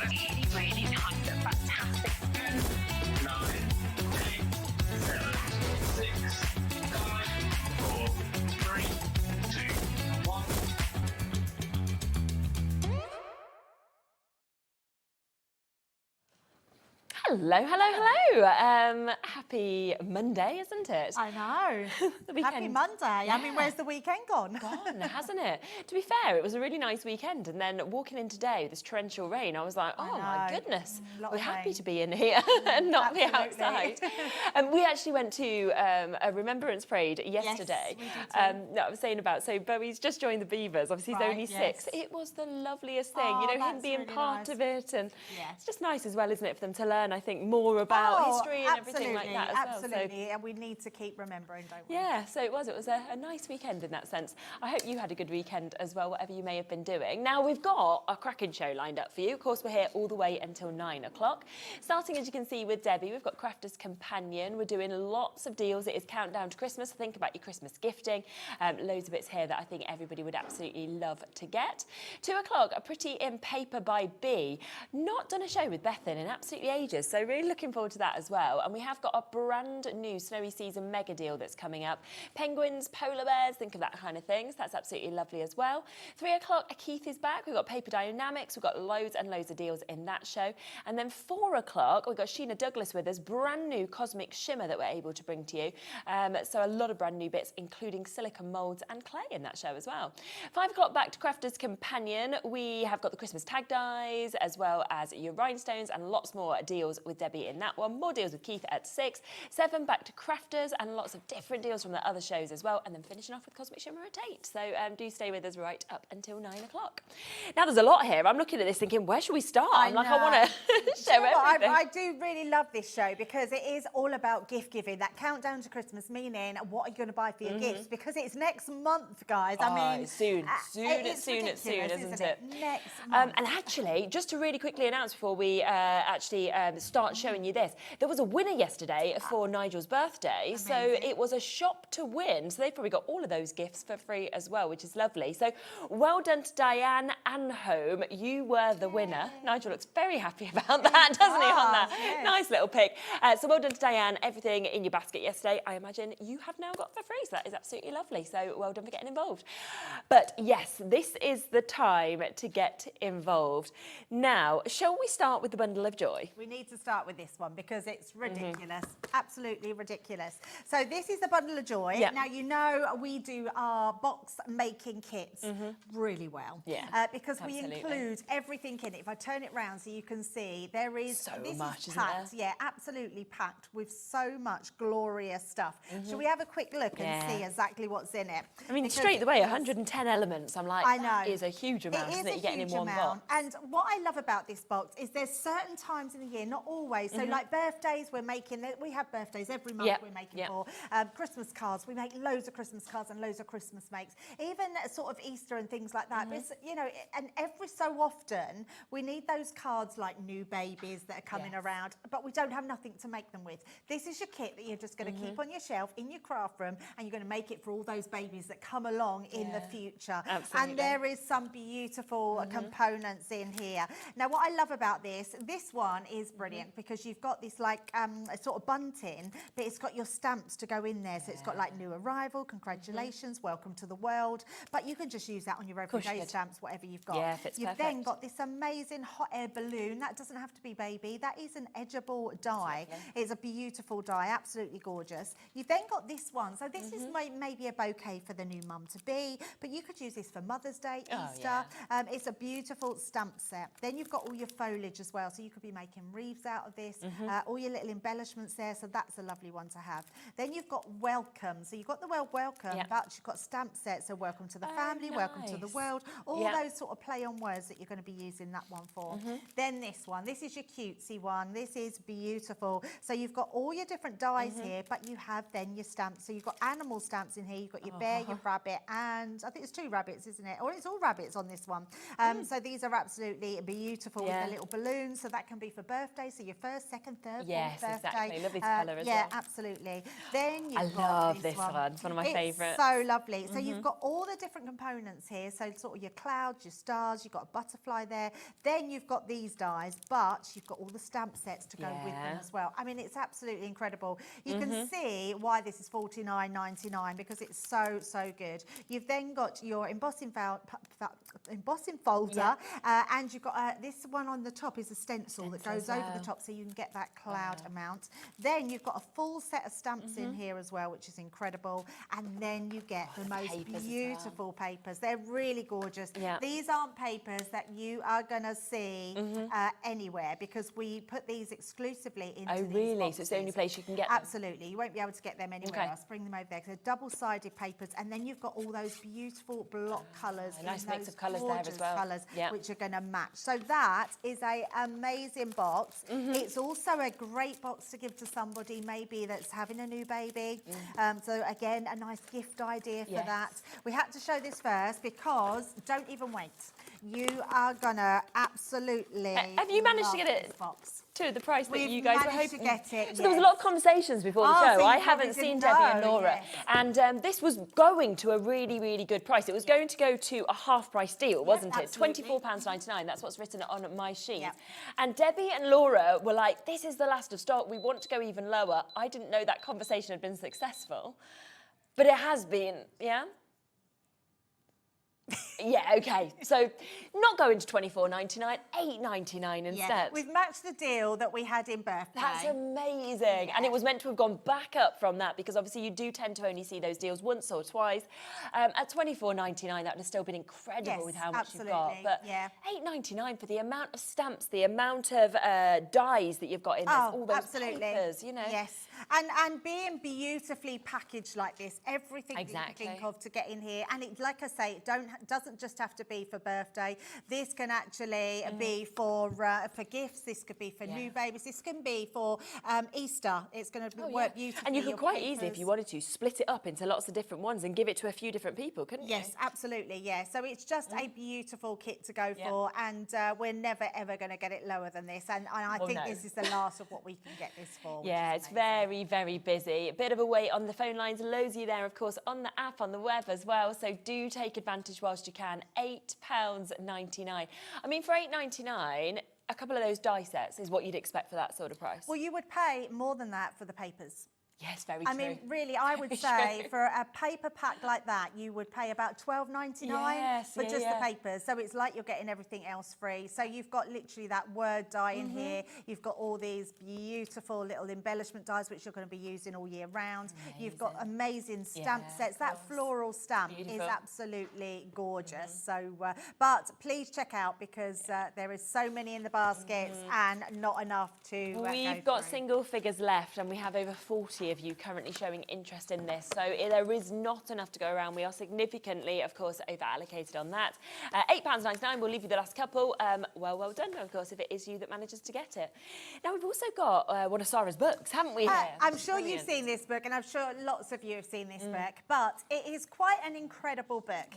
Really nice and fantastic. 10, 9, 8, 7, 6, 5, 4, 3, 2, 1. Hello, hello, hello. Happy Monday, isn't it? I know. The weekend. Happy Monday. Yeah. I mean, where's the weekend gone? Gone, hasn't it? To be fair, it was a really nice weekend, and then walking in today, this torrential rain, I was like, oh my goodness, we're happy to be in here and not be outside. We actually went to a remembrance parade yesterday. Yes, we did that I was saying about. So Bowie's just joined the Beavers. Obviously, he's only 6. It was the loveliest thing, you know, him being really part nice. of it, and it's just nice as well, isn't it, for them to learn, I think, more about history and everything like that as well. Absolutely, and we need to keep remembering, don't we? Yeah, so it was a nice weekend in that sense. I hope you had a good weekend as well, whatever you may have been doing. Now, we've got a cracking show lined up for you. Of course, we're here all the way until 9 o'clock. Starting, as you can see, with Debbie, we've got Crafter's Companion. We're doing lots of deals. It is countdown to Christmas. Think about your Christmas gifting. Loads of bits here that I think everybody would absolutely love to get. 2 o'clock, a Pretty in Paper by B. Not done a show with Beth in absolutely ages, so really looking forward to that as well. And we have got a brand new snowy season mega deal that's coming up. Penguins, polar bears, think of that kind of thing. So that's absolutely lovely as well. 3 o'clock, Keith is back. We've got Paper Dienamics. We've got loads and loads of deals in that show. And then 4 o'clock, we've got Sheena Douglass with us, brand new cosmic shimmer that we're able to bring to you. So a lot of brand new bits, including silicone moulds and clay in that show as well. 5 o'clock, back to Crafter's Companion. We have got the Christmas tag dies, as well as your rhinestones, and lots more deals with Debbie in that one. More deals with Keith at 6. 7, back to Crafters, and lots of different deals from the other shows as well. And then finishing off with Cosmic Shimmer at 8. So do stay with us right up until 9 o'clock. Now, there's a lot here. I'm looking at this thinking, where should we start? I want to show everything. I do really love this show because it is all about gift giving. That countdown to Christmas, meaning what are you going to buy for your gifts? Because it's next month, guys. I mean, soon, isn't it? Next month. And actually, just to really quickly announce before we actually start showing you this, there was a winner yesterday for Nigel's birthday. Amazing. So it was a shop to win. So they've probably got all of those gifts for free as well, which is lovely. So well done to Diane and Home. You were the winner. Nigel looks very happy about that, doesn't he, on that? Yes. Nice little pick. So well done to Diane. Everything in your basket yesterday, I imagine you have now got for free. So that is absolutely lovely. So well done for getting involved. But yes, this is the time to get involved. Now, shall we start with the bundle of joy? We need to start with this one because it's ridiculous, absolutely ridiculous. So this is the bundle of joy. Yep. Now, you know, we do our box making kits really well. Yeah, because we include everything in it. If I turn it round so you can see, there is so this much, is packed, yeah, absolutely packed with so much glorious stuff. Shall we have a quick look and see exactly what's in it? I mean, straight away, 110 elements. I'm like, I know. that is a huge amount, isn't it? You're getting in one box. And what I love about this box is there's certain times in the year, not always. So like birthdays, we're making, we have birthdays every month we're making for. Christmas cards, we make loads of Christmas cards and loads of Christmas makes. Even sort of Easter and things like that. But it's, you know, and every so often we need those cards like new babies that are coming around, but we don't have nothing to make them with. This is your kit that you're just going to keep on your shelf in your craft room, and you're going to make it for all those babies that come along in the future. Absolutely. And there is some beautiful components in here. Now, what I love about this one is brilliant because you've got this like sort of bunting, but it's got your stamps to go in there. So it's got like new arrival, congratulations, welcome to the world. But you can just use that on your everyday stamps, whatever you've got. Yeah, fits You've perfect. then got this amazing hot air balloon. That doesn't have to be baby. That is an edgeable die. It's a beautiful die, absolutely gorgeous. You've then got this one. So this is maybe a bouquet for the new mum to be, but you could use this for Mother's Day, Easter. It's a beautiful stamp set. Then you've got all your foliage as well. So you could be making wreaths out of this, all your little embellishments there. So that's a lovely one to have. Then you've got welcome. So you've got the word welcome, but you've got stamp sets. So welcome to the family, welcome to the world, all those sort of play on words that you're going to be using that one for. Then this one, this is your cutesy one. This is beautiful. So you've got all your different dies here, but you have then your stamps. So you've got animal stamps in here. You've got your bear, your rabbit, and I think it's 2 rabbits, isn't it? Or it's all rabbits on this one. So these are absolutely beautiful with the little balloons. So that can be for birthdays, so your first, second, third, Yes, fourth birthday. exactly. Lovely colour as yeah, well. absolutely. Then I you've got love this one. It's one of my favourites. So lovely. So you've got all the different components here. So sort of your clouds, your stars, you've got a butterfly there. Then you've got these dies, but you've got all the stamp sets to go with them as well. I mean, it's absolutely incredible. You can see why this is $49.99 because it's so, so good. You've then got your embossing folder, and you've got this one on the top is a stencil that goes over the top so you can get that cloud amount. Then you've got a full set of stamps in here as well, which is incredible. And then you get the most beautiful papers. They're really gorgeous. These aren't papers that you are going to see anywhere because we put these exclusively into these boxes. So it's the only place you can get them? Absolutely. You won't be able to get them anywhere else. Bring them over there. So double-sided papers, and then you've got all those beautiful block colours. A nice mix of colours there as well. Colours which are going to match. So that is an amazing box. It's also a great box to give to somebody maybe that's having a new baby. So again, a nice gift idea for that. We had to show this first because don't even wait. You are gonna absolutely. Have you managed to get it box to the price that you guys were hoping? To get it. So there was a lot of conversations before the show. So I haven't seen Debbie and Laura, and this was going to a really, really good price. It was going to go to a half-price deal, wasn't it? £24.99. That's what's written on my sheet. And Debbie and Laura were like, "This is the last of stock. We want to go even lower." I didn't know that conversation had been successful, but it has been. Yeah. Yeah, okay. So not going to $24.99, $8.99 instead. We've matched the deal that we had in birthday. That's amazing. And it was meant to have gone back up from that because obviously you do tend to only see those deals once or twice. At $24.99, that would have still been incredible with how much you've got. But $8.99 for the amount of stamps, the amount of dies that you've got in this, all those papers, you know. Yes. And being beautifully packaged like this, everything that you think of to get in here. And it, like I say, it doesn't just have to be for birthday. This can actually be for gifts. This could be for new babies. This can be for Easter. It's going to work beautifully. And you could quite easily, if you wanted to, split it up into lots of different ones and give it to a few different people, couldn't you? Yes, absolutely, yeah. So it's just a beautiful kit to go for, and we're never, ever going to get it lower than this. And I think this is the last of what we can get this for. Yeah, it's very, very busy. A bit of a wait on the phone lines. Loads of you there, of course, on the app, on the web as well. So do take advantage whilst you can. £8.99. I mean, for $8.99, a couple of those die sets is what you'd expect for that sort of price. Well, you would pay more than that for the papers. Yes, very true. I mean, really, I would say for a paper pack like that, you would pay about $12.99 for just the papers. So it's like you're getting everything else free. So you've got literally that word die in here. You've got all these beautiful little embellishment dies, which you're going to be using all year round. You've got amazing stamp sets. That floral stamp is absolutely gorgeous. So, but please check out because there is so many in the baskets and not enough to We've got single figures left, and we have over 40 of you currently showing interest in this, so there is not enough to go around. We are significantly, of course, over allocated on that. £8.99, we'll leave you the last couple. Well done, of course, if it is you that manages to get it. Now, we've also got one of Sarah's books, haven't we? I'm sure you've seen this book, and I'm sure lots of you have seen this book, but it is quite an incredible book.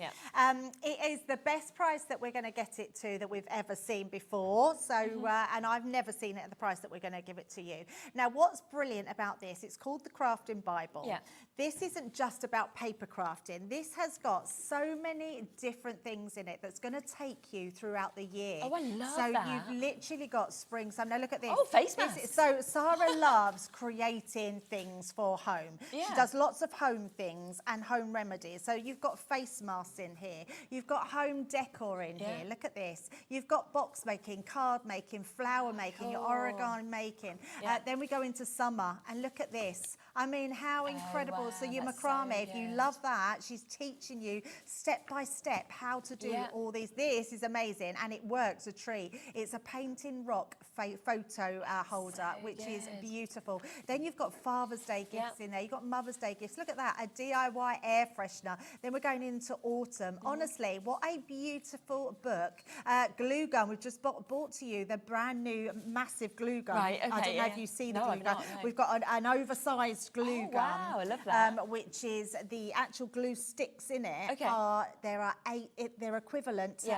It is the best price that we're going to get it to that we've ever seen before, so and I've never seen it at the price that we're going to give it to you. Now, what's brilliant about this, it's called the Crafting Bible. This isn't just about paper crafting. This has got so many different things in it that's going to take you throughout the year. Oh, I love that. So you've literally got spring, summer. Now look at this. Oh, face masks. So Sarah loves creating things for home. She does lots of home things and home remedies. So you've got face masks in here. You've got home decor in here. Look at this. You've got box making, card making, flower making, your origami making. Then we go into summer and look at this. I mean, how incredible. So your macrame, if you love that, she's teaching you step by step how to do all these. This is amazing, and it works a treat. It's a painting rock photo holder, which is beautiful. Then you've got Father's Day gifts in there. You've got Mother's Day gifts. Look at that, a DIY air freshener. Then we're going into autumn. Honestly, what a beautiful book. Glue gun, we've just bought to you the brand new massive glue gun. Right, okay, I don't know if you see the glue gun. Not, no. We've got an oversized glue gun. Wow, I love that. Which is the actual glue sticks in it. Okay. There are 8, they're equivalent to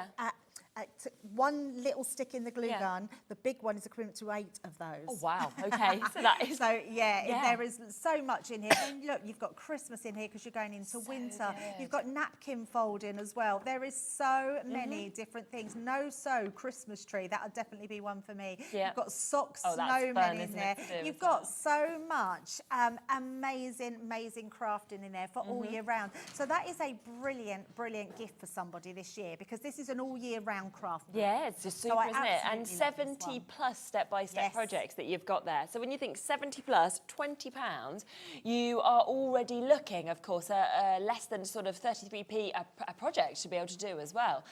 one little stick in the glue Yeah. gun. The big one is equivalent to 8 of those. Oh, wow. Okay. So that is... So Yeah. there is so much in here. And look, you've got Christmas in here because you're going into winter. good. You've got napkin folding as well. There is so many different things. No sew Christmas tree. That'll definitely be one for me. Yeah. You've got sock Oh, that's snowmen fun, in isn't there. it, to do You've as got well? so much amazing crafting in there for all year round. So that is a brilliant gift for somebody this year because this is an all year round craft. Yeah, it's just super, I isn't it? And absolutely love this 70 one. plus step-by-step Yes. projects that you've got there. So when you think 70 plus, £20, you are already looking, of course, less than sort of 33p a project to be able to do as well.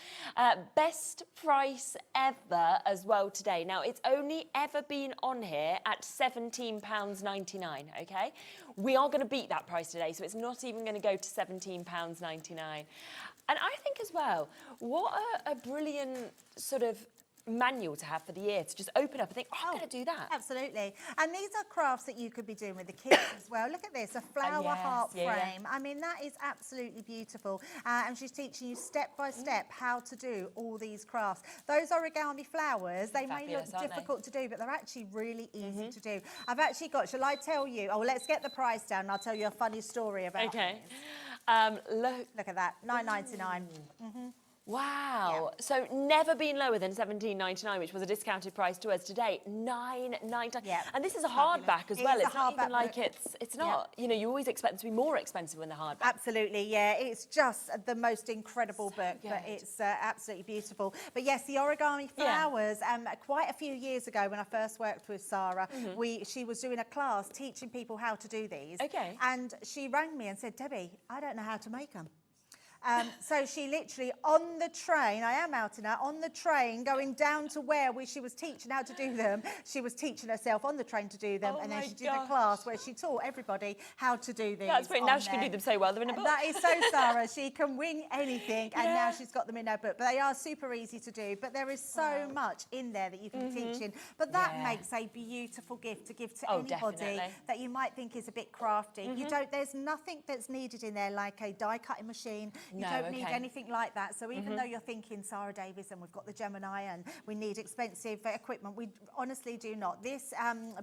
Best price ever as well today. Now, it's only ever been on here at £17.99, okay? We are going to beat that price today, so it's not even going to go to £17.99. And I think as well, what a brilliant sort of manual to have for the year to just open up and think, oh, I'm going to do that. Absolutely. And these are crafts that you could be doing with the kids as well. Look at this, a flower yes, heart yeah, yeah. frame. I mean, that is absolutely beautiful. And she's teaching you step by step how to do all these crafts. Those origami flowers, they may look Fabulous, aren't they? difficult to do, but they're actually really easy to do. I've actually got, shall I tell you? Oh, let's get the price down and I'll tell you a funny story about Okay. Look at that, $9.99. Wow. So never been lower than £17.99, which was a discounted price to us today. £9.99. Yeah, And this is a fabulous. hardback as It well. is a It's not even hardback like book. it's not. You know, you always expect them to be more expensive when they're hardback. Absolutely, yeah. It's just the most incredible book, but good. it's absolutely beautiful. But yes, the origami flowers. Quite a few years ago, when I first worked with Sarah, she was doing a class teaching people how to do these. Okay. And she rang me and said, "Debbie, I don't know how to make them." So she literally, on the train, I am out and out, on the train, going down to where she was teaching how to do them. She was teaching herself on the train to do them, Oh and then my she did a class where she taught everybody how to do these. That's great. Now on she can there. do them so well. They're in a book. That is so Sarah. She can wing anything, and now Yeah. she's got them in her book. But they are super easy to do. But there is so much in there that you can be teaching. But that Yeah. makes a beautiful gift to give to Oh, anybody definitely. that you might think is a bit crafty. You don't. There's nothing that's needed in there like a die cutting machine. You No, don't need okay. anything like that. So even though you're thinking Sarah Davis and we've got the Gemini and we need expensive equipment, we honestly do not. This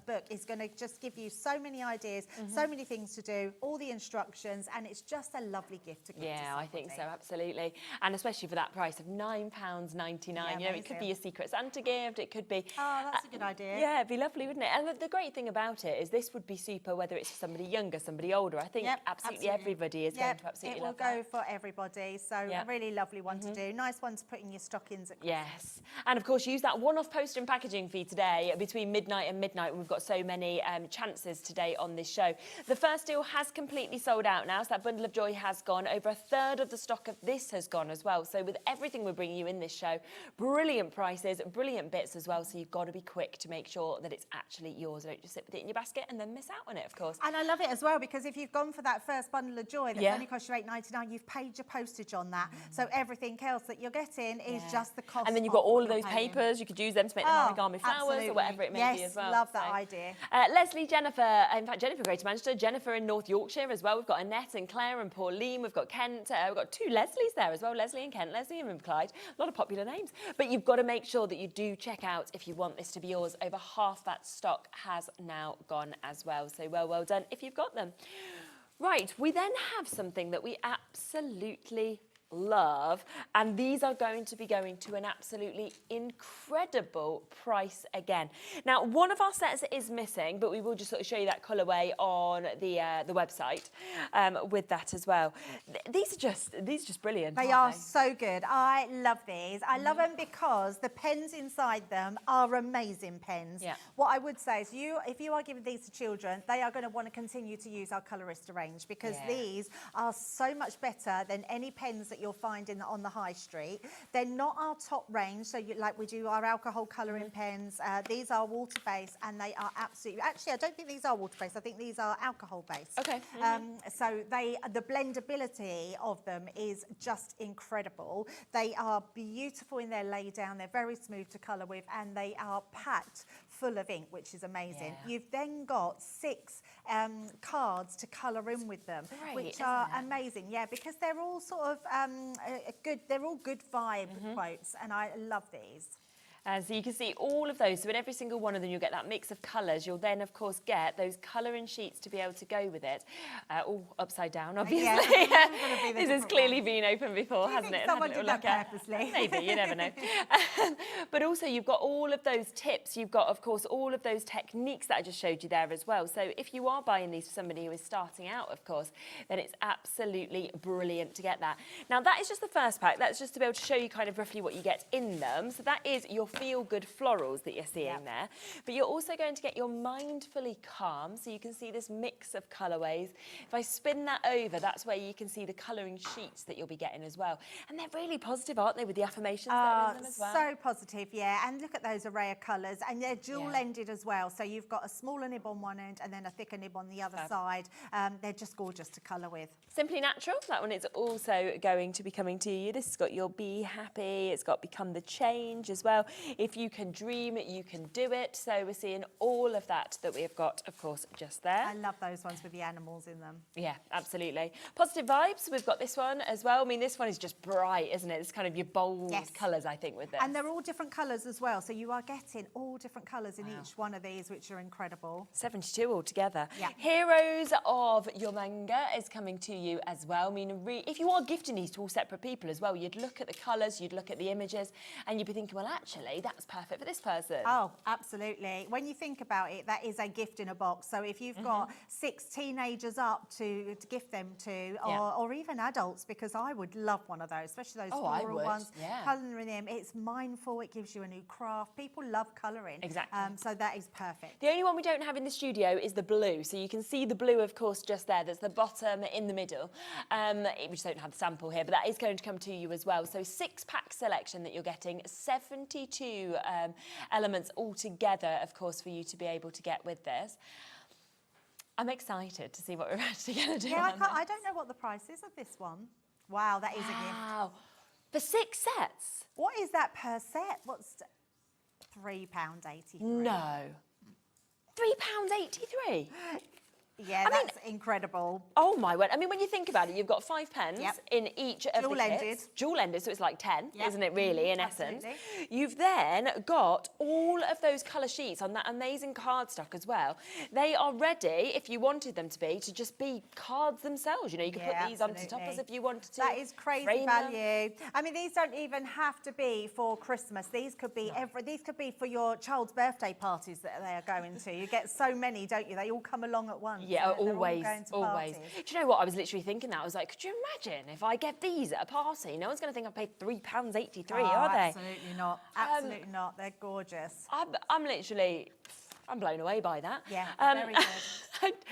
book is going to just give you so many ideas, so many things to do, all the instructions, and it's just a lovely gift to give to Yeah, somebody. I think so, absolutely. And especially for that price of £9.99. Yeah, You know, it could be amazing. a Secret Santa gift. It could be... Oh, that's a good idea. Yeah, it'd be lovely, wouldn't it? And the great thing about it is this would be super whether it's somebody younger, somebody older. I think Yep, absolutely everybody is going to absolutely it will love go that. for everybody. So Yep. a really lovely one to do. Nice one to put in your stockings at Christmas. Yes. And of course, use that one-off post and packaging fee today between midnight and midnight. We've got so many chances today on this show. The first deal has completely sold out now, so that bundle of joy has gone. Over a third of the stock of this has gone as well. So with everything we're bringing you in this show, brilliant prices, brilliant bits as well. So you've got to be quick to make sure that it's actually yours. Don't just sit with it in your basket and then miss out on it, of course. And I love it as well because if you've gone for that first bundle of joy that's Yeah. only cost you $8.99, you've paid your postage on that. So everything else that you're getting is just the cost. And then you've got all what of you're those paying. papers. You could use them to make them origami flowers absolutely. or whatever it may Yes, be as well. love that So, idea. Leslie, Jennifer, in fact, Jennifer, Greater Manchester, Jennifer in North Yorkshire as well. We've got Annette and Claire and Pauline. We've got Kent. We've got two Leslies there as well, Leslie and Kent, Leslie and Clyde. A lot of popular names. But you've got to make sure that you do check out if you want this to be yours. Over half that stock has now gone as well. So well done if you've got them. Right, we then have something that we absolutely love, and these are going to be going to an absolutely incredible price again. Now, one of our sets is missing, but we will just sort of show you that colourway on the website with that as well. These are just brilliant. They aren't are so good. I love these. I love them because the pens inside them are amazing pens. Yeah. What I would say is if you are giving these to children, they are going to want to continue to use our Colorista range because Yeah. these are so much better than any pens that you'll find on the high street. They're not our top range, so like we do our alcohol colouring pens. These are water-based and they are absolutely... Actually, I don't think these are water-based. I think these are alcohol-based. Okay. So the blendability of them is just incredible. They are beautiful in their lay down. They're very smooth to colour with, and they are packed full of ink, which is amazing. Yeah. You've then got 6 cards to colour in with them, Great, which isn't are it? amazing. Yeah, because they're all sort of good. They're all good vibe quotes, and I love these. So you can see all of those. So in every single one of them, you'll get that mix of colours. You'll then, of course, get those colouring sheets to be able to go with it. All upside down, obviously. Yeah, This has clearly been open before, hasn't it? Someone Had a did little that look at- purposely. Maybe, you never know. But also, you've got all of those tips. You've got, of course, all of those techniques that I just showed you there as well. So if you are buying these for somebody who is starting out, of course, then it's absolutely brilliant to get that. Now, that is just the first pack. That's just to be able to show you kind of roughly what you get in them. So that is your feel-good florals that you're seeing there. But you're also going to get your mindfully calm. So you can see this mix of colourways. If I spin that over, that's where you can see the colouring sheets that you'll be getting as well. And they're really positive, aren't they, with the affirmations that are in them as well? So positive, yeah. And look at those array of colours, and they're dual-ended as well. So you've got a smaller nib on one end and then a thicker nib on the other side. They're just gorgeous to colour with. Simply Natural, that one is also going to be coming to you. This has got your Be Happy, it's got Become the Change as well. If you can dream, you can do it. So we're seeing all of that we have got, of course, just there. I love those ones with the animals in them. Yeah, absolutely. Positive Vibes, we've got this one as well. I mean, this one is just bright, isn't it? It's kind of your bold colours, I think, with this. And they're all different colours as well. So you are getting all different colours in each one of these, which are incredible. 72 altogether. Yeah. Heroes of Your Manga is coming to you as well. I mean, if you are gifting these to all separate people as well, you'd look at the colours, you'd look at the images, and you'd be thinking, well, actually, that's perfect for this person. Oh, absolutely. When you think about it, that is a gift in a box. So if you've got 6 teenagers up to gift them to, or even adults, because I would love one of those, especially those floral ones. Yeah. Colouring them, it's mindful, it gives you a new craft. People love colouring. Exactly. So that is perfect. The only one we don't have in the studio is the blue. So you can see the blue, of course, just there. There's the bottom in the middle. We just don't have the sample here, but that is going to come to you as well. So 6-pack selection that you're getting, 72 elements altogether, of course, for you to be able to get with this. I'm excited to see what we're actually going to do. Yeah, I don't know what the price is of this one. Wow, that is a gift. Wow. For 6 sets? What is that per set? What's £3.83? No. £3.83? Yeah, that's incredible. Oh my word. I mean, when you think about it, you've got 5 pens in each of the kits. Dual-ended, so it's like 10, isn't it, really, in essence? You've then got all of those colour sheets on that amazing cardstock as well. They are ready, if you wanted them to just be cards themselves. You know, you could put these onto toppers if you wanted to. That is crazy value. I mean, these don't even have to be for Christmas. These could be these could be for your child's birthday parties that they are going to. You get so many, don't you? They all come along at once. Yeah, always. Do you know what? I was literally thinking that. I was like, could you imagine if I get these at a party? No one's going to think I paid £3.83, are they? Absolutely not. Absolutely not. They're gorgeous. I'm blown away by that. Yeah, very good.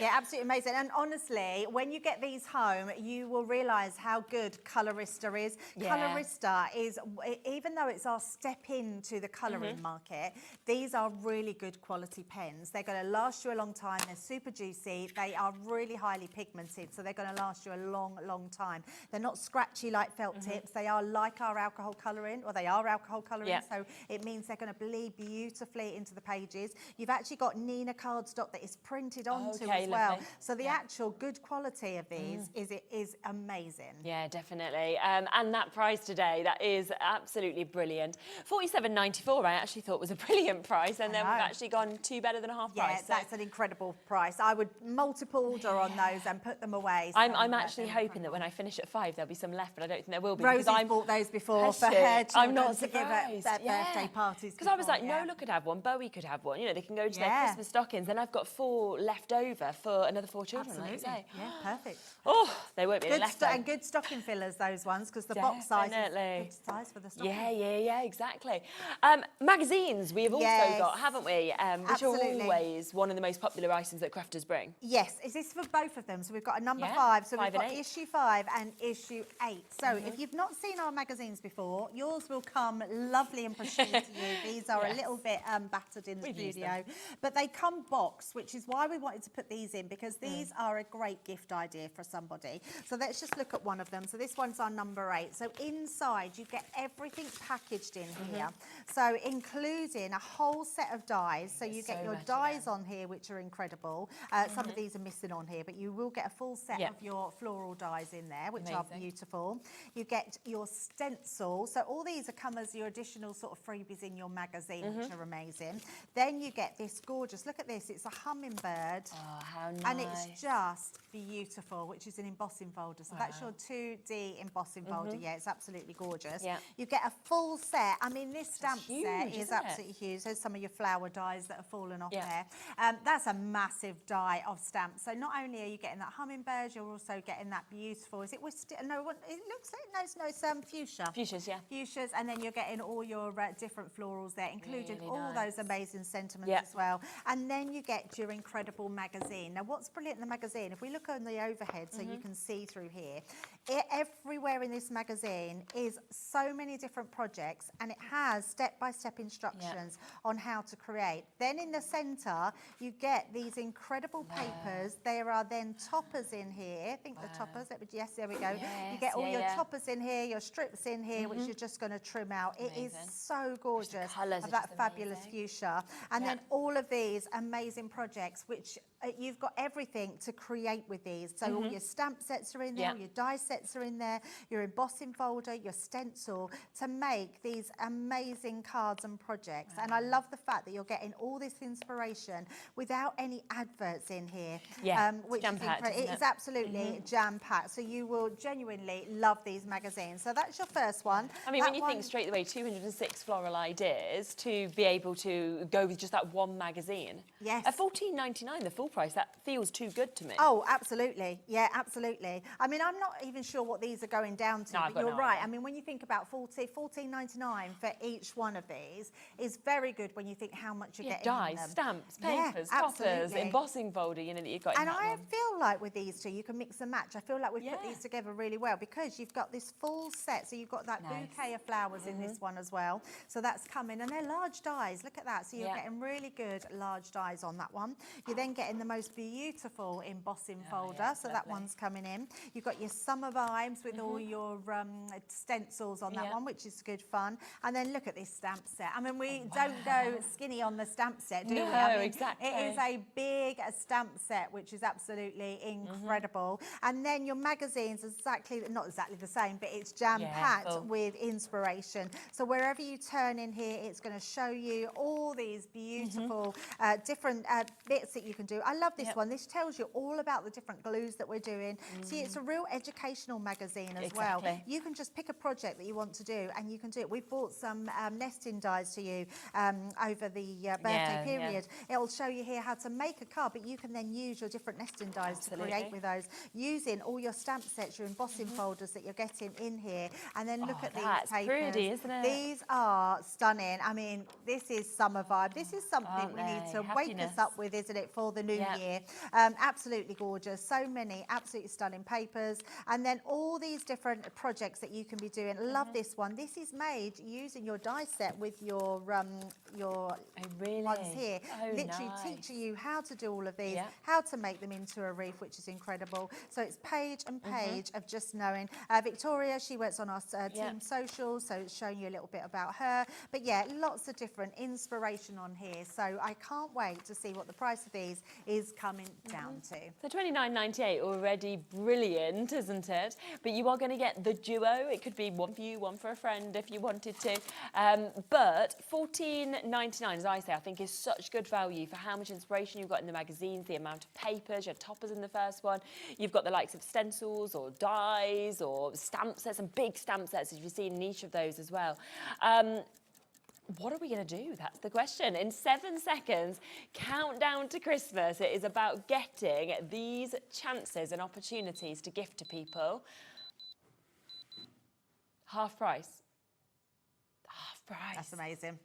Yeah, absolutely amazing. And honestly, when you get these home, you will realise how good Colorista is. Yeah. Colorista is, even though it's our step into the colouring market, these are really good quality pens. They're going to last you a long time. They're super juicy. They are really highly pigmented, so they're going to last you a long, long time. They're not scratchy like felt tips. They are like our alcohol colouring, or they are alcohol colouring, so it means they're going to bleed beautifully into the pages. You've actually got Nina cardstock that is printed onto as well. Lovely. So the actual good quality of these is amazing. Yeah, definitely. And that price today, that is absolutely brilliant. $47.94 I actually thought was a brilliant price, and then we've actually gone 2 better than half price. Yeah, that's an incredible price. I would multiple order on those and put them away. So I'm actually hoping that when I finish at 5 there'll be some left, but I don't think there will be. Rosie's bought those before for her children to give at their birthday parties. Because I was like, Nola could have one, Bowie could have one. You know, they can go to their Christmas stockings. Then I've got 4 left over for another 4 children. Absolutely. Like you say. Yeah, perfect. Oh, they won't be left. And good stocking fillers, those ones, because the box size is good size for the stocking. Yeah, exactly. Magazines we've also got, haven't we? Which are always one of the most popular items that crafters bring. Yes, is this for both of them? So we've got a number 5. So we've got issue 5 and issue 8. So if you've not seen our magazines before, yours will come lovely and pristine to you. These are a little bit battered in the studio, but they come boxed, which is why we wanted to put these in because these are a great gift idea for somebody. So let's just look at one of them. So this one's our number 8. So inside you get everything packaged in here. So including a whole set of dies. So you get your dies on here, which are incredible. Some of these are missing on here, but you will get a full set of your floral dies in there, which are beautiful. You get your stencil. So all these come as your additional sort of freebies in your magazine, which are amazing. Then you get this gorgeous, look at this, it's a hummingbird. Oh, how nice. And it's just beautiful, which is an embossing folder. So that's your 2D embossing folder. Yeah, it's absolutely gorgeous. You get a full set. I mean, this stamp set is absolutely huge. There's some of your flower dies that have fallen off there. That's a massive die of stamps. So not only are you getting that hummingbird, you're also getting that beautiful, is it wisteria? No, it looks like, no, it's fuchsia. Fuchsias, yeah. Fuchsias, and then you're getting all your different florals there, including Really all nice. those amazing sentiments as well. And then you get your incredible magazine. Now, what's brilliant in the magazine, if we look on the overhead so you can see through here, everywhere in this magazine is so many different projects, and it has step-by-step instructions on how to create. Then in the centre, you get these incredible papers. There are then toppers in here. I think the toppers, yes, there we go. Yes, you get all your toppers in here, your strips in here, which you're just going to trim out. It is so gorgeous, of that fabulous fuchsia. And then all of these amazing projects, which you've got everything to create with these. So all your stamp sets are in there, all your die sets are in there, your embossing folder, your stencil, to make these amazing cards and projects. And I love the fact that you're getting all this inspiration without any adverts in here. Which jam-packed, it is absolutely jam-packed. So you will genuinely love these magazines. So that's your first one. I mean, when you think straight away, 206 floral ideas to be able to go with just that one magazine. Yes. At $14.99, the full price, that feels too good to me. Oh, absolutely. Yeah, absolutely. I mean, I'm not even sure what these are going down to, but you're right. I mean, when you think about $14.99 for each one of these is very good when you think how much you're getting dies, in them. stamps, papers, toppers, embossing folder, you know, that you've got in that I one. feel like with these two, you can mix and match. I feel like we've put these together really well because you've got this full set. So you've got that bouquet of flowers in this one as well. So that's coming. And they're large dies. Look at that. So you're getting really good large dies on that one. You're then getting the most beautiful embossing folder. So that one's coming in. You've got your summer vibes with all your stencils on that one, which is good fun. And then look at this stamp set. I mean, we don't go skinny on the stamp set, do we? I mean, exactly. It is a big stamp set, which is absolutely incredible. And then your magazine's not exactly the same, but it's jam-packed with inspiration. So wherever you turn in here, it's going to show you all these beautiful different bits that you can do. I love this one. This tells you all about the different glues that we're doing. See, it's a real educational magazine as well. You can just pick a project that you want to do and you can do it. We've bought some nesting dies to you over the birthday period. It'll show you here how to make a card, but you can then use your different nesting dies to create with those, using all your stamp sets, your embossing folders that you're getting in here. And then look at these papers. Pretty, isn't it? These are stunning. I mean, this is summer vibe. This is something we need to wake us up with, isn't it, for the new year? Absolutely gorgeous. So many absolutely stunning papers. And then all these different projects that you can be doing. Love this one. This is made using your die set with your ones here. Literally teaching you how to do all of these, how to make them into a wreath, which is incredible. So it's page and page of just knowing. Victoria, she works on our team socials, so it's showing you a little bit about her. But yeah, lots of different inspiration on here. So I can't wait to see what the price of these is coming down to. So $29.98, already brilliant, isn't it? But you are going to get the duo. It could be one for you, one for a friend if you wanted to. But $14.99, as I say, I think is such good value for how much inspiration you've got in the magazines, the amount of papers, your toppers in the first one. You've got the likes of stencils or dies or stamp sets, and big stamp sets, as you've seen in each of those as well. What are we going to do? That's the question. In 7 seconds, countdown to Christmas. It is about getting these chances and opportunities to gift to people. Half price. Half price. That's amazing.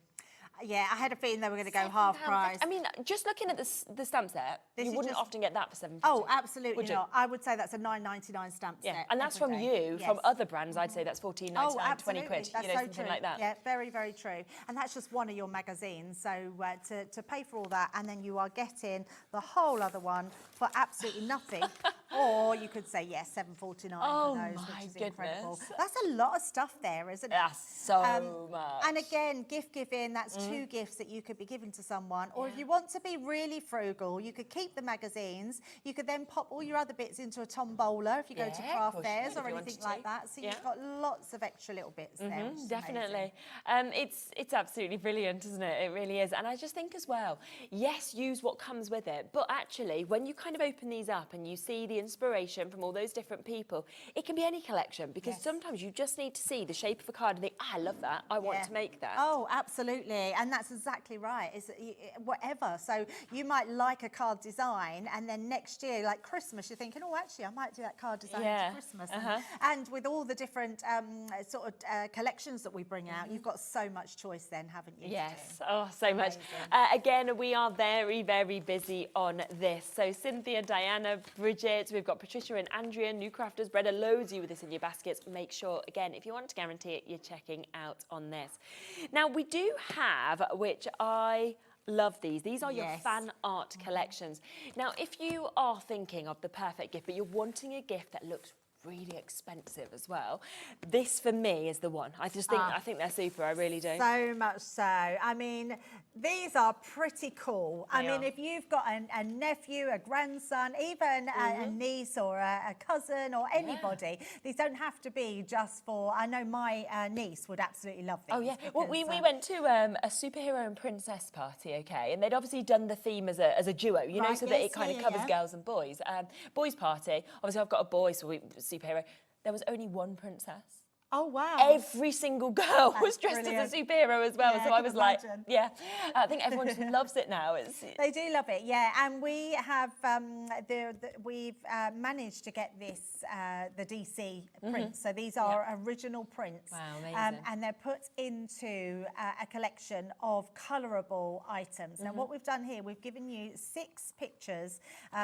Yeah, I had a feeling they were going to go half price. I mean, just looking at the stamp set, you wouldn't often get that for £7.50. Oh, absolutely not. I would say that's a £9.99 stamp set. Yeah, and that's from you. Yes. From other brands, I'd say that's £14.99, 20 quid. That's so something true. like that. Yeah, very, very true. And that's just one of your magazines. So to pay for all that, and then you are getting the whole other one for absolutely nothing. Or you could say, yes, $7.49 for those, which is incredible. That's a lot of stuff there, isn't it? That's so much. And again, gift giving, that's 2 gifts that you could be giving to someone. Or if you want to be really frugal, you could keep the magazines. You could then pop all your other bits into a tombola if you go to craft fairs or anything like that. So you've got lots of extra little bits there. Which is definitely. It's absolutely brilliant, isn't it? It really is. And I just think as well, yes, use what comes with it. But actually, when you kind of open these up and you see the inspiration from all those different people, it can be any collection, because sometimes you just need to see the shape of a card and think, I love that. I want to make that. Oh, absolutely. And that's exactly right. It's whatever. So you might like a card design, and then next year, like Christmas, you're thinking, oh, actually, I might do that card design for Christmas. And with all the different sort of collections that we bring out, you've got so much choice then, haven't you? Yes. Oh, so much. Again, we are very, very busy on this. So Cynthia, Diana, Bridget, we've got Patricia and Andrea, new crafters, Breda, loads of you with this in your baskets. Make sure, again, if you want to guarantee it, you're checking out on this. Now, we do have, which I love these are your fan art collections. Now, if you are thinking of the perfect gift, but you're wanting a gift that looks really expensive as well, this for me is the one. I just think I think they're super. I really do. So much so. I mean, these are pretty cool. I mean, if you've got a nephew, a grandson, even a niece or a cousin or anybody, these don't have to be just for. I know my niece would absolutely love these. Oh yeah. Well, we went to a superhero and princess party, okay, and they'd obviously done the theme as a duo, you know, so that it kind of covers girls and boys. Boys party. Obviously, I've got a boy, so superhero. There was only one princess. Oh, wow. Every single girl was dressed as a superhero as well. Yeah, so I was like, imagine. I think everyone just loves it now. They do love it, yeah. And we have, we've managed to get this, the DC prints. So these are original prints. Wow, amazing. And they're put into a collection of colourable items. Now, what we've done here, we've given you 6 pictures.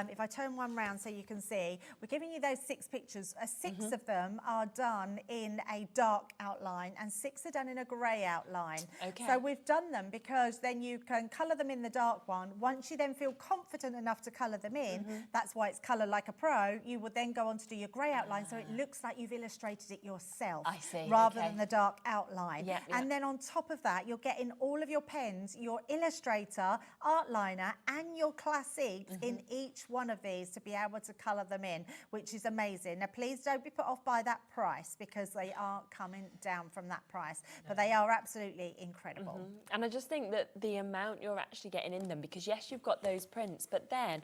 If I turn one round so you can see, we're giving you those 6 pictures. 6 of them are done in a dark outline and 6 are done in a grey outline. Okay. So we've done them because then you can colour them in the dark one. Once you then feel confident enough to colour them in, that's why it's Colour Like a Pro, you would then go on to do your grey outline so it looks like you've illustrated it yourself. I see. Rather than the dark outline. Yeah, and then on top of that, you're getting all of your pens, your Illustrator, art liner and your classics in each one of these to be able to colour them in, which is amazing. Now, please don't be put off by that price because they are coming down from that price, but they are absolutely incredible. And I just think that the amount you're actually getting in them, because yes, you've got those prints, but then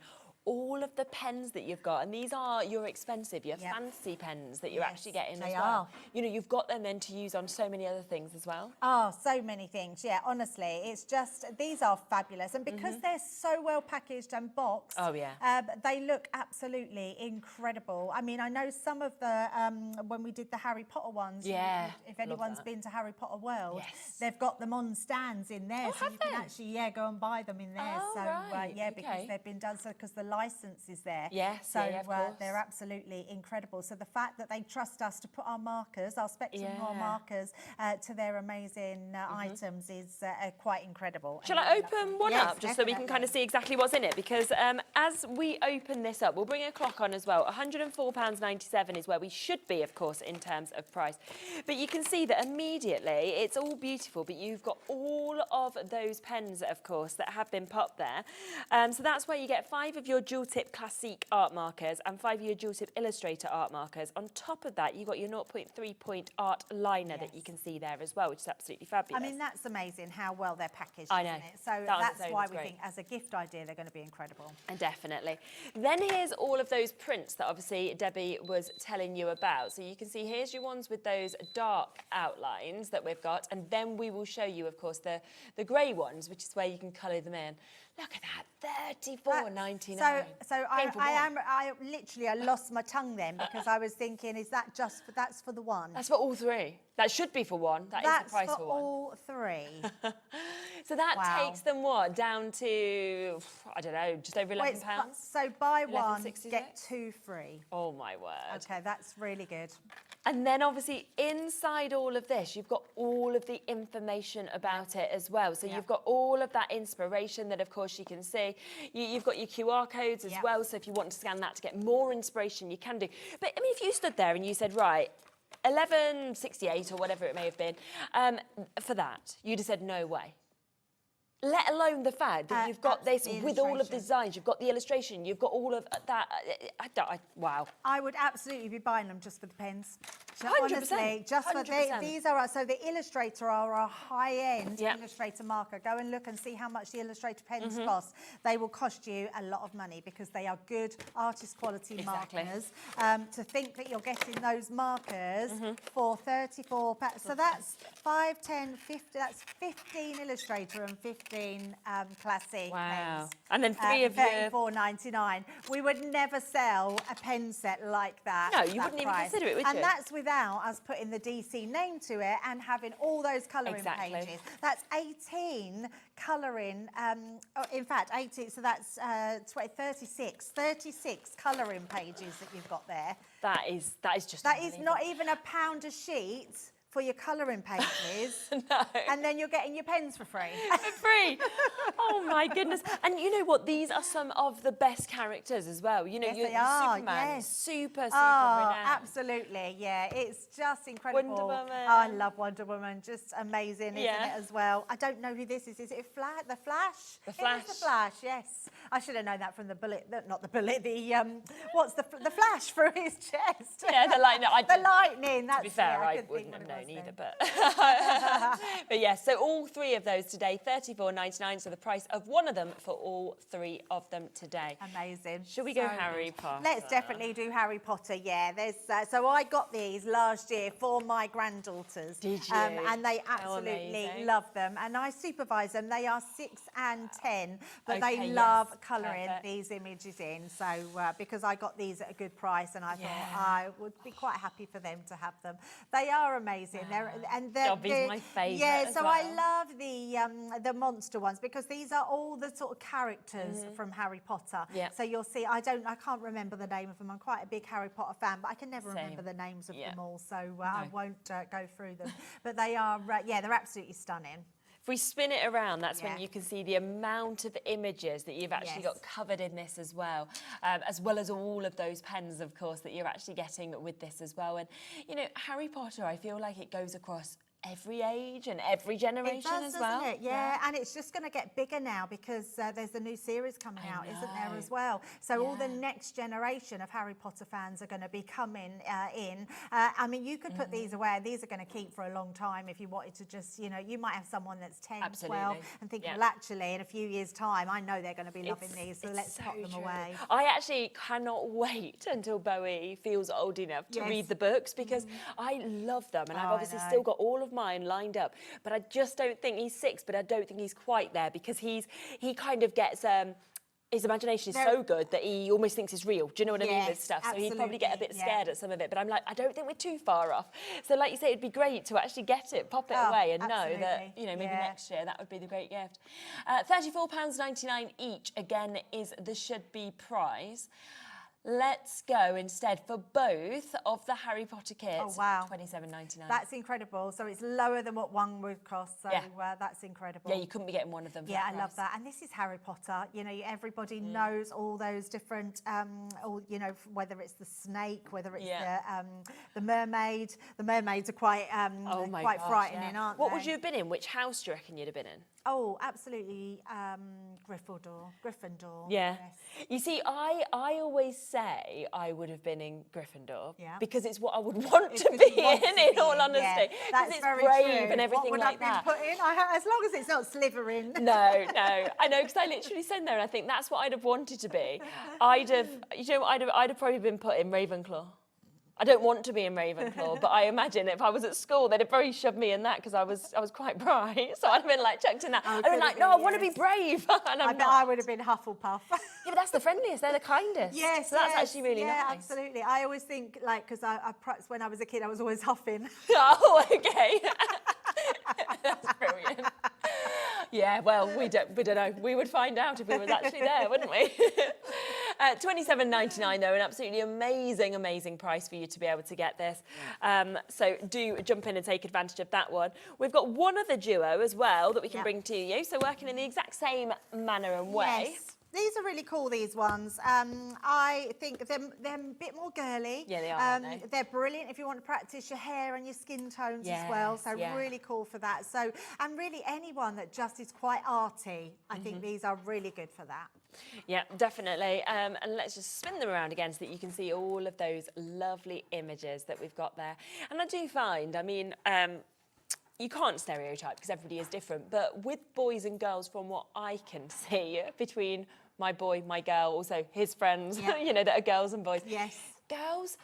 all of the pens that you've got, and these are your expensive, your fancy pens that you're actually getting as well. You know, you've got them then to use on so many other things as well. Oh, so many things. Yeah, honestly, it's just, these are fabulous. And because they're so well packaged and boxed, they look absolutely incredible. I mean, I know some of the, when we did the Harry Potter ones, if anyone's been to Harry Potter World, they've got them on stands in there. So you can actually, go and buy them in there. Because they've been done, so because the license is there. Yes, so of course. they're absolutely incredible. So the fact that they trust us to put our markers, our Spectrum markers, to their amazing items is quite incredible. Shall I open one up just so we can kind of see exactly what's in it? Because as we open this up, we'll bring a clock on as well. £104.97 is where we should be, of course, in terms of price. But you can see that immediately it's all beautiful, but you've got all of those pens, of course, that have been popped there. So that's where you get 5 of your dual tip classic art markers and 5 of your dual tip Illustrator art markers. On top of that, you've got your 0.3 point art liner that you can see there as well, which is absolutely fabulous. I mean, that's amazing how well they're packaged, I know. isn't it? So that's why we think as a gift idea, they're going to be incredible. And definitely. Then here's all of those prints that obviously Debbie was telling you about. So you can see here's your ones with those dark outlines that we've got, and then we will show you, of course, the grey ones, which is where you can colour them in. Look at that, $34.99. So I literally lost my tongue then because I was thinking, is that just that's for the one? That's for all 3. That should be for one. That's the price for one. all 3. So that Wow. takes them what down to, I don't know, just over £11. So buy one, 11.66? get 2 free. Oh my word. Okay, that's really good. And then obviously inside all of this, you've got all of the information about it as well. So you've got all of that inspiration that of course you can see. You've got your QR codes as well. So if you want to scan that to get more inspiration, you can do. But I mean, if you stood there and you said, right, 11.68 or whatever it may have been, for that, you'd have said no way. Let alone the fact that you've got this with all of the designs, you've got the illustration, you've got all of that. Wow. I would absolutely be buying them just for the pens. 100%. Honestly, just for 100%. these are so the Illustrator are a high-end Illustrator marker. Go and look and see how much the Illustrator pens cost. They will cost you a lot of money because they are good artist quality markers. To think that you're getting those markers for £34, so that's 5, 10, 50. That's 15 Illustrator and 15 classic pens. And then 3 of your... £34.99. We would never sell a pen set like that. No, you wouldn't even consider it, would you? And that's without us putting the DC name to it and having all those colouring pages. That's 18 colouring, in fact, 18, so that's 36 colouring pages that you've got there. That is just That is not even £1 a sheet for your colouring pages. No. And then you're getting your pens for free. For free. Oh my goodness. And you know what? These are some of the best characters as well. You know, Yes, your they are, Superman, yes. super Oh, renowned. absolutely, yeah. It's just incredible. Wonder Woman. Oh, I love Wonder Woman. Just amazing, isn't Yeah. it, as well? I don't know who this is. Is it The Flash? The Flash. It is The Flash, yes. I should have known that from the bullet. Not the bullet, what's the Flash through his chest? Yeah, the lightning. The lightning, that's To be fair, it. I couldn't wouldn't think have what it known was either, then. but yes, so all 3 of those today, £34.99, so the price of one of them for all 3 of them today. Amazing. Should we go So Harry good. Potter? Let's definitely do Harry Potter, yeah. There's so I got these last year for my granddaughters. Did you? And they How absolutely amazing. love them. And I supervise them. They are 6 and 10, but Okay, they yes. love colouring Perfect. these images in. So because I got these at a good price and I thought I would be quite happy for them to have them. They are amazing. Dobby's my favourite Yeah, as so well. I love the monster ones because these are all the sort of characters from Harry Potter. Yeah. So you'll see, I can't remember the name of them. I'm quite a big Harry Potter fan, but I can never remember the names of them all. So I won't go through them. But they are, they're absolutely stunning. If we spin it around, that's when you can see the amount of images that you've actually got covered in this as well as all of those pens, of course, that you're actually getting with this as well. And, you know, Harry Potter, I feel like it goes across every age and every generation It does, as well. doesn't it? Yeah, and it's just going to get bigger now because there's a new series coming out, isn't there, as well? So all the next generation of Harry Potter fans are going to be coming in. I mean, you could put these away. These are going to keep for a long time if you wanted to just, you know, you might have someone that's 10, 12 and think, well, actually, in a few years' time, I know they're going to be loving these, so let's pop them away. I actually cannot wait until Bowie feels old enough to read the books because I love them and I've obviously still got all of mine lined up, but I just don't think he's 6, but I don't think he's quite there because he kind of gets his imagination is so good that he almost thinks it's real. Do you know what I mean with stuff? So he'd probably get a bit scared at some of it, but I'm like, I don't think we're too far off. So like you say, it'd be great to actually get it, pop it away and know that, you know, maybe next year that would be the great gift. £34.99 each, again, is the should be price. Let's go instead for both of the Harry Potter kits. Oh, wow. £27.99. That's incredible. So it's lower than what one would cost. So that's incredible. Yeah, you couldn't be getting one of them for Yeah, that I love price. that. And this is Harry Potter. You know, everybody knows all those different, all, you know, whether it's the snake, whether it's the mermaid. The mermaids are quite, quite frightening, aren't they? What would you have been in? Which house do you reckon you'd have been in? Oh, absolutely, Gryffindor. Yeah. Yes. You see, I always say I would have been in Gryffindor because it's what I would want to because be you want to in be all in, honesty. yeah. That's it's very brave true. and everything what would like I that. Put in? As long as it's not Slytherin. No, I know, because I literally said there, and I think that's what I'd have wanted to be. I'd have probably been put in Ravenclaw. I don't want to be in Ravenclaw, but I imagine if I was at school, they'd have probably shoved me in that because I was quite bright. So I'd have been like chucked in that. I'd have been like, no, I want to be brave. And I bet I would have been Hufflepuff. Yeah, but that's the friendliest. They're the kindest. Yes, so that's actually really nice. Yeah, absolutely. I always think, like, because I perhaps when I was a kid, I was always huffing. Oh, okay. That's brilliant. Yeah, well, we don't know. We would find out if we was actually there, wouldn't we? £27.99 though, an absolutely amazing price for you to be able to get this. So do jump in and take advantage of that one. We've got one other duo as well that we can bring to you. So working in the exact same manner and way. Yes. These are really cool, these ones. I think they're a bit more girly. Yeah, they are, aren't they? They're brilliant if you want to practice your hair and your skin tones as well. So really cool for that. So, and really anyone that just is quite arty, I think these are really good for that. Yeah, definitely. And let's just spin them around again so that you can see all of those lovely images that we've got there. And I do find, I mean, you can't stereotype because everybody is different, but with boys and girls, from what I can see between my boy, my girl, also his friends, you know, that are girls and boys. Yes. Girls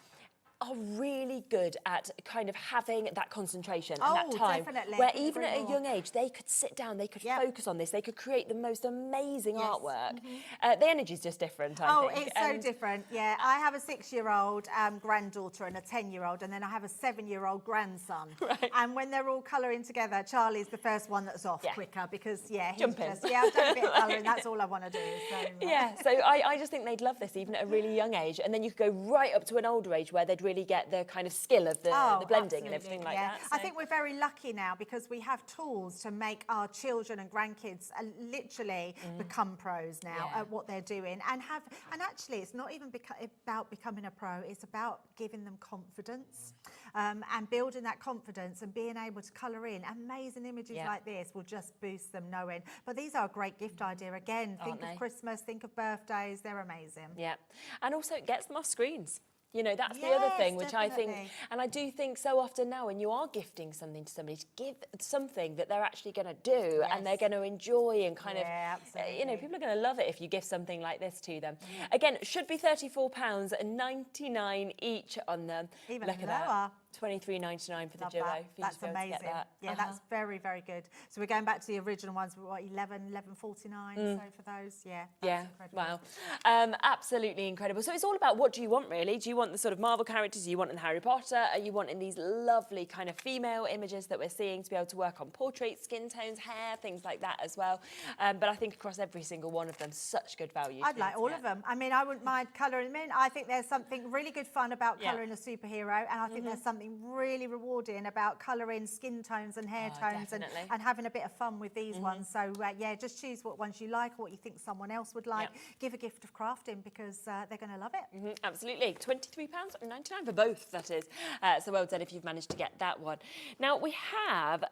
are really good at kind of having that concentration and that time. Definitely. Where even at a young age, they could sit down, they could focus on this, they could create the most amazing artwork. The energy's just different, I think. It's so different. Yeah, I have a 6-year-old granddaughter and a 10-year-old, and then I have a 7-year-old grandson. Right. And when they're all colouring together, Charlie's the first one that's off quicker because, he's Jump in. just, I've done a bit of colouring, that's all I want to do. So, Yeah, so I just think they'd love this even at a really young age, and then you could go right up to an older age where they'd really get the kind of skill of the blending and everything like that. So. I think we're very lucky now because we have tools to make our children and grandkids literally become pros now at what they're doing, and actually it's not even about becoming a pro, it's about giving them confidence. And building that confidence and being able to colour in amazing images like this will just boost them knowing. But these are a great gift idea. Again, think of Christmas, think of birthdays, they're amazing. Yeah, and also it gets them off screens. You know, that's the other thing, which I think, and I do think so often now when you are gifting something to somebody, to give something that they're actually going to do and they're going to enjoy and kind of, you know, people are going to love it if you gift something like this to them. Again, it should be £34.99 each on them. Even look at lower. that. £23.99 for the duo. That's amazing. Yeah, that's very, very good. So we're going back to the original ones, what, £11.49 so for those, that's incredible. Wow. Absolutely incredible. So it's all about what do you want really? Do you want the sort of Marvel characters? Do you want in Harry Potter? Are you wanting these lovely kind of female images that we're seeing to be able to work on portraits, skin tones, hair, things like that as well? But I think across every single one of them, such good value. I'd like all of them. I mean, I wouldn't mind colouring them in. I think there's something really good fun about colouring a superhero, and I think there's something really rewarding about colouring skin tones and hair tones and having a bit of fun with these ones. So just choose what ones you like or what you think someone else would like. Give a gift of crafting because they're going to love it. Absolutely. £23.99 for both, that is. So well done if you've managed to get that one. Now we have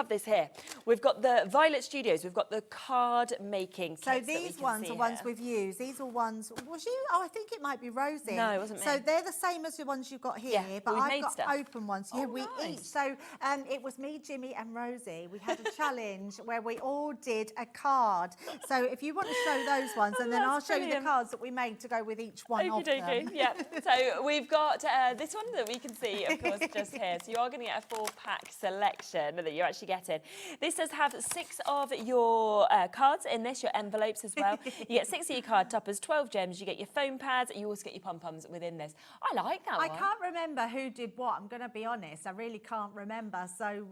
this here. We've got the Violet Studios. We've got the card making kits. So these ones are ones we've used. These are ones. Was you? Oh, I think it might be Rosie. No, it wasn't me. So they're the same as the ones you've got here, but I've got open ones. Yeah, we each. So it was me, Jimmy, and Rosie. We had a challenge where we all did a card. So if you want to show those ones, and then I'll show you the cards that we made to go with each one of them. Yeah. So we've got this one that we can see, of course, just here. So you are going to get a 4-pack selection that you're actually getting. This does have 6 of your cards in this, your envelopes as well. You get 6 of your card toppers, 12 gems, you get your foam pads, you also get your pom-poms within this. I like that one. I can't remember who did what, I'm going to be honest. I really can't remember, so...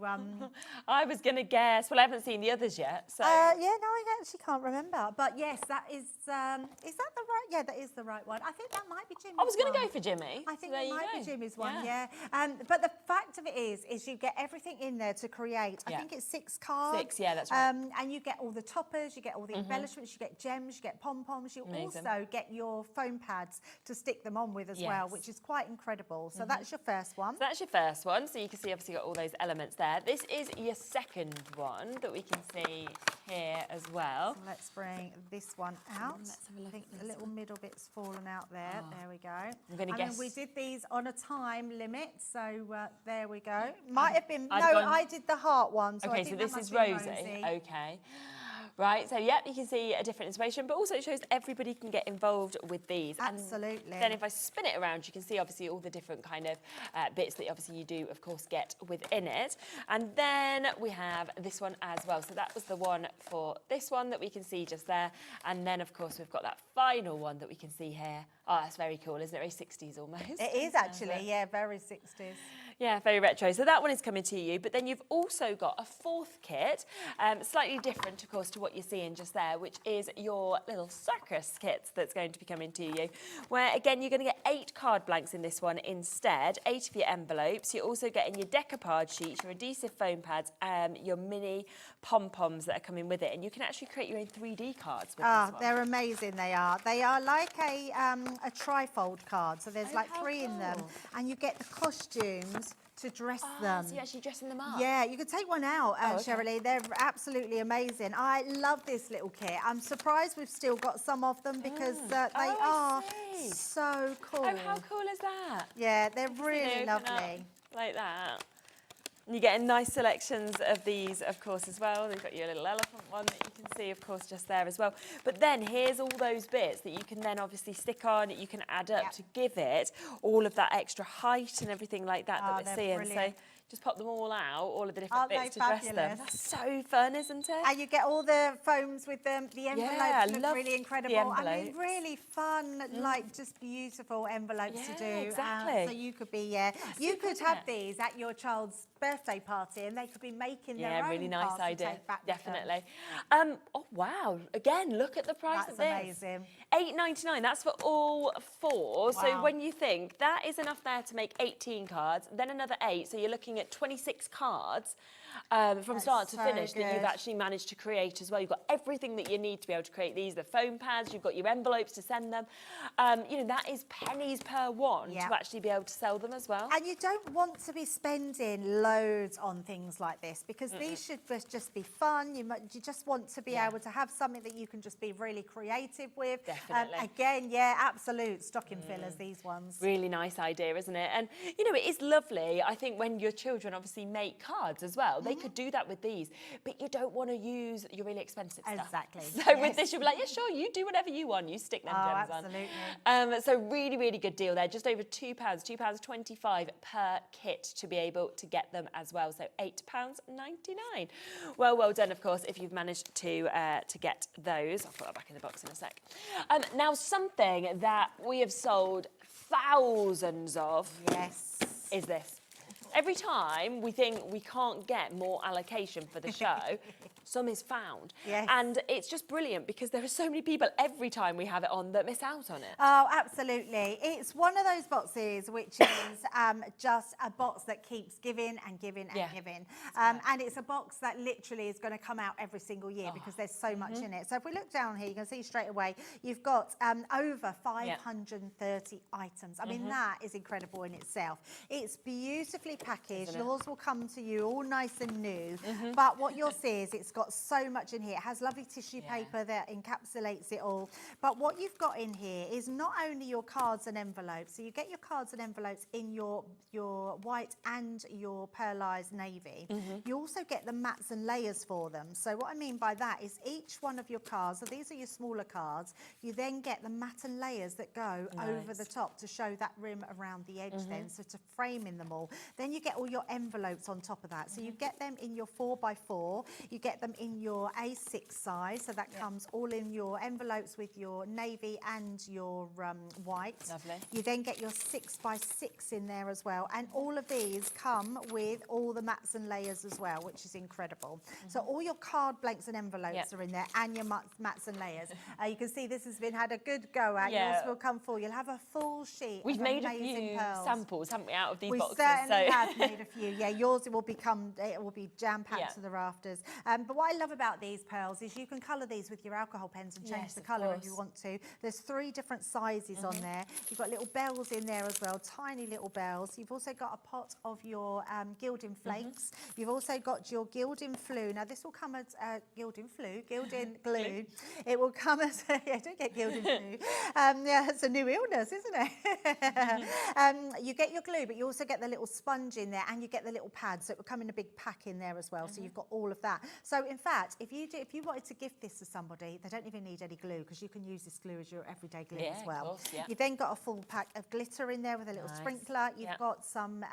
I was going to guess. Well, I haven't seen the others yet, so... no, I actually can't remember. But yes, that is that the right... Yeah, that is the right one. I think that might be Jimmy's I was going to go for Jimmy. I think it might be Jimmy's one, but the fact of it is you get everything in there to create. I think it's 6 cards. 6, yeah, that's right. And you get all the toppers, you get all the embellishments, you get gems, you get pom-poms, you also get your foam pads to stick them on with as well, which is quite incredible. So that's your first one. So that's your first one. So you can see obviously got all those elements there. This is your second one that we can see here as well. So let's bring this one out. Let's have a look. I think the little middle bit's fallen out there. There we go. I'm going to guess. And we did these on a time limit, so there we go. Might have been... I did the heart one. So okay, so this is Rosie. Okay. Right, so yeah, you can see a different inspiration, but also it shows everybody can get involved with these. Absolutely. And then if I spin it around, you can see obviously all the different kind of bits that obviously you do, of course, get within it. And then we have this one as well. So that was the one for this one that we can see just there. And then, of course, we've got that final one that we can see here. Oh, that's very cool, isn't it? Very 60s almost. It is actually, yeah, very 60s. Yeah, very retro. So that one is coming to you, but then you've also got a fourth kit, slightly different, of course, to what you're seeing just there, which is your little circus kit that's going to be coming to you, where, again, you're going to get 8 card blanks in this one instead, 8 of your envelopes. You're also getting your decoupage sheets, your adhesive foam pads, your mini pom-poms that are coming with it, and you can actually create your own 3D cards with this one. They're amazing, they are. They are like a trifold card, so there's like how 3 in them, cool. and you get the costumes to dress them. So you're actually dressing them up? Yeah, you could take one out, okay. Shirley. They're absolutely amazing. I love this little kit. I'm surprised we've still got some of them because they are so cool. Oh, how cool is that? Yeah, they're They really open up lovely. like that. And you're getting nice selections of these, of course, as well. They've got your little elephant one that you can see, of course, just there as well. But then here's all those bits that you can then obviously stick on, you can add up to give it all of that extra height and everything like that that we're seeing. Brilliant. So just pop them all out, all of the different Aren't bits they to dress them. fabulous? That's so fun, isn't it? And you get all the foams with them. The envelopes I look love really the incredible. I mean, envelopes. really fun, like just beautiful envelopes to do. Exactly. So you could be, you could have these at your child's birthday party, and they could be making their own really nice cards to idea. take back with them. Definitely. Oh wow! Again, look at the price That's of this. amazing. $8.99. That's for all 4. So Wow. when you think that is enough there to make 18 cards, then another 8. So you're looking at 26 cards from start to so finish that you've good. actually managed to create as well. You've got everything that you need to be able to create these. The foam pads. You've got your envelopes to send them. You know, that is pennies per one Yep. to actually be able to sell them as well. And you don't want to be spending loads on things like this because these should just be fun. You just want to be able to have something that you can just be really creative with. Definitely. Again, yeah, absolute stocking fillers, these ones. Really nice idea, isn't it? And, you know, it is lovely, I think, when your children obviously make cards as well. They could do that with these, but you don't want to use your really expensive stuff. Exactly. So with this, you'll be like, yeah, sure, you do whatever you want. You stick them gems on. So really, really good deal there. Just over £2, £2.25 per kit to be able to get them as well. So £8.99. Well done, of course, if you've managed to get those. I'll put that back in the box in a sec. Now, something that we have sold thousands of is this. Every time we think we can't get more allocation for the show, some is found. Yes. And it's just brilliant because there are so many people every time we have it on that miss out on it. Oh, absolutely. It's one of those boxes which is just a box that keeps giving and giving and giving. And it's a box that literally is going to come out every single year because there's so much in it. So if we look down here, you can see straight away, you've got over 530 items. I mean, that is incredible in itself. It's beautifully packaged. Yours will come to you all nice and new. But what you'll see is it's got so much in here. It has lovely tissue paper that encapsulates it all. But what you've got in here is not only your cards and envelopes. So you get your cards and envelopes in your white and your pearlized navy. You also get the mats and layers for them. So what I mean by that is each one of your cards, so these are your smaller cards, you then get the mat and layers that go over the top to show that rim around the edge then, so to frame in them all. Then you get all your envelopes on top of that. So you get them in your 4x4, you get them in your A6 size, so that comes all in your envelopes with your navy and your white. Lovely. You then get your 6x6 in there as well, and all of these come with all the mats and layers as well, which is incredible. So all your card blanks and envelopes are in there, and your mats and layers. You can see this has been had a good go at. Yours will come full. You'll have a full sheet. We've of made a amazing few pearls. samples, haven't we, out of these We boxes? certainly have made a few. Yeah, yours it will be jam-packed to the rafters. But what I love about these pearls is you can colour these with your alcohol pens and change the colour if you want to. There's 3 different sizes on there. You've got little bells in there as well, tiny little bells. You've also got a pot of your gilding flakes. You've also got your gilding flue. Now this will come as gilding glue. It will come as don't get gilding flu. Yeah, it's a new illness, isn't it? You get your glue, but you also get the little sponge in there, and you get the little pad, so it will come in a big pack in there as well. So you've got all of that. So in fact, if you wanted to gift this to somebody, they don't even need any glue because you can use this glue as your everyday glue as well. Of course, You've then got a full pack of glitter in there with a little sprinkler. You've got some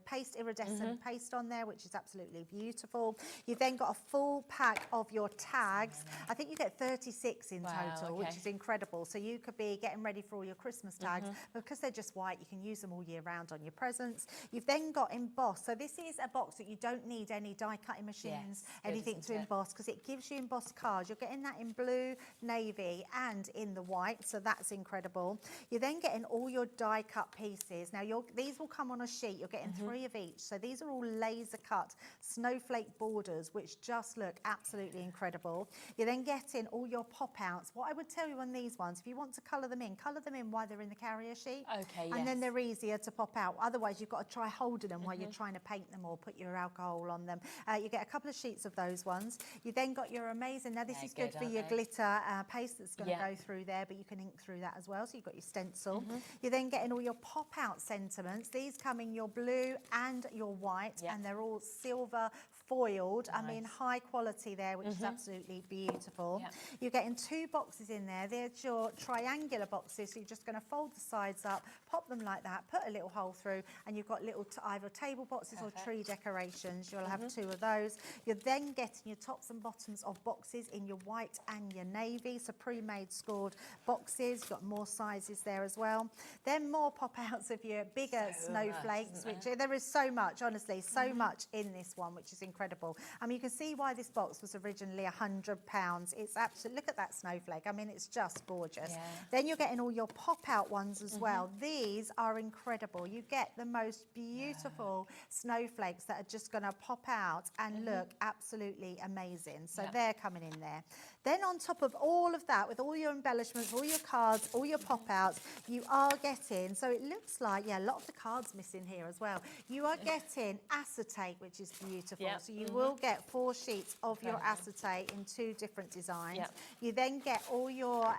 paste, iridescent paste on there, which is absolutely beautiful. You've then got a full pack of your tags. I think you get 36 in total, which is incredible. So you could be getting ready for all your Christmas tags. Because they're just white, you can use them all year round on your presents. You've then got emboss. So this is a box that you don't need any die cutting machines, anything to emboss, because it gives you embossed cards. You're getting that in blue, navy and in the white, so that's incredible. You're then getting all your die cut pieces. Now these will come on a sheet. You're getting 3 of each. So these are all laser cut snowflake borders, which just look absolutely incredible. You're then getting all your pop outs. What I would tell you on these ones, if you want to colour them in while they're in the carrier sheet. Okay, and then they're easier to pop out. Otherwise, you've got to try holding them while you're trying to paint them or put your alcohol on them. You get a couple of sheets of those ones. You then got your amazing, now this is good for your glitter paste that's going to go through there, but you can ink through that as well. So you've got your stencil. You're then getting all your pop out sentiments. These come in your blue and your white, and they're all silver foiled. I mean, high quality there, which is absolutely beautiful. You're getting 2 boxes in there. There's your triangular boxes. So you're just going to fold the sides up, pop them like that, put a little hole through, and you've got little either table boxes or tree decorations. You'll have 2 of those. You're then getting your tops and bottoms of boxes in your white and your navy. So pre-made scored boxes. You've got more sizes there as well. Then more pop-outs of your bigger snowflakes, which there is so much, honestly, so much in this one, which is incredible. I mean, you can see why this box was originally £100. It's absolutely, look at that snowflake. I mean, it's just gorgeous. Then you're getting all your pop-out ones as well. These are incredible. You get the most beautiful snowflakes that are just going to pop out and look absolutely amazing. So they're coming in there. Then on top of all of that, with all your embellishments, all your cards, all your pop-outs, you are getting, so it looks like, a lot of the cards missing here as well. You are getting acetate, which is beautiful. So you will get 4 sheets of your acetate in 2 different designs. You then get all your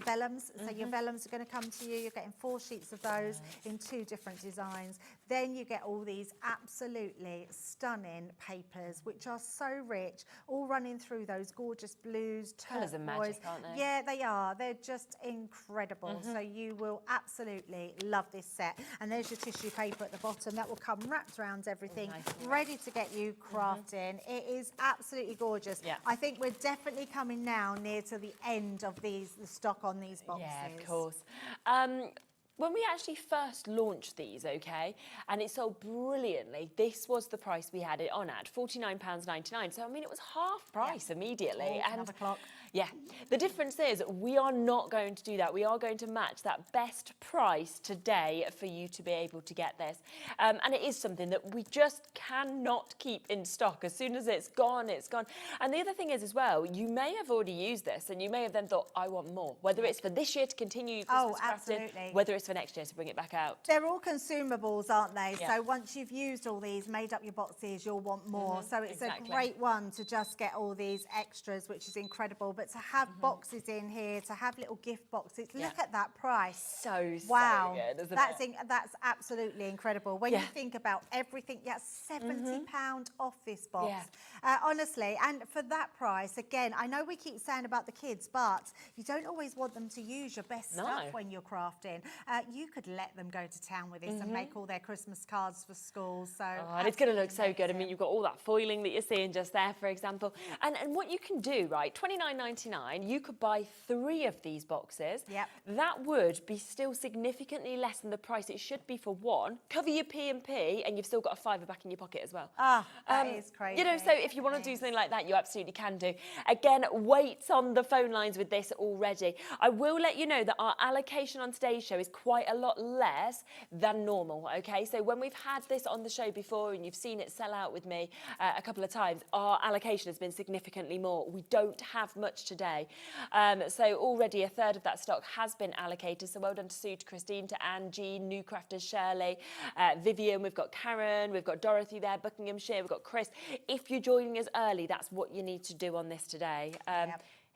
vellums. So your vellums are going to come to you. You're getting 4 sheets of those in 2 different designs. Then you get all these absolutely stunning papers, which are so rich, all running through those gorgeous blues, Colours are turquoise. magic, aren't they? Yeah, they are. They're just incredible. So you will absolutely love this set. And there's your tissue paper at the bottom. That will come wrapped around everything, ready to get you crafting. It is absolutely gorgeous. I think we're definitely coming now near to the end of the stock on these boxes. Yeah, of course. When we actually first launched these, and it sold brilliantly, this was the price we had it on at, £49.99. So, I mean, it was half price immediately. And another clock. Yeah. The difference is we are not going to do that. We are going to match that best price today for you to be able to get this. And it is something that we just cannot keep in stock. As soon as it's gone, it's gone. And the other thing is as well, you may have already used this and you may have then thought, I want more. Whether it's for this year to continue Christmas crafting, whether it's for next year to bring it back out. They're all consumables, aren't they? So once you've used all these, made up your boxes, you'll want more. So it's a great one to just get all these extras, which is incredible. But to have boxes in here, to have little gift boxes, look at that price. So good, isn't it? That's absolutely incredible. When you think about everything, £70 off this box. Honestly, and for that price, again, I know we keep saying about the kids, but you don't always want them to use your best stuff when you're crafting. You could let them go to town with this and make all their Christmas cards for school. So and it's going to look so good. I mean, you've got all that foiling that you're seeing just there, for example. And what you can do, right, £29.99, you could buy 3 of these boxes. That would be still significantly less than the price it should be for one. Cover your P&P and you've still got a £5 back in your pocket as well. That is crazy. You know, so if you want to do something like that, you absolutely can do. Again, wait on the phone lines with this already. I will let you know that our allocation on today's show is quite a lot less than normal, So when we've had this on the show before and you've seen it sell out with me a couple of times, our allocation has been significantly more. We don't have much today. So already a third of that stock has been allocated. So well done to Sue, to Christine, to Angie, new crafters Shirley, Vivian, we've got Karen, we've got Dorothy there, Buckinghamshire, we've got Chris. If you're joining us early, that's what you need to do on this today.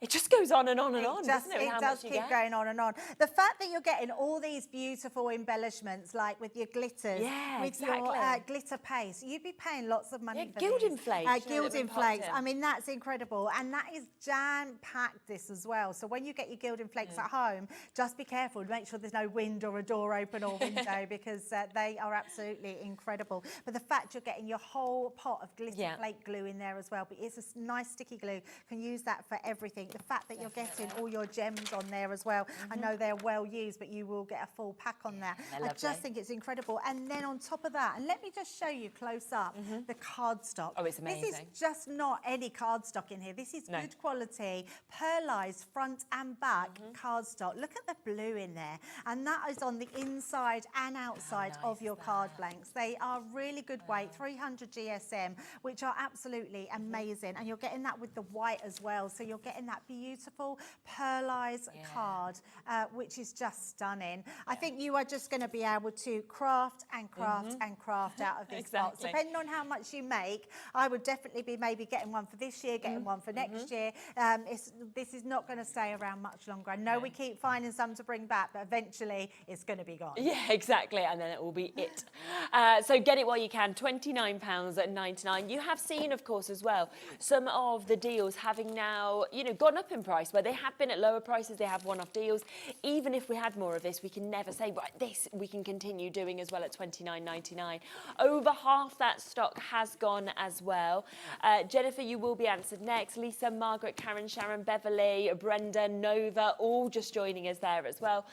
It just goes on and on and on, doesn't it? It does keep going on and on. The fact that you're getting all these beautiful embellishments, like with your glitters, with your glitter paste, you'd be paying lots of money for gilding flakes. Gilding flakes. I mean, that's incredible. And that is jam-packed, this as well. So when you get your gilding flakes at home, just be careful to make sure there's no wind or a door open or window because they are absolutely incredible. But the fact you're getting your whole pot of glitter flake glue in there as well, but it's a nice sticky glue, can use that for everything. think the fact that you're getting all your gems on there as well. I know they're well used, but you will get a full pack on there. I just think it's incredible. And then on top of that, and let me just show you close up the cardstock. Oh, it's amazing. This is just not any cardstock in here. This is good quality, pearlized front and back cardstock. Look at the blue in there. And that is on the inside and outside of your card blanks. They are really good weight, 300 GSM, which are absolutely amazing. And you're getting that with the white as well. So you're getting that beautiful pearlized card, which is just stunning. I think you are just going to be able to craft and craft and craft out of this box. Depending on how much you make, I would definitely be maybe getting one for this year, getting one for next year. This is not going to stay around much longer. I know we keep finding some to bring back, but eventually it's going to be gone. Yeah, exactly, and then it will be it. So get it while you can, £29.99. You have seen, of course, as well, some of the deals having now, you know, gone up in price, where they have been at lower prices, they have one-off deals. Even if we had more of this, we can never say, right, this we can continue doing as well at £29.99. Over half that stock has gone as well. Jennifer, you will be answered next. Lisa, Margaret, Karen, Sharon, Beverly, Brenda, Nova, all just joining us there as well.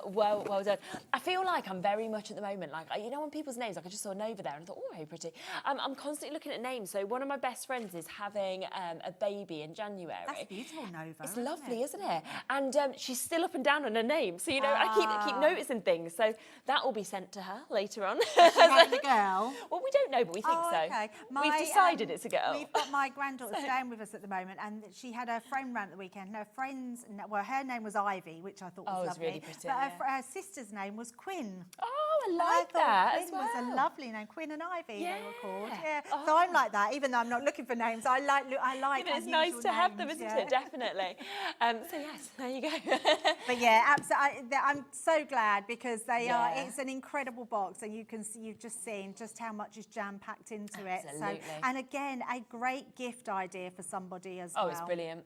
Well done. I feel like I'm very much at the moment, like, you know, on people's names, like I just saw Nova there and I thought, oh, how pretty. I'm constantly looking at names. So one of my best friends is having a baby in January. That's beautiful, Nova. It's lovely, isn't it? And she's still up and down on her name. So, you know, I keep noticing things. So that will be sent to her later on. Is she having a girl? Well, we don't know, but we think so. Okay. We've decided it's a girl. We've got my granddaughter staying with us at the moment, and she had her friend round at the weekend. And her friend's, well, her name was Ivy, which I thought was lovely. Really pretty. But her sister's name was Quinn. Oh, I like that Quinn as well. was a lovely name. Quinn and Ivy, they were called. Yeah. Oh. So I'm like that, even though I'm not looking for names. I like. It's nice to have them, isn't it? Definitely. So yes, there you go. But yeah, absolutely. I'm so glad because they are. It's an incredible box, and you can see, you've just seen just how much is jam packed into it. So, and again, a great gift idea for somebody as well. Oh, it's brilliant.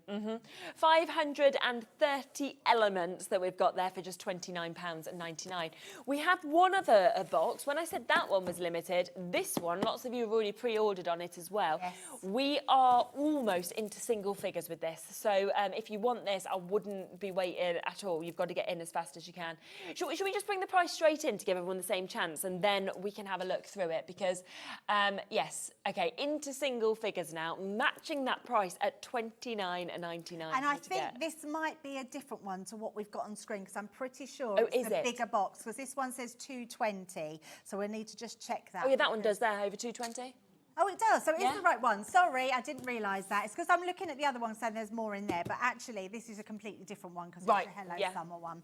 530 elements that we've got there for just £29.99. We have one other box. When I said that one was limited, this one, lots of you have already pre-ordered on it as well. Yes. We are almost into single figures with this. So if you want this, I wouldn't be waiting at all. You've got to get in as fast as you can. Should we just bring the price straight in to give everyone the same chance, and then we can have a look through it? Because, yes, okay, into single figures now, matching that price at £29.99. And I think this might be a different one to what we've got on screen, because I'm pretty sure it's the bigger box, because this one says 220, so we need to just check that. Oh yeah, that one does there, over 220. Oh, it does. So it is the right one. Sorry, I didn't realise that. It's because I'm looking at the other one saying there's more in there, but actually this is a completely different one because it's a Hello Summer one.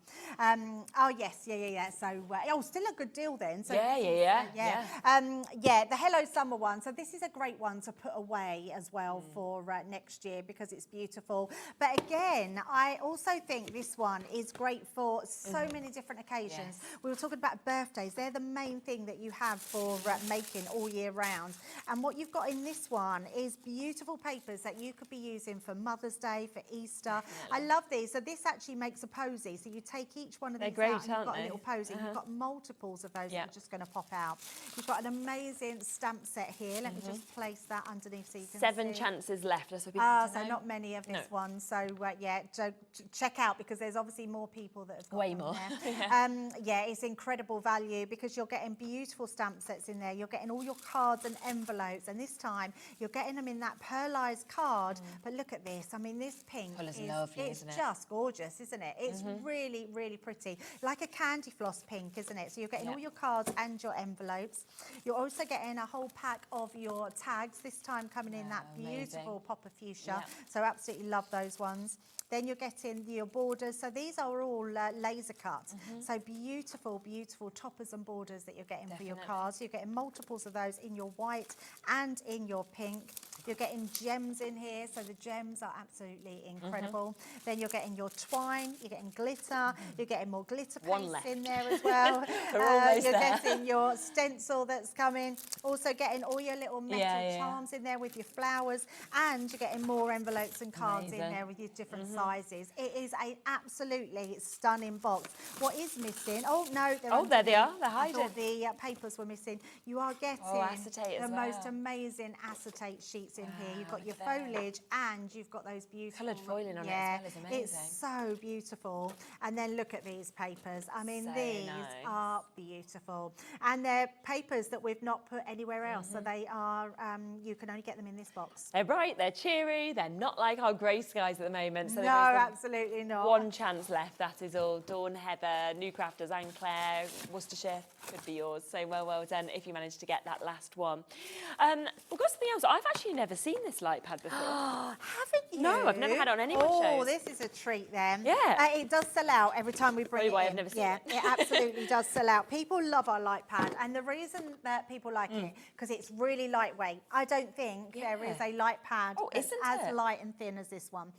Oh, yes, yeah. So, still a good deal then. So yeah. The Hello Summer one. So this is a great one to put away as well for next year because it's beautiful. But again, I also think this one is great for so many different occasions. We were talking about birthdays. They're the main thing that you have for making all year round. And what you've got in this one is beautiful papers that you could be using for Mother's Day, for Easter. I love these. So this actually makes a posy. So you take each one of these out and you've got a little posy. You've got multiples of those that are just going to pop out. You've got an amazing stamp set here. Let me just place that underneath so you can 7 see. chances left. That's what So not many of this one. So so check out because there's obviously more people that have got way them more. there. It's incredible value because you're getting beautiful stamp sets in there. You're getting all your cards and envelopes. And this time you're getting them in that pearlized card. But look at this. I mean, this pink is lovely, it's just gorgeous, isn't it? It's really, really pretty. Like a candy floss pink, isn't it? So you're getting all your cards and your envelopes. You're also getting a whole pack of your tags, this time coming in that beautiful pop of fuchsia. So absolutely love those ones. Then you're getting your borders. So these are all laser cut. So beautiful, beautiful toppers and borders that you're getting for your cards. You're getting multiples of those in your white and in your pink. You're getting gems in here, so the gems are absolutely incredible. Then you're getting your twine, you're getting glitter, you're getting more glitter paste in there as well. You're getting your stencil that's coming. Also getting all your little metal charms in there with your flowers, and you're getting more envelopes and cards in there with your different sizes. It is an absolutely stunning box. What is missing? Oh no, there they are. They're hiding. I thought the papers were missing. You are getting acetate the as well. most amazing acetate sheets in here. You've got your foliage and you've got those beautiful... Coloured foiling on it as well is amazing. It's so beautiful. And then look at these papers. I mean, So these nice. are beautiful. And they're papers that we've not put anywhere else. So they are, you can only get them in this box. They're bright, they're cheery, they're not like our grey skies at the moment. So No, there is absolutely not. one chance left, that is all. Dawn, Heather, New Crafters, Anne Claire, Worcestershire could be yours. So well done if you managed to get that last one. We've got something else. I've actually never seen this light pad before. Haven't you? No, I've never had it on any of my Oh, shows. this is a treat then. Yeah. It does sell out every time we bring Probably it why in. I've never seen yeah, it. it absolutely does sell out. People love our light pad, and the reason that people like it, because it's really lightweight. I don't think there is a light pad that's isn't as it? light and thin as this one.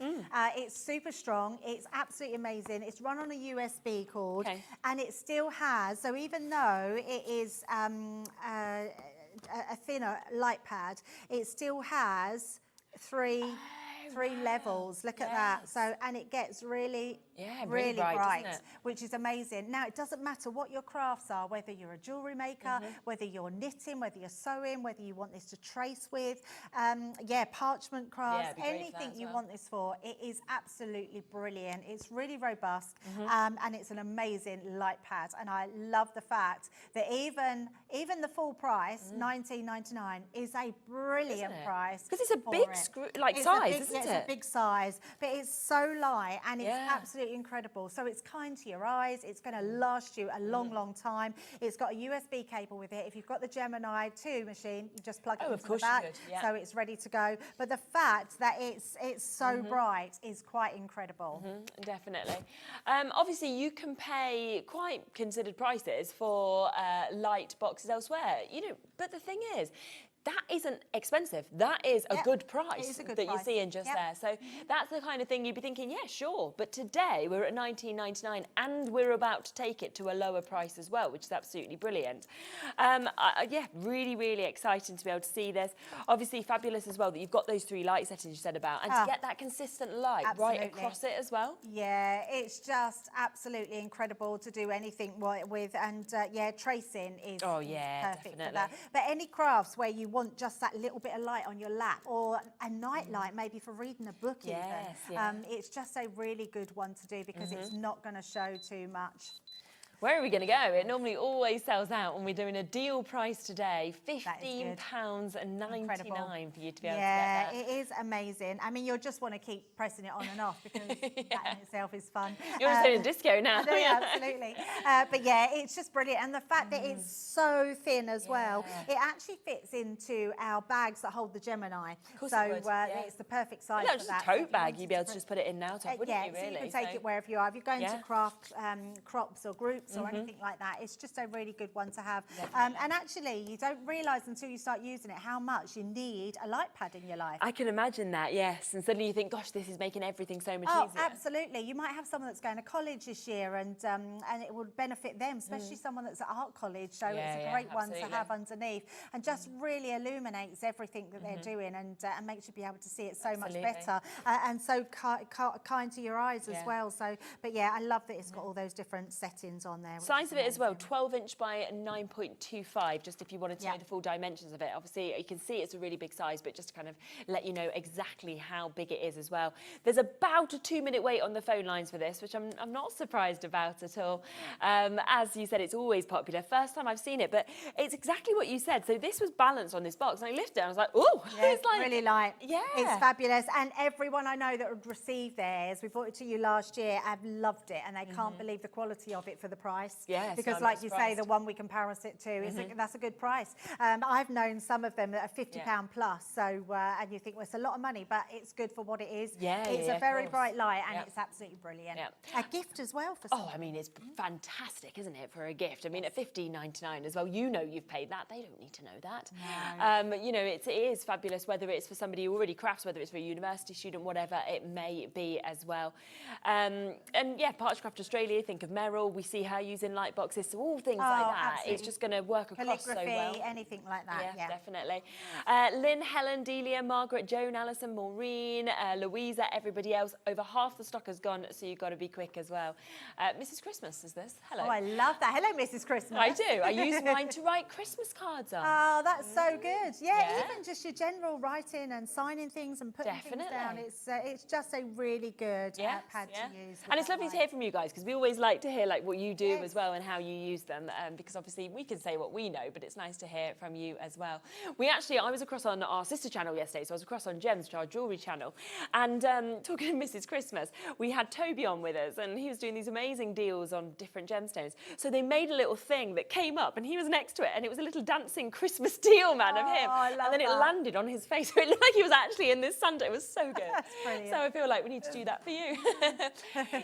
It's super strong. It's absolutely amazing. It's run on a USB cord, and it still has, so even though it is a thinner light pad, it still has three levels. Look at that. So, and it gets really really bright, doesn't it? which is amazing. Now, it doesn't matter what your crafts are, whether you're a jewellery maker, whether you're knitting, whether you're sewing, whether you want this to trace with, parchment crafts, it'd be great for that anything as you well. want this for, it is absolutely brilliant. It's really robust, and it's an amazing light pad. And I love the fact that even the full price, $19.99, is a brilliant price. Because it's a for big it. size, It's isn't it's it? a big size, but it's so light and it's absolutely incredible. So it's kind to your eyes. It's going to last you a long time. It's got a USB cable with it. If you've got the Gemini 2 machine, you just plug it into the back, so it's ready to go. But the fact that it's so bright is quite incredible. Definitely. Obviously, you can pay quite considered prices for light boxes elsewhere, you know. But the thing is, that isn't expensive. That is a good price that you're seeing just there. So that's the kind of thing you'd be thinking, yeah, sure. But today we're at $19.99 and we're about to take it to a lower price as well, which is absolutely brilliant. Yeah, really exciting to be able to see this. Obviously fabulous as well that you've got those 3 light settings you said about, and to get that consistent light right across it as well. Yeah, it's just absolutely incredible to do anything with, and tracing is perfect for that. But any crafts where you want just that little bit of light on your lap, or a night light maybe for reading a book it's just a really good one to do, because it's not going to show too much. Where are we going to go? It normally always sells out when we're doing a deal price today, £15.99 for you to be able to get that. Yeah, it is amazing. I mean, you'll just want to keep pressing it on and off, because that in itself is fun. You're just doing a disco now. Absolutely. But yeah, it's just brilliant. And the fact that it's so thin as well, it actually fits into our bags that hold the Gemini. So it's the perfect size for that. Just a tote bag, you'd be able to just put it in now, wouldn't you, really? So you can take it wherever you are. If you're going to craft crops or groups or anything like that, it's just a really good one to have. And actually, you don't realise until you start using it how much you need a light pad in your life. I can imagine that, yes. And suddenly you think, gosh, this is making everything so much easier. Absolutely. You might have someone that's going to college this year, and it would benefit them, especially someone that's at art college. So it's a great one to have underneath, and just really illuminates everything that they're doing, and makes you be able to see it so much better, and so kind to your eyes as well. So, but yeah, I love that it's got all those different settings on there. Size of it as well, 12" by 9.25, just if you wanted to know the full dimensions of it. Obviously, you can see it's a really big size, but just to kind of let you know exactly how big it is as well. There's about a 2-minute wait on the phone lines for this, which I'm not surprised about at all. As you said, it's always popular. First time I've seen it, but it's exactly what you said. So this was balanced on this box, and I lifted it, and I was like, oh, it's like really light. Yeah. It's fabulous. And everyone I know that would receive theirs, we brought it to you last year, have loved it, and they can't believe the quality of it for the price. Yes, because like you say, the one we compare it to, that's a good price. I've known some of them that are £50 plus, so and you think, well, it's a lot of money, but it's good for what it is. It's a very bright light, and it's absolutely brilliant. A gift as well for someone. Oh, I mean, it's fantastic, isn't it, for a gift? I mean, at $15.99 as well, you know you've paid that. They don't need to know that. No. You know, it is fabulous, whether it's for somebody who already crafts, whether it's for a university student, whatever it may be as well. And yeah, Parchcraft Australia, think of Meryl. We see her her using light boxes, so all things like that. Absolutely. It's just going to work across so Calligraphy, well. anything like that, yeah. Definitely. Lynn, Helen, Delia, Margaret, Joan, Alison, Maureen, Louisa, everybody else. Over half the stock has gone, so you've got to be quick as well. Mrs. Christmas is this. Hello. Oh, I love that. Hello, Mrs. Christmas. I do. I use mine to write Christmas cards on. Oh, that's so good. Yeah, even just your general writing and signing things and putting things down. It's just a really good pad to use. And it's lovely to hear from you guys, because we always like to hear like what you do as well and how you use them, because obviously we can say what we know, but it's nice to hear from you as well. I was across on our sister channel yesterday, so I was across on Gems, our jewellery channel, and talking to Mrs. Christmas, we had Toby on with us, and he was doing these amazing deals on different gemstones. So they made a little thing that came up, and he was next to it, and it was a little dancing Christmas deal man of him. And then it landed on his face, so it looked like he was actually in this Santa. It was so good. That's brilliant. So I feel like we need to do that for you.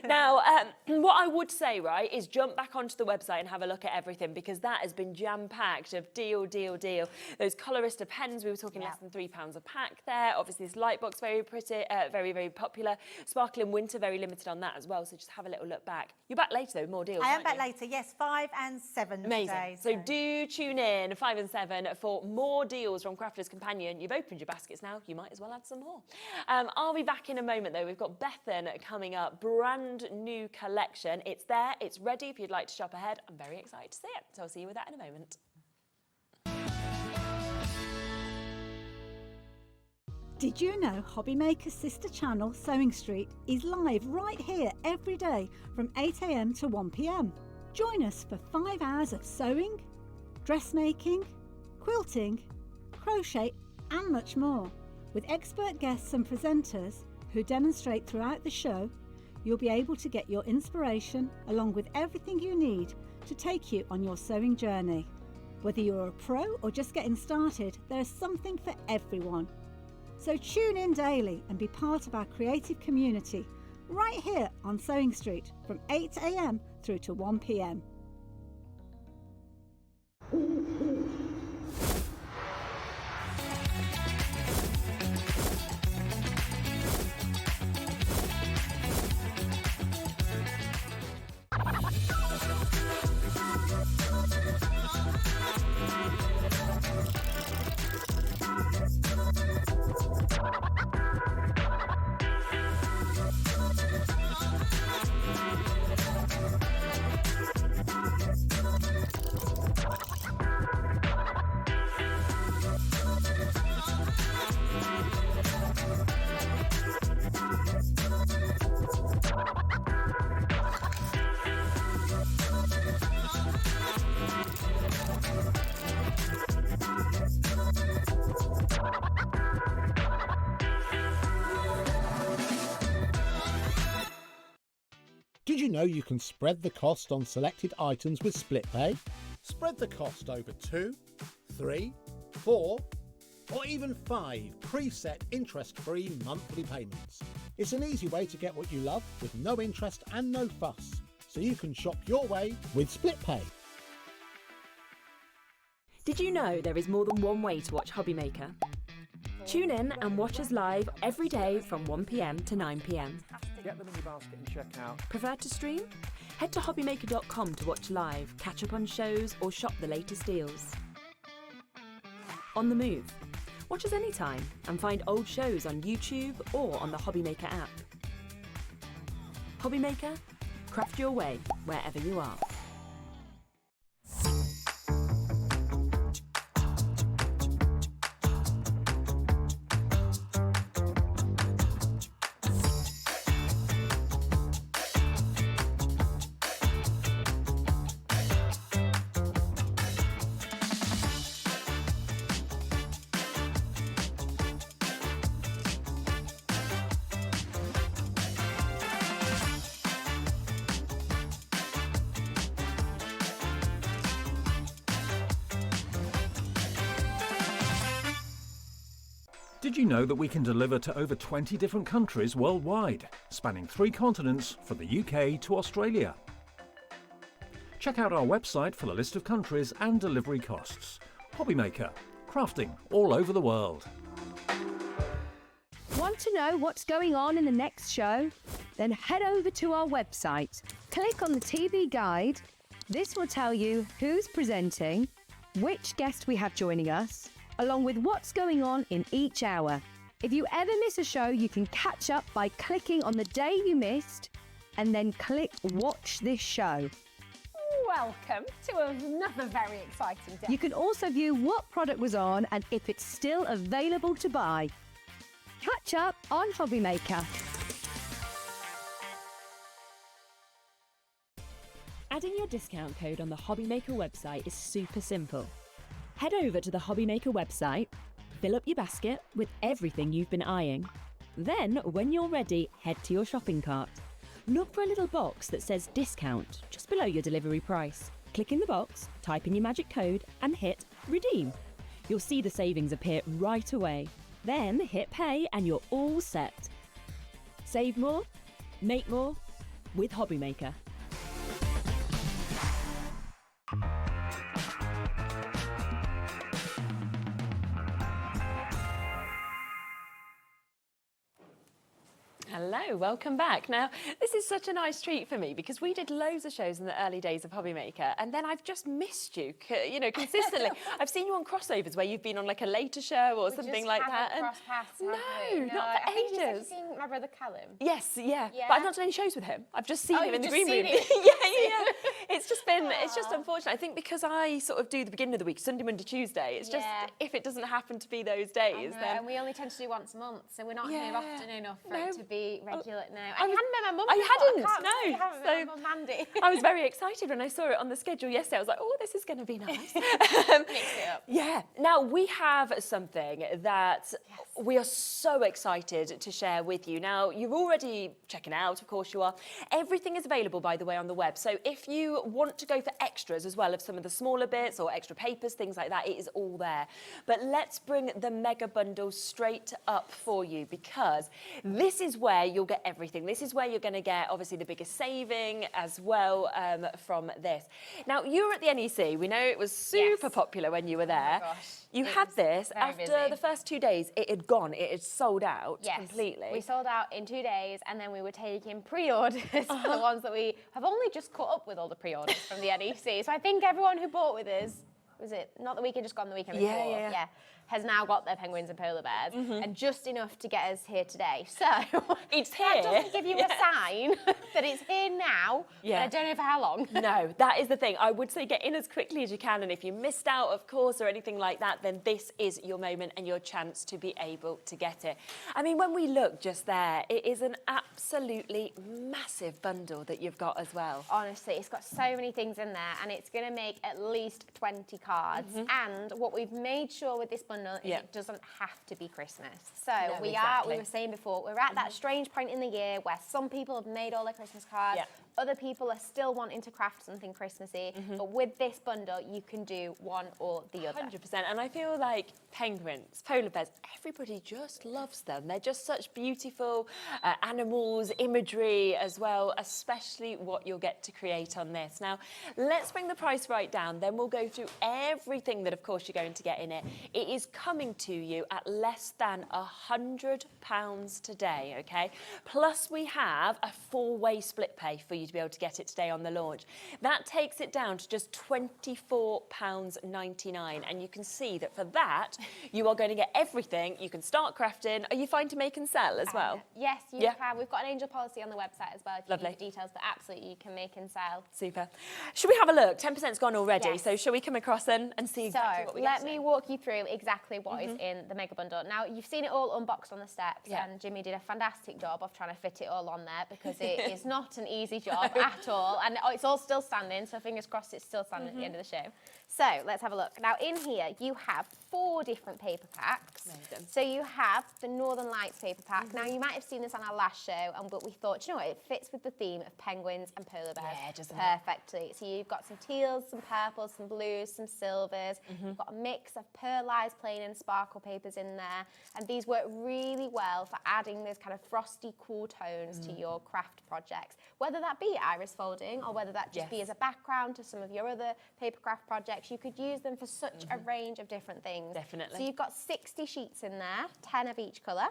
Now, what I would say, right, is jump back onto the website and have a look at everything, because that has been jam-packed of deal. Those Colorista pens, we were talking less than £3 a pack there. Obviously, this light box, very pretty, very popular. Sparkling Winter, very limited on that as well, so just have a little look back. You're back later, though, more deals, I am back later, yes, 5 and 7 Amazing. today. So do tune in, 5 and 7, for more deals from Crafter's Companion. You've opened your baskets now, you might as well add some more. I'll be back in a moment, though. We've got Bethan coming up, brand new collection. It's there, it's ready if you'd like to shop ahead. I'm very excited to see it, so I'll see you with that in a moment. Did you know Hobbymaker's sister channel, Sewing Street, is live right here every day from 8 AM to 1 PM? Join us for 5 hours of sewing, dressmaking, quilting, crochet and much more. With expert guests and presenters who demonstrate throughout the show, you'll be able to get your inspiration along with everything you need to take you on your sewing journey. Whether you're a pro or just getting started, there's something for everyone. So tune in daily and be part of our creative community right here on Sewing Street from 8 AM through to 1 PM. Did you know you can spread the cost on selected items with split pay? Spread the cost over 2, 3, 4, or even 5 preset interest-free monthly payments. It's an easy way to get what you love with no interest and no fuss, so you can shop your way with split pay. Did you know there is more than one way to watch Hobbymaker? Tune in and watch us live every day from 1 PM to 9 PM. Get them in your basket and check out. Prefer to stream? Head to hobbymaker.com to watch live, catch up on shows, or shop the latest deals. On the move? Watch us anytime and find old shows on YouTube or on the Hobbymaker app. Hobbymaker? Craft your way wherever you are. Did you know that we can deliver to over 20 different countries worldwide, spanning 3 continents from the UK to Australia? Check out our website for the list of countries and delivery costs. Hobbymaker, crafting all over the world. Want to know what's going on in the next show? Then head over to our website, click on the TV guide, This will tell you who's presenting, which guest we have joining us, along with what's going on in each hour. If you ever miss a show, you can catch up by clicking on the day you missed and then click Watch This Show. Welcome to another very exciting day. You can also view what product was on and if it's still available to buy. Catch up on Hobby Maker. Adding your discount code on the Hobby Maker website is super simple. Head over to the Hobby Maker website, fill up your basket with everything you've been eyeing. Then, when you're ready, head to your shopping cart. Look for a little box that says discount just below your delivery price. Click in the box, type in your magic code and hit redeem. You'll see the savings appear right away. Then hit pay and you're all set. Save more, make more with Hobby Maker. Hello, welcome back. Now, this is such a nice treat for me because we did loads of shows in the early days of Hobby Maker, and then I've just missed you, consistently. I've seen you on crossovers where you've been on like a later show or something like that. Cross paths, No, have we? not for I think ages. you've seen my brother Callum. Yes, yeah. Yeah. But I've not done any shows with him. I've just seen him you've in the just green seen room. him. yeah. It's just unfortunate. I think because I sort of do the beginning of the week, Sunday, Monday, Tuesday, it's just, Yeah. if it doesn't happen to be those days, then... And we only tend to do once a month, so we're not here often enough for it to be regular now. I And you was- hadn't met my mum I before. hadn't, can't no. believe you haven't met my So mum, Mandy. I was very excited when I saw it on the schedule yesterday. I was like, oh, this is going to be nice. Mix it up. Yeah. Now, we have something that we are so excited to share with you. Now, you're already checking out, of course you are. Everything is available, by the way, on the web. So if you want to go for extras as well of some of the smaller bits or extra papers, things like that, it is all there. But let's bring the mega bundle straight up for you because this is where you'll get everything. This is where you're going to get, obviously, the biggest saving as well from this. Now, you were at the NEC. We know it was super popular when you were there. gosh. You It had was this very after busy. the first 2 days. It had gone. It had sold out Yes, completely. we sold out in 2 days, and then we were taking pre-orders for the ones that we have only just caught up with all the pre-orders from the NEC. So I think everyone who bought with us, was it not the weekend just gone, the weekend Yeah, before? yeah. Has now got their penguins and polar bears, and just enough to get us here today. So It's that here. doesn't give you a sign that it's here now. Yeah. But I don't know for how long. No, that is the thing. I would say get in as quickly as you can, and if you missed out, of course, or anything like that, then this is your moment and your chance to be able to get it. I mean, when we look just there, it is an absolutely massive bundle that you've got as well. Honestly, it's got so many things in there, and it's going to make at least 20 cards. And what we've made sure with this bundle is it doesn't have to be Christmas. So No, we exactly. were saying before, we're at that strange point in the year where some people have made all their Christmas cards, other people are still wanting to craft something Christmassy, but with this bundle, you can do one or the other. 100%. And I feel like penguins, polar bears, everybody just loves them. They're just such beautiful animals, imagery as well, especially what you'll get to create on this. Now, let's bring the price right down. Then we'll go through everything that, of course, you're going to get in it. It is coming to you at less than £100 today, okay? Plus, we have a 4-way split pay for you to be able to get it today on the launch. That takes it down to just £24.99, and you can see that for that, you are going to get everything. You can start crafting. Are you fine to make and sell as well? Yes, you can. We've got an angel policy on the website as well. If you Lovely. need the details, but absolutely you can make and sell. Super. Should we have a look? 10%'s gone already, Yes. so shall we come across and see exactly what we get let today? me walk you through exactly what is in the mega bundle. Now, you've seen it all unboxed on the steps, and Jimmy did a fantastic job of trying to fit it all on there because it is not an easy job at all, and it's all still standing, so fingers crossed it's still standing at the end of the show. So let's have a look. Now, in here you have 4 different paper packs. Amazing. So you have the Northern Lights paper pack. Now, you might have seen this on our last show, but we thought, you know what, it fits with the theme of penguins and polar bears doesn't it? perfectly. So you've got some teals, some purples, some blues, some silvers. You've got a mix of pearlized plain and sparkle papers in there. And these work really well for adding those kind of frosty, cool tones to your craft projects. Whether that be iris folding or whether that just be as a background to some of your other paper craft projects, you could use them for such a range of different things. Definitely. So you've got 60 sheets in there, 10 of each colour.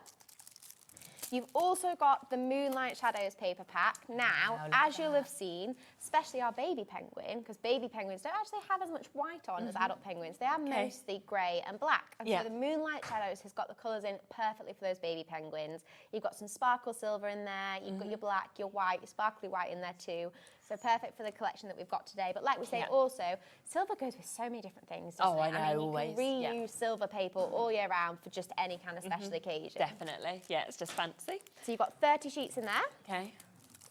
You've also got the Moonlight Shadows paper pack. Now, Wow, look as at you'll that. have seen, especially our baby penguin, because baby penguins don't actually have as much white on as adult penguins. They are mostly grey and black. And Yeah. so the Moonlight Shadows has got the colours in perfectly for those baby penguins. You've got some sparkle silver in there. You've got your black, your white, your sparkly white in there too. So perfect for the collection that we've got today. But like we say, also, silver goes with so many different things. Oh, doesn't I it? know, mean, you always, can yeah. reuse silver paper all year round for just any kind of special occasion. Definitely. Yeah, it's just fancy. So you've got 30 sheets in there. Okay.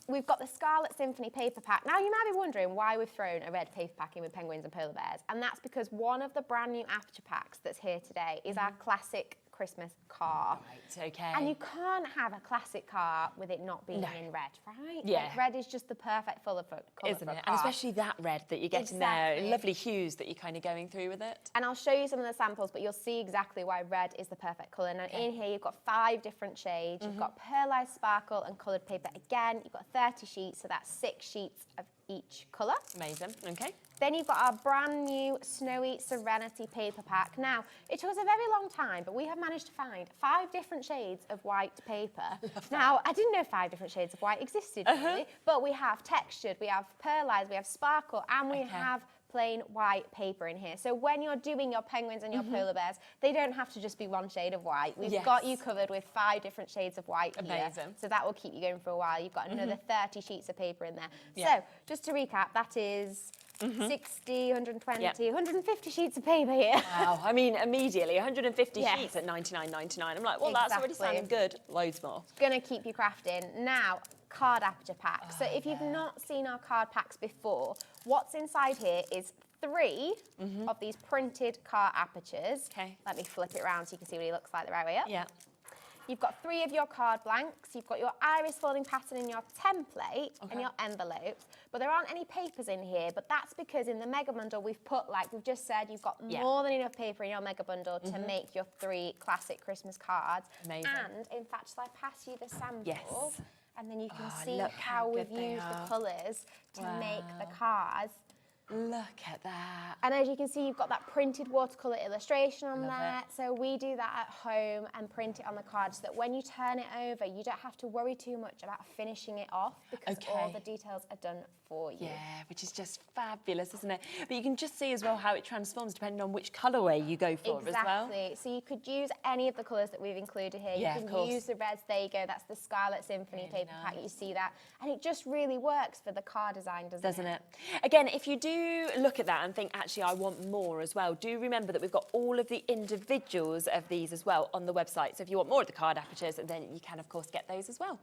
We've got the Scarlet Symphony paper pack. Now, you might be wondering why we've thrown a red paper pack in with penguins and polar bears. And that's because one of the brand new aperture packs that's here today is our classic Christmas car. Right, okay. And you can't have a classic car with it not being in red, right? Yeah. Like, red is just the perfect colour for Isn't a it? car. And especially that red that you're getting there. Exactly. Lovely hues that you're kind of going through with it. And I'll show you some of the samples, but you'll see exactly why red is the perfect colour. Now, in here, you've got 5 different shades. You've got pearlized sparkle and coloured paper. Again, you've got 30 sheets, so that's 6 sheets of each colour. Amazing. Okay. Then you've got our brand new Snowy Serenity paper pack. Now, it took us a very long time, but we have managed to find 5 different shades of white paper. Now, I didn't know 5 different shades of white existed, really, but we have textured, we have pearlized, we have sparkle, and we have plain white paper in here. So when you're doing your penguins and your polar bears, they don't have to just be one shade of white. We've got you covered with 5 different shades of white here. Amazing. So that will keep you going for a while. You've got another 30 sheets of paper in there. Yeah. So just to recap, that is 60, 120, 150 sheets of paper here. Wow. I mean, immediately, 150 Yes. sheets at $99.99. I'm like, well, that's already Exactly. sounding good. Loads more. Gonna keep you crafting. Now, card aperture pack. So if you've not seen our card packs before, what's inside here is 3 of these printed card apertures. Okay. Let me flip it around so you can see what he looks like the right way up. Yeah. You've got 3 of your card blanks, you've got your iris folding pattern in your template and your envelopes, but there aren't any papers in here, but that's because in the mega bundle we've put, like we've just said, you've got more than enough paper in your mega bundle to make your 3 classic Christmas cards. Amazing. And in fact, shall I pass you the sample? Yes. And then you can Oh, see look how how we've good they used the are. colours to make the cards. Look at that. And as you can see, you've got that printed watercolour illustration on Love there. it. So we do that at home and print it on the card so that when you turn it over, you don't have to worry too much about finishing it off because all Okay. the details are done for you. Yeah, which is just fabulous, isn't it? But you can just see as well how it transforms depending on which colourway you go for as well. Exactly. So you could use any of the colours that we've included here. Yeah, You of can course. use the reds. There you go. That's the Scarlet Symphony Really paper pack. nice. You see that, and it just really works for the card design, Doesn't it? Again, if you do look at that and think, actually, I want more as well, do remember that we've got all of the individuals of these as well on the website. So if you want more of the card apertures, then you can, of course, get those as well.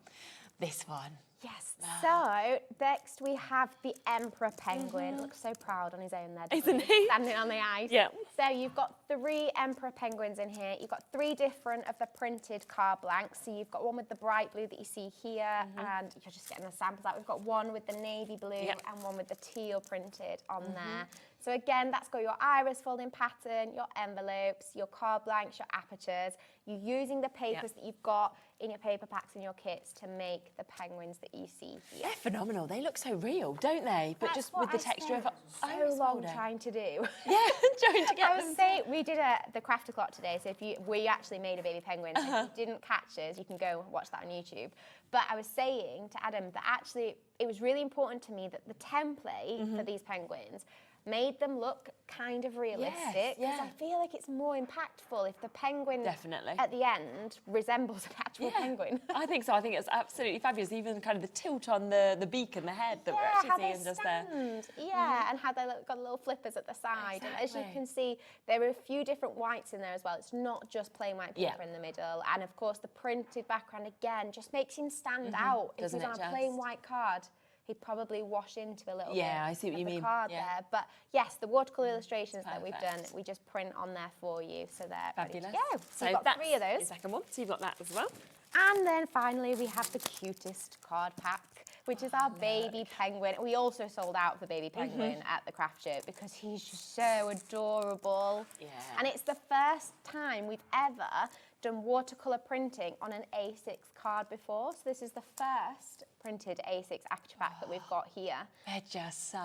This one. Yes. So next we have the Emperor Penguin. Looks so proud on his own there, doesn't Isn't he? Standing on the ice. Yeah. So you've got 3 Emperor Penguins in here. You've got 3 different of the printed card blanks. So you've got one with the bright blue that you see here, and you're just getting the samples out. We've got one with the navy blue and one with the teal printed on there. So again, that's got your iris folding pattern, your envelopes, your card blanks, your apertures. You're using the papers that you've got in your paper packs and your kits to make the penguins that you see here. They're phenomenal. They look so real, don't they? But That's just what with the I texture of spent so iris long folder. trying to do. Yeah, trying to get I was them. saying, we did the craft o'clock today, so we actually made a baby penguin. So if you didn't catch us, you can go watch that on YouTube. But I was saying to Adam that actually it was really important to me that the template for these penguins made them look kind of realistic. Because I feel like it's more impactful if the penguin Definitely. at the end resembles an actual penguin. I think so. I think it's absolutely fabulous. Even kind of the tilt on the beak and the head that we're how actually they seeing just there. stand. Yeah, and how they got little flippers at the side. And as you Exactly. can see, there are a few different whites in there as well. It's not just plain white paper in the middle. And of course, the printed background again just makes him stand out. If Doesn't he's it on a plain just? white card, he'd probably wash into a little bit. Yeah, I see what of you the mean. card Yeah. there. But yes, the watercolour illustrations that we've done, Perfect. we just print on there for you, so they're Fabulous. ready to go. So So you've got that's 3 of the those. second one. So you've got that as well. And then finally, we have the cutest card pack, which is our baby penguin. We also sold out of the baby penguin at the craft show because he's just so adorable. Yeah. And it's the first time we've ever done watercolour printing on an A6 card before. So this is the first printed A6 aperture pack that we've got here. They're just so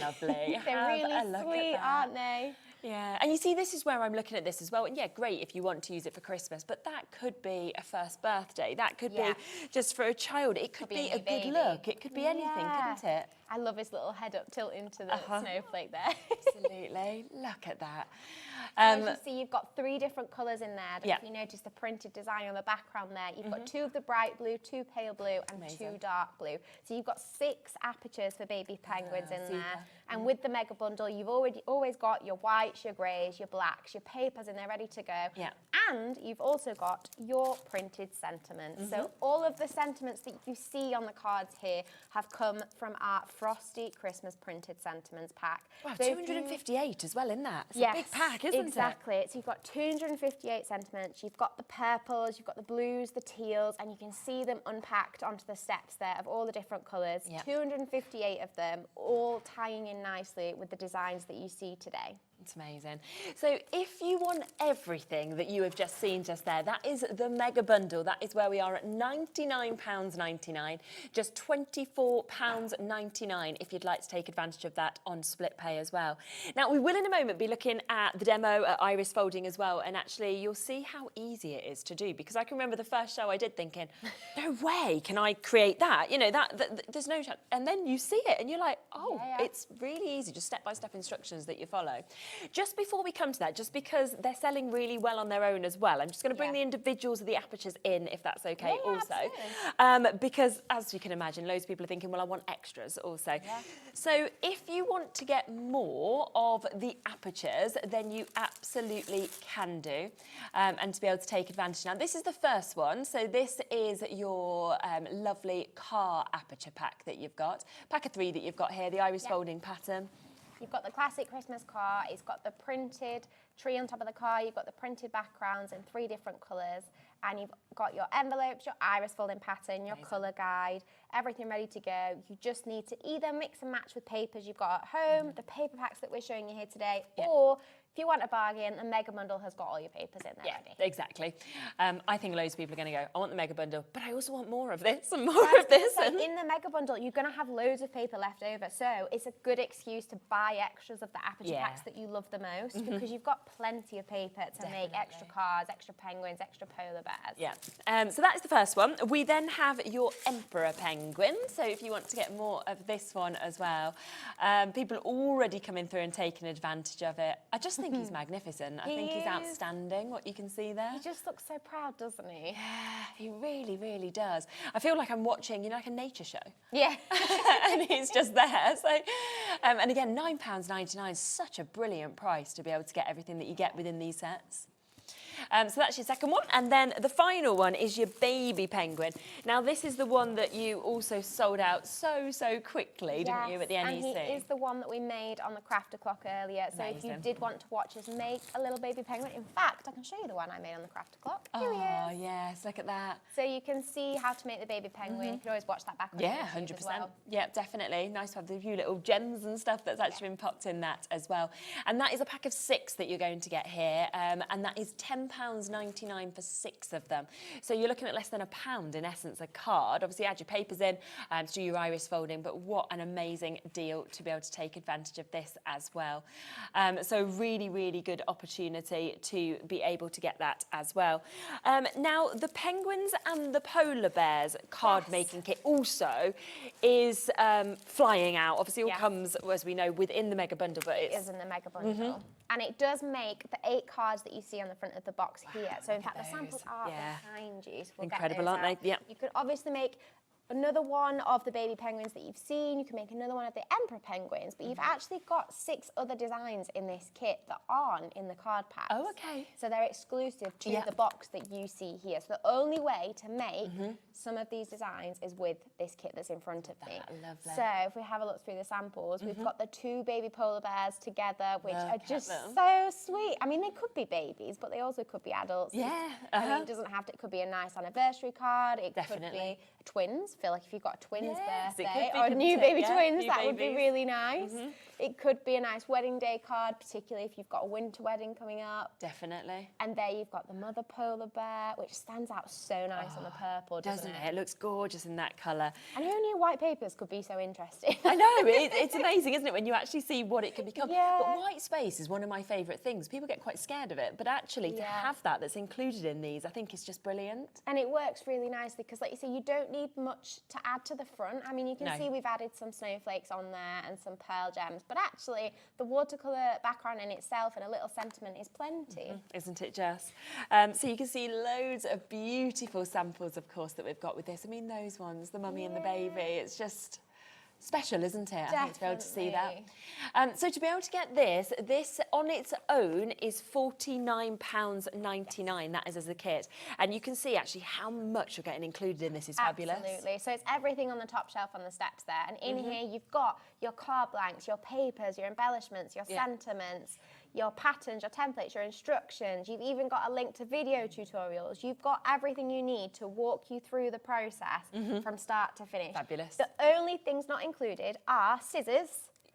lovely. They're Have really a look at sweet, that. aren't they? Yeah, and you see, this is where I'm looking at this as well. And yeah, great if you want to use it for Christmas, but that could be a first birthday. That could be just for a child. It could be a good look. It could be anything, couldn't it? I love his little head up tilt into the snowflake there. Absolutely. Look at that. As you see, you've got 3 different colours in there. Yeah. If you notice the printed design on the background there, you've got 2 of the bright blue, 2 pale blue, and 2 dark blue. So you've got 6 apertures for baby penguins in there. And with the mega bundle, you've always got your whites, your greys, your blacks, your papers in there ready to go. Yeah. And you've also got your printed sentiments. So all of the sentiments that you see on the cards here have come from our Frosty Christmas printed sentiments pack. Wow, So 258 as well in that. It's a big pack, isn't it? Exactly. So you've got 258 sentiments, you've got the purples, you've got the blues, the teals, and you can see them unpacked onto the steps there of all the different colours. 258 of them, all tying in nicely with the designs that you see today. It's amazing. So if you want everything that you have just seen just there, that is the mega bundle. That is where we are at £99.99, just £24.99 if you'd like to take advantage of that on split pay as well. Now, we will in a moment be looking at the demo at Iris Folding as well, and actually you'll see how easy it is to do, because I can remember the first show I did thinking, no way can I create that? You know, there's no chance. And then you see it and you're like, oh, it's really easy, just step-by-step instructions that you follow. Just before we come to that, just because they're selling really well on their own as well, I'm just going to bring the individuals of the apertures in, if that's okay, also. Because, as you can imagine, loads of people are thinking, well, I want extras also. So if you want to get more of the apertures, then you absolutely can do, and to be able to take advantage. Now, this is the first one. So this is your lovely car aperture pack that you've got. Pack of 3 that you've got here, the Iris Folding pattern. You've got the classic Christmas car, it's got the printed tree on top of the car, you've got the printed backgrounds in 3 different colours, and you've got your envelopes, your Iris folding pattern, your colour guide, everything ready to go. You just need to either mix and match with papers you've got at home, the paper packs that we're showing you here today, or if you want a bargain, the mega bundle has got all your papers in there ready. Exactly. I think loads of people are going to go, I want the mega bundle, but I also want more of this and more of this. So in the mega bundle, you're going to have loads of paper left over, so it's a good excuse to buy extras of the aperture packs that you love the most, because you've got plenty of paper to make extra cars, extra penguins, extra polar bears. Yeah. So that is the first one. We then have your emperor penguin. So if you want to get more of this one as well, people already coming through and taking advantage of it. I just think he's magnificent. I think he's outstanding, what you can see there. He just looks so proud, doesn't he? Yeah, he really, really does. I feel like I'm watching, you know, like a nature show. Yeah. And he's just there. So, and again, £9.99 is such a brilliant price to be able to get everything that you get within these sets. So that's your second one. And then the final one is your baby penguin. Now, this is the one that you also sold out so quickly, didn't you, at the NEC? And he is the one that we made on the craft o'clock earlier. So if you did want to watch us make a little baby penguin, in fact, I can show you the one I made on the craft o'clock. Here he is. Oh, yes, look at that. So you can see how to make the baby penguin. You can always watch that back on YouTube 100%. as well. Yeah, definitely. Nice to have the few little gems and stuff that's actually been popped in that as well. And that is a pack of 6 that you're going to get here. And that is £10.99 for 6 of them. So you're looking at less than £1 in essence a card. Obviously add your papers in to do your Iris folding, but what an amazing deal to be able to take advantage of this as well. So really, really good opportunity to be able to get that as well. Now the penguins and the polar bears card making kit also is flying out. Obviously all comes, as we know, within the mega bundle, but it is in the mega bundle. And it does make the 8 cards that you see on the front of the box here. So in fact, the samples are behind you. So we'll incredible, get those aren't they? Yeah. You could obviously make another one of the baby penguins that you've seen. You can make another one of the emperor penguins, but you've actually got 6 other designs in this kit that aren't in the card packs. Oh, okay. So they're exclusive to the box that you see here. So the only way to make some of these designs is with this kit that's in front of me. Lovely. So if we have a look through the samples, we've got the 2 baby polar bears together, which are just so sweet. I mean, they could be babies, but they also could be adults. Yeah. I mean, it doesn't have to, it could be a nice anniversary card. It could be twins just feel like if you've got a twins Yes, it birthday could be, or couldn't new it? baby Yeah, twins, new that would be babies. really nice. It could be a nice wedding day card, particularly if you've got a winter wedding coming up. Definitely. And there you've got the mother polar bear, which stands out so nice on the purple, doesn't Doesn't it? It looks gorgeous in that colour. And who knew white papers could be so interesting? I know, it's amazing, isn't it, when you actually see what it can become. Yeah. But white space is one of my favourite things. People get quite scared of it, but actually to have that's included in these, I think is just brilliant. And it works really nicely because, like you say, you don't need much to add to the front. I mean, you can see we've added some snowflakes on there and some pearl gems, but actually the watercolour background in itself and a little sentiment is plenty. Isn't it just? So you can see loads of beautiful samples, of course, that we've got with this. I mean, those ones, the mummy and the baby, it's just special, isn't it? I think to be able to see that. So to be able to get this on its own is £49.99. That is as a kit. And you can see actually how much you're getting included in this is fabulous. Absolutely. So it's everything on the top shelf on the steps there. And in here you've got your card blanks, your papers, your embellishments, your sentiments, your patterns, your templates, your instructions. You've even got a link to video tutorials. You've got everything you need to walk you through the process from start to finish. Fabulous. The only things not included are scissors.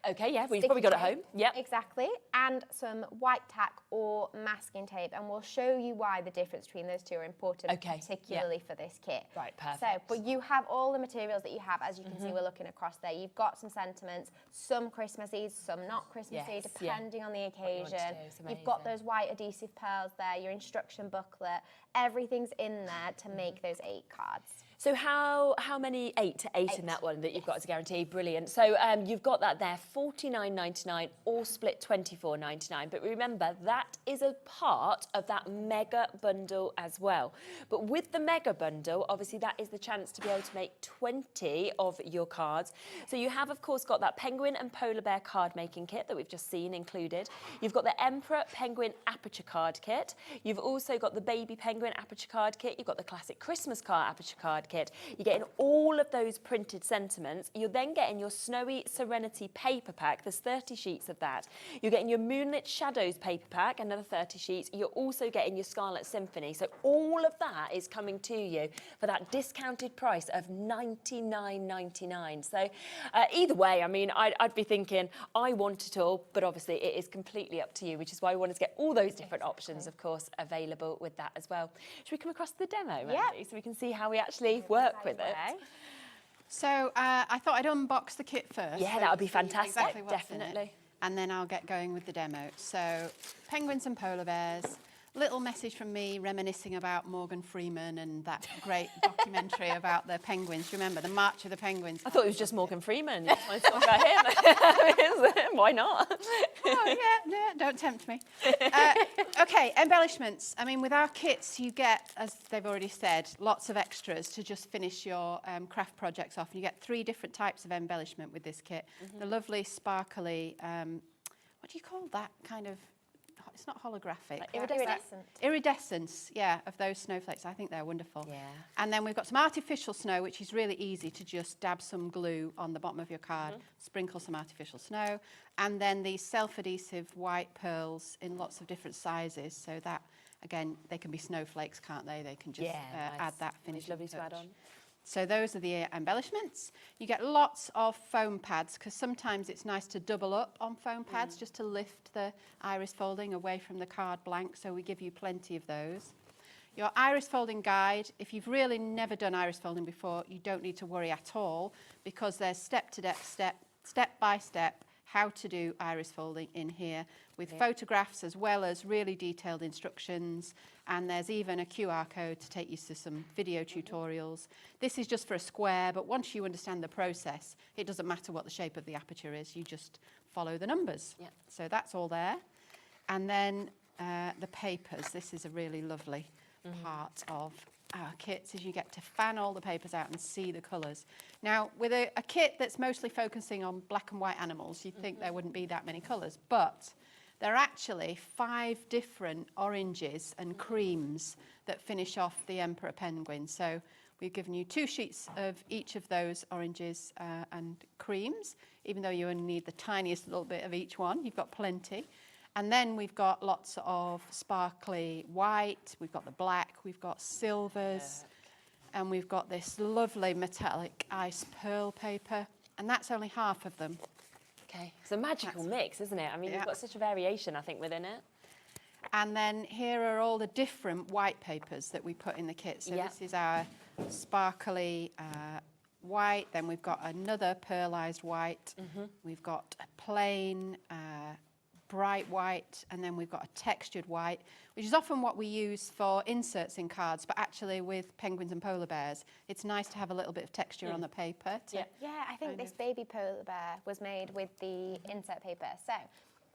Okay, yeah, we've probably got it at home. Yep. Exactly. And some white tack or masking tape. And we'll show you why the difference between those two are important, particularly for this kit. Right, perfect. So, but you have all the materials that you have, as you can see, we're looking across there. You've got some sentiments, some Christmassy, some not Christmassy, depending on the occasion. You've got those white adhesive pearls there, your instruction booklet. Everything's in there to make those 8 cards. So how many? 8 in that one that you've got as a guarantee. Brilliant. So you've got that there, $49.99 or split $24.99. But remember, that is a part of that mega bundle as well. But with the mega bundle, obviously that is the chance to be able to make 20 of your cards. So you have, of course, got that penguin and polar bear card making kit that we've just seen included. You've got the emperor penguin aperture card kit. You've also got the baby penguin aperture card kit. You've got the classic Christmas card aperture card kit. You're getting all of those printed sentiments. You're then getting your Snowy Serenity paper pack. There's 30 sheets of that. You're getting your Moonlit Shadows paper pack, another 30 sheets. You're also getting your Scarlet Symphony. So all of that is coming to you for that discounted price of $99.99. So either way, I mean, I'd be thinking, I want it all, but obviously it is completely up to you, which is why we want to get all those different options, of course, available with that as well. Should we come across to the demo, Mandy, so we can see how we actually work with it? So I thought I'd unbox the kit first. Yeah, so that would be you see fantastic, exactly what's in it, definitely. and then I'll get going with the demo. So penguins and polar bears. Little message from me reminiscing about Morgan Freeman and that great documentary about the penguins. Remember, the March of the Penguins? I thought it was just Morgan Freeman. You want to talk about him? Why not? Oh, yeah, no, don't tempt me. Okay, embellishments. I mean, with our kits, you get, as they've already said, lots of extras to just finish your craft projects off. And you get 3 different types of embellishment with this kit. The lovely, sparkly, what do you call that kind of? It's not holographic. Like iridescent. Iridescence, yeah, of those snowflakes. I think they're wonderful. Yeah. And then we've got some artificial snow, which is really easy to just dab some glue on the bottom of your card, sprinkle some artificial snow, and then these self-adhesive white pearls in lots of different sizes, so that, again, they can be snowflakes, can't they? They can just add that finishing lovely to touch. add on. So those are the embellishments. You get lots of foam pads because sometimes it's nice to double up on foam pads just to lift the iris folding away from the card blank. So we give you plenty of those. Your iris folding guide, if you've really never done iris folding before, you don't need to worry at all because there's step by step how to do iris folding in here with photographs as well as really detailed instructions, and there's even a QR code to take you to some video tutorials. This is just for a square, but once you understand the process, it doesn't matter what the shape of the aperture is, you just follow the numbers. So that's all there. And then the papers. This is a really lovely part of our kits, is you get to fan all the papers out and see the colours. Now, with a kit that's mostly focusing on black and white animals, you'd think there wouldn't be that many colours, but there are actually 5 different oranges and creams that finish off the Emperor Penguin. So we've given you 2 sheets of each of those oranges and creams, even though you only need the tiniest little bit of each one. You've got plenty. And then we've got lots of sparkly white, we've got the black, we've got silvers, And we've got this lovely metallic ice pearl paper, and that's only half of them. Okay, it's a magical mix, isn't it? I mean, you've got such a variation, I think, within it. And then here are all the different white papers that we put in the kit. So this is our sparkly white, then we've got another pearlized white, we've got a plain bright white, and then we've got a textured white, which is often what we use for inserts in cards, but actually with penguins and polar bears, it's nice to have a little bit of texture on the paper. Yeah, I think this baby polar bear was made with the insert paper. So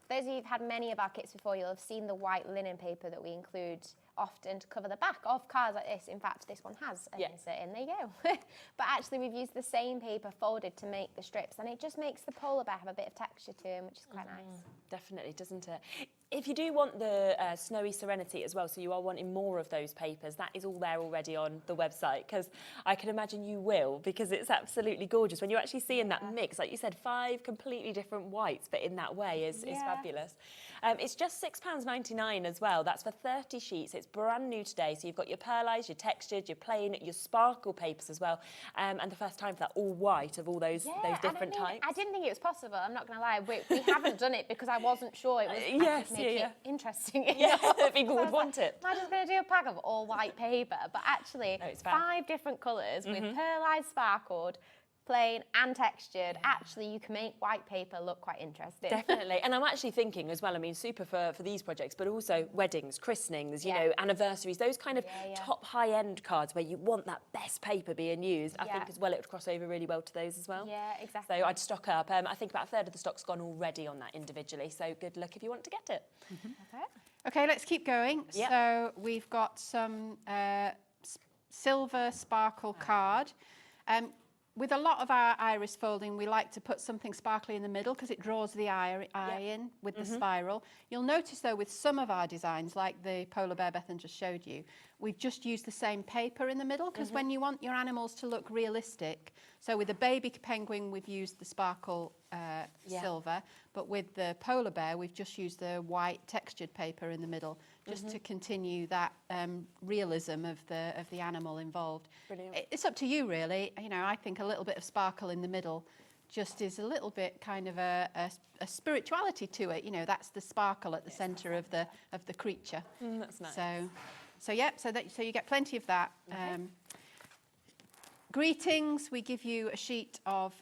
those of you who've had many of our kits before, you'll have seen the white linen paper that we include often to cover the back of cards like this. In fact, this one has an insert in, there you go. But actually we've used the same paper folded to make the strips, and it just makes the polar bear have a bit of texture to him, which is quite nice. Definitely, doesn't it? If you do want the Snowy Serenity as well, so you are wanting more of those papers, that is all there already on the website, because I can imagine you will, because it's absolutely gorgeous. When you're actually seeing that mix, like you said, 5 completely different whites, but in that way is fabulous. It's just £6.99 as well. That's for 30 sheets. It's brand new today. So you've got your pearlized, your textured, your plain, your sparkle papers as well. And the first time for that all white of all those different types. I didn't think it was possible. I'm not going to lie. We haven't done it because I wasn't sure it was interesting. That people would want it. Am I just going to do a pack of all white paper? But actually, 5 different colours with pearlized, sparkled, plain and textured. Actually, you can make white paper look quite interesting. Definitely. And I'm actually thinking as well, I mean, super for these projects, but also weddings, christenings, you know, anniversaries, those kind of top high-end cards where you want that best paper being used. I think as well it would cross over really well to those as well. Yeah, exactly. So I'd stock up. I think about a third of the stock's gone already on that individually, so good luck if you want to get it. Okay, let's keep going. So we've got some silver sparkle card. With a lot of our iris folding, we like to put something sparkly in the middle because it draws the eye in with the spiral. You'll notice, though, with some of our designs, like the polar bear Bethan just showed you, we've just used the same paper in the middle because when you want your animals to look realistic, so with the baby penguin, we've used the sparkle silver, but with the polar bear, we've just used the white textured paper in the middle just to continue that realism of the animal involved. Brilliant. It's up to you, really. You know, I think a little bit of sparkle in the middle just is a little bit kind of a spirituality to it. You know, that's the sparkle at the centre of the creature. That's nice. So you get plenty of that. Greetings, we give you a sheet of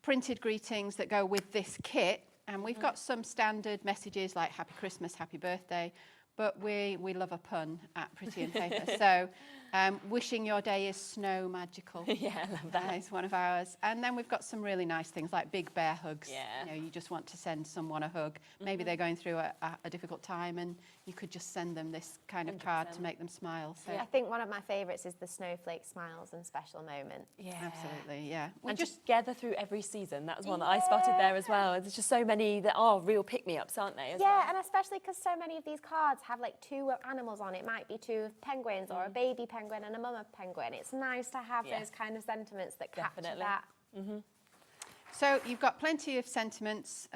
printed greetings that go with this kit, and we've got some standard messages like Happy Christmas, Happy Birthday, but we love a pun at Pretty and Paper. So wishing your day is snow magical. Yeah, I love that. Is one of ours. And then we've got some really nice things like big bear hugs. Yeah. You know, you just want to send someone a hug. Maybe they're going through a difficult time, and you could just send them this kind of card to make them smile. So I think one of my favourites is the snowflake smiles and special moment. Yeah. absolutely, yeah. And just together through every season. That was one that I spotted there as well. There's just so many that are real pick-me-ups, aren't they? And especially because so many of these cards have like 2 animals on it. It might be 2 penguins or a baby penguin and a mama penguin. It's nice to have those kind of sentiments that capture that. So you've got plenty of sentiments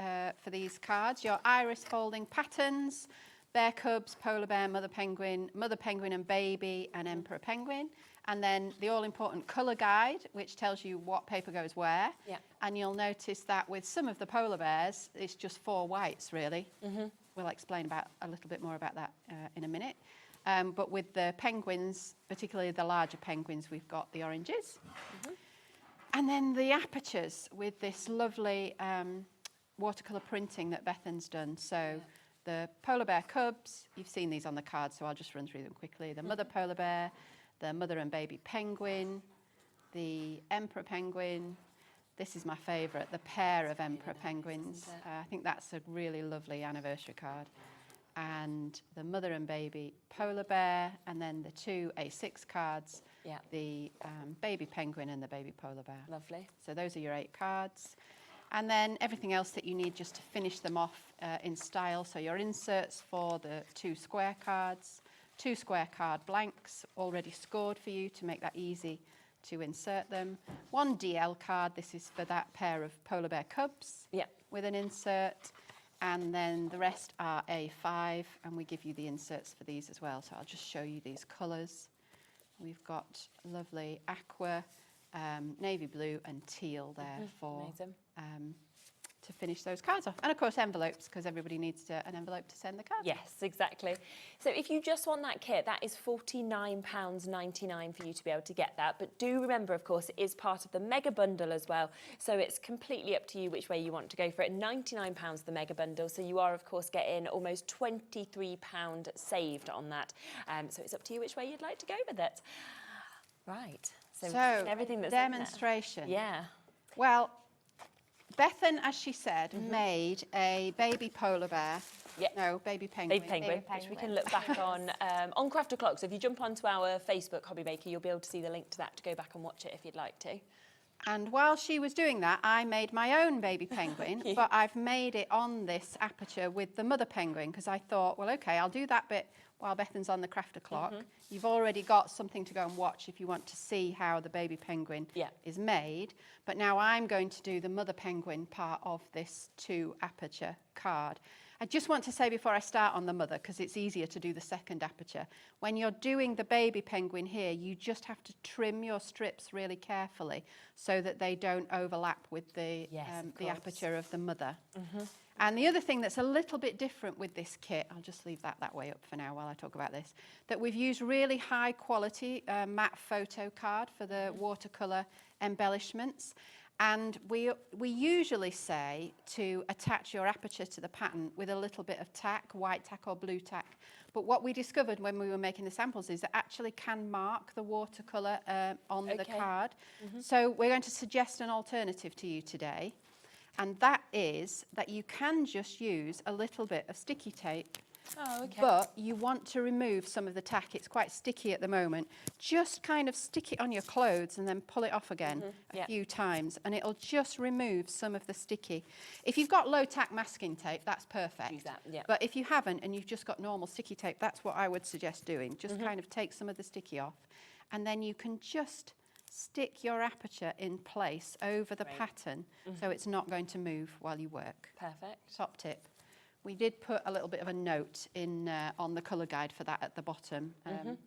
for these cards. Your iris folding patterns, bear cubs, polar bear, mother penguin and baby, and emperor penguin. And then the all-important colour guide, which tells you what paper goes where. Yeah. And you'll notice that with some of the polar bears, it's just 4 whites, really. We'll explain a little bit more about that in a minute. But with the penguins, particularly the larger penguins, we've got the oranges. And then the apertures with this lovely watercolour printing that Bethan's done. So the polar bear cubs, you've seen these on the card, so I'll just run through them quickly. The mother polar bear, the mother and baby penguin, the emperor penguin. This is my favourite, the pair of emperor penguins. I think that's a really lovely anniversary card. And the mother and baby polar bear, and then the 2 A6 cards, the baby penguin and the baby polar bear. Lovely. So those are your 8 cards. And then everything else that you need just to finish them off in style. So your inserts for the 2 square cards, 2 square card blanks already scored for you to make that easy to insert them. 1 DL card, this is for that pair of polar bear cubs with an insert. And then the rest are A5, and we give you the inserts for these as well. So I'll just show you these colours. We've got lovely aqua, navy blue and teal there for Amazing. to finish those cards off. And of course envelopes, because everybody needs an envelope to send the cards. Yes, exactly. So if you just want that kit, that is £49.99 for you to be able to get that. But do remember, of course, it is part of the mega bundle as well. So it's completely up to you which way you want to go for it. £99 the mega bundle. So you are, of course, getting almost £23 saved on that. So it's up to you which way you'd like to go with it. Right. So everything that's demonstration. In there. Yeah. Well, Bethan, as she said, made a baby polar bear. Yeah. No, baby penguin. Baby penguin, which we can look back on Craft O'Clock. So if you jump onto our Facebook Hobby Maker, you'll be able to see the link to that to go back and watch it if you'd like to. And while she was doing that, I made my own baby penguin, but I've made it on this aperture with the mother penguin, because I thought, well, okay, I'll do that bit while Bethan's on the Craft O'Clock. You've already got something to go and watch if you want to see how the baby penguin is made. But now I'm going to do the mother penguin part of this 2 aperture card. I just want to say before I start on the mother, because it's easier to do the second aperture, when you're doing the baby penguin here, you just have to trim your strips really carefully so that they don't overlap with the aperture of the mother. And the other thing that's a little bit different with this kit, I'll just leave that way up for now while I talk about this, that we've used really high quality matte photo card for the watercolour embellishments. And we usually say to attach your aperture to the pattern with a little bit of tack, white tack or blue tack. But what we discovered when we were making the samples is it actually can mark the watercolour on the card. So we're going to suggest an alternative to you today. And that is that you can just use a little bit of sticky tape. Oh, okay. But you want to remove some of the tack. It's quite sticky at the moment. Just kind of stick it on your clothes and then pull it off again a few times, and it'll just remove some of the sticky. If you've got low tack masking tape, that's perfect. Use that, yeah. But if you haven't and you've just got normal sticky tape, that's what I would suggest doing. Just kind of take some of the sticky off, and then you can just stick your aperture in place over the pattern so it's not going to move while you work. Perfect. Top tip. We did put a little bit of a note in on the colour guide for that at the bottom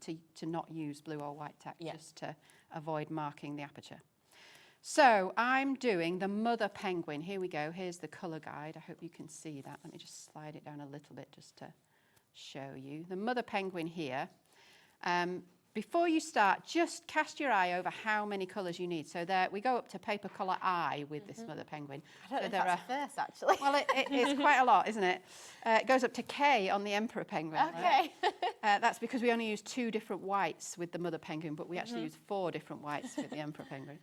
to not use blue or white tack, just to avoid marking the aperture. So I'm doing the mother penguin. Here we go. Here's the colour guide. I hope you can see that. Let me just slide it down a little bit just to show you. The mother penguin here. Before you start, just cast your eye over how many colours you need. So there, we go up to paper colour I with this mother penguin. I don't know if that's a first, actually. Well, it is quite a lot, isn't it? It goes up to K on the emperor penguin. Okay. That's because we only use 2 different whites with the mother penguin, but we actually use 4 different whites with the emperor penguin.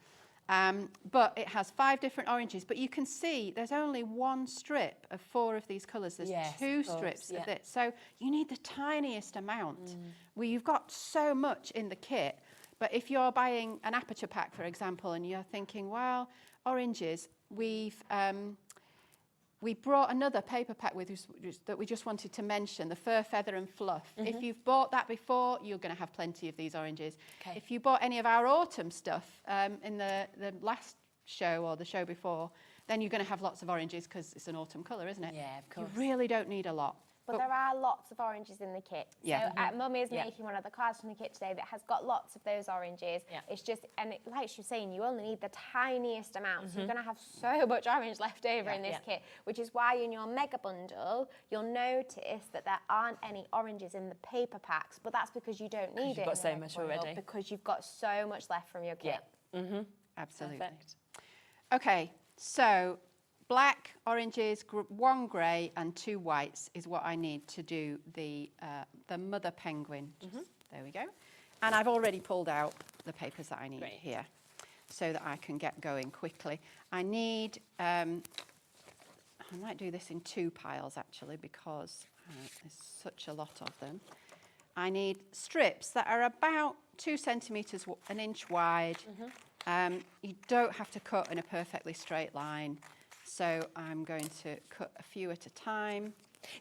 But it has 5 different oranges, but you can see there's only 1 strip of 4 of these colours. There's 2 strips of this. So you need the tiniest amount. Well, you've got so much in the kit, but if you're buying an aperture pack, for example, and you're thinking, well, oranges, we brought another paper pack with us that we just wanted to mention, the Fur, Feather and Fluff. If you've bought that before, you're going to have plenty of these oranges. Okay. If you bought any of our autumn stuff in the last show or the show before, then you're going to have lots of oranges because it's an autumn colour, isn't it? Yeah, of course. You really don't need a lot. But there are lots of oranges in the kit. Yeah. So Mummy is making one of the cards from the kit today that has got lots of those oranges. Yeah. It's just, and like she was saying, you only need the tiniest amount. So you're going to have so much orange left over in this kit, which is why in your mega bundle, you'll notice that there aren't any oranges in the paper packs, but that's because you don't need it. You've got so much already. Because you've got so much left from your kit. Yeah. Absolutely. Perfect. Okay, so black, oranges, 1 grey and 2 whites is what I need to do the mother penguin. There we go. And I've already pulled out the papers that I need here so that I can get going quickly. I need, I might do this in 2 piles actually because there's such a lot of them. I need strips that are about 2 centimetres, 1 inch wide. You don't have to cut in a perfectly straight line. So I'm going to cut a few at a time.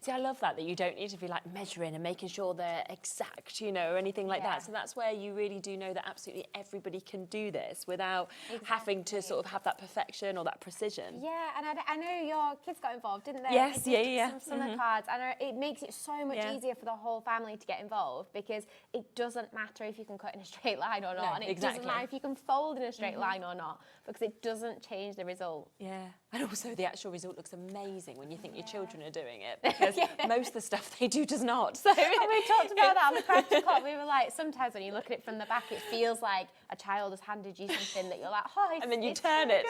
See, I love that you don't need to be like measuring and making sure they're exact, you know, or anything like that. So that's where you really do know that absolutely everybody can do this without having to sort of have that perfection or that precision. Yeah, and I know your kids got involved, didn't they? Yes, They did yeah. Some summer cards, and it makes it so much easier for the whole family to get involved, because it doesn't matter if you can cut in a straight line or not, and it doesn't matter if you can fold in a straight line or not, because it doesn't change the result. Yeah, and also the actual result looks amazing when you think your children are doing it, because most of the stuff they do does not. So and we talked about that on the Crafty Club. We were like, sometimes when you look at it from the back, it feels like a child has handed you something that you're like, oh, and then you turn it.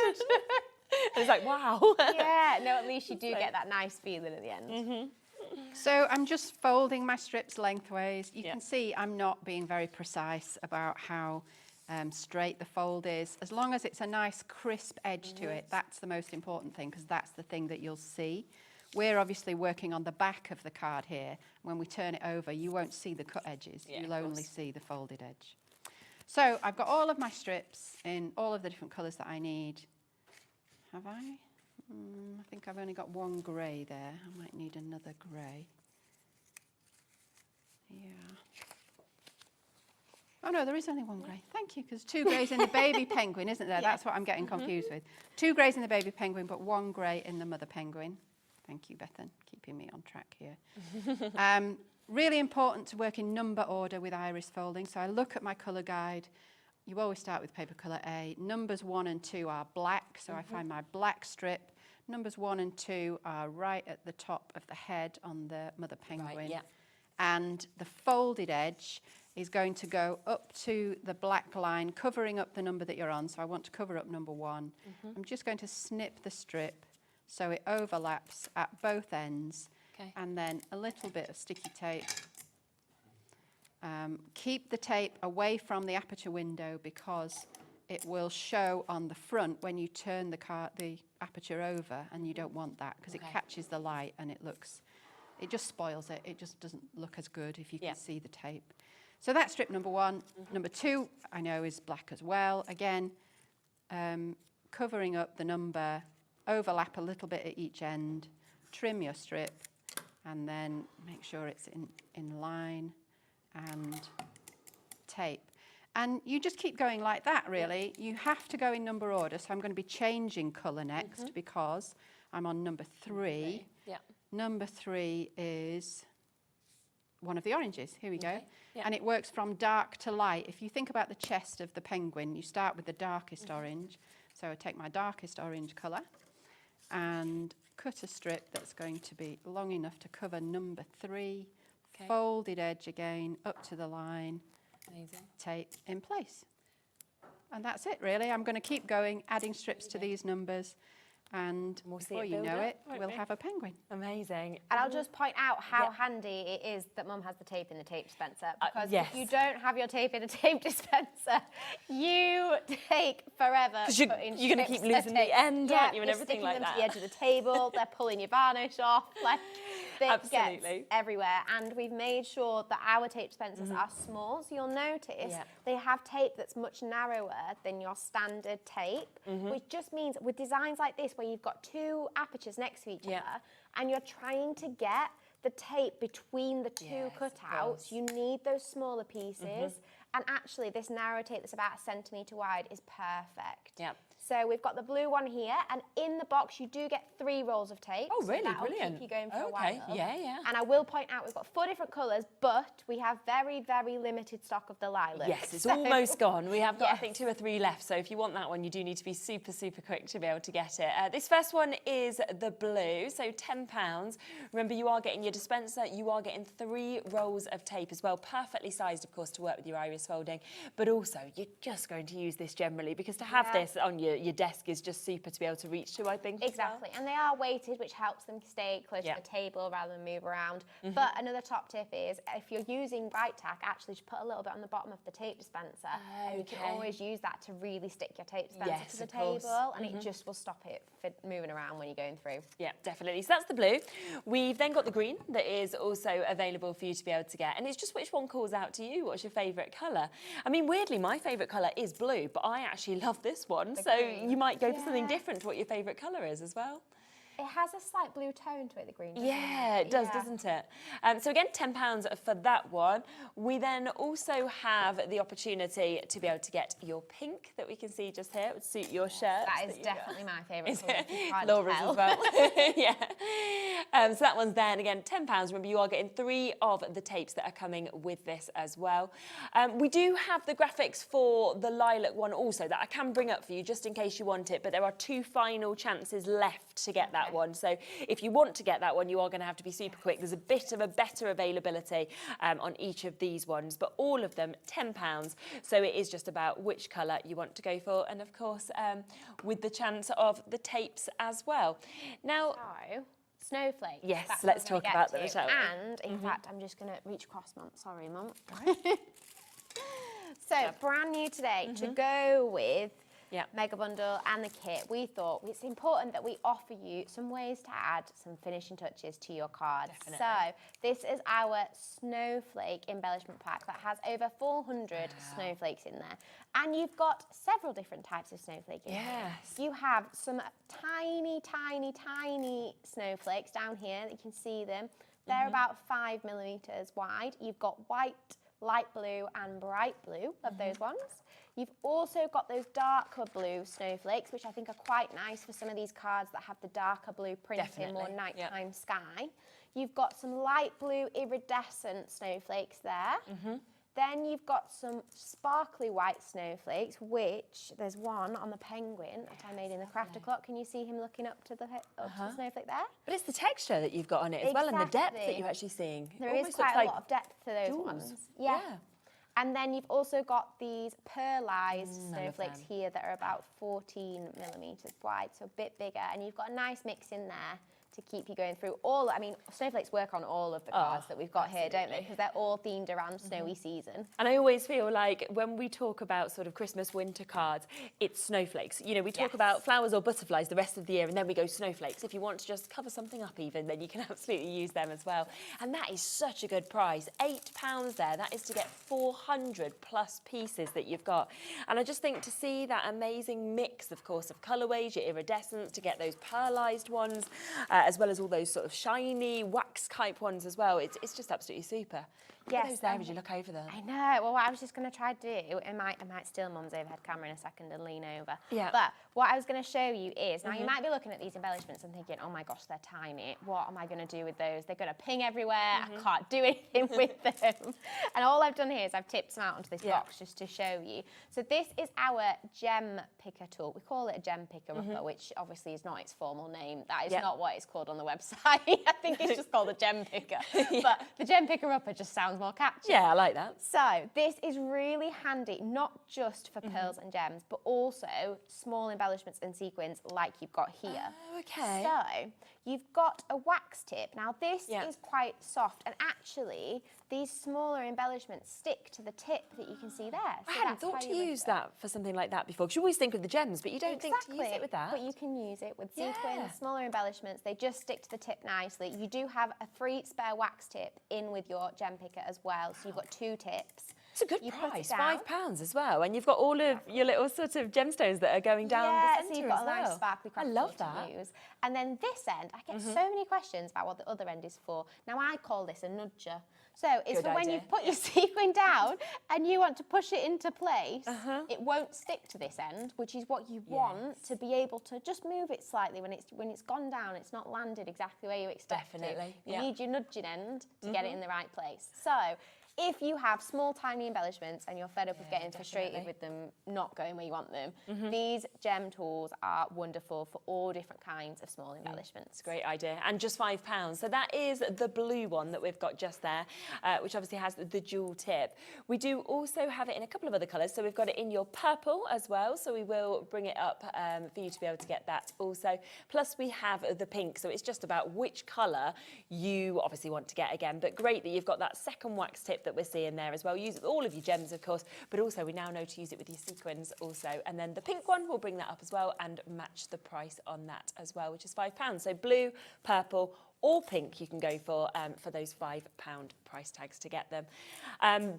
And it's like, wow. Yeah, no, at least you do get that nice feeling at the end. So I'm just folding my strips lengthways. You can see I'm not being very precise about how straight the fold is. As long as it's a nice crisp edge to it, that's the most important thing, because that's the thing that you'll see. We're obviously working on the back of the card here. When we turn it over, you won't see the cut edges. You'll only see the folded edge. So I've got all of my strips in all of the different colours that I need. Have I? I think I've only got one grey there. I might need another grey. Yeah. Oh no, there is only one grey. Thank you, because 2 greys in the baby penguin, isn't there? That's what I'm getting confused with. 2 greys in the baby penguin, but 1 grey in the mother penguin. Thank you, Bethan, keeping me on track here. Really important to work in number order with iris folding. So I look at my colour guide. You always start with paper colour A. Numbers 1 and 2 are black, so I find my black strip. Numbers 1 and 2 are right at the top of the head on the mother penguin. Right, yeah. And the folded edge is going to go up to the black line, covering up the number that you're on. So I want to cover up number 1. I'm just going to snip the strip so it overlaps at both ends, and then a little bit of sticky tape. Keep the tape away from the aperture window, because it will show on the front when you turn the aperture over, and you don't want that, because it catches the light and it just spoils it. It just doesn't look as good if you can see the tape. So that's strip number 1. Number 2, I know, is black as well. Again, covering up the number, overlap a little bit at each end, trim your strip, and then make sure it's in line, and tape. And you just keep going like that, really. You have to go in number order, so I'm going to be changing colour next, because I'm on number 3. Number 3 is one of the oranges. Here we go. And it works from dark to light. If you think about the chest of the penguin, you start with the darkest orange. So I take my darkest orange colour and cut a strip that's going to be long enough to cover number 3. Folded edge again, up to the line. Amazing. Tape in place. And that's it, really. I'm going to keep going, adding strips to these numbers, and before you know it, we'll have a penguin. Amazing. And I'll just point out how handy it is that Mum has the tape in the tape dispenser, because if you don't have your tape in a tape dispenser, you take forever. Because you're going to keep losing the end, aren't you, and everything like that. You're sticking them to the edge of the table, they're pulling your varnish off, like it gets Absolutely. everywhere. And we've made sure that our tape dispensers are small, so you'll notice they have tape that's much narrower than your standard tape, which just means with designs like this, where you've got 2 apertures next to each other, and you're trying to get the tape between the 2 cutouts, you need those smaller pieces. And actually, this narrow tape that's about 1 centimetre wide is perfect. So we've got the blue one here, and in the box you do get 3 rolls of tape. Oh, really? So that'll Brilliant. keep you going for a while. Yeah. And I will point out we've got 4 different colours, but we have very, very limited stock of the lilac. Yes, it's almost gone. We have got, I think, 2 or 3 left. So if you want that one, you do need to be super, super quick to be able to get it. This first one is the blue, so £10. Remember, you are getting your dispenser. You are getting 3 rolls of tape as well, perfectly sized, of course, to work with your iris folding. But also, you're just going to use this generally, because to have this on your desk is just super to be able to reach to, I think. Exactly, and they are weighted, which helps them stay close to the table rather than move around. But another top tip is, if you're using bright tack, actually just put a little bit on the bottom of the tape dispenser. And you can always use that to really stick your tape dispenser to the table, and it just will stop it moving around when you're going through. Yeah, definitely. So that's the blue. We've then got the green that is also available for you to be able to get, and it's just which one calls out to you. What's your favourite colour? I mean, weirdly, my favourite colour is blue, but I actually love this one. So you might go for something different to what your favourite colour is as well. It has a slight blue tone to it, the green. Yeah, it does, doesn't it? So again, £10 for that one. We then also have the opportunity to be able to get your pink that we can see just here. It would suit your shirt. That is definitely my favourite colour. if you can't Laura's tell. as well. Yeah. So that one's there, and again, £10. Remember, you are getting 3 of the tapes that are coming with this as well. We do have the graphics for the lilac one also that I can bring up for you just in case you want it, but there are 2 final chances left to get that one. So if you want to get that one, you are going to have to be super quick. There's a bit of a better availability on each of these ones, but all of them £10. So it is just about which colour you want to go for, and of course with the chance of the tapes as well. Now, So, snowflakes. yes, that's let's what we're talk gonna about get them, to. shall we? And in fact, I'm just going to reach across, Mum. Sorry, Mum. So, brand new today to go with Mega Bundle and the kit. We thought it's important that we offer you some ways to add some finishing touches to your cards. Definitely. So, this is our snowflake embellishment pack that has over 400 snowflakes in there. And you've got several different types of snowflake in there. Yes. You have some tiny, tiny, tiny snowflakes down here. You can see them. They're about 5 millimetres wide. You've got white, light blue and bright blue of those ones. You've also got those darker blue snowflakes, which I think are quite nice for some of these cards that have the darker blue print in more Definitely, nighttime sky. You've got some light blue iridescent snowflakes there. Then you've got some sparkly white snowflakes, which there's one on the penguin that I made in the crafter clock. Can you see him looking up to the snowflake there? But it's the texture that you've got on it as well, and the depth that Exactly. you're actually seeing. There Almost is looks quite like a lot of depth to those jewels. ones. Yeah. And then you've also got these pearlized snowflakes them. here that are about 14 millimetres wide, so a bit bigger. And you've got a nice mix in there to keep you going through all. I mean, snowflakes work on all of the cards that we've got here, don't they? Because they're all themed around snowy season. And I always feel like when we talk about sort of Christmas winter cards, it's snowflakes. You know, we talk about flowers or butterflies the rest of the year, and then we go snowflakes. If you want to just cover something up even, then you can absolutely use them as well. And that is such a good price. £8 there. That is to get 400 plus pieces that you've got. And I just think to see that amazing mix, of course, of colourways, your iridescents, to get those pearlised ones, as well as all those sort of shiny wax type ones as well. It's just absolutely super. Look at those there as you look over them. I know. Well, what I was just going to try to do, I might steal Mum's overhead camera in a second and lean over. Yeah. But what I was going to show you is, now you might be looking at these embellishments and thinking, oh my gosh, they're tiny. What am I going to do with those? They're going to ping everywhere. I can't do anything with them. And all I've done here is I've tipped them out onto this box just to show you. So this is our gem picker tool. We call it a gem picker upper, which obviously is not its formal name. That is not what it's called on the website. I think it's just called a gem picker. But the gem picker upper just sounds more catchy. Yeah, I like that. So this is really handy, not just for pearls and gems, but also small embellishments and sequins like you've got here. Oh, okay. So you've got a wax tip. Now this is quite soft, and actually these smaller embellishments stick to the tip that you can see there. So I hadn't that's thought how to you use that for something like that before, because you always think with the gems, but you don't think to use it with that. But you can use it with sequins, Yeah. smaller embellishments. They just stick to the tip nicely. You do have a free spare wax tip in with your gem picker as well, so you've got 2 tips. It's a good You put it price, down. £5 as well, and you've got all of your little sort of gemstones that are going down the Yeah, centre so you've got as a well. nice sparkly I craft love tool that. to use. And then this end, I get so many questions about what the other end is for. Now I call this a nudger. So it's Good for when idea. you've put your sequin down and you want to push it into place, it won't stick to this end, which is what you want to be able to just move it slightly when it's gone down, it's not landed exactly where you expect Definitely, it. You need your nudging end to get it in the right place. So if you have small, tiny embellishments and you're fed up of getting frustrated with them not going where you want them, these gem tools are wonderful for all different kinds of small embellishments. Great idea, and just £5. So that is the blue one that we've got just there, which obviously has the dual tip. We do also have it in a couple of other colours, so we've got it in your purple as well, so we will bring it up for you to be able to get that also. Plus we have the pink, so it's just about which colour you obviously want to get again, but great that you've got that second wax tip that we're seeing there as well. Use it with all of your gems, of course, but also we now know to use it with your sequins also. And then the pink one, we'll bring that up as well and match the price on that as well, which is £5. So blue, purple, or pink you can go for those £5 price tags to get them.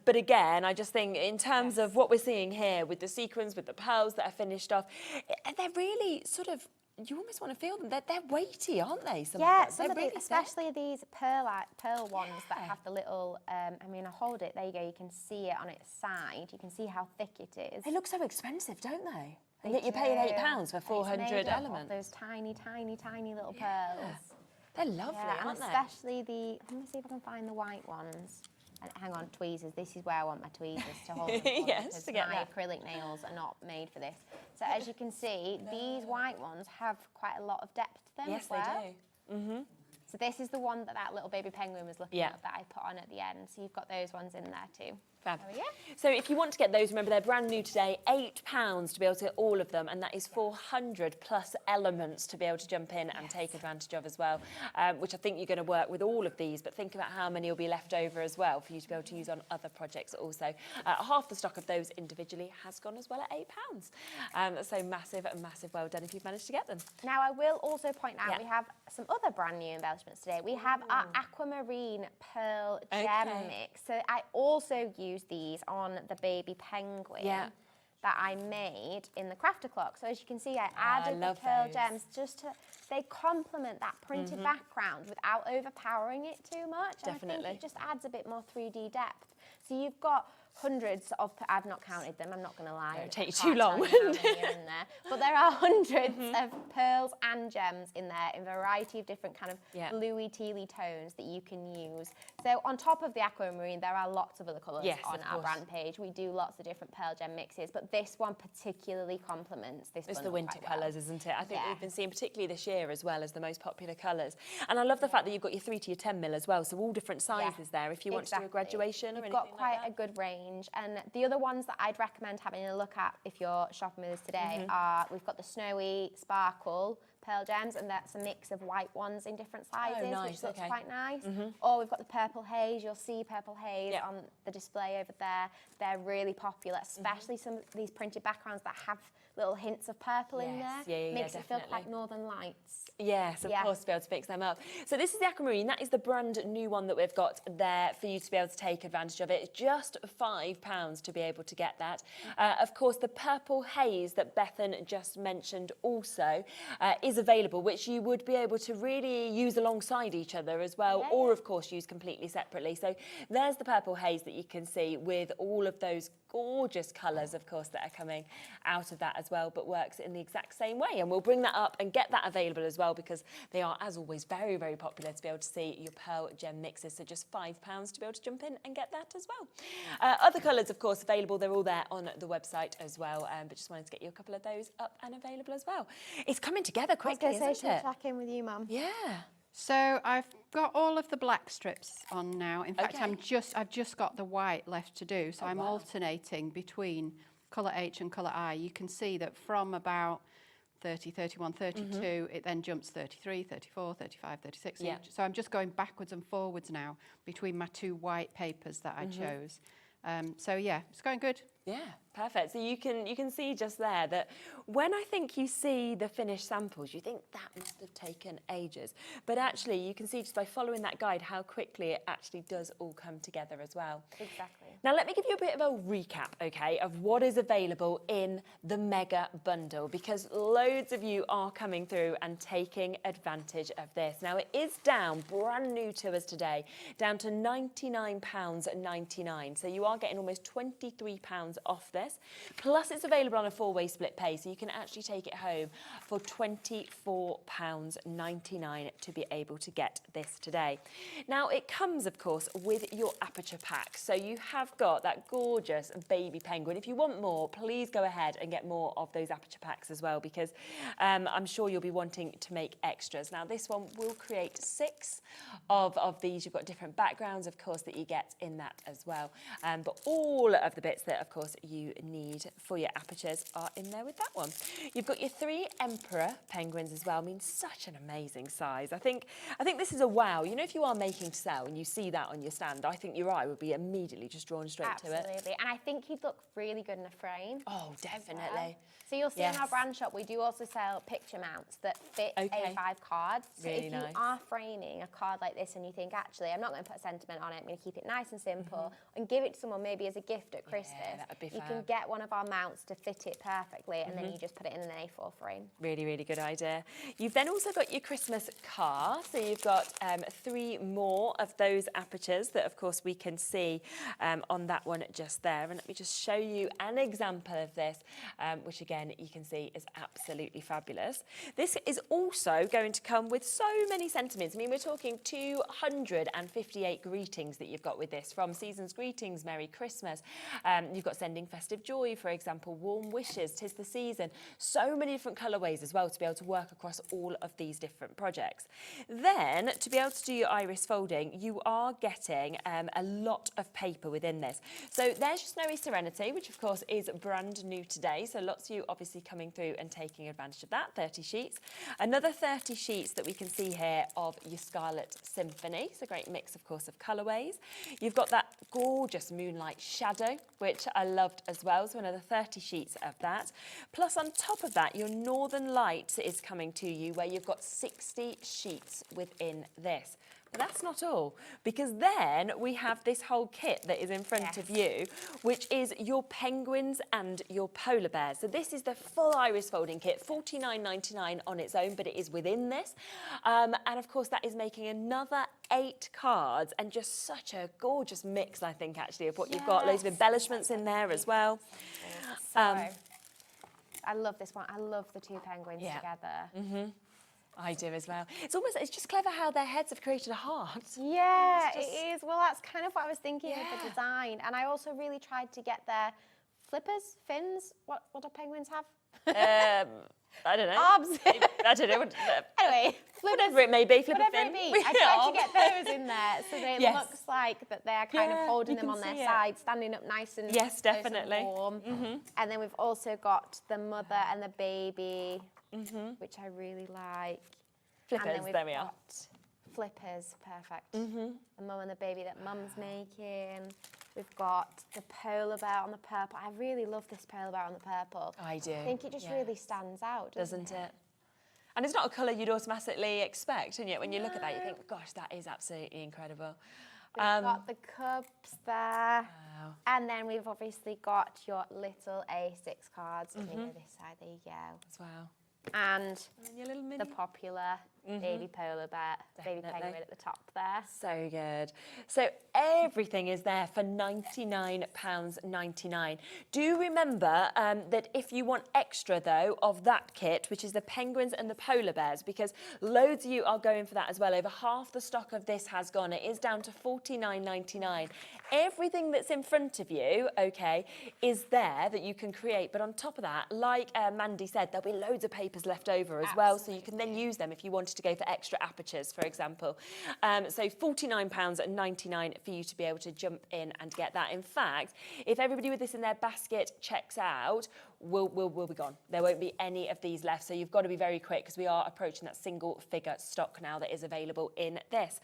But again, I just think in terms of what we're seeing here with the sequins, with the pearls that are finished off, they're really sort of you almost want to feel them. They're weighty, aren't they? Some Yeah, of them. some They're of these, really thick. especially these pearl ones that have the little, I mean, I hold it, there you go, you can see it on its side. You can see how thick it is. They look so expensive, don't they? And yet you're paying £8 for 400 elements. Those tiny, tiny, tiny little pearls. They're lovely, Yeah, and aren't they? especially let me see if I can find the white ones. And hang on, tweezers. This is where I want my tweezers to hold them for, Yes, because to get my that. acrylic nails are not made for this. So as you can see, these white ones have quite a lot of depth to them Yes, as well. they do. So this is the one that little baby penguin was looking Yeah. at that I put on at the end. So you've got those ones in there too. Fab. There we go. So if you want to get those, remember they're brand new today, £8 to be able to get all of them, and that is 400 plus elements to be able to jump in and take advantage of as well, which I think you're going to work with all of these, but think about how many will be left over as well for you to be able to use on other projects also. Half the stock of those individually has gone as well at £8. So massive, massive well done if you've managed to get them. Now I will also point out Yeah. we have some other brand new embellishments today. We have our aquamarine pearl gem mix. So I also use these on the baby penguin that I made in the crafter clock. So as you can see, I added the love pearl those. gems just to, they complement that printed background without overpowering it too much. And I Definitely. think it just adds a bit more 3D depth. So you've got hundreds of, I've not counted them, I'm not going to lie. It'll take you I too can't tell long. you how many are in there. But there are hundreds of pearls and gems in there in a variety of different kind of bluey, tealy tones that you can use. So on top of the aquamarine, there are lots of other colours on our brand page. We do lots of different pearl gem mixes, but this one particularly complements this It's the bundle winter quite well. colours, isn't it? I think we've been seeing particularly this year as well as the most popular colours. And I love the fact that you've got your 3 to your 10 mil as well, so all different sizes there if you want to do a graduation or anything We've got quite like a good range. And the other ones that I'd recommend having a look at if you're shopping with us today are, we've got the snowy sparkle pearl gems, and that's a mix of white ones in different sizes, nice, which looks okay. quite nice. Or we've got the purple haze. You'll see purple haze on the display over there. They're really popular, especially some of these printed backgrounds that have little hints of purple in there. Makes it feel quite Northern Lights. Yes, of course, to be able to fix them up. So this is the aquamarine. That is the brand new one that we've got there for you to be able to take advantage of it. It's just £5 to be able to get that. Of course, the purple haze that Bethan just mentioned also is available, which you would be able to really use alongside each other as well, or of course use completely separately. So there's the purple haze that you can see with all of those gorgeous colours, of course, that are coming out of that as well, but works in the exact same way. And we'll bring that up and get that available as well, because they are, as always, very, very popular to be able to see your pearl gem mixes. So just £5 to be able to jump in and get that as well. Other colours, of course, available. They're all there on the website as well. But just wanted to get you a couple of those up and available as well. It's coming together quickly, isn't it? Check in with you, Mum. Yeah. So I've got all of the black strips on now. In fact, I've just got the white left to do. So I'm alternating between colour H and colour I. You can see that from about 30, 31, 32, it then jumps 33, 34, 35, 36. So I'm just going backwards and forwards now between my two white papers that I chose. So yeah, it's going good. Yeah, perfect. So you can see just there that when I think you see the finished samples, you think that must have taken ages. But actually, you can see just by following that guide how quickly it actually does all come together as well. Exactly. Now, let me give you a bit of a recap, okay, of what is available in the mega bundle, because loads of you are coming through and taking advantage of this. Now, it is down, brand new to us today, down to £99.99. So you are getting almost £23 off this. Plus, it's available on a 4-way split pay, so you can actually take it home for £24.99 to be able to get this today. Now, it comes, of course, with your aperture pack. So you have got that gorgeous baby penguin. If you want more, please go ahead and get more of those aperture packs as well, because I'm sure you'll be wanting to make extras. Now, this one will create 6 of these. You've got different backgrounds, of course, that you get in that as well. But all of the bits that, of course, you need for your apertures are in there with that one. You've got your 3 emperor penguins as well. I mean, such an amazing size. I think this is a wow. You know, if you are making to sell and you see that on your stand, I think your eye would be immediately just drawn straight to it. Absolutely. And I think he'd look really good in a frame. Oh, definitely. Well. So you'll see in our brand shop, we do also sell picture mounts that fit A5 cards. So Really if you are framing a card like this and you think, actually, I'm not going to put a sentiment on it, I'm going to keep it nice and simple and give it to someone maybe as a gift at Christmas, that would be you fab. can get one of our mounts to fit it perfectly, and then you just put it in an A4 frame. Really, really good idea. You've then also got your Christmas car. So you've got 3 more of those apertures that, of course, we can see on that one just there. And let me just show you an example of this, which again, you can see is absolutely fabulous. This is also going to come with so many sentiments. I mean, we're talking 258 greetings that you've got with this, from season's greetings, Merry Christmas. You've got sending festive joy, for example, warm wishes, 'tis the season. So many different colourways as well to be able to work across all of these different projects. Then, to be able to do your iris folding, you are getting a lot of paper within this. So there's your Snowy Serenity, which of course is brand new today. So lots of you obviously coming through and taking advantage of that, 30 sheets. Another 30 sheets that we can see here of your Scarlet Symphony. It's a great mix, of course, of colourways. You've got that gorgeous Moonlight Shadow, which I loved as well. So another 30 sheets of that. Plus on top of that, your Northern Light is coming to you, where you've got 60 sheets within this. But that's not all, because then we have this whole kit that is in front of you, which is your penguins and your polar bears. So this is the full iris folding kit, $49.99 on its own, but it is within this. And of course, that is making another 8 cards, and just such a gorgeous mix, I think, actually, of what you've got. Loads of embellishments in there as well. I love this one. I love the 2 penguins together. I do as well. It's just clever how their heads have created a heart. Yeah, it is. Well, that's kind of what I was thinking with the design. And I also really tried to get their flippers, fins. What do penguins have? I don't know. Arms. I don't know. Anyway, whatever it may be, flipper whatever fin. it be. I tried to get those in there so that it looks like that they're kind of holding them on their side, standing up nice and yes, definitely. And warm. And then we've also got the mother and the baby, which I really like. Flippers, and then we've there we are. got flippers, perfect. The mum and the baby that mum's making. We've got the polar bear on the purple. I really love this polar bear on the purple. I do. I think it just really stands out, doesn't it? And it's not a colour you'd automatically expect, and yet when you look at that, you think, gosh, that is absolutely incredible. We've got the cubs there. Wow. And then we've obviously got your little A6 cards. Let me go this side, there you go. As well. And your little mini. the popular baby polar bear, baby penguin at the top there. So good. So everything is there for £99.99. Do remember that if you want extra, though, of that kit, which is the penguins and the polar bears, because loads of you are going for that as well. Over half the stock of this has gone. It is down to £49.99. Everything that's in front of you, okay, is there that you can create. But on top of that, like Mandy said, there'll be loads of papers left over as well, so you can then use them if you wanted to go for extra apertures, for example. So £49.99 for you to be able to jump in and get that. In fact, if everybody with this in their basket checks out, we'll be gone. There won't be any of these left, so you've got to be very quick, because we are approaching that single figure stock now that is available in this.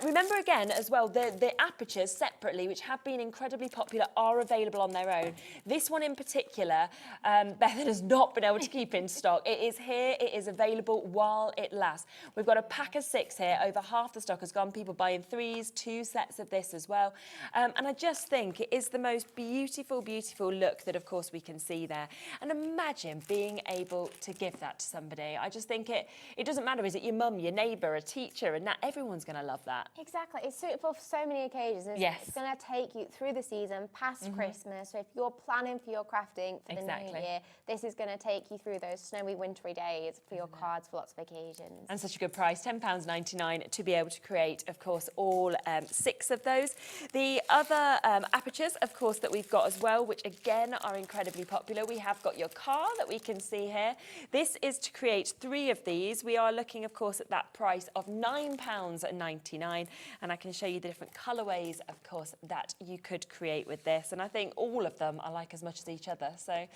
Remember again as well, the apertures separately, which have been incredibly popular, are available on their own. This one in particular, Bethan has not been able to keep in stock. It is here, it is available while it lasts. We've got a pack of 6 here, over half the stock has gone, people buying 3s, 2 sets of this as well. And I just think it is the most beautiful, beautiful look that of course we can see there. And imagine being able to give that to somebody. I just think it doesn't matter, is it your mum, your neighbour, a teacher, and that everyone's going to love that. Exactly. It's suitable for so many occasions, isn't it? It's going to take you through the season, past Christmas. So if you're planning for your crafting for the new year, this is going to take you through those snowy, wintry days for your cards for lots of occasions. And such a good price, £10.99 to be able to create, of course, all 6 of those. The other apertures, of course, that we've got as well, which again are incredibly popular. We have got your car that we can see here. This is to create 3 of these. We are looking, of course, at that price of £9.99. And I can show you the different colourways, of course, that you could create with this. And I think all of them are like as much as each other. So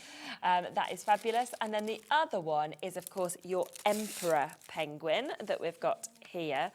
that is fabulous. And then the other one is, of course, your Emperor penguin that we've got here.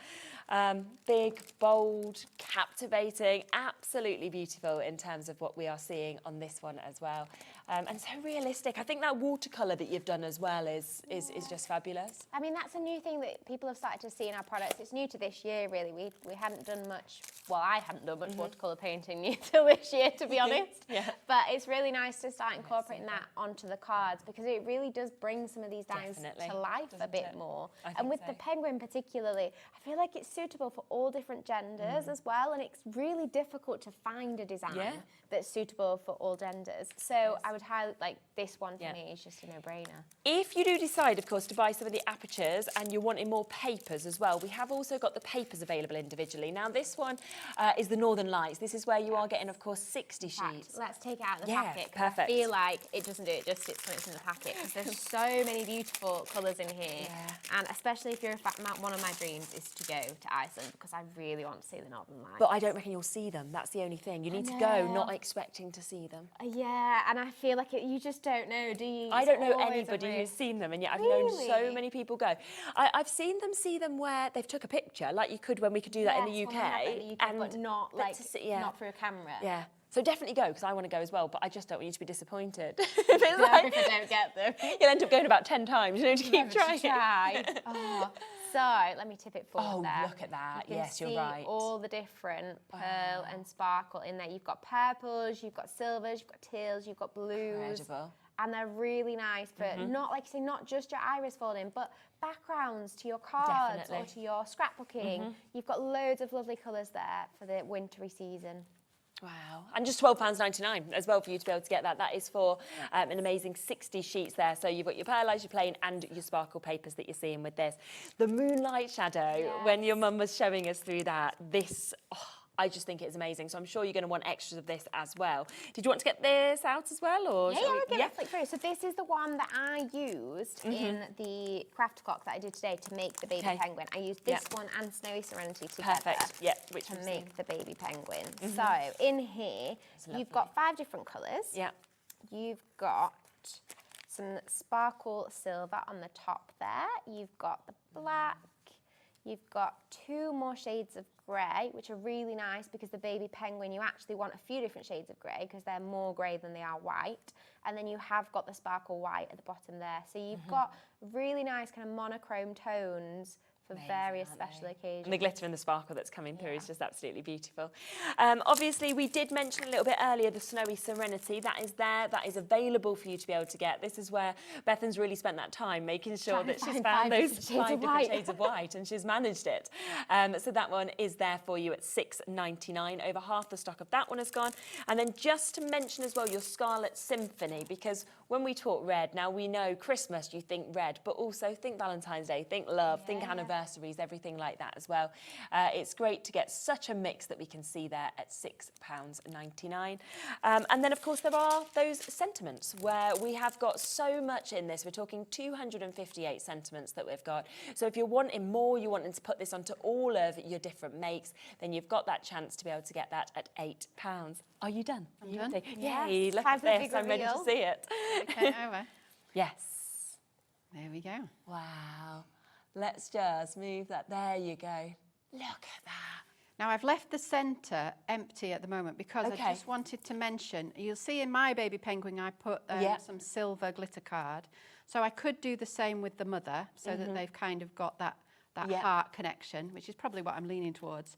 Big, bold, captivating, absolutely beautiful in terms of what we are seeing on this one as well. and so realistic. I think that watercolour that you've done as well is just fabulous. I mean, that's a new thing that people have started to see in our products. It's new to this year, really. We hadn't done much, well, I hadn't done much watercolour painting until this year, to be honest. Yeah. But it's really nice to start incorporating that onto the cards, because it really does bring some of these designs to life a bit more. And with the penguin particularly, I feel like it's suitable for all different genders as well, and it's really difficult to find a design that's suitable for all genders. So I would highly, like, this one for me is just a no-brainer. If you do decide, of course, to buy some of the apertures and you're wanting more papers as well, we have also got the papers available individually. Now, this one is the Northern Lights. This is where you are getting, of course, 60 sheets. Let's take it out of the packet, 'cause I feel like it doesn't do it justice when it's in the packet, because there's so many beautiful colours in here. And especially if you're one of my dreams is to go to Iceland, because I really want to see the Northern Lights. But I don't reckon you'll see them. That's the only thing. You need to go not expecting to see them. Yeah, and I feel like you just don't know, do you? I don't know anybody who's seen them, and yet I've known so many people go. I've seen them see them where they've took a picture, like you could when we could do that in the UK. But not not through a camera. Yeah. So definitely go, because I want to go as well, but I just don't want you to be disappointed. if I don't get them. You'll end up going about 10 times, to keep trying. So let me tip it forward there. Look at that. You yes, can you're right. All the different pearl and sparkle in there. You've got purples, you've got silvers, you've got teals, you've got blues. Incredible. And they're really nice for not, like I say, not just your iris folding, but backgrounds to your cards or to your scrapbooking. You've got loads of lovely colours there for the wintry season. Wow. And just £12.99 as well for you to be able to get that. That is for an amazing 60 sheets there. So you've got your pearlized, your plain, and your sparkle papers that you're seeing with this. The moonlight shadow, when your mum was showing us through that, this... I just think it's amazing. So I'm sure you're going to want extras of this as well. Did you want to get this out as well? Or we'll get it flick through. So this is the one that I used in the craft clock that I did today to make the baby penguin. I used this one and Snowy Serenity together to make the baby penguin. So in here, you've got 5 different colours. Yeah. You've got some sparkle silver on the top there. You've got the black. You've got 2 more shades of grey, which are really nice, because the baby penguin, you actually want a few different shades of grey because they're more grey than they are white. And then you have got the sparkle white at the bottom there. So you've got really nice kind of monochrome tones for various special occasions. And the glitter and the sparkle that's coming through is just absolutely beautiful. Obviously, we did mention a little bit earlier the Snowy Serenity. That is there. That is available for you to be able to get. This is where Bethan's really spent that time making sure that she's found those 5 different shades of white, and she's managed it. So that one is there for you at £6.99. Over half the stock of that one has gone. And then just to mention as well your Scarlet Symphony, because when we talk red, now we know Christmas, you think red, but also think Valentine's Day, think love, think anniversaries, everything like that as well. It's great to get such a mix that we can see there at £6.99. And then, of course, there are those sentiments where we have got so much in this. We're talking 258 sentiments that we've got. So if you're wanting more, you're wanting to put this onto all of your different makes, then you've got that chance to be able to get that at £8. Are you done? I'm done. Yay, look at this. I'm ready to see it. Okay, over. Yes. There we go. Wow. Let's just move that. There you go. Look at that. Now, I've left the centre empty at the moment because I just wanted to mention, you'll see in my baby penguin I put some silver glitter card. So I could do the same with the mother, so that they've kind of got that heart connection, which is probably what I'm leaning towards.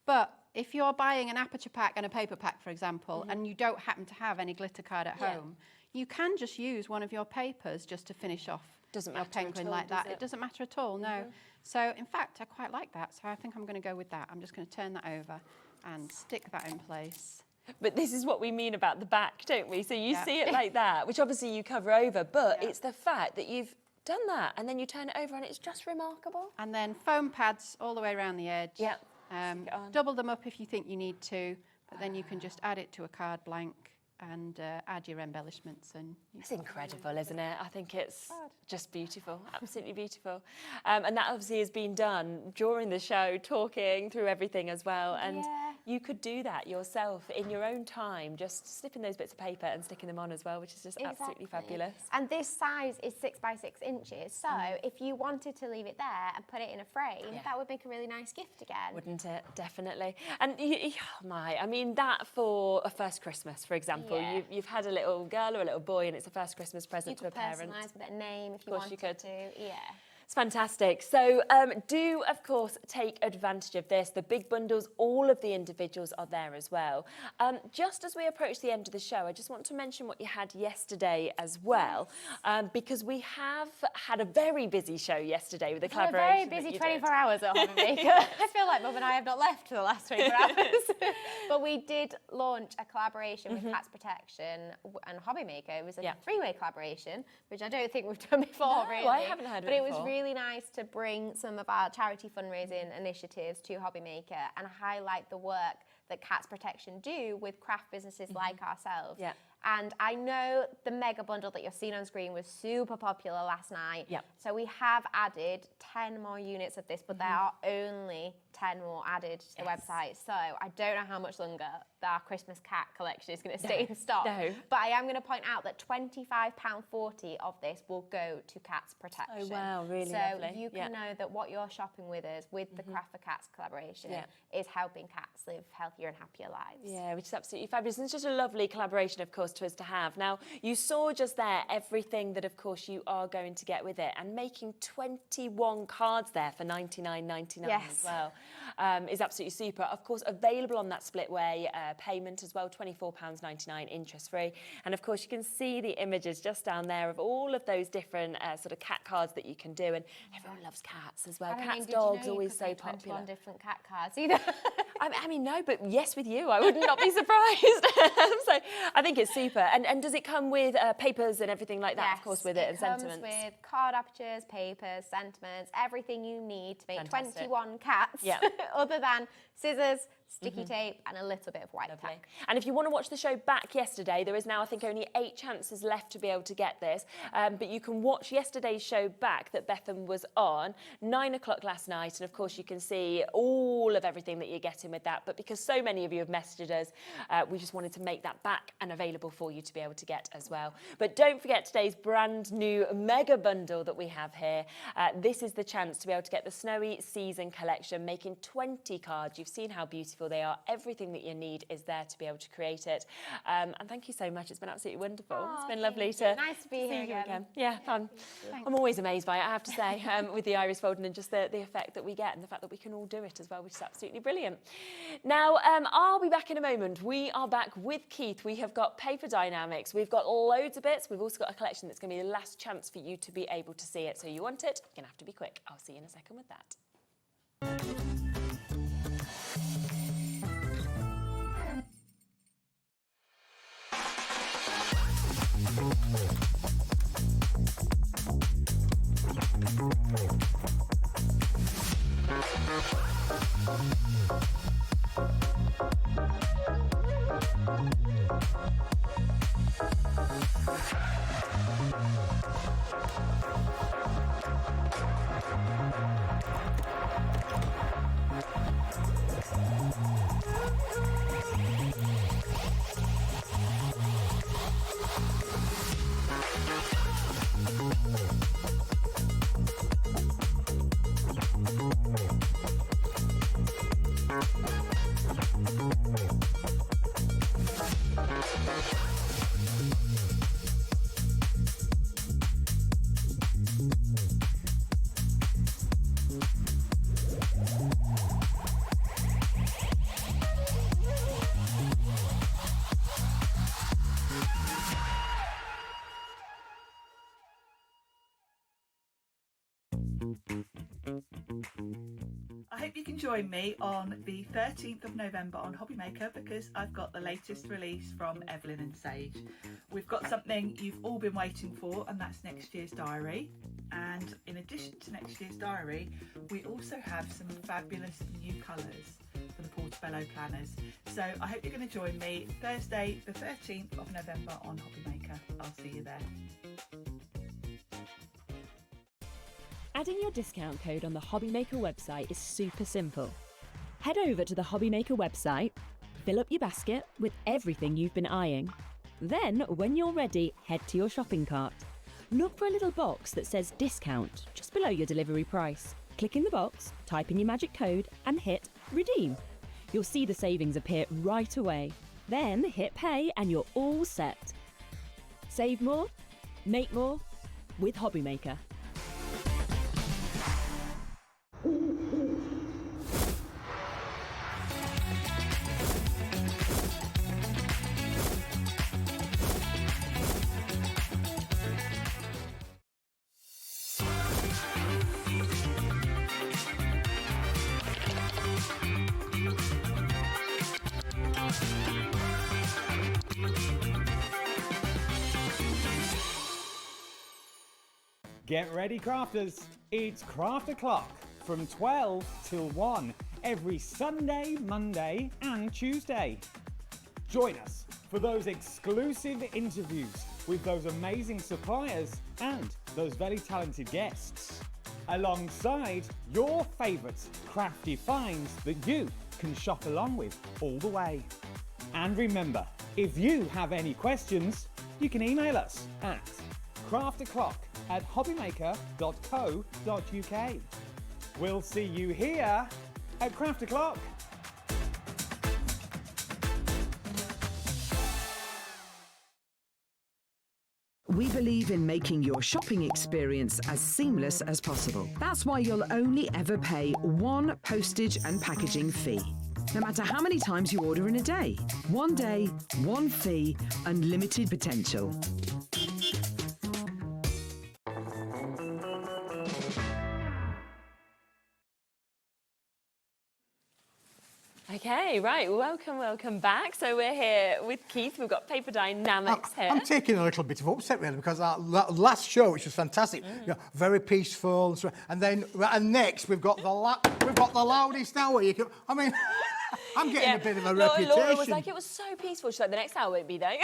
But if you're buying an aperture pack and a paper pack, for example, and you don't happen to have any glitter card at home, you can just use one of your papers just to finish off your penguin like that. It doesn't matter at all, no. So, in fact, I quite like that. So I think I'm going to go with that. I'm just going to turn that over and stick that in place. But this is what we mean about the back, don't we? So you see it like that, which obviously you cover over, but it's the fact that you've done that and then you turn it over and it's just remarkable. And then foam pads all the way around the edge. Yeah. Double them up if you think you need to, but then you can just add it to a card blank and add your embellishments. And it's incredible, isn't it? I think it's just beautiful, absolutely beautiful. And that obviously has been done during the show, talking through everything as well. And you could do that yourself in your own time, just snipping those bits of paper and sticking them on as well, which is just absolutely fabulous. And this size is 6 by 6 inches, so if you wanted to leave it there and put it in a frame, that would make a really nice gift again. Wouldn't it? Definitely. And I mean, that for a first Christmas, for example, you've had a little girl or a little boy and it's a first Christmas present to a parent. You could personalise with a name if you wanted to. Yeah. It's fantastic. So do, of course, take advantage of this. The big bundles, all of the individuals are there as well. Just as we approach the end of the show, I just want to mention what you had yesterday as well, because we have had a very busy show yesterday with the collaboration. A very busy 24 hours at Hobby Maker. I feel like Mum and I have not left for the last 24 hours. But we did launch a collaboration with Cats Protection and Hobby Maker. It was a three-way collaboration, which I don't think we've done before, really. I haven't heard of it But it before. was really nice to bring some of our charity fundraising initiatives to Hobby Maker and highlight the work that Cats Protection do with craft businesses like ourselves. Yeah. And I know the mega bundle that you're seeing on screen was super popular last night. Yeah. So we have added 10 more units of this, but there are only 10 more added to the website. So I don't know how much longer our Christmas cat collection is going to stay in stock. No. But I am going to point out that £25.40 of this will go to Cats Protection. Oh, wow, really so lovely. you can know that what you're shopping with us, with the Craft for Cats collaboration, is helping cats live healthier and happier lives. Yeah, which is absolutely fabulous. And it's just a lovely collaboration, of course, to us to have. Now, you saw just there everything that, of course, you are going to get with it, and making 21 cards there for $99.99 as well is absolutely super. Of course, available on that split way payment as well, £24.99 interest-free. And, of course, you can see the images just down there of all of those different sort of cat cards that you can do. And everyone loves cats as well. Cats, dogs, always so popular. 21 different cat cards either. I mean, no, but yes, with you, I would not be surprised. So I think it's super. And does it come with papers and everything like that, of course, with it, and sentiments? It comes with card apertures, papers, sentiments, everything you need to make Fantastic. 21 cats, other than scissors, sticky tape, and a little bit of white tack. And if you want to watch the show back yesterday, there is now, I think, only 8 chances left to be able to get this. But you can watch yesterday's show back that Bethan was on, 9 o'clock last night. And, of course, you can see all of everything that you're getting with that. But because so many of you have messaged us, we just wanted to make that back and available for you to be able to get as well. But don't forget today's brand new mega bundle that we have here. This is the chance to be able to get the Snowy Season collection, making 20 cards. You've seen how beautiful they are. Everything that you need is there to be able to create it. And thank you so much. It's been absolutely wonderful. It's been lovely to nice to be here again. Yeah, I'm always amazed by it, I have to say, with the iris folding and just the effect that we get and the fact that we can all do it as well, which is absolutely brilliant. Now, I'll be back in a moment. We are back with Keith. We have got paper Dienamics. We've got loads of bits. We've also got a collection that's going to be the last chance for you to be able to see it. So you want it, you're going to have to be quick. I'll see you in a second with that. I hope you can join me on the 13th of November on Hobby Maker, because I've got the latest release from Evelyn and Sage. We've got something you've all been waiting for, and that's next year's diary. And in addition to next year's diary, we also have some fabulous new colours for the Portobello planners. So I hope you're going to join me Thursday the 13th of November on Hobby Maker. I'll see you there. Adding your discount code on the Hobby Maker website is super simple. Head over to the Hobbymaker website, fill up your basket with everything you've been eyeing. Then, when you're ready, head to your shopping cart. Look for a little box that says discount just below your delivery price. Click in the box, type in your magic code and hit redeem. You'll see the savings appear right away. Then hit pay and you're all set. Save more, make more with Hobbymaker. Get ready, crafters. It's Craft O'Clock from 12 till 1 every Sunday, Monday and Tuesday. Join us for those exclusive interviews with those amazing suppliers and those very talented guests, alongside your favourite crafty finds that you can shop along with all the way. And remember, if you have any questions, you can email us at craftoclock@hobbymaker.co.uk. We'll see you here at Craft O'Clock. We believe in making your shopping experience as seamless as possible. That's why you'll only ever pay one postage and packaging fee. No matter how many times you order in a day. One day, one fee, unlimited potential. Okay, right, welcome back. So we're here with Keith. We've got Paper Dienamics here. I'm taking a little bit of upset really because our last show, which was fantastic, you know, very peaceful, and then next we've got the loudest hour. You can, I mean, I'm getting a bit of a reputation. Laura was like, it was so peaceful. She's like, the next hour won't be though.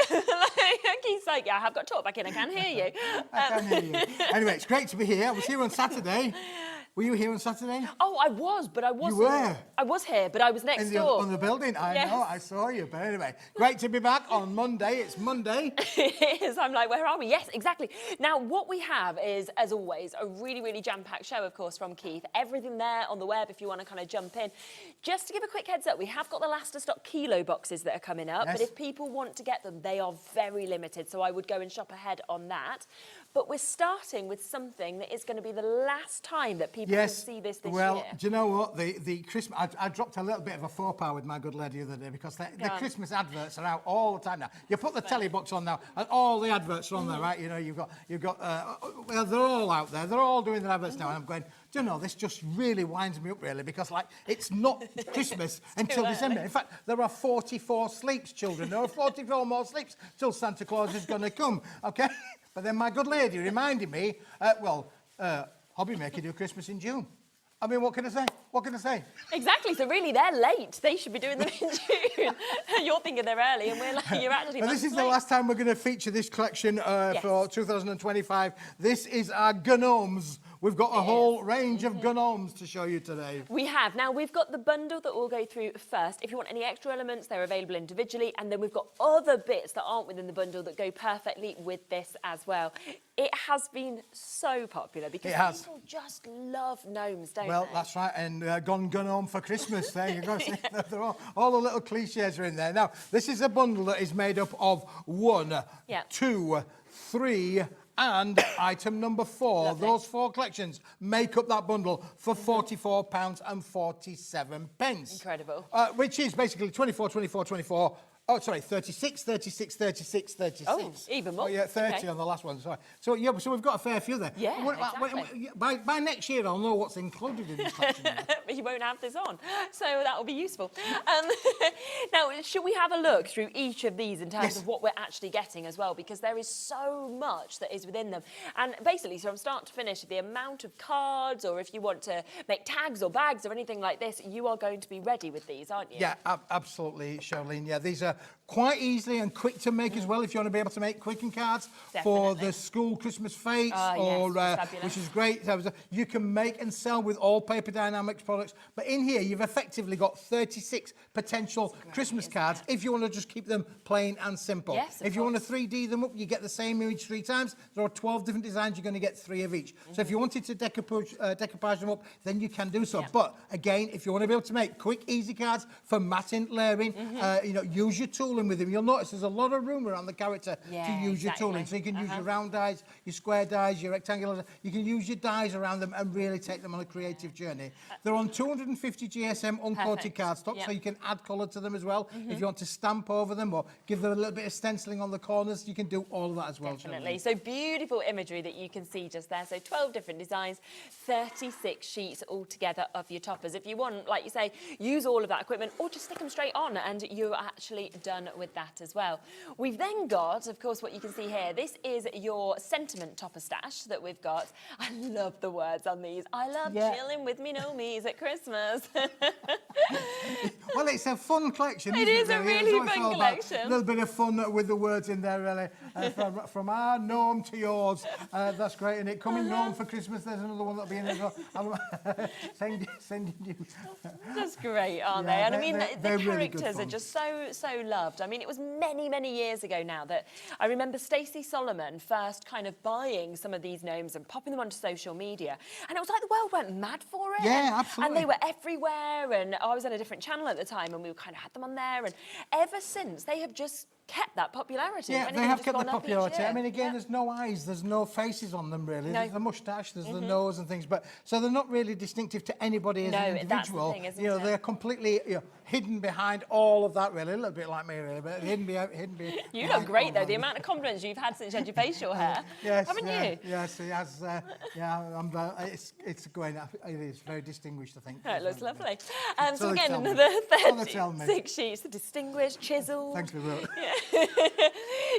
Keith's like, yeah, I have got to talk back in. I can hear you. I can hear you. Anyway, it's great to be here. I was here on Saturday. Were you here on Saturday? Oh, I was, but I wasn't. You were? I was here, but I was next door. On the building, I know, I saw you. But anyway, great to be back on Monday. It's Monday. It is. I'm like, where are we? Yes, exactly. Now, what we have is, as always, a really, really jam-packed show, of course, from Keith. Everything there on the web if you want to kind of jump in. Just to give a quick heads up, we have got the last of stock kilo boxes that are coming up, but if people want to get them, they are very limited, so I would go and shop ahead on that. But we're starting with something that is going to be the last time that people will see this year. Well, do you know what? The Christmas... I dropped a little bit of a faux pas with my good lady the other day because the Christmas adverts are out all the time now. You put the telly box on now and all the adverts are on there, right? You know, you've got well, they're all out there. They're all doing their adverts now. And I'm going, do you know, this just really winds me up, really, because, like, it's not Christmas until December. In fact, there are 44 sleeps, children. There are 44 more sleeps till Santa Claus is going to come, OK? But then my good lady reminded me, Hobbymaker do Christmas in June. I mean, what can I say? What can I say? Exactly. So really, they're late. They should be doing them in June. You're thinking they're early, and we're like, you're actually. And this is the last time we're going to feature this collection for 2025. This is our gnomes. We've got a whole range of gnomes to show you today. We have. Now, we've got the bundle that we'll go through first. If you want any extra elements, they're available individually. And then we've got other bits that aren't within the bundle that go perfectly with this as well. It has been so popular because people just love gnomes, don't they? Well, that's right. And gone gnome for Christmas. There you go. See, they're all the little cliches are in there. Now, this is a bundle that is made up of 1, 2, 3... and item number 4. Lovely. Those 4 collections make up that bundle for £44.47. Incredible. Which is basically 24, 24, 24. Oh, sorry, 36, 36, 36, 36. Oh, even more. Oh, yeah, 30 on the last one, sorry. So, yeah, so we've got a fair few there. Yeah, exactly. By next year, I'll know what's included in this collection. But you won't have this on, so that will be useful. Now, should we have a look through each of these in terms of what we're actually getting as well? Because there is so much that is within them. And basically, so from start to finish, the amount of cards, or if you want to make tags or bags or anything like this, you are going to be ready with these, aren't you? Yeah, absolutely, Charlene. Yeah, these are quite easily and quick to make as well if you want to be able to make quilting cards for the school Christmas fetes which is great. You can make and sell with all Paper Dienamics products, but in here you've effectively got 36 potential Christmas cards if you want to just keep them plain and simple. If you want to 3D them up, you get the same image 3 times. There are 12 different designs, you're going to get 3 of each. So if you wanted to decoupage them up, then you can do so. But again, if you want to be able to make quick, easy cards for matting, layering, you know, use your tooling with them. You'll notice there's a lot of room around the character to use your tooling. So you can use your round dies, your square dies, your rectangular. You can use your dies around them and really take them on a creative journey. They're on 250 GSM uncoated cardstock, so you can add colour to them as well. If you want to stamp over them or give them a little bit of stenciling on the corners, you can do all of that as well. Definitely. So beautiful imagery that you can see just there. So 12 different designs, 36 sheets altogether of your toppers. If you want, like you say, use all of that equipment or just stick them straight on and you're actually done with that as well. We've then got, of course, what you can see here. This is your sentiment topper stash that we've got. I love the words on these. I love chilling with me nomies at Christmas. Well, it's a fun collection. It is a really fun collection. A little bit of fun with the words in there, really. From our gnome to yours. That's great. And it coming gnome for Christmas. There's another one that'll be in as well. Sending you. Just great, aren't they? And I mean, the characters are just so loved. I mean, it was many years ago now that I remember Stacey Solomon first kind of buying some of these gnomes and popping them onto social media. And it was like the world went mad for it. Yeah, absolutely. And they were everywhere. And I was on a different channel at the time and we kind of had them on there. And ever since, they have just kept that popularity. Yeah, they have kept the popularity. I mean, again, there's no eyes, there's no faces on them, really. There's the moustache, there's the nose and things. But so they're not really distinctive to anybody as an individual. That's the thing, isn't it? They're completely hidden behind all of that, really. A little bit like me, really, but hidden behind. You look great, though. The amount of confidence you've had since you had your facial hair, haven't you? Yes, it has. It's going. It is very distinguished, I think. It looks lovely. So again, another 36 sheets, distinguished, chiselled. Thanks, Will.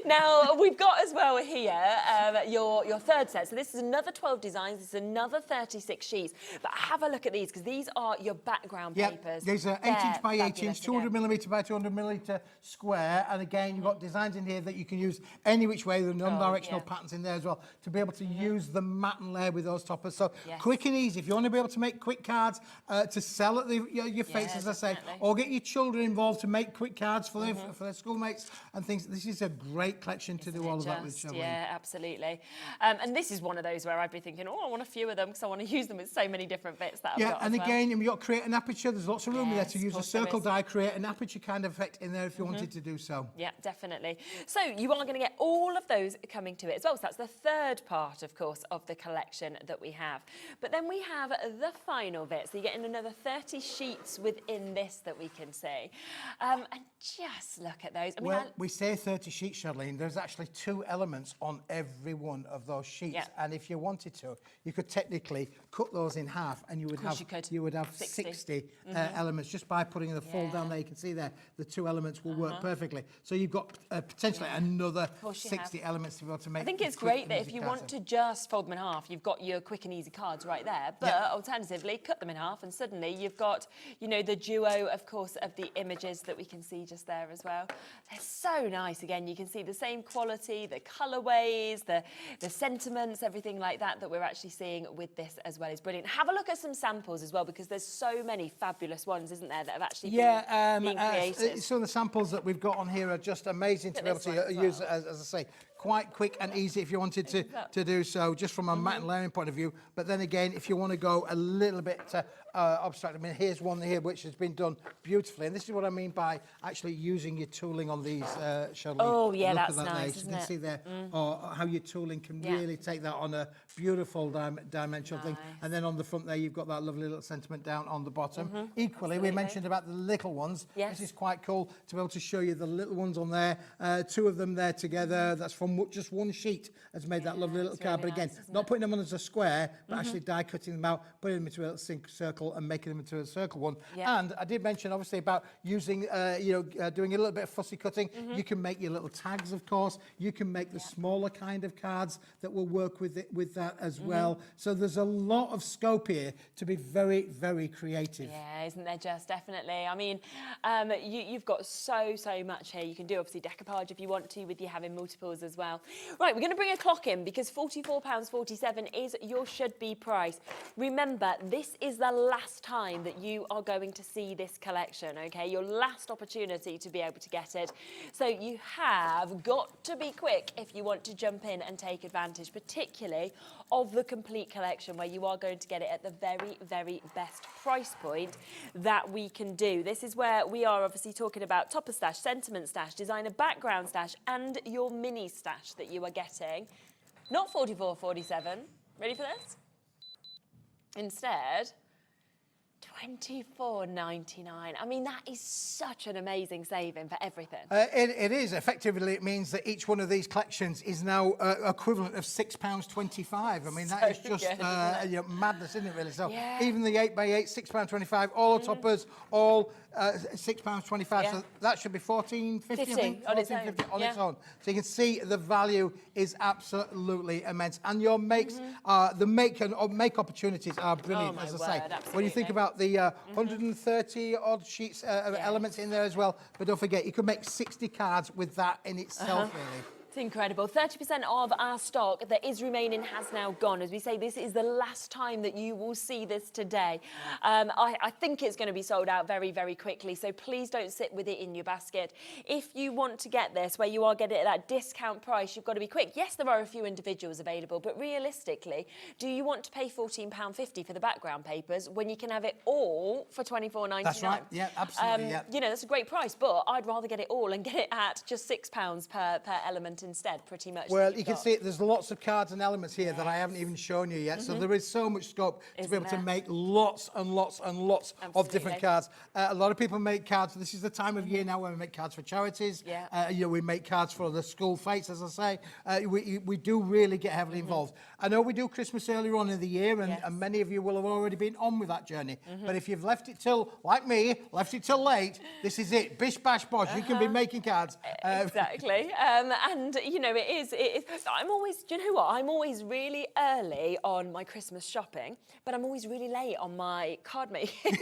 Now we've got as well here your third set. So this is another 12 designs. This is another 36 sheets. But have a look at these because these are your background papers. These are 8-inch by 8-inch, 200mm by 200mm square. And again, you've got designs in here that you can use any which way. There are non-directional patterns in there as well to be able to use the matte and layer with those toppers. So quick and easy. If you want to be able to make quick cards to sell at your face, as I say, or get your children involved to make quick cards for their schoolmates and things. This is a great collection to do all of that with, Charlene. Yeah, absolutely. And this is one of those where I'd be thinking, I want a few of them because I want to use them with so many different bits that I've got. And again, you've got to create an aperture. There's lots of room in there to use a circle die, create an aperture kind of effect in there if you wanted to do so. Yeah, definitely. So you are going to get all of those coming to it as well. So that's the third part, of course, of the collection that we have. But then we have the final bit. So you're getting another 30 sheets within this that we can see. And just look at those. I mean, we say 30 sheets, Charlene. There's actually 2 elements on every one of those sheets. And if you wanted to, you could technically cut those in half and you would have 60 elements just by putting the fold down there. You can see there the 2 elements will work perfectly. So you've got potentially another 60 elements to be able to make. I think it's great that if you want to just fold them in half, you've got your quick and easy cards right there. But alternatively, cut them in half and suddenly you've got, the duo, of course, of the images that we can see just there as well. They're so nice. Again, you can see the same quality, the colourways, the sentiments, everything like that we're actually seeing with this as well is brilliant. Have a look at some samples as well because there's so many fabulous ones, isn't there, that have actually been created. Some of the samples that we've got on here are just amazing to be able to use, as I say, quite quick and easy if you wanted to do so, just from a matte and layering point of view. But then again, if you want to go a little bit abstract, I mean, here's one here which has been done beautifully. And this is what I mean by actually using your tooling on these, Charlene. Oh, yeah, Look that's at that nice, there. You can see there how your tooling can really take that on a beautiful dimensional thing. And then on the front there, you've got that lovely little sentiment down on the bottom. Equally, we mentioned about the little ones. This is quite cool to be able to show you the little ones on there. 2 of them there together. That's from just one sheet has made that lovely little card. really But again, nice, isn't not it? putting them on as a square, but actually die cutting them out, putting them into a little circle and making them into a circle one. Yeah. And I did mention obviously about using, doing a little bit of fussy cutting. You can make your little tags, of course. You can make the smaller kind of cards that will work with that as well. So there's a lot of scope here to be very, very creative. Yeah, isn't there just? Definitely. I mean, you've got so much here. You can do obviously decoupage if you want to, with you having multiples as well. Right, we're going to bring a clock in because £44.47 is your should-be price. Remember, this is the last time that you are going to see this collection, okay? Your last opportunity to be able to get it. So you have got to be quick if you want to jump in and take advantage, particularly of the complete collection, where you are going to get it at the very, very best price point that we can do. This is where we are obviously talking about topper stash, sentiment stash, designer background stash, and your mini stash that you are getting. Not £44.47. Ready for this? Instead, £24.99. I mean, that is such an amazing saving for everything. It is. Effectively, it means that each one of these collections is now equivalent of £6.25. I mean, that is just madness, isn't it, really? So even the 8x8, £6.25, all toppers, all £6.25. So that should be £14.50, I think. on its own. On its own. So you can see the value is absolutely immense. And your makes, the make opportunities are brilliant, as I say. When you think about the 130 odd sheets of elements in there as well, but don't forget, you could make 60 cards with that in itself, really. It's incredible. 30% of our stock that is remaining has now gone. As we say, this is the last time that you will see this today. I think it's going to be sold out very, very quickly, so please don't sit with it in your basket. If you want to get this, where you are getting it at that discount price, you've got to be quick. Yes, there are a few individuals available, but realistically, do you want to pay £14.50 for the background papers when you can have it all for £24.99? That's right. Yeah, absolutely. You know, that's a great price, but I'd rather get it all and get it at just £6 per element instead, pretty much. Well, you can see there's lots of cards and elements here that I haven't even shown you yet. So there is so much scope to be able to make lots and lots and lots of different cards. A lot of people make cards. This is the time of year now when we make cards for charities. We make cards for the school fights, as I say. We do really get heavily involved. I know we do Christmas earlier on in the year, and many of you will have already been on with that journey. But if you've left it till, like me, left it till late, this is it. Bish, bash, bosh. You can be making cards. Exactly. And, you know, it is. I'm always, do you know what? I'm always really early on my Christmas shopping, but I'm always really late on my card making.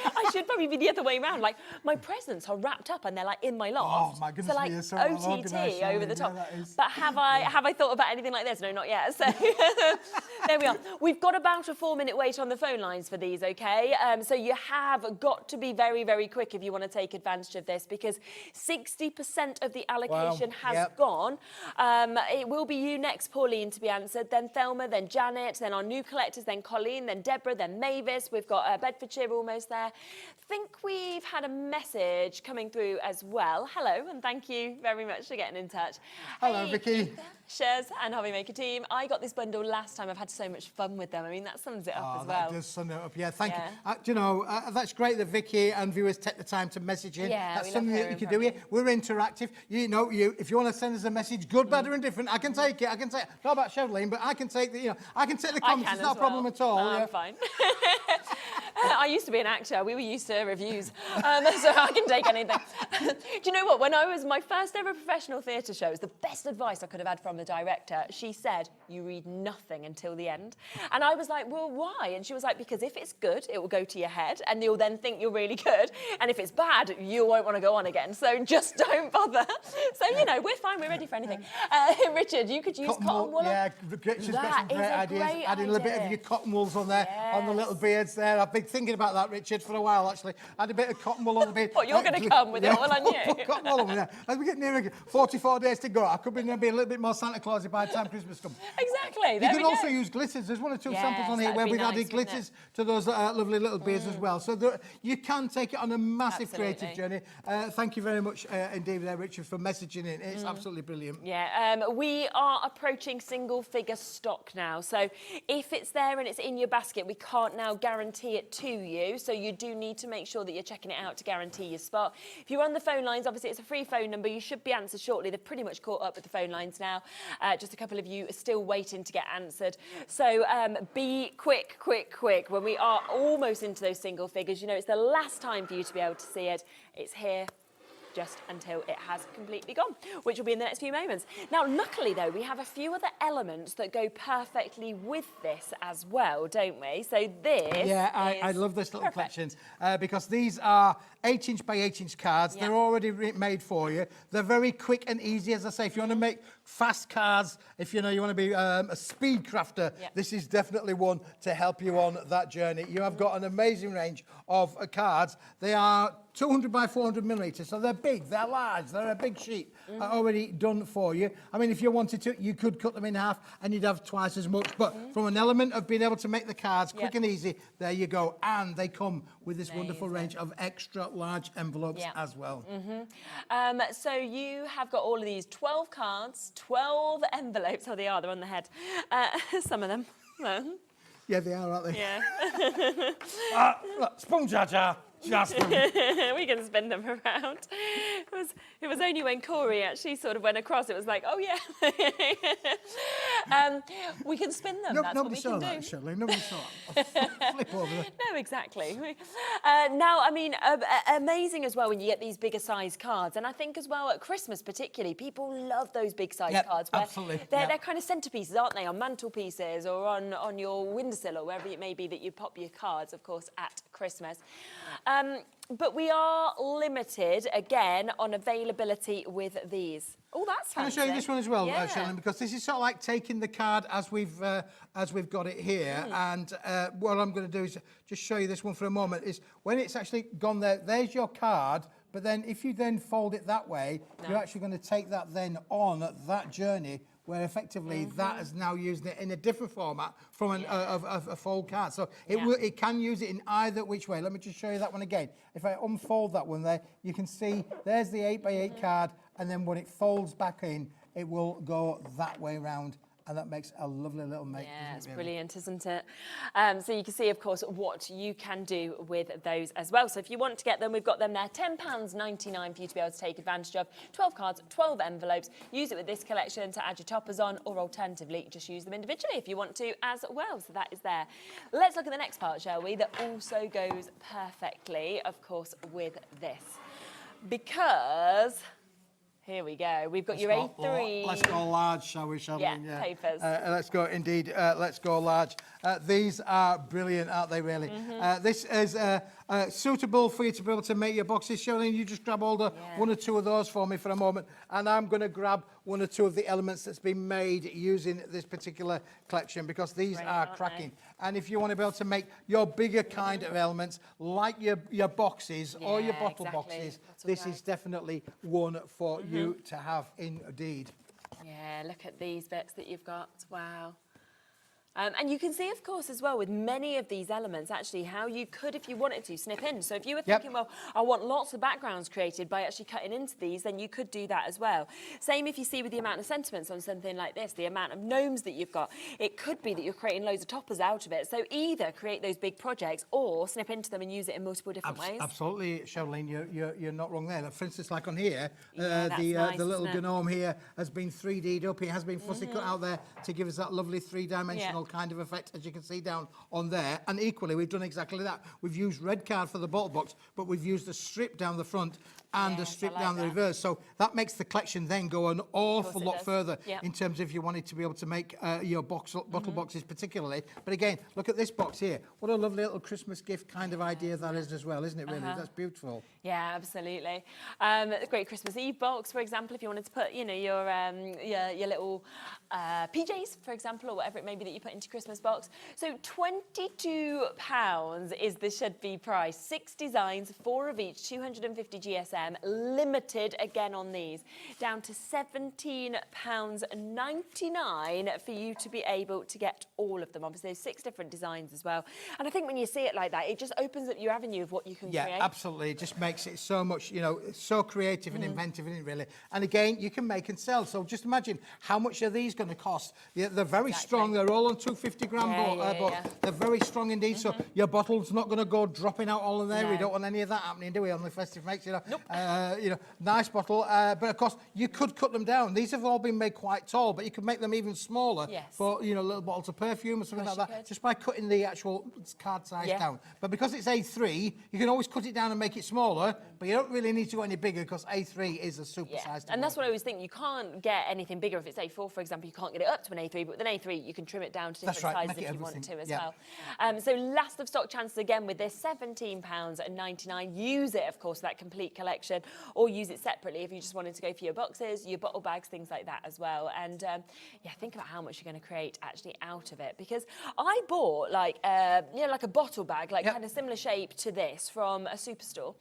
I should probably be the other way around. Like, my presents are wrapped up and they're like in my loft. Oh, my goodness. So, like, so OTT over the top. But have I thought about anything like this? No, not yet. So there we are. We've got about a 4-minute wait on the phone lines for these, okay? So you have got to be very, very quick if you want to take advantage of this, because 60% of the allocation has gone. It will be you next, Pauline, to be answered, then Thelma, then Janet, then our new collectors, then Colleen, then Deborah, then Mavis. We've got Bedfordshire almost there. I think we've had a message coming through as well. Hello, and thank you very much for getting in touch. Hello, Vicky. Shares and Hobby Maker team. I got this bundle last time. I've had so much fun with them. I mean, that sums it up as well. That does sum it up. Yeah, thank you. You know, that's great that Vicky and viewers take the time to message in. Yeah, that's something that you can do here. We're interactive. You know, if you want to send us a message, good, bad, or indifferent, I can take it. I can take it. Not about Chevelin, but I can take the, I can take the comments. It's not a problem at all. I'm fine. I used to be an actor. We were used to reviews, so I can take anything. Do you know what? When I was my first ever professional theatre shows, the best advice I could have had from the director, she said, you read nothing until the end. And I was like, well, why? And she was like, because if it's good, it will go to your head and you'll then think you're really good. And if it's bad, you won't want to go on again. So just don't bother. So, you know, we're fine. We're ready for anything. Richard, you could use cotton wool. Yeah, Richard's got some great ideas. Adding a little bit of your cotton wools on there, on the little beards there. I've been thinking about that, Richard, for a while, actually. Add a bit of cotton wool on the beard. What, you're going to come with it all on you? Put cotton wool on there. As we get nearer 44 days to go, I could be a little bit more Santa Claus by the time Christmas comes. Exactly. You can also use glitters. There's one or two samples on here where we've added glitters to those lovely little beards as well. So you can take it on a massive creative journey. Thank you very much indeed there, Richard, for messaging in. It's absolutely brilliant. Yeah, we are approaching single figure stock now. So if it's there and it's in your basket, we can't now guarantee it to to you, so you do need to make sure that you're checking it out to guarantee your spot. If you're on the phone lines, obviously it's a free phone number. You should be answered shortly. They've pretty much caught up with the phone lines now. Just a couple of you are still waiting to get answered. So be quick, quick, quick. When we are almost into those single figures, you know, it's the last time for you to be able to see it. It's here just until it has completely gone, which will be in the next few moments. Now, luckily, though, we have a few other elements that go perfectly with this as well, don't we? So this I love this little collection because these are 8-inch by 8-inch cards. Yeah. They're already made for you. They're very quick and easy, as I say. If you want to make fast cards, if you want to be a speed crafter, this is definitely one to help you on that journey. You have got an amazing range of cards. They are 200 by 400 millimetres, so they're big, they're large, they're a big sheet already done for you. I mean, if you wanted to, you could cut them in half and you'd have twice as much, but from an element of being able to make the cards quick and easy, there you go. And they come with this wonderful range of extra large envelopes as well. So you have got all of these 12 cards, 12 envelopes. Oh, they're on the head. Some of them. Yeah, they are, aren't they? Yeah. Spoon jar jar. We can spin them around. It was only when Corey actually sort of went across, it was like, oh yeah. We can spin them. That's what we can do. Shirley. Nobody saw that. Flip over there. No, exactly. Now, I mean, amazing as well when you get these bigger size cards. And I think as well at Christmas particularly, people love those big size cards. Where absolutely. They're kind of centerpieces, aren't they? On mantelpieces or on your windowsill or wherever it may be that you pop your cards, of course, at Christmas. But we are limited, again, on availability with these. Oh, that's fancy. Can I show you this one as well, Shirley? Because this is sort of like taking the card as we've got it here. And what I'm going to do is just show you this one for a moment. Is when it's actually gone there, there's your card. But then if you then fold it that way, you're actually going to take that then on that journey, where effectively that is now using it in a different format from a fold card. So it can use it in either which way. Let me just show you that one again. If I unfold that one there, you can see there's the 8x8 card, and then when it folds back in, it will go that way round. And that makes a lovely little make. Yeah, it's brilliant, isn't it? So you can see, of course, what you can do with those as well. So if you want to get them, we've got them there. £10.99 for you to be able to take advantage of. 12 cards, 12 envelopes. Use it with this collection to add your toppers on, or alternatively, just use them individually if you want to as well. So that is there. Let's look at the next part, shall we? That also goes perfectly, of course, with this. Because... here we go. We've got your A3. Let's go large, shall we, Shirley? Yeah, papers. Let's go, indeed. Let's go large. These are brilliant, aren't they, really? This is suitable for you to be able to make your boxes. Shirley, you just grab all the one or two of those for me for a moment. And I'm going to grab one or two of the elements that's been made using this particular collection, because these are cracking. And if you want to be able to make your bigger kind of elements, like your boxes or your bottle boxes, this is definitely one for you to have indeed. Yeah, look at these bits that you've got. Wow. And you can see, of course, as well, with many of these elements, actually, how you could, if you wanted to, snip in. So if you were thinking, well, I want lots of backgrounds created by actually cutting into these, then you could do that as well. Same if you see with the amount of sentiments on something like this, the amount of gnomes that you've got. It could be that you're creating loads of toppers out of it. So either create those big projects or snip into them and use it in multiple different ways. Absolutely, Charlene, you're not wrong there. For instance, like on here, the little gnome here has been 3D'd up. It has been fussy cut out there to give us that lovely three-dimensional kind of effect, as you can see down on there. And equally, we've done exactly that. We've used red card for the bottle box, but we've used a strip down the front and a strip down the reverse. So that makes the collection then go an awful lot further in terms of if you wanted to be able to make your bottle boxes particularly. But again, look at this box here. What a lovely little Christmas gift kind of idea that is as well, isn't it, really? That's beautiful. Yeah, absolutely. A great Christmas Eve box, for example, if you wanted to put, your little PJs, for example, or whatever it may be that you put into Christmas box. So £22 is the should-be price. 6 designs, 4 of each, 250 GSM, limited again on these, down to £17.99 for you to be able to get all of them. Obviously, there's 6 different designs as well. And I think when you see it like that, it just opens up your avenue of what you can create. Yeah, absolutely. It just makes it so much, so creative and inventive, isn't it, really? And again, you can make and sell. So just imagine how much are these going to cost? They're very strong. They're all on 250 gram Yeah, bottles. They're very strong indeed, so your bottle's not going to go dropping out all in there. No. We don't want any of that happening, do we, on the festive makes, you know? Nope. You know, nice bottle, but of course, you could cut them down. These have all been made quite tall, but you could make them even smaller for, you know, little bottles of perfume or something like that, just by cutting the actual card size down. But because it's A3, you can always cut it down and make it smaller, but you don't really need to go any bigger because A3 is a super size. And that's what I always think. You can't get anything bigger. If it's A4, for example, you can't get it up to an A3, but with an A3, you can trim it down to different sizes if you want to as well. So last of stock chances again with this, £17.99. Use it, of course, for that complete collection, or use it separately if you just wanted to go for your boxes, your bottle bags, things like that as well. And yeah, think about how much you're going to create actually out of it, because I bought like you know, like a bottle bag, like kind of similar shape to this from a superstore.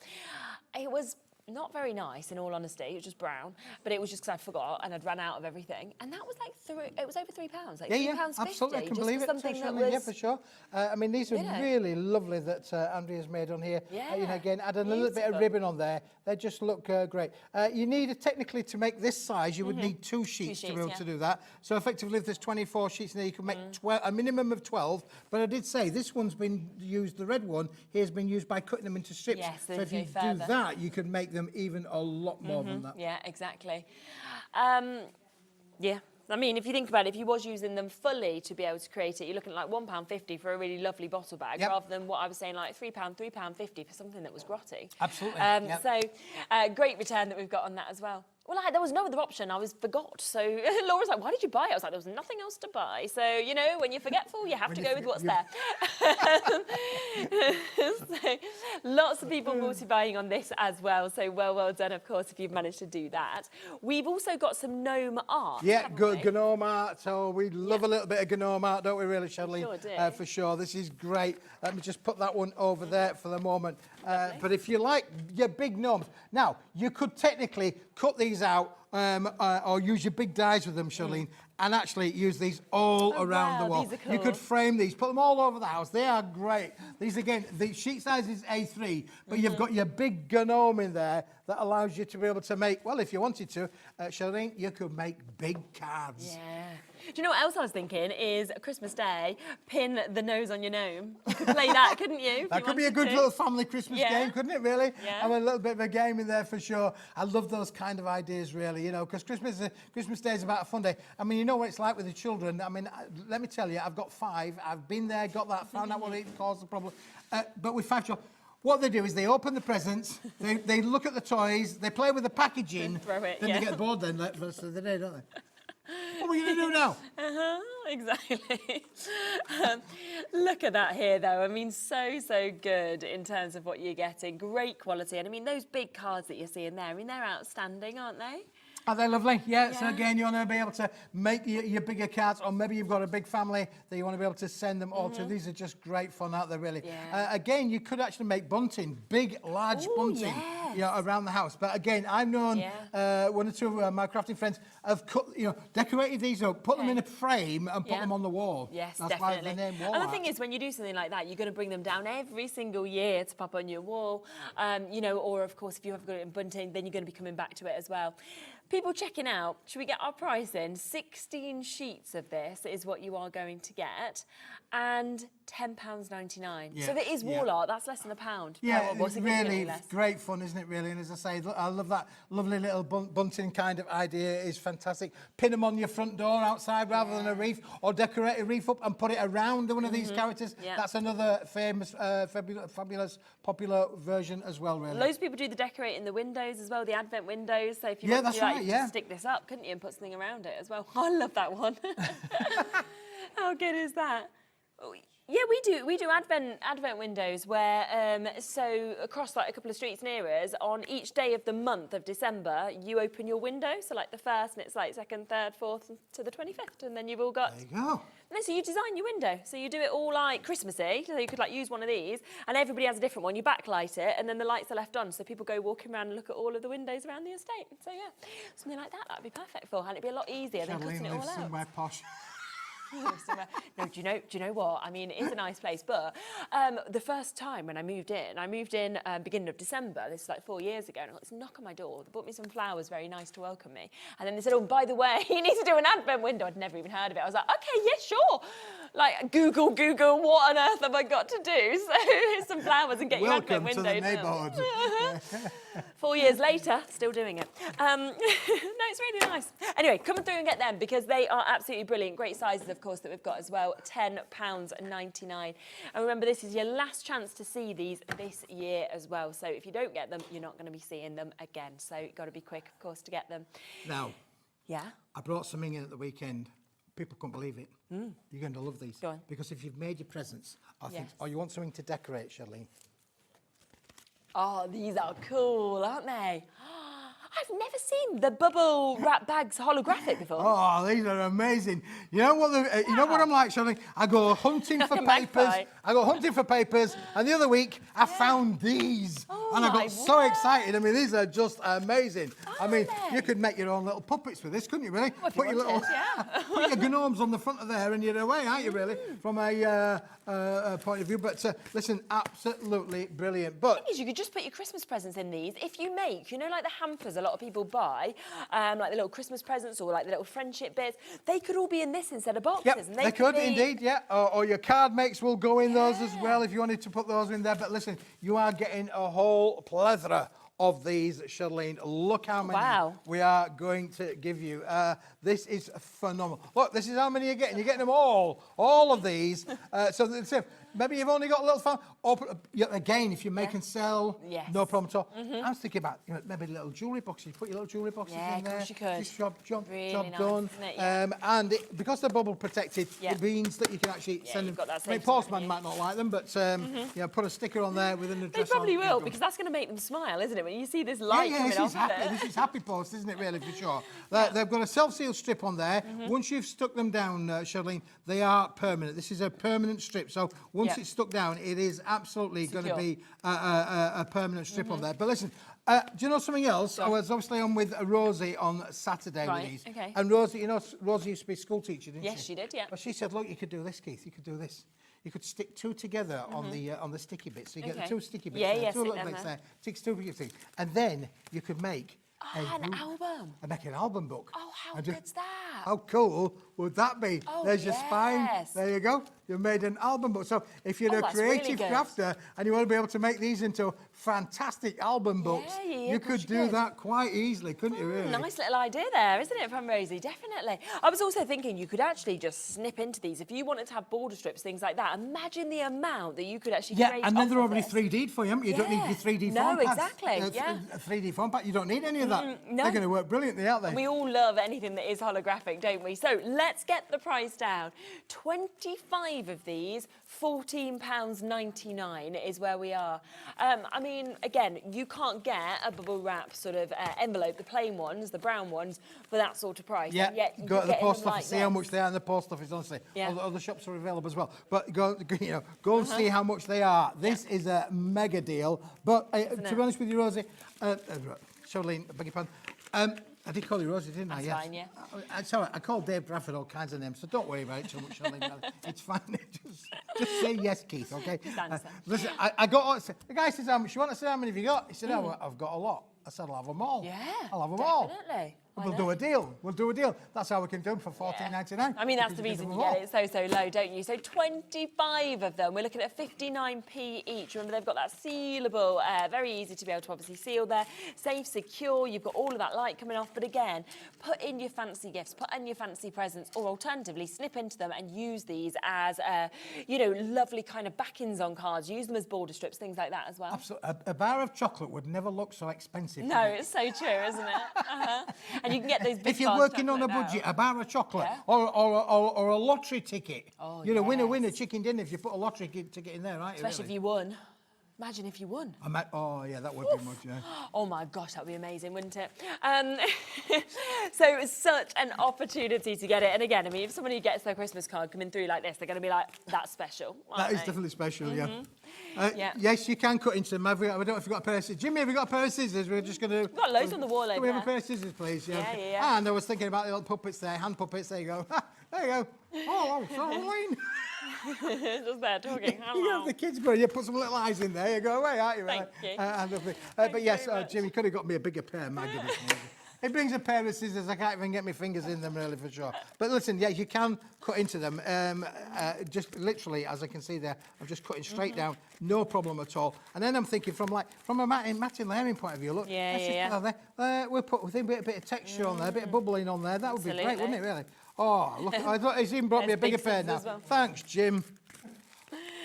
It was not very nice, in all honesty. It was just brown, but it was just because I forgot and I'd run out of everything. And that was like it was over £3, like £3.50. Absolutely, I can believe it. Something that was, yeah, for sure. I mean, these are really lovely that Andrea's made on here. You know, again, add a little bit of ribbon on there. They just look great. You need, technically, to make this size, you would need 2 sheets to be able to do that. So effectively, if there's 24 sheets in there, you can make a minimum of 12. But I did say this one's been used, the red one here has been used by cutting them into strips. Yes, so if you do that, you could make them even a lot more than that. Yeah, exactly. Yeah. I mean, if you think about it, if you was using them fully to be able to create it, you're looking at like £1.50 for a really lovely bottle bag, rather than what I was saying, like £3.50 for something that was grotty. Absolutely. So great return that we've got on that as well. Well, there was no other option. I forgot. So Laura's like, why did you buy it? I was like, there was nothing else to buy. So, you know, when you're forgetful, you have to go with what's there. So, lots of people multi-buying on this as well. So well done, of course, if you've managed to do that. We've also got some gnome art. Yeah, good gnome art. So we love a little bit of gnome art, don't we, really, Shirley? Sure do. For sure. This is great. Let me just put that one over there for the moment. But if you like your big gnomes, now, you could technically cut these out or use your big dies with them, Charlene, and actually use these all around the wall. These are cool. You could frame these, put them all over the house. They are great. These, again, the sheet size is A3, but you've got your big gnome in there that allows you to be able to make, well, if you wanted to, Charlene, you could make big cards. Yeah. Do you know what else I was thinking is Christmas Day, pin the nose on your gnome. You could play that, couldn't you? That could be a good little family Christmas game, couldn't it, really? Yeah. Have a little bit of a game in there for sure. I love those kind of ideas, really, you know, because Christmas Day is about a fun day. I mean, you know what it's like with the children. I mean, let me tell you, I've got 5. I've been there, got that, found out what it caused the problem. But with 5 children, what they do is they open the presents, they look at the toys, they play with the packaging, throw it, then they get bored then for the rest of the day, don't they? What are we going to do now? Exactly. Look at that here, though. I mean, so good in terms of what you're getting. Great quality. And I mean, those big cards that you're seeing there, I mean, they're outstanding, aren't they? Are they lovely? Yeah, so again, you want to be able to make your bigger cards, or maybe you've got a big family that you want to be able to send them all to. These are just great fun out there, really. Again, you could actually make bunting, big, large bunting, you know, around the house. But again, I've known one or two of my crafting friends have cut, you know, decorated these up, put them in a frame and put them on the wall. Yes, that's definitely. why the name wall and the thing is, when you do something like that, you're going to bring them down every single year to pop on your wall. You know, or of course, if you have got it in bunting, then you're going to be coming back to it as well. People checking out, should we get our price in? 16 sheets of this is what you are going to get, and £10.99. So there is wall art, that's less than £1. Yeah, it's really great fun, isn't it, really? And as I say, I love that lovely little bunting kind of idea. It's fantastic. Pin them on your front door outside rather than a wreath, or decorate a wreath up and put it around one of these characters. That's another famous, fabulous, popular version as well, really. Loads of people do the decorating the windows as well, the advent windows. So if you want to stick this up, couldn't you, and put something around it as well. I love that one. How good is that? Yeah, we do advent windows where so across like a couple of streets near us, on each day of the month of December, you open your window. So like the 1st, and it's like 2nd, 3rd, 4th to the 25th, and then you've all got. There you go. No, so you design your window. So you do it all like Christmassy. So you could like use one of these, and everybody has a different one. You backlight it, and then the lights are left on, so people go walking around and look at all of the windows around the estate. So yeah, something like that would be perfect for, and it'd be a lot easier than cutting it all out. Somewhere posh. No, do you know what? I mean, it is a nice place, but the first time when I moved in beginning of December. This was like 4 years ago, and I got this knock on my door. They bought me some flowers, very nice to welcome me. And then they said, oh, by the way, you need to do an advent window. I'd never even heard of it. I was like, okay, yeah, sure. Like, Google, what on earth have I got to do? So here's some flowers and get your advent window. Welcome to the neighbourhood. 4 years later, still doing it. No, it's really nice. Anyway, come through and get them because they are absolutely brilliant. Great sizes, of course, that we've got as well. £10.99. And remember, this is your last chance to see these this year as well. So if you don't get them, you're not going to be seeing them again. So you've got to be quick, of course, to get them. Now, yeah, I brought something in at the weekend. People couldn't believe it. You're going to love these. Go on. Because if you've made your presents, or you want something to decorate, Charlene. Oh, these are cool, aren't they? I've never seen the bubble wrap bags holographic before. Oh, these are amazing. You know what? You know what I'm like, Charlene? I go hunting for papers. I go hunting for papers, and the other week I found these, and I got so excited. I mean, these are just amazing. I mean, you could make your own little puppets with this, couldn't you? Really? Well, put your little, put your gnomes on the front of there, and you're away, aren't you? Really, from a point of view. But listen, absolutely brilliant. But you could just put your Christmas presents in these. If you make, you know, like the hampers a lot of people buy, like the little Christmas presents or like the little friendship bits, they could all be in this instead of boxes. Yep, And they could indeed, yeah. Or your card makes will go in those as well if you wanted to put those in there. But listen, you are getting a whole plethora of these, Charlene. Look how many we are going to give you. This is phenomenal. Look, this is how many you're getting. You're getting them all of these. So maybe you've only got a little fun. Again, if you make and sell, no problem at all. I was thinking about maybe little jewellery boxes. You put your little jewellery boxes in there. Of course you could. Just job really job nice, done. isn't it? And because they're bubble protected, it means that you can actually send them. I mean, postman might not like them, but put a sticker on there with an address. They probably will, because that's going to make them smile, isn't it? When you see this light coming off it. This is happy post, isn't it, really, for sure? They've got a self-sealed strip on there. Once you've stuck them down, Charlene, they are permanent. This is a permanent strip. So once it's stuck down, it is absolutely going to be a permanent strip on there. But listen, do you know something else? I was obviously on with Rosie on Saturday with these. Okay. And Rosie, Rosie used to be a school teacher, didn't she? Yes, she did, yeah. But she said, look, you could do this, Keith. You could do this. You could stick two together on the sticky bits. So you get the two sticky bits there, two little bits there, sticks two big things. And then you could make an album. And make an album book. Oh, how good's that? How cool would that be? Oh, There's your spine. There you go. You've made an album book. So if you're a creative crafter and you want to be able to make these into fantastic album books, you could do that quite easily, couldn't you, really? Nice little idea there, isn't it, from Rosie? Definitely. I was also thinking you could actually just snip into these. If you wanted to have border strips, things like that, imagine the amount that you could actually create. Yeah, and then they're already 3D'd for you. You don't need your 3D foam pads. Exactly. A 3D foam pad, you don't need any of that. No. They're going to work brilliantly, aren't they? And we all love anything that is holographic, don't we? So let's get the price down. 25 of these, £14.99 is where we are. I mean, again, you can't get a bubble wrap sort of envelope, the plain ones, the brown ones, for that sort of price. Yeah, go to the post office, see how much they are in the post office, honestly. Other shops are available as well. But go and see how much they are. This is a mega deal. But to be honest with you, Rosie, Charlene, beg your pardon. I did call you Rosie, didn't I? That's fine, yeah. It's all right. I called Dave Bradford all kinds of names, so don't worry about it too much, Charlene. It's fine. Just say yes, Keith, okay? Listen, I got... The guy says, how much you want? I said, how many have you got? He said, oh, I've got a lot. I said, I'll have them all. Yeah, I'll have them all. Definitely. We'll do a deal. We'll do a deal. That's how we can do them for $14.99. I mean, that's the reason you get it so low, don't you? So 25 of them. We're looking at 59p each. Remember, they've got that sealable, very easy to be able to obviously seal there. Safe, secure. You've got all of that light coming off. But again, put in your fancy gifts, put in your fancy presents, or alternatively, snip into them and use these as, lovely kind of backings on cards. Use them as border strips, things like that as well. Absolutely. A bar of chocolate would never look so expensive. No, it's so true, isn't it? And you can get those big if you're working on a budget, a bar of chocolate or a lottery ticket. Oh, you're a winner chicken dinner if you put a lottery ticket in there, right? Especially if you won. Imagine if you won. Oh, yeah, that would be much, yeah. Oh, my gosh, that would be amazing, wouldn't it? So it was such an opportunity to get it. And again, I mean, if somebody gets their Christmas card coming through like this, they're going to be like, that's special. That is definitely special, Yes, you can cut into them. I don't know if you've got a pair of scissors. Jimmy, have you got a pair of scissors? We're just going to... We've got loads on the wall over there. Can we have a pair of scissors, please? Yeah. And I was thinking about the little puppets there, hand puppets. There you go. There you go. Oh, Charlene. Just there talking. You have the kids going, you put some little eyes in there, you go away, aren't you? Thank you. But yes, Jimmy could have got me a bigger pair, my goodness. It brings a pair of scissors, I can't even get my fingers in them really for sure. But listen, yeah, you can cut into them. Just literally, as I can see there, I'm just cutting straight down, no problem at all. And then I'm thinking from a matting layering point of view, look, let's just put that there. We'll put a bit of texture on there, a bit of bubbling on there. That would be great, wouldn't it, really? Oh, look, I thought he's even brought me a bigger pair now. Well. Thanks, Jim.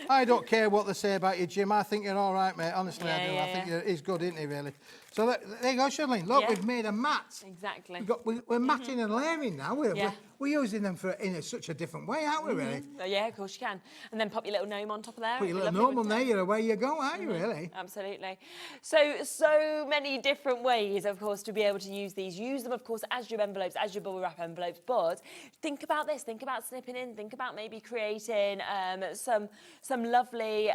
I don't care what they say about you, Jim. I think you're all right, mate. Honestly, I do. I think he's good, isn't he, really? So there you go, Charlene. Look, we've made a mat. Exactly. We're matting and layering now. We're using them in such a different way, aren't we, really? Yeah, of course you can. And then pop your little gnome on top of there. Put your little gnome on there, you're away you go, aren't you, really? Absolutely. So many different ways, of course, to be able to use these. Use them, of course, as your envelopes, as your bubble wrap envelopes. But think about this. Think about snipping in. Think about maybe creating some lovely,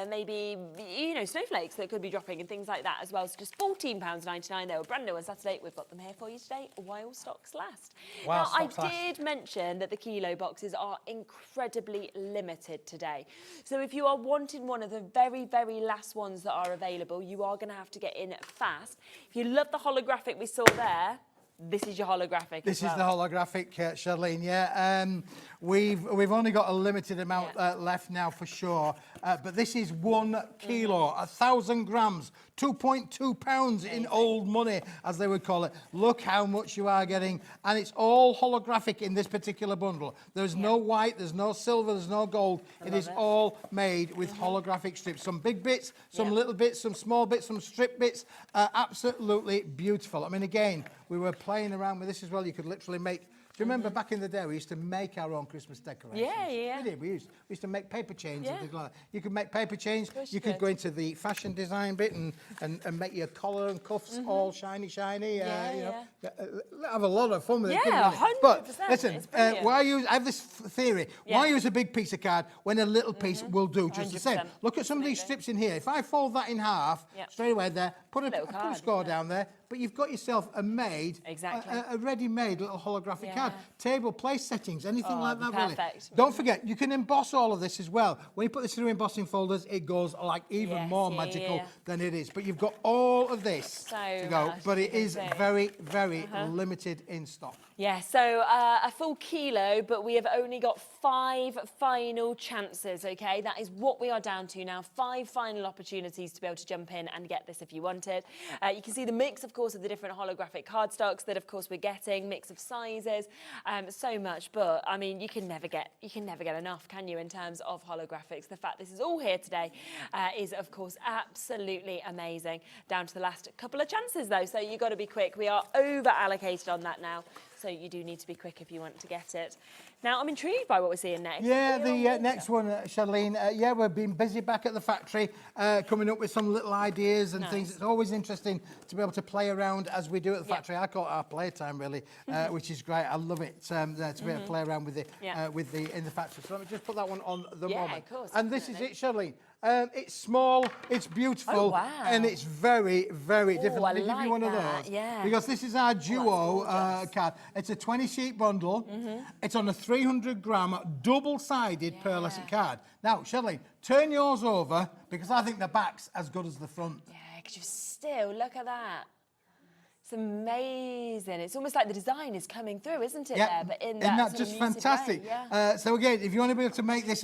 maybe, snowflakes that could be dropping and things like that as well. So just £14.99. They were brand new on Saturday. We've got them here for you today while stocks last. Wow, now, I did mention that the kilo boxes are incredibly limited today. So if you are wanting one of the very, very last ones that are available, you are going to have to get in fast. If you love the holographic we saw there, this is your holographic. This is the holographic, Charlene. Yeah, we've only got a limited amount left now for sure. But this is 1 kilo, 1,000 grams, 2.2 pounds in old money, as they would call it. Look how much you are getting, and it's all holographic in this particular bundle. There's no white, there's no silver, there's no gold. It is all made with holographic strips. Some big bits, some little bits, some small bits, some strip bits. Absolutely beautiful. I mean, again, we were playing around with this as well. You could literally make. Do you remember back in the day we used to make our own Christmas decorations? Yeah. We did. We used to make paper chains and things like that. You could make paper chains. You could go into the fashion design bit and make your collar and cuffs all shiny. Have a lot of fun with it. Yeah, 100%. But listen, I have this theory. Why use a big piece of card when a little piece will do just the same? Look at some of these strips in here. If I fold that in half, straight away there, put a score down there, but you've got yourself a ready-made little holographic card. Table place settings, anything like that, really. Don't forget, you can emboss all of this as well. When you put this through embossing folders, it goes like even more magical than it is. But you've got all of this to go, but it is very, very limited in stock. Yeah, so a full kilo, but we have only got 5 final chances, okay? That is what we are down to now. 5 final opportunities to be able to jump in and get this if you wanted. You can see the mix, of course, of the different holographic cardstocks that, of course, we're getting, mix of sizes, so much. But, I mean, you can never get enough, can you, in terms of holographics? The fact this is all here today is, of course, absolutely amazing. Down to the last couple of chances, though, so you've got to be quick. We are over-allocated on that now. So you do need to be quick if you want to get it. Now, I'm intrigued by what we're seeing next. Yeah, the next one, Charlene. We've been busy back at the factory, coming up with some little ideas and things. It's always interesting to be able to play around as we do at the factory. I call it our playtime, really, which is great. I love it to be able to play around with it in the factory. So let me just put that one on the moment. Of course, and this is it, Charlene. It's small, it's beautiful, and it's very, very different. Let me give you one of those. Because this is our duo card. It's a 20-sheet bundle. It's on a 300-gram double-sided pearlescent card. Now, Charlene, turn yours over, because I think the back's as good as the front. Yeah, because you still, look at that. It's amazing. It's almost like the design is coming through, isn't it? Yeah, there? But in that that just muted fantastic. way, So again, if you want to be able to make this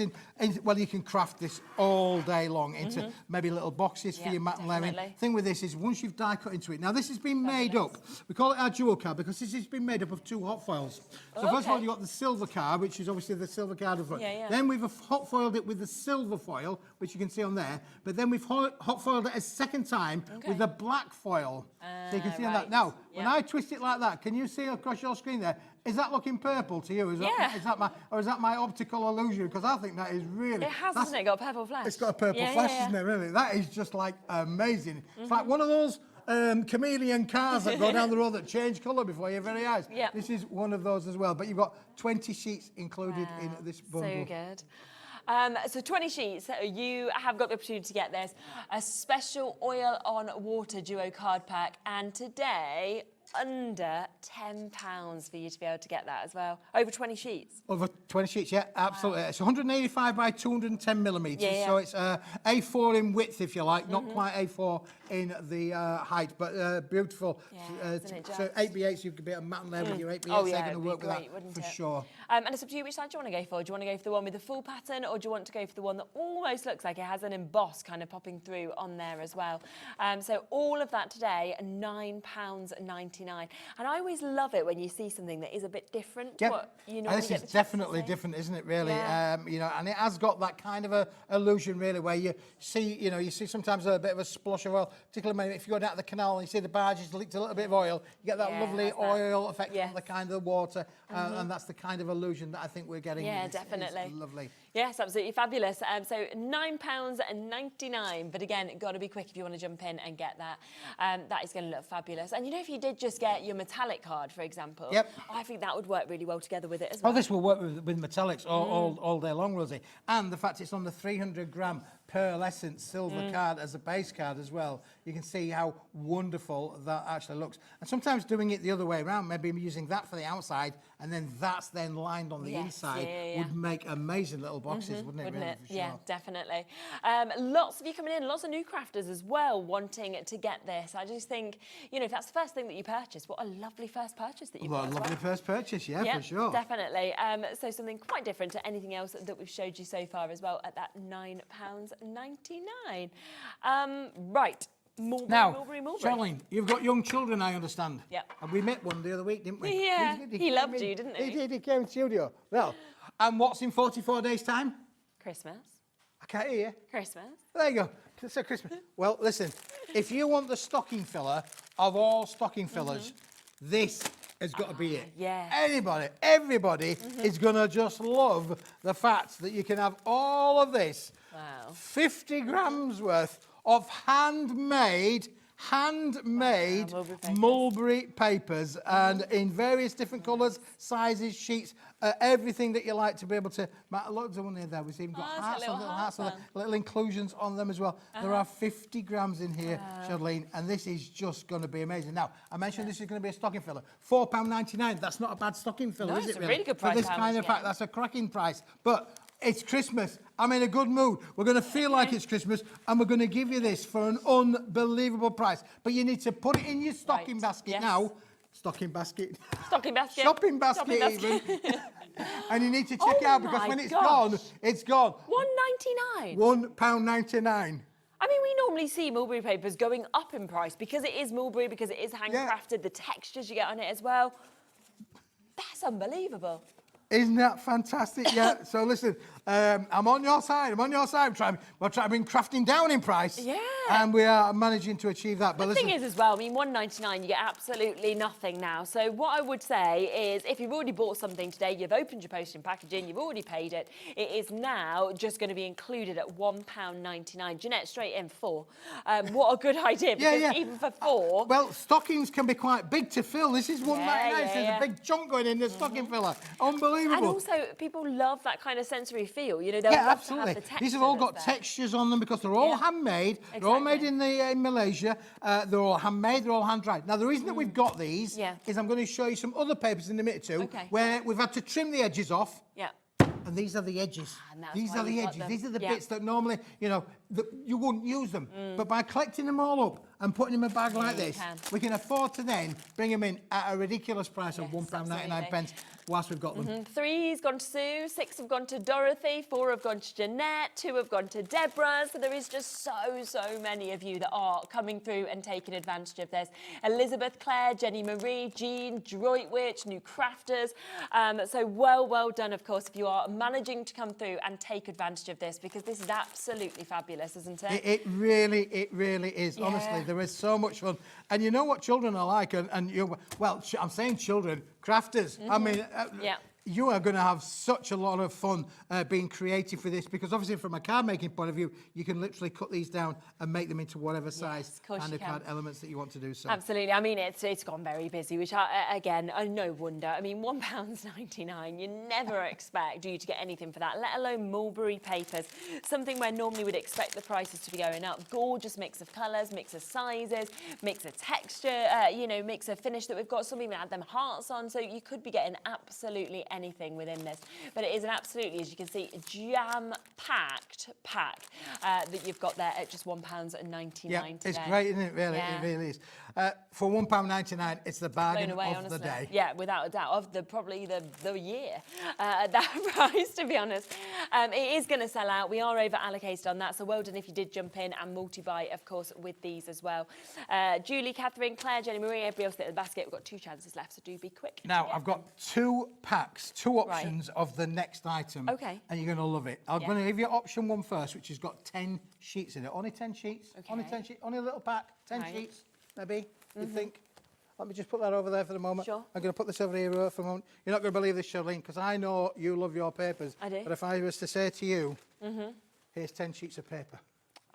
well, you can craft this all day long into maybe little boxes for your mat and layering. The thing with this is once you've die cut into it. Now this has been made up. We call it our dual card because this has been made up of 2 hot foils. So first of all, you've got the silver card, which is obviously the silver card of front. Then we've hot foiled it with the silver foil, which you can see on there. But then we've hot foiled it a second time with the black foil. So you can see on that. Now, when I twist it like that, can you see across your screen there? Is that looking purple to you? Is that my optical illusion? Because I think that is really... It has, hasn't it? Got a purple flash. It's got a purple flash, isn't it, really? That is just like amazing. It's like one of those chameleon cars that go down the road that change colour before your very eyes. This is one of those as well. But you've got 20 sheets included in this bundle. So good. So 20 sheets, you have got the opportunity to get this. A special oil on water duo card pack. And today, under £10 for you to be able to get that as well. Over 20 sheets. Over 20 sheets, yeah, absolutely. It's 185 by 210 millimetres, Yeah. so it's A4 in width, if you like, not quite A4 in the height, but beautiful. Yeah, isn't it so just? 8x8s, you could be a mat and layer with your 8x8s, Oh, yeah, they're going it'd to be work with great, that wouldn't for it? sure. And it's up to you, which side do you want to go for? Do you want to go for the one with the full pattern, or do you want to go for the one that almost looks like it has an emboss kind of popping through on there as well? So all of that today, £9.99. And I always love it when you see something that is a bit different to what you normally and this get is the chance to definitely see. different, isn't it, really? Yeah. You know, and it has got that kind of a illusion, really, where you see sometimes a bit of a splosh of oil, particularly if you go down to the canal and you see the barges leaked a little bit of oil, you get that Yeah, lovely has that. oil effect Yes. on the kind of water, and that's the kind of illusion that I think we're getting. Yeah, It's definitely. lovely. Yes, absolutely fabulous. So £9.99, but again, got to be quick if you want to jump in and get that. That is going to look fabulous. And you know, if you did just get your metallic card, for example, Yep. I think that would work really well together with it as well. Oh, this will work with metallics all day long, Rosie. And the fact it's on the 300-gram pearlescent silver card as a base card as well. You can see how wonderful that actually looks. And sometimes doing it the other way around, maybe using that for the outside and then that's then lined on the Yes, inside, yeah. would make amazing little boxes, wouldn't it? Really, for sure. Yeah, definitely. Lots of you coming in, lots of new crafters as well wanting to get this. I just think, you know, if that's the first thing that you purchase, what a lovely first purchase that you've Well, got. a lovely first purchase, yeah, for sure. Definitely. So something quite different to anything else that we've showed you so far as well at that £9.99. Right. Mulberry. Charlene, you've got young children, I understand. Yep. And we met one the other week, didn't we? Yeah, he loved came in. you, didn't he? He did, he came in studio. Well, and what's in 44 days' time? Christmas. I can't hear you. Christmas. There you go. So Christmas. Well, listen, if you want the stocking filler of all stocking fillers, this has got to be it. Yeah. Everybody is going to just love the fact that you can have all of this. Wow. 50 grams worth of handmade mulberry papers, and in various different colours, sizes, sheets, everything that you like to be able to. Loads of one in there. We've even got hearts, little little hearts hearts, little inclusions on them as well. There are 50 grams in here, Charlene, and this is just going to be amazing. Now, I mentioned this is going to be a stocking filler. £4.99. That's not a bad stocking filler, No, is it's it? a really good price for this for how kind much of you fact. get. That's a cracking price, but. It's Christmas. I'm in a good mood. We're going to feel like it's Christmas, and we're going to give you this for an unbelievable price. But you need to put it in your stocking basket now. Stocking basket. Stocking basket. Shopping basket, even. And you need to check it out because when it's gone, it's gone. £1.99. £1.99. I mean, we normally see mulberry papers going up in price because it is mulberry, because it is handcrafted, the textures you get on it as well. That's unbelievable. Isn't that fantastic? Yeah. So listen, I'm on your side. We're trying to bring crafting down in price. Yeah. And we are managing to achieve that. But The listen, thing is as well, I mean, £1.99, you get absolutely nothing now. So what I would say is if you've already bought something today, you've opened your postage and packaging, you've already paid it, it is now just going to be included at £1.99. Jeanette, straight in, 4. What a good idea, because even for 4... well, stockings can be quite big to fill. This is £1.99, so there's a big chunk going in the stocking filler. Unbelievable. And also, people love that kind of sensory feel. You know, they'll love absolutely. to have the texture. These have all got that's there. textures on them because they're all handmade. Exactly. They're all made in Malaysia. They're all handmade. They're all hand dried. Now, the reason that we've got these is I'm going to show you some other papers in a minute too, where we've had to trim the edges off. Yeah. And these are the edges. These why are the we've got edges. them. These are the bits that normally, you know, that you wouldn't use them. But by collecting them all up and putting them in a bag like this, we can afford to then bring them in at a ridiculous price of £1.99 whilst we've got them. 3's gone to Sue, 6 have gone to Dorothy, 4 have gone to Jeanette, 2 have gone to Deborah. So there is just so many of you that are coming through and taking advantage of this. Elizabeth, Claire, Jenny Marie, Jean, Droitwich, new crafters. So well done, of course, if you are managing to come through and take advantage of this, because this is absolutely fabulous, isn't it? It really is. Yeah. Honestly, there is so much fun. And you know what children are like, and you, well, I'm saying children, crafters. I mean, you are going to have such a lot of fun being creative for this, because obviously from a card making point of view, you can literally cut these down and make them into whatever size kind of card elements that you want to do. So absolutely. I mean, it's gone very busy, which again, no wonder. I mean, £1.99, you never expect you to get anything for that, let alone mulberry papers, something where normally we'd expect the prices to be going up. Gorgeous mix of colours, mix of sizes, mix of texture, you know, mix of finish that we've got. Some even had them hearts on, so you could be getting absolutely anything within this. But it is an absolutely, as you can see, jam-packed pack that you've got there at just £1.99 today. It's great, isn't it? Really, Yeah. it really is. For £1.99, it's the bargain Blown away, of honestly. the day. Yeah, without a doubt, of probably the year at that price, to be honest. It is going to sell out. We are over allocated on that, so well done if you did jump in and multi-buy, of course, with these as well. Julie, Catherine, Claire, Jenny Marie, everybody else in the basket. We've got 2 chances left, so do be quick. Now, I've got 2 packs, 2 options of the next item. Okay. And you're going to love it. I'm going to give you option 1 first, which has got 10 sheets in it. Only 10 sheets. Okay. Only 10 sheets. Only a little pack. 10 sheets, maybe, you think. Let me just put that over there for the moment. Sure. I'm going to put this over here for a moment. You're not going to believe this, Charlene, because I know you love your papers. I do. But if I was to say to you, here's 10 sheets of paper.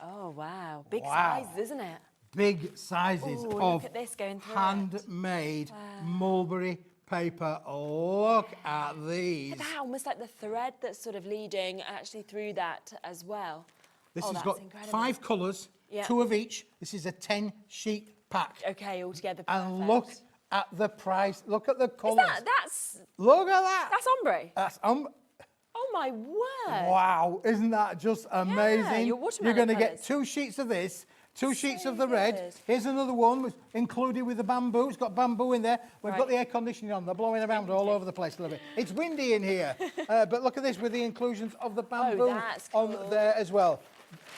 Oh, wow. Big sizes, isn't it? Big sizes Ooh, of look at this going through handmade mulberry paper. Look at these. Look at that, almost like the thread that's sort of leading actually through that as well. This Oh, has that's got incredible. 5 colours, Yeah. 2 of each. This is a 10-sheet pack. Okay, altogether. And perfect. look at the price. Look at the Is colours. that's Look at that. that's ombre. That's Oh my word. wow, isn't that just amazing? your watermelon You're going to get colours. 2 sheets of this, 2 sheets of the good. red. Here's another one included with the bamboo. It's got bamboo in there. We've got the air conditioning on. They're blowing around all over the place a little bit. It's windy in here. But look at this with the inclusions of the bamboo that's cool. on there as well.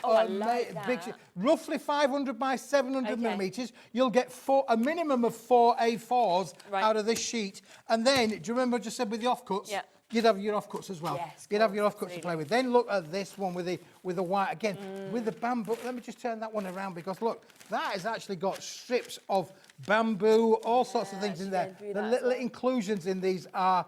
Oh, I like that. Big, roughly 500 by 700 Okay. millimetres. You'll get a minimum of 4 A4s out of this sheet. And then, do you remember I just said with the offcuts? Yeah. You'd have your offcuts as well. Yes, You'd have your offcuts absolutely. to play with. Then look at this one with the white again, with the bamboo. Let me just turn that one around, because look, that has actually got strips of bamboo, all sorts of things in there. going through The that as little well. inclusions in these are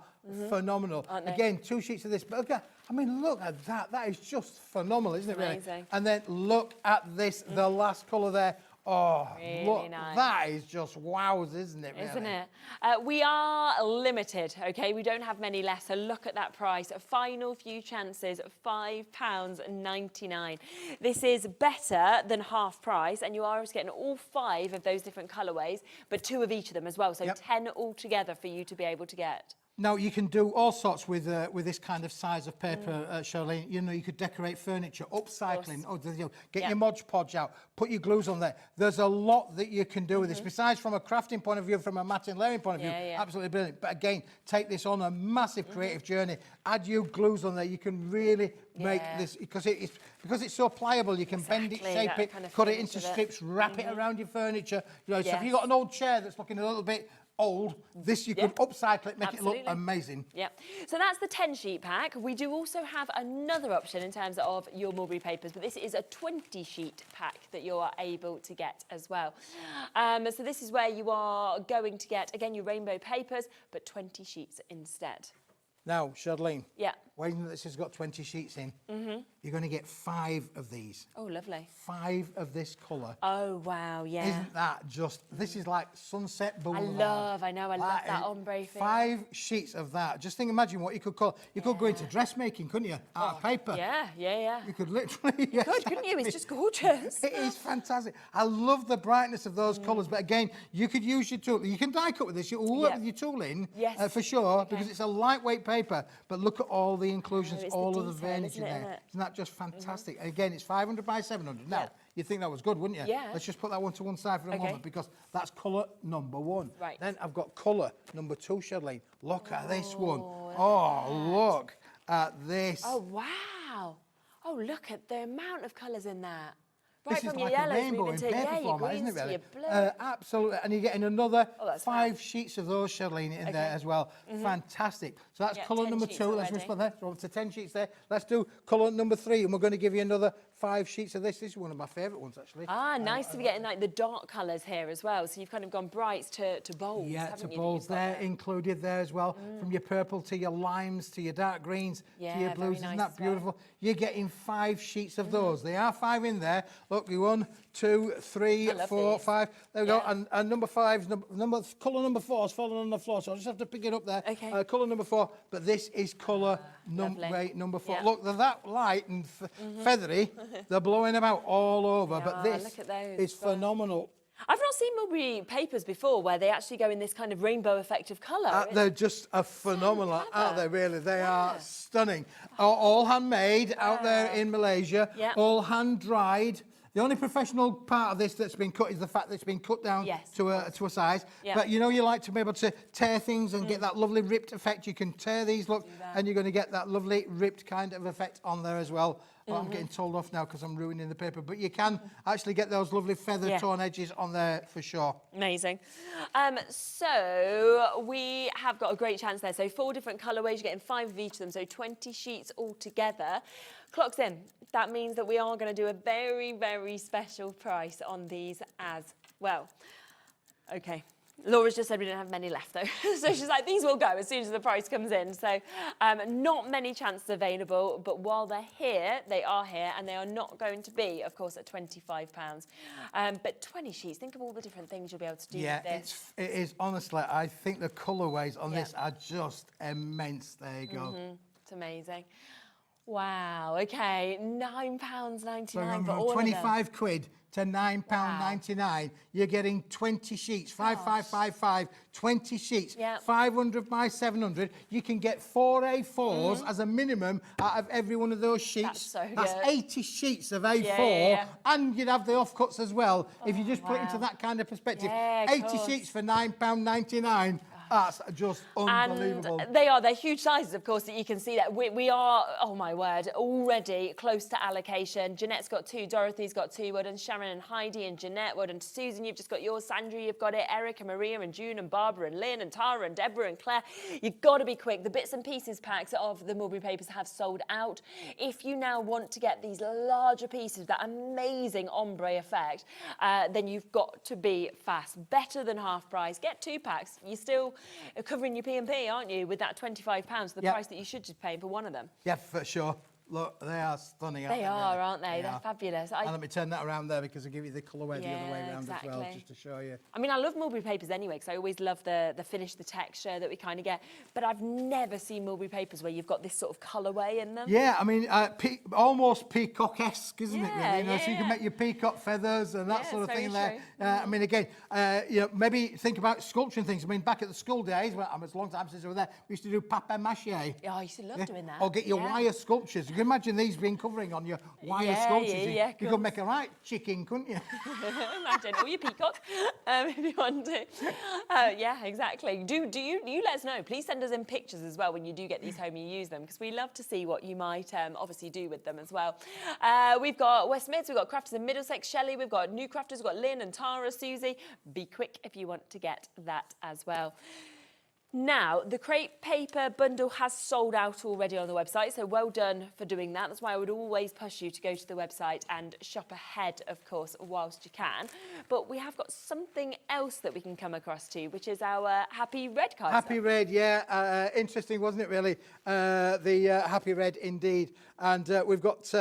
phenomenal. Aren't they? Again, 2 sheets of this. But look at, I mean, look at that. That is just phenomenal, isn't it? Really? Amazing. And then look at this, the last colour there. Oh, Really look, nice. that is just wows, isn't it? Really? Isn't it? We are limited, okay? We don't have many left, so look at that price. Final few chances, £5.99. This is better than half price, and you are getting all 5 of those different colourways, but 2 of each of them as well, so 10 altogether for you to be able to get. Now, you can do all sorts with this kind of size of paper, Charlene. You know, you could decorate furniture, upcycling, get your Mod Podge out, put your glues on there. There's a lot that you can do with this. Besides, from a crafting point of view, from a mat and layering point of view, absolutely brilliant. But again, take this on a massive creative journey. Add your glues on there. You can really make this, because it's so pliable. You can bend it, shape it, kind of cut it finish into of it. strips, wrap it around your furniture. You know, so if you've got an old chair that's looking a little bit old, this you can upcycle it, make it look amazing. Yeah, so that's the 10-sheet pack. We do also have another option in terms of your mulberry papers, but this is a 20-sheet pack that you are able to get as well. So this is where you are going to get, again, your rainbow papers, but 20 sheets instead. Now, Charlene, Yeah. when this has got 20 sheets in, you're going to get 5 of these. Oh, lovely. 5 of this colour. Oh, wow, yeah. Isn't that just, this is like sunset boulevard. I love that ombre feel. 5 sheets of that. Just imagine what you could call, you could go into dressmaking, couldn't you? Out of paper. Yeah. You could literally. You could, couldn't you? It's just gorgeous. It is fantastic. I love the brightness of those colours, but again, you could use your tool. You can die cut with this. You will work with your tool in, for sure, because it's a lightweight paper. But look at all the inclusions, all of the veinage in there. Isn't that just fantastic? And again, it's 500 by 700. Now, you'd think that was good, wouldn't you? Yeah. Let's just put that one to one side for a moment, because that's colour number 1. Right. Then I've got colour number 2, Charlene. Look at this one. Oh, look at this. Oh, wow. Oh, look at the amount of colours in that. Right This is from your like a yellows rainbow moving in to, paper your format, isn't it, greens to really? your blue. Absolutely. And you're getting another that's 5 sheets of those, Charlene, in there as well. Fantastic. So that's colour 10 number sheets 2. Let's already. just put that. So to 10 sheets there. Let's do colour number 3, and we're going to give you another 5 sheets of this. This is one of my favourite ones, actually. Ah, nice to be getting like the dark colours here as well. So you've kind of gone brights to bolds. Yeah, haven't to you, that bolds you've got there, included there as well. From your purple to your limes to your dark greens to your Yeah, very blues. Isn't nice that as well. beautiful? You're getting 5 sheets of those. There are 5 in there. Look, 1, 2, 3, I love 4, these. 5. There we go. Yeah. And number 5's colour number 4 is falling on the floor, so I'll just have to pick it up there. Okay. Colour number 4, but this is colour lovely. number 4. Yeah. Look, they're that light and feathery. They're blowing about all over, but They this are, look at those is as well. phenomenal. I've not seen mulberry papers before where they actually go in this kind of rainbow effect of colour. They're just a phenomenal, aren't they, really? They are stunning. All handmade out there in Malaysia, Yeah. all hand-dried. The only professional part of this that's been cut is the fact that it's been cut down to a size. Yeah. But you know, you like to be able to tear things and get that lovely ripped effect. You can tear these, look, and you're going to get that lovely ripped kind of effect on there as well. Oh, I'm getting told off now because I'm ruining the paper, but you can actually get those lovely feather tone edges on there for sure. Amazing. So we have got a great chance there. So 4 different colourways, you're getting 5 of each of them, so 20 sheets altogether. Clocks in. That means that we are going to do a very, very special price on these as well. Okay. Laura's just said we didn't have many left though. So she's like, these will go as soon as the price comes in. So not many chances available, but while they're here, they are here, and they are not going to be, of course, at £25. But 20 sheets, think of all the different things you'll be able to do with this. It is, honestly, I think the colourways on this are just immense. There you go. It's amazing. Wow, okay, £9.99 So for from all of them. 25 quid to £9.99, you're getting 20 sheets, 5555, 20 sheets, 500 by 700. You can get 4 A4s as a minimum out of every one of those sheets. That's 80 sheets of A4, and you'd have the offcuts as well. If you just put it into that kind of perspective, 80 sheets for £9.99. That's just unbelievable. And they're huge sizes, of course, that you can see that we are, oh my word, already close to allocation. Jeanette's got 2, Dorothy's got 2, well done Sharon and Heidi and Jeanette, well done to Susan, you've just got yours, Sandra, you've got it, Eric and Maria and June and Barbara and Lynn and Tara and Deborah and Claire. You've got to be quick. The bits and pieces packs of the mulberry papers have sold out. If you now want to get these larger pieces, that amazing ombre effect, then you've got to be fast. Better than half price. Get 2 packs. You're still covering your P&P, aren't you, with that £25, the price that you should just pay for one of them. Yeah, for sure. Look, they are stunning, aren't they? They are, aren't they? They're fabulous. And let me turn that around there because I'll give you the colourway the other way around as well, exactly. just to show you. I mean, I love mulberry papers anyway, because I always love the finish, the texture that we kind of get. But I've never seen mulberry papers where you've got this sort of colourway in them. Yeah, I mean, almost peacock-esque, isn't it, really? You know, so you can make your peacock feathers and that sort of thing there. I mean, again, you know, maybe think about sculpturing things. I mean, back at the school days, well, it's a long time since I was there, we used to do papier-mâché. Yeah, I used to love doing that. Or get your wire sculptures. You can imagine these being covering on your wire sculptures. You could make a right chicken, couldn't you? Imagine, or your peacock, if you want to. Yeah, exactly. Do you let us know. Please send us in pictures as well when you do get these home, you use them, because we love to see what you might obviously do with them as well. We've got West Mids, we've got Crafters in Middlesex, Shelley, we've got new crafters, we've got Lynn and Tara, Susie. Be quick if you want to get that as well. Now, the crepe paper bundle has sold out already on the website, so well done for doing that. That's why I would always push you to go to the website and shop ahead, of course, whilst you can. But we have got something else that we can come across to, which is our Happy Red card. Happy Red, yeah. Interesting, wasn't it, really? The Happy Red, indeed. And we've got...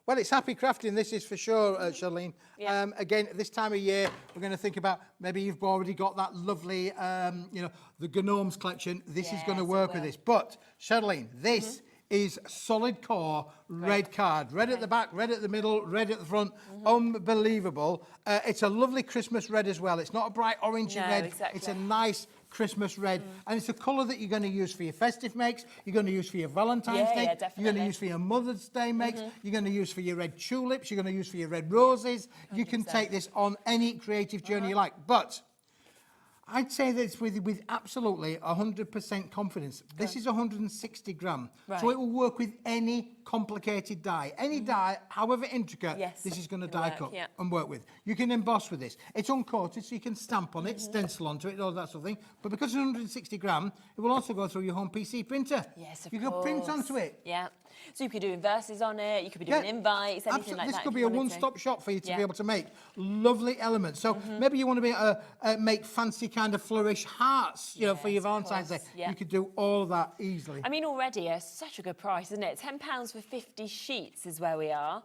well, it's happy crafting, this is for sure, Charlene. Yeah. Again, this time of year, we're going to think about, maybe you've already got that lovely, you know, the Gnomes collection. This is going to work with this. But, Charlene, this is solid core red card. Red at the back, red at the middle, red at the front. Unbelievable. It's a lovely Christmas red as well. It's not a bright orangey red. Exactly. It's a nice Christmas red. And it's a colour that you're going to use for your festive makes. You're going to use for your Valentine's Day. You're going to use for your Mother's Day makes. You're going to use for your red tulips. You're going to use for your red roses. 100%. You can take this on any creative journey you like. But I'd say that it's with absolutely 100% confidence. This is 160 gram. So it will work with any complicated die. Any die, however intricate, this is going to die cut and work with. You can emboss with this. It's uncoated, so you can stamp on it, stencil onto it, all that sort of thing. But because it's 160 gram, it will also go through your home PC printer. Yes, of course. You can print onto it. Yeah. So you could do inverses on it, you could be doing invites, anything like this that. could if be you a wanted to. one-stop shop for you to be able to make lovely elements. So maybe you want to be make fancy kind of flourish hearts, you know, for your Valentine's Day. Yeah. You could do all of that easily. I mean, already such a good price, isn't it? £10 for 50 sheets is where we are.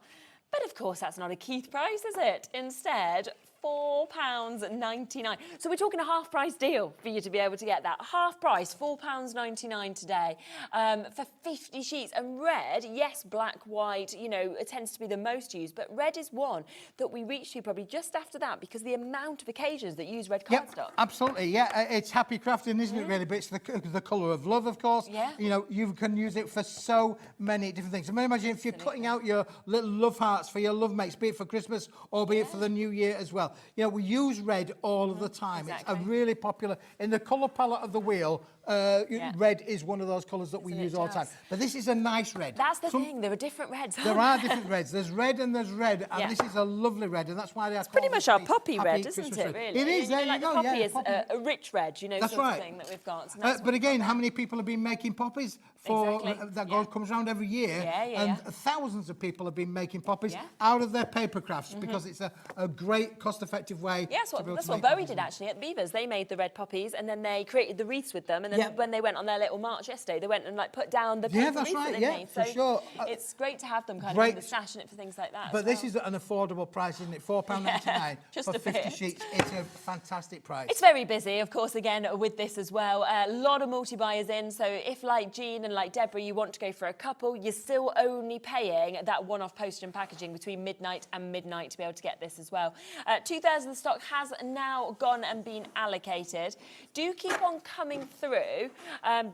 But of course, that's not a Keith price, is it? Instead, £4.99. So we're talking a half price deal for you to be able to get that. Half price, £4.99 today for 50 sheets. And red, yes, black, white, you know, it tends to be the most used, but red is one that we reach to probably just after that because the amount of occasions that use red cardstock. Absolutely, yeah. It's happy crafting, isn't it, really? But it's the colour of love, of course. Yeah. You know, you can use it for so many different things. I mean, imagine if you're cutting out your little love hearts for your love mates, be it for Christmas or be it for the new year as well. You know, we use red all of the time. Exactly. It's a really popular, in the colour palette of the wheel, red is one of those colours that we use all the time. But this is a nice red. That's the thing, there are different reds. There are different reds. There's red and there's red, and this is a lovely red, and that's why they are pretty much our poppy red, isn't it, really? It is, there you like go. The poppy Yeah, is a rich red, you know, that's sort right. of thing that we've got. So But again, how many people have been making poppies for that comes around every year? And thousands of people have been making poppies out of their paper crafts because it's a great, cost-effective way. Yeah, that's what Bowie did actually at Beavers. They made the red poppies and then they created the wreaths with them. And then when they went on their little march yesterday, they went and like put down the paper wreaths that they made. For so sure. It's great to have them kind of in the stash and it for things like that. But this is an affordable price, isn't it? £4.99 just for a 50 bit. sheets. It's a fantastic price. It's very busy, of course, again, with this as well. A lot of multi-buyers in, so if, like Jean and like Deborah, you want to go for a couple, you're still only paying that one-off postage and packaging between midnight and midnight to be able to get this as well. 2/3 of the stock has now gone and been allocated. Do keep on coming through,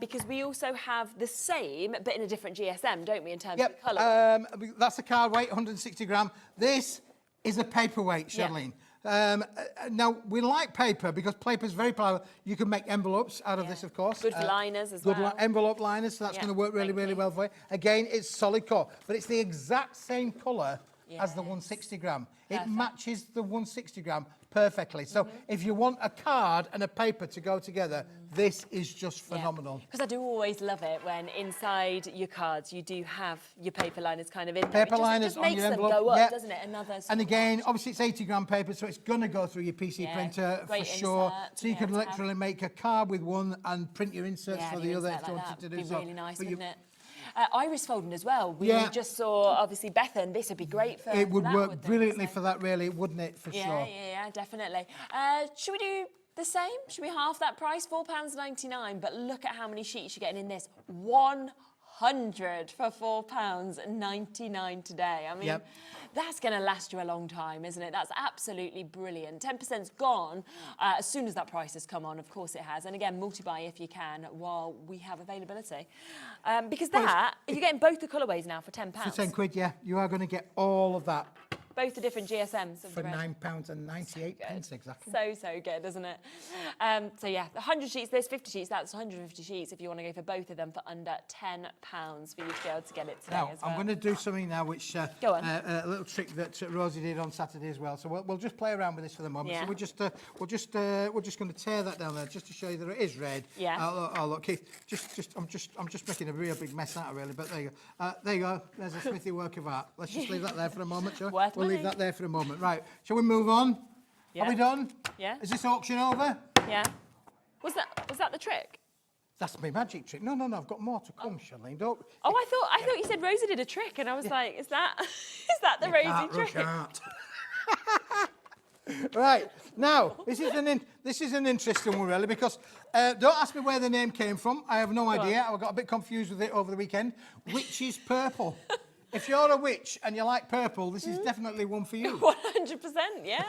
because we also have the same, but in a different GSM, don't we, in terms of colour? That's a card weight, 160 gram. This is a paperweight, Charlene. Now, we like paper because paper is very powerful. You can make envelopes out of this, of course. Good for liners as well. Good envelope liners, so that's going to work really, really well for you. Again, it's solid core, but it's the exact same colour as the 160 gram. It matches the 160 gram perfectly. So if you want a card and a paper to go together, this is just phenomenal. Because I do always love it when inside your cards you do have your paper liners kind of in there. Paper liners on your envelope. It just makes them go up, doesn't it? And again, obviously it's 80 gram paper, so it's going to go through your PC printer for sure. So you could literally make a card with one and print your inserts for the other if you wanted to do so. Really nice, wouldn't it? Iris folding as well. We just saw, obviously, Bethan. This would be great for It would that, work brilliantly for that, really, wouldn't it? For sure. Yeah, definitely. Should we do the same? Should we half that price? £4.99. But look at how many sheets you're getting in this. 100 for £4.99 today. I mean, that's going to last you a long time, isn't it? That's absolutely brilliant. 10%'s gone as soon as that price has come on. Of course it has. And again, multi-buy if you can while we have availability. Because you're getting both the colourways now for £10. For 10 quid, yeah. You are going to get all of that. Both the different GSMs. For £9.98 exactly. So good, isn't it? So yeah, 100 sheets, there's 50 sheets, that's 150 sheets if you want to go for both of them for under £10 for you to be able to get it today now, as well. I'm going to do something now which, Go on. a little trick that Rosie did on Saturday as well. So we'll just play around with this for the moment. So we're just going to tear that down there just to show you that it is red. Yeah. Oh look, Keith, I'm just making a real big mess out of it, really, but there you go. There you go. There's a Smithy work of art. Let's just leave that there for a moment, shall we? We'll leave that there for a moment. Right, shall we move on? Are we done? Yeah. Is this auction over? Yeah. Was that the trick? That's my magic trick. No, I've got more to come, Charlene. Don't. Oh, I thought you said Rosie did a trick, and I was like, is that the Rosie trick? Right, now, this is an interesting one, really, because don't ask me where the name came from. I have no idea. I got a bit confused with it over the weekend. Witch's Purple. If you're a witch and you like purple, this is definitely one for you. 100%, yeah.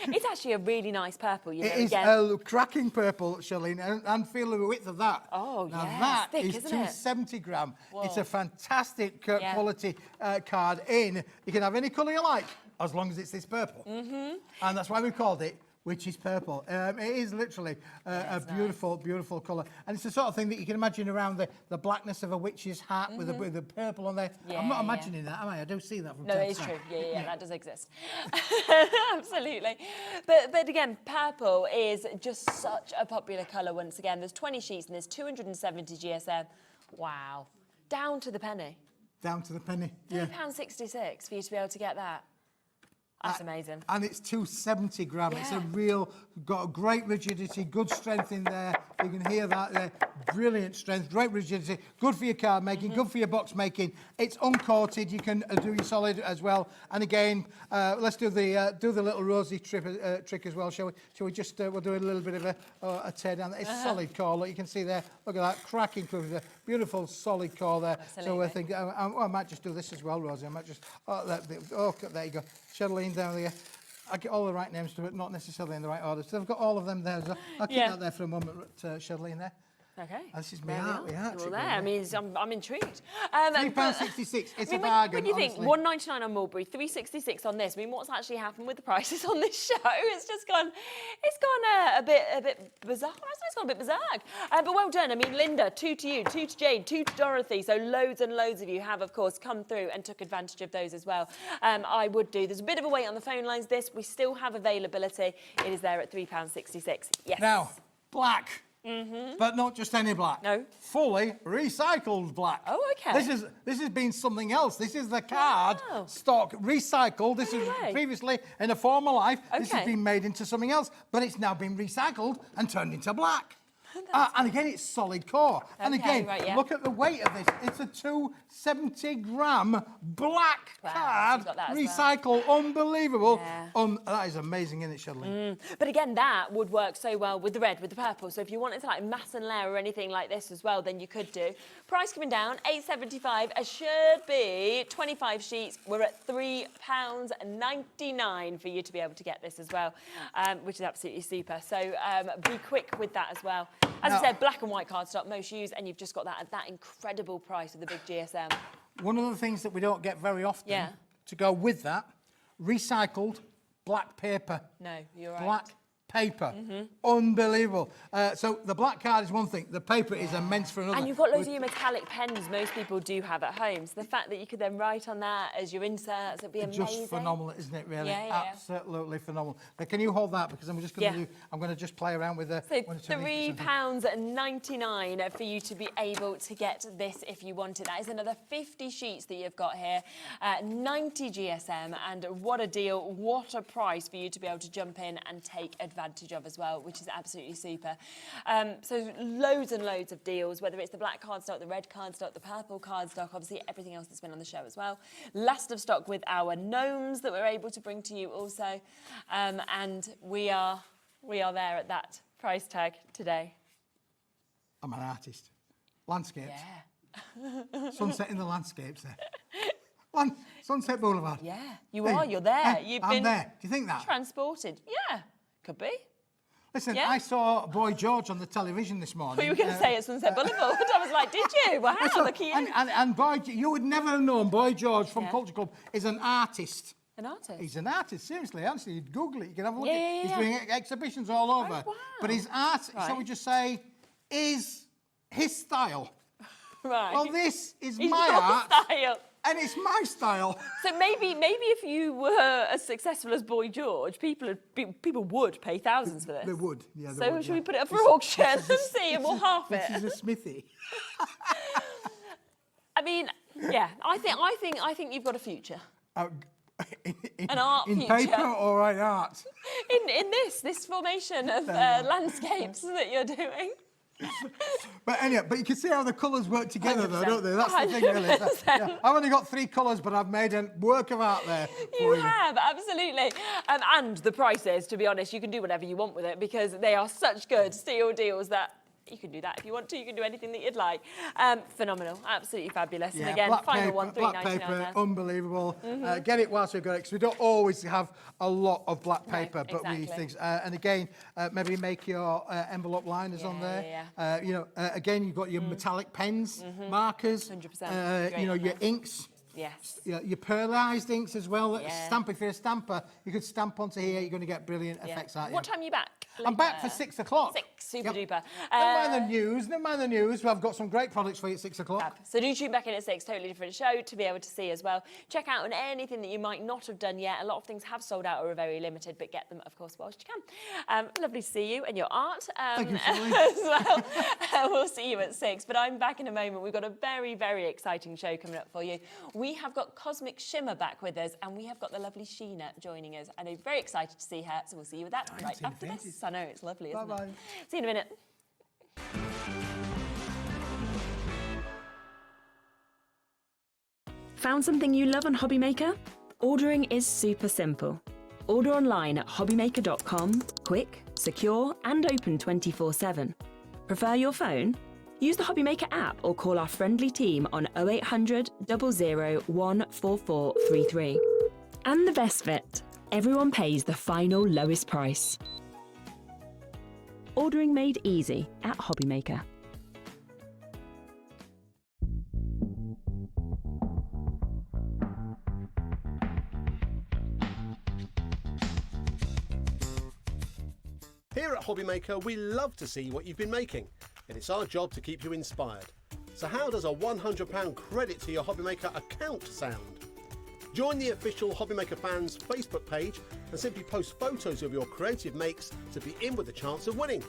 It's actually a really nice purple, you know. It is a cracking purple, Charlene, and feel the width of that. Oh, now yeah, that thick, is isn't 270 gram. Whoa. It's a fantastic quality card in. You can have any colour you like, as long as it's this purple. And that's why we called it which is purple. It is literally a beautiful, beautiful colour. And it's the sort of thing that you can imagine around the blackness of a witch's hat with the purple on there. Yeah, I'm not imagining that, am I? I do see that from No, time it is to time. true. Yeah, that does exist. Absolutely. But again, purple is just such a popular colour once again. There's 20 sheets and there's 270 GSM. Wow. Down to the penny. Down to the penny. Yeah. £3.66 for you to be able to get that. That's amazing. And it's 270 gram. Yeah. It's a real, got a great rigidity, good strength in there. You can hear that there. Brilliant strength, great rigidity. Good for your card making, good for your box making. It's uncoated. You can do your solid as well. And again, let's do the little rosy trick as well, shall we? Shall we just, we'll do a little bit of a tear down. It's solid core. Look, you can see there. Look at that, cracking through the beautiful solid core there. Absolutely. So I think, I might just do this as well, Rosie. I might just, there you go. Sheldleen down there. I get all the right names to it, not necessarily in the right order. So I've got all of them there. So I'll keep that there for a moment, Sheldleen there. Okay. This is my art. Well, there. I mean, I'm intrigued. £3.66. It's a bargain. When you think honestly. £1.99 on Mulberry, £3.66 on this, I mean, what's actually happened with the prices on this show? It's just gone. It's gone a bit bizarre. It's gone a bit berserk. But well done. I mean, Linda, 2 to you, 2 to Jade, 2 to Dorothy. So loads and loads of you have, of course, come through and took advantage of those as well. I would do. There's a bit of a wait on the phone lines. We still have availability. It is there at £3.66. Yes. Now, black. But not just any black. No. Fully recycled black. Oh, okay. This has been something else. This is the card stock recycled. This was previously in a former life. Okay. This has been made into something else, but it's now been recycled and turned into black. And again, it's solid core. And again, look at the weight of this. It's a 270 gram black card recycle. Well. Unbelievable. That is amazing, isn't it, Sheldleen? But again, that would work so well with the red, with the purple. So if you wanted to like mass and layer or anything like this as well, then you could do. Price coming down, £8.75. It should be 25 sheets. We're at £3.99 for you to be able to get this as well, which is absolutely super. So be quick with that as well. As I said, black and white cardstock, most used, and you've just got that at that incredible price of the big GSM. One of the things that we don't get very often to go with that, recycled black paper. No, you're right. Black paper. Unbelievable. So the black card is one thing. The paper is immense for another. And you've got loads of your metallic pens most people do have at home. So the fact that you could then write on that as your inserts, it'd be amazing. Just phenomenal, isn't it, really? Yeah. Absolutely phenomenal. Now, can you hold that? Because I'm just going to I'm going to just play around with the... So £3.99 for you to be able to get this if you wanted. That is another 50 sheets that you've got here. 90 GSM, and what a deal, what a price for you to be able to jump in and take advantage of as well, which is absolutely super. So loads and loads of deals, whether it's the black cardstock, the red cardstock, the purple cardstock, obviously everything else that's been on the show as well. Last of stock with our gnomes that we're able to bring to you also, and we are there at that price tag today. I'm an artist. Landscapes. Yeah. Sunset in the landscapes there. Sunset Boulevard. Yeah, you are. You're there. I'm there. Do you think that? Transported. Yeah, could be. Listen, I saw Boy George on the television this morning. What you were going to say at Sunset Boulevard? I was like, did you? Wow, look at you. And Boy, you would never have known Boy George from Culture Club is an artist. An artist? He's an artist, seriously. Honestly, you'd Google it. You can have a look at Yeah. He's doing exhibitions all over. Oh, wow. But his art, shall we just say, is his style. Right. Well, this is It's my your art. style. And it's my style. So maybe if you were as successful as Boy George, people would pay thousands for this. They would, yeah. So should we put it up for auction and see, and we'll half it? This is a smithy. I mean, yeah, I think you've got a future. An art in future. paper or in art? In this formation of landscapes that you're doing. But anyway, but you can see how the colours work together, 100%. though, don't they? That's the thing, really. 100%. I've only got 3 colours, but I've made a work of art there. You have, absolutely. And the prices, to be honest, you can do whatever you want with it because they are such good steel deals that you can do that if you want to. You can do anything that you'd like. Phenomenal, absolutely fabulous. Yeah, and again, final one, black £3.99 paper, there. unbelievable. Get it whilst we've got it, because we don't always have a lot of black paper, but exactly. we think. And again, maybe make your envelope liners on there. Again, you've got your metallic pens, markers. 100%. Your inks. Yes. Your pearlised inks as well. Yeah. Stamp, if you're a stamper, you could stamp onto here. You're going to get brilliant effects out of What time are you back? I'm back for 6 o'clock. 6, super duper. Never mind the news. I've got some great products for you at 6 o'clock. So do tune back in at 6, totally different show to be able to see as well. Check out on anything that you might not have done yet. A lot of things have sold out or are very limited, but get them, of course, whilst you can. Lovely to see you and your art Thank you, as well. We'll see you at 6, but I'm back in a moment. We've got a very, very exciting show coming up for you. We have got Cosmic Shimmer back with us, and we have got the lovely Sheena joining us. And I'm very excited to see her, so we'll see you with that right after this. I know, it's lovely, isn't it? See you in a minute. Found something you love on Hobbymaker? Ordering is super simple. Order online at hobbymaker.com, quick, secure and open 24/7. Prefer your phone? Use the Hobbymaker app or call our friendly team on 0800 00 14433. And the best bit, everyone pays the final lowest price. Ordering made easy at Hobbymaker. Here at Hobbymaker, we love to see what you've been making, and it's our job to keep you inspired. So how does a £100 credit to your Hobbymaker account sound? Join the official Hobbymaker fans Facebook page and simply post photos of your creative makes to be in with a chance of winning.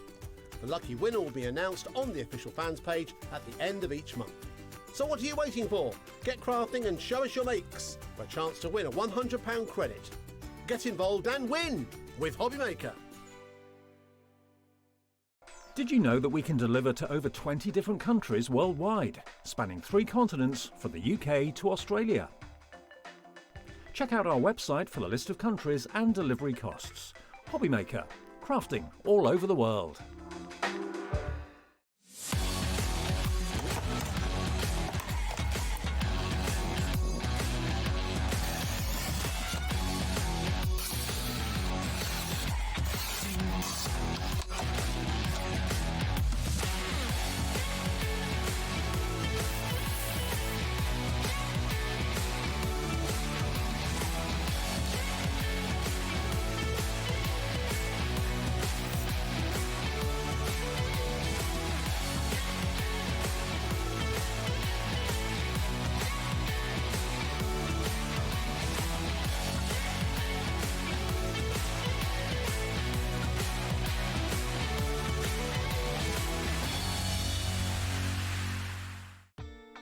The lucky winner will be announced on the official fans page at the end of each month. So what are you waiting for? Get crafting and show us your makes for a chance to win a £100 credit. Get involved and win with Hobbymaker. Did you know that we can deliver to over 20 different countries worldwide, spanning 3 continents from the UK to Australia? Check out our website for the list of countries and delivery costs. Hobbymaker, crafting all over the world.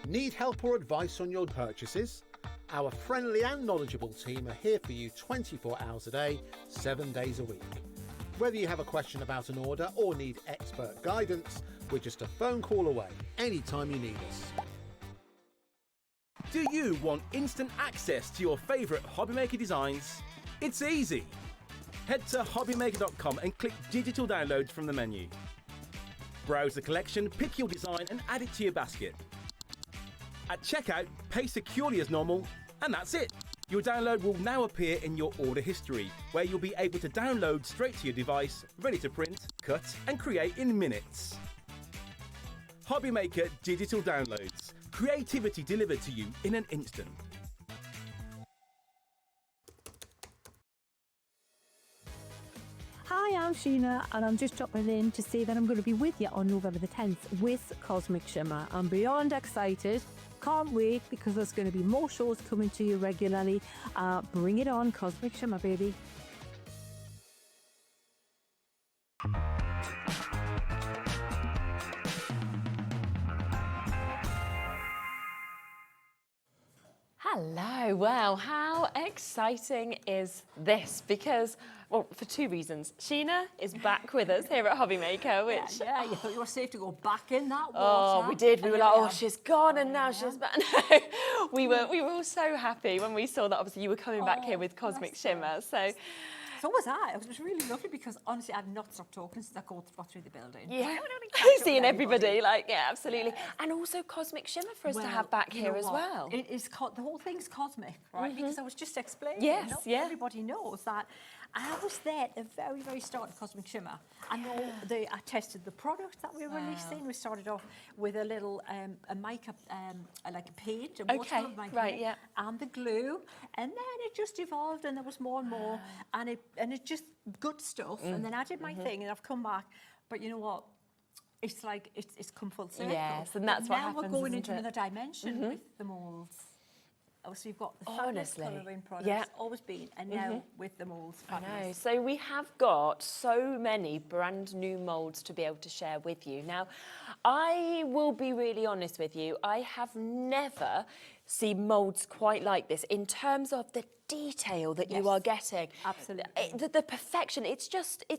Need help or advice on your purchases? Our friendly and knowledgeable team are here for you 24 hours a day, 7 days a week. Whether you have a question about an order or need expert guidance, we're just a phone call away anytime you need us. Do you want instant access to your favourite Hobbymaker designs? It's easy. Head to hobbymaker.com and click digital downloads from the menu. Browse the collection, pick your design and add it to your basket. At checkout, pay securely as normal, and that's it. Your download will now appear in your order history, where you'll be able to download straight to your device, ready to print, cut and create in minutes. Hobbymaker Digital Downloads. Creativity delivered to you in an instant. Hi, I'm Sheena and I'm just dropping in to say that I'm going to be with you on November the 10th with Cosmic Shimmer. I'm beyond excited. Can't wait because there's going to be more shows coming to you regularly. Bring it on, Cosmic Shimmer, baby. Hello, well, how exciting is this? Because, well, for 2 reasons. Sheena is back with us here at Hobbymaker, which... Yeah, you thought you were safe to go back in that water. Oh, we did. We were like, oh, she's gone and now yeah. she's back. No, we were all so happy when we saw that, obviously, you were coming back here with Cosmic Shimmer. So was I. It was really lovely because, honestly, I've not stopped talking since I got through the building. Yeah, seeing everybody, like, yeah, absolutely. And also Cosmic Shimmer for us to have back here as well. It is, the whole thing's cosmic, right? Because I was just explaining. Yes, not yeah. everybody knows that I was there at the very, very start of Cosmic Shimmer. I tested the product that we were releasing. We started off with a little a makeup, like a paint, a watercolor makeup, right, yeah. and the glue, and then it just evolved, and there was more and more, and it just good stuff. And then I did my thing, and I've come back. But you know what? It's like it's come full circle. Yes, and that's what happens. Now we're going into isn't it? another dimension with the moulds. So you've got the fabulous colouring products, always been, and now with the moulds. I know. So we have got so many brand new moulds to be able to share with you. Now, I will be really honest with you. I have never seen moulds quite like this in terms of the detail that you are getting. Absolutely. The perfection, it's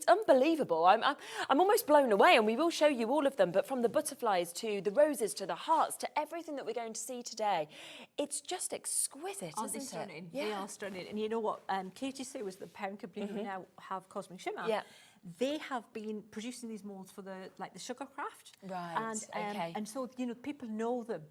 unbelievable. I'm almost blown away, and we will show you all of them, but from the butterflies to the roses to the hearts to everything that we're going to see today, it's just exquisite, Aren't they isn't stunning? it? They are stunning. And you know what? Katie Sue is the parent company who now have Cosmic Shimmer. Yeah. They have been producing these moulds for the Sugar Craft. Right, okay. And so, you know, people know them.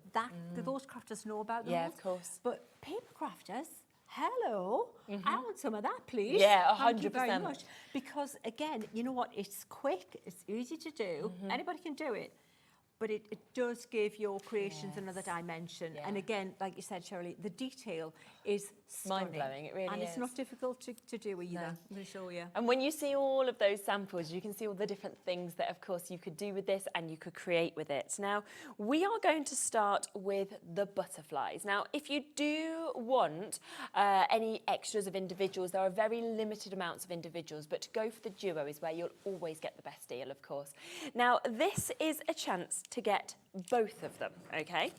Those crafters know about them. Yeah, of course. But paper crafters, hello, I want some of that, please. Yeah, 100%. Thank you very much. Because, again, you know what? It's quick, it's easy to do. Anybody can do it. But it does give your creations another dimension. And again, like you said, Shirley, the detail is mind-blowing, it really is. And it's not difficult to do either. I'm going to show you. And when you see all of those samples, you can see all the different things that, of course, you could do with this and you could create with it. Now, we are going to start with the butterflies. Now, if you do want any extras of individuals, there are very limited amounts of individuals, but to go for the duo is where you'll always get the best deal, of course. Now, this is a chance to get both of them, okay?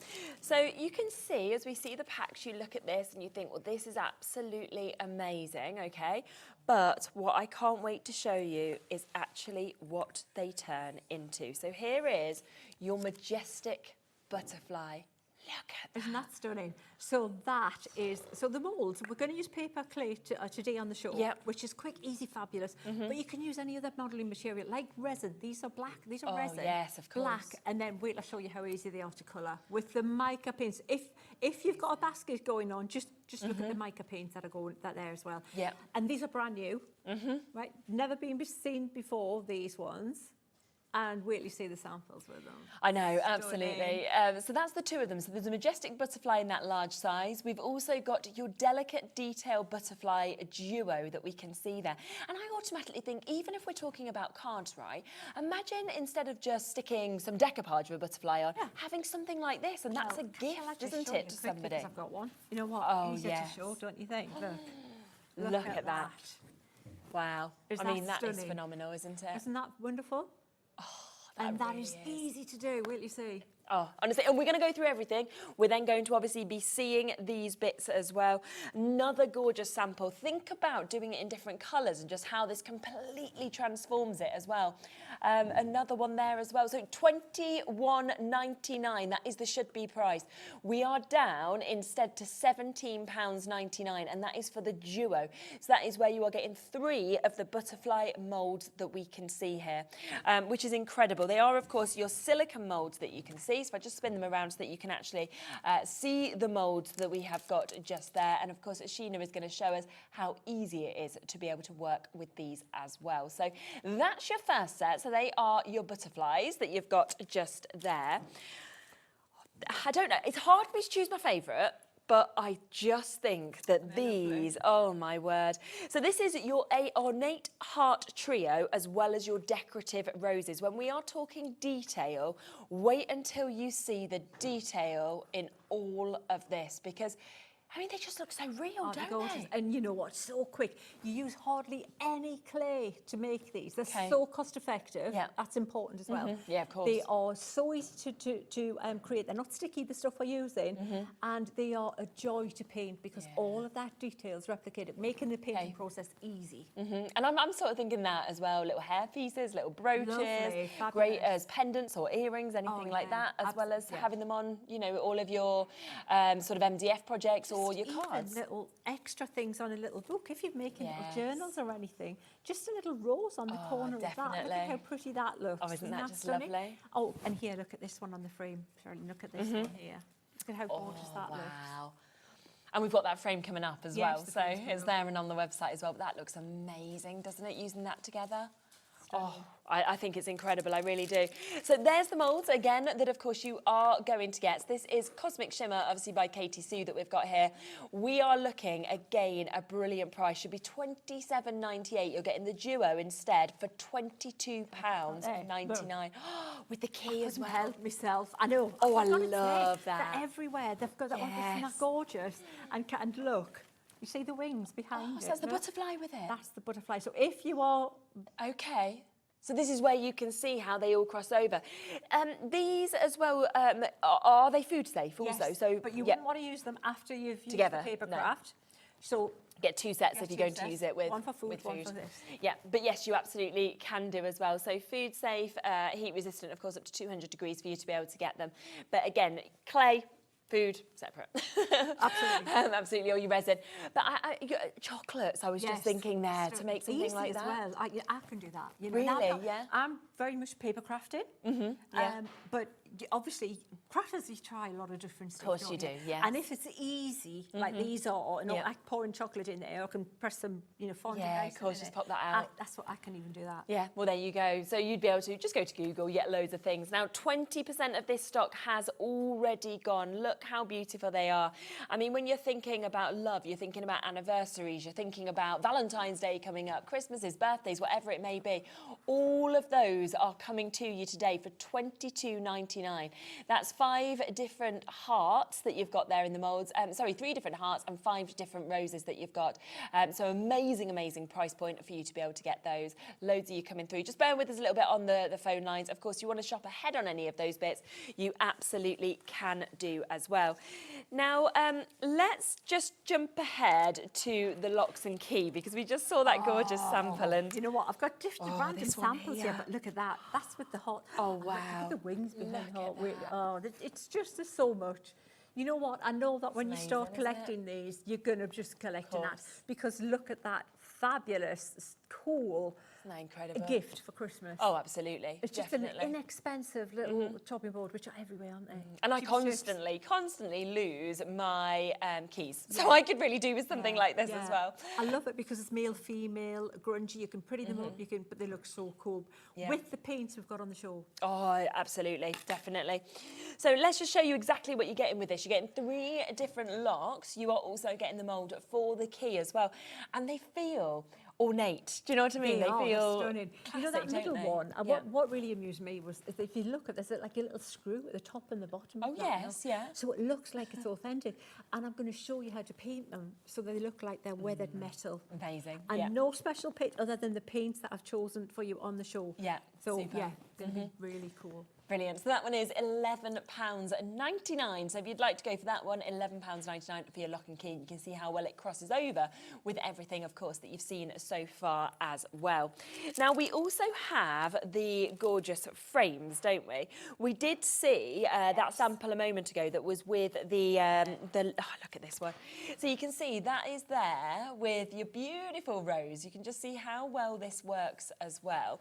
So you can see, as we see the packs, you look at this and you think, well, this is absolutely amazing, okay? But what I can't wait to show you is actually what they turn into. So here is your majestic butterfly. Look at that. Isn't that stunning? So the moulds, we're going to use paper clay today on the show, which is quick, easy, fabulous. But you can use any other modelling material, like resin. These are black, these are resin. Yes, of course. Black, and then wait, I'll show you how easy they are to colour. With the mica paints, if you've got a basket going on, just look at the mica paints that are there as well. Yeah. And these are brand new, right? Never been seen before, these ones. And wait till you see the samples with them. I know, absolutely. So that's the two of them. So there's a majestic butterfly in that large size. We've also got your delicate detail butterfly duo that we can see there. And I automatically think, even if we're talking about cards, right, imagine instead of just sticking some decoupage of a butterfly on, having something like this, and that's a gift, isn't it, to somebody? I've got one. You know what? Oh, Easier yes. to show, don't you think? Look at that. Wow. Is I mean, that that is stunning? phenomenal, isn't it? Isn't that wonderful? And that is easy to do, wait till you see. Oh, honestly, and we're going to go through everything. We're then going to obviously be seeing these bits as well. Another gorgeous sample. Think about doing it in different colours and just how this completely transforms it as well. Another one there as well. So £21.99, that is the should-be price. We are down instead to £17.99, and that is for the duo. So that is where you are getting 3 of the butterfly moulds that we can see here, which is incredible. They are, of course, your silicone moulds that you can see. So if I just spin them around so that you can actually see the moulds that we have got just there. And of course, Sheena is going to show us how easy it is to be able to work with these as well. So that's your first set. So they are your butterflies that you've got just there. I don't know, it's hard for me to choose my favourite, but I just think that these, oh my word. So this is your ornate heart trio as well as your decorative roses. When we are talking detail, wait until you see the detail in all of this, because I mean, they just look so real, don't they? And you know what? So quick. You use hardly any clay to make these. They're so cost effective. Yeah. That's important as well. Yeah, of course. They are so easy to create. They're not sticky, the stuff we're using. And they are a joy to paint because all of that detail is replicated, making the painting process easy. And I'm sort of thinking that as well. Little hair pieces, little brooches, Lovely, great as pendants or earrings, anything like that, as well as having them on, you know, all of your sort of MDF projects or your cards. Little extra things on a little book. If you're making little journals or anything, just a little rose on the corner of that. Look at how pretty that looks. Oh, isn't that just stunning? lovely? Oh, and here, look at this one on the frame. Shirley, look at this one here. Look at how gorgeous that looks. Wow. And we've got that frame coming up as Yes, well, the so frame's coming it's up. there and on the website as well. But that looks amazing, doesn't it, using that together? Oh, I think it's incredible, I really do. So there's the moulds, again, that of course you are going to get. So this is Cosmic Shimmer, obviously by Katie Sue, that we've got here. We are looking, again, a brilliant price. Should be £27.98. You're getting the duo instead for £22.99. With the key as well. Help myself. I know. Oh, I I've gotta say, love that. They're everywhere. They've got that one. Isn't that gorgeous? And look, you see the wings behind it. So that's the look. butterfly with it? That's the butterfly. So if you are... Okay. So this is where you can see how they all cross over. These as well, are they food safe also? Yes, So, but you wouldn't want to use them after you've used Together, the paper no. craft. So get two sets Get if you're two going to sets. use it with One for food, with one for this. Yeah, but yes, you absolutely can do as well. So food safe, heat resistant, of course, up to 200 degrees for you to be able to get them. But again, clay, food, separate. Absolutely. Absolutely, or your resin. But chocolates, I was just thinking there, to make something easy like as that. well. I can do that. You know, Really? and I've got- Yeah. I'm very much paper crafting. Yeah. But obviously, crafters, you try a lot of different stuff. Of course don't you do, yes. And if it's easy, like these are, Yeah. like pouring chocolate in there, I can press some, fondant Yeah, of icing course, in just it. pop that out. That's what I can even do that. Yeah, well, there you go. So you'd be able to just go to Google, get loads of things. Now, 20% of this stock has already gone. Look how beautiful they are. I mean, when you're thinking about love, you're thinking about anniversaries, you're thinking about Valentine's Day coming up, Christmases, birthdays, whatever it may be. All of those are coming to you today for £22.99. That's 5 different hearts that you've got there in the moulds. 3 different hearts and 5 different roses that you've got. So amazing, amazing price point for you to be able to get those. Loads of you coming through. Just bear with us a little bit on the phone lines. Of course, you want to shop ahead on any of those bits, you absolutely can do as well. Now, let's just jump ahead to the locks and key, because we just saw that gorgeous sample. And you know what? I've got different random this one samples here. here, but look at that. That's with the hot. Oh, Look wow. at the wings behind Look hot. at Wing. that. Oh, it's just there's so much. You know what? I know that when you start amazing, isn't it? collecting these, you're going to just collecting that. course. Because look at that fabulous, cool Isn't that incredible? gift for Christmas. Oh, absolutely. It's just definitely. an inexpensive little chopping board, which are everywhere, aren't they? And I Cheap chips. constantly lose my keys. So I could really do with something like this as well. I love it because it's male, female, grungy. You can pretty them up, but they look so cool. Yeah. With the paints we've got on the show. Oh, absolutely, definitely. So let's just show you exactly what you're getting with this. You're getting 3 different locks. You are also getting the mould for the key as well. And they feel ornate. Do you know what I mean? They are, they're feel stunning. You know that classic, middle don't they? one? And Yeah. what really amused me was if you look at there's like a little screw at the top and the bottom. Oh, of that yes, now. yeah. So it looks like it's authentic. And I'm going to show you how to paint them so they look like they're weathered metal. Amazing. And yeah. no special paint other than the paints that I've chosen for you on the show. Yeah, So super. yeah, going to be really cool. Brilliant. So that one is £11.99. So if you'd like to go for that one, £11.99 for your lock and key. You can see how well it crosses over with everything, of course, that you've seen so far as well. Now, we also have the gorgeous frames, don't we? We did see that sample a moment ago that was with the look at this one. So you can see that is there with your beautiful rose. You can just see how well this works as well.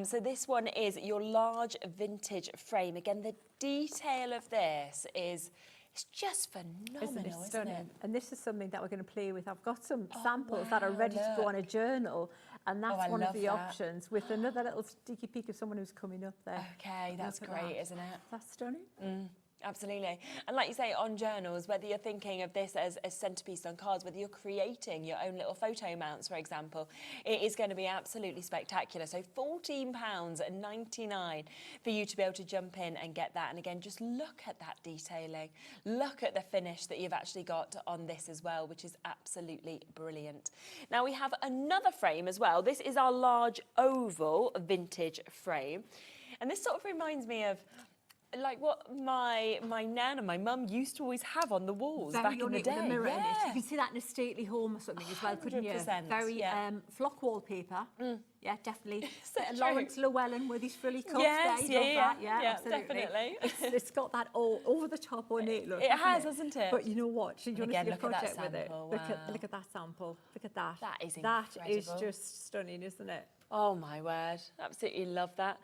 So this one is your large vintage frame. Again, the detail of this is it's just phenomenal, isn't it? And this is something that we're going to play with. I've got some samples that are ready to go on a journal, and that's I one of love the that. options with another little sticky peek of someone who's coming up there. Okay, that's Look at great, that. isn't it? That's stunning. Absolutely. And like you say, on journals, whether you're thinking of this as a centrepiece on cards, whether you're creating your own little photo mounts, for example, it is going to be absolutely spectacular. So £14.99 for you to be able to jump in and get that. And again, just look at that detailing. Look at the finish that you've actually got on this as well, which is absolutely brilliant. Now, we have another frame as well. This is our large oval vintage frame. And this sort of reminds me of like what my nan and my mum used to always have on the walls back in the ornate day. with a mirror in it. Yeah. You can see that in a stately home or something as well, couldn't you? 100%, Very yeah. flock wallpaper. Yeah, definitely. So true. Lawrence Llewellyn with his frilly cuffs Yes, there. You love yeah, that. yeah, absolutely. definitely. It's got that all over the top ornate look. It hasn't has, hasn't it? But you know what? You want to again, see a look at that project with it. sample, Look wow. at that sample. Look at that. That is That is incredible. just stunning, isn't it? Oh my word, absolutely love that.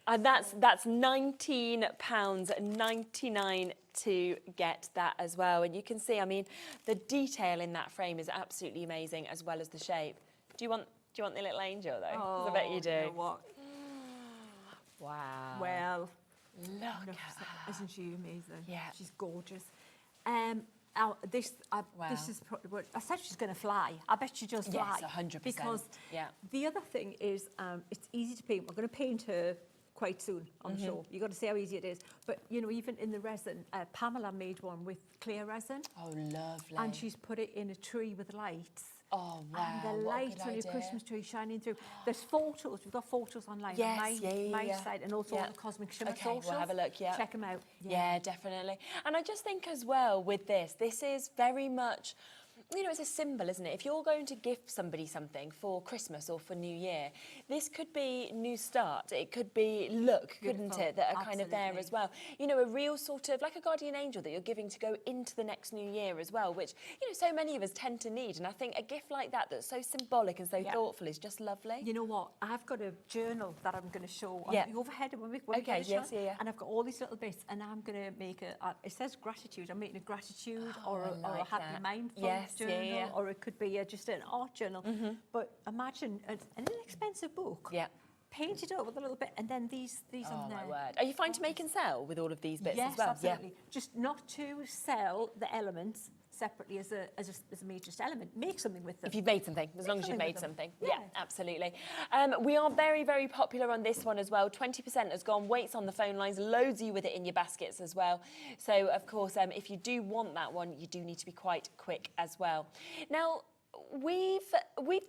And that's £19.99 to get that as well. And you can see, I mean, the detail in that frame is absolutely amazing, as well as the shape. Do you want the little angel though? 'Cause I bet you do. You know what? Wow. Well, look at her. Isn't she amazing? Yeah. She's gorgeous. This is probably what I said. She's going to fly. I bet she does fly. Yes, 100%. Because yeah. the other thing is, it's easy to paint. We're going to paint her quite soon, I'm sure. You've got to see how easy it is. But, you know, even in the resin, Pamela made one with clear resin. Oh, lovely. And she's put it in a tree with lights. Oh, wow. And the what a lights good on your idea. Christmas tree shining through. There's photos. We've got photos online Yes, on my yeah. site, and also on the Cosmic Shimmer Okay, socials. we'll have a look, yeah. Check them out. Yeah, definitely. And I just think as well with this is very much, you know, it's a symbol, isn't it? If you're going to gift somebody something for Christmas or for New Year, this could be New Start. It could be look, couldn't it, that are kind of there as well. You know, a real sort of like a guardian angel that you're giving to go into the next New Year as well, which, you know, so many of us tend to need. And I think a gift like that that's so symbolic and so thoughtful is just lovely. You know what? I've got a journal that I'm going to show on the overhead when we get a yes, shot. And I've got all these little bits, and I'm going to make it says gratitude. I'm making a gratitude or a happy mindful journal, or it could be just an art journal. But imagine an inexpensive book. Yeah. Paint it up with a little bit, and then these on there. Oh, my word. Are you fine to make and sell with all of these bits Yes, as well? absolutely. Just not to sell the elements separately as a major element. Make something with them. If you've made something, as long as you've made something. something. Yeah, absolutely. We are very, very popular on this one as well. 20% has gone. Waits on the phone lines. Loads of you with it in your baskets as well. So, of course, if you do want that one, you do need to be quite quick as well. Now, we've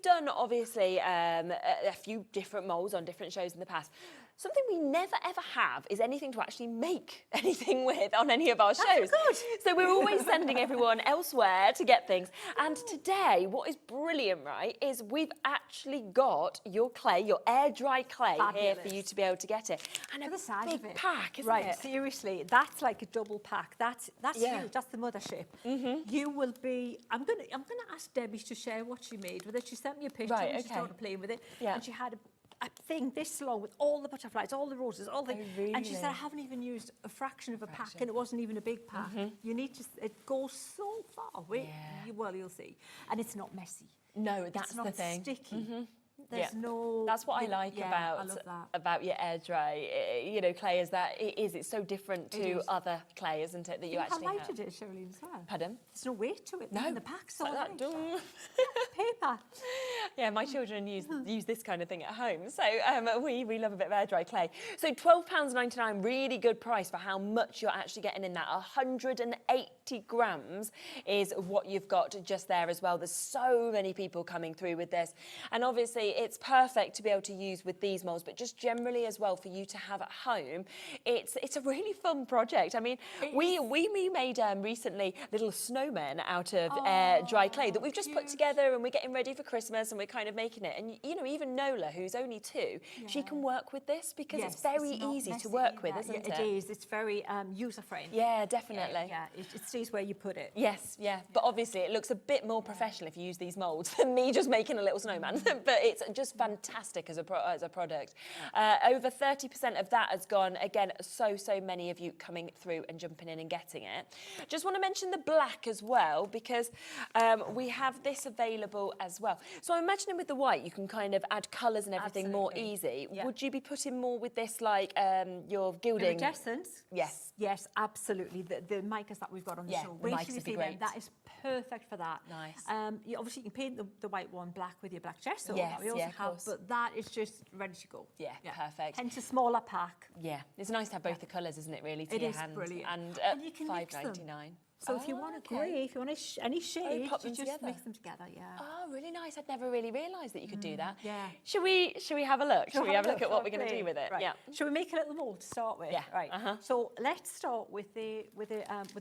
done obviously a few different moulds on different shows in the past. Something we never ever have is anything to actually make anything with on any of our shows. Good. So we're always sending everyone elsewhere to get things. And today, what is brilliant, right, is we've actually got your clay, your air dry clay here for you to be able to get it. And a big pack, isn't it? Seriously, that's like a double pack. That's huge. That's the mothership. You will be. I'm gonna ask Debbie to share what she made with it. She sent me a picture and she started playing with it. And she had a thing this long with all the butterflies, all the roses, all the. And she said, I haven't even used a fraction of a pack, and it wasn't even a big pack. You need to. It goes so far. You'll see, and it's not messy. No, that's it's not the thing. Sticky. There's no. That's what I like about your air dry, you know, clay is that it's so different to other clay, isn't it? That you actually have. How light it is, Charlene, as well. Pardon? There's no weight to it. No, the pack's so like light. Paper. Yeah, my children use this kind of thing at home, so we love a bit of air dry clay. So £12.99, really good price for how much you're actually getting in that. 180 grams is what you've got just there as well. There's so many people coming through with this, and obviously it's perfect to be able to use with these moulds, but just generally as well for you to have at home. It's a really fun project. I mean, we made recently little snowmen out of dry clay that we've just put together, and we're getting ready for Christmas, and we're kind of making it. And you know, even Nola, who's only 2, she can work with this because it's very easy to work with, isn't it? It is. It's very user-friendly. Yeah, definitely. Yeah, it stays where you put it. Yes, yeah. But obviously it looks a bit more professional if you use these moulds than me just making a little snowman. But it's just fantastic as a product. Over 30% of that has gone. Again, so many of you coming through and jumping in and getting it. Just want to mention the black as well, because we have this available as well. So I'm imagining with the white you can kind of add colours and everything more easy. Yeah. Would you be putting more with this, like your gilding? Iridescence? Yes. Yes, absolutely. The micas that we've got on the show. The micas would be great. That is perfect for that. Nice. Obviously you can paint the white one black with your black gesso. Yes, we also of have, course. but that is just ready to go. Yeah, perfect. Hence a smaller pack. Yeah, it's nice to have both the colours, isn't it, really, to it your is hand. Brilliant. And you can mix them. $5.99. So if you want a grey, if you want any shade, pop them you just together. mix them together, Oh, really nice. I'd never really realised that you could do that. Yeah. Should we have a look? Should we have a look at what we're going to do with it? Right. Yeah. Shall we make a little mould to start with? Yeah. Right. So let's start with the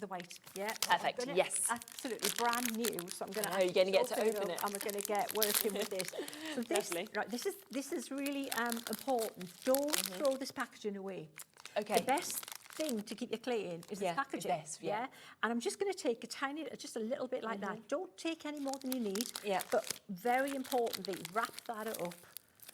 white. Yeah. Perfect. Yes. Absolutely brand new. So I'm going to. You're going to get to open it. And we're going to get working with this. So this is really important. Don't throw this packaging away. Okay. The best thing to keep your clay in is this packaging. And I'm just going to take just a little bit like that. Don't take any more than you need. Yeah. But very importantly, wrap that up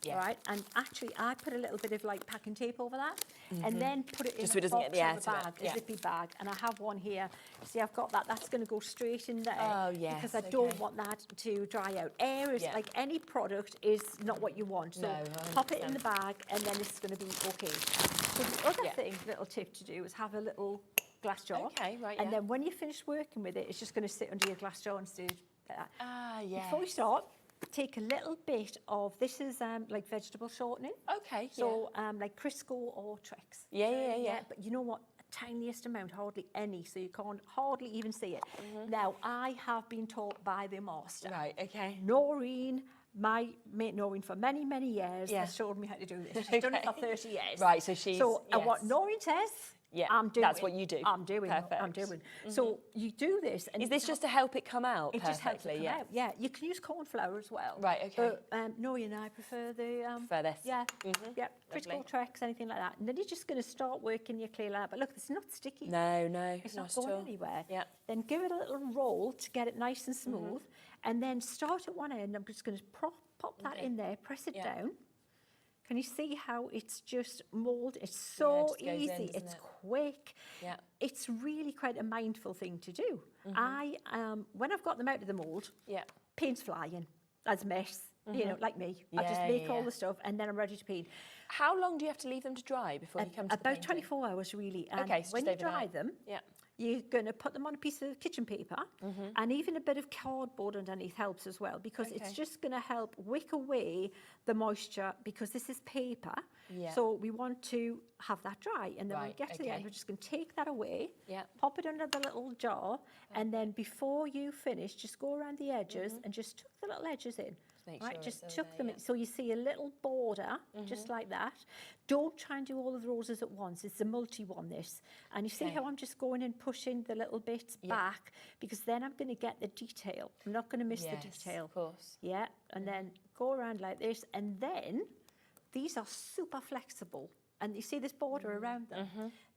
Yeah. right? And actually, I put a little bit of like packing tape over that, and then put it in Just so it a doesn't get box the air or a to it, bag, yeah. a zippy bag. And I have one here. See, I've got that. That's going to go straight in there. Oh, yes, because I don't okay. want that to dry out. Air is Yeah. like any product is not what you want. So No, pop it in 100%. the bag, and then it's going to be okay. So the other thing, little tip to do is have a little glass jar. Okay, right, And yeah. then when you finish working with it, it's just going to sit under your glass jar instead. Like that. Ah, yeah. Before we start, take a little bit of, this is like vegetable shortening. Okay, So like Crisco or Trex. Yeah. But you know what? Tiniest amount, hardly any, so you can't hardly even see it. Now, I have been taught by the master. Right, okay. Noreen, my mate Noreen for many, many years, has showed me how to do this. She's done it for 30 years. Right, so she's... So yes. what Noreen says, Yeah, I'm doing. that's what you do. I'm doing. Perfect. I'm doing. So you do this. And Is this just to help it come out it just helps it perfectly? come out. Yeah, you can use corn flour as well. Right, okay. But Noreen and I prefer the... For this? Yeah, yeah, Lovely. critical tracks, anything like that. And then you're just going to start working your clay like that. But look, it's not sticky. No, It's not not at going all. anywhere. Yeah. Then give it a little roll to get it nice and smooth. And then start at one end. I'm just going to pop that in there, press it down. Can you see how it's just mould? It's so just goes in, easy. doesn't It's it? quick. Yeah. It's really quite a mindful thing to do. I, when I've got them out of the mould, Yeah. paint's flying. That's mess. You know, like me. I just Yeah, make all yeah. the stuff and then I'm ready to paint. How long do you have to leave them to dry before you come to the About painting? 24 hours, really. And Okay, so when just you dry overnight. them, Yeah. you're going to put them on a piece of kitchen paper, and even a bit of cardboard underneath helps as well, because it's Okay. just going to help wick away the moisture, because this is paper. Yeah. So we want to have that dry, and then when we Right, get to the end, okay. we're just going to take that away, Yeah. pop it under the little jar, and then before you finish, just go around the edges and just tuck the little edges in. make Right, sure just it's tuck over them there, in. So you see a little border, just like that. Don't try and do all of the roses at once. It's a multi one, this. And you see Okay. how I'm just going and pushing the little bits back, because then I'm going to get the detail. I'm not going to miss the Yes, detail. of course. Yeah, and then go around like this. And then these are super flexible. And you see this border around them?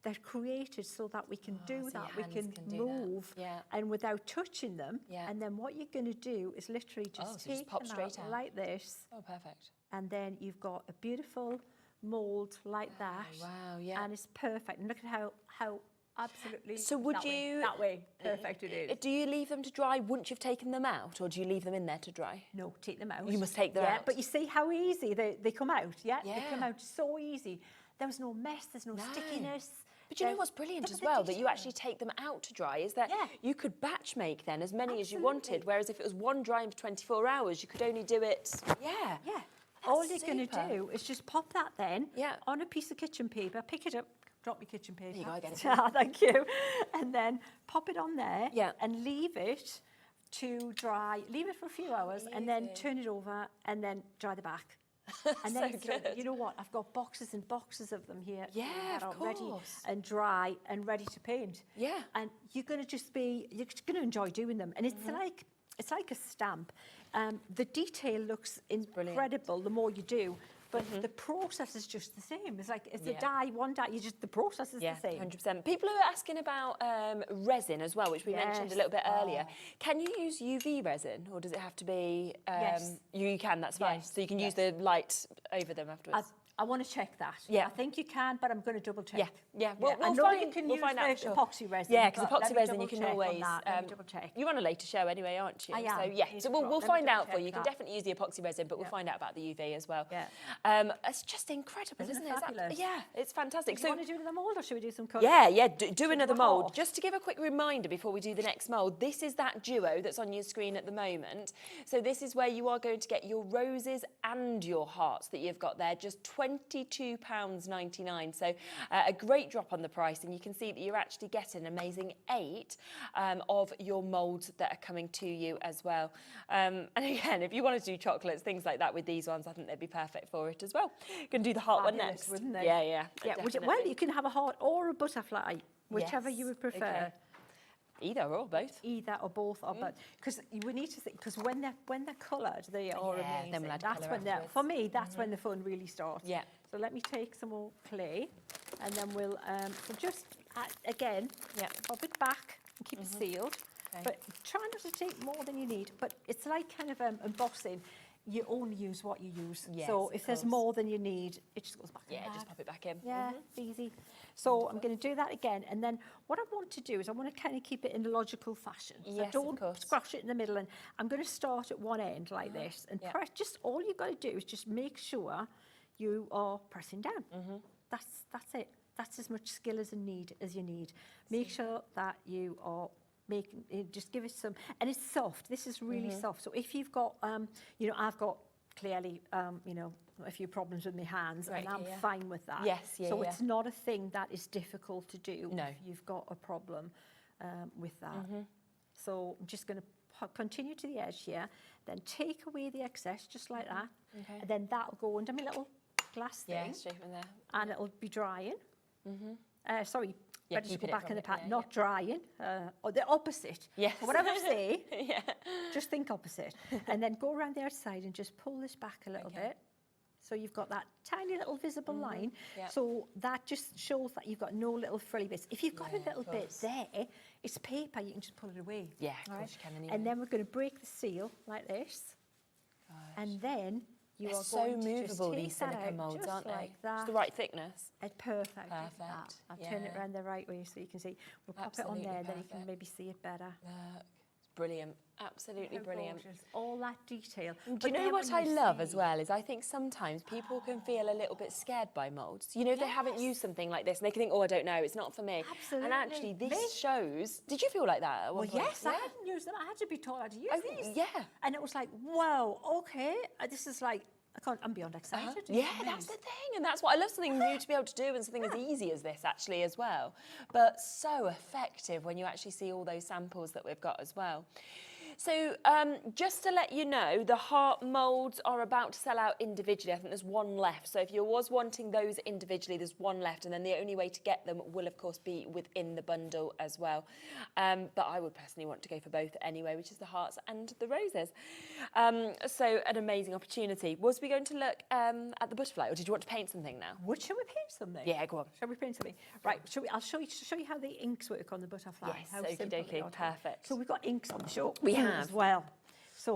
They're created so that we can do so that. your We hands can can do that. move Yeah. and without touching them. Yeah. And then what you're going to do is literally just so just take pop them straight out. like this. Oh, perfect. And then you've got a beautiful mould like that. Wow, yeah. And it's perfect. And look at how absolutely So would that way, you- that way perfect it is. Do you leave them to dry once you've taken them out, or do you leave them in there to dry? No, take them out. You must take them yeah, out. but you see how easy they come out, yeah? They Yeah. come out so easy. There's no mess, there's no stickiness. But you know There's- what's brilliant look as at the well, that you detail. actually take them out to dry, is that Yeah. you could batch make then as many as you wanted, Absolutely. whereas if it was one drying for 24 hours, you could only do it, yeah. Yeah. All you're going super. to do is just pop that then Yeah. on a piece of kitchen paper, pick it up, drop your kitchen paper. you go, I get it. Ah, thank you. And then pop it on there Yeah. and leave it to dry. Leave it for a few hours and then turn it over and then dry the back. And then So it's like, good. you know what? I've got boxes and boxes of them here. Yeah, that of are ready course. and dry and ready to paint. Yeah. And you're going to you're going to enjoy doing them. And it's like a stamp. The detail looks incredible the more you do, but the process is just the same. It's like it's a Yeah. die, one die. The process is Yeah, the same. 100%. People are asking about resin as well, which we mentioned a Yes. little bit earlier. Can you use UV resin, or does it have to be... Yes. You can, that's fine. Yes, So you can use the light over them afterwards. I want to check that. Yeah. I think you can, but I'm going to double check. Yeah, yeah. Well, I we'll know find, you can we'll use find out the for sure. epoxy resin. Yeah, because but let epoxy me resin you can double check on always. that. Let me double check. You're on a later show anyway, aren't you? I am. So yeah, Yes, so we'll let me find double out for you. check You can that. definitely use the epoxy resin, but we'll find out about the UV as well. Yeah. It's just incredible, Isn't isn't it it? It's fabulous? yeah, it's fantastic. Do you want to do another mould, or should we do some colour? Yeah, do another a mould. heart. Just to give a quick reminder before we do the next mould, this is that duo that's on your screen at the moment. So this is where you are going to get your roses and your hearts that you've got there, just £22.99. So a great drop on the price, and you can see that you're actually getting an amazing 8 of your moulds that are coming to you as well. And again, if you want to do chocolates, things like that with these ones, I think they'd be perfect for it as well. You can do the heart one Fabulous, next. wouldn't they? Yeah, Yeah. Well, definitely. you can have a heart or a butterfly, whichever Yes, you would prefer. okay. Either or both. Either or both, or both. Because we need to think. Because when they're coloured, they are Yeah, amazing. then we'll add That's colour when afterwards. for me, that's when the fun really starts. Yeah. So let me take some more clay, and then we'll so just again, pop it back and keep it sealed. Okay. But try not to take more than you need. But it's like kind of embossing. you only use what you use. Yes, so of if there's course. more than you need, it just goes back in the just bag. pop it back in. Yeah, easy. So I'm going to do that again. And then what I want to do is I want to kind of keep it in a logical fashion. So Yes, of don't course. squash it in the middle. And I'm going to start at one end like this. And press, just all you've got to do is just make sure you are pressing down. That's it. That's as much skill as you need. Make sure that you are making, just give it some, and it's soft. This is really soft. So if you've got, you know, I've got clearly, you know, a few problems with my hands, and I'm fine with that. Yes, so it's not a thing that is difficult to do. No. If you've got a problem with that. So I'm just going to continue to the edge here, then take away the excess just like that, and then that'll go under my little glass thing. Yeah, straight from there. And it'll be drying. Sorry, Yeah, better to go keeping it back from in the it, pat, yeah, not drying, or the opposite. Yes. Whatever I say, Yeah. just think opposite. And then go around the outside and just pull this back a little bit. So you've got that tiny little visible line. Yeah. So that just shows that you've got no little frilly bits. If you've got a little bit there, it's paper, you can just pull it away. Yeah, of all course you can anyway. And then we're going to break the seal like this. And then you They're are so going to just movable, take these that silicone out moulds, just aren't they? like that. It's the right thickness. It's perfect. Perfect, I'll turn it yeah. around the right way so you can see. We'll pop Absolutely it on there, then you perfect. can maybe see it better. Look, it's brilliant. Absolutely How brilliant. gorgeous. All that detail. Do But you know then what when I you love see- as well is I think sometimes people can feel a little bit scared by moulds. You know, if they haven't used something like this and they can think, oh, I don't know, it's not for me. Absolutely. And actually this Me? shows, did you feel like that at one Well, point? yes, I hadn't used them. I had to be told how to use Oh, these. yeah. And it was like, wow, okay. This is like, I'm beyond excited. It's Yeah, amazing. that's the thing. And that's what I love, something new to be able to do and something as easy as this actually as well. But so effective when you actually see all those samples that we've got as well. So just to let you know, the heart moulds are about to sell out individually. I think there's one left. So if you was wanting those individually, there's one left. And then the only way to get them will, of course, be within the bundle as well. But I would personally want to go for both anyway, which is the hearts and the roses. So an amazing opportunity. Was we going to look at the butterfly, or did you want to paint something now? Shall we paint something? Yeah, go on. Shall we paint something? Right, I'll show you how the inks work on the butterfly. Yes, how okie simple dokie, they are to- perfect. So we've got inks on the show. We have. as well. So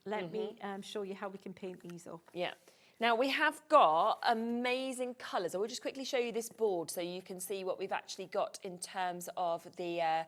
let me show you how we can paint these up. Yeah. Now we have got amazing colours. I will just quickly show you this board so you can see what we've actually got in terms of the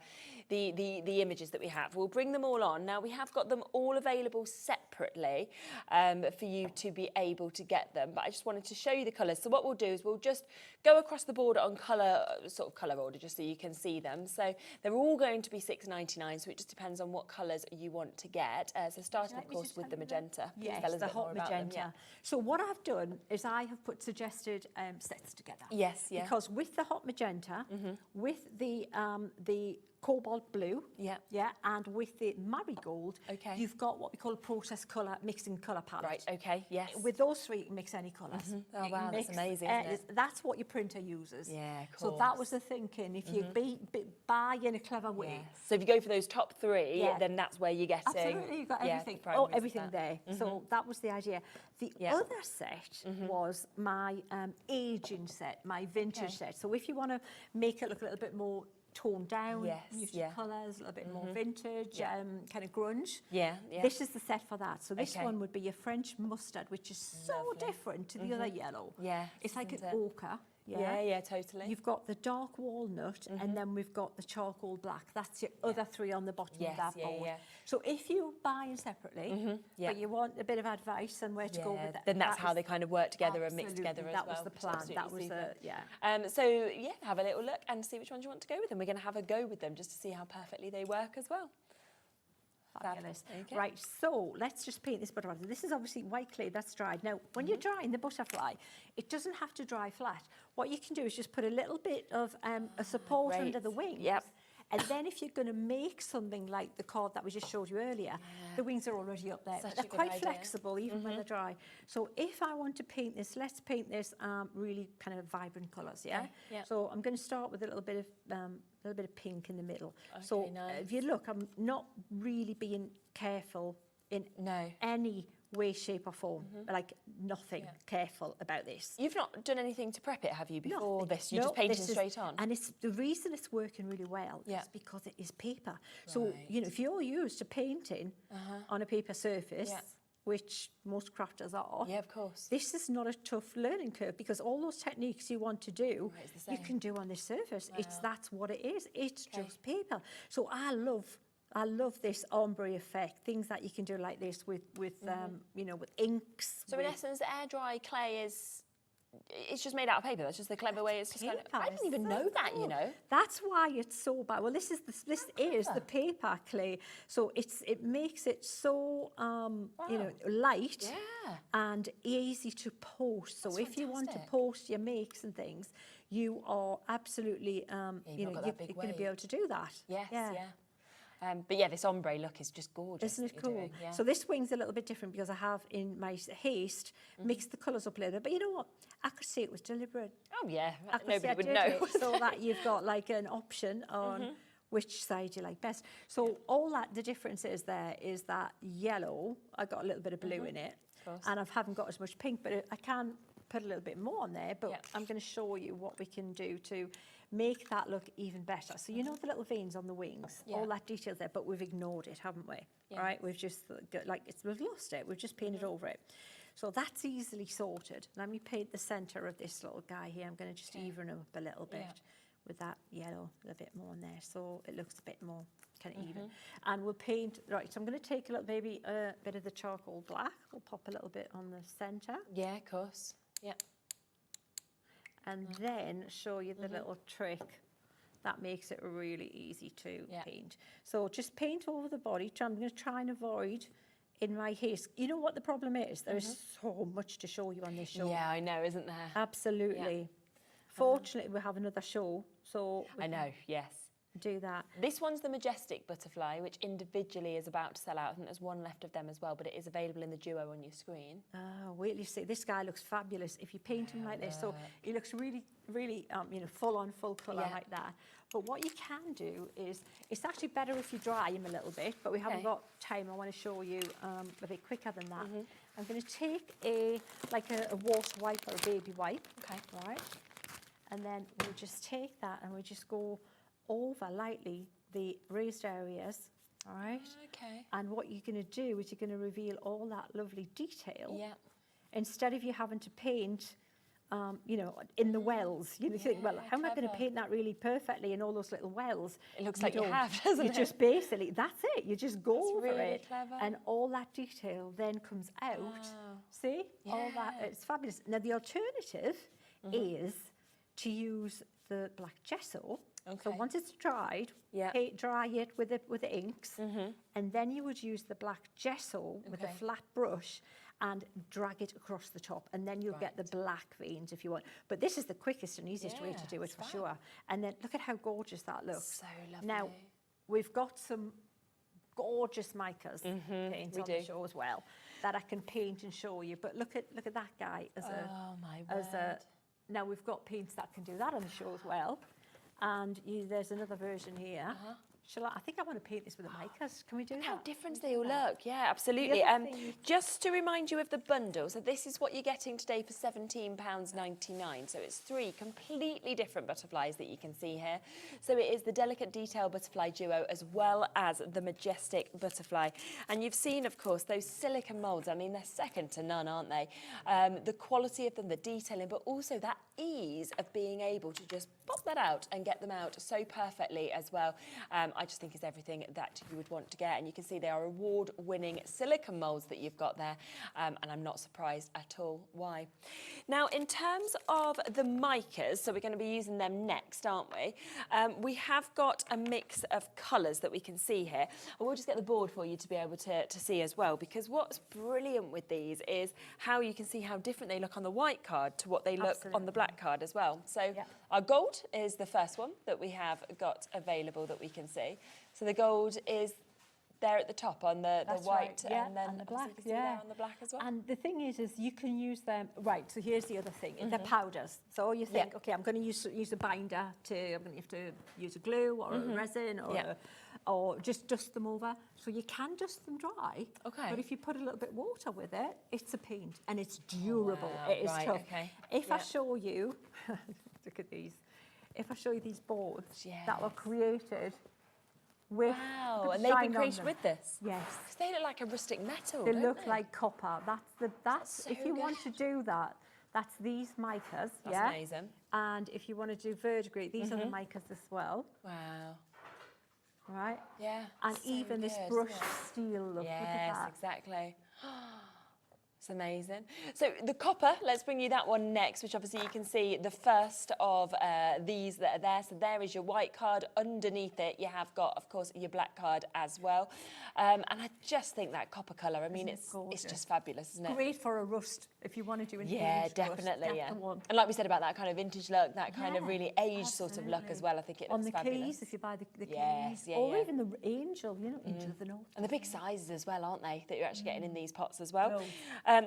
images that we have. We'll bring them all on. Now we have got them all available separately for you to be able to get them. But I just wanted to show you the colours. So what we'll do is we'll just go across the board on colour, sort of colour order, just so you can see them. So they're all going to be £6.99. So it just depends on what colours you want to get. So starting, of course, with the magenta. Please Yes, tell us a the bit more hot about them, magenta. yeah. So what I've done is I have put suggested sets together. Yes, yeah. Because with the hot magenta, with the cobalt blue, and with the marigold, you've got what we call a process colour mixing colour palette. Right, okay, yes. With those three, you can mix any colours. Oh, You wow, can that's amazing, isn't it? That's what your printer uses. Yeah, of So that was the thinking. If you buy in a clever way. So if you go for those top three, Yeah. then that's where you're getting. Absolutely, you've got yeah, everything. the primaries of Everything that. there. So that was the idea. The other set was my aging set, my vintage set. So if you want to make it look a little bit more toned down, use your colours, a little bit more vintage, kind of grunge. Yeah, yeah. This is the set for that. So this Okay. one would be a French mustard, which is so different to the other yellow. Yeah, It's like an isn't it? ochre. Yeah, yeah, totally. You've got the dark walnut, and then we've got the charcoal black. That's your other three on the bottom Yes, of that yeah, board. yeah. So if you buy them separately, but you want a bit of advice on where to go with it, then that's that how is- they kind of work together and mix Absolutely, together as that well. was the which is plan. absolutely That was super. the So yeah, have a little look and see which ones you want to go with, and we're going to have a go with them just to see how perfectly they work as well. Fabulous. Okay. Right, so let's just paint this butterfly. This is obviously white clay, that's dried. Now, when you're drying the butterfly, it doesn't have to dry flat. What you can do is just put a little bit of a support Great. under the wings. Yep. And then if you're going to make something like the card that we just showed you earlier, the wings are already up there. Such But a they're good quite idea. flexible, even when they're dry. So if I want to paint this, let's paint this really kind of vibrant colours, yeah? Okay, yep. So I'm going to start with a little bit of pink in the middle. So Okay, nice. if you look, I'm not really being careful in any way, shape or form, like nothing careful about this. You've not done anything to prep it, have you, before Nothing. this? You're No, just painting this is- straight on? And it's the reason it's working really well is because it is paper. So, you know, if you're used to painting on a paper surface, which most crafters are. Yeah, of course. This is not a tough learning curve because all those techniques you want to do, Right, it's the you same. can do on this surface. Wow. That's what it is. It's Okay. just paper. So I love this ombre effect, things that you can do like this with you know, with inks. So in with essence, air dry clay it's just made out of paper. That's just the clever way. It's just kind of, I didn't even know that, you know. That's why it's so bad. Well, this is the paper clay, so it makes it so you know, light and easy to post. So That's if you want to fantastic. post your makes and things, you are absolutely you know, got that big you're going to be wave. able to do that. Yes, yeah. But yeah, this ombre look is just gorgeous. Isn't it that you're cool? doing, yeah. So this wing's a little bit different because I have, in my haste, mixed the colours up a little bit. But you know what? I could see it was deliberate. Oh yeah, I could see nobody I would did know. it, so that you've got like an option on which side you like best. So all that, the difference is there is that yellow, I got a little bit of blue in it, and I haven't got as much pink, but I can put a little bit more on there, but I'm going to show you what we can do to make that look even better. So you know the little veins on the wings, all that detail there, but we've ignored it, haven't we? Right? We've just we've lost it. We've just painted over it. So that's easily sorted. Let me paint the centre of this little guy here. I'm going to just even him up a little bit with that yellow, a bit more on there, so it looks a bit more kind of even. And we'll paint, right, so I'm going to take a little, maybe a bit of the charcoal black. We'll pop a little bit on the centre. Yeah, of course. Yeah. And then show you the little trick that makes it really easy to paint. So just paint over the body. I'm going to try and avoid in my haste. You know what the problem is? There is so much to show you on this show. Yeah, I know, isn't there? Absolutely. Yeah. Fortunately, we have another show, so we I know, yes. do that. This one's the Majestic Butterfly, which individually is about to sell out. I think there's one left of them as well, but it is available in the duo on your screen. Oh, wait till you see. This guy looks fabulous if you paint him like this. So he looks really, really, you know, full colour like that. But what you can do is, it's actually better if you dry him a little bit, but we haven't got time. I want to show you a bit quicker than that. I'm going to take a water wipe or a baby wipe. Okay. Right. And then we'll just take that and we'll just go over lightly the raised areas, all right? Okay. And what you're going to do is you're going to reveal all that lovely detail. Yeah. Instead of you having to paint, you know, in the wells. You think, well, how am I going to paint that really perfectly in all those little wells? It looks like you don't. have, doesn't You it? just basically, that's it. You just go over really it. clever. And all that detail then comes out. See? All that, it's fabulous. Now, the alternative is to use the black gesso. So once it's dried, dry it with the inks, and then you would use the black gesso with a flat brush and drag it across the top, and then you'll get the black veins if you want. But this is the quickest and easiest way to do it for sure. And then look at how gorgeous that looks. So lovely. Now, we've got some gorgeous micas paint on the show as well that I can paint and show you. But look at that guy as now we've got paints that can do that on the show as well. And there's another version here. I think I want to paint this with the micas. Can we do that? How different they all look. Yeah, absolutely. Just to remind you of the bundle, so this is what you're getting today for £17.99. So it's 3 completely different butterflies that you can see here. So it is the Delicate Detail Butterfly Duo as well as the Majestic Butterfly. And you've seen, of course, those silicone moulds. I mean, they're second to none, aren't they? The quality of them, the detailing, but also that ease of being able to just pop that out and get them out so perfectly as well. I just think is everything that you would want to get. And you can see they are award-winning silicone moulds that you've got there. And I'm not surprised at all why. Now, in terms of the micas, so we're going to be using them next, aren't we? We have got a mix of colours that we can see here. And we'll just get the board for you to be able to see as well, because what's brilliant with these is how you can see how different they look on the white card to what they look on the black card as well. So our gold is the first one that we have got available that we can see. So the gold is there at the top on the white and then the black, there on the black as well. And the thing is you can use them, right, so here's the other thing, they're powders. So you think, okay, I'm going to use a binder I'm going to have to use a glue or a resin or just dust them over. So you can dust them dry, but if you put a little bit of water with it, it's a paint and it's durable. Wow, it is right, tough. okay. If I show you, look at these, if I show you these boards that were created with Wow, the and they've been shine on created them. with this? Yes. 'Cause they look like a rustic metal, They don't look they? like copper. That's so if you want to good. do that, that's these micas. That's yeah? amazing. And if you want to do verdigris, these are the micas as well. Wow. Right? Yeah. And so even this good, brushed isn't it? steel look. Look at Yes, that. exactly. It's amazing. So the copper, let's bring you that one next, which obviously you can see the first of these that are there. So there is your white card. Underneath it, you have got, of course, your black card as well. And I just think that copper colour, I mean, it's just fabulous, isn't it? Great for a rust if you want to do an Yeah, aged definitely, rust. yeah. That's the one. And like we said about that kind of vintage look, that kind of Yeah, really aged sort of look as well, I think it On looks the fabulous. keys, if you buy the Yes, keys, yeah, or yeah. even the angel, you know, angel of the north. And the big sizes as well, aren't they, that you're actually getting in these pots as well. Loads.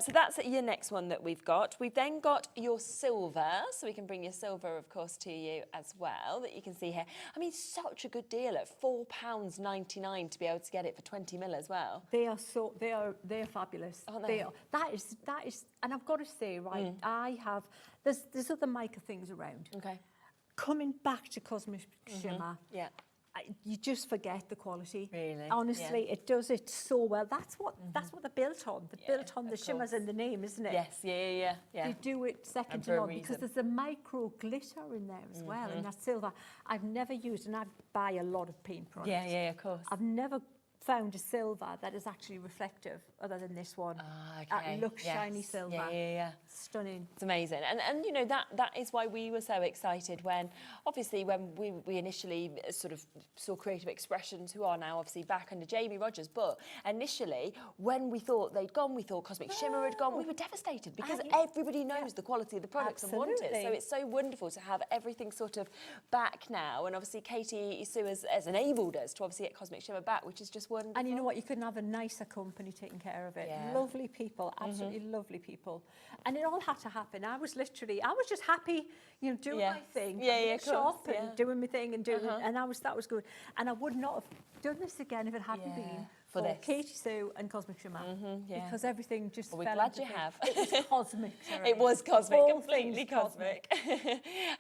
So that's your next one that we've got. We've then got your silver, so we can bring your silver, of course, to you as well, that you can see here. I mean, such a good deal at £4.99 to be able to get it for 20 mil as well. They are they're fabulous. Aren't they? Are. That is, and I've got to say, right, I have, there's other mica things around. Okay. Coming back to Cosmic Shimmer, Yeah. you just forget the quality. Really? Honestly, Yeah. it does it so well. That's what they're built on. They're built on the shimmers in the name, isn't it? Yes, yeah. They do it second And to for a none because reason. there's a micro glitter in there as well, and that silver. I've never used, and I buy a lot of paint products. Yeah, of course. I've never found a silver that is actually reflective other than this one. Okay. It looks yes. shiny silver. Yeah. Stunning. It's amazing. And you know, that is why we were so excited when we initially sort of saw Creative Expressions, who are now obviously back under Jamie Rogers, but initially when we thought they'd gone, we thought Cosmic Shimmer had gone, we were devastated because everybody knows the quality of the products and want it. So Absolutely. it's so wonderful to have everything sort of back now. And obviously Katie Sue has enabled us to obviously get Cosmic Shimmer back, which is just wonderful. And you know what? You couldn't have a nicer company taking care of it. Yeah. Lovely people, absolutely lovely people. And it all had to happen. I was just happy, you know, doing my thing. Yeah, shop course, and doing my thing and doing, and that was good. And I would not have done this again if it hadn't been for this. Katie Sue and Cosmic Shimmer, because everything just Well, we're fell glad into you place. have. It was cosmic. Sarah. It was cosmic, All completely things cosmic.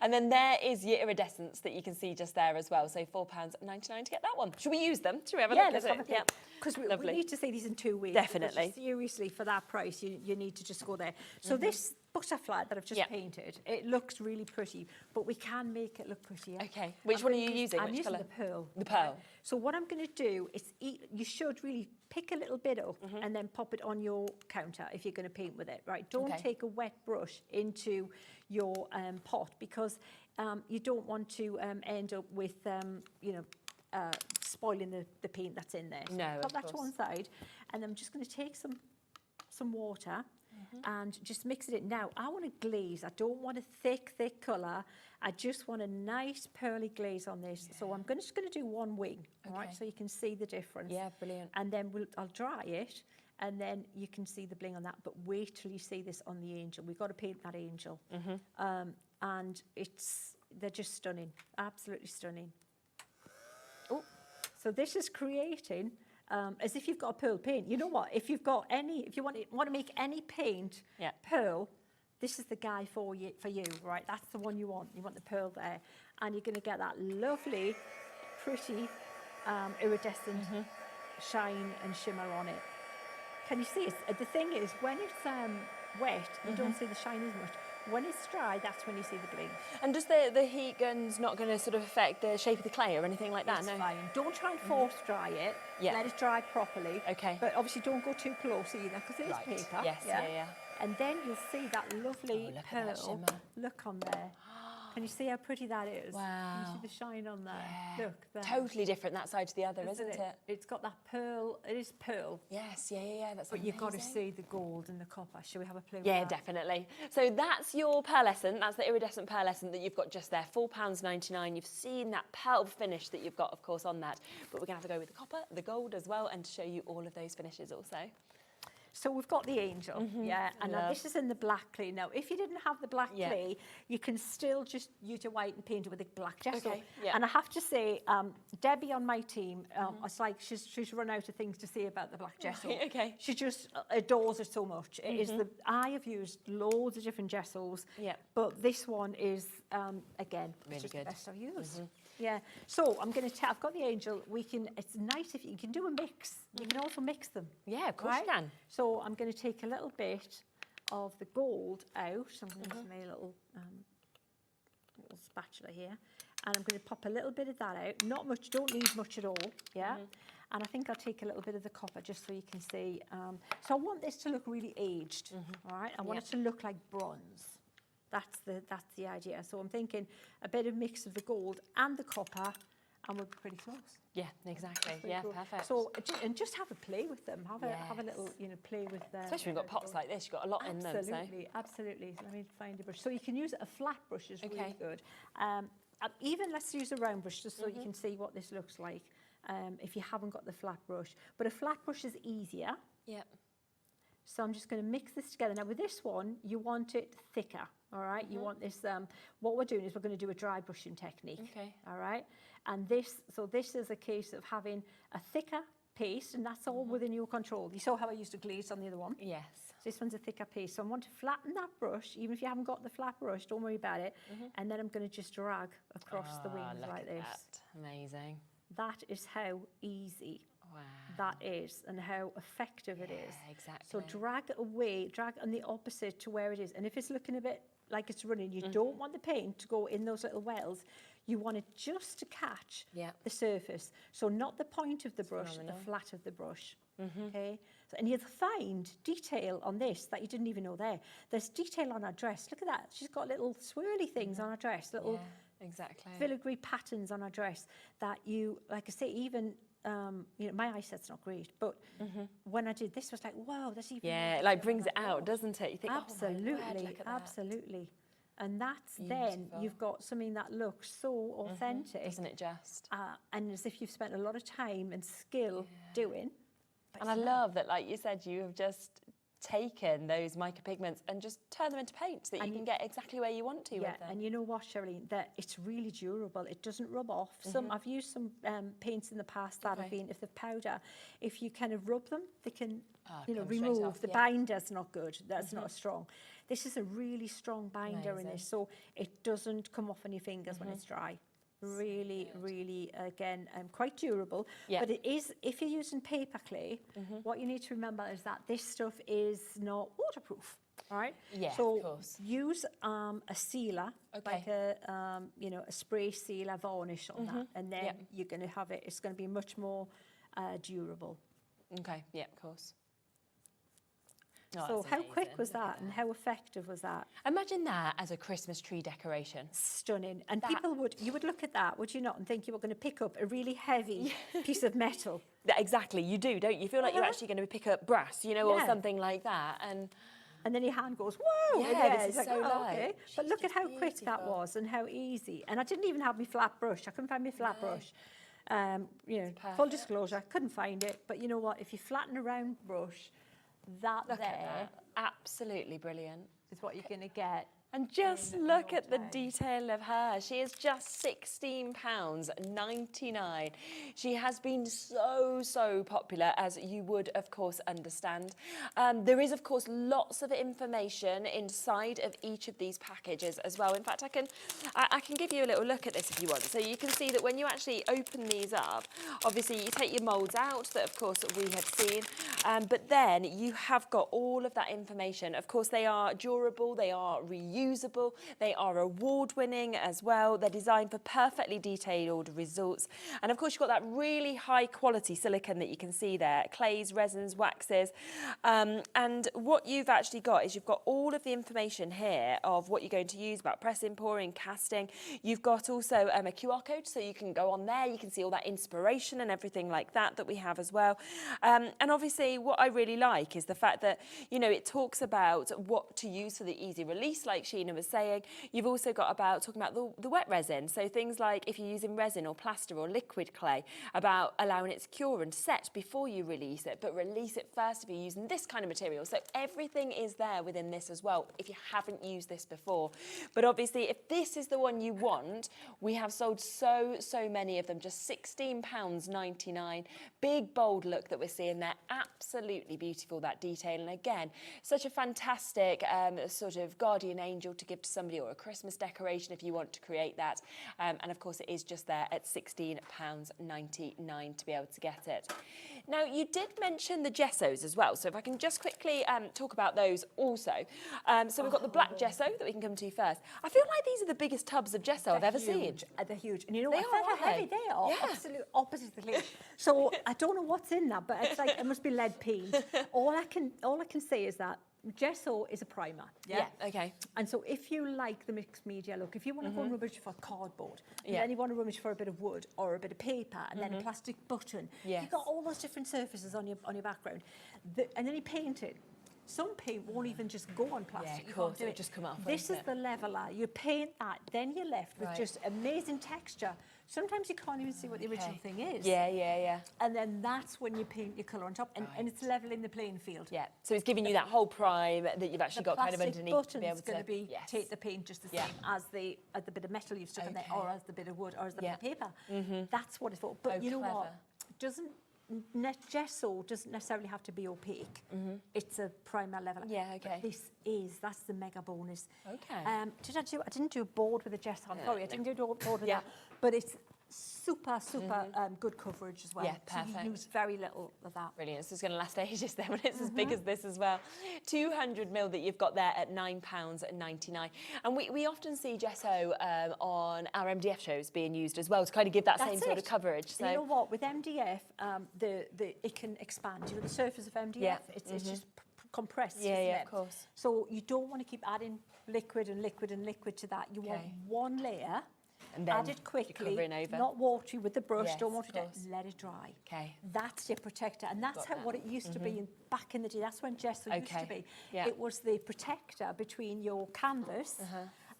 And then there is your iridescence that you can see just there as well. So £4.99 to get that one. Should we use them? Should we have a look let's at have a it? think. Because we Lovely. need to see these in 2 weeks. Definitely. Because seriously, for that price, you need to just go there. So this butterfly that I've just painted, it looks really pretty, but we can make it look prettier. Okay. Which one are you using? I'm Which using colour? the pearl. The pearl. So what I'm going to do is, you should really pick a little bit up and then pop it on your counter if you're going to paint with it. Right? Don't Okay. take a wet brush into your pot, because you don't want to end up with, spoiling the paint that's in there. So No, pop of that to course. one side, and I'm just going to take some water and just mix it in. Now, I want a glaze. I don't want a thick colour. I just want a nice pearly glaze on this. So I'm just going to do one wing, all right, so you can see the difference. Yeah, brilliant. And then I'll dry it, and then you can see the bling on that. But wait till you see this on the angel. We've got to paint that angel. And they're just stunning, absolutely stunning. Oh, so this is creating as if you've got a pearl paint. You know what? If you want to make any paint pearl, this is the guy for you, right? That's the one you want. You want the pearl there, and you're going to get that lovely, pretty, iridescent shine and shimmer on it. Can you see it? The thing is, when it's wet, you don't see the shine as much. When it's dry, that's when you see the bling. And does the heat gun's not going to sort of affect the shape of the clay or anything like that? It's No. fine. Don't try and force dry it. Yeah. Let it dry properly. Okay. But obviously don't go too close either, because it is paper. Yes, yeah. And then you'll see that lovely look at that pearl. shimmer. Look on there. Can you see how pretty that is? Wow. Can you see the shine on there? Look there. Totally different that side to the other, isn't it? It's got that pearl. It is pearl. Yes, yeah. That's But you've got to amazing. see the gold and the copper. Shall we have a play with Yeah, that? definitely. So that's your pearlescent. That's the iridescent pearlescent that you've got just there, £4.99. You've seen that pearl finish that you've got, of course, on that. But we're going to have to go with the copper, the gold as well, and to show you all of those finishes also. So we've got the angel, and now this is in the black clay. Now, if you didn't have the black clay, you can still just use your white and paint it with a black gesso. Okay, yeah. And I have to say, Debbie on my team, it's like she's run out of things to say about the black gesso. Right, okay. She just adores it so much. It is I have used loads of different gessos, but this one is, again, Really it's just good. the best I've used. Yeah. So I'm going to. I've got the angel. It's nice if you can do a mix. You can also mix them. Yeah, of course you can. So I'm going to take a little bit of the gold out. So I'm going to use my little spatula here, and I'm going to pop a little bit of that out. Not much. Don't need much at all. Yeah. And I think I'll take a little bit of the copper just so you can see. So I want this to look really aged. All right. I want it to look like bronze. That's the idea. So I'm thinking a bit of mix of the gold and the copper, and we'll be pretty close. Yeah, exactly. Yeah, cool. perfect. So and just have a play with them. Have a little play with them. Especially when you've got pots like this, you've got a lot in them. Absolutely. So let me find a brush. So you can use a flat brush is really good. Even let's use a round brush just so you can see what this looks like. If you haven't got the flat brush, but a flat brush is easier. Yeah. So I'm just going to mix this together. Now with this one, you want it thicker, all right? You want this, what we're doing is we're going to do a dry brushing technique, all right? And this is a case of having a thicker paste, and that's all within your control. You saw how I used a glaze on the other one? Yes. So this one's a thicker paste. So I want to flatten that brush, even if you haven't got the flat brush, don't worry about it. And then I'm going to just drag across the wings like this. That. Amazing. That is how easy that is and how effective it is. Exactly. So drag it away, drag on the opposite to where it is. And if it's looking a bit like it's running, you don't want the paint to go in those little wells. You want it just to catch the surface. So not the point of the brush, the flat of the brush. Okay. So, and you'll find detail on this that you didn't even know there. There's detail on her dress. Look at that. She's got little swirly things on her dress, little filigree patterns on her dress that you, like I say, even my eyesight's not great, but when I did this, was like, wow, that's even it like brings it out, doesn't it? You think, absolutely, oh my word, look at that. Absolutely. And that's then you've got something that looks so authentic, isn't it? Just and as if you've spent a lot of time and skill doing. And I love that, like you said, you have just taken those micropigments and just turn them into paint so that you can get exactly where you want to with them. And you know what, Shirley, that it's really durable. It doesn't rub off. I've used some paints in the past that have been, if they're powder, if you kind of rub them, they can, remove. Off, the binder's not good. That's not strong. This is a really strong binder in this, so it doesn't come off on your fingers when it's dry. Really, really, again, quite durable. But it is, if you're using paper clay, what you need to remember is that this stuff is not waterproof. All right. Yeah, so of course. Use a sealer, like a spray sealer varnish on that, and then you're going to have it. It's going to be much more durable. Okay. Yeah, of course. So how quick was that and how effective was that? Imagine that as a Christmas tree decoration. Stunning. And you would look at that, would you not, and think you were going to pick up a really heavy piece of metal. Exactly, you do, don't you? You feel like you're actually going to pick up brass, or something like that. And then your hand goes, whoa! Yeah, this is so light. Okay. But look at how quick that was and how easy. And I didn't even have my flat brush. I couldn't find my flat brush. Full disclosure, I couldn't find it. But you know what? If you flatten a round brush, look at that. Absolutely brilliant. Is what you're going to get. And just look at the detail of her. She is just £16.99. She has been so popular, as you would, of course, understand. There is, of course, lots of information inside of each of these packages as well. In fact, I can give you a little look at this if you want. So you can see that when you actually open these up, obviously you take your moulds out that, of course, we have seen. But then you have got all of that information. Of course, they are durable, they are reusable, they are award-winning as well. They're designed for perfectly detailed results. And of course, you've got that really high-quality silicone that you can see there, clays, resins, waxes. And what you've actually got is you've got all of the information here of what you're going to use about pressing, pouring, casting. You've got also a QR code, so you can go on there, you can see all that inspiration and everything like that we have as well. And obviously, what I really like is the fact that, it talks about what to use for the easy release, like Sheena was saying. You've also got talking about the wet resin. So things like if you're using resin or plaster or liquid clay, about allowing it to cure and set before you release it, but release it first if you're using this kind of material. So everything is there within this as well, if you haven't used this before. But obviously, if this is the one you want, we have sold so many of them, just £16.99. Big, bold look that we're seeing there. Absolutely beautiful, that detail. And again, such a fantastic sort of guardian angel to give to somebody, or a Christmas decoration if you want to create that. And of course it is just there at £16.99 to be able to get it. Now, you did mention the gessos as well, so if I can just quickly talk about those also. So we've got the black gesso that we can come to first. I feel like these are the biggest tubs of gesso I've ever seen. They're huge. And you know They what? are, How heavy they are. Yeah. Absolutely oppositely. So I don't know what's in that, but it's like it must be lead paint. All I can say is that gesso is a primer. Yeah, okay. And so if you like the mixed media look, if you want to go and rummage for cardboard, and then you want to rummage for a bit of wood or a bit of paper, and then a plastic button, you've got all those different surfaces on your background, and then you paint it. Some paint won't even just go on plastic. Yeah, of course, it'll just come off. This is the leveler. You paint that, then you're left with just amazing texture. Sometimes you can't even see what the original thing is. Yeah. And then that's when you paint your colour on top, and it's leveling the playing field. Yeah, so it's giving you that whole prime that you've actually got kind of underneath to be able to... going to be take the paint just the same as the bit of metal you've stuck in there, or as the bit of wood, or as the bit of paper. That's what it's for. But you know what? Gesso doesn't necessarily have to be opaque. It's a primer level. Yeah, okay. But that's the mega bonus. Okay. I didn't do a board with a gesso. I'm sorry, I didn't do a board with that. But it's super good coverage as well. Yeah, perfect. So you use very little of that. Brilliant. This is going to last ages then when it's as big as this as well. 200ml that you've got there at £9.99. And we often see gesso on our MDF shows being used as well to kind of give that same sort of coverage. So you know what, with MDF, it can expand. You know, the surface of MDF, it's just compressed. Yeah, of course. So you don't want to keep adding liquid and liquid and liquid to that. You want one layer. And then add it quickly, over. not watery with the brush, Yes, don't water it, of course. let it dry. Okay. That's your protector, and that's what it used to be back in the day. That's when gesso used to be. Yeah. It was the protector between your canvas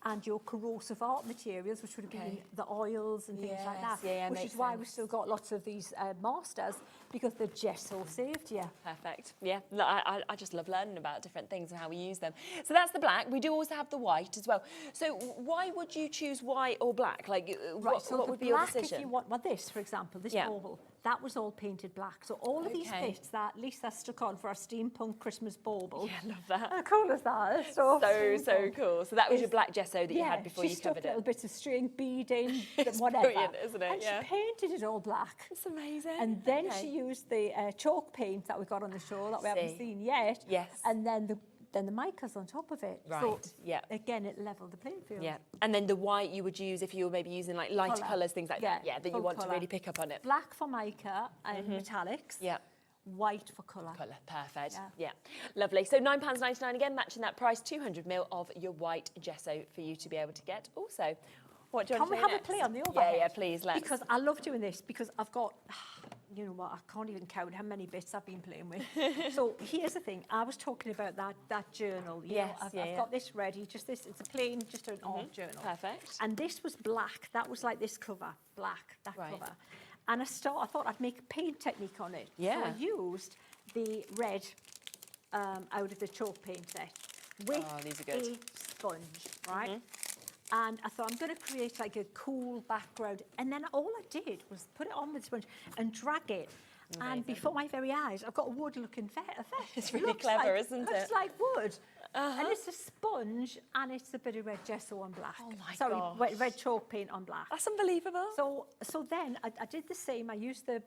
and your corrosive art materials, which would have been the oils and things like that. Yeah, which is why we've still got lots of these masters, because the gesso saved you. Perfect. Yeah, I just love learning about different things and how we use them. So that's the black. We do also have the white as well. So why would you choose white or black? Like, what would be your decision? If you want, well, this, for example, this bauble, that was all painted black. So all of these bits that Lisa stuck on for our steampunk Christmas bauble. Yeah, love that. How cool is that? It's so cool. So that was your black gesso that you had before you covered it. Little bits of string, beading, It's whatever. brilliant, isn't it? And she painted it all black. It's amazing. And then she used the chalk paint that we got on the show that we haven't seen yet. Yes. And then the micas on top of it. Right, so, yeah. Again, it levelled the playing field. Yeah. And then the white you would use if you were maybe using like lighter colours, things like that. Yeah, that you want to really pick up on it. Black for mica and metallics. Yeah. White for colour. Perfect. Yeah. Lovely. So £9.99 again, matching that price, 200ml of your white gesso for you to be able to get. Also, what do you want to do Can we have next? a play on the overhead? Yeah, please, let's. Because I love doing this, because I've got, you know what, I can't even count how many bits I've been playing with. So here's the thing, I was talking about that journal. You know, I've got this ready, just this, it's a plain, just an art journal. Perfect. And this was black, that was like this cover, black, that cover. And I thought I'd make a paint technique on it. Yeah. So I used the red out of the chalk paint set with these are good. a sponge, right? And I thought, I'm going to create like a cool background. And then all I did was put it on with the sponge and drag it. Amazing. And before my very eyes, I've got a wood-looking effect. It's really clever, isn't it? Looks like wood. And it's a sponge, and it's a bit of red gesso on black. Oh my Sorry, gosh. red chalk paint on black. That's unbelievable. So then I did the same. I used the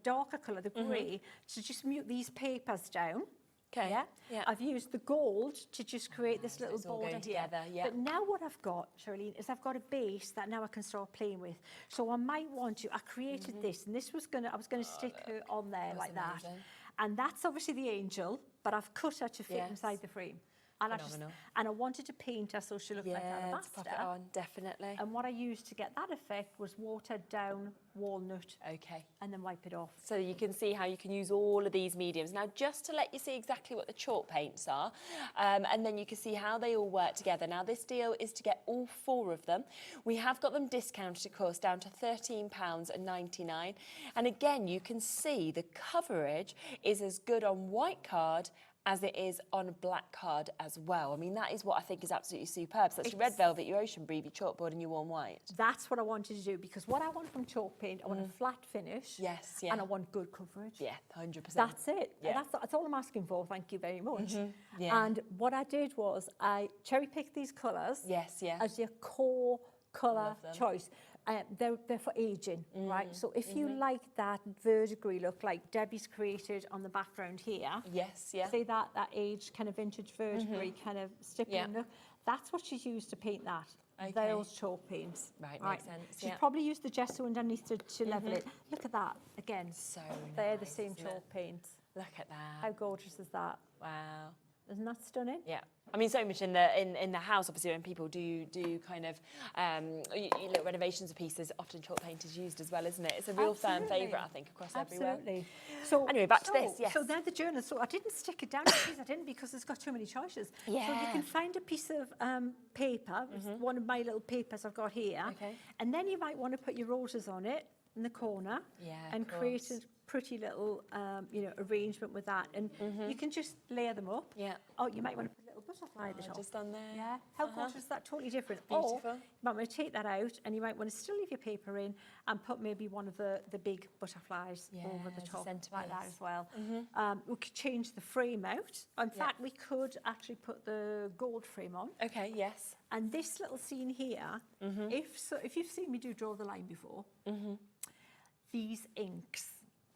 darker colour, the grey, to just mute these papers down. Okay. Yeah. I've used the gold to just create this little it's all border going here. together, yeah. But now what I've got, Charlene, is I've got a base that now I can start playing with. So I might want to. I created this, and this was I was gonna stick her on there like that. And that's obviously the angel, but I've cut her to fit inside the frame. And I wanted to paint her so she looked like alabaster. Pop it on, definitely. And what I used to get that effect was watered down walnut. Okay. And then wipe it off. So you can see how you can use all of these mediums. Now, just to let you see exactly what the chalk paints are, and then you can see how they all work together. Now, this deal is to get all 4 of them. We have got them discounted, of course, down to £13.99. And again, you can see the coverage is as good on white card as it is on black card as well. I mean, that is what I think is absolutely superb. So that's your red velvet, your ocean breeze, your chalkboard and your warm white. That's what I wanted to do, because what I want from chalk paint, I want a flat finish. Yes, yeah. And I want good coverage. Yeah, 100%. That's it. Yeah. That's all I'm asking for. Thank you very much. Yeah. And what I did was I cherry-picked these colours Yes, yeah. as your core colour Love them. choice. They're for aging, right? So if you like that verdigris look like Debbie's created on the background here, Yes, yeah. see that aged kind of vintage verdigris kind of stippling look, that's what she's used to paint that. Okay. Those chalk paints. Right, makes sense, She's yeah. probably used the gesso underneath to level it. Look at that, again. So They're the nice, same isn't chalk it? paints. Look at that. How gorgeous is that? Wow. Isn't that stunning? Yeah. I mean, so much in the house, obviously, when people do kind of little renovations of pieces, often chalk paint is used as well, isn't it? It's a real firm favourite, I think, across everywhere. Absolutely. So anyway, back to this. Yes. So they're the journals. So I didn't stick it down to these, I didn't, because it's got too many choices. Yeah. So you can find a piece of paper, one of my little papers I've got here, Okay. and then you might want to put your roses on it in the corner, Yeah, and of create course. a pretty little arrangement with that, and you can just layer them up. Yeah. Oh, you might want to put a little butterfly at the top. Just on there. Yeah. How gorgeous is that? Totally different. Beautiful. Or you might want to take that out, and you might want to still leave your paper in and put maybe one of the big butterflies over the as a top like that centrepiece. as well. We could change the frame out. In fact, we could actually put the gold frame on. Okay, yes. And this little scene here, if you've seen me draw the line before, these inks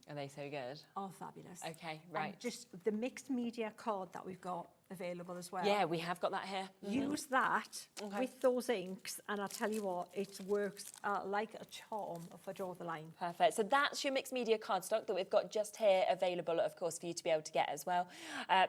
Are they so good? are fabulous. Okay, And right. just the mixed media card that we've got available as well. Yeah, we have got that here. Use that Okay. with those inks, and I'll tell you what, it works like a charm if I draw the line. Perfect. So that's your mixed media cardstock that we've got just here available, of course, for you to be able to get as well.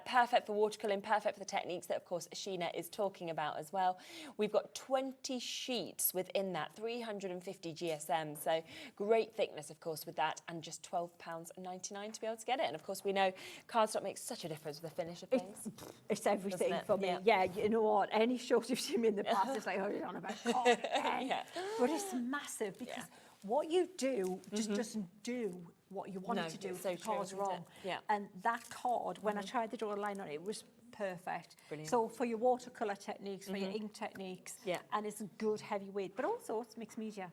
Perfect for watercolouring, perfect for the techniques that, of course, Sheena is talking about as well. We've got 20 sheets within that, 350 GSM. So great thickness, of course, with that, and just £12.99 to be able to get it. And, of course, we know cardstock makes such a difference with the finish of things. It's everything Doesn't it? for me. Yeah. Yeah, you know what? Any shows you've seen me in the past, it's like, oh, you're on about card again. Yeah. But it's massive, because what you do just doesn't do what you want No, it to do. it's so the true, card's isn't it? wrong. Yeah. And that card, when I tried to draw a line on it, it was perfect. Brilliant. So for your watercolour techniques, for your ink techniques, and it's a good heavy weight, but also it's mixed media.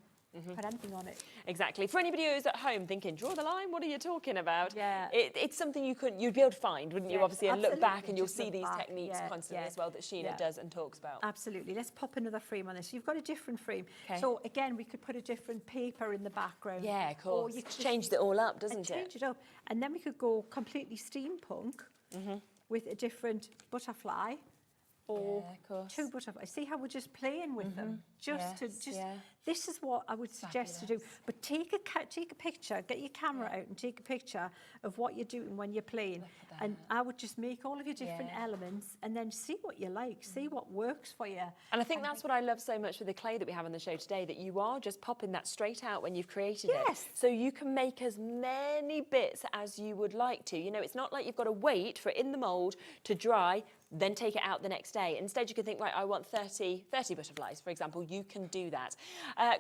Put anything on it. Exactly. For anybody who's at home thinking, draw the line, what are you talking about? Yeah. It's something you'd be able to find, wouldn't you, Yes, obviously, and look back absolutely. and you'll Just see look these back. techniques Yeah, constantly yeah. as well that Sheena Yeah. does and talks about. Absolutely. Let's pop another frame on this. So you've got a different frame. Okay. So again, we could put a different paper in the background. Yeah, of Or course. you It's could changed it all up, doesn't and it? change it up. And then we could go completely steampunk with a different butterfly or Yeah, of course. two butterflies. See how we're just playing with them? Yes, yeah. This is what I would suggest to do. But take a picture, get your camera out and take a picture of what you're doing when you're playing. And I would just make all of your different elements and then see what you like, see what works for you. And I think that's what I love so much with the clay that we have on the show today, that you are just popping that straight out when you've created Yes. it. So you can make as many bits as you would like to. You know, it's not like you've got to wait for it in the mould to dry, then take it out the next day. Instead, you can think, right, I want 30 butterflies, for example. You can do that.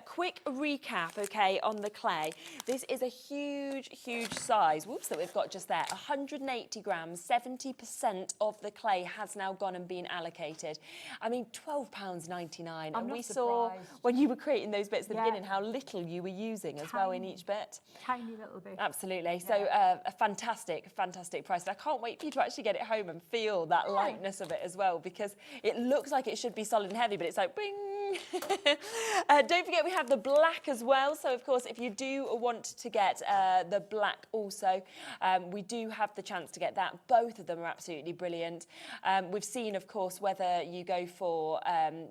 Quick recap, okay, on the clay. This is a huge, huge size, whoops, that we've got just there. 180 grams, 70% of the clay has now gone and been allocated. I mean, £12.99. And not we saw, surprised. when you were creating those bits at the Yeah. beginning, how little you were using as well in each bit. Tiny little bit. Absolutely. So a fantastic, fantastic price. And I can't wait for you to actually get it home and feel that lightness of it as well, because it looks like it should be solid and heavy, but it's like, bing. Don't forget we have the black as well. So, of course, if you do want to get the black also, we do have the chance to get that. Both of them are absolutely brilliant. We've seen, of course, whether you go for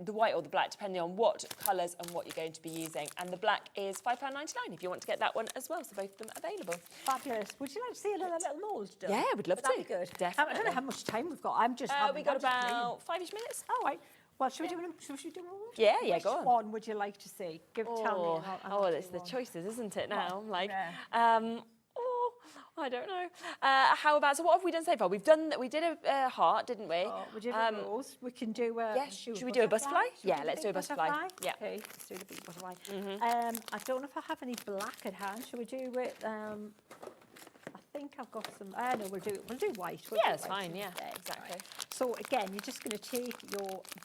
the white or the black, depending on what colours and what you're going to be using. And the black is £5.99 if you want to get that one as well. So both of them available. Fabulous. Would you like to see another little mould done? Yeah, we'd love Would that to. be good? Definitely. I don't know how much time we've got. I'm just. We got about 5-ish minutes. All right. Well, should we do one? Should we do one? Yeah, Which go on. one would you like to see? Tell me. and I'll it's do the one. choices, isn't it, now? Like, yeah. I don't know. How about, so what have we done so far? We did a heart, didn't we? We did a rose. We can do a. Yes, should we do a butterfly? Should Yeah, we let's do a big butterfly. Yeah. Okay, let's do the big butterfly. I don't know if I have any black at hand. Should we do it? I think I've got some. I know we'll do white. We'll Yeah, do it's white fine, yeah, instead, exactly. right? So again, you're just going to take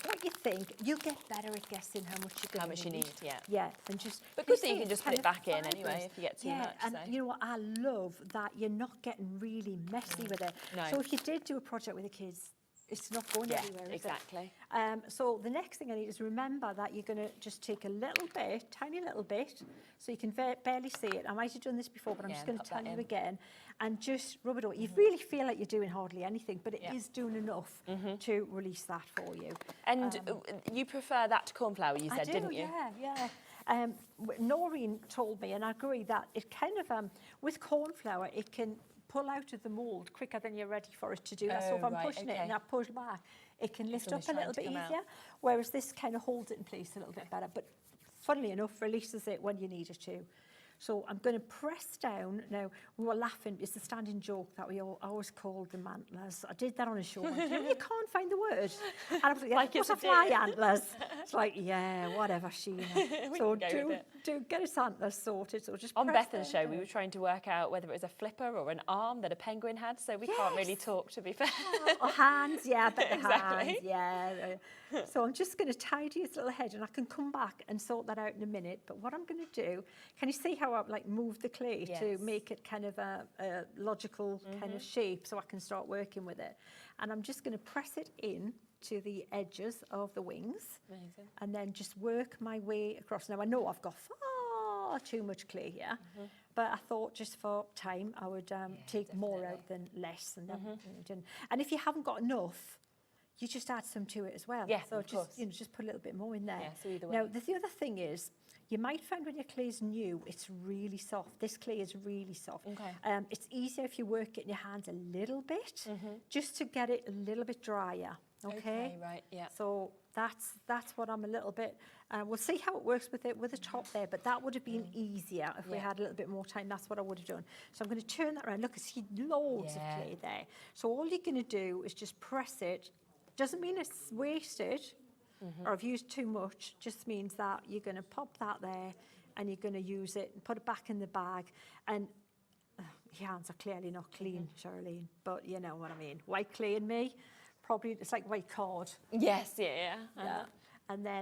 what you think. You'll get better at guessing how much you're How going much to you need, yeah. Yeah, and just. But good see that you can it's just put kind it of back in fibrous. anyway if you get too yeah, much, and so. you know what? I love that you're not getting really messy with it. No. So if you did do a project with the kids, it's not going anywhere, is exactly. it? So the next thing I need is remember that you're going to just take a little bit, tiny little bit, so you can barely see it. I might have done this before, but I'm just going to tell you again, and just rub it over. You really feel like you're doing hardly anything, but it is doing enough to release that for you. And you prefer that to corn flour, you said, didn't you? Yeah. Noreen told me, and I agree, that it kind of, with corn flour, it can pull out of the mould quicker than you're ready for it to do that. So if I'm pushing it and I push back, it can lift up a little bit easier, whereas this kind of holds it in place a little bit better. But funnily enough, releases it when you need it to. So I'm going to press down. Now, we were laughing. It's a standing joke that we always called them antlers. I did that on a show. You can't find the word. And I was like, butterfly antlers. It's like, yeah, whatever, Sheena. So do get his antlers sorted. So just on press Bethan's down. show, we were trying to work out whether it was a flipper or an arm that a penguin had, so we can't really talk, to be fair. Or hands, yeah, but the Exactly. hands, yeah. So I'm just going to tidy his little head, and I can come back and sort that out in a minute. But what I'm going to do, can you see how I've like moved the clay to make it kind of a logical kind of shape, so I can start working with it? And I'm just going to press it in to the edges of the wings. Amazing. And then just work my way across. Now I know I've got far too much clay here, but I thought just for time I would take more out than less. And then, and if you haven't got enough, you just add some to it as well. Yeah, so of course. just put a little bit more in there. Yeah, so either Now way. the other thing is, you might find when your clay is new, it's really soft. This clay is really soft. Okay. It's easier if you work it in your hands a little bit, just to get it a little bit drier. Okay, right, yeah. So that's what I'm a little bit. We'll see how it works with the top there, but that would have been easier if we had a little bit more time. That's what I would have done. So I'm going to turn that around. Look, I see loads of clay there. So all you're going to do is just press it. Doesn't mean it's wasted or I've used too much. Just means that you're going to pop that there and you're going to use it and put it back in the bag. And your hands are clearly not clean, Charlene, but you know what I mean. White clay and me, probably it's like white card. Yes, yeah. And then,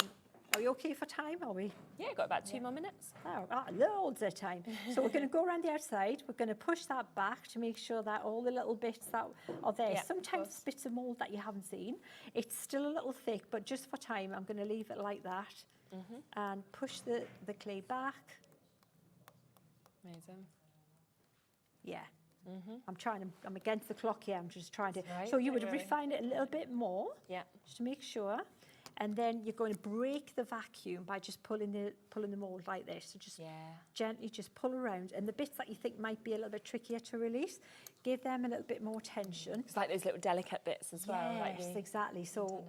are we okay for time, are we? Yeah, got about 2 more minutes. Oh, loads of time. So we're going to go around the outside. We're going to push that back to make sure that all the little bits that are there, Yeah, sometimes bits of mould that you haven't seen, it's still a little thick, but just for time, I'm going to leave it like that and push the clay back. Amazing. Yeah. I'm against the clock here. I'm just trying to. Right, so you don't would worry. refine it a little bit more. Yeah. Just to make sure. And then you're going to break the vacuum by just pulling the mould like this. So just gently just pull around. And the bits that you think might be a little bit trickier to release, give them a little bit more tension. It's like those little delicate bits as well. Yes, like the exactly. So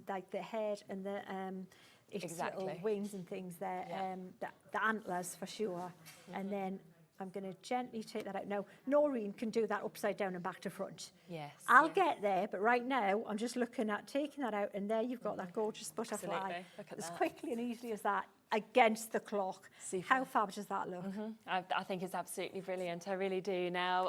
like the head and the its little wings and things there, the antlers for sure. And then I'm going to gently take that out. Now, Noreen can do that upside down and back to front. Yes. I'll get there, but right now I'm just looking at taking that out, and there you've got that gorgeous butterfly. Absolutely. Look at as that. quickly and easily as that, against the clock. Super. How fab does that look? I think it's absolutely brilliant. I really do. Now,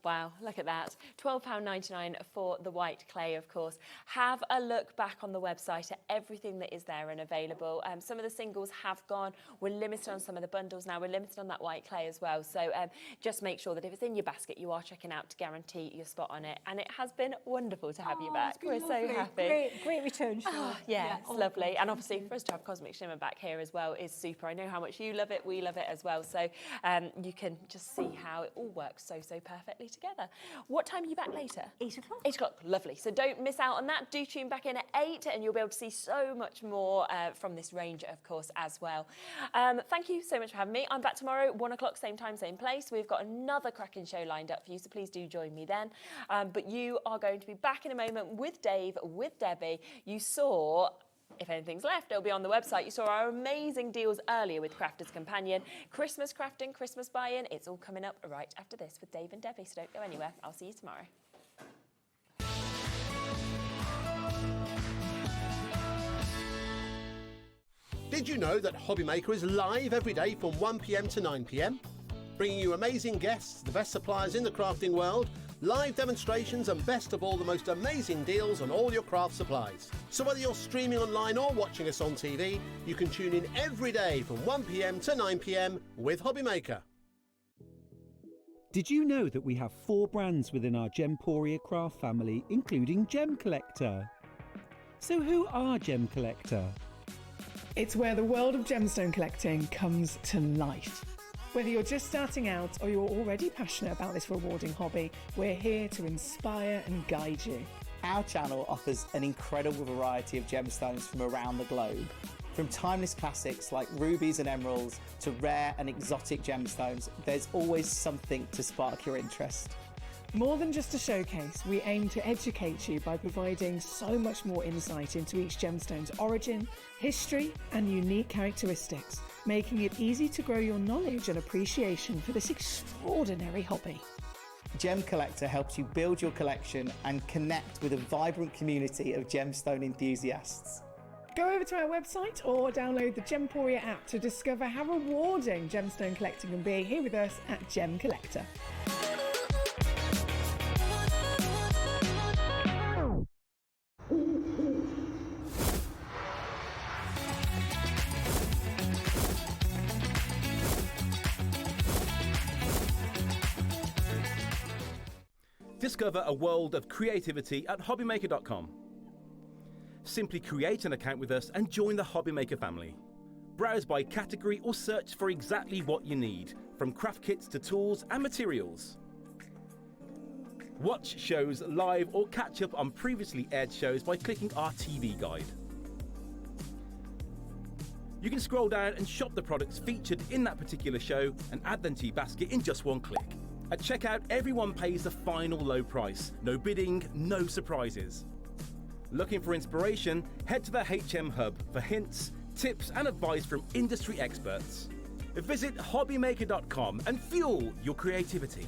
wow, look at that. £12.99 for the white clay, of course. Have a look back on the website at everything that is there and available. Some of the singles have gone. We're limited on some of the bundles now. We're limited on that white clay as well. So just make sure that if it's in your basket, you are checking out to guarantee your spot on it. And it has been wonderful to have you back. We're so happy. Great return, Sheena. Yeah, it's lovely. And obviously for us to have Cosmic Shimmer back here as well is super. I know how much you love it, we love it as well. So you can just see how it all works so perfectly together. What time are you back later? 8 o'clock. 8 o'clock, lovely. So don't miss out on that. Do tune back in at 8 and you'll be able to see so much more from this range, of course, as well. Thank you so much for having me. I'm back tomorrow, 1 o'clock, same time, same place. We've got another cracking show lined up for you, so please do join me then. But you are going to be back in a moment with Dave, with Debbie. You saw... If anything's left, it'll be on the website. You saw our amazing deals earlier with Crafter's Companion. Christmas crafting, Christmas buy-in. It's all coming up right after this with Dave and Debbie, so don't go anywhere. I'll see you tomorrow. Did you know that Hobby Maker is live every day from 1 PM to 9 PM? bringing you amazing guests, the best suppliers in the crafting world, live demonstrations and best of all, the most amazing deals on all your craft supplies. So whether you're streaming online or watching us on TV, you can tune in every day from 1 p.m. to 9 p.m. with Hobbymaker. Did you know that we have 4 brands within our Gemporia craft family, including Gem Collector? So who are Gem Collector? It's where the world of gemstone collecting comes to life. Whether you're just starting out or you're already passionate about this rewarding hobby, we're here to inspire and guide you. Our channel offers an incredible variety of gemstones from around the globe. From timeless classics like rubies and emeralds to rare and exotic gemstones, there's always something to spark your interest. More than just a showcase, we aim to educate you by providing so much more insight into each gemstone's origin, history, and unique characteristics, making it easy to grow your knowledge and appreciation for this extraordinary hobby. Gem Collector helps you build your collection and connect with a vibrant community of gemstone enthusiasts. Go over to our website or download the Gemporia app to discover how rewarding gemstone collecting can be here with us at Gem Collector. Discover a world of creativity at hobbymaker.com. Simply create an account with us and join the Hobbymaker family. Browse by category or search for exactly what you need, from craft kits to tools and materials. Watch shows live or catch up on previously aired shows by clicking our TV guide. You can scroll down and shop the products featured in that particular show and add them to your basket in just one click. At checkout, everyone pays the final low price. No bidding, no surprises. Looking for inspiration? Head to the HM Hub for hints, tips and advice from industry experts. Visit hobbymaker.com and fuel your creativity.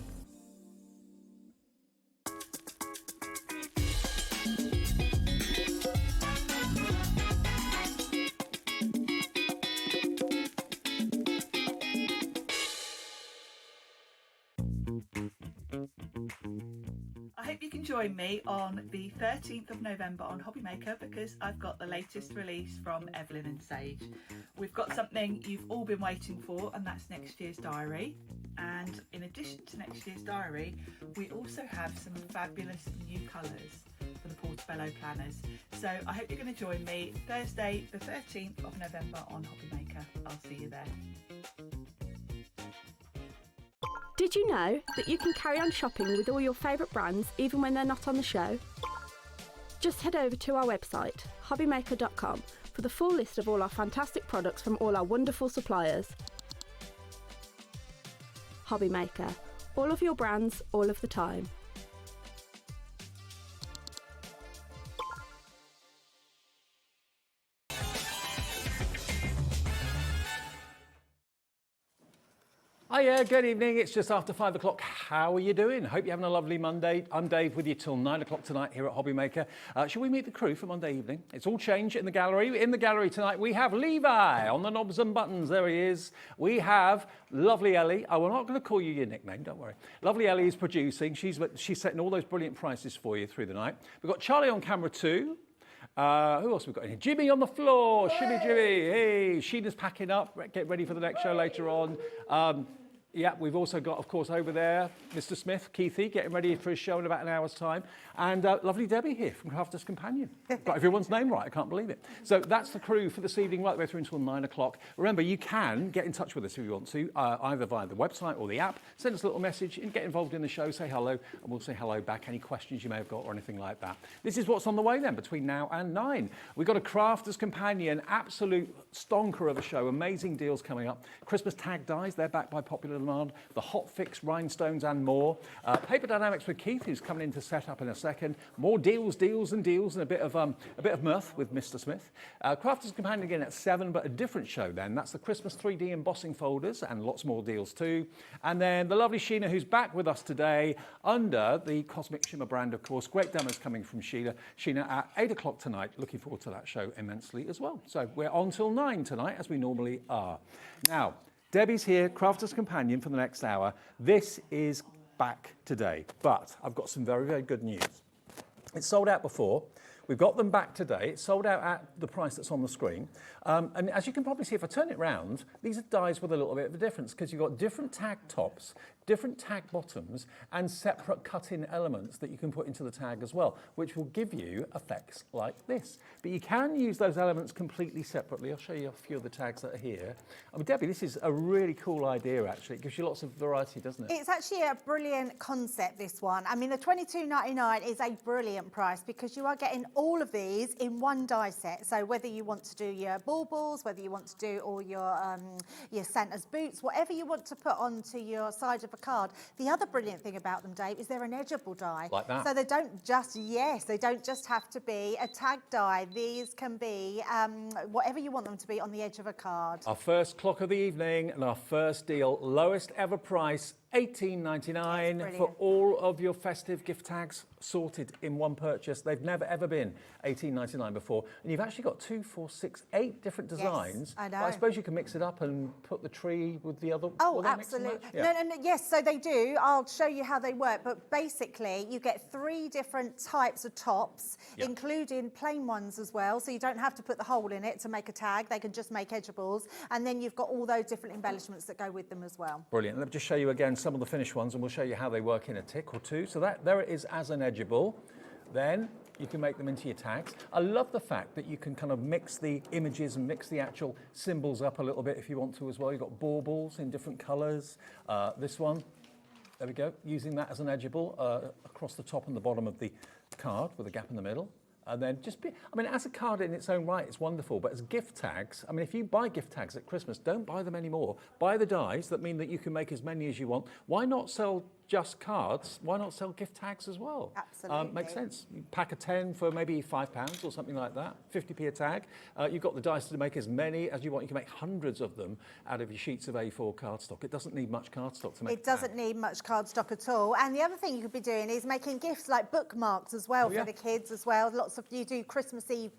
I hope you can join me on the 13th of November on Hobbymaker because I've got the latest release from Evelyn and Sage. We've got something you've all been waiting for, and that's next year's diary. And in addition to next year's diary, we also have some fabulous new colours for the Portobello planners. So I hope you're going to join me Thursday the 13th of November on Hobbymaker. I'll see you there. Did you know that you can carry on shopping with all your favourite brands even when they're not on the show? Just head over to our website, hobbymaker.com, for the full list of all our fantastic products from all our wonderful suppliers. Hobbymaker, all of your brands, all of the time. Hiya, good evening. It's just after 5 o'clock. How are you doing? Hope you're having a lovely Monday. I'm Dave with you till 9 o'clock tonight here at Hobbymaker. Shall we meet the crew for Monday evening? It's all changed in the gallery. In the gallery tonight, we have Levi on the knobs and buttons. There he is. We have lovely Ellie. Oh, we're not going to call you your nickname, don't worry. Lovely Ellie is producing. She's setting all those brilliant prices for you through the night. We've got Charlie on camera too. Who else have we got in here? Jimmy on the floor. Shimmy Jimmy. Hey, Sheena's packing up. Get ready for the next show later on. Yeah, we've also got, of course, over there, Mr. Smith, Keithy, getting ready for his show in about an hour's time. And lovely Debbie here from Crafter's Companion. Got everyone's name right, I can't believe it. So that's the crew for this evening, right the way through until 9 o'clock. Remember, you can get in touch with us if you want to, either via the website or the app. Send us a little message and get involved in the show, say hello, and we'll say hello back. Any questions you may have got or anything like that. This is what's on the way then, between now and 9. We've got a Crafter's Companion, absolute stonker of a show, amazing deals coming up. Christmas tag dyes, they're back by popular demand. The hot fix, rhinestones and more. Paper Dynamics with Keith, who's coming in to set up in a second. More deals, and a bit of mirth with Mr. Smith. Crafter's Companion again at 7, but a different show then. That's the Christmas 3D embossing folders and lots more deals too. And then the lovely Sheena, who's back with us today under the Cosmic Shimmer brand, of course. Great demos coming from Sheena at 8 o'clock tonight. Looking forward to that show immensely as well. So we're on till 9 tonight, as we normally are. Now, Debbie's here, Crafter's Companion, for the next hour. This is back today, but I've got some very, very good news. It's sold out before. We've got them back today. It's sold out at the price that's on the screen. And as you can probably see, if I turn it round, these are dies with a little bit of a difference because you've got different tag tops, different tag bottoms, and separate cut-in elements that you can put into the tag as well, which will give you effects like this. But you can use those elements completely separately. I'll show you a few of the tags that are here. I mean, Debbie, this is a really cool idea, actually. It gives you lots of variety, doesn't it? It's actually a brilliant concept, this one. I mean, the $22.99 is a brilliant price because you are getting all of these in one die set. So whether you want to do your baubles, whether you want to do all your Santa's boots, whatever you want to put onto your side of a card. The other brilliant thing about them, Dave, is they're an edgeable die. Like that. So they don't just have to be a tag die. These can be whatever you want them to be on the edge of a card. Our first clock of the evening and our first deal, lowest ever price, $18.99 for all of your festive gift tags sorted in one purchase. They've never ever been $18.99 before, and you've actually got 2, 4, 6, 8 different designs. Yes, I know. But I suppose you can mix it up and put the tree with the other. Oh, will they mix and absolutely. match? Yeah. No, yes, so they do. I'll show you how they work. But basically, you get 3 different types of tops, Yep. including plain ones as well. So you don't have to put the hole in it to make a tag. They can just make edgeables. And then you've got all those different embellishments that go with them as well. Brilliant. Let me just show you again some of the finished ones, and we'll show you how they work in a tick or two. So there it is as an edgeable. Then you can make them into your tags. I love the fact that you can kind of mix the images and mix the actual symbols up a little bit if you want to as well. You've got baubles in different colours. This one, there we go, using that as an edgeable across the top and the bottom of the card with a gap in the middle. And then as a card in its own right, it's wonderful. But as gift tags, I mean, if you buy gift tags at Christmas, don't buy them anymore. Buy the dies that mean that you can make as many as you want. Why not sell just cards? Why not sell gift tags as well? Absolutely. Makes sense. You pack a 10 for maybe £5 or something like that, 50p a tag. You've got the dice to make as many as you want. You can make hundreds of them out of your sheets of A4 cardstock. It doesn't need much cardstock to make. It doesn't need much cardstock at all. And the other thing you could be doing is making gifts like bookmarks as well for the kids as well. You do Christmas Eve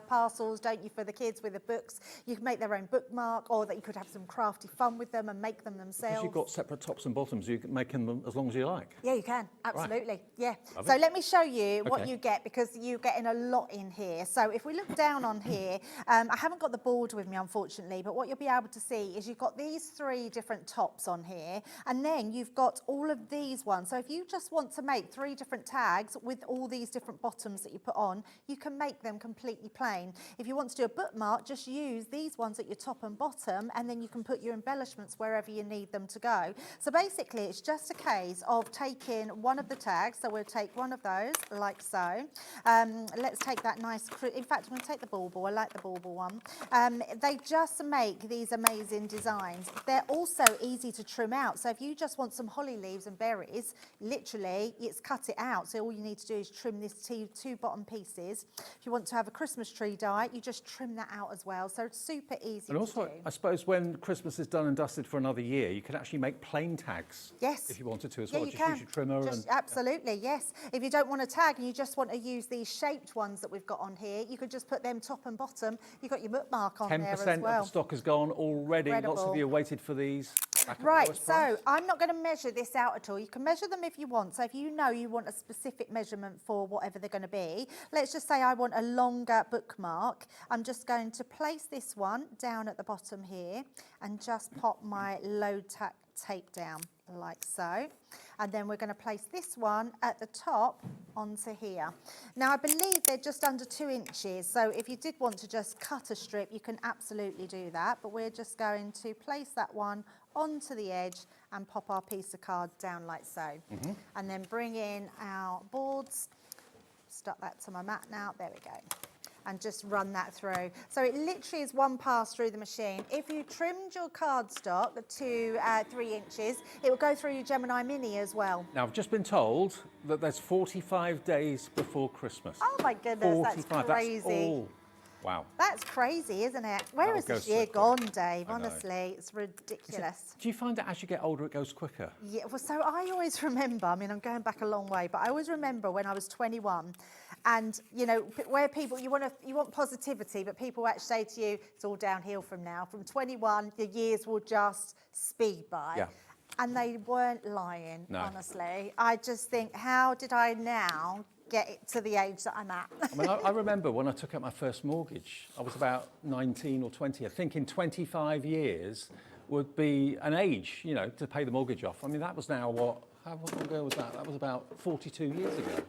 parcels, don't you, for the kids with the books. You can make their own bookmark, or that you could have some crafty fun with them and make them themselves. Because you've got separate tops and bottoms, you can make them as long as you like. Yeah, you can. Absolutely. Right. Yeah. Love So it. let me show you what Okay. you get, because you're getting a lot in here. So if we look down on here, I haven't got the board with me, unfortunately, but what you'll be able to see is you've got these 3 different tops on here, and then you've got all of these ones. So if you just want to make 3 different tags with all these different bottoms that you put on, you can make them completely plain. If you want to do a bookmark, just use these ones at your top and bottom, and then you can put your embellishments wherever you need them to go. So basically, it's just a case of taking one of the tags. So we'll take one of those, like so. Let's take that nice, in fact, I'm going to take the bauble. I like the bauble one. They just make these amazing designs. They're also easy to trim out. So if you just want some holly leaves and berries, literally, it's cut it out. So all you need to do is trim these 2 bottom pieces. If you want to have a Christmas tree die, you just trim that out as well. So it's super easy And also, to do. I suppose when Christmas is done and dusted for another year, you could actually make plain tags. Yes. If you wanted to as Yeah, well. you Just can. use your trimmer and... Absolutely, yes. If you don't want a tag and you just want to use these shaped ones that we've got on here, you could just put them top and bottom. You've got your bookmark on there as 10% well. of the stock has gone already. Lots of Incredible. you waited for these. Back at the Right, lowest so price. I'm not going to measure this out at all. You can measure them if you want. So if you know you want a specific measurement for whatever they're going to be, let's just say I want a longer bookmark. I'm just going to place this one down at the bottom here and just pop my load tape down like so. And then we're going to place this one at the top onto here. Now I believe they're just under 2 inches, so if you did want to just cut a strip, you can absolutely do that, but we're just going to place that one onto the edge and pop our piece of card down like so. And then bring in our boards, stuck that to my mat now, there we go. And just run that through. So it literally is one pass through the machine. If you trimmed your cardstock to 3 inches, it will go through your Gemini Mini as well. Now, I've just been told that there's 45 days before Christmas. Oh my goodness, 45, that's crazy. That's all. Wow. That's crazy, isn't it? Where has this year gone, Dave? Honestly, it's ridiculous. Do you find that as you get older, it goes quicker? Yeah, well, so I always remember, I mean, I'm going back a long way, but I always remember when I was 21 and, you know, where people, you want positivity, but people actually say to you, it's all downhill from now. From 21, the years will just speed by. Yeah. And they weren't lying, No. honestly. I just think, how did I now get it to the age that I'm at? I mean, I remember when I took out my first mortgage, I was about 19 or 20. I think in 25 years would be an age, you know, to pay the mortgage off. I mean, that was now how long ago was that? That was about 42 years ago.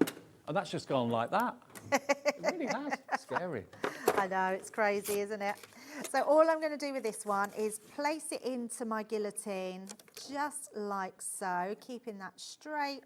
And that's just gone like that. It really has. It's scary. I know, it's crazy, isn't it? So all I'm going to do with this one is place it into my guillotine, just like so, keeping that straight.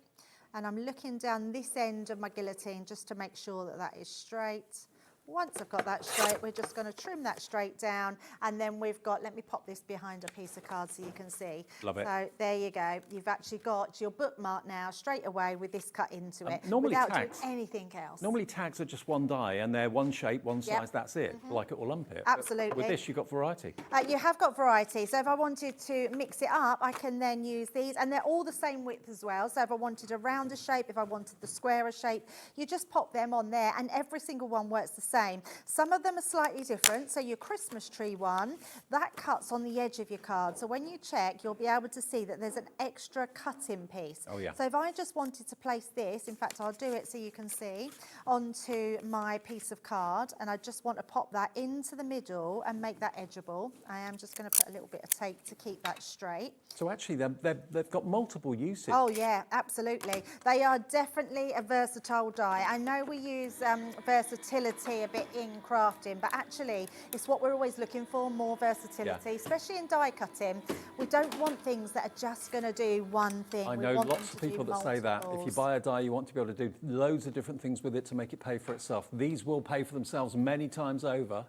And I'm looking down this end of my guillotine just to make sure that that is straight. Once I've got that straight, we're just going to trim that straight down. And then we've got, let me pop this behind a piece of card so you can see. Love it. So there you go. You've actually got your bookmark now straight away with this cut into it normally without tags, doing anything else. Normally tags are just one die and they're one shape, one size, Yep. that's it, like it or lump it. Absolutely. But with this, you've got variety. You have got variety. So if I wanted to mix it up, I can then use these. And they're all the same width as well. So if I wanted a rounder shape, if I wanted the squarer shape, you just pop them on there and every single one works the same. Some of them are slightly different. So your Christmas tree one, that cuts on the edge of your card. So when you check, you'll be able to see that there's an extra cutting piece. Oh, yeah. So if I just wanted to place this, in fact, I'll do it so you can see, onto my piece of card, and I just want to pop that into the middle and make that edgeable. I am just going to put a little bit of tape to keep that straight. So actually, they've got multiple uses. Oh yeah, absolutely. They are definitely a versatile die. I know we use versatility a bit in crafting, but actually it's what we're always looking for, more versatility, especially in die cutting. We don't want things that are just going to do one thing. I We know want lots them of to do people that say that. If you multiples. buy a die, you want to be able to do loads of different things with it to make it pay for itself. These will pay for themselves many times over.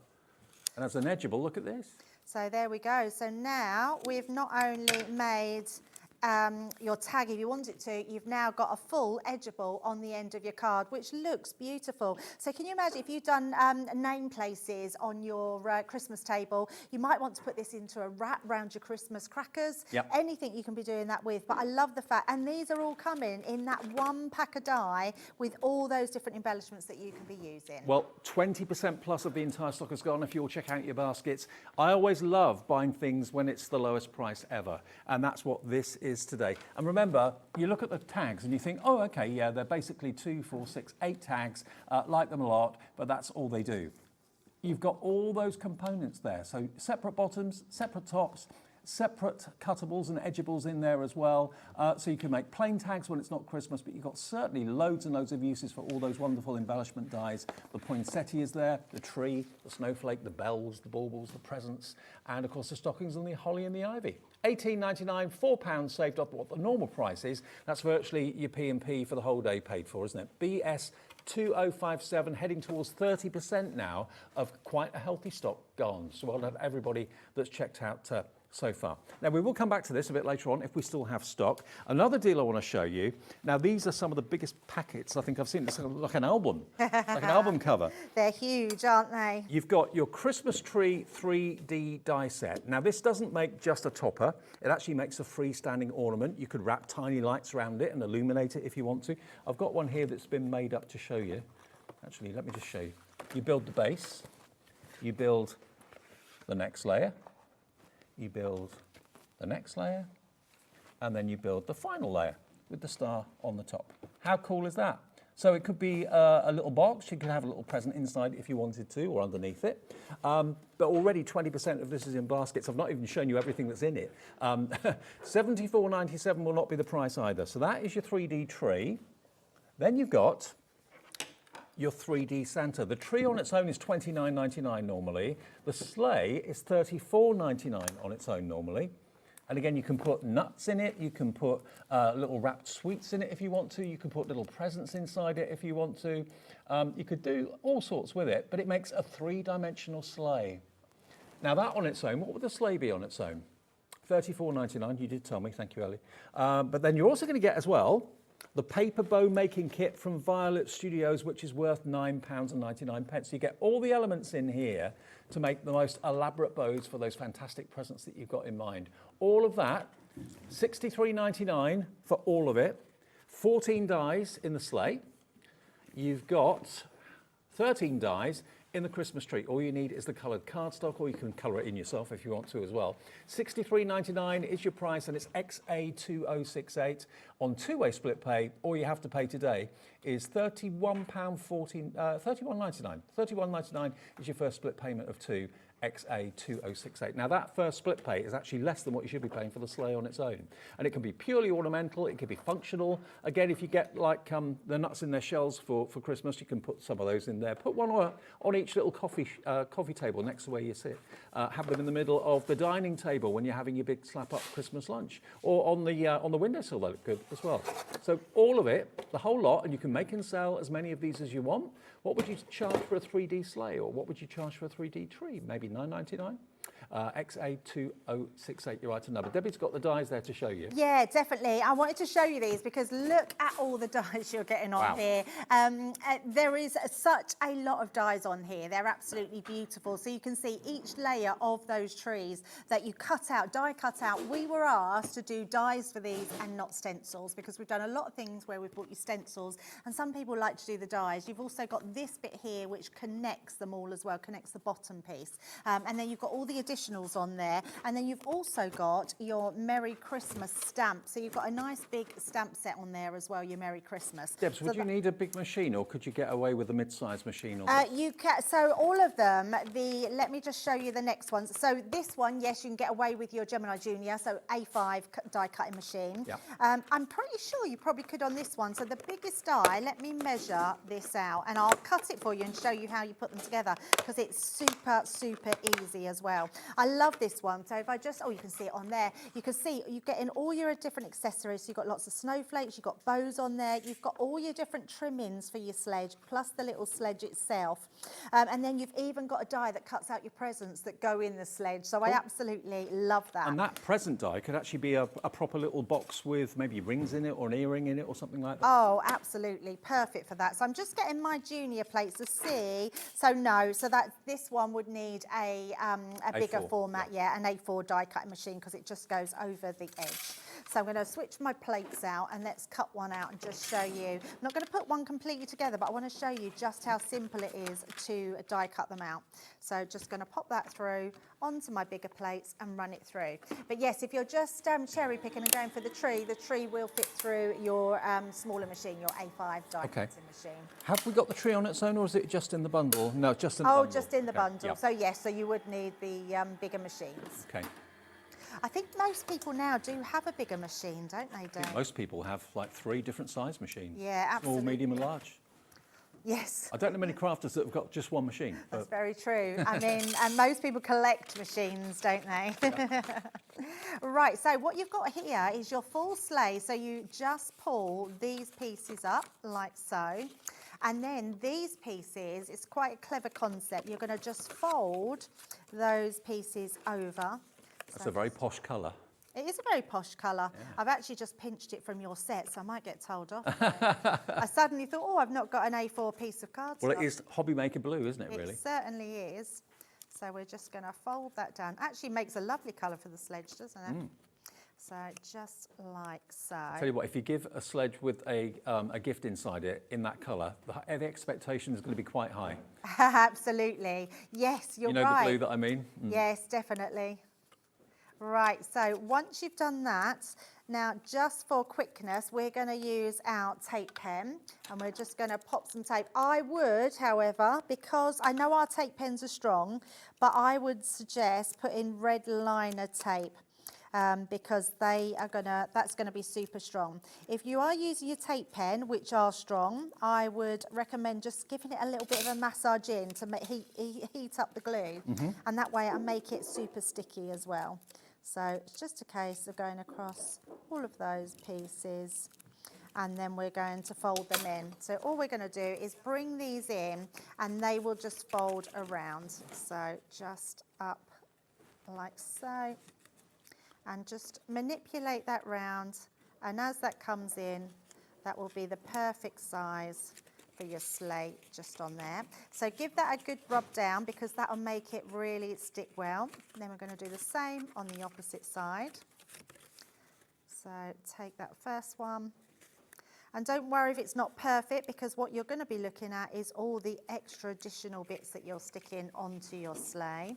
And as an edgeable, look at this. So there we go. So now we've not only made your tag, if you want it to, you've now got a full edgeable on the end of your card, which looks beautiful. So can you imagine if you've done name places on your Christmas table, you might want to put this into a wrap around your Christmas crackers, anything you can be doing that with. But I love the fact, and these are all coming in that one pack of die with all those different embellishments that you can be using. Well, 20% plus of the entire stock has gone if you'll check out your baskets. I always love buying things when it's the lowest price ever. And that's what this is today. And remember, you look at the tags and you think, oh, okay, yeah, they're basically 2, 4, 6, 8 tags, like them a lot, but that's all they do. You've got all those components there. So separate bottoms, separate tops, separate cuttables and edgeables in there as well. So you can make plain tags when it's not Christmas, but you've got certainly loads and loads of uses for all those wonderful embellishment dies. The poinsettia is there, the tree, the snowflake, the bells, the baubles, the presents, and of course the stockings and the holly and the ivy. £18.99, £4 saved off what the normal price is. That's virtually your P&P for the whole day paid for, isn't it? BS 2057, heading towards 30% now of quite a healthy stock gone. So well done to everybody that's checked out so far. Now we will come back to this a bit later on if we still have stock. Another deal I want to show you. Now these are some of the biggest packets I think I've seen. It's like an album, like an album cover. They're huge, aren't they? You've got your Christmas tree 3D die set. Now this doesn't make just a topper. It actually makes a freestanding ornament. You could wrap tiny lights around it and illuminate it if you want to. I've got one here that's been made up to show you. Actually, let me just show you. You build the base. You build the next layer. You build the next layer, and then you build the final layer with the star on the top. How cool is that? So it could be a little box. You could have a little present inside if you wanted to, or underneath it. But already 20% of this is in baskets. I've not even shown you everything that's in it. $74.97 will not be the price either. So that is your 3D tree. Then you've got your 3D Santa. The tree on its own is $29.99 normally. The sleigh is $34.99 on its own normally. And again, you can put nuts in it. You can put little wrapped sweets in it if you want to. You can put little presents inside it if you want to. You could do all sorts with it, but it makes a 3-dimensional sleigh. Now that on its own, what would the sleigh be on its own? $34.99, you did tell me, thank you, Ellie. But then you're also going to get as well the paper bow making kit from Violet Studios, which is worth £9.99. You get all the elements in here to make the most elaborate bows for those fantastic presents that you've got in mind. All of that, $63.99 for all of it. 14 dies in the sleigh. You've got 13 dies in the Christmas tree. All you need is the coloured cardstock, or you can colour it in yourself if you want to as well. $63.99 is your price, and it's XA2068 on two-way split pay. All you have to pay today is £31.99. £31.99 is your first split payment of two. XA2068. Now that first split pay is actually less than what you should be paying for the sleigh on its own. And it can be purely ornamental, it can be functional. Again, if you get like the nuts in their shells for Christmas, you can put some of those in there. Put one on each little coffee table next to where you sit. Have them in the middle of the dining table when you're having your big slap-up Christmas lunch. Or on the windowsill, they look good as well. So all of it, the whole lot, and you can make and sell as many of these as you want. What would you charge for a 3D sleigh, or what would you charge for a 3D tree? Maybe $9.99? XA2068, you're right to number. Debbie's got the dies there to show you. Yeah, definitely. I wanted to show you these because look at all the dies you're getting on here. There is such a lot of dies on here. They're absolutely beautiful. So you can see each layer of those trees that you cut out, die cut out. We were asked to do dies for these and not stencils, because we've done a lot of things where we've brought you stencils, and some people like to do the dies. You've also got this bit here which connects them all as well, connects the bottom piece. And then you've got all the additionals on there, and then you've also got your Merry Christmas stamp. So you've got a nice big stamp set on there as well, your Merry Christmas. Debs, would you need a big machine, or could you get away with a mid-sized machine? You can. So all of them, let me just show you the next ones. So this one, yes, you can get away with your Gemini Junior, so A5 die cutting machine. Yeah. I'm pretty sure you probably could on this one. So the biggest die, let me measure this out, and I'll cut it for you and show you how you put them together, because it's super, super easy as well. I love this one. So if I just, you can see it on there. You can see you're getting all your different accessories. So you've got lots of snowflakes, you've got bows on there, you've got all your different trimmings for your sledge, plus the little sledge itself. And then you've even got a die that cuts out your presents that go in the sledge. So I absolutely love that. And that present die could actually be a proper little box with maybe rings in it, or an earring in it, or something like that. Oh, absolutely. Perfect for that. So I'm just getting my junior plates to see. So no, so that this one would need a bigger format, an A4 die cutting machine, because it just goes over the edge. So I'm going to switch my plates out, and let's cut one out and just show you. I'm not going to put one completely together, but I want to show you just how simple it is to die cut them out. So just going to pop that through onto my bigger plates and run it through. But yes, if you're just cherry picking and going for the tree will fit through your smaller machine, your A5 die cutting machine. Have we got the tree on its own, or is it just in the bundle? No, just in the bundle. Oh, just in the bundle. Yeah. So yes, so you would need the bigger machines. Okay. I think most people now do have a bigger machine, don't they, Dave? Most people have like 3 different size machines. Yeah, absolutely. Small, medium and large. Yes. I don't know many crafters that have got just one machine. That's very true. I mean, and most people collect machines, don't they? Right, so what you've got here is your full sleigh. So you just pull these pieces up like so. And then these pieces, it's quite a clever concept. You're going to just fold those pieces over. That's a very posh colour. It is a very posh colour. Yeah. I've actually just pinched it from your set, so I might get told off. I suddenly thought, I've not got an A4 piece of cardstock. Well, it is Hobby Maker blue, isn't it, really? It certainly is. So we're just going to fold that down. Actually makes a lovely colour for the sledge, doesn't it? So just like so. I'll tell you what, if you give a sledge with a gift inside it in that colour, the expectation is going to be quite high. Absolutely. Yes, you're right. You know the blue that I mean? Yes, definitely. Right, so once you've done that, now just for quickness, we're going to use our tape pen, and we're just going to pop some tape. I would, however, because I know our tape pens are strong, but I would suggest putting red liner tape. Because that's going to be super strong. If you are using your tape pen, which are strong, I would recommend just giving it a little bit of a massage in to heat up the glue, and that way it'll make it super sticky as well. So it's just a case of going across all of those pieces, and then we're going to fold them in. So all we're going to do is bring these in, and they will just fold around. So just up like so. And just manipulate that round, and as that comes in, That will be the perfect size for your slate just on there. So give that a good rub down because that will make it really stick well. And then we're going to do the same on the opposite side. So take that first one. And don't worry if it's not perfect because what you're going to be looking at is all the extra additional bits that you're sticking onto your sleigh.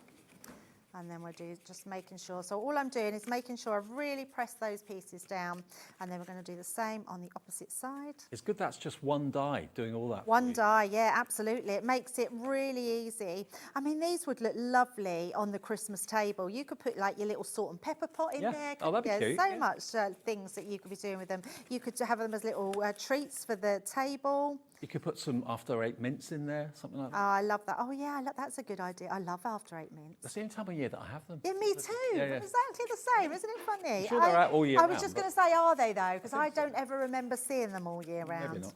And then we'll do just making sure. So all I'm doing is making sure I've really pressed those pieces down. And then we're going to do the same on the opposite side. It's good that's just one die doing all that. One die, yeah, absolutely. It makes it really easy. I mean, these would look lovely on the Christmas table. You could put like your little salt and pepper pot in there. Oh, that'd be cute. So much things that you could be doing with them. You could have them as little treats for the table. You could put some After Eight mints in there, something like that. Oh, I love that. Oh, yeah, that's a good idea. I love After Eight mints. That's the only time of year that I have them. Yeah, me too. Yeah, yeah. Exactly the same. Isn't it funny? I'm sure they're out all year I was round, just but- going to say, are they though? Because I don't ever remember seeing them all year round. Maybe not.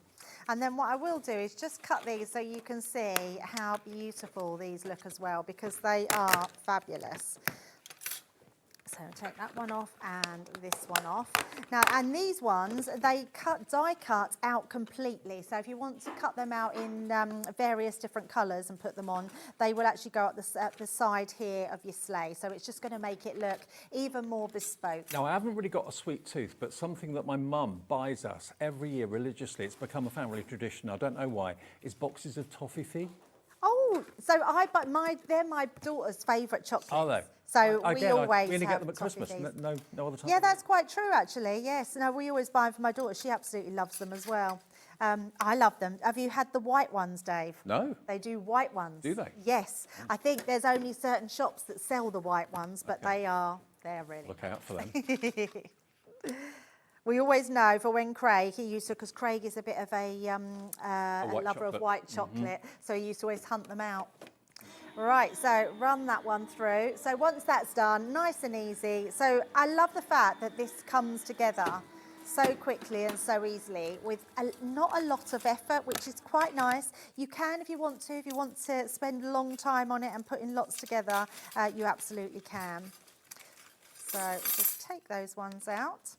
And then what I will do is just cut these so you can see how beautiful these look as well because they are fabulous. So take that one off and this one off. Now, and these ones, they die cut out completely. So if you want to cut them out in various different colours and put them on, they will actually go at the side here of your sleigh. So it's just going to make it look even more bespoke. Now, I haven't really got a sweet tooth, but something that my mum buys us every year religiously, it's become a family tradition, I don't know why, is boxes of toffee. Oh, so they're my daughter's favourite chocolates. Are they? So we Again, always we only have get them at Christmas, toffees. no other time. Yeah, that's quite true, actually. Yes, no, we always buy them for my daughter. She absolutely loves them as well. I love them. Have you had the white ones, Dave? No. They do white ones. Do they? Yes. I think there's only certain shops that sell the white ones, but they're really Look out for them. We always know for when Craig, he used to, because Craig is a bit of a lover of white chocolate, so he used to always hunt them out. Right, so run that one through. So once that's done, nice and easy. So I love the fact that this comes together so quickly and so easily with not a lot of effort, which is quite nice. You can if you want to spend a long time on it and putting lots together, you absolutely can. So just take those ones out.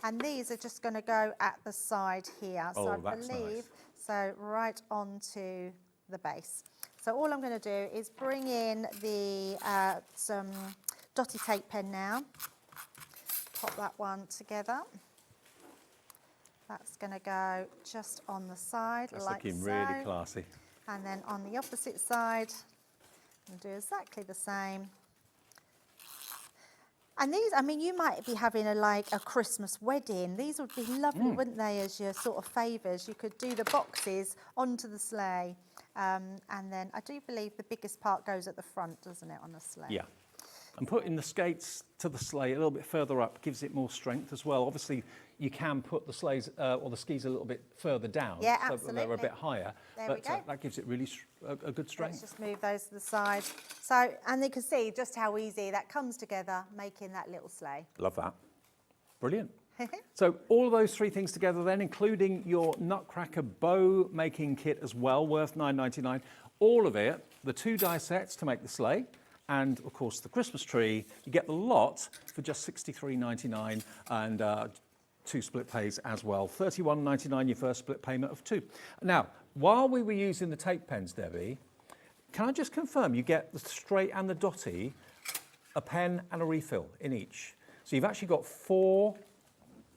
And these are just going to go at the side here. So I that's believe, nice. so right onto the base. So all I'm going to do is bring in the some dotty tape pen now. Pop that one together. That's going to go just on the side, That's like looking so. really classy. And then on the opposite side, I'm going to do exactly the same. And these, I mean, you might be having a Christmas wedding. These would be lovely, wouldn't they, as your sort of favours? You could do the boxes onto the sleigh. And then I do believe the biggest part goes at the front, doesn't it, on the sleigh? Yeah. And putting the skates to the sleigh a little bit further up gives it more strength as well. Obviously, you can put the sleighs or the skis a little bit further down, Yeah, so that absolutely. they're a bit higher. There but we go. that gives it really a good strength. Let's just move those to the side. So, and you can see just how easy that comes together, making that little sleigh. Love that. Brilliant. So all of those three things together then, including your Nutcracker bow making kit as well, worth $9.99. All of it, the 2 die sets to make the sleigh, and of course the Christmas tree, you get the lot for just $63.99 and 2 split pays as well. $31.99 your first split payment of 2. Now, while we were using the tape pens, Debbie, can I just confirm you get the straight and the dotty, a pen and a refill in each. So you've actually got 4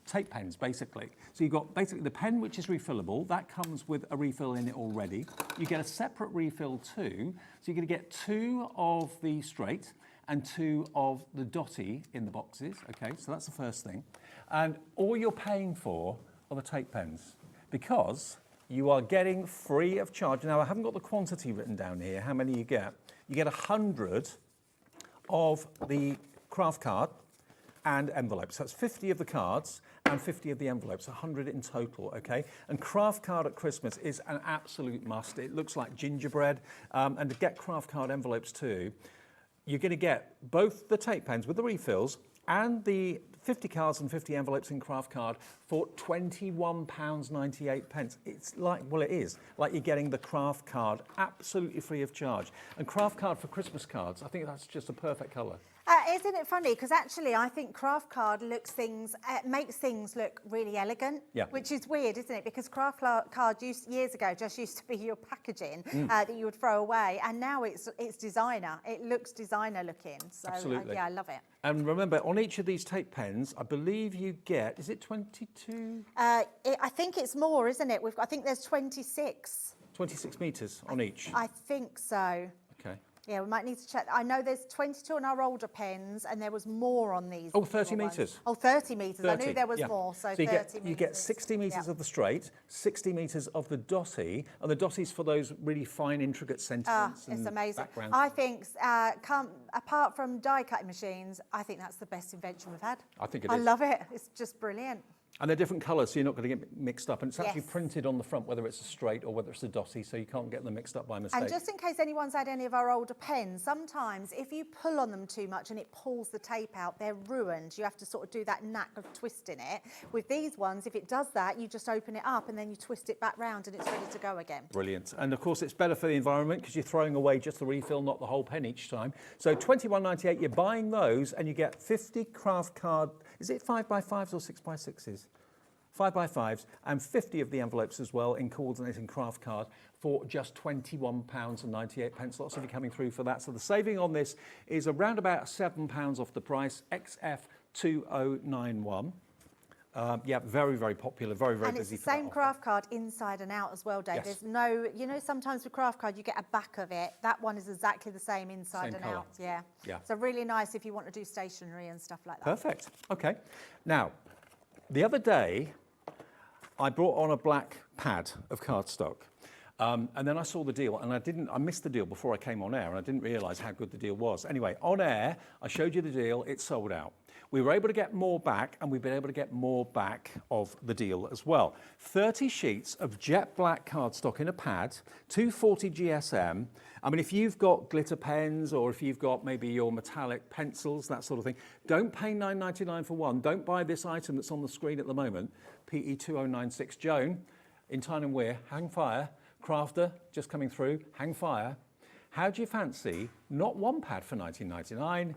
tape pens, basically. So you've got basically the pen, which is refillable. That comes with a refill in it already. You get a separate refill too. So you're going to get 2 of the straight and 2 of the dotty in the boxes. Okay, so that's the first thing. And all you're paying for are the tape pens because you are getting free of charge. Now, I haven't got the quantity written down here, how many you get. You get 100 of the craft card and envelopes. So that's 50 of the cards and 50 of the envelopes, 100 in total, okay? And craft card at Christmas is an absolute must. It looks like gingerbread. And to get craft card envelopes too, you're going to get both the tape pens with the refills and the 50 cards and 50 envelopes in craft card for £21.98. It's like, well, it is like you're getting the craft card absolutely free of charge. And craft card for Christmas cards, I think that's just a perfect colour. isn't it funny? Because actually, I think craft card makes things look really elegant, which is weird, isn't it? Because craft card years ago just used to be your packaging that you would throw away, and now it's designer. It looks designer looking. So Absolutely. yeah, I love it. And remember, on each of these tape pens, I believe you get, is it 22? I think it's more, isn't it? I think there's 26. 26 metres on each. I think so. Okay. Yeah, we might need to check. I know there's 22 on our older pens, and there was more on these. Oh, 30 metres. Oh, 30 metres. 30, I knew there was more, so 30 metres. You get 60 metres of the straight, 60 metres of the dotty, and the dotty's for those really fine, intricate sentiments and it's amazing. backgrounds. I think, apart from die cutting machines, I think that's the best invention we've had. I think it is. I love it. It's just brilliant. And they're different colours, so you're not going to get mixed up. And it's actually Yes. printed on the front, whether it's a straight or whether it's a dotty, so you can't get them mixed up by mistake. And just in case anyone's had any of our older pens, sometimes if you pull on them too much and it pulls the tape out, they're ruined. You have to sort of do that knack of twisting it. With these ones, if it does that, you just open it up and then you twist it back round and it's ready to go again. Brilliant. And of course, it's better for the environment because you're throwing away just the refill, not the whole pen each time. So £21.98, you're buying those and you get 50 craft card, is it 5x5s or 6x6s? 5x5s and 50 of the envelopes as well in coordinating craft card for just £21.98. Lots of you coming through for that. So the saving on this is around about £7 off the price, XF2091. Yeah, very, very popular, very, very busy. And it's the same craft card inside and out as well, Dave. Yes. There's no, you know, sometimes with craft card you get a back of it. That one is exactly the same inside and colour. out. Yeah. Yeah. So really nice if you want to do stationery and stuff like that. Perfect. Okay. Now, the other day, I brought on a black pad of cardstock. And then I saw the deal, and I missed the deal before I came on air, and I didn't realise how good the deal was. Anyway, on air, I showed you the deal, it sold out. We were able to get more back, and we've been able to get more back of the deal as well. 30 sheets of jet black cardstock in a pad, 240 GSM. I mean, if you've got glitter pens, or if you've got maybe your metallic pencils, that sort of thing, don't pay £9.99 for one. Don't buy this item that's on the screen at the moment, PE2096. Joan, in Tyne and Wear, hang fire. Crafter, just coming through, hang fire. How do you fancy not one pad for £19.99,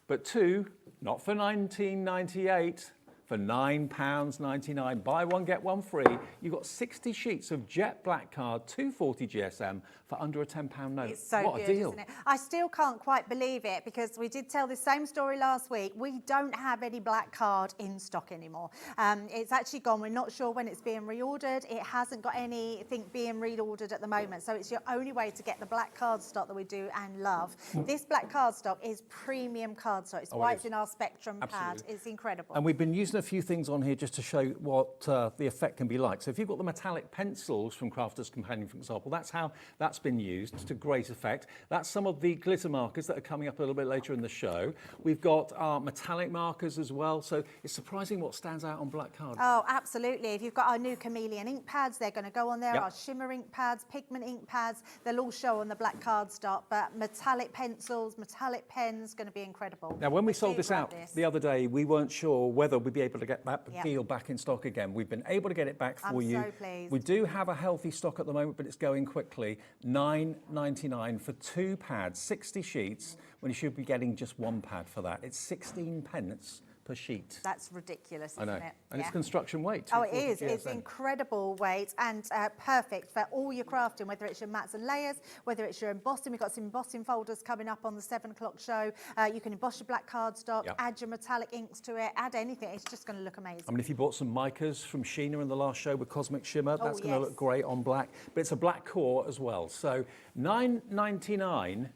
but two, not for £19.98, for £9.99. Buy one, get one free. You've got 60 sheets of jet black card, 240 GSM for under a £10 note. It's so what good, a deal. isn't it? I still can't quite believe it because we did tell the same story last week. We don't have any black card in stock anymore. It's actually gone. We're not sure when it's being reordered. It hasn't got anything being reordered at the moment. So it's your only way to get the black card stock that we do and love. This black card stock is premium card stock. It's why it's in our Spectrum pad. It's incredible. And we've been using a few things on here just to show what the effect can be like. So if you've got the metallic pencils from Crafter's Companion, for example, that's how that's been used to great effect. That's some of the glitter markers that are coming up a little bit later in the show. We've got our metallic markers as well. So it's surprising what stands out on black card. Oh, absolutely. If you've got our new chameleon ink pads, they're going to go on there. Yep. Our shimmer ink pads, pigment ink pads, they'll all show on the black card stock. But metallic pencils, metallic pens, going to be incredible. Now, when we sold this out the other day, we weren't sure whether we'd be able to get that Yep. deal back in stock again. We've been able to get it back for I'm you. so pleased. We do have a healthy stock at the moment, but it's going quickly. £9.99 for two pads, 60 sheets, when you should be getting just one pad for that. It's 16 pence per sheet. That's ridiculous, I isn't know. it? And it's construction weight. Oh, it 240 is. It's GSM. incredible weight and perfect for all your crafting, whether it's your mats and layers, whether it's your embossing. We've got some embossing folders coming up on the 7 o'clock show. You can emboss your black cardstock, Yep. add your metallic inks to it, add anything. It's just going to look amazing. I mean, if you bought some micas from Sheena in the last show with Cosmic Shimmer, that's going to yes. look great on black. But it's a black core as well. So £9.99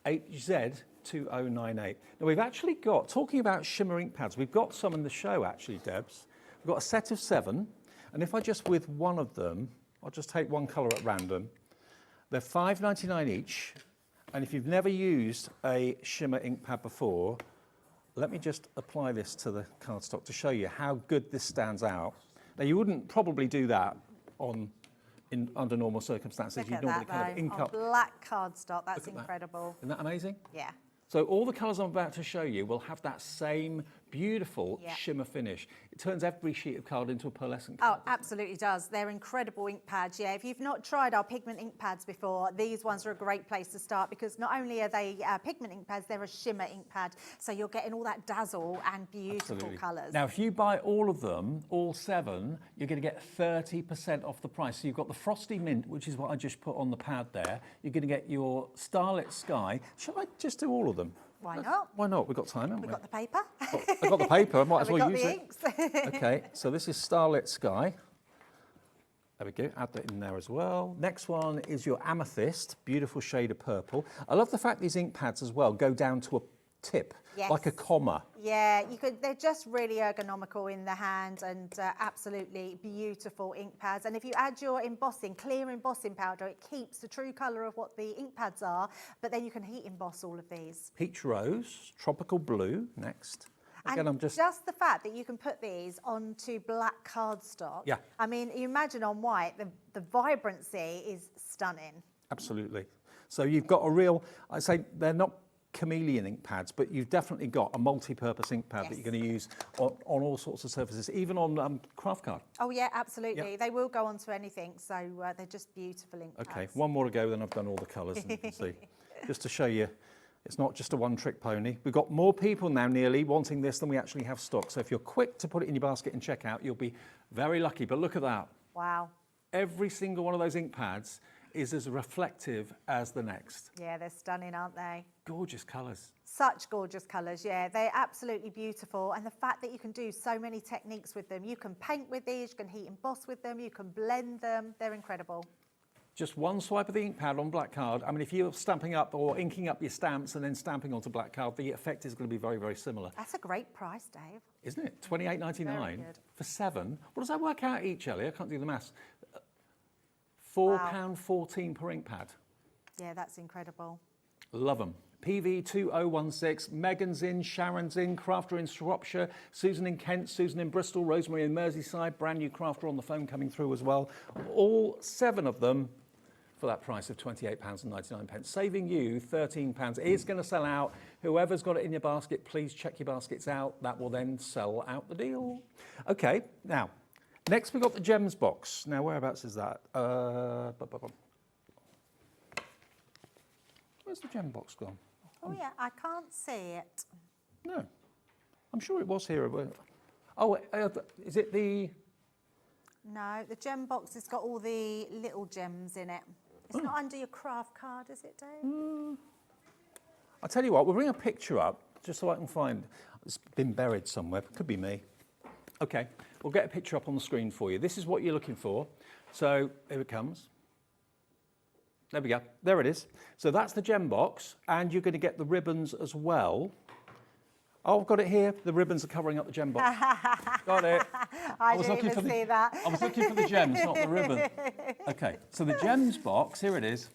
HZ2098. Now, we've actually got, talking about shimmer ink pads, we've got some in the show, actually, Debs. We've got a set of 7. And if I just, with one of them, I'll just take one colour at random. They're £5.99 each. And if you've never used a shimmer ink pad before, let me just apply this to the cardstock to show you how good this stands out. Now, you wouldn't probably do that under normal circumstances. Look You'd at normally that, kind of though, ink on up. black cardstock. That's Look at that. incredible. Isn't that amazing? Yeah. So all the colours I'm about to show you will have that same beautiful Yeah. shimmer finish. It turns every sheet of card into a pearlescent Oh, card. absolutely does. They're incredible ink pads. Yeah, if you've not tried our pigment ink pads before, these ones are a great place to start because not only are they pigment ink pads, they're a shimmer ink pad. So you're getting all that dazzle and beautiful Absolutely. colours. Now, if you buy all of them, all 7, you're going to get 30% off the price. So you've got the Frosty Mint, which is what I just put on the pad there. You're going to get your Starlit Sky. Shall I just do all of them? Why not? Why not? We've got time, haven't we? We've got the paper. I've got the paper. I might as well use it. We've got the inks. Okay, so this is Starlit Sky. There we go, add that in there as well. Next one is your Amethyst, beautiful shade of purple. I love the fact these ink pads as well go down to a tip, Yes. like a comma. Yeah, they're just really ergonomical in the hand and absolutely beautiful ink pads. And if you add your embossing, clear embossing powder, it keeps the true colour of what the ink pads are, but then you can heat emboss all of these. Peach Rose, Tropical Blue, next. Again, And I'm just... the fact that you can put these onto black cardstock. Yeah. I mean, you imagine on white, the vibrancy is stunning. Absolutely. So you've got a real, I say they're not chameleon ink pads, but you've definitely got a multi-purpose ink pad that you're going to use on all sorts of surfaces, even on craft card. Oh yeah, absolutely. Yep. They will go onto anything, so they're just beautiful ink Okay, pads. one more to go, then I've done all the colours, and you can see. Just to show you, it's not just a one-trick pony. We've got more people now nearly wanting this than we actually have stock. So if you're quick to put it in your basket and check out, you'll be very lucky. But look at that. Wow. Every single one of those ink pads is as reflective as the next. Yeah, they're stunning, aren't they? Gorgeous colours. Such gorgeous colours, yeah. They're absolutely beautiful. And the fact that you can do so many techniques with them. You can paint with these, you can heat emboss with them, you can blend them. They're incredible. Just one swipe of the ink pad on black card. I mean, if you're stamping up or inking up your stamps and then stamping onto black card, the effect is going to be very, very similar. That's a great price, Dave. Isn't it? $28.99 good. for 7. What does that work out each, Ellie? I can't do the maths. £4.14 per ink pad. Yeah, that's incredible. Love them. PV2016, Megan's in, Sharon's in, Crafter in Shropshire, Susan in Kent, Susan in Bristol, Rosemary in Merseyside, brand new Crafter on the phone coming through as well. All 7 of them for that price of £28.99, saving you £13. It is going to sell out. Whoever's got it in your basket, please check your baskets out. That will then sell out the deal. Okay, now, next we've got the gems box. Now, whereabouts is that? Where's the gem box gone? Oh yeah, I can't see it. No, I'm sure it was here. Oh, is it the... No, the gem box has got all the little gems in it. It's not under your craft card, is it, Dave? I'll tell you what, we'll bring a picture up just so I can find. It's been buried somewhere, could be me. Okay, we'll get a picture up on the screen for you. This is what you're looking for. So here it comes. There we go, there it is. So that's the gem box, and you're going to get the ribbons as well. Oh, I've got it here. The ribbons are covering up the gem box. Got it. I didn't even see that. I was looking for the gems, not the ribbon. Okay, so the gems box, here it is.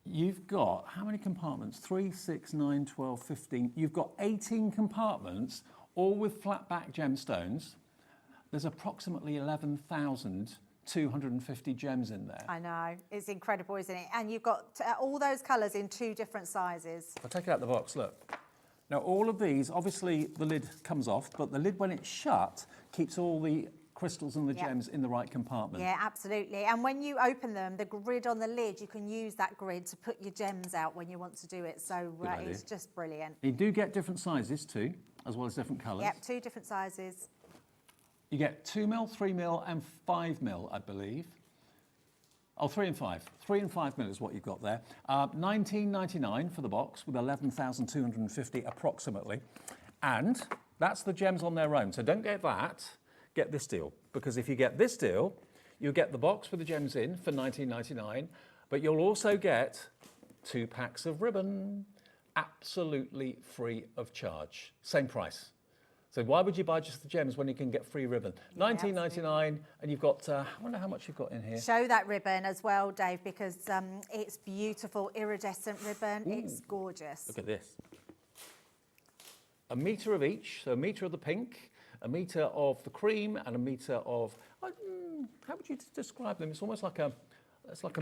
You've got, how many compartments? 3, 6, 9, 12, 15. You've got 18 compartments, all with flat back gemstones. There's approximately 11,250 gems in there. I know, it's incredible, isn't it? And you've got all those colours in 2 different sizes. I'll take it out the box, look. Now, all of these, obviously the lid comes off, but the lid, when it's shut, keeps all the crystals and the gems in the right compartment. Yeah, absolutely. And when you open them, the grid on the lid, you can use that grid to put your gems out when you want to do it. So it's just brilliant. You do get different sizes too, as well as different colours. Yep, 2 different sizes. You get 2mm, 3mm and 5mm, I believe. Oh, 3 and 5. 3 and 5mm is what you've got there. $19.99 for the box with 11,250 approximately. And that's the gems on their own. So don't get that, get this deal. Because if you get this deal, you'll get the box with the gems in for $19.99, but you'll also get 2 packs of ribbon, absolutely free of charge. Same price. So why would you buy just the gems when you can get free ribbon? $19.99, and you've got, I wonder how much you've got in here. Show that ribbon as well, Dave, because it's beautiful, iridescent ribbon. Ooh. It's gorgeous. Look at this. A metre of each, so a metre of the pink, a metre of the cream, and a metre of, how would you describe them? It's almost like a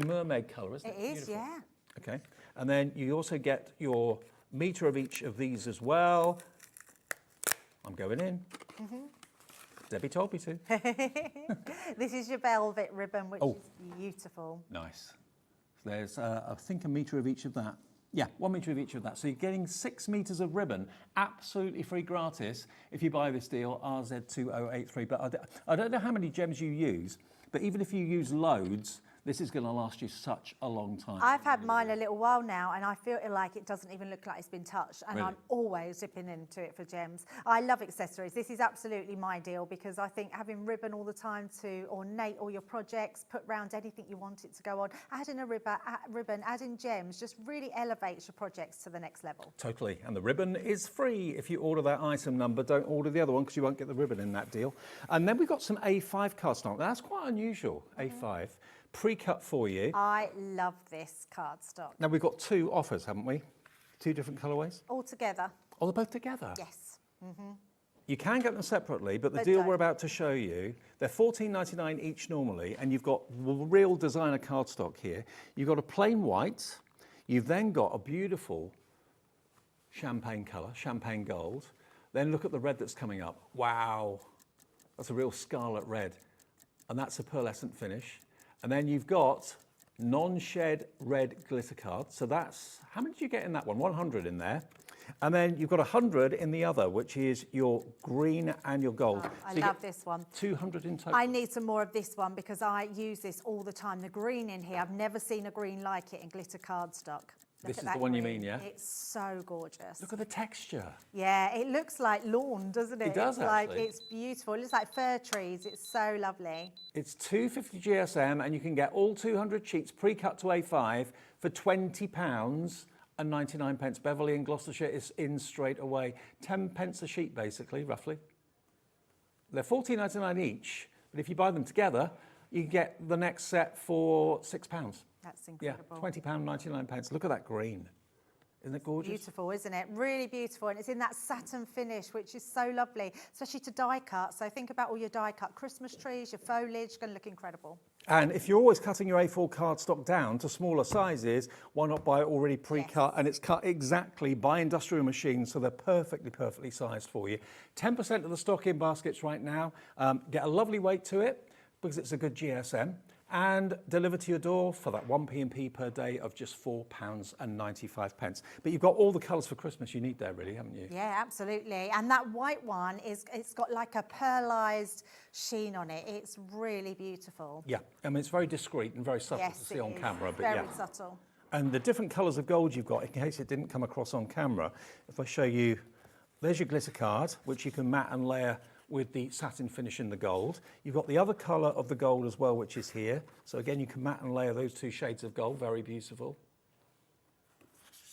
mermaid colour, isn't it? It is, Beautiful. yeah. Okay, and then you also get your metre of each of these as well. I'm going in. Debbie told me to. This is your velvet ribbon, which is beautiful. Nice. So there's, I think, a metre of each of that. Yeah, 1 metre of each of that. So you're getting 6 metres of ribbon, absolutely free gratis, if you buy this deal, RZ2083. But I don't know how many gems you use, but even if you use loads, this is going to last you such a long time. I've had mine a little while now, and I feel like it doesn't even look like it's been touched, and Really? I'm always dipping into it for gems. I love accessories. This is absolutely my deal, because I think having ribbon all the time to ornate all your projects, put round anything you want it to go on, adding a ribbon, adding gems, just really elevates your projects to the next level. Totally, and the ribbon is free if you order that item number. Don't order the other one because you won't get the ribbon in that deal. And then we've got some A5 cardstock. That's quite unusual, A5. Pre-cut for you. I love this cardstock. Now we've got 2 offers, haven't we? 2 different colourways. All together. Oh, they're both together? Yes. You can get them separately, but the But deal don't. we're about to show you, they're $14.99 each normally, and you've got real designer cardstock here. You've got a plain white, you've then got a beautiful champagne colour, champagne gold. Then look at the red that's coming up. Wow, that's a real scarlet red, and that's a pearlescent finish. And then you've got non-shed red glitter card. So that's, how many did you get in that one? 100 in there. And then you've got 100 in the other, which is your green and your gold. Oh, I So you love get this one. 200 in total. I need some more of this one, because I use this all the time. The green in here, I've never seen a green like it in glitter cardstock. Look This at is that the one you green. mean, yeah? It's so gorgeous. Look at the texture. Yeah, it looks like lawn, doesn't it? It does, it's like, actually. it's beautiful. It looks like fir trees. It's so lovely. It's 250 GSM, and you can get all 200 sheets pre-cut to A5 for £20.99. Beverley in Gloucestershire is in straight away. 10 pence a sheet, basically, roughly. They're $14.99 each, but if you buy them together, you can get the next set for £6. That's incredible. Yeah, £20.99. Look at that green. Isn't it gorgeous? Beautiful, isn't it? Really beautiful. And it's in that satin finish, which is so lovely, especially to die cut. So think about all your die cut Christmas trees, your foliage, going to look incredible. And if you're always cutting your A4 cardstock down to smaller sizes, why not buy it already pre-cut? And it's cut exactly by industrial machines, so they're perfectly sized for you. 10% of the stock in baskets right now. Get a lovely weight to it, because it's a good GSM, and deliver to your door for that 1 P&P per day of just £4.95. But you've got all the colours for Christmas you need there, really, haven't you? Yeah, absolutely. And that white one, it's got like a pearlised sheen on it. It's really beautiful. Yeah, I mean, it's very discreet and very subtle Yes, to see it on is. camera. But Very yeah. subtle. And the different colours of gold you've got, in case it didn't come across on camera, if I show you, there's your glitter card, which you can matte and layer with the satin finish in the gold. You've got the other colour of the gold as well, which is here. So again, you can matte and layer those 2 shades of gold, very beautiful.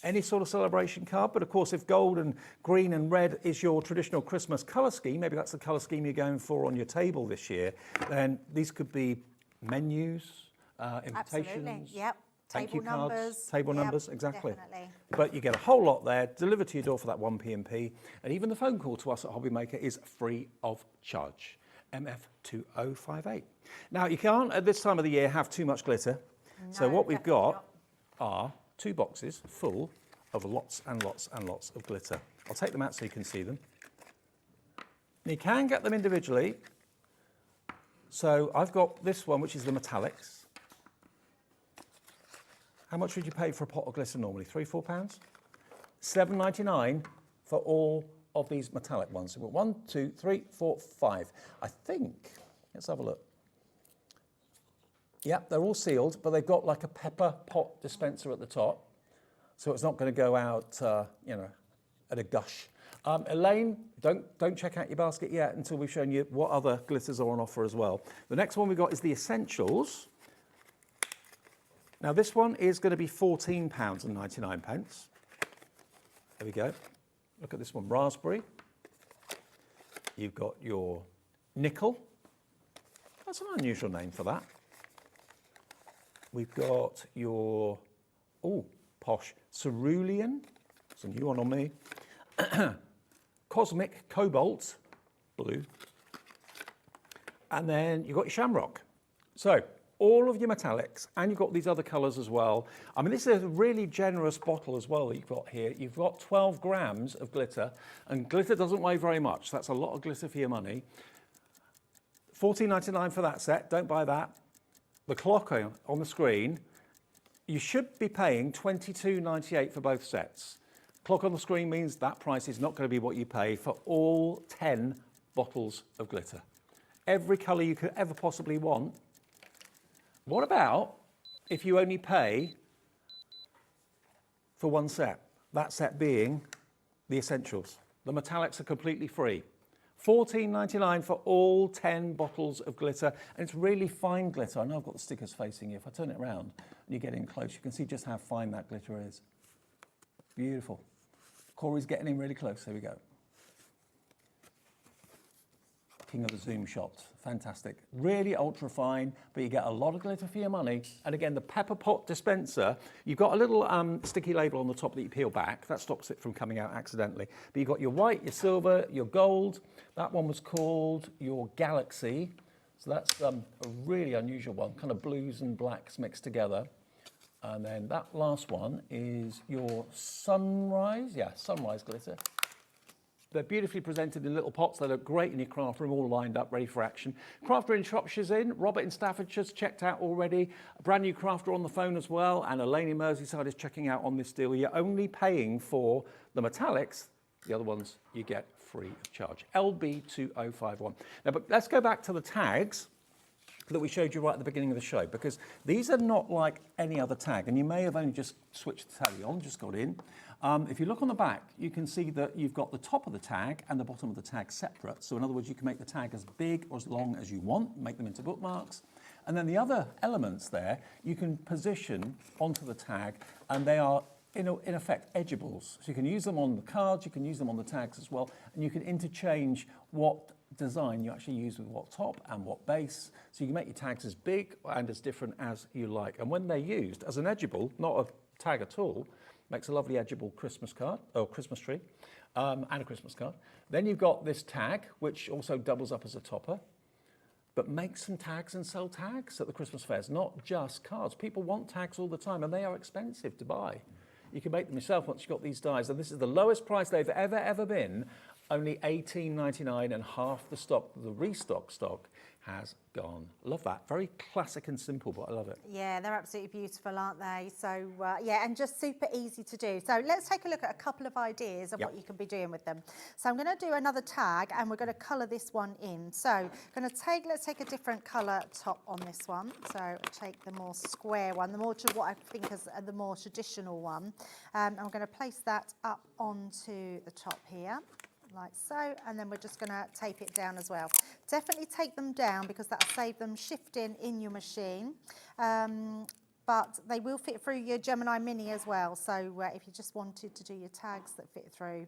Any sort of celebration card, but of course, if gold and green and red is your traditional Christmas colour scheme, maybe that's the colour scheme you're going for on your table this year, then these could be menus, invitations. Absolutely, yep. Thank Table you cards, numbers. table Yep, numbers, exactly. Definitely. But you get a whole lot there, delivered to your door for that 1 P&P, and even the phone call to us at Hobbymaker is free of charge. MF2058. Now, you can't, at this time of the year, have too much glitter. So what we've got are 2 boxes full of lots and lots and lots of glitter. I'll take them out so you can see them. And you can get them individually. So I've got this one, which is the metallics. How much would you pay for a pot of glitter normally? £3, £4? £7.99 for all of these metallic ones. So we've got 1, 2, 3, 4, 5. I think, let's have a look. Yep, they're all sealed, but they've got like a pepper pot dispenser at the top. So it's not going to go out, you know, at a gush. Elaine, don't check out your basket yet until we've shown you what other glitters are on offer as well. The next one we've got is the Essentials. Now this one is going to be £14.99. There we go. Look at this one, raspberry. You've got your nickel. That's an unusual name for that. We've got your, posh, cerulean. It's a new one on me. Cosmic cobalt, blue. And then you've got your shamrock. So, all of your metallics, and you've got these other colours as well. I mean, this is a really generous bottle as well that you've got here. You've got 12 grams of glitter, and glitter doesn't weigh very much. So that's a lot of glitter for your money. $14.99 for that set, don't buy that. The clock on the screen, you should be paying $22.98 for both sets. Clock on the screen means that price is not going to be what you pay for all 10 bottles of glitter. Every colour you could ever possibly want. What about if you only pay for one set? That set being the essentials. The metallics are completely free. $14.99 for all 10 bottles of glitter, and it's really fine glitter. I know I've got the stickers facing you. If I turn it around and you get in close, you can see just how fine that glitter is. Beautiful. Corey's getting in really close. There we go. King of the zoom shot. Fantastic. Really ultra fine, but you get a lot of glitter for your money. And again, the pepper pot dispenser, you've got a little sticky label on the top that you peel back. That stops it from coming out accidentally. But you've got your white, your silver, your gold. That one was called your Galaxy. So that's a really unusual one, kind of blues and blacks mixed together. And then that last one is your Sunrise. Yeah, Sunrise glitter. They're beautifully presented in little pots. They look great in your craft room, all lined up, ready for action. Crafter in Shropshire's in. Robert in Staffordshire's checked out already. A brand new crafter on the phone as well. And Elaine in Merseyside is checking out on this deal. You're only paying for the metallics. The other ones you get free of charge. LB2051. Now, but let's go back to the tags that we showed you right at the beginning of the show, because these are not like any other tag, and you may have only just switched the tally on, just got in. If you look on the back, you can see that you've got the top of the tag and the bottom of the tag separate. So in other words, you can make the tag as big or as long as you want, make them into bookmarks. And then the other elements there, you can position onto the tag, and they are in effect edgeables. So you can use them on the cards, you can use them on the tags as well, and you can interchange what design you actually use with what top and what base. So you can make your tags as big and as different as you like. And when they're used as an edgeable, not a tag at all, makes a lovely edgeable Christmas card, or Christmas tree, and a Christmas card. Then you've got this tag, which also doubles up as a topper. But make some tags and sell tags at the Christmas fairs, not just cards. People want tags all the time, and they are expensive to buy. You can make them yourself once you've got these dies, and this is the lowest price they've ever been, only $18.99, and half the stock, the restock stock, has gone. Love that. Very classic and simple, but I love it. Yeah, they're absolutely beautiful, aren't they? So, yeah, and just super easy to do. So let's take a look at a couple of ideas of what you can be doing with them. So I'm going to do another tag, and we're going to colour this one in. So let's take a different colour top on this one. So I'll take the more square one, what I think is the more traditional one. I'm going to place that up onto the top here, like so, and then we're just going to tape it down as well. Definitely take them down because that'll save them shifting in your machine, but they will fit through your Gemini Mini as well. So if you just wanted to do your tags that fit through,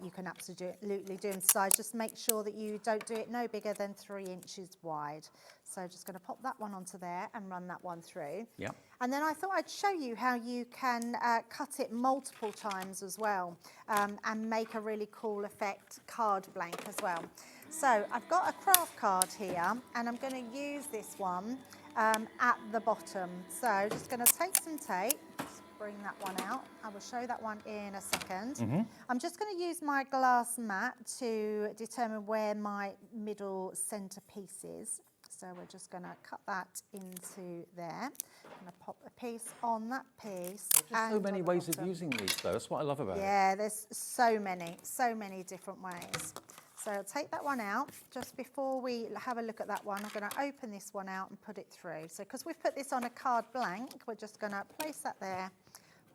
you can absolutely do in size. Just make sure that you don't do it no bigger than 3 inches wide. So just going to pop that one onto there and run that one through. Yeah. And then I thought I'd show you how you can cut it multiple times as well, and make a really cool effect card blank as well. So I've got a craft card here, and I'm going to use this one at the bottom. So just going to take some tape, just bring that one out. I will show that one in a second. I'm just going to use my glass mat to determine where my middle centerpiece is. So we're just going to cut that into there. I'm going to pop a piece on that piece. There's so many ways of using these, though. That's what I love about it. Yeah, there's so many different ways. So I'll take that one out. Just before we have a look at that one, I'm going to open this one out and put it through. So because we've put this on a card blank, we're just going to place that there,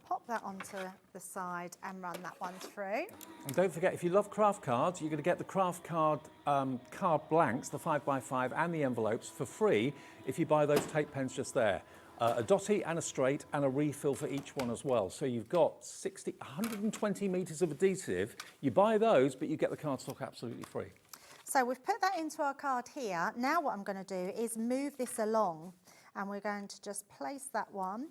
pop that onto the side and run that one through. And don't forget, if you love craft cards, you're going to get the craft card card blanks, the 5x5 and the envelopes for free if you buy those tape pens just there. A dotty and a straight and a refill for each one as well. So you've got 120 metres of adhesive. You buy those, but you get the cardstock absolutely free. So we've put that into our card here. Now what I'm going to do is move this along, and we're going to just place that one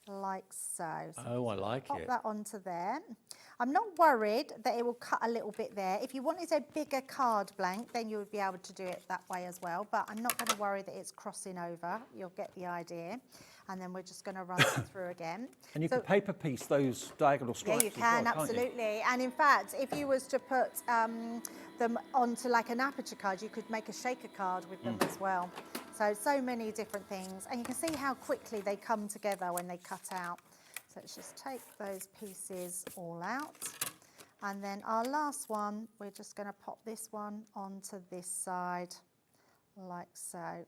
like so. So Oh, I like pop it. that onto there. I'm not worried that it will cut a little bit there. If you wanted a bigger card blank, then you would be able to do it that way as well. But I'm not going to worry that it's crossing over. You'll get the idea. And then we're just going to run that through again. And you can paper piece those diagonal stripes Yeah, you as well, can, can't you? absolutely. And in fact, if you was to put them onto like an aperture card, you could make a shaker card with them as well. So many different things. And you can see how quickly they come together when they cut out. So let's just take those pieces all out. And then our last one, we're just going to pop this one onto this side, like so.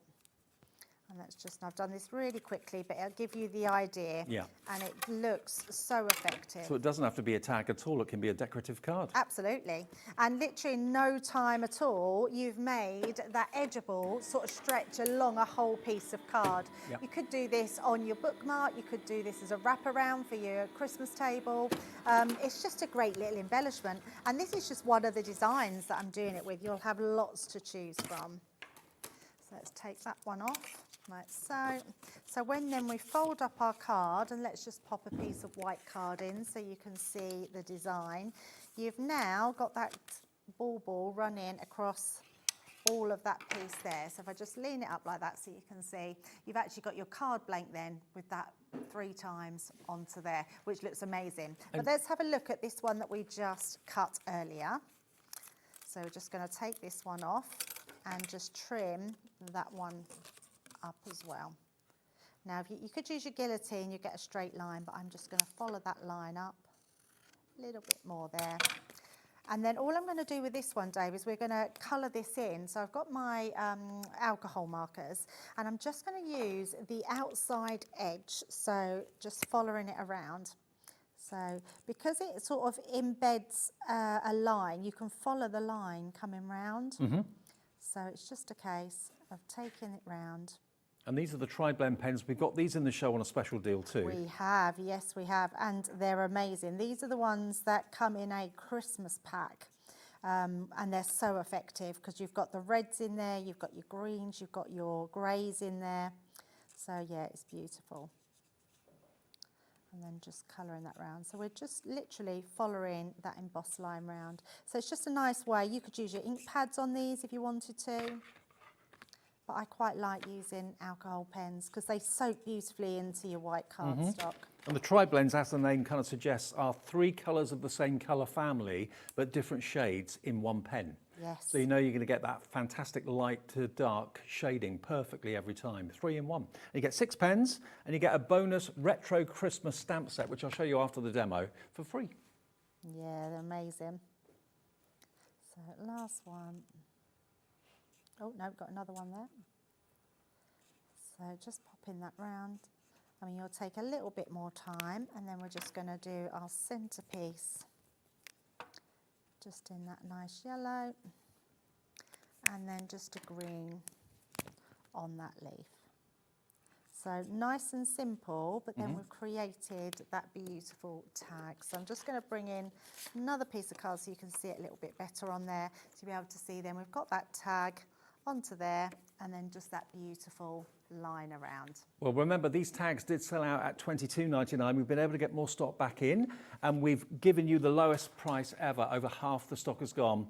And that's just, I've done this really quickly, but it'll give you the idea. Yeah. And it looks so effective. So it doesn't have to be a tag at all, it can be a decorative card. Absolutely. And literally in no time at all, you've made that edgeable sort of stretch along a whole piece of card. Yep. You could do this on your bookmark, you could do this as a wraparound for your Christmas table. It's just a great little embellishment. And this is just one of the designs that I'm doing it with. You'll have lots to choose from. So let's take that one off. Like so. So when then we fold up our card, and let's just pop a piece of white card in so you can see the design. You've now got that ball running across all of that piece there. So if I just lean it up like that so you can see, you've actually got your card blank then with that 3 times onto there, which looks amazing. But let's have a look at this one that we just cut earlier. So we're just going to take this one off and just trim that one up as well. Now if you could use your guillotine, you get a straight line, but I'm just going to follow that line up a little bit more there. And then all I'm going to do with this one, Dave, is we're going to colour this in. So I've got my alcohol markers, and I'm just going to use the outside edge, so just following it around. So because it sort of embeds a line, you can follow the line coming round. So it's just a case of taking it round. And these are the tri-blend pens. We've got these in the show on a special deal too. We have, yes we have, and they're amazing. These are the ones that come in a Christmas pack, and they're so effective because you've got the reds in there, you've got your greens, you've got your greys in there. So yeah, it's beautiful. And then just colouring that round. So we're just literally following that embossed line round. So it's just a nice way. You could use your ink pads on these if you wanted to. But I quite like using alcohol pens because they soak beautifully into your white cardstock. And the tri-blends, as the name kind of suggests, are 3 colours of the same colour family, but different shades in one pen. Yes. So you know you're going to get that fantastic light to dark shading perfectly every time, 3 in 1. And you get 6 pens, and you get a bonus retro Christmas stamp set, which I'll show you after the demo, for free. Yeah, they're amazing. So last one. Oh, no, got another one there. So just popping that round. I mean, you'll take a little bit more time, and then we're just going to do our centerpiece. Just in that nice yellow, and then just a green on that leaf. So nice and simple, but then we've created that beautiful tag. So I'm just going to bring in another piece of card so you can see it a little bit better on there, to be able to see then we've got that tag onto there, and then just that beautiful line around. Well, remember, these tags did sell out at $22.99. We've been able to get more stock back in, and we've given you the lowest price ever. Over half the stock has gone.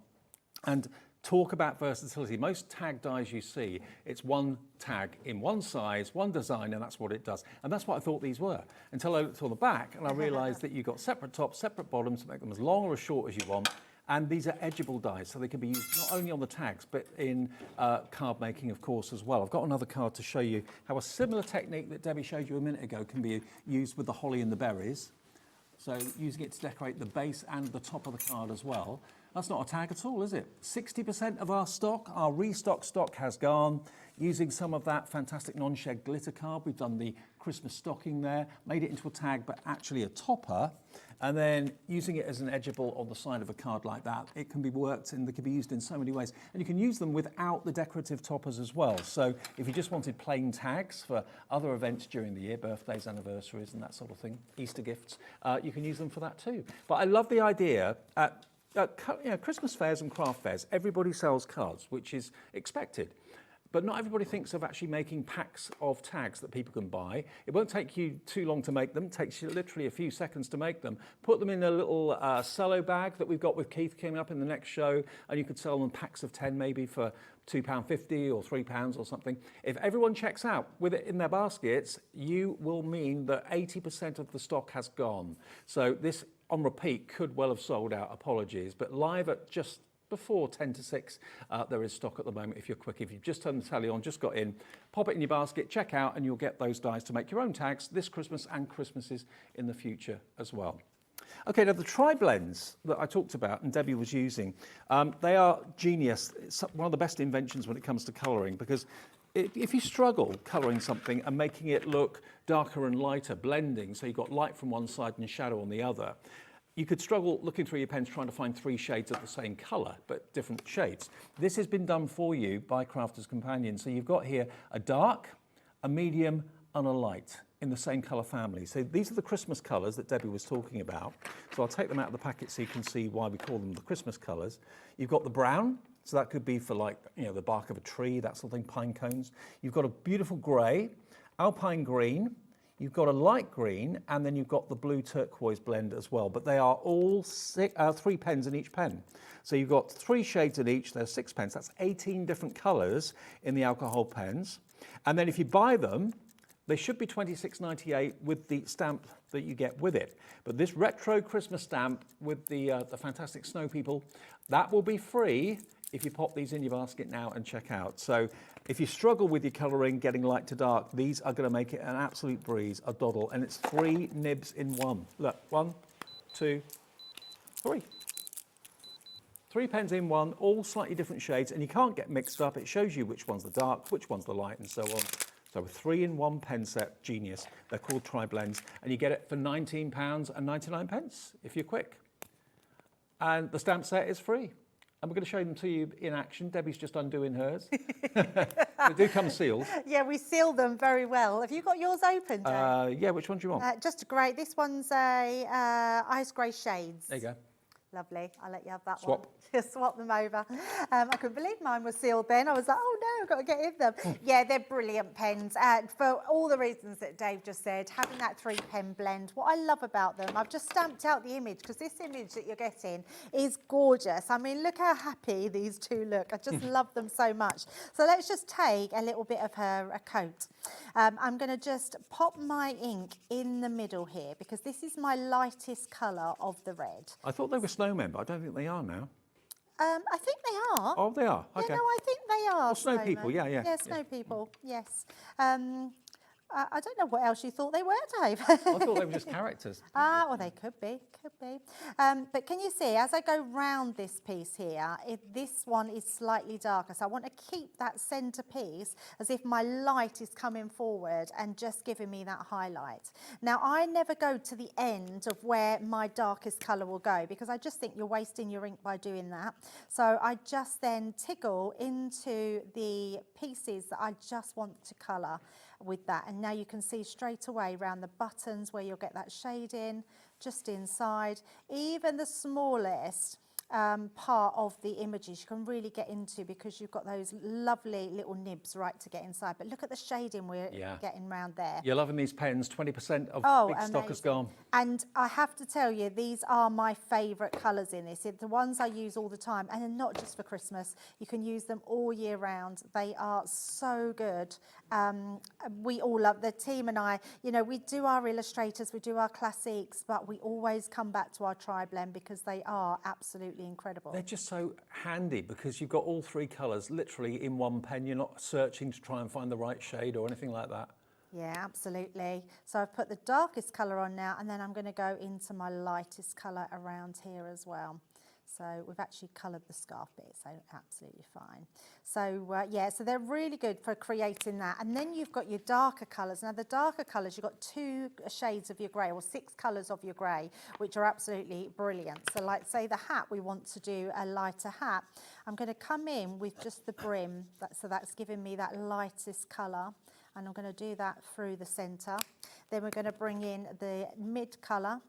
And talk about versatility. Most tag dies you see, it's one tag in one size, one design, and that's what it does. And that's what I thought these were, until I looked on the back and I realised that you've got separate tops, separate bottoms to make them as long or as short as you want. And these are edgeable dies, so they can be used not only on the tags, but in card making, of course, as well. I've got another card to show you how a similar technique that Debbie showed you a minute ago can be used with the holly and the berries. So using it to decorate the base and the top of the card as well. That's not a tag at all, is it? 60% of our stock, our restock stock, has gone. Using some of that fantastic non-shed glitter card, we've done the Christmas stocking there, made it into a tag, but actually a topper. And then using it as an edgeable on the side of a card like that, it can be worked and they can be used in so many ways. And you can use them without the decorative toppers as well. So if you just wanted plain tags for other events during the year, birthdays, anniversaries and that sort of thing, Easter gifts, you can use them for that too. But I love the idea at Christmas fairs and craft fairs, everybody sells cards, which is expected. but not everybody thinks of actually making packs of tags that people can buy. It won't take you too long to make them. It takes you literally a few seconds to make them. Put them in a little cello bag that we've got with Keith coming up in the next show, and you could sell them packs of 10 maybe for £2.50 or £3 or something. If everyone checks out with it in their baskets, you will mean that 80% of the stock has gone. So this on repeat could well have sold out, apologies, but live at just before 10 to 6, there is stock at the moment if you're quick. If you've just turned the tally on, just got in, pop it in your basket, check out, and you'll get those dies to make your own tags this Christmas and Christmases in the future as well. Okay, now the tri-blends that I talked about and Debbie was using, they are genius. It's one of the best inventions when it comes to colouring, because if you struggle colouring something and making it look darker and lighter, blending, so you've got light from one side and shadow on the other, you could struggle looking through your pens trying to find 3 shades of the same colour, but different shades. This has been done for you by Crafter's Companion. So you've got here a dark, a medium, and a light in the same colour family. So these are the Christmas colours that Debbie was talking about. So I'll take them out of the packet so you can see why we call them the Christmas colours. You've got the brown, so that could be for, like, you know, the bark of a tree, that sort of thing, pine cones. You've got a beautiful grey, alpine green, you've got a light green, and then you've got the blue turquoise blend as well. But they are all 3 pens in each pen. So you've got 3 shades in each, there's 6 pens. That's 18 different colours in the alcohol pens. And then if you buy them, they should be $26.98 with the stamp that you get with it. But this retro Christmas stamp with the fantastic snow people, that will be free if you pop these in your basket now and check out. So if you struggle with your colouring, getting light to dark, these are going to make it an absolute breeze, a doddle. And it's 3 nibs in one. Look, 1, 2, 3. 3 pens in one, all slightly different shades, and you can't get mixed up. It shows you which one's the dark, which one's the light, and so on. So a 3-in-1 pen set, genius. They're called tri-blends, and you get it for £19.99 if you're quick. And the stamp set is free. And we're going to show them to you in action. Debbie's just undoing hers. They do come sealed. Yeah, we seal them very well. Have you got yours open, Dave? Yeah, which one do you want? Just great. This one's a ice grey shades. There you go. Lovely. I'll let you have that Swap. one. Just swap them over. I couldn't believe mine was sealed then. I was like, oh no, I've got to get in them. Yeah, they're brilliant pens. For all the reasons that Dave just said, having that 3-pen blend, what I love about them, I've just stamped out the image because this image that you're getting is gorgeous. I mean, look how happy these two look. I just love them so much. So let's just take a little bit of a coat. I'm going to just pop my ink in the middle here because this is my lightest colour of the red. I thought they were snowmen, but I don't think they are now. I think they are. Oh, they are? Okay. Yeah, no, I think they are. Oh, snow snowmen. people, yeah. Yeah, snow people, yes. I don't know what else you thought they were, Dave. I thought they were just characters. Well, they could be. But can you see, as I go round this piece here, this one is slightly darker. So I want to keep that centre piece as if my light is coming forward and just giving me that highlight. Now, I never go to the end of where my darkest colour will go because I just think you're wasting your ink by doing that. So I just then tiggle into the pieces that I just want to colour with that, and now you can see straight away around the buttons where you'll get that shade in, just inside, even the smallest part of the images you can really get into because you've got those lovely little nibs right to get inside. But look at the shading we're getting round there. You're loving these pens. 20% of big stock has gone. And I have to tell you, these are my favourite colours in this. They're the ones I use all the time, and they're not just for Christmas. You can use them all year round. They are so good. We all love, the team and I, you know, we do our illustrators, we do our classics, but we always come back to our tri-blend because they are absolutely incredible. They're just so handy because you've got all 3 colours literally in one pen. You're not searching to try and find the right shade or anything like that. Yeah, absolutely. So I've put the darkest colour on now, and then I'm going to go into my lightest colour around here as well. So we've actually coloured the scarf bit, so absolutely fine. So yeah, so they're really good for creating that. And then you've got your darker colours. Now the darker colours, you've got 2 shades of your grey, or 6 colours of your grey, which are absolutely brilliant. So like say the hat, we want to do a lighter hat. I'm going to come in with just the brim, so that's giving me that lightest colour. And I'm going to do that through the centre. Then we're going to bring in the mid colour,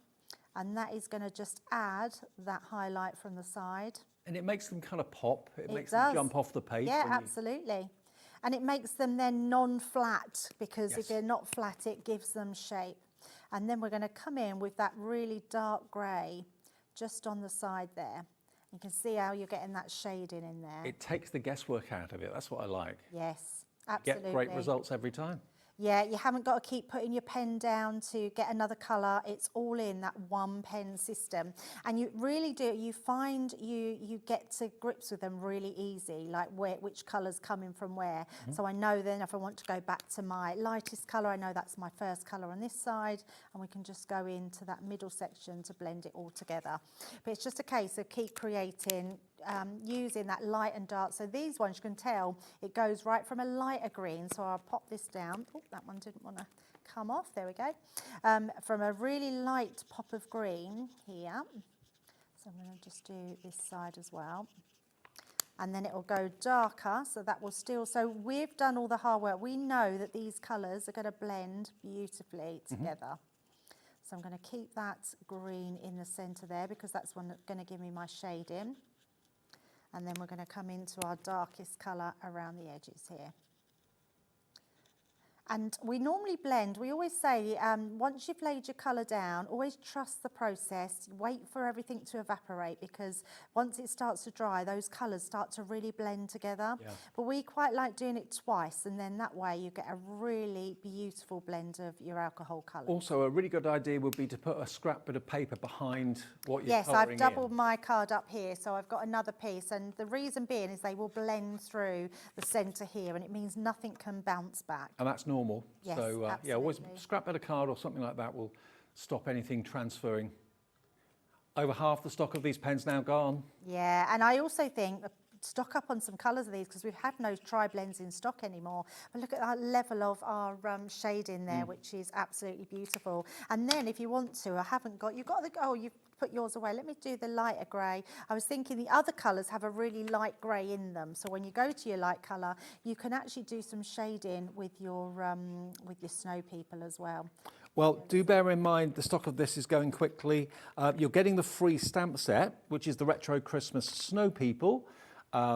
and that is going to just add that highlight from the side. And it makes them kind of pop. It makes does. them jump off the page. Yeah, absolutely. And it makes them then non-flat, because Yes. if they're not flat, it gives them shape. And then we're going to come in with that really dark grey just on the side there. You can see how you're getting that shading in there. It takes the guesswork out of it. That's what I like. Yes, You absolutely. get great results every time. Yeah, you haven't got to keep putting your pen down to get another colour. It's all in that one pen system. And you really do, you find you get to grips with them really easy, like which colour's coming from where. So I know then if I want to go back to my lightest colour, I know that's my first colour on this side, and we can just go into that middle section to blend it all together. But it's just a case of keep creating, using that light and dark. So these ones, you can tell, it goes right from a lighter green. So I'll pop this down. Oh, that one didn't want to come off. There we go. From a really light pop of green here. So I'm going to just do this side as well. And then it will go darker, so that will still, so we've done all the hard work. We know that these colours are going to blend beautifully together. So I'm going to keep that green in the centre there, because that's going to give me my shading. And then we're going to come into our darkest colour around the edges here. And we normally blend, we always say, once you've laid your colour down, always trust the process, wait for everything to evaporate, because once it starts to dry, those colours start to really blend together. Yeah. But we quite like doing it twice, and then that way you get a really beautiful blend of your alcohol colours. Also, a really good idea would be to put a scrap bit of paper behind what you're Yes, colouring I've doubled my card up here, so I've got another piece, and the reason being is they will blend through the centre here, and it means nothing can bounce back. And that's normal. Yes, So yeah, always absolutely. scrap bit of card or something like that will stop anything transferring. Over half the stock of these pens now gone. Yeah, and I also think stock up on some colours of these, because we have no tri-blends in stock anymore. But look at that level of our shade in there, which is absolutely beautiful. And then if you want to, you've got the, oh, you've put yours away. Let me do the lighter grey. I was thinking the other colours have a really light grey in them. So when you go to your light colour, you can actually do some shading with your snow people as well. Well, do bear in mind the stock of this is going quickly. You're getting the free stamp set, which is the Retro Christmas Snow People.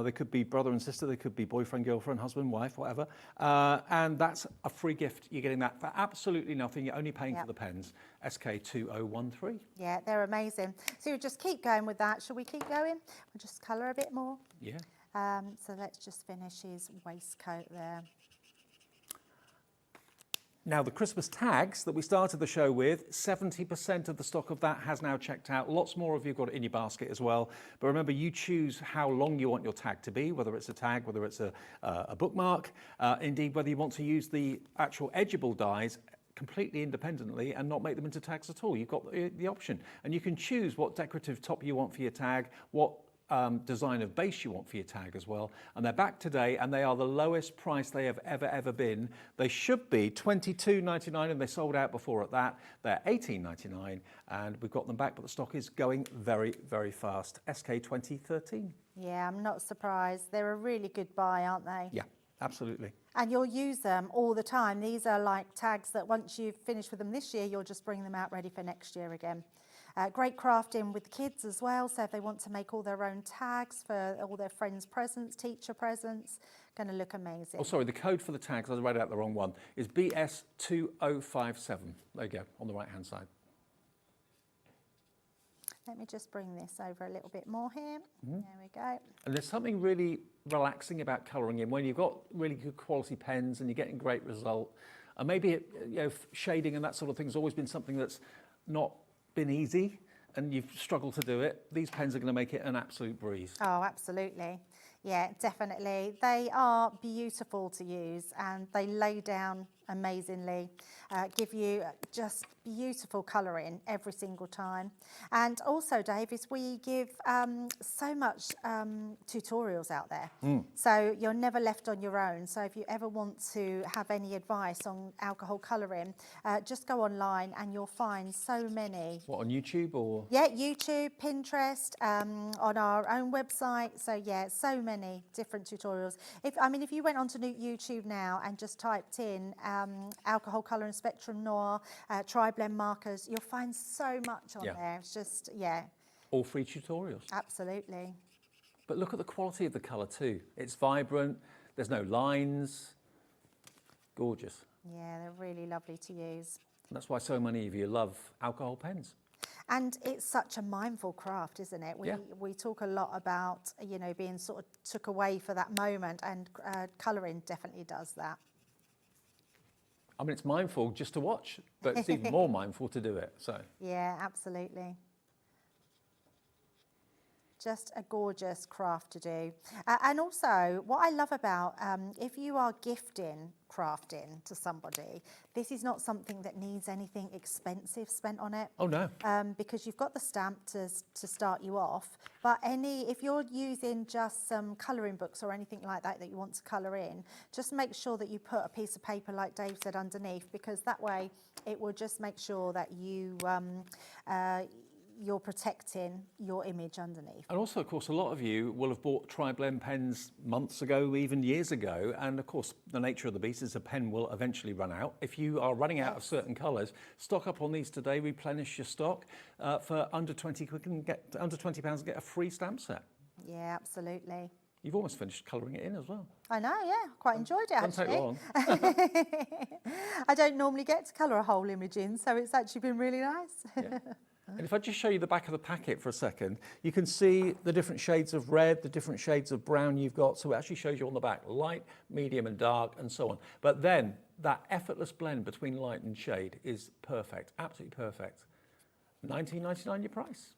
They could be brother and sister, they could be boyfriend, girlfriend, husband, wife, whatever. And that's a free gift. You're getting that for absolutely nothing. You're only paying for the pens. SK2013. Yeah, they're amazing. So you just keep going with that. Shall we keep going? We'll just colour a bit more. Yeah. So let's just finish his waistcoat there. Now, the Christmas tags that we started the show with, 70% of the stock of that has now checked out. Lots more of you got it in your basket as well. But remember, you choose how long you want your tag to be, whether it's a tag, whether it's a bookmark, indeed, whether you want to use the actual edgeable dies completely independently and not make them into tags at all. You've got the option. And you can choose what decorative top you want for your tag, what design of base you want for your tag as well. And they're back today, and they are the lowest price they have ever been. They should be $22.99, and they sold out before at that. They're $18.99, and we've got them back, but the stock is going very, very fast. SK2013. Yeah, I'm not surprised. They're a really good buy, aren't they? Yeah, absolutely. And you'll use them all the time. These are like tags that once you've finished with them this year, you'll just bring them out ready for next year again. Great crafting with kids as well, so if they want to make all their own tags for all their friends' presents, teacher presents, going to look amazing. Oh, sorry, the code for the tags, I read out the wrong one, is BS2057. There you go, on the right-hand side. Let me just bring this over a little bit more here. There we go. And there's something really relaxing about colouring in when you've got really good quality pens and you're getting great result. And maybe shading and that sort of thing has always been something that's not been easy and you've struggled to do it. These pens are going to make it an absolute breeze. Oh, absolutely. Yeah, definitely. They are beautiful to use and they lay down amazingly, give you just beautiful colouring every single time. And also, Dave, is we give so much tutorials out there. So you're never left on your own. So if you ever want to have any advice on alcohol colouring, just go online and you'll find so many. What, on YouTube or? Yeah, YouTube, Pinterest, on our own website. So yeah, so many different tutorials. If you went onto YouTube now and just typed in alcohol colour and spectrum noir, tri-blend markers, you'll find so much on there. It's just, yeah. All free tutorials. Absolutely. But look at the quality of the colour too. It's vibrant. There's no lines. Gorgeous. Yeah, they're really lovely to use. And that's why so many of you love alcohol pens. And it's such a mindful craft, isn't it? We talk a lot about, you know, being sort of took away for that moment, and colouring definitely does that. I mean, it's mindful just to watch, but it's even more mindful to do it. So Yeah, absolutely. Just a gorgeous craft to do. And also, what I love about, if you are gifting crafting to somebody, this is not something that needs anything expensive spent on it. Oh, no. Because you've got the stamp to start you off, but if you're using just some colouring books or anything like that that you want to colour in, just make sure that you put a piece of paper, like Dave said, underneath, because that way it will just make sure that you're protecting your image underneath. And also, of course, a lot of you will have bought tri-blend pens months ago, even years ago. And of course, the nature of the beast is a pen will eventually run out. If you are running out of certain colours, stock up on these today, replenish your stock. For under 20 quid, and get under £20 and get a free stamp set. Yeah, absolutely. You've almost finished colouring it in as well. I know, yeah, quite enjoyed it Doesn't actually. take long. I don't normally get to colour a whole image in, so it's actually been really nice. Yeah. And if I just show you the back of the packet for a second, you can see the different shades of red, the different shades of brown you've got. So it actually shows you on the back, light, medium and dark and so on. But then that effortless blend between light and shade is perfect, absolutely perfect. $19.99 your price.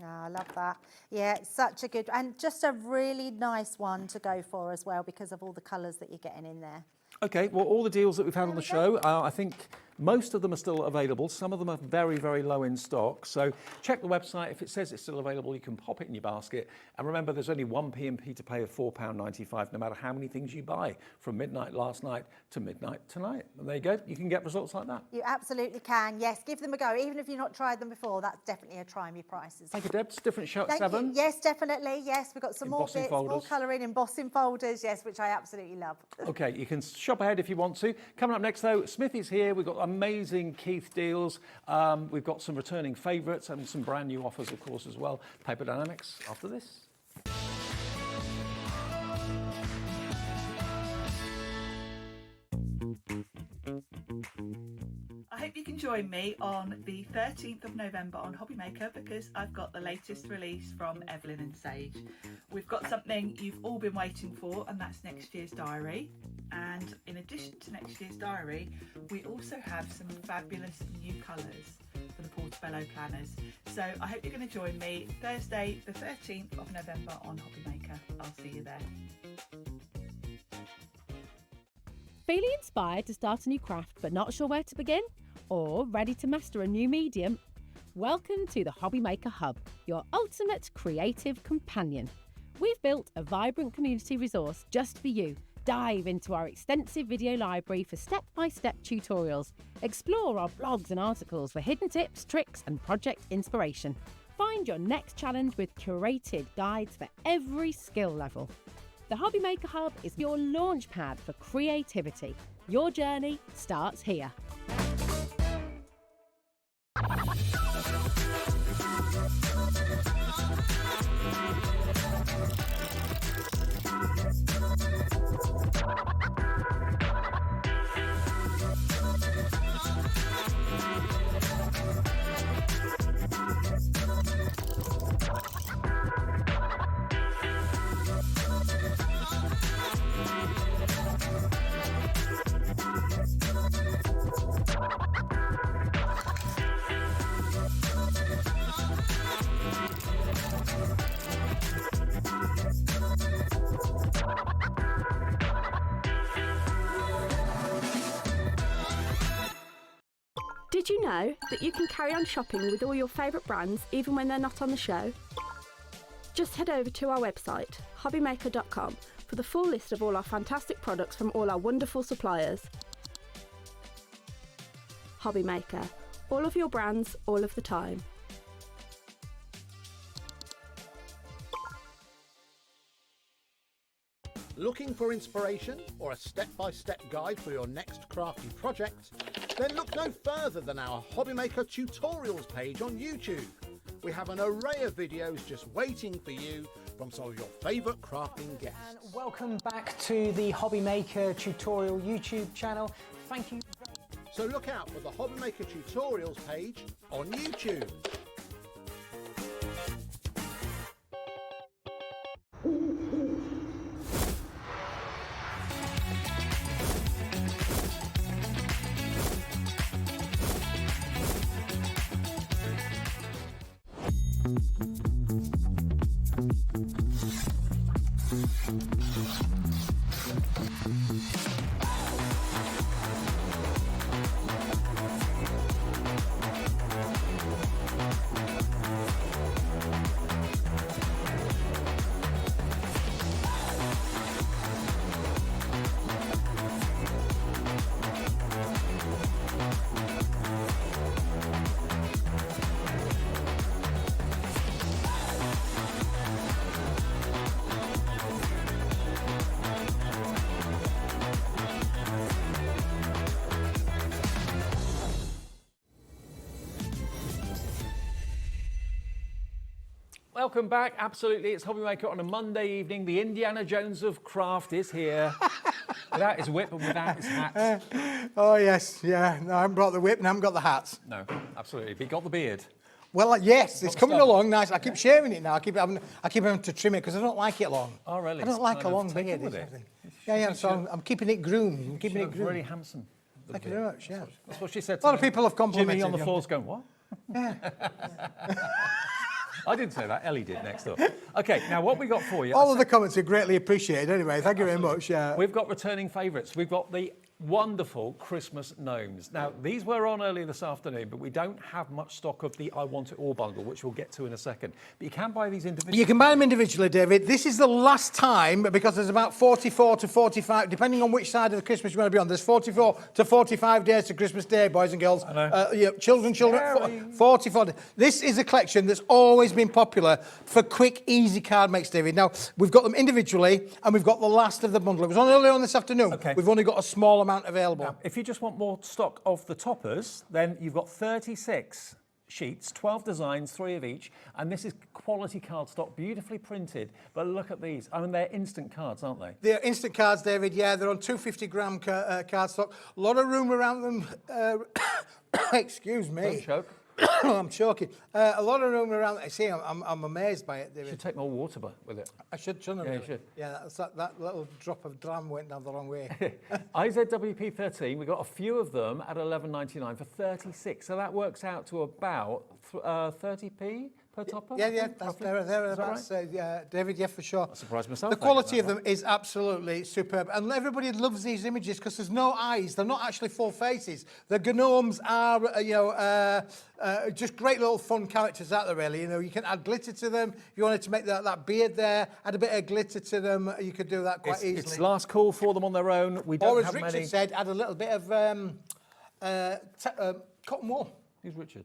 Oh, I love that. Yeah, it's such a good, and just a really nice one to go for as well because of all the colours that you're getting in there. Okay, well, all the deals that we've had on the show, I think most of them are still available. Some of them are very, very low in stock. So check the website. If it says it's still available, you can pop it in your basket. And remember, there's only one P&P to pay of £4.95, no matter how many things you buy, from midnight last night to midnight tonight. And there you go. You can get results like that. You absolutely can. Yes, give them a go. Even if you've not tried them before, that's definitely a try me prices. Thank you, Debs. Different show at Thank 7. you. Yes, definitely. Yes, we've got some Embossing more bits, more folders. colouring, embossing folders, yes, which I absolutely love. Okay, you can shop ahead if you want to. Coming up next, though, Smithy's here. We've got amazing Keith deals. We've got some returning favourites and some brand new offers, of course, as well. Paper Dynamics after this. I hope you can join me on the 13th of November on Hobby Maker because I've got the latest release from Evelyn and Sage. We've got something you've all been waiting for, and that's next year's diary. And in addition to next year's diary, we also have some fabulous new colours for the Portobello planners. So I hope you're going to join me Thursday the 13th of November on Hobby Maker. I'll see you there. Feeling inspired to start a new craft but not sure where to begin? Or ready to master a new medium? Welcome to the Hobby Maker Hub, your ultimate creative companion. We've built a vibrant community resource just for you. Dive into our extensive video library for step-by-step tutorials. Explore our blogs and articles for hidden tips, tricks and project inspiration. Find your next challenge with curated guides for every skill level. The Hobby Maker Hub is your launch pad for creativity. Your journey starts here. Did you know that you can carry on shopping with all your favourite brands even when they're not on the show? Just head over to our website, hobbymaker.com, for the full list of all our fantastic products from all our wonderful suppliers. Hobby Maker, all of your brands, all of the time. Looking for inspiration or a step-by-step guide for your next crafty project? Then look no further than our Hobby Maker tutorials page on YouTube. we have an array of videos just waiting for you from some of your favourite crafting guests. And welcome back to the Hobby Maker tutorial YouTube channel. Thank you. So look out for the Hobby Maker tutorials page on YouTube. Welcome back. Absolutely, it's Hobby Maker on a Monday evening. The Indiana Jones of craft is here, without his whip and without his hat. Oh yes, yeah. No, I haven't brought the whip and I haven't got the hats. No, absolutely. But he got the beard. Well, yes, it's coming along nice. I keep shaving it now. I keep having to trim it because I don't like it long. Oh, really? I don't like a long beard. Yeah. So I'm keeping it groomed. I'm keeping it groomed. Really handsome. Thank you very much. Yeah. That's what she said. A lot of people have complimented. Jimmy on the floor's going, what? Yeah. I didn't say that. Ellie did next door. Okay, now what we got for you? All of the comments are greatly appreciated. Anyway, thank you very much. We've got returning favourites. We've got the wonderful Christmas gnomes. Now, these were on earlier this afternoon, but we don't have much stock of the I Want It All bundle, which we'll get to in a second. But you can buy these individually. You can buy them individually, David. This is the last time, because there's about 44 to 45, depending on which side of the Christmas you want to be on. There's 44 to 45 days to Christmas Day, boys and girls. Children, 44 days. This is a collection that's always been popular for quick, easy card makes, David. Now, we've got them individually, and we've got the last of the bundle. It was on earlier on this afternoon. Okay. We've only got a small amount available. Now, if you just want more stock of the toppers, then you've got 36 sheets, 12 designs, 3 of each, and this is quality cardstock, beautifully printed. But look at these. I mean, they're instant cards, aren't they? They're instant cards, David. Yeah, they're on 250-gram cardstock. A lot of room around them. Excuse me. Don't choke. I'm choking. A lot of room around. See, I'm amazed by it, David. You should take more water with it. I should, shouldn't I? Yeah, you should. Yeah, that little drop of dram went down the wrong way. IZWP13, we've got a few of them at $11.99 for 36. So that works out to about 30p per topper? Yeah, that's thereabouts. Right? David, yeah, for sure. I surprised myself. The quality of them is absolutely superb. And everybody loves these images because there's no eyes. They're not actually full faces. The gnomes are, just great little fun characters out there, really. You know, you can add glitter to them. If you wanted to make that beard there, add a bit of glitter to them, you could do that quite easily. It's last call for them on their own. We don't have many. Or as Richard said, add a little bit of cotton wool. Who's Richard?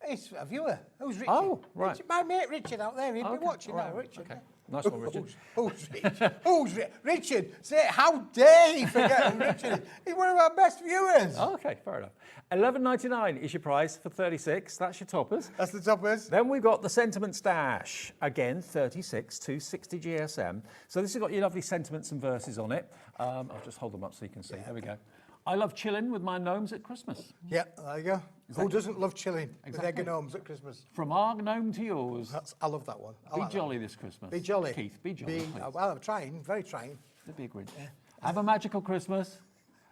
He's a viewer. Who's Richard? Oh, right. Richard, my mate Richard out there. He'll be watching now, Richard. Okay. Nice one, Richard. Who's Richard? Who's Richard? Say, how dare he forget who Richard is? He's one of our best viewers. Oh, okay, fair enough. $11.99 is your price for 36. That's your toppers. That's the toppers. Then we've got the Sentiment Stash. Again, 36 to 60 GSM. So this has got your lovely sentiments and verses on it. I'll just hold them up so you can see. There we go. I love chilling with my gnomes at Christmas. Yeah, there you go. Who doesn't love chilling with their gnomes at Christmas? From our gnome to yours. I love that one. Be jolly this Christmas. Be jolly. Keith, be jolly, well, I'm trying, very trying. Don't be a Grinch. Yeah. Have a magical Christmas.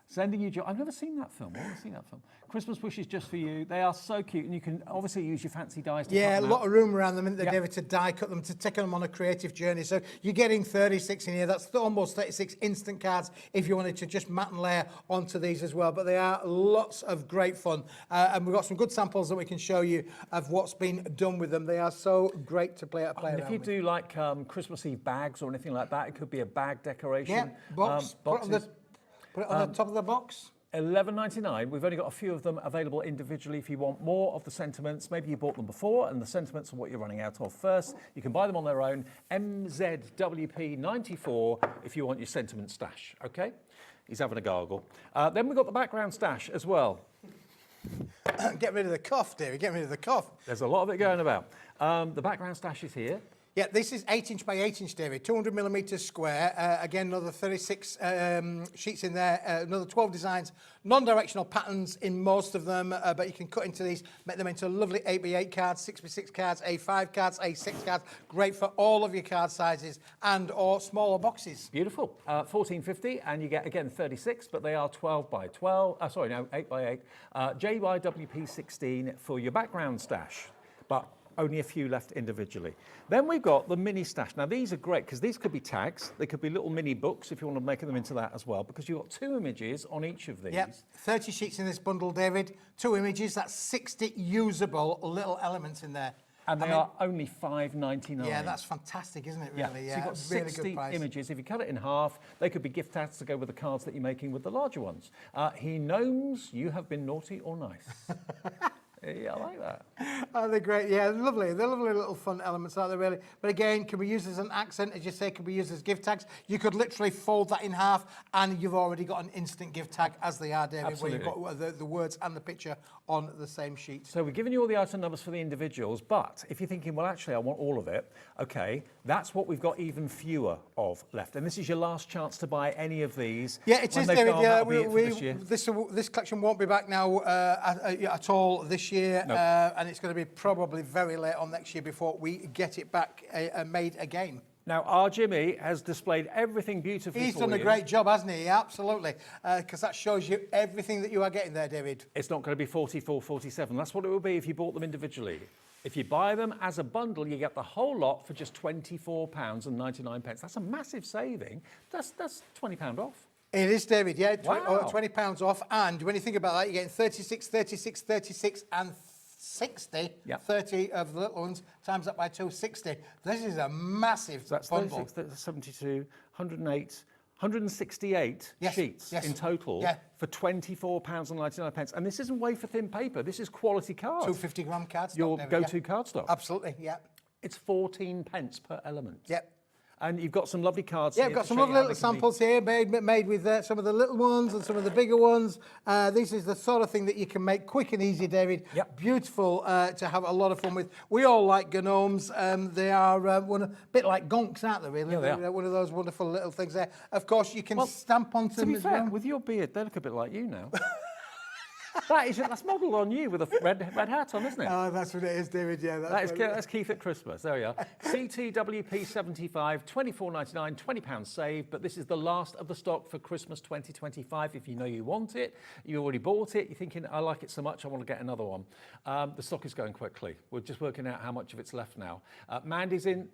Sending you joy. I've never seen that film. I've never seen that film. Christmas wishes just for you. They are so cute, and you can obviously use your fancy dies to cut them a lot out. of room around them, isn't there, David, to die cut them, to take them on a creative journey. So you're getting 36 in here. That's almost 36 instant cards if you wanted to just mat and layer onto these as well. But they are lots of great fun. And we've got some good samples that we can show you of what's been done with them. They are so great to play around with. If you do like Christmas Eve bags or anything like that, it could be a bag decoration. Yeah, box. Put it on the top of the box. $11.99. We've only got a few of them available individually. If you want more of the sentiments, maybe you bought them before and the sentiments are what you're running out of first, you can buy them on their own. MZWP94 if you want your sentiment stash, okay? He's having a gargle. Then we've got the background stash as well. Get rid of the cough, dearie. Get rid of the cough. There's a lot of it going about. The background stash is here. Yeah, this is 8-inch by 8-inch, David, 200 millimetres square. Again, another 36 sheets in there, another 12 designs, non-directional patterns in most of them, but you can cut into these, make them into lovely 8x8 cards, 6x6 cards, A5 cards, A6 cards. Great for all of your card sizes and or smaller boxes. Beautiful. 1450, and you get, again, 36, but they are 12 by 12, 8 by 8. JYWP 16 for your background stash, but only a few left individually. Then we've got the mini stash. Now these are great because these could be tags, they could be little mini books if you want to make them into that as well, because you've got 2 images on each of these. Yep, 30 sheets in this bundle, David, 2 images, that's 60 usable little elements in there. And they are only £5.99. Yeah, that's fantastic, isn't it, really? So you've got really 60 good price. images. If you cut it in half, they could be gift tags to go with the cards that you're making with the larger ones. He knows you have been naughty or nice. Yeah, I like that. Oh, they're great. Yeah, lovely. They're lovely little fun elements, aren't they, really? But again, can be used as an accent, as you say, can be used as gift tags. You could literally fold that in half and you've already got an instant gift tag, as they are, David, Absolutely. where you've got the words and the picture on the same sheet. So we're giving you all the item numbers for the individuals, but if you're thinking, well, actually, I want all of it, okay, that's what we've got even fewer of left. And this is your last chance to buy any of these. Yeah, it When is, they've David. gone, Yeah, that'll be it for this year. this collection won't be back now at all this year, No. and it's going to be probably very late on next year before we get it back made again. Now, our Jimmy has displayed everything beautifully He's for done a you. great job, hasn't he? Absolutely. Because that shows you everything that you are getting there, David. It's not going to be 44, 47. That's what it would be if you bought them individually. If you buy them as a bundle, you get the whole lot for just £24.99. That's a massive saving. That's £20 off. It is, David, yeah. Wow. £20 off. And when you think about that, you're getting 36, 36, 36 and 60, Yep. 30 of the little ones, times that by 260. This is a massive So that's bundle. 36, that's 72, 108, 168 Yes, sheets yes. in total Yeah. for £24.99. And this isn't wafer thin paper, this is quality cards. 250-gram cardstock, Your David, go-to yeah. cardstock. Absolutely, yeah. It's 14 pence per element. Yep. And you've got some lovely cards Yeah, here I've got to some show you lovely how little they can be- samples here made with some of the little ones and some of the bigger ones. This is the sort of thing that you can make quick and easy, David. Yep. Beautiful to have a lot of fun with. We all like gnomes. They are a bit like gonks, aren't they, really? Yeah, they are. They're one of those wonderful little things there. Of course, you can stamp onto To them be as fair, well. with your beard, they look a bit like you now. That's modelled on you with a red hat on, isn't it? Oh, that's what it is, David. Yeah, That's Keith at Christmas. There we are. CTWP 75, £24.99, £20 saved. But this is the last of the stock for Christmas 2025. If you know you want it, you already bought it, you're thinking, I like it so much, I want to get another one. The stock is going quickly. We're just working out how much of it's left now. Mandy's in,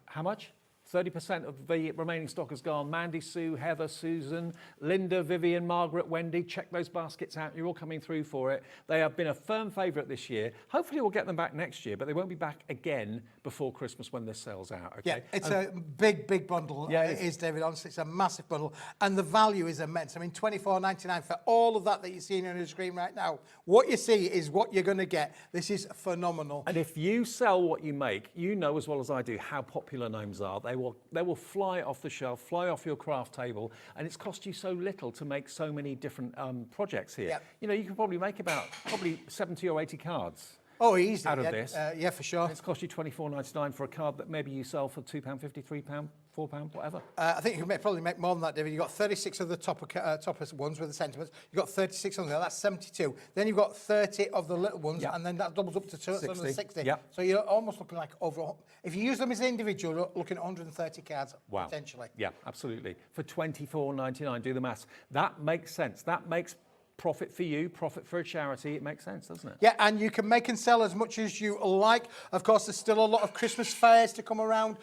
how much? 30% of the remaining stock has gone. Mandy, Sue, Heather, Susan, Linda, Vivian, Margaret, Wendy. Check those baskets out. You're all coming through for it. They have been a firm favourite this year. Hopefully we'll get them back next year, but they won't be back again before Christmas when this sells out. Okay? Yeah, it's a big bundle. Yeah, it is, David. Honestly, it's a massive bundle, and the value is immense. I mean, £24.99 for all of that you're seeing on your screen right now. What you see is what you're going to get. This is phenomenal. And if you sell what you make, you know as well as I do how popular gnomes are. They will fly off the shelf, fly off your craft table, and it's cost you so little to make so many different projects here. Yep. You know, you can probably make about 70 or 80 cards. Oh, easy. Out of yeah, this. Yeah, for sure. It's cost you £24.99 for a card that maybe you sell for £2.50, £3, £4, whatever. I think you can probably make more than that, David. You've got 36 of the toppers ones with the sentiments. You've got 36 on there, that's 72. Then you've got 30 of the little ones, Yep. and then that doubles up to 260. Yep. So you're almost looking like over... If you use them as an individual, you're looking at 130 cards, Wow. potentially. Yeah, absolutely. For £24.99, do the maths. That makes sense. That makes profit for you, profit for a charity. It makes sense, doesn't it? Yeah, and you can make and sell as much as you like. Of course, there's still a lot of Christmas fairs to come around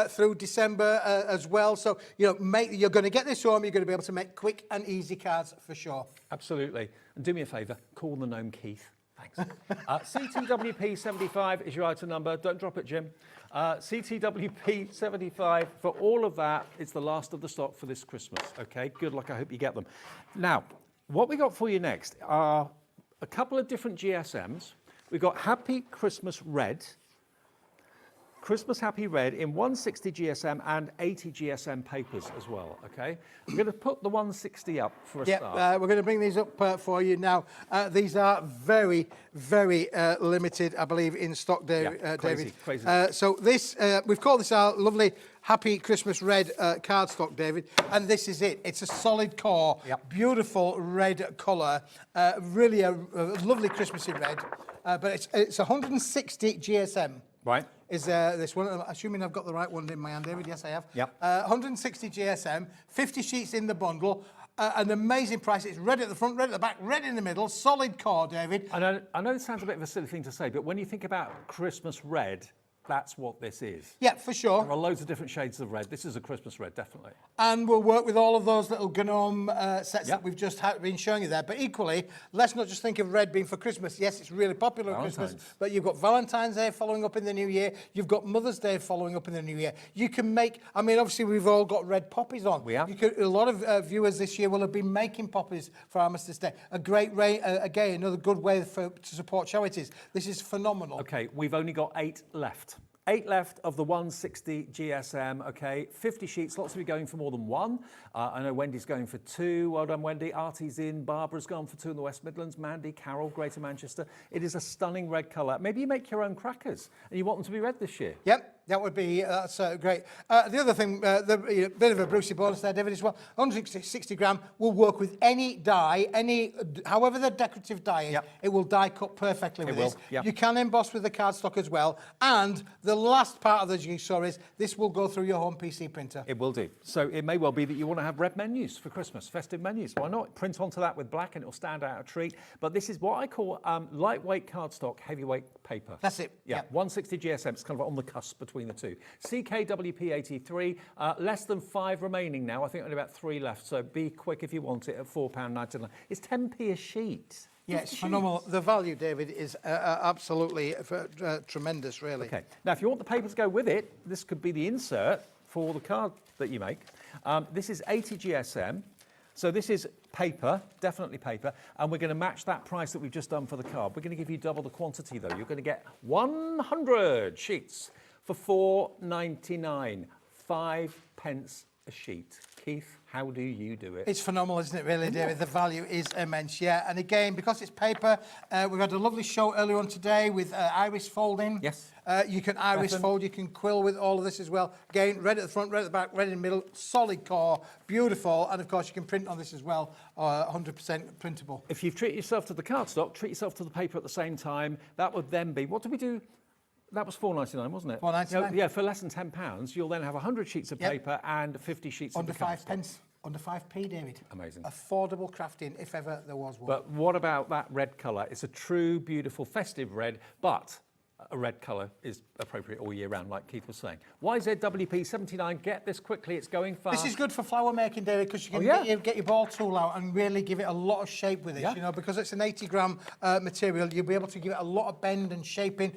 through December as well. So, you know, you're going to get this home. You're going to be able to make quick and easy cards for sure. Absolutely. And do me a favour, call the gnome Keith. Thanks. CTWP 75 is your item number. Don't drop it, Jim. CTWP 75 for all of that. It's the last of the stock for this Christmas. Okay, good luck. I hope you get them. Now, what we got for you next are a couple of different GSMs. We've got Happy Christmas Red. Christmas Happy Red in 160 GSM and 80 GSM papers as well, okay? I'm going to put the 160 up for a start. We're going to bring these up for you now. These are very, very limited, I believe, in stock, David. Crazy. So this, we've called this our lovely Happy Christmas Red cardstock, David, and this is it. It's a solid core, beautiful red colour, really a lovely Christmassy red, but it's 160 GSM. Right. Is this one, assuming I've got the right one in my hand, David? Yes, I have. Yep. 160 GSM, 50 sheets in the bundle, an amazing price. It's red at the front, red at the back, red in the middle, solid core, David. I know this sounds a bit of a silly thing to say, but when you think about Christmas red, that's what this is. Yeah, for sure. There are loads of different shades of red. This is a Christmas red, definitely. And we'll work with all of those little gnome sets that we've just been showing you there. But equally, let's not just think of red being for Christmas. Yes, it's really popular at Christmas, but you've got Valentine's Day following up in the new year. You've got Mother's Day following up in the new year. You can make, I mean, obviously we've all got red poppies on. We have. A lot of viewers this year will have been making poppies for Armistice Day. A great way, again, another good way to support charities. This is phenomenal. Okay, we've only got 8 left. 8 left of the 160 GSM, okay, 50 sheets, lots of you going for more than one. I know Wendy's going for 2, well done Wendy. Artie's in, Barbara's gone for 2 in the West Midlands, Mandy, Carol, Greater Manchester. It is a stunning red colour. Maybe you make your own crackers and you want them to be red this year. Yep. That would be, that's great. The other thing, bit of a Brucey bonus there, David, as well. 160 gram will work with any dye, however the decorative dye is, it will die cut perfectly with this. You can emboss with the cardstock as well. And the last part of the jigsaw is this will go through your home PC printer. It will do. So it may well be that you want to have red menus for Christmas, festive menus. Why not? Print onto that with black and it'll stand out a treat. But this is what I call lightweight cardstock, heavyweight paper. That's it. Yeah, 160 GSM. It's kind of on the cusp between the two. CKWP83, less than 5 remaining now. I think only about 3 left. So be quick if you want it at £4.99. It's 10p a sheet. Yeah, it's phenomenal. The value, David, is absolutely tremendous, really. Okay. Now, if you want the paper to go with it, this could be the insert for the card that you make. This is 80 GSM. So this is paper, definitely paper, and we're going to match that price that we've just done for the card. We're going to give you double the quantity, though. You're going to get 100 sheets for £4.99, 5 pence a sheet. Keith, how do you do it? It's phenomenal, isn't it, really, David? The value is immense, yeah. And again, because it's paper, we've had a lovely show earlier on today with iris folding. Yes. You can iris fold, you can quill with all of this as well. Again, red at the front, red at the back, red in the middle, solid core, beautiful. And of course, you can print on this as well, 100% printable. If you've treated yourself to the cardstock, treat yourself to the paper at the same time. That would then be, what did we do? That was £4.99, wasn't it? £4.99. Yeah, for less than £10, you'll then have 100 sheets of paper and 50 sheets under of the 5 pence. Under 5p, David. Amazing. Affordable crafting, if ever there was one. But what about that red colour? It's a true, beautiful, festive red, but a red colour is appropriate all year round, like Keith was saying. YZWP79, get this quickly, it's going fast. This is good for flower making, David, because you can get your ball tool out and really give it a lot of shape with it, you know, because it's an 80 gram material, you'll be able to give it a lot of bend and shaping,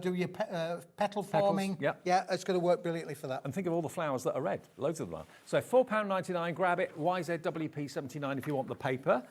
do your petal forming. Yep. Yeah, it's going to work brilliantly for that. And think of all the flowers that are red, loads of them are. So £4.99, grab it, YZWP79 if you want the paper.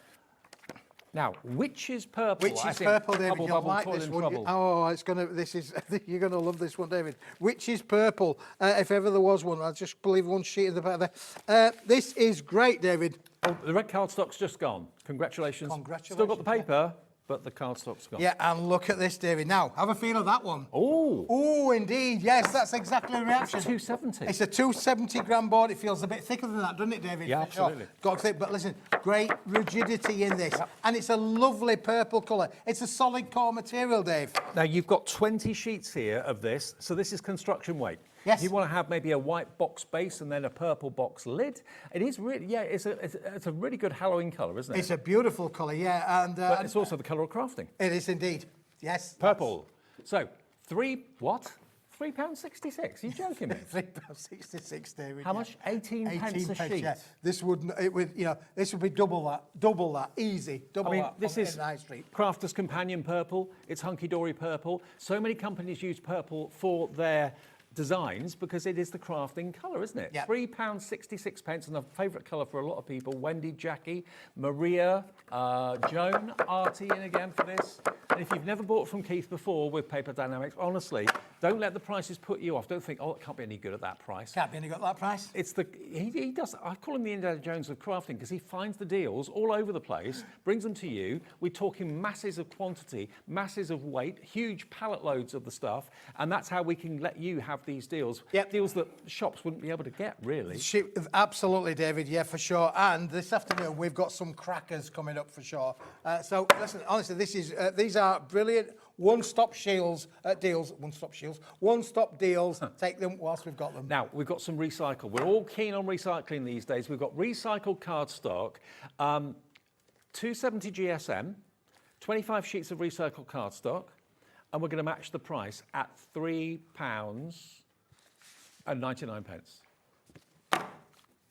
Now, which is purple? Which is purple, David? Bubble, You'll bubble, like this one. Oh, it's gonna. This is. You're gonna love this one, David. Which is purple? If ever there was one, I just believe one sheet at the back there. This is great, David. Oh, the red cardstock's just gone. Congratulations. Still got the paper, but the cardstock's gone. Yeah, and look at this, David. Now, have a feel of that one. Oh. Oh, indeed. Yes, that's exactly the reaction. It's 270. It's a 270 gram board. It feels a bit thicker than that, doesn't it, David? Yeah, absolutely. Got thick, but listen, great rigidity in this. Yep. And it's a lovely purple colour. It's a solid core material, Dave. Now, you've got 20 sheets here of this, so this is construction weight. Yes. You want to have maybe a white box base and then a purple box lid. It is really, yeah, it's a really good Halloween colour, isn't it? It's a beautiful colour, yeah. And but it's also the colour of crafting. It is indeed, yes. Purple. So, £3.66? Are you joking me? £3.66, David. How much? 18 pence a sheet. Yeah. This would be double that, easy. Double that. This is in the high street. Crafter's Companion purple. It's hunky-dory purple. So many companies use purple for their designs because it is the crafting colour, isn't it? Yep. £3.66 and a favourite colour for a lot of people. Wendy, Jackie, Maria, Joan, Artie in again for this. And if you've never bought from Keith before with Paper Dienamics, honestly, Don't let the prices put you off. Don't think, oh, it can't be any good at that price. Can't be any good at that price. It's he does. I call him the Indiana Jones of crafting because he finds the deals all over the place, brings them to you. We're talking masses of quantity, masses of weight, huge pallet loads of the stuff, and that's how we can let you have these deals. Yep. Deals that shops wouldn't be able to get, really. Absolutely, David. Yeah, for sure. And this afternoon we've got some crackers coming up for sure. So listen, honestly, these are brilliant one-stop deals. Take them whilst we've got them. Now, we've got some recycle. We're all keen on recycling these days. We've got recycled cardstock, 270 GSM, 25 sheets of recycled cardstock, and we're going to match the price at £3.99.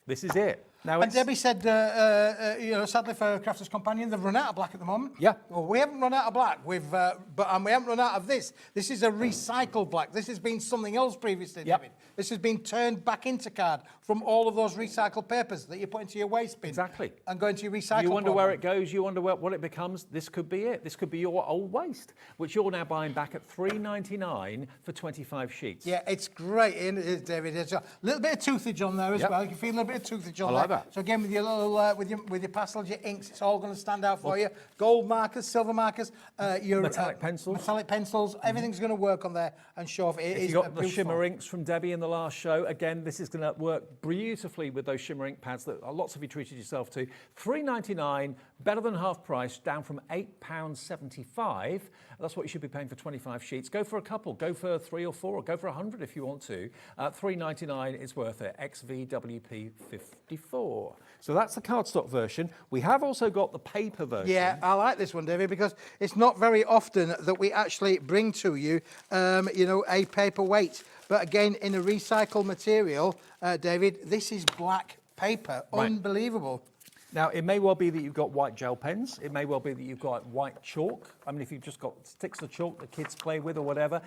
This is it. Now, and Debbie said, sadly for Crafters Companion, they've run out of black at the moment. Yeah. Well, we haven't run out of black. And we haven't run out of this. This is a recycled black. This has been something else previously, David. This has been turned back into card from all of those recycled papers that you put into your waste bin. Exactly. And go into your recycle. You wonder where it goes. You wonder what it becomes. This could be it. This could be your old waste, which you're now buying back at $3.99 for 25 sheets. Yeah, it's great, isn't it, David? There's a little bit of toothage on there as well. You can feel a little bit of toothage on there. So again, with your little, with your pastels, your inks, it's all going to stand out for you. Gold markers, silver markers, your metallic pencils. Everything's going to work on there and show off. If you got the shimmer inks from Debbie in the last show, again, this is going to work beautifully with those shimmer ink pads that lots of you treated yourself to. $3.99, better than half price, down from £8.75. That's what you should be paying for 25 sheets. Go for a couple, go for 3 or 4, or go for 100 if you want to. $3.99 is worth it. XVWP 54. So that's the cardstock version. We have also got the paper version. Yeah, I like this one, David, because it's not very often that we actually bring to you, a paperweight. But again, in a recycled material, David, this is black paper. Right. Unbelievable. Now, it may well be that you've got white gel pens. It may well be that you've got white chalk. I mean, if you've just got sticks of chalk that kids play with or whatever,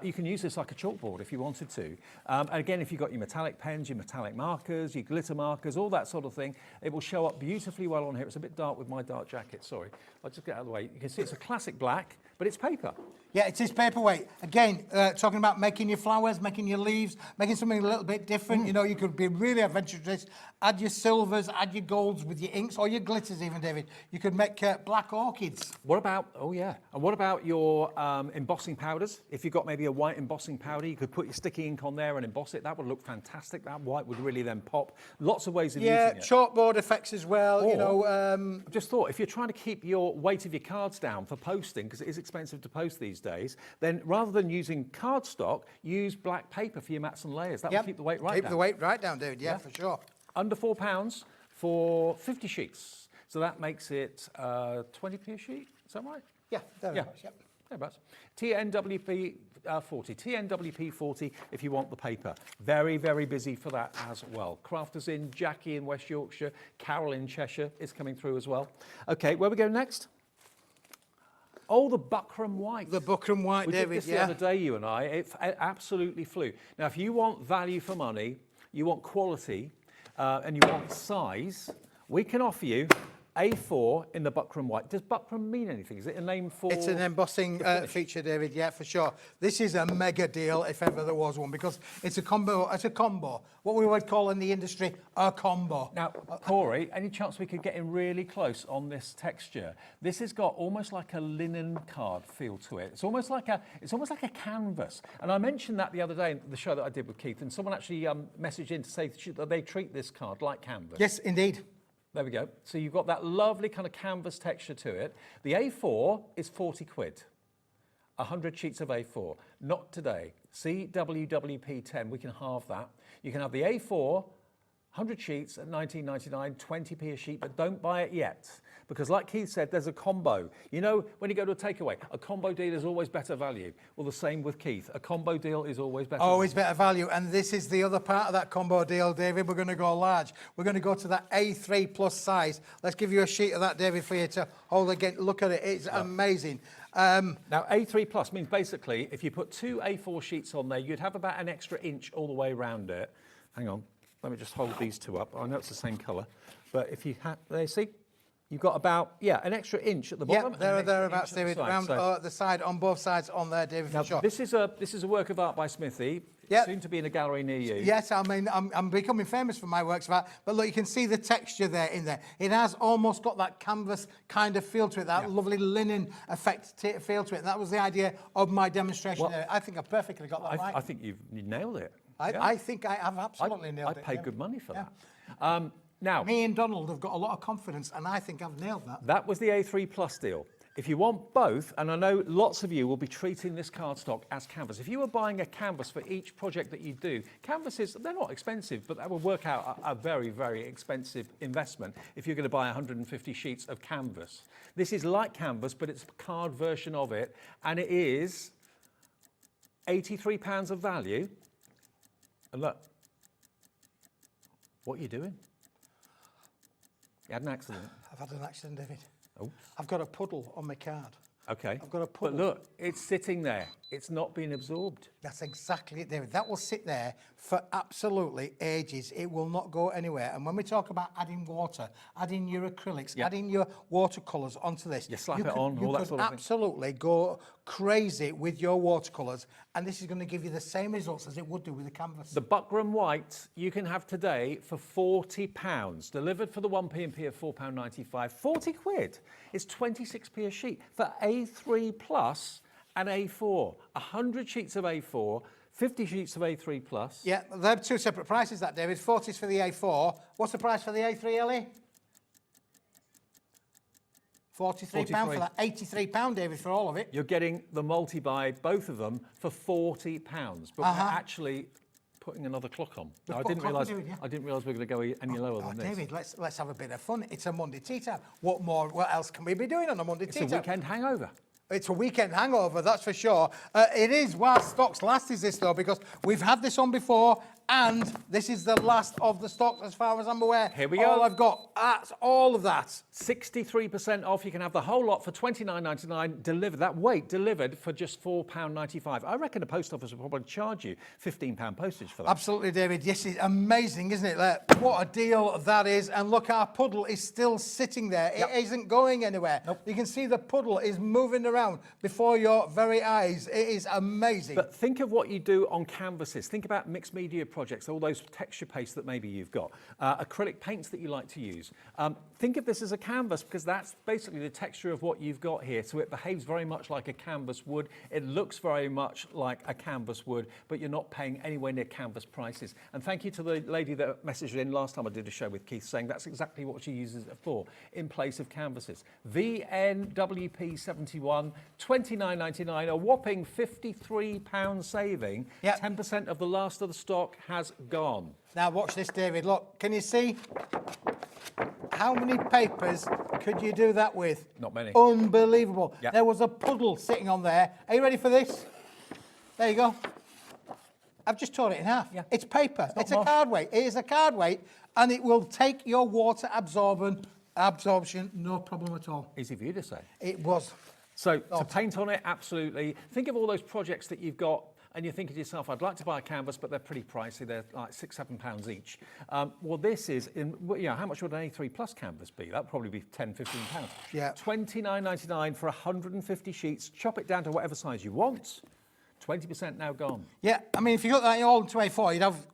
you can use this like a chalkboard if you wanted to. And again, if you've got your metallic pens, your metallic markers, your glitter markers, all that sort of thing, it will show up beautifully well on here. It's a bit dark with my dark jacket, sorry. I'll just get out of the way. You can see it's a classic black, but it's paper. Yeah, it is paperweight. Again, talking about making your flowers, making your leaves, making something a little bit different. You know, you could be really adventurous. Add your silvers, add your golds with your inks or your glitters even, David. You could make black orchids. What about, and what about your embossing powders? If you've got maybe a white embossing powder, you could put your sticky ink on there and emboss it. That would look fantastic. That white would really then pop. Lots of ways of using it. Yeah, chalkboard effects as well, or, just thought, if you're trying to keep your weight of your cards down for posting, because it is expensive to post these days, then rather than using cardstock, use black paper for your mats and layers. That will keep the weight right down. Keep the weight right down, David, yeah, for sure. Under £4 for 50 sheets. So that makes it 20p a sheet. Is that right? Yeah, thereabouts, yep. Thereabouts. TNWP 40. TNWP 40 if you want the paper. Very, very busy for that as well. Crafters in, Jackie in West Yorkshire, Carol in Cheshire is coming through as well. Okay, where we go next? Oh, the buckram white. The buckram white, David, We did this the other day, you and I. It absolutely flew. Now, if you want value for money, you want quality, and you want size, we can offer you A4 in the buckram white. Does buckram mean anything? Is it a name for... It's an embossing feature, David, yeah, for sure. This is a mega deal, if ever there was one, because it's a combo. It's a combo. What we would call in the industry, a combo. Now, Corey, any chance we could get in really close on this texture? This has got almost like a linen card feel to it. It's almost like a canvas. And I mentioned that the other day in the show that I did with Keith, and someone actually messaged in to say that they treat this card like canvas. Yes, indeed. There we go. So you've got that lovely kind of canvas texture to it. The A4 is 40 quid. 100 sheets of A4. Not today. CWWP 10, we can halve that. You can have the A4, 100 sheets at $19.99, 20p a sheet, but don't buy it yet. Because like Keith said, there's a combo. You know, when you go to a takeaway, a combo deal is always better value. Well, the same with Keith. A combo deal is always better Always better value. And this is the other part of that combo deal, David. We're going to go large. We're going to go to that A3 plus size. Let's give you a sheet of that, David, for you to hold again. Look at it. It's amazing. Now, A3 plus means basically, if you put 2 A4 sheets on there, you'd have about an extra inch all the way around it. Hang on. Let me just hold these two up. I know it's the same colour. But if you have, there, see? You've got about, an extra inch at the bottom. Yep, thereabouts, David, round the side, on both sides on there, David, Now, for sure. this is a work of art by Smithy, Yep. soon to be in a gallery near you. Yes, I mean, I'm becoming famous for my works of art, but look, you can see the texture there in there. It has almost got that canvas kind of feel to it, that lovely linen effect feel to it. That was the idea of my demonstration there. I think I perfectly got that right. I think you nailed it. I think I have absolutely nailed it. I'd pay good money for that. Now, me and Donald have got a lot of confidence, and I think I've nailed that. That was the A3 Plus deal. If you want both, and I know lots of you will be treating this cardstock as canvas. If you were buying a canvas for each project that you do, canvases, they're not expensive, but that will work out a very, very expensive investment if you're going to buy 150 sheets of canvas. This is like canvas, but it's a card version of it, and it is £83 of value. And look, what are you doing? You had an accident. I've had an accident, David. Oops. I've got a puddle on my card. Okay. I've got a puddle. But look, it's sitting there. It's not being absorbed. That's exactly it, David. That will sit there for absolutely ages. It will not go anywhere. And when we talk about adding water, adding your acrylics, adding your watercolours onto this, you slap it on, all that sort of thing. Absolutely go crazy with your watercolours, and this is going to give you the same results as it would do with the canvas. The Buckram White you can have today for £40, delivered for the 1p&p of £4.95. 40 quid. It's 26p a sheet for A3 Plus and A4. 100 sheets of A4, 50 sheets of A3 Plus. Yeah, they're two separate prices, that, David. 40's for the A4. What's the price for the A3, Ellie? £43 for that. £83, David, for all of it. You're getting the multi-buy, both of them, for £40. But we're actually putting another clock on. Now, I didn't realise we were going to go any lower than this. David, let's have a bit of fun. It's a Monday tea time. What else can we be doing on a Monday tea time? It's a weekend hangover. It's a weekend hangover, that's for sure. It is while stocks last, is this though, because we've had this on before, and this is the last of the stocks as far as I'm aware. Here we go. All I've got, that's all of that. 63% off. You can have the whole lot for £29.99 delivered. That weight delivered for just £4.95. I reckon the post office will probably charge you £15 postage for that. Absolutely, David. Yes, it's amazing, isn't it? What a deal that is. And look, our puddle is still sitting there. It isn't going anywhere. You can see the puddle is moving around before your very eyes. It is amazing. But think of what you do on canvases. Think about mixed media projects, all those texture pastes that maybe you've got, acrylic paints that you like to use. Think of this as a canvas, because that's basically the texture of what you've got here. So it behaves very much like a canvas would. It looks very much like a canvas would, but you're not paying anywhere near canvas prices. And thank you to the lady that messaged in last time I did a show with Keith, saying that's exactly what she uses it for, in place of canvases. VNWP71, £29.99, a whopping £53 saving. 10% of the last of the stock has gone. Now watch this, David. Look, can you see? How many papers could you do that with? Not many. Unbelievable. There was a puddle sitting on there. Are you ready for this? There you go. I've just torn it in half. It's paper. It's a card weight. It is a card weight, and it will take your water absorption, no problem at all. Easy for you to say. It was. So to paint on it, absolutely. Think of all those projects that you've got, and you're thinking to yourself, I'd like to buy a canvas, but they're pretty pricey. They're like £6-7 each. Well, this is, how much would an A3 Plus canvas be? That'd probably be £10-15. Yeah. £29.99 for 150 sheets. Chop it down to whatever size you want. 20% now gone. Yeah, I mean, if you got that all into A4, you'd have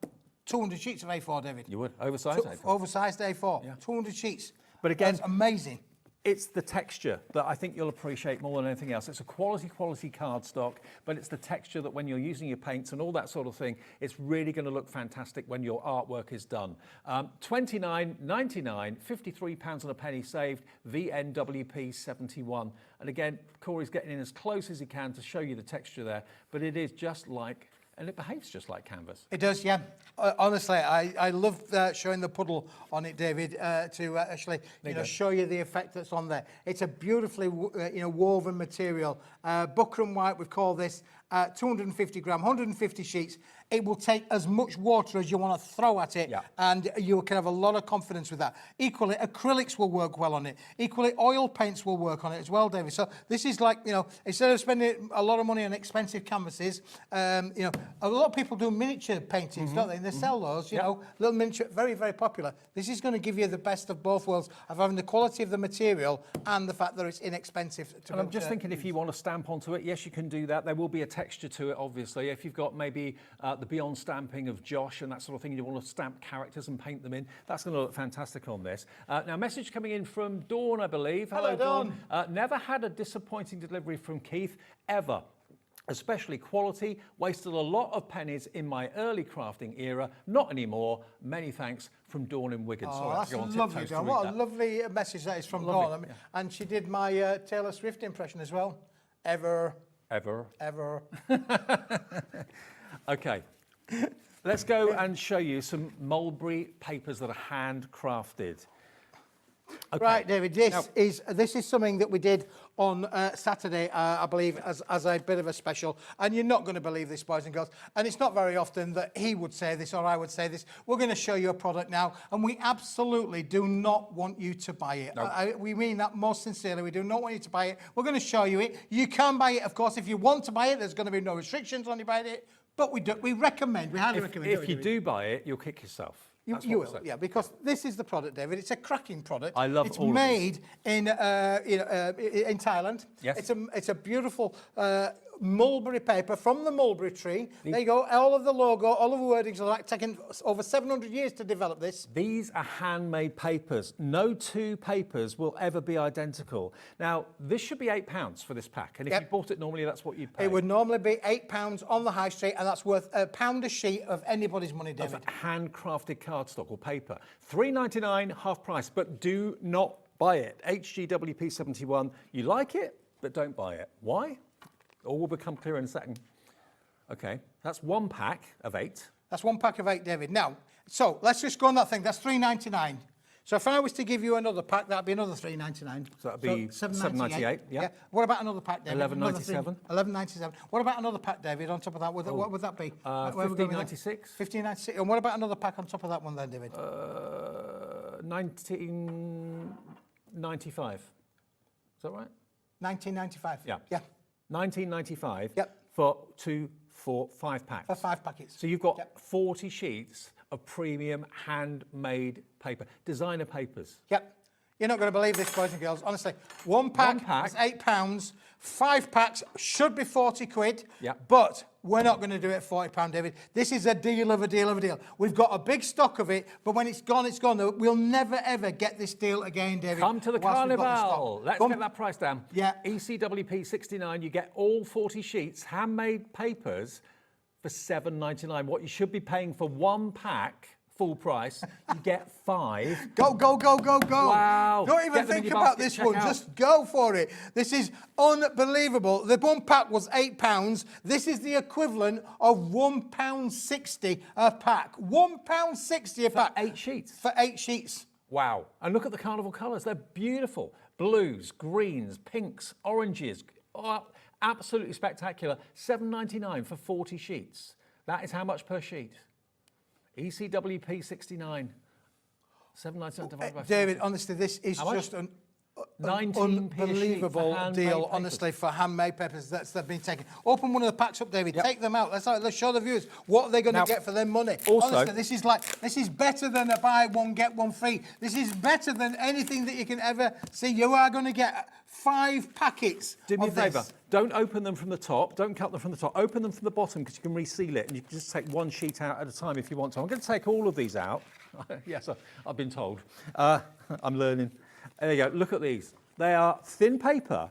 200 sheets of A4, David. You would, oversized A4. Oversized A4, 200 sheets. But again, that's amazing. It's the texture that I think you'll appreciate more than anything else. It's a quality cardstock, but it's the texture that when you're using your paints and all that sort of thing, it's really going to look fantastic when your artwork is done. £29.99, £53 and a penny saved, VNWP 71. And again, Corey's getting in as close as he can to show you the texture there, but it is just like, and it behaves just like canvas. It does, yeah. Honestly, I love showing the puddle on it, David, to actually show you the effect that's on there. It's a beautifully woven material. Buckram White, we've called this, 250 gram, 150 sheets. It will take as much water as you want to throw at it, and you can have a lot of confidence with that. Equally, acrylics will work well on it. Equally, oil paints will work on it as well, David. So this is like, you know, instead of spending a lot of money on expensive canvases, you know, a lot of people do miniature paintings, don't they? And they sell those, you know, little miniature, very, very popular. This is going to give you the best of both worlds of having the quality of the material and the fact that it's inexpensive. And I'm just thinking, if you want to stamp onto it, yes, you can do that. There will be a texture to it, obviously. If you've got maybe the Beyond stamping of Josh and that sort of thing, you want to stamp characters and paint them in, that's going to look fantastic on this. Now, message coming in from Dawn, I believe. Hello, Dawn. Never had a disappointing delivery from Keith, ever. Especially quality, wasted a lot of pennies in my early crafting era, not anymore. Many thanks, from Dawn in Wigan. Oh, that's lovely, Dawn. What a lovely message that is from Dawn. I mean, and she did my Taylor Swift impression as well. Ever. Okay, let's go and show you some mulberry papers that are handcrafted. Okay. Right, David, this is something that we did on Saturday, I believe, as a bit of a special. And you're not going to believe this, boys and girls. And it's not very often that he would say this or I would say this. We're going to show you a product now, and we absolutely do not want you to buy it. Nope. We mean that most sincerely. We do not want you to buy it. We're going to show you it. You can buy it, of course. If you want to buy it, there's going to be no restrictions on you buying it. But we recommend, we highly recommend. If you do buy it, you'll kick yourself. You will, yeah, because this is the product, David. It's a cracking product. I love it's all made of in Thailand. Yes. It's a beautiful mulberry paper from the mulberry tree. There you go. All of the logo, all of the wordings are like taken over 700 years to develop this. These are handmade papers. No two papers will ever be identical. Now, this should be £8 for this pack, and if you bought it normally, that's what you'd pay. It would normally be £8 on the high street, and that's worth £1 a sheet of anybody's money, David. Of handcrafted cardstock or paper. $3.99, half price, but do not buy it. HGWP71, you like it, but don't buy it. Why? All will become clear in a second. Okay, that's one pack of 8. That's one pack of 8, David. Now, so let's just go on that thing. That's $3.99. So if I was to give you another pack, that'd be another $3.99. So that'd be $7.98. Yeah. What about another pack, David? $11.97. $11.97. What about another pack, David? On top of that, what would that be? $15.96. $15.96. And what about another pack on top of that one, then, David? $19.95. Is that right? $19.95. Yeah. Yeah. $19.95. Yep. For 5 packs. For 5 packets. So you've got 40 sheets of premium handmade paper, designer papers. Yep. You're not going to believe this, boys and girls. Honestly, one pack is £8. 5 packs should be 40 quid. Yep. But we're not going to do it at £40, David. This is a deal of a deal of a deal. We've got a big stock of it, but when it's gone, it's gone. We'll never, ever get this deal again, David. Come to the carnival. Let's get that price down. Yeah. ECWP 69, you get all 40 sheets, handmade papers for $7.99. What you should be paying for one pack, full price, you get 5. Go, go, go, go, go. Wow. Don't even think about this one. Just go for it. This is unbelievable. The one pack was £8. This is the equivalent of £1.60 a pack. £1.60 a pack. For 8 sheets. For 8 sheets. Wow. And look at the carnival colours. They're beautiful. Blues, greens, pinks, oranges. Oh, absolutely spectacular. $7.99 for 40 sheets. That is how much per sheet? ECWP 69. $7.99 divided by 40. David, honestly, this is just an unbelievable deal, honestly, for handmade papers that's been taken. Open one of the packs up, David. Take them out. Let's show the viewers what they're going to get for their money. Also, honestly, this is better than a buy one get one free. This is better than anything that you can ever see. You are going to get 5 packets. Do me a favour. Don't open them from the top. Don't cut them from the top. Open them from the bottom because you can reseal it, and you can just take one sheet out at a time if you want to. I'm going to take all of these out. Yes, I've been told. I'm learning. There you go. Look at these. They are thin paper,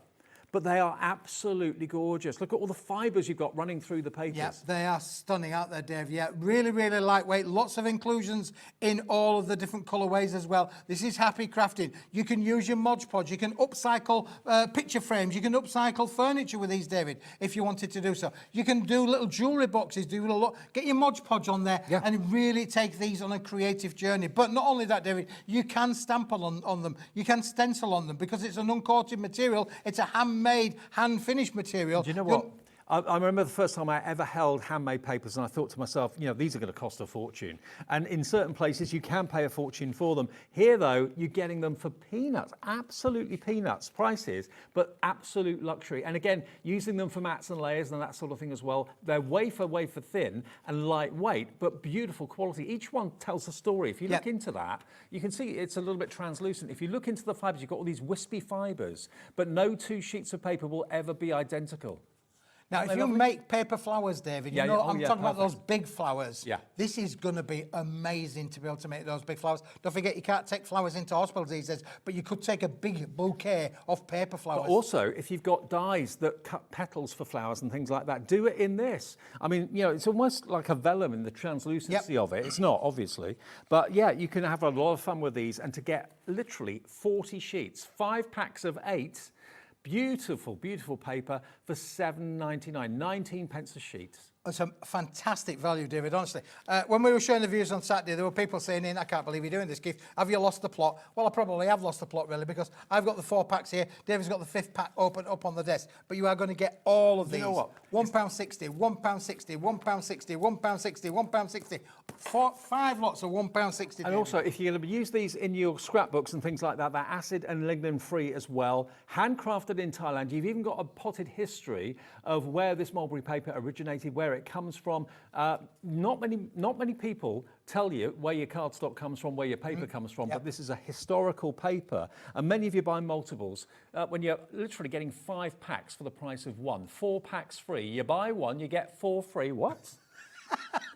but they are absolutely gorgeous. Look at all the fibres you've got running through the papers. Yeah, they are stunning out there, Dave. Yeah, really, really lightweight. Lots of inclusions in all of the different colourways as well. This is happy crafting. You can use your Mod Podge. You can upcycle picture frames. You can upcycle furniture with these, David, if you wanted to do so. You can do little jewellery boxes. Get your Mod Podge on there and really take these on a creative journey. But not only that, David, you can stamp on them. You can stencil on them because it's an uncoated material. It's a handmade, hand-finished material. Do you know what? I remember the first time I ever held handmade papers, and I thought to myself, you know, these are going to cost a fortune. And in certain places, you can pay a fortune for them. Here, though, you're getting them for peanuts, absolutely peanuts prices, but absolute luxury. And again, using them for mats and layers and that sort of thing as well. They're wafer thin and lightweight, but beautiful quality. Each one tells a story. If you look into that, you can see it's a little bit translucent. If you look into the fibres, you've got all these wispy fibres, but no two sheets of paper will ever be identical. Now, if you make paper flowers, David, you know, I'm talking about those big flowers. Yeah. This is going to be amazing to be able to make those big flowers. Don't forget, you can't take flowers into hospitals these days, but you could take a big bouquet of paper flowers. But also, if you've got dies that cut petals for flowers and things like that, do it in this. I mean, you know, it's almost like a vellum in the translucency of it. It's not, obviously. But yeah, you can have a lot of fun with these, and to get literally 40 sheets, 5 packs of 8, beautiful, beautiful paper for £7.99, 19 pence a sheet. It's a fantastic value, David, honestly. When we were showing the views on Saturday, there were people saying, I can't believe you're doing this, Keith. Have you lost the plot? Well, I probably have lost the plot, really, because I've got the 4 packs here. David's got the 5th pack open up on the desk. But you are going to get all of these. You know what? £1.60, £1.60, £1.60, £1.60, £1.60. 5 lots of £1.60. And also, if you're going to use these in your scrapbooks and things like that, they're acid and lignin free as well. Handcrafted in Thailand. You've even got a potted history of where this mulberry paper originated, where it comes from. Not many people tell you where your cardstock comes from, where your paper comes from, but this is a historical paper. And many of you buy multiples when you're literally getting 5 packs for the price of 1. 4 packs free. You buy 1, you get 4 free. What?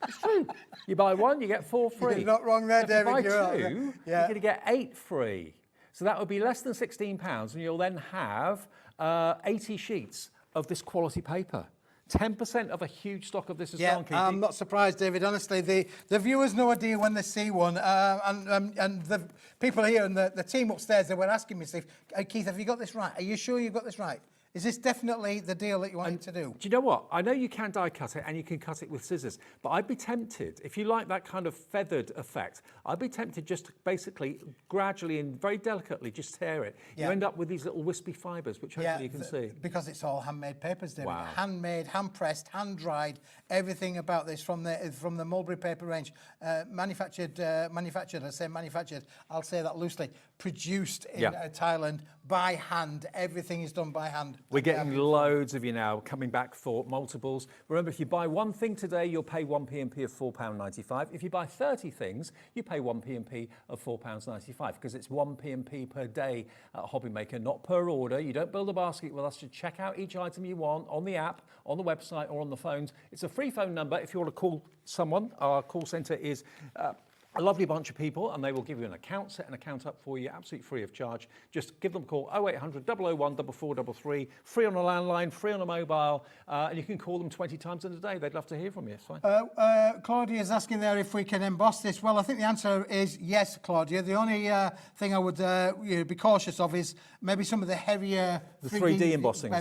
It's true. You buy 1, you get 4 free. You're not wrong there, David. If you buy 2, you're going to get 8 free. So that would be less than £16, and you'll then have 80 sheets of this quality paper. 10% of a huge stock of this is gone, Keith. I'm not surprised, David. Honestly, the viewers know a deal when they see one, and the people here and the team upstairs, they were asking me, Steve, Keith, have you got this right? Are you sure you've got this right? Is this definitely the deal that you want to do? Do you know what? I know you can die cut it and you can cut it with scissors, but I'd be tempted, if you like that kind of feathered effect, I'd be tempted just to basically gradually and very delicately just tear it. You end up with these little wispy fibres, which hopefully you can see. Because it's all handmade papers, David. Wow. Handmade, hand-pressed, hand-dried, everything about this from the mulberry paper range. Manufactured, I say manufactured, I'll say that loosely, produced in Thailand by hand. Everything is done by hand. We're getting loads of you now coming back for multiples. Remember, if you buy 1 thing today, you'll pay 1 P&P of £4.95. If you buy 30 things, you pay 1 P&P of £4.95, because it's 1 P&P per day at Hobbymaker, not per order. You don't build a basket with us. You check out each item you want on the app, on the website, or on the phones. It's a free phone number. If you want to call someone, our call centre is a lovely bunch of people, and they will give you an account, set an account up for you, absolutely free of charge. Just give them a call, 0800 001 4433, free on a landline, free on a mobile, and you can call them 20 times in a day. They'd love to hear from you. It's fine. Claudia is asking there if we can emboss this. Well, I think the answer is yes, Claudia. The only thing I would be cautious of is maybe some of the heavier 3D embossing.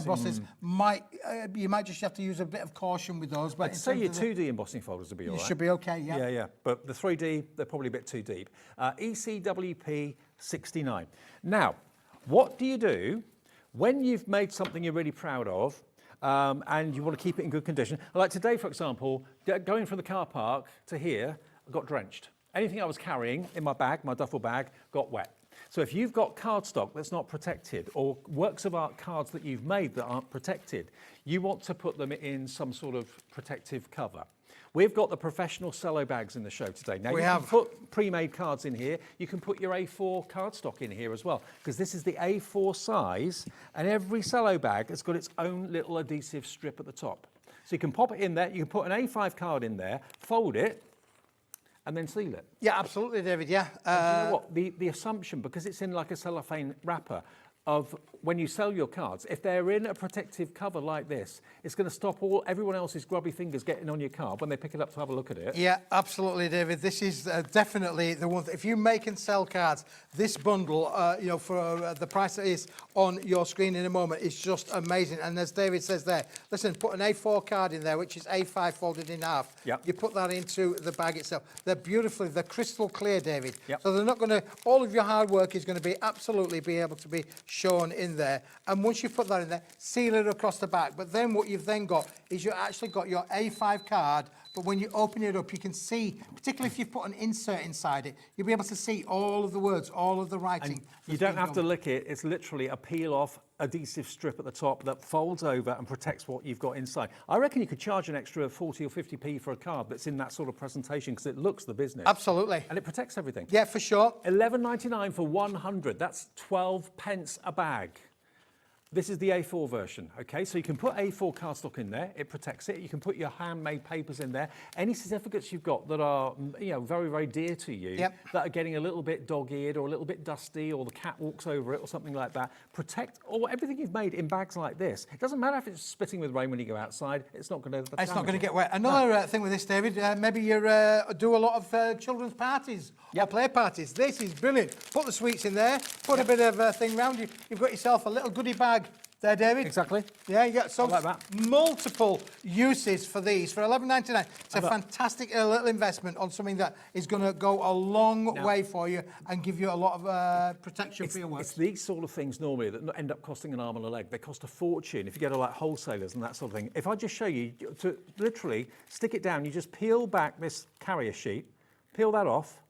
You might just have to use a bit of caution with those. But I'd say your 2D embossing folders would be all right. You should be okay, yeah. Yeah. But the 3D, they're probably a bit too deep. ECWP 69. Now, what do you do when you've made something you're really proud of and you want to keep it in good condition? Like today, for example, going from the car park to here, I got drenched. Anything I was carrying in my bag, my duffel bag, got wet. So if you've got cardstock that's not protected, or works of art cards that you've made that aren't protected, you want to put them in some sort of protective cover. We've got the professional cello bags in the show today. Now, you can put pre-made cards in here. You can put your A4 cardstock in here as well, because this is the A4 size, and every cello bag has got its own little adhesive strip at the top. So you can pop it in there. You can put an A5 card in there, fold it, and then seal it. Yeah, absolutely, David, yeah. Do you know what? The assumption, because it's in like a cellophane wrapper, of when you sell your cards, if they're in a protective cover like this, it's going to stop everyone else's grubby fingers getting on your card when they pick it up to have a look at it. Yeah, absolutely, David. This is definitely the one. If you make and sell cards, this bundle, for the price that is on your screen in a moment, is just amazing. And as David says there, listen, put an A4 card in there, which is A5 folded in half. Yep. You put that into the bag itself. They're crystal clear, David. Yep. So they're not going to, all of your hard work is going to be absolutely be able to be shown in in there. And once you put that in there, seal it across the back. But then what you've then got is you actually got your A5 card, but when you open it up, you can see, particularly if you've put an insert inside it, you'll be able to see all of the words, all of the writing. You don't have to lick it. It's literally a peel-off adhesive strip at the top that folds over and protects what you've got inside. I reckon you could charge an extra 40 or 50p for a card that's in that sort of presentation because it looks the business. Absolutely. And it protects everything. Yeah, for sure. £11.99 for 100. That's 12 pence a bag. This is the A4 version, okay? So you can put A4 cardstock in there, it protects it. You can put your handmade papers in there. Any certificates you've got that are, you know, very, very dear to you, that are getting a little bit dog-eared or a little bit dusty or the cat walks over it or something like that, protect everything you've made in bags like this. It doesn't matter if it's spitting with rain when you go outside, it's not going to It's not going to get wet. Another thing with this, David, maybe you do a lot of children's parties or play parties. This is brilliant. Put the sweets in there, put a bit of thing round you. You've got yourself a little goodie bag there, David. Exactly. Yeah, you got some like that. multiple uses for these for £11.99. It's a fantastic little investment on something that is going to go a long way for you and give you a lot of protection for your work. It's these sort of things normally that end up costing an arm and a leg. They cost a fortune if you go to like wholesalers and that sort of thing. If I just show you to literally stick it down, you just peel back this carrier sheet, peel that off.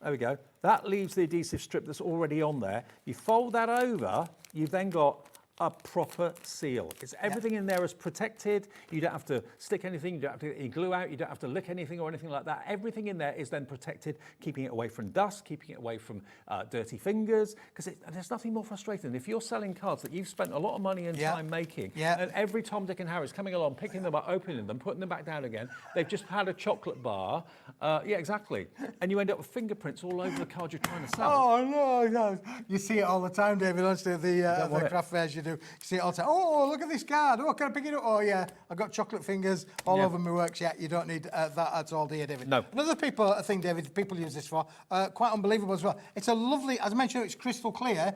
There we go. That leaves the adhesive strip that's already on there. You fold that over, you've then got a proper seal. It's everything in there is protected. You don't have to stick anything, you don't have to get any glue out, you don't have to lick anything or anything like that. Everything in there is then protected, keeping it away from dust, keeping it away from dirty fingers, because there's nothing more frustrating than if you're selling cards that you've spent a lot of money and time making, and every Tom, Dick and Harry is coming along, picking them up, opening them, putting them back down again. They've just had a chocolate bar. Yeah, exactly. And you end up with fingerprints all over the card you're trying to sell. Oh, no. You see it all the time, David, honestly, the craft fairs you do. You see it all the time. Oh, look at this card. Oh, can I pick it up? Oh, yeah, I've got chocolate fingers all over my works. Yeah, you don't need that at all, do you, David? No. Another thing, David, people use this for, quite unbelievable as well. It's a lovely, as I mentioned, it's crystal clear.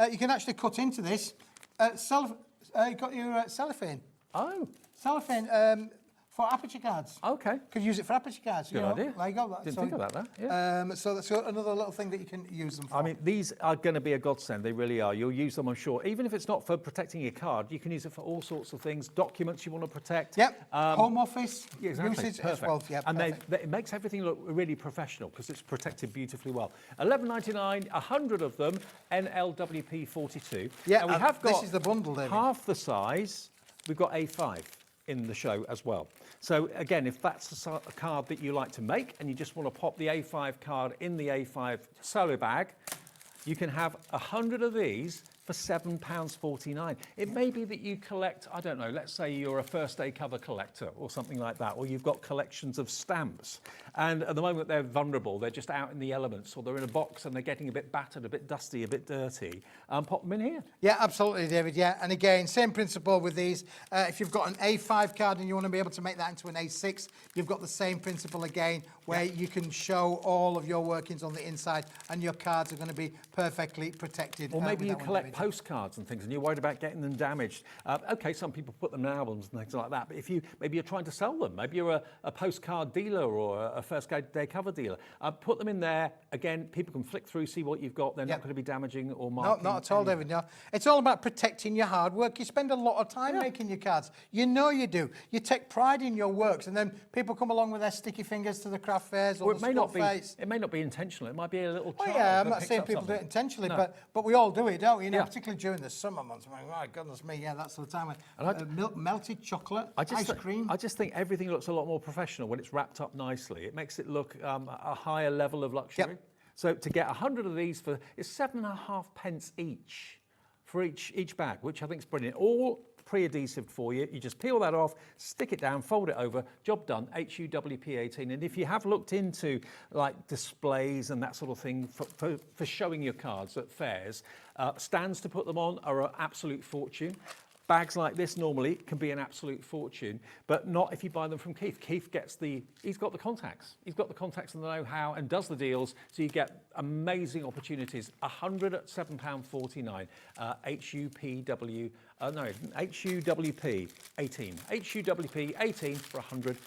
You can actually cut into this. You've got your cellophane. Oh. Cellophane for aperture cards. Okay. Could use it for aperture cards. Good idea. There you go. Didn't think about that. Yeah. So that's another little thing that you can use them for. I mean, these are going to be a godsend. They really are. You'll use them, I'm sure. Even if it's not for protecting your card, you can use it for all sorts of things. Documents you want to protect. Yep. Home office exactly. usage Perfect. as well. Yeah, and it makes everything look really professional because it's protected beautifully well. £11.99, 100 of them, NLWP 42. Yeah, and we have got this is the bundle, David. half the size. We've got A5 in the show as well. So again, if that's a card that you like to make and you just want to pop the A5 card in the A5 solo bag, you can have 100 of these for £7.49. It may be that you collect, I don't know, let's say you're a first day cover collector or something like that, or you've got collections of stamps. And at the moment they're vulnerable, they're just out in the elements, or they're in a box and they're getting a bit battered, a bit dusty, a bit dirty. Pop them in here. Yeah, absolutely, David, yeah. And again, same principle with these. If you've got an A5 card and you want to be able to make that into an A6, you've got the same principle again, where you can show all of your workings on the inside and your cards are going to be perfectly protected. Or maybe you collect postcards and things and you're worried about getting them damaged. Okay, some people put them in albums and things like that, but if maybe you're trying to sell them, maybe you're a postcard dealer or a first day cover dealer, put them in there. Again, people can flick through, see what you've got. They're not going to be damaging or marking. No, not at all, David, no. It's all about protecting your hard work. You spend a lot of time making your cards. You know you do. You take pride in your works, and then people come along with their sticky fingers to the craft fairs or it may not be intentional. It might be a little child. Yeah, I'm not saying people do it intentionally, but we all do it, don't we? You know, particularly during the summer months. I mean, my goodness me, that's the time when melted chocolate, ice cream. I just think everything looks a lot more professional when it's wrapped up nicely. It makes it look a higher level of luxury. So to get 100 of these it's 7.5 pence each for each bag, which I think is brilliant. All pre-adhesive for you. You just peel that off, stick it down, fold it over, job done, HUWP 18. And if you have looked into like displays and that sort of thing for showing your cards at fairs, stands to put them on are an absolute fortune. Bags like this normally can be an absolute fortune, but not if you buy them from Keith. Keith he's got the contacts. He's got the contacts and the know-how and does the deals, so you get amazing opportunities. 100 at £7.49, HUPW No, HUWP 18. HUWP 18 for 100.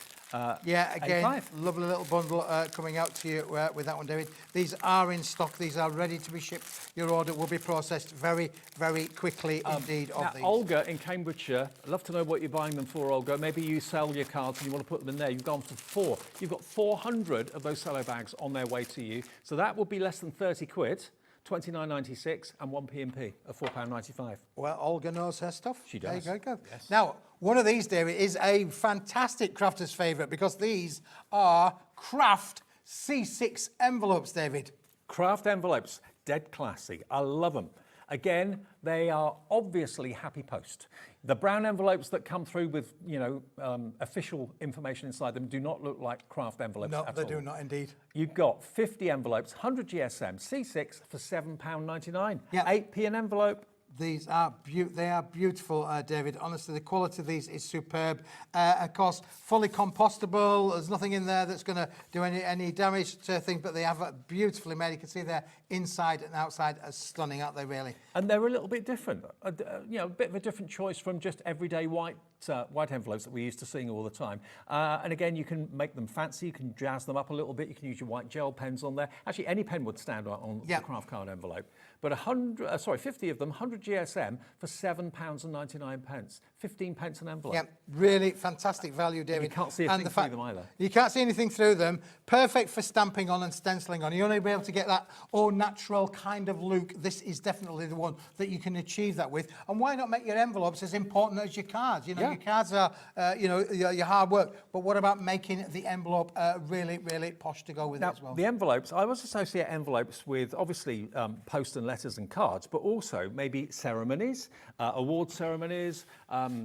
Yeah, again, 85. lovely little bundle coming out to you with that one, David. These are in stock. These are ready to be shipped. Your order will be processed very, very quickly indeed of Now, these. Olga in Cambridgeshire, I'd love to know what you're buying them for, Olga. Maybe you sell your cards and you want to put them in there. You've gone for 4. You've got 400 of those cello bags on their way to you. So that would be less than 30 quid. 29.96 and 1 P&P of £4.95. Well, Olga knows her stuff. She does. There you go. Yes. Now, one of these, David, is a fantastic crafter's favourite because these are Craft C6 envelopes, David. Craft envelopes, dead classy. I love them. Again, they are obviously happy post. The brown envelopes that come through with, official information inside them do not look like craft envelopes at all. No, they do not indeed. You've got 50 envelopes, 100 GSM, C6 for £7.99. Yeah. 8p an envelope. These are beautiful, David. Honestly, the quality of these is superb. Of course, fully compostable. There's nothing in there that's going to do any damage to things, but they have beautifully made. You can see they're inside and outside are stunning, aren't they, really? And they're a little bit different. A bit of a different choice from just everyday white envelopes that we're used to seeing all the time. And again, you can make them fancy. You can jazz them up a little bit. You can use your white gel pens on there. Actually, any pen would stand on the craft card envelope. But 50 of them, 100 GSM for £7.99. 15 pence an envelope. Yeah, really fantastic value, David. And you can't see a thing through them either. You can't see anything through them. Perfect for stamping on and stenciling on. You'll only be able to get that all natural kind of look. This is definitely the one that you can achieve that with. And why not make your envelopes as important as your cards? Your cards are, your hard work. But what about making the envelope really, really posh to go with it as well? The envelopes, I always associate envelopes with obviously post and letters and cards, but also maybe ceremonies, award ceremonies.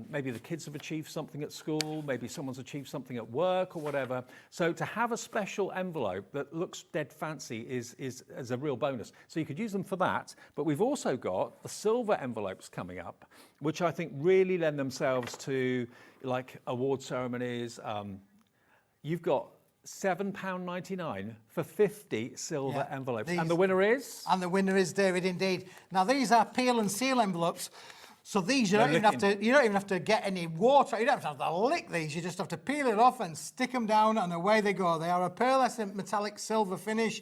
Maybe the kids have achieved something at school. Maybe someone's achieved something at work or whatever. So to have a special envelope that looks dead fancy is a real bonus. So you could use them for that. But we've also got the silver envelopes coming up, which I think really lend themselves to like award ceremonies. You've got £7.99 for 50 silver envelopes. And the winner is? And the winner is David, indeed. Now, these are peel and seal envelopes. So these, you don't even have to get any water. You don't have to lick these. You just have to peel it off and stick them down, and away they go. They are a pearlescent metallic silver finish.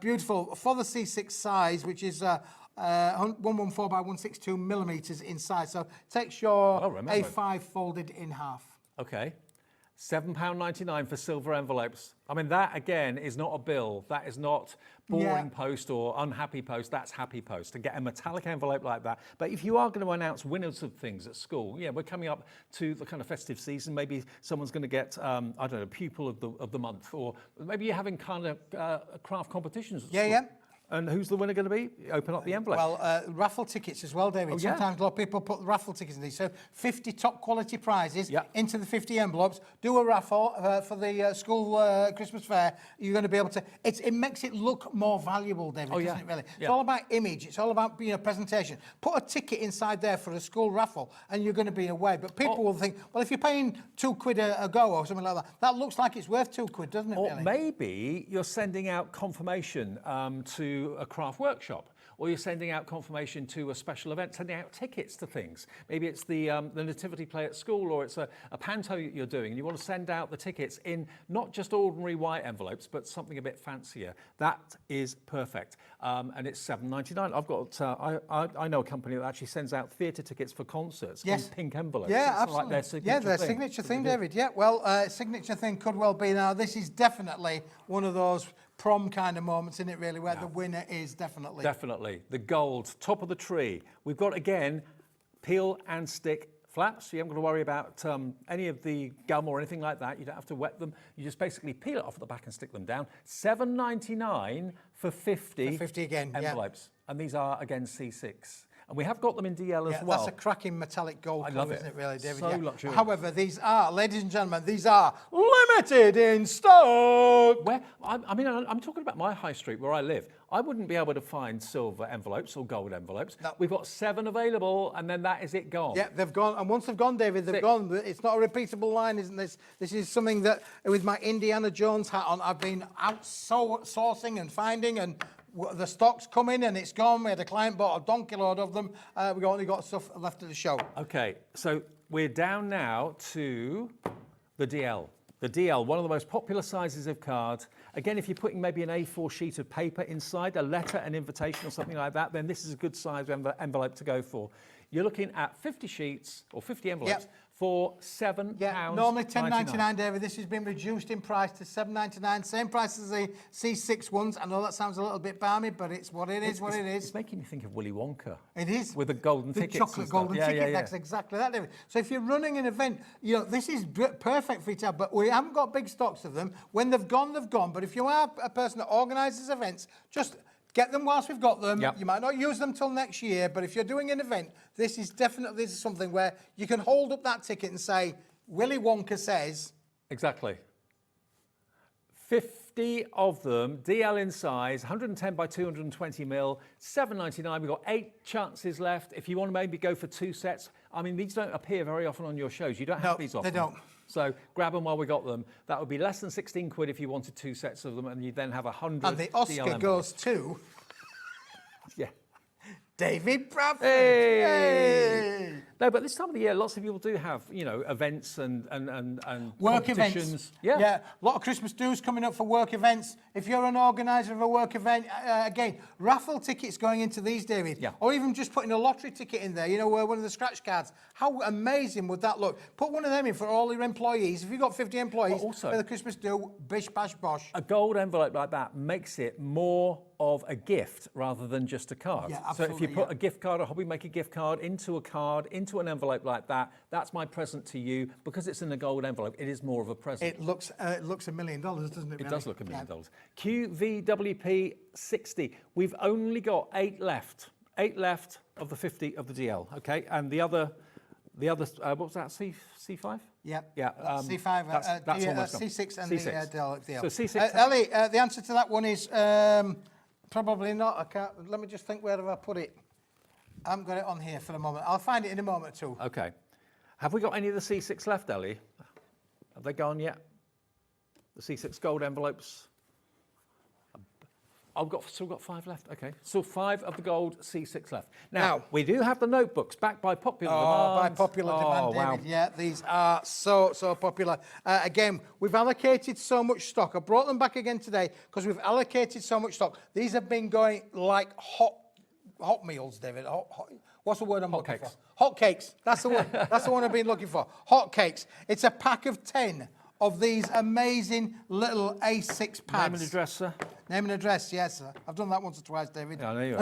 Beautiful for the C6 size, which is 114 by 162 millimeters in size. So takes your A5 folded in half. Okay. £7.99 for silver envelopes. I mean, that again is not a bill. That is not boring post or unhappy post. That's happy post. To get a metallic envelope like that. But if you are going to announce winners of things at school, we're coming up to the kind of festive season. Maybe someone's going to get, I don't know, pupil of the month, or maybe you're having kind of craft competitions at school. Yeah. And who's the winner going to be? Open up the envelope. Well, raffle tickets as well, David. Sometimes a lot of people put raffle tickets in these. So 50 top quality prizes into the 50 envelopes. Do a raffle for the school Christmas fair. You're going to be able to... It makes it look more valuable, David, doesn't it, really? It's all about image. It's all about presentation. Put a ticket inside there for a school raffle and you're going to be away. But people will think, well, if you're paying £2 a go or something like that, that looks like it's worth £2, doesn't it, or really? Maybe you're sending out confirmation to a craft workshop, or you're sending out confirmation to a special event, sending out tickets to things. Maybe it's the nativity play at school, or it's a panto you're doing, and you want to send out the tickets in not just ordinary white envelopes, but something a bit fancier. That is perfect. And it's $7.99. I've got, I know a company that actually sends out theatre tickets for concerts in pink envelopes. Yeah, it's absolutely. Like their signature thing. Signature thing, David. Yeah, well, signature thing could well be. Now, this is definitely one of those prom kind of moments, isn't it, really, where the winner is definitely. Definitely. The gold, top of the tree. We've got, again, peel and stick flaps. So you haven't got to worry about any of the gum or anything like that. You don't have to wet them. You just basically peel it off at the back and stick them down. $7.99 for 50 again, envelopes. And these are, again, C6. And we have got them in DL as well. That's a cracking metallic gold colour, isn't it, really, David? So luxurious. However, these are, ladies and gentlemen, these are limited in stock. Where, I mean, I'm talking about my high street where I live. I wouldn't be able to find silver envelopes or gold envelopes. No. We've got 7 available, and then that is it gone. Yeah, they've gone. And once they've gone, David, they've gone. It's not a repeatable line, isn't this? This is something that, with my Indiana Jones hat on, I've been out sourcing and finding and the stock's coming and it's gone. We had a client bought a donkey load of them. We've only got stuff left at the show. Okay, so we're down now to the DL. The DL, one of the most popular sizes of card. Again, if you're putting maybe an A4 sheet of paper inside, a letter, an invitation or something like that, then this is a good size envelope to go for. You're looking at 50 sheets or 50 envelopes for £7. Yeah, normally £10.99, David. This has been reduced in price to £7.99. Same price as the C6 ones. I know that sounds a little bit balmy, but it's what it is. It's making me think of Willy Wonka. It is. With the golden tickets. The chocolate golden ticket. That's exactly that, David. So if you're running an event, you know, this is perfect for you to have, but we haven't got big stocks of them. When they've gone, they've gone. But if you are a person that organises events, just get them whilst we've got them. You might not use them till next year, but if you're doing an event, this is something where you can hold up that ticket and say, Willy Wonka says. Exactly. 50 of them, DL in size, 110 by 220 mil, £7.99. We've got 8 chances left. If you want to maybe go for 2 sets, I mean, these don't appear very often on your shows. You don't have these often. They don't. So grab them while we got them. That would be less than 16 quid if you wanted 2 sets of them, and you then have 100. And the Oscar goes to David Bradford. Hey! No, but this time of the year, lots of people do have, you know, events and work competitions. Events. Yeah. A lot of Christmas dues coming up for work events. If you're an organiser of a work event, again, raffle tickets going into these, David. Yeah. Or even just putting a lottery ticket in there, you know, one of the scratch cards. How amazing would that look? Put one of them in for all your employees. If you've got 50 employees, for the Christmas do, bish, bash, bosh. A gold envelope like that makes it more of a gift rather than just a card. Yeah, so absolutely, if you put a gift card, a Hobby Maker gift card, into an envelope like that, that's my present to you. Because it's in a gold envelope, it is more of a present. It looks $1 million, doesn't it? It does look $1 million. QVWP 60. We've only got 8 left. 8 left of the 50 of the DL. Okay, and the other, what was that? C5? Yeah. Yeah. C5. That's almost C6 and C6. the DL. So C6. Ellie, the answer to that one is probably not. I can't. Let me just think. Where have I put it? I haven't got it on here for the moment. I'll find it in a moment too. Okay. Have we got any of the C6 left, Ellie? Have they gone yet? The C6 gold envelopes? I've still got 5 left. Okay. So 5 of the gold C6 left. Now, we do have the notebooks backed by popular demand. By popular demand, David. Yeah, these are so popular. Again, we've allocated so much stock. I brought them back again today because we've allocated so much stock. These have been going like hot meals, David. What's the word I'm looking for? Hot cakes. That's the one. That's the one I've been looking for. Hot cakes. It's a pack of 10 of these amazing little A6 pads. Name and address, sir? Name and address, yes, sir. I've done that once or twice, David. Yeah, I know you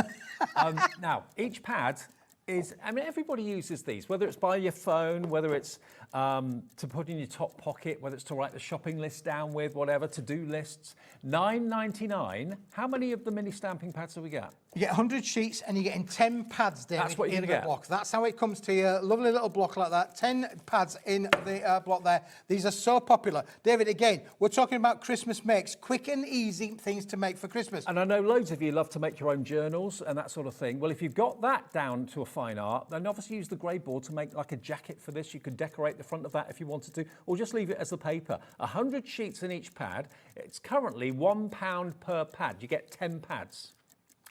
have. Now, each pad is, I mean, everybody uses these, whether it's by your phone, whether it's to put in your top pocket, whether it's to write the shopping list down with, whatever, to-do lists. $9.99. How many of the mini stamping pads do we get? You get 100 sheets and you're getting 10 pads, David, That's what you're in gonna the get. block. That's how it comes to you. Lovely little block like that. 10 pads in the block there. These are so popular. David, again, we're talking about Christmas makes, quick and easy things to make for Christmas. And I know loads of you love to make your own journals and that sort of thing. Well, if you've got that down to a fine art, then obviously use the grey board to make like a jacket for this. You could decorate the front of that if you wanted to, or just leave it as the paper. 100 sheets in each pad. It's currently £1 per pad. You get 10 pads.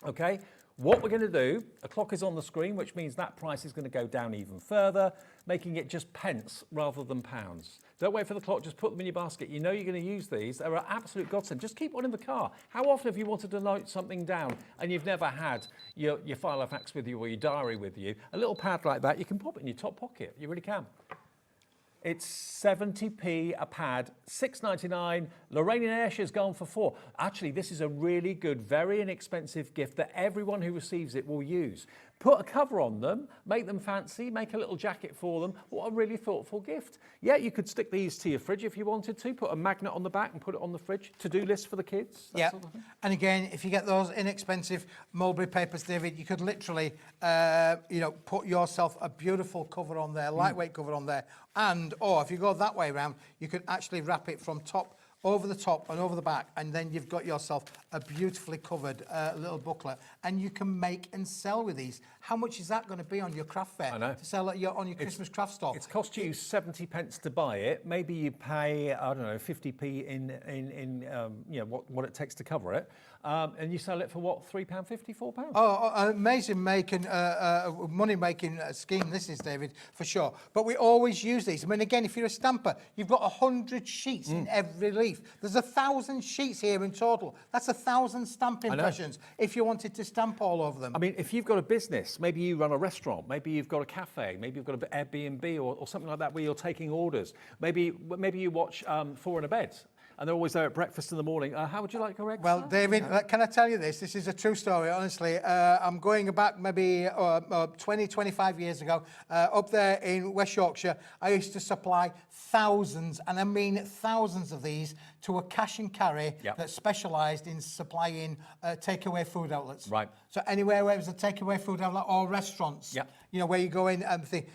Okay? What we're going to do, a clock is on the screen, which means that price is going to go down even further, making it just pence rather than pounds. Don't wait for the clock, just put them in your basket. You know you're going to use these. They're an absolute godsend. Just keep one in the car. How often have you wanted to note something down and you've never had your file of facts with you or your diary with you? A little pad like that, you can pop it in your top pocket. You really can. It's 70p a pad, $6.99. Lorraine in Ayrshire has gone for 4. Actually, this is a really good, very inexpensive gift that everyone who receives it will use. Put a cover on them, make them fancy, make a little jacket for them. What a really thoughtful gift. Yeah, you could stick these to your fridge if you wanted to, put a magnet on the back and put it on the fridge. To-do list for the kids. Yeah, sort of thing. And again, if you get those inexpensive mulberry papers, David, you could literally, put yourself a beautiful cover on there, lightweight cover on there. And, or if you go that way around, you could actually wrap it from top over the top and over the back, and then you've got yourself a beautifully covered little booklet, and you can make and sell with these. How much is that going to be on your craft fair? I know. To sell on your Christmas craft store? It's cost you 70 pence to buy it. Maybe you pay, I don't know, 50p in you know, what it takes to cover it. And you sell it for what, £3.50, £4? Oh, amazing money-making scheme this is, David, for sure. But we always use these. I mean, again, if you're a stamper, you've got 100 sheets in every leaf. There's 1,000 sheets here in total. That's 1,000 stamp impressions if you wanted to stamp all over them. I mean, if you've got a business, maybe you run a restaurant, maybe you've got a cafe, maybe you've got an Airbnb or something like that where you're taking orders. Maybe you watch Four in a Bed. And they're always there at breakfast in the morning. How would you like your eggs? Well, David, can I tell you this? This is a true story, honestly. I'm going back maybe 20, 25 years ago. Up there in West Yorkshire, I used to supply thousands, and I mean thousands of these, to a cash and carry that specialised in supplying takeaway food outlets. Right. So anywhere where it was a takeaway food outlet or restaurants, you know, where you go in and think,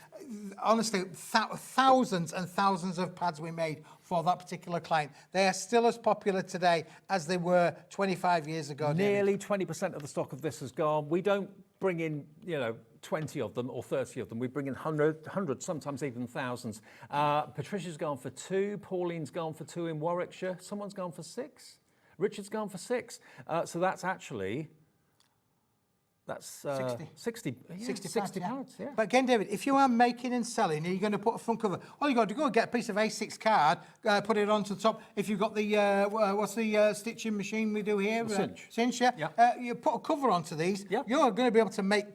honestly, thousands and thousands of pads we made for that particular client. They are still as popular today as they were 25 years ago. Nearly 20% of the stock of this has gone. We don't bring in, you know, 20 of them or 30 of them. We bring in hundreds, sometimes even thousands. Patricia's gone for 2. Pauline's gone for 2 in Warwickshire. Someone's gone for 6. Richard's gone for 6. So that's actually... That's 60 pounds, yeah. But again, David, if you are making and selling, and you're going to put a front cover, all you got to go and get a piece of A6 card, put it onto the top. If you've got the, what's the stitching machine we do here? Cinch. Yeah. You put a cover onto these, you're going to be able to make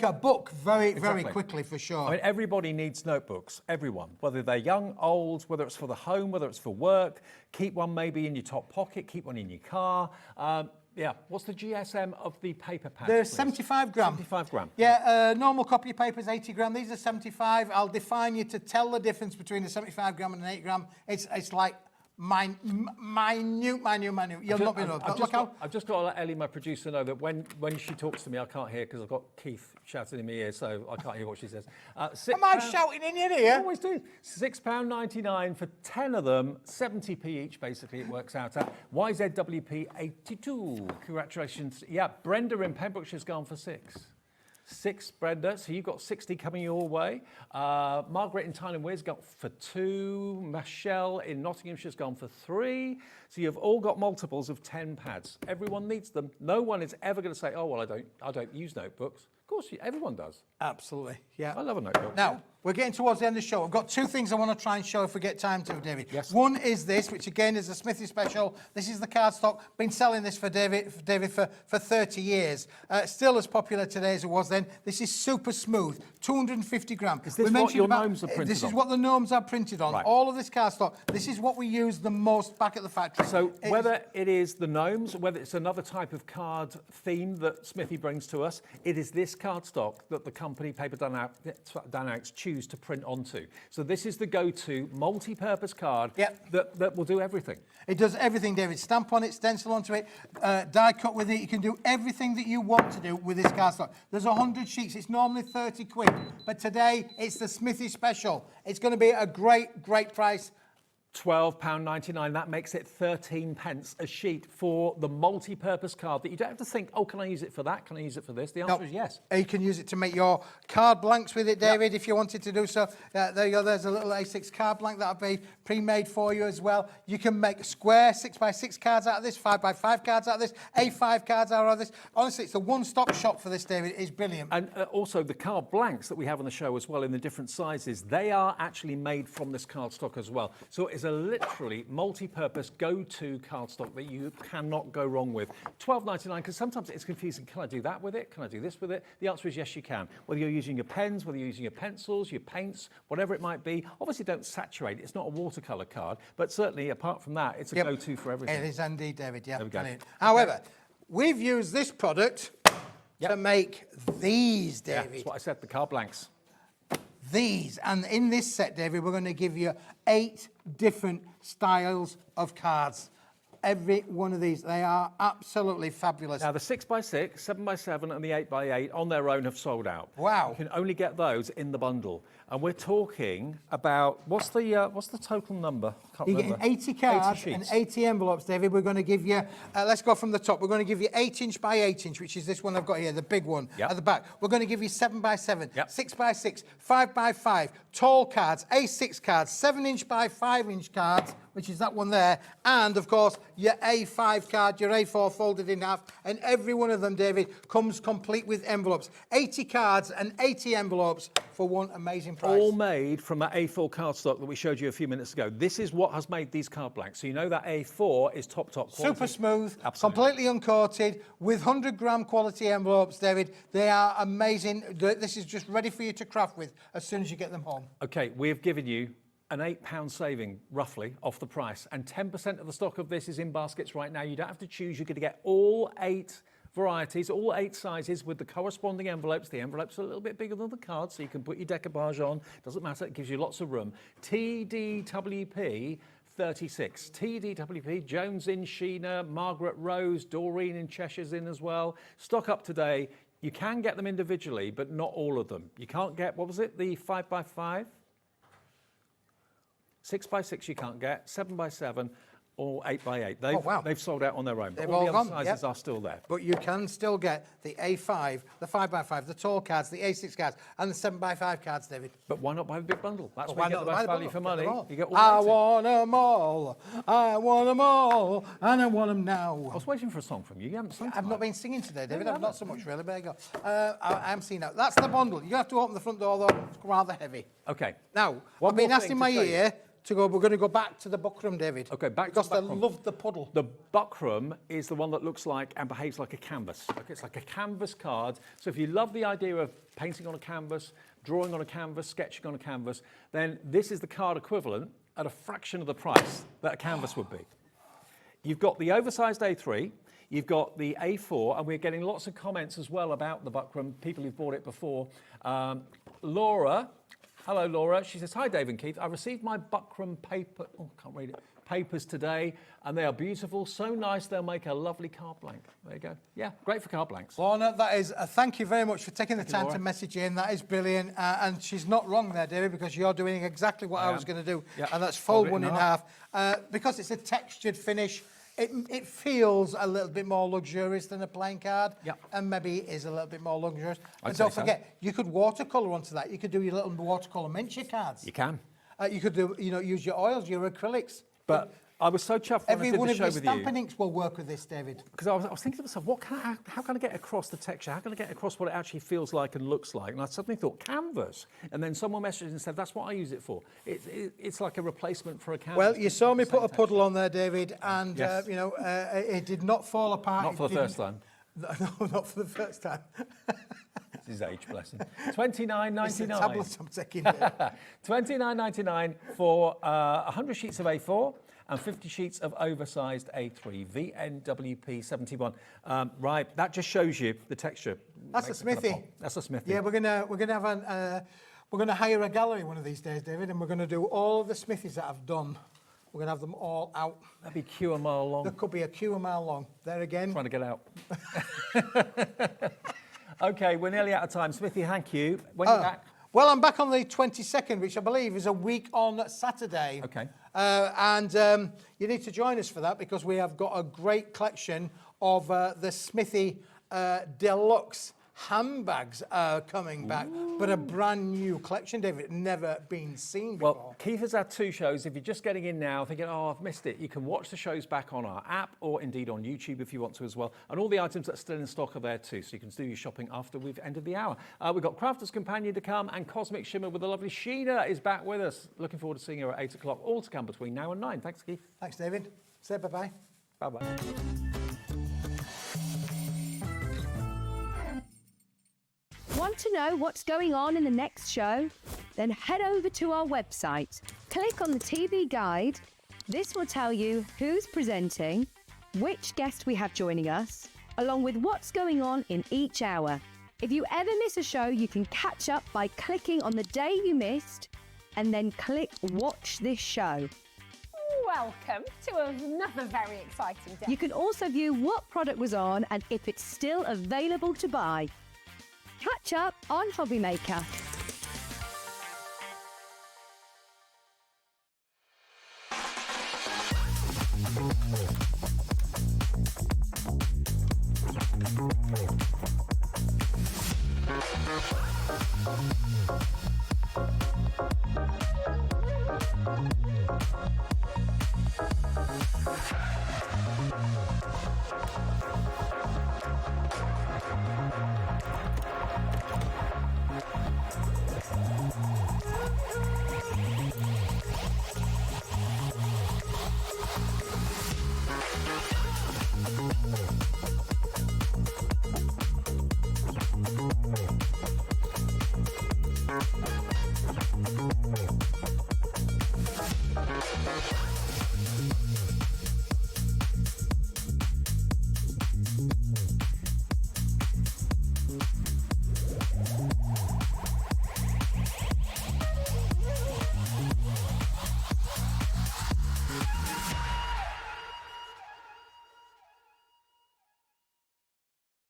a book very quickly, for sure. I mean, everybody needs notebooks, everyone, whether they're young, old, whether it's for the home, whether it's for work. Keep one maybe in your top pocket, keep one in your car. Yeah, what's the GSM of the paper pads? They're 75 gram. 75 gram. Yeah, normal copy of paper is 80 gram. These are 75. I'll define you to tell the difference between a 75 gram and an 8 gram. It's like minute. You'll not be able to. I've just got to let Ellie, my producer, know that when she talks to me, I can't hear because I've got Keith shouting in my ear, so I can't hear what she says. Am I shouting in your ear? I always do. £6.99 for 10 of them, 70p each, basically, it works out at. YZWP 82. Congratulations. Yeah, Brenda in Pembrokeshire's gone for 6. 6, Brenda, so you've got 60 coming your way. Margaret in Tyne and Weir's got for 2. Michelle in Nottinghamshire's gone for 3. So you've all got multiples of 10 pads. Everyone needs them. No one is ever going to say, oh, well, I don't use notebooks. Of course, everyone does. Absolutely, yeah. I love a notebook. Now, we're getting towards the end of the show. I've got 2 things I want to try and show if we get time to, David. Yes. One is this, which again is a Smithy special. This is the cardstock. Been selling this for David for 30 years. Still as popular today as it was then. This is super smooth, 250 gram. Is this what your gnomes are printed on? This is what the gnomes are printed on. Right. All of this cardstock. This is what we use the most back at the factory. So whether it is the gnomes, whether it's another type of card theme that Smithy brings to us, it is this cardstock that the company Paper Dienamics choose to print onto. So this is the go-to multi-purpose card that will do everything. It does everything, David. Stamp on it, stencil onto it, die cut with it. You can do everything that you want to do with this cardstock. There's 100 sheets. It's normally 30 quid, but today it's the Smithy special. It's going to be a great price. £12.99. That makes it 13 pence a sheet for the multi-purpose card that you don't have to think, oh, can I use it for that? Can I use it for this? The answer is yes. You can use it to make your card blanks with it, David, if you wanted to do so. There you go. There's a little A6 card blank that'll be pre-made for you as well. You can make square 6x6 cards out of this, 5x5 cards out of this, A5 cards out of this. Honestly, it's a one-stop shop for this, David. It's brilliant. And also the card blanks that we have on the show as well in the different sizes, they are actually made from this cardstock as well. So it's a literally multi-purpose go-to cardstock that you cannot go wrong with. £12.99, because sometimes it's confusing. Can I do that with it? Can I do this with it? The answer is yes, you can. Whether you're using your pens, whether you're using your pencils, your paints, whatever it might be. Obviously, don't saturate. It's not a watercolour card, but certainly, apart from that, it's a go-to for everything. It is indeed, David, yeah. There we go. However, we've used this product to make these, David. Yeah, that's what I said, the card blanks. These, and in this set, David, we're going to give you 8 different styles of cards. Every one of these, they are absolutely fabulous. Now, the 6x6, 7x7 and the 8x8 on their own have sold out. Wow. You can only get those in the bundle. And we're talking about, what's the total number? Can't You're remember. getting 80 cards 80 and sheets. 80 envelopes, David. We're going to give you, let's go from the top. We're going to give you 8" by 8", which is this one I've got here, the big one Yep. at the back. We're going to give you 7 by 7, Yep. 6 by 6, 5 by 5, tall cards, A6 cards, 7" by 5" cards, which is that one there, and of course your A5 card, your A4 folded in half, and every one of them, David, comes complete with envelopes. 80 cards and 80 envelopes for one amazing price. All made from that A4 cardstock that we showed you a few minutes ago. This is what has made these card blanks. So you know that A4 is top quality. Super smooth, Absolutely. completely uncoated, with 100-gram quality envelopes, David. They are amazing. This is just ready for you to craft with as soon as you get them home. Okay, we've given you an £8 saving, roughly, off the price. And 10% of the stock of this is in baskets right now. You don't have to choose. You're going to get all 8 varieties, all 8 sizes with the corresponding envelopes. The envelopes are a little bit bigger than the cards, so you can put your decoupage on. Doesn't matter. It gives you lots of room. TDWP 36. TDWP, Jones in, Sheena, Margaret Rose, Doreen in Cheshire's in as well. Stock up today. You can get them individually, but not all of them. You can't get, what was it, the 5 by 5? 6 by 6 you can't get, 7 by 7 or 8 by 8. They've sold out on their own. They've but all the all other gone, sizes yep. are still there. But you can still get the A5, the 5 by 5, the tall cards, the A6 cards, and the 7 by 5 cards, David. But why not buy the big bundle? That's Well, where you why get the not best buy the value for bundle? Get money. them all. You get all I 80. want them all. I want them all. And I want them now. I was waiting for a song from you. You haven't sung I've tonight. not been singing today, David. No, you I've not so much, really. But there you go. I am seeing now. That's the bundle. You have to open the front door, though. It's rather heavy. Okay. Now, One I've been more asked thing in to my show you. ear to go, we're going to go back to the buckram, David. Okay, back because to the they buckram. love the puddle. The buckram is the one that looks like and behaves like a canvas. Okay, it's like a canvas card. So if you love the idea of painting on a canvas, drawing on a canvas, sketching on a canvas, then this is the card equivalent at a fraction of the price that a canvas would be. You've got the oversized A3, you've got the A4, and we're getting lots of comments as well about the buckram, people who've bought it before. Laura, hello Laura, she says, hi Dave and Keith, I received my buckram paper, can't read it, papers today, and they are beautiful, so nice they'll make a lovely card blank. There you go. Yeah, great for card blanks. Lorna, that is, thank you very much for taking the Thank you, time Laura. to message in. That is brilliant. And she's not wrong there, David, because you're doing exactly what I was going to do. Yep. And that's fold Fold it one in half. Because it's a textured finish, it feels a little bit more luxurious than a plain card. Yep. And maybe it is a little bit more luxurious. I'd And say don't so. forget, you could watercolour onto that. You could do your little watercolour miniature cards. You can. You could do, use your oils, your acrylics. But I was so chuffed when Every I did one the of show your with you. stamping inks will work with this, David. Because I was thinking to myself, how can I get across the texture? How can I get across what it actually feels like and looks like? And I suddenly thought, canvas. And then someone messaged and said, that's what I use it for. It's like a replacement for a canvas. Well, you saw me put a puddle on there, David, and Yes. it did not fall apart. Not for the first time. No, not for the first time. It's his age, bless him. $29.99. It's the tablet I'm taking here. $29.99 for 100 sheets of A4 and 50 sheets of oversized A3, VNWP 71. Right, that just shows you the texture. That's a Makes it kinda smithy. pop. That's a smithy. Yeah, we're gonna hire a gallery one of these days, David, and we're gonna do all of the smithies that I've done. We're gonna have them all out. That'd be Q a mile long. There could be a queue a mile long. There again. Trying to get out. Okay, we're nearly out of time. Smithy, thank you. When are you back? Well, I'm back on the 22nd, which I believe is a week on Saturday. Okay. And you need to join us for that because we have got a great collection of the Smithy Deluxe handbags coming back, but a brand new collection, David, never been seen before. Well, Keith has had 2 shows. If you're just getting in now thinking, oh, I've missed it, you can watch the shows back on our app or indeed on YouTube if you want to as well. And all the items that are still in stock are there too, so you can do your shopping after we've ended the hour. We've got Crafter's Companion to come and Cosmic Shimmer with the lovely Sheena is back with us. Looking forward to seeing her at 8 o'clock, all to come between now and 9. Thanks, Keith. Thanks, David. Say bye-bye. Bye-bye. Want to know what's going on in the next show? Then head over to our website. Click on the TV guide. This will tell you who's presenting, which guest we have joining us, along with what's going on in each hour. If you ever miss a show, you can catch up by clicking on the day you missed and then click Watch This Show. Welcome to another very exciting day. You can also view what product was on and if it's still available to buy. Catch up on Hobby Maker.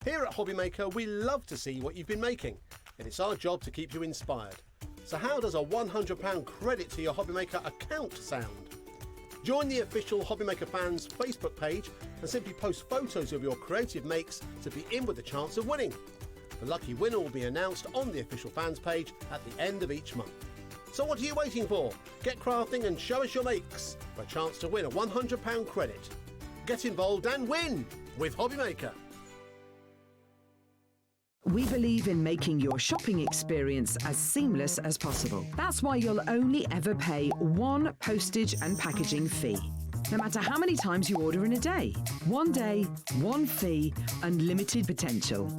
Here at Hobbymaker, we love to see what you've been making, and it's our job to keep you inspired. So how does a £100 credit to your Hobbymaker account sound? Join the official Hobbymaker fans Facebook page and simply post photos of your creative makes to be in with a chance of winning. The lucky winner will be announced on the official fans page at the end of each month. So what are you waiting for? Get crafting and show us your makes for a chance to win a £100 credit. Get involved and win with Hobbymaker. We believe in making your shopping experience as seamless as possible. That's why you'll only ever pay one postage and packaging fee. No matter how many times you order in a day. One day, one fee, unlimited potential.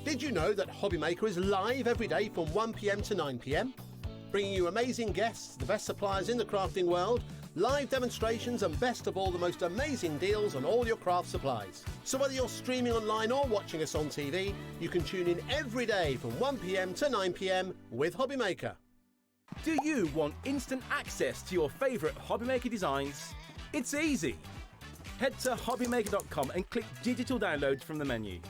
Did you know that Hobbymaker is live every day from 1 p.m. to 9 p.m? Bringing you amazing guests, the best suppliers in the crafting world, live demonstrations and best of all, the most amazing deals on all your craft supplies. So whether you're streaming online or watching us on TV, you can tune in every day from 1 p.m. to 9 p.m. with Hobbymaker. Do you want instant access to your favourite Hobbymaker designs? It's easy. Head to hobbymaker.com and click digital downloads from the menu.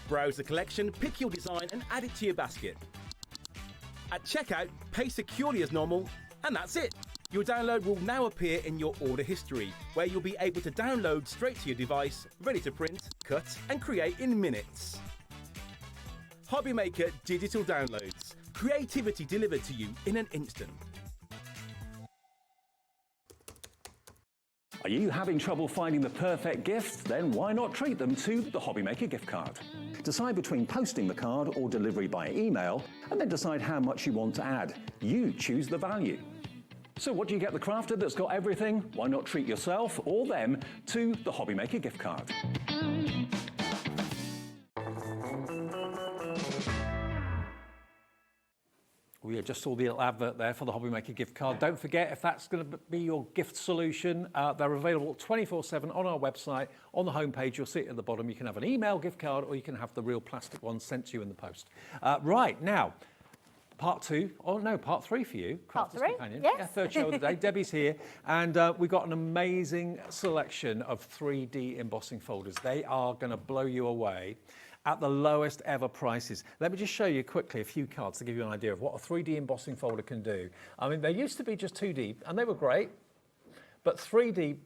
Browse the collection, pick your design and add it to your basket. At checkout, pay securely as normal, and that's it. Your download will now appear in your order history, where you'll be able to download straight to your device, ready to print, cut and create in minutes. Hobbymaker Digital Downloads. Creativity delivered to you in an instant. Are you having trouble finding the perfect gift? Then why not treat them to the Hobbymaker gift card? Decide between posting the card or delivery by email, and then decide how much you want to add. You choose the value. So what do you get the crafter that's got everything? Why not treat yourself or them to the Hobbymaker gift card? We just saw the little advert there for the Hobbymaker gift card. Don't forget, if that's going to be your gift solution, they're available 24/7 on our website. On the homepage, you'll see it at the bottom. You can have an email gift card or you can have the real plastic one sent to you in the post. Right, now, part three for you. Part three, Companion. yes. Yeah, third show of the day. Debbie's here, and we've got an amazing selection of 3D embossing folders. They are going to blow you away at the lowest ever prices. Let me just show you quickly a few cards to give you an idea of what a 3D embossing folder can do. I mean, they used to be just 2D, and they were great, but 3D,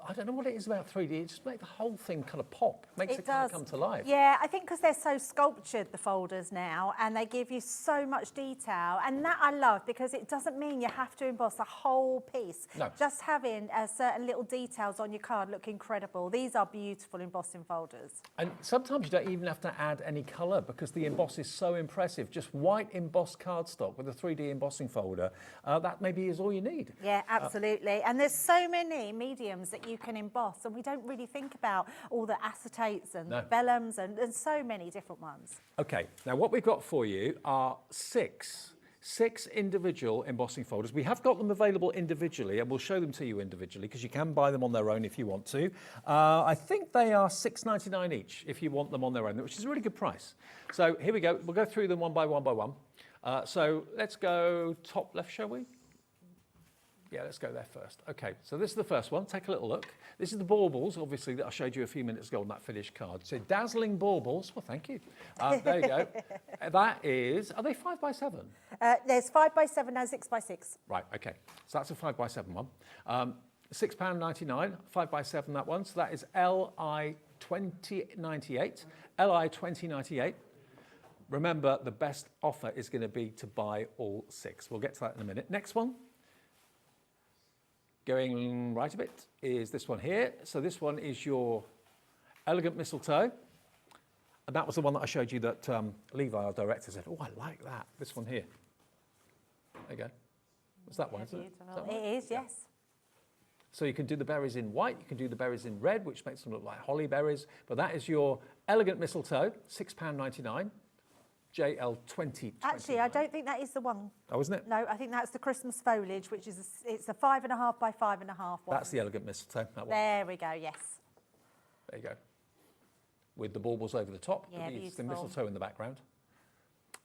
I don't know what it is about 3D, it just makes the whole thing kind of pop, makes it kind of come to life. Yeah, I think because they're so sculptured, the folders now, and they give you so much detail, and that I love because it doesn't mean you have to emboss a whole piece. No. Just having certain little details on your card look incredible. These are beautiful embossing folders. And sometimes you don't even have to add any colour because the emboss is so impressive. Just white embossed cardstock with a 3D embossing folder, that maybe is all you need. Yeah, absolutely. And there's so many mediums that you can emboss, and we don't really think about all the acetates and No. vellums and so many different ones. Okay, now what we've got for you are six individual embossing folders. We have got them available individually, and we'll show them to you individually because you can buy them on their own if you want to. I think they are $6.99 each if you want them on their own, which is a really good price. So here we go. We'll go through them one by one by one. So let's go top left, shall we? Yeah, let's go there first. Okay, so this is the first one. Take a little look. This is the baubles, obviously, that I showed you a few minutes ago on that finished card. So dazzling baubles. Well, thank you. There you go. That is, are they 5x7? There's 5x7 and 6x6. Right, okay. So that's a 5x7 one. £6.99, 5x7 that one. So that is LI 2098. LI 2098. Remember, the best offer is going to be to buy all 6. We'll get to that in a minute. Next one. Going right a bit is this one here. So this one is your elegant mistletoe. And that was the one that I showed you that Levi, our director, said, oh, I like that. This one here. There you go. What's that one? Isn't it? Is that right? It is, yes. So you can do the berries in white, you can do the berries in red, which makes them look like holly berries. But that is your elegant mistletoe, £6.99. JL20. Actually, I don't think that is the one. Oh, isn't it? No, I think that's the Christmas foliage, which is it's a 5.5 by 5.5 one. That's the elegant mistletoe. That one. There we go. Yes. There you go. With the baubles over the top, Yeah, the beautiful. mistletoe in the background.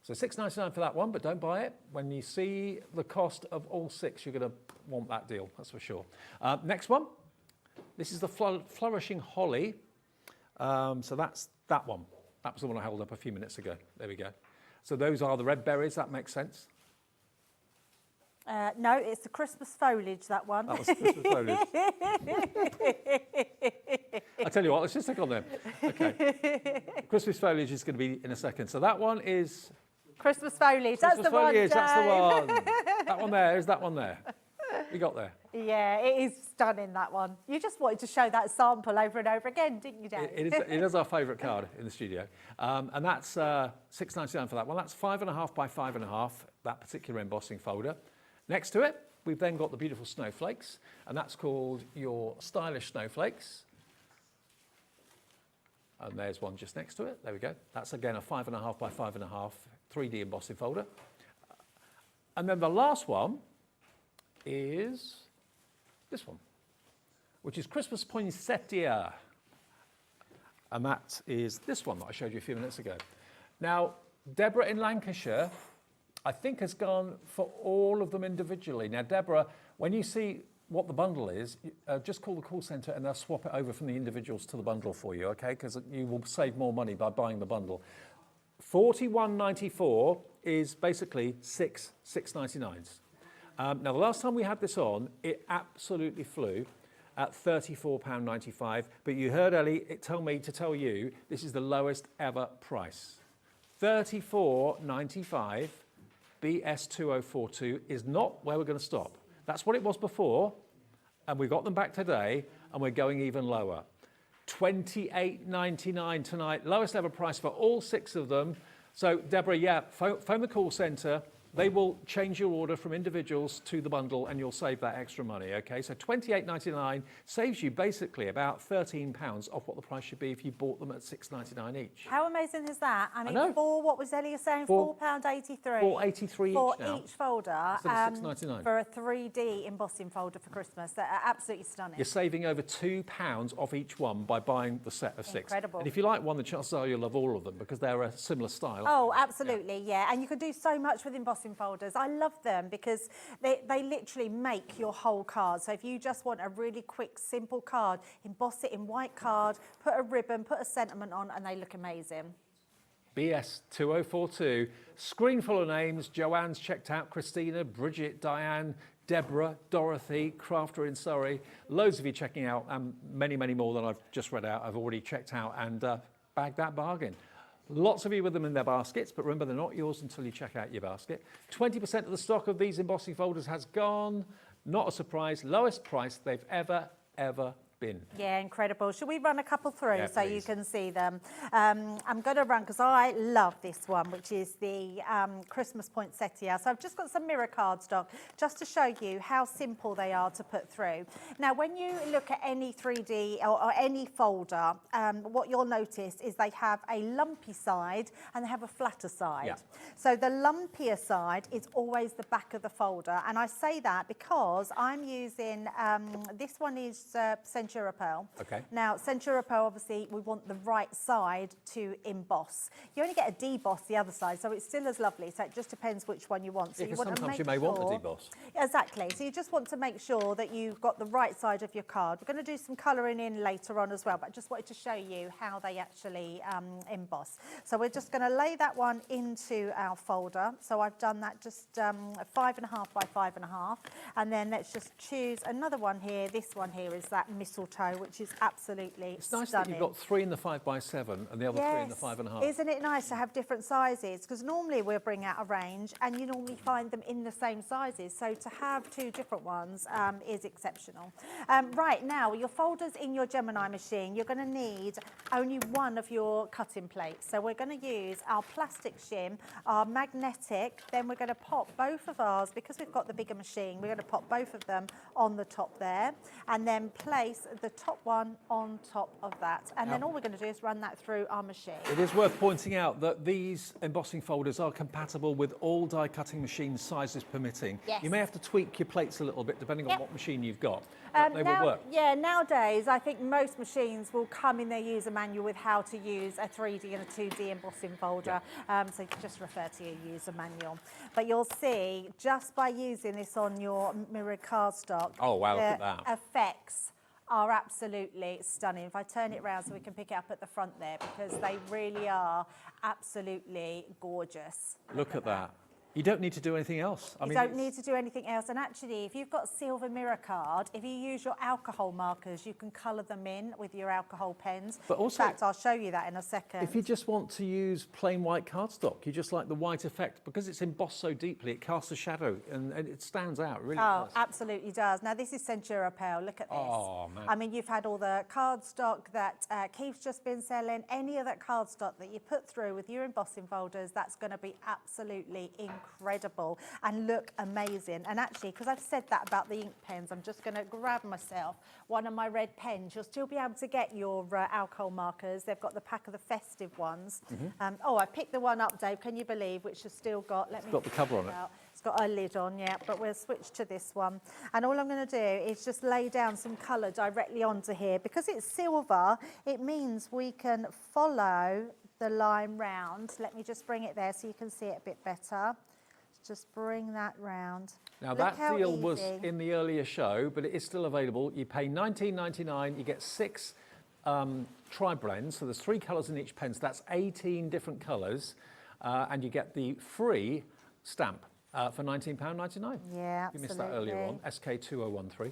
So $6.99 for that one, but don't buy it. When you see the cost of all 6, you're going to want that deal. That's for sure. Next one. This is the flourishing holly. So that's that one. That was the one I held up a few minutes ago. There we go. So those are the red berries. That makes sense. No, it's the Christmas foliage, that one. That was Christmas foliage. I tell you what, let's just stick on them. Okay. Christmas foliage is going to be in a second. So that one is... Christmas foliage. Christmas That's the foliage, one, that's the Joe. one. That one there, is that one there? You got there? Yeah, it is stunning, that one. You just wanted to show that sample over and over again, didn't you, Dave? It is our favourite card in the studio. And that's $6.99 for that one. That's 5.5 by 5.5, that particular embossing folder. Next to it, we've then got the beautiful snowflakes, and that's called your stylish snowflakes. And there's one just next to it. There we go. That's again a 5.5 by 5.5 3D embossing folder. And then the last one is this one, which is Christmas poinsettia. And that is this one that I showed you a few minutes ago. Now, Deborah in Lancashire, I think, has gone for all of them individually. Now, Deborah, when you see what the bundle is, just call the call centre and they'll swap it over from the individuals to the bundle for you, okay? Because you will save more money by buying the bundle. $41.94 is basically six $6.99s. Now, the last time we had this on, it absolutely flew at £34.95. But you heard Ellie tell me to tell you this is the lowest ever price. $34.95 BS2042 is not where we're going to stop. That's what it was before, and we got them back today, and we're going even lower. $28.99 tonight, lowest ever price for all 6 of them. So, Deborah, yeah, phone the call centre. They will change your order from individuals to the bundle and you'll save that extra money, okay? So $28.99 saves you basically about £13 off what the price should be if you bought them at $6.99 each. How amazing is that? I mean, know. for what was Elliot saying? £4.83. $4.83 for each now. each folder. Instead of $6.99. For a 3D embossing folder for Christmas. They're absolutely stunning. You're saving over £2 off each one by buying the set of 6. Incredible. And if you like one, the chances are you'll love all of them because they're a similar style. Oh, absolutely, yeah. And you can do so much with embossing folders. I love them because they literally make your whole card. So if you just want a really quick, simple card, emboss it in white card, put a ribbon, put a sentiment on, and they look amazing. BS2042, screen full of names. Joanne's checked out, Christina, Bridget, Diane, Deborah, Dorothy, Crafter in Surrey. Loads of you checking out, and many, many more than I've just read out. I've already checked out and bagged that bargain. Lots of you with them in their baskets, but remember, they're not yours until you check out your basket. 20% of the stock of these embossing folders has gone. Not a surprise, lowest price they've ever bin. Yeah, incredible. Should we run a couple through Yeah, so you please. can see them? I'm going to run because I love this one, which is the Christmas poinsettia. So I've just got some mirror cardstock just to show you how simple they are to put through. Now, when you look at any 3D or any folder, what you'll notice is they have a lumpy side and they have a flatter side. Yeah. So the lumpier side is always the back of the folder. And I say that because I'm using, this one is Centura Pearl. Okay. Now, Centura Pearl, obviously, we want the right side to emboss. You only get a deboss the other side, so it's still as lovely. So it just depends which one you want. So Yeah, you 'cause want to sometimes make you may want the sure- deboss. Exactly. So you just want to make sure that you've got the right side of your card. We're going to do some colouring in later on as well, but I just wanted to show you how they actually emboss. So we're just going to lay that one into our folder. So I've done that just 5.5 by 5.5. And then let's just choose another one here. This one here is that mistletoe, which is absolutely It's nice stunning. that you've got 3 in the 5x7 and the other 3 in the 5.5. Isn't it nice to have different sizes? Because normally we'll bring out a range and you normally find them in the same sizes. So to have 2 different ones is exceptional. Right, now, your folders in your Gemini machine, you're going to need only one of your cutting plates. So we're going to use our plastic shim, our magnetic, then we're going to pop both of ours, because we've got the bigger machine, we're going to pop both of them on the top there, and then place the top one on top of that. And then all we're going to do is run that through our machine. It is worth pointing out that these embossing folders are compatible with all die cutting machine sizes permitting. Yes. You may have to tweak your plates a little bit depending on Yep. what machine you've got. But they will Now, work. yeah, nowadays I think most machines will come in their user manual with how to use a 3D and a 2D embossing folder. So you can just refer to your user manual. But you'll see, just by using this on your mirrored cardstock, Oh, wow, look the at that. effects are absolutely stunning. If I turn it around so we can pick it up at the front there, because they really are absolutely gorgeous. Look at that. You don't need to do anything else. You don't need to do anything else. And actually, if you've got a silver mirror card, if you use your alcohol markers, you can colour them in with your alcohol pens. But also- in fact, I'll show you that in a second. If you just want to use plain white cardstock, you just like the white effect, because it's embossed so deeply, it casts a shadow and it stands out, it really Oh, does. absolutely does. Now, this is Centura Pearl. Look at this. Oh, man. I mean, you've had all the cardstock that Keith's just been selling. Any of that cardstock that you put through with your embossing folders, that's going to be absolutely incredible and look amazing. And actually, because I've said that about the ink pens, I'm just going to grab myself one of my red pens. You'll still be able to get your alcohol markers. They've got the pack of the festive ones. Oh, I picked the one up, Dave. Can you believe? Which has still got... It's got the cover on it. It's got a lid on, yeah, but we'll switch to this one. And all I'm going to do is just lay down some colour directly onto here. Because it's silver, it means we can follow the line round. Let me just bring it there so you can see it a bit better. Just bring that round. Now Look that how deal was easy. in the earlier show, but it is still available. You pay $19.99, you get 6 tri-blends, so there's 3 colours in each pen, so that's 18 different colours, and you get the free stamp for £19.99. Yeah, You missed that earlier on, absolutely. SK2013.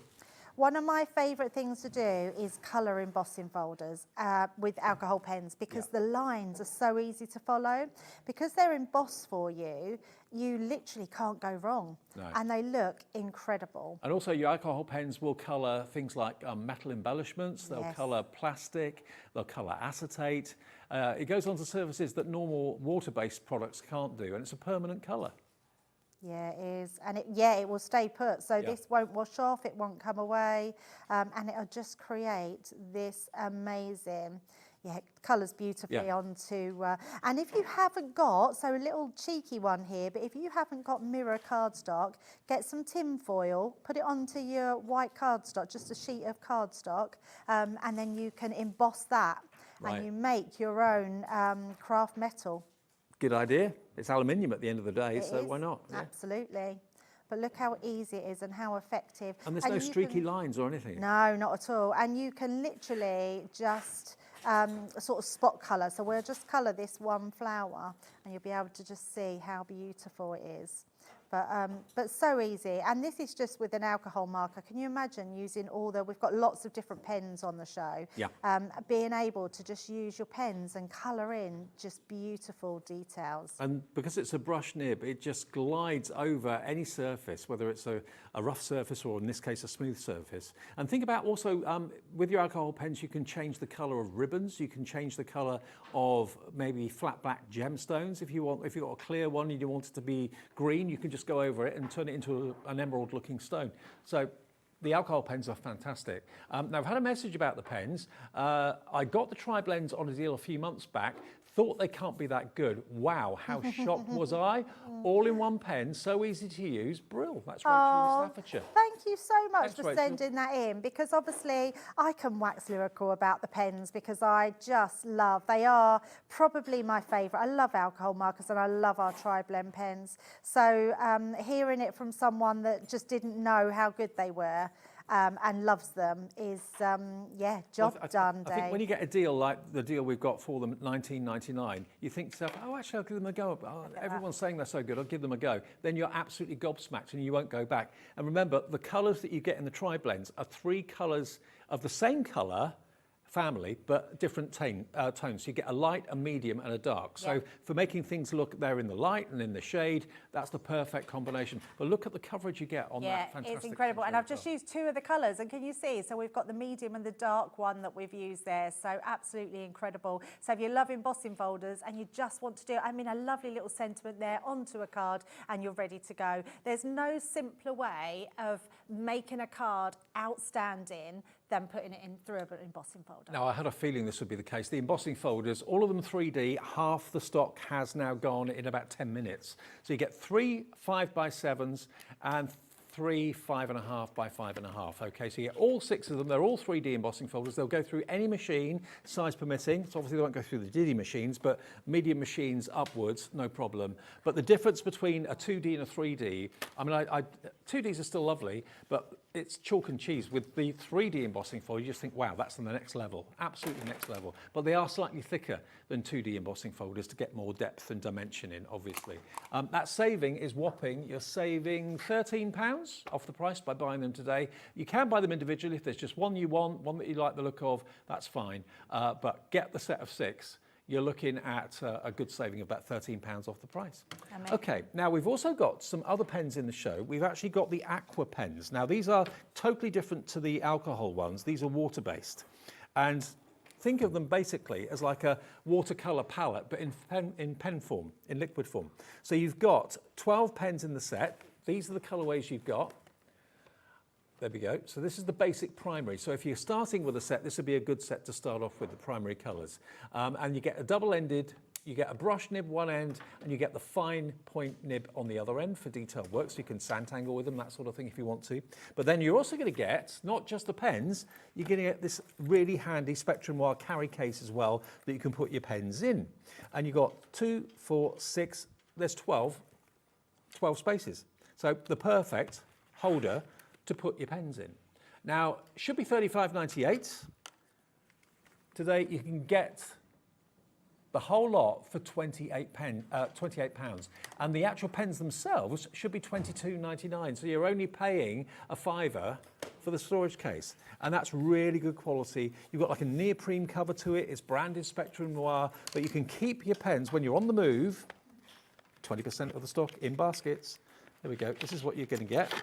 One of my favourite things to do is colour embossing folders with alcohol pens, because the lines are so easy to follow. Because they're embossed for you, you literally can't go wrong. No. And they look incredible. And also your alcohol pens will colour things like metal embellishments, they'll Yes. colour plastic, they'll colour acetate. It goes on to surfaces that normal water-based products can't do, and it's a permanent colour. Yeah, it is. And it will stay put. So Yeah. this won't wash off, it won't come away. And it'll just create this amazing, colours beautifully onto. And if you haven't got, so a little cheeky one here, but if you haven't got mirror cardstock, get some tin foil, put it onto your white cardstock, just a sheet of cardstock, and then you can emboss that. Right. And you make your own craft metal. Good idea. It's aluminium at the end of the day, It so is, why not? Yeah. Absolutely. But look how easy it is and how effective. And there's no you streaky can- lines or anything. No, not at all. And you can literally just sort of spot colour. So we'll just colour this one flower and you'll be able to just see how beautiful it is. But so easy. And this is just with an alcohol marker. Can you imagine using we've got lots of different pens on the show. Yeah. Being able to just use your pens and colour in just beautiful details. And because it's a brush nib, it just glides over any surface, whether it's a rough surface or in this case a smooth surface. And think about also with your alcohol pens, you can change the colour of ribbons, you can change the colour of maybe flat black gemstones if you want. If you've got a clear one and you want it to be green, you can just go over it and turn it into an emerald looking stone. So the alcohol pens are fantastic. Now I've had a message about the pens. I got the tri-blends on a deal a few months back. Thought they can't be that good. Wow, how shocked was I? All in one pen, so easy to use. Brill, that's Rachel in Staffordshire. Thank you so much Thanks, for Rachel. sending that in, because obviously I can wax lyrical about the pens because I just love, they are probably my favourite. I love alcohol markers and I love our tri-blend pens. So hearing it from someone that just didn't know how good they were, and loves them is, job done, Dave. I think when you get a deal like the deal we've got for them at $19.99, you think to yourself, oh, actually, I'll give them a go. Oh, everyone's saying they're so good, I'll give them a go. Then you're absolutely gobsmacked and you won't go back. And remember, the colours that you get in the tri-blends are 3 colours of the same colour family, but different tones. So you get a light, a medium, and a dark. So for making things look there in the light and in the shade, that's the perfect combination. But look at the coverage you get on that fantastic. It's incredible. And I've just used 2 of the colours, and can you see? So we've got the medium and the dark one that we've used there. So absolutely incredible. So if you love embossing folders and you just want to do, a lovely little sentiment there onto a card, and you're ready to go. There's no simpler way of making a card outstanding than putting it in through an embossing folder. Now, I had a feeling this would be the case. The embossing folders, all of them 3D, half the stock has now gone in about 10 minutes. So you get 3 5x7s and 3 5.5 by 5.5. Okay, so you get all 6 of them. They're all 3D embossing folders. They'll go through any machine, size permitting. So obviously they won't go through the Diddy machines, but medium machines upwards, no problem. But the difference between a 2D and a 3D, 2Ds are still lovely, but it's chalk and cheese. With the 3D embossing folder, you just think, wow, that's on the next level, absolutely next level. But they are slightly thicker than 2D embossing folders to get more depth and dimension in, obviously. That saving is whopping. You're saving £13 off the price by buying them today. You can buy them individually. If there's just one you want, one that you like the look of, that's fine. But get the set of 6. You're looking at a good saving of about £13 off the price. Amazing. Okay, now we've also got some other pens in the show. We've actually got the aqua pens. Now these are totally different to the alcohol ones. These are water-based. And think of them basically as like a watercolour palette, but in pen form, in liquid form. So you've got 12 pens in the set. These are the colourways you've got. There we go. So this is the basic primary. So if you're starting with a set, this would be a good set to start off with, the primary colours. And you get a double-ended, you get a brush nib one end, and you get the fine point nib on the other end for detailed work, so you can Sanntangle with them, that sort of thing if you want to. But then you're also going to get, not just the pens, you're going to get this really handy Spectrum Wire carry case as well that you can put your pens in. And you've got 2, 4, 6, there's 12 spaces. So the perfect holder to put your pens in. Now, it should be $35.98. Today, you can get the whole lot for £28. And the actual pens themselves should be $22.99. So you're only paying a £5 for the storage case. And that's really good quality. You've got like a neoprene cover to it. It's branded Spectrum Noir, but you can keep your pens when you're on the move. 20% of the stock in baskets. There we go. This is what you're going to get.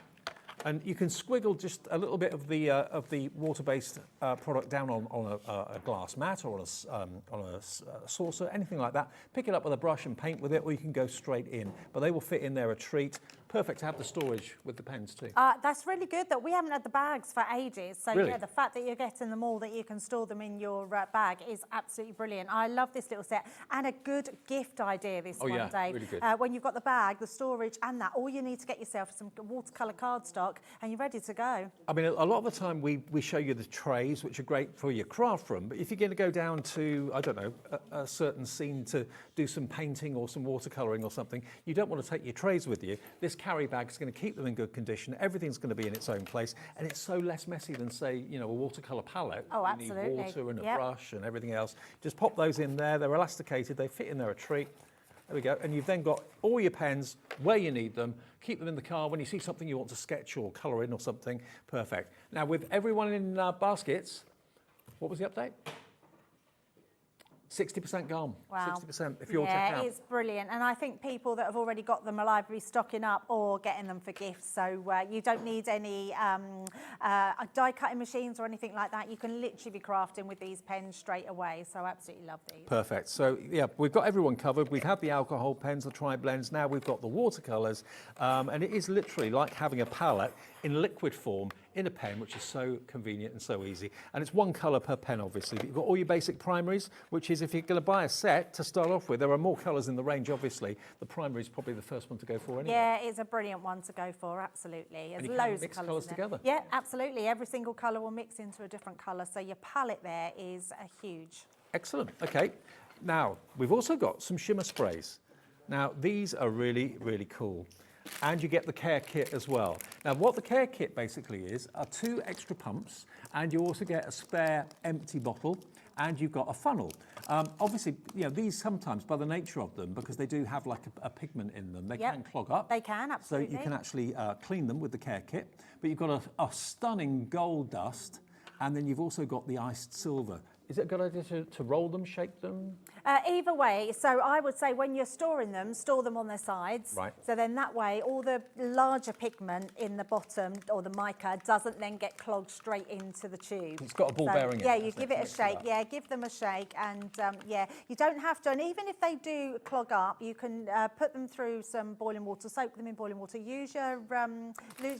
And you can squiggle just a little bit of the water-based product down on a glass mat or on a saucer, anything like that. Pick it up with a brush and paint with it, or you can go straight in. But they will fit in there a treat. Perfect to have the storage with the pens too. That's really good that we haven't had the bags for ages. So really? Yeah, the fact that you're getting them all, that you can store them in your bag is absolutely brilliant. I love this little set, and a good gift idea, this one, Dave. Really good. When you've got the bag, the storage and that, all you need to get yourself some watercolour cardstock and you're ready to go. I mean, a lot of the time we show you the trays, which are great for your craft room, but if you're going to go down to, I don't know, a certain scene to do some painting or some watercolouring or something, you don't want to take your trays with you. This carry bag is going to keep them in good condition. Everything's going to be in its own place, and it's so less messy than, say, you know, a watercolour palette. Oh, absolutely. You need water and a brush and everything else. Just pop those in there. They're elasticated. They fit in there a treat. There we go. And you've then got all your pens where you need them. Keep them in the car. When you see something you want to sketch or colour in or something, perfect. Now, with everyone in baskets, what was the update? 60% gone. Wow. 60% if you're yeah, checked out. it's brilliant. And I think people that have already got them are either stocking up or getting them for gifts. So you don't need any die cutting machines or anything like that. You can literally be crafting with these pens straight away. So I absolutely love these. Perfect. So yeah, we've got everyone covered. We've had the alcohol pens, the tri-blends. Now we've got the watercolours. And it is literally like having a palette in liquid form in a pen, which is so convenient and so easy. And it's one colour per pen, obviously. But you've got all your basic primaries, which is if you're going to buy a set to start off with, there are more colours in the range, obviously. The primary is probably the first one to go for anyway. Yeah, it's a brilliant one to go for, absolutely. There's And you loads can mix of colours in there. together. Yeah, absolutely. Every single colour will mix into a different colour. So your palette there is huge. Excellent. Okay. Now, we've also got some shimmer sprays. Now, these are really, really cool. And you get the care kit as well. Now, what the care kit basically is are 2 extra pumps, and you also get a spare empty bottle, and you've got a funnel. Obviously, you know, these sometimes, by the nature of them, because they do have like a pigment in them, they can clog up. They can, absolutely. So you can actually clean them with the care kit. But you've got a stunning gold dust, and then you've also got the iced silver. Is it a good idea to roll them, shake them? Either way, so I would say when you're storing them, store them on their sides. Right. So then that way, all the larger pigment in the bottom or the mica doesn't then get clogged straight into the tube. It's got a ball bearing in it. Yeah, you give it a shake. Yeah, give them a shake, and yeah, you don't have to. And even if they do clog up, you can put them through some boiling water, soak them in boiling water. Use your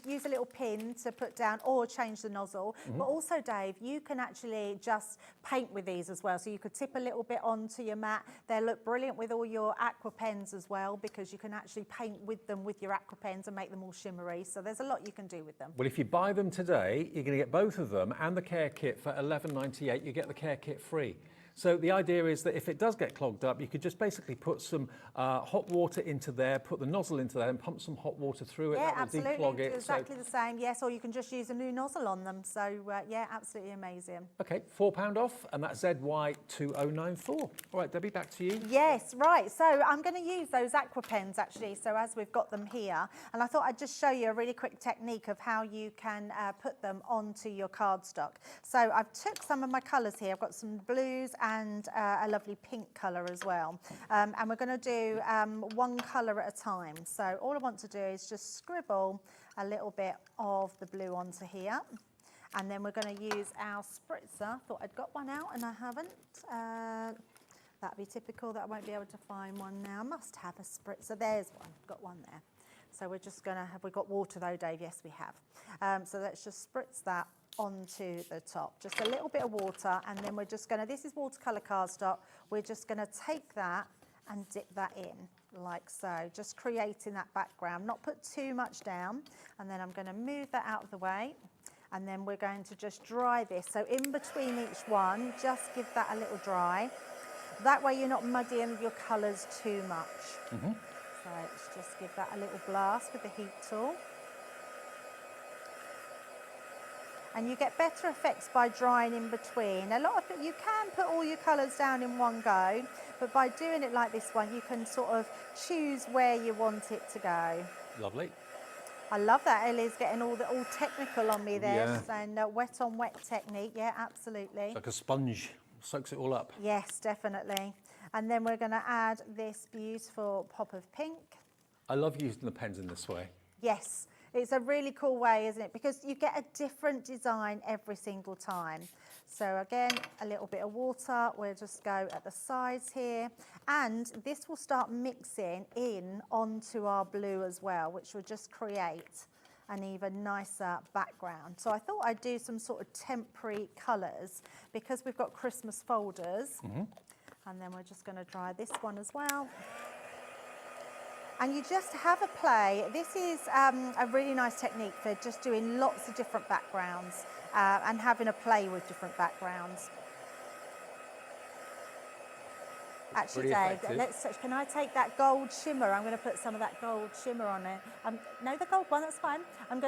use a little pin to put down, or change the nozzle. Mm-hmm. But also, Dave, you can actually just paint with these as well. So you could tip a little bit onto your mat. They look brilliant with all your aqua pens as well, because you can actually paint with them with your aqua pens and make them all shimmery. So there's a lot you can do with them. Well, if you buy them today, you're going to get both of them and the care kit for $11.98. You get the care kit free. So the idea is that if it does get clogged up, you could just basically put some hot water into there, put the nozzle into there and pump some hot water through it. Yeah, That will declog it. exactly the same. Yes, or you can just use a new nozzle on them. So yeah, absolutely amazing. Okay, £4 off, and that's ZY2094. All right, Debbie, back to you. Yes, right. So I'm going to use those aqua pens actually. So as we've got them here, and I thought I'd just show you a really quick technique of how you can put them onto your cardstock. So I've took some of my colours here. I've got some blues and a lovely pink colour as well. And we're going to do one colour at a time. So all I want to do is just scribble a little bit of the blue onto here. And then we're going to use our spritzer. Thought I'd got one out and I haven't. That'd be typical that I won't be able to find one now. I must have a spritzer. There's one. Got one there. So we're just going to have, we've got water though, Dave. Yes, we have. So let's just spritz that onto the top. Just a little bit of water, and then we're just going to, this is watercolour cardstock, we're just going to take that and dip that in like so, just creating that background, not put too much down, and then I'm going to move that out of the way, and then we're going to just dry this. So in between each one, just give that a little dry. That way you're not muddying your colours too much. Mm-hmm. So let's just give that a little blast with the heat tool. And you get better effects by drying in between. A lot of it, you can put all your colours down in one go, but by doing it like this one, you can sort of choose where you want it to go. Lovely. I love that. Ellie's getting all technical on me there. Yeah. She's saying wet on wet technique. Yeah, absolutely. It's like a sponge, soaks it all up. Yes, definitely. And then we're going to add this beautiful pop of pink. I love using the pens in this way. Yes. It's a really cool way, isn't it? Because you get a different design every single time. So again, a little bit of water. We'll just go at the sides here. And this will start mixing in onto our blue as well, which will just create an even nicer background. So I thought I'd do some sort of temporary colours because we've got Christmas folders. Mm-hmm. And then we're just going to dry this one as well. And you just have a play. This is a really nice technique for just doing lots of different backgrounds and having a play with different backgrounds. Actually, Dave, can I take that gold shimmer? I'm going to put some of that gold shimmer on it. No, the gold one, that's fine. I'm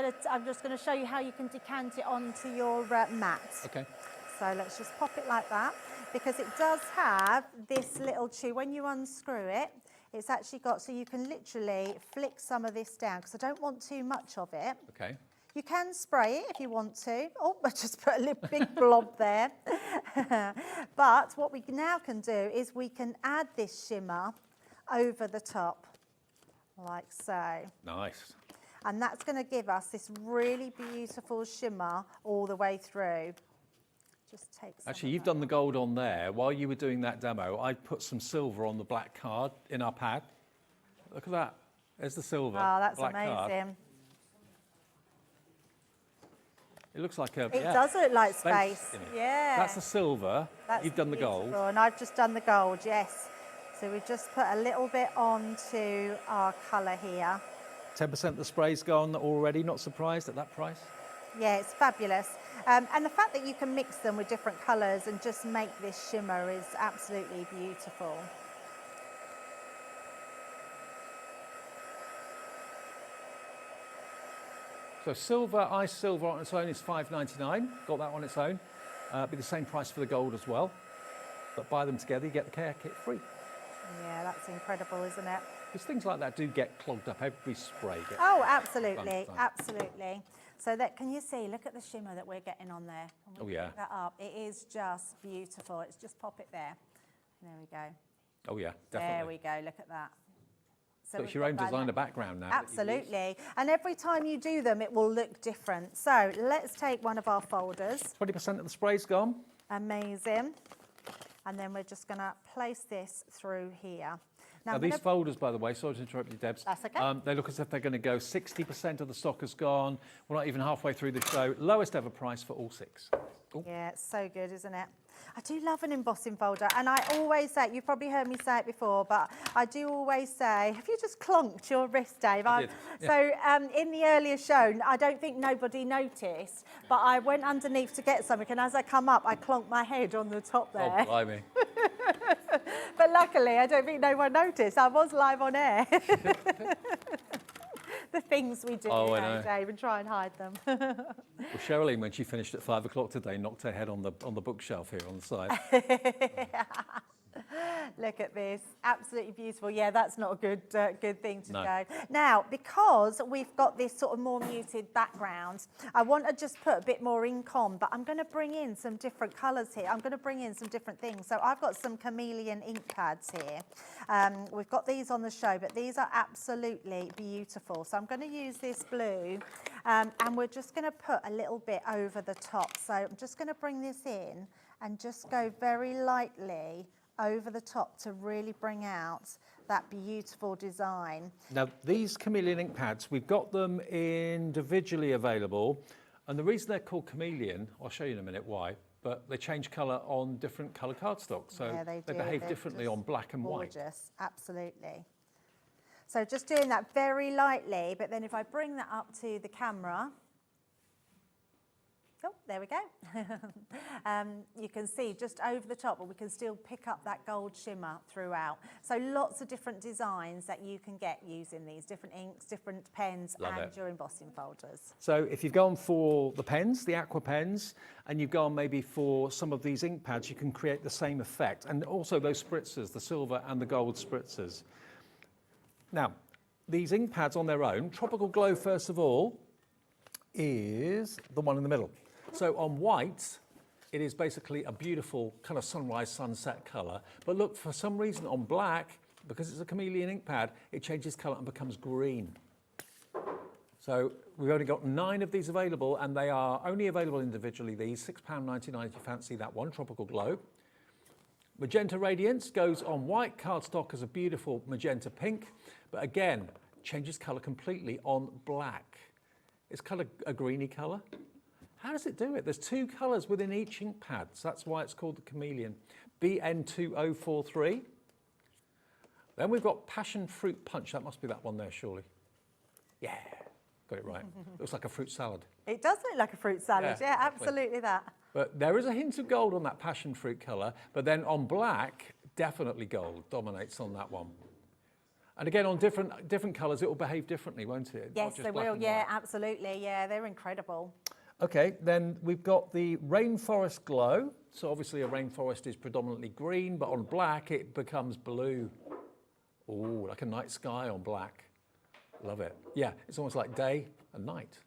just going to show you how you can decant it onto your mat. Okay. So let's just pop it like that, because it does have this little tube. When you unscrew it, It's actually got, so you can literally flick some of this down because I don't want too much of it. Okay. You can spray it if you want to. Oh, I just put a little big blob there. But what we now can do is we can add this shimmer over the top, like so. Nice. And that's going to give us this really beautiful shimmer all the way through. Just take some. Actually, you've done the gold on there. While you were doing that demo, I put some silver on the black card in our pad. Look at that. There's the silver. Oh, that's black amazing. Card. It looks like a... It does look like space. Yeah. That's the silver. That's You've done the gold. beautiful, and I've just done the gold, yes. So we just put a little bit onto our colour here. 10% of the spray's gone already. Not surprised at that price? Yeah, it's fabulous. And the fact that you can mix them with different colours and just make this shimmer is absolutely beautiful. So silver, ice silver on its own is $5.99. Got that on its own. Be the same price for the gold as well. But buy them together, you get the care kit free. Yeah, that's incredible, isn't it? Because things like that do get clogged up. Every spray gets... Oh, absolutely, done. absolutely. So that, can you see, look at the shimmer that we're getting on there. Can we Oh, yeah. pick that up? It is just beautiful. It's just pop it there. There we go. Oh, yeah, definitely. There we go, look at that. So it's we've your got own that designer background now. Absolutely. And every time you do them, it will look different. So let's take one of our folders. 20% of the spray's gone. Amazing. And then we're just going to place this through here. Now these folders, by the way, sorry to interrupt you, Debs. That's okay. They look as if they're going to go 60% of the stock has gone. We're not even halfway through the show. Lowest ever price for all 6. Ooh. Yeah, it's so good, isn't it? I do love an embossing folder, and I always say, you've probably heard me say it before, but I do always say, have you just clonked your wrist, Dave? I did, yeah. So in the earlier show, I don't think nobody noticed, but I went underneath to get something, and as I come up, I clonked my head on the top there. Oh, blimey. But luckily, I don't think no one noticed. I was live on air. The things we do, Oh, I know. Dave, and try and hide them. Well, Sherilyn, when she finished at 5 o'clock today, knocked her head on the bookshelf here on the side. Look at this, absolutely beautiful. Yeah, that's not a good thing to No. go. Now, because we've got this sort of more muted background, I want to just put a bit more ink on, but I'm going to bring in some different colours here. I'm going to bring in some different things. So I've got some chameleon ink pads here. We've got these on the show, but these are absolutely beautiful. So I'm going to use this blue, and we're just going to put a little bit over the top. So I'm just going to bring this in and just go very lightly over the top to really bring out that beautiful design. Now, these chameleon ink pads, we've got them individually available. And the reason they're called chameleon, I'll show you in a minute why, but they change colour on different colour cardstock. So Yeah, they do. behave They're differently just on black and white. Gorgeous, absolutely. So just doing that very lightly, but then if I bring that up to the camera, oh, there we go. You can see just over the top, but we can still pick up that gold shimmer throughout. So lots of different designs that you can get using these, different inks, different pens, Love and it. your embossing folders. So if you've gone for the pens, the aqua pens, and you've gone maybe for some of these ink pads, you can create the same effect. And also those spritzers, the silver and the gold spritzers. Now, these ink pads on their own, Tropical Glow first of all, is the one in the middle. So on white, it is basically a beautiful kind of sunrise, sunset colour. But look, for some reason on black, because it's a chameleon ink pad, it changes colour and becomes green. So we've only got 9 of these available, and they are only available individually, these, £6.99 if you fancy that one, Tropical Glow. Magenta Radiance goes on white cardstock as a beautiful magenta pink, but again, changes colour completely on black. It's kind of a greeny colour. How does it do it? There's 2 colours within each ink pad, so that's why it's called the chameleon. BN2043. Then we've got Passion Fruit Punch. That must be that one there, surely. Yeah, got it right. Looks like a fruit salad. It does look like a fruit salad, Yeah, yeah, exactly. absolutely that. But there is a hint of gold on that passion fruit colour, but then on black, definitely gold dominates on that one. And again, on different colours, it will behave differently, won't it? Not Yes, just they black will, and yeah, white. absolutely, yeah, they're incredible. Okay, then we've got the Rainforest Glow. So obviously a rainforest is predominantly green, but on black, it becomes blue. Ooh, like a night sky on black. Love it. Yeah, it's almost like day and night.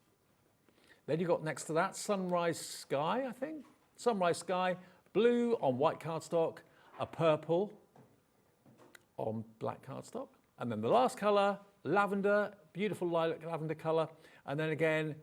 Then you've got next to that, sunrise sky, I think. Sunrise sky, blue on white cardstock, a purple on black cardstock. And then the last colour, lavender, beautiful lilac lavender colour. And then again,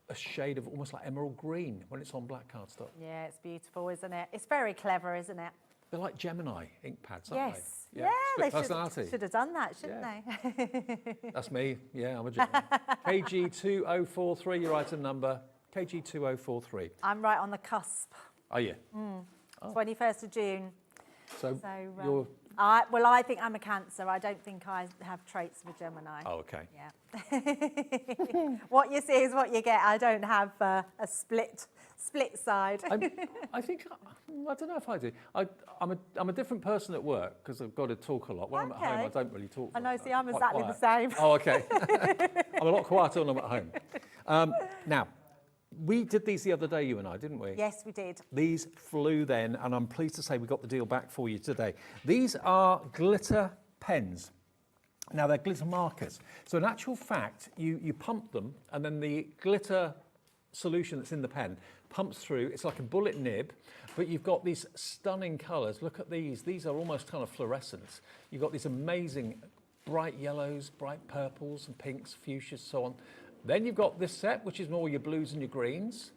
a shade of almost like emerald green when it's on black cardstock. Yeah, it's beautiful, isn't it? It's very clever, isn't it? They're like Gemini ink pads, aren't Yes. they? Yeah, they personality. should have done that, shouldn't they? That's me. Yeah, I'm a Gemini. KG2043, your item number. KG2043. I'm right on the cusp. Are you? 21st of June. So, So, you're... I think I'm a Cancer. I don't think I have traits of a Gemini. Oh, okay. Yeah. What you see is what you get. I don't have a split side. I think, I don't know if I do. I'm a different person at work because I've got to talk a lot. When I'm at home, I don't really talk. I know, see, I'm quite exactly quiet. the same. Oh, okay. I'm a lot quieter when I'm at home. Now, we did these the other day, you and I, didn't we? Yes, we did. These flew then, and I'm pleased to say we got the deal back for you today. These are glitter pens. Now, they're glitter markers. So in actual fact, you pump them, and then the glitter solution that's in the pen pumps through. It's like a bullet nib, but you've got these stunning colours. Look at these. These are almost kind of fluorescent. You've got these amazing bright yellows, bright purples and pinks, fuchsias, so on. Then you've got this set, which is more your blues and your greens.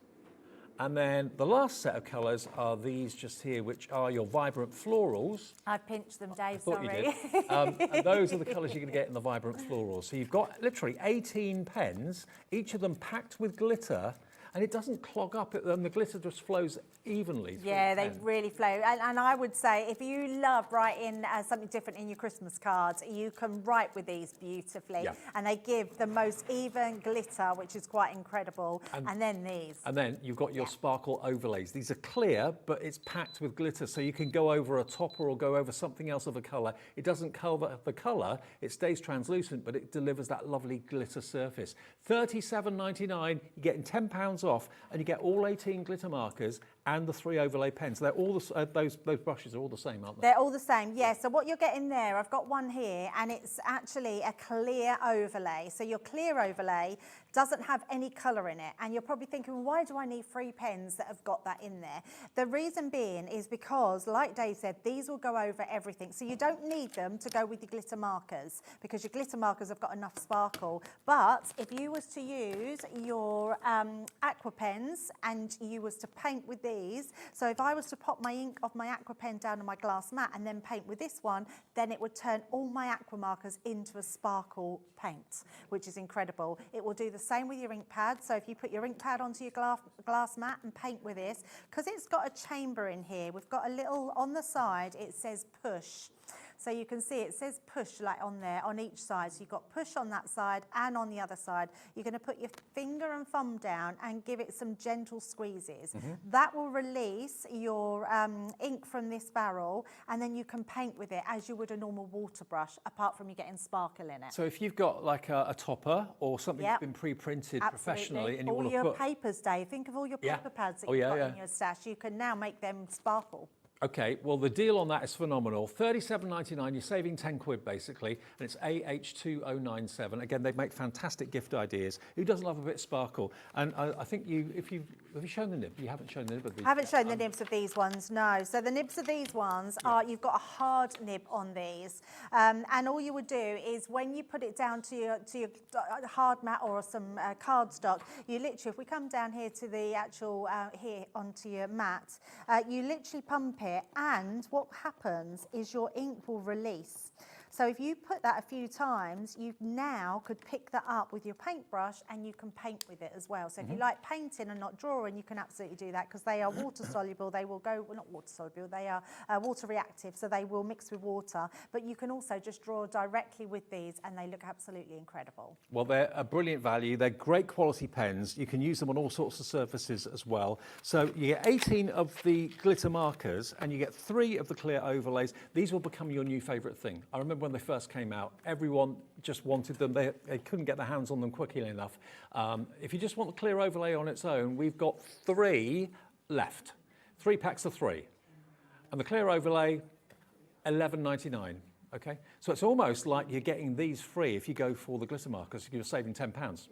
And then the last set of colours are these just here, which are your vibrant florals. I pinched them, Dave, I thought sorry. you did. And those are the colours you're going to get in the vibrant florals. So you've got literally 18 pens, each of them packed with glitter, and it doesn't clog up, and the glitter just flows evenly through Yeah, the they pen. really flow. And I would say if you love writing something different in your Christmas cards, you can write with these beautifully. Yeah. And they give the most even glitter, which is quite incredible. And then these. And then you've got your sparkle overlays. These are clear, but it's packed with glitter, so you can go over a topper or go over something else of a colour. It doesn't cover the colour, it stays translucent, but it delivers that lovely glitter surface. £37.99, you're getting £10 off, and you get all 18 glitter markers and the 3 overlay pens. They're all those brushes are all the same, aren't they? They're all the same, yeah. So what you're getting there, I've got one here, and it's actually a clear overlay. So your clear overlay doesn't have any colour in it. And you're probably thinking, well, why do I need 3 pens that have got that in there? The reason being is because, like Dave said, these will go over everything. So you don't need them to go with your glitter markers because your glitter markers have got enough sparkle. But if you was to use your aqua pens and you was to paint with these, so if I was to pop my ink off my aqua pen down on my glass mat and then paint with this one, then it would turn all my aqua markers into a sparkle paint, which is incredible. It will do the same with your ink pad. So if you put your ink pad onto your glass mat and paint with this, because it's got a chamber in here, we've got a little, on the side, it says push. So you can see it says push like on there on each side. So you've got push on that side and on the other side. You're going to put your finger and thumb down and give it some gentle squeezes. That will release your ink from this barrel, and then you can paint with it as you would a normal water brush, apart from you getting sparkle in it. So if you've got like a topper or something that's been pre-printed professionally and you all want to your put... papers, Dave, think of all your paper pads that Oh, you've yeah, got yeah. in your stash. You can now make them sparkle. Okay, well, the deal on that is phenomenal. £37.99, you're saving 10 quid basically, and it's AH2097. Again, they make fantastic gift ideas. Who doesn't love a bit of sparkle? And I think have you shown the nib? You haven't shown the nib of these. I haven't shown the nibs of these ones, no. So the nibs of these ones are, you've got a hard nib on these. And all you would do is when you put it down to your hard mat or some cardstock, you literally, if we come down here to the actual, here onto your mat, you literally pump it, and what happens is your ink will release. So if you put that a few times, you now could pick that up with your paintbrush and you can paint with it as well. So if you like painting and not drawing, you can absolutely do that because they are water soluble. They will go, well, not water soluble, they are water reactive, so they will mix with water. But you can also just draw directly with these and they look absolutely incredible. Well, they're a brilliant value. They're great quality pens. You can use them on all sorts of surfaces as well. So you get 18 of the glitter markers and you get 3 of the clear overlays. These will become your new favourite thing. I remember when they first came out, everyone just wanted them. They couldn't get their hands on them quickly enough. If you just want the clear overlay on its own, we've got 3 left. 3 packs of 3. And the clear overlay, £11.99. Okay, so it's almost like you're getting these free if you go for the glitter markers. You're saving £10.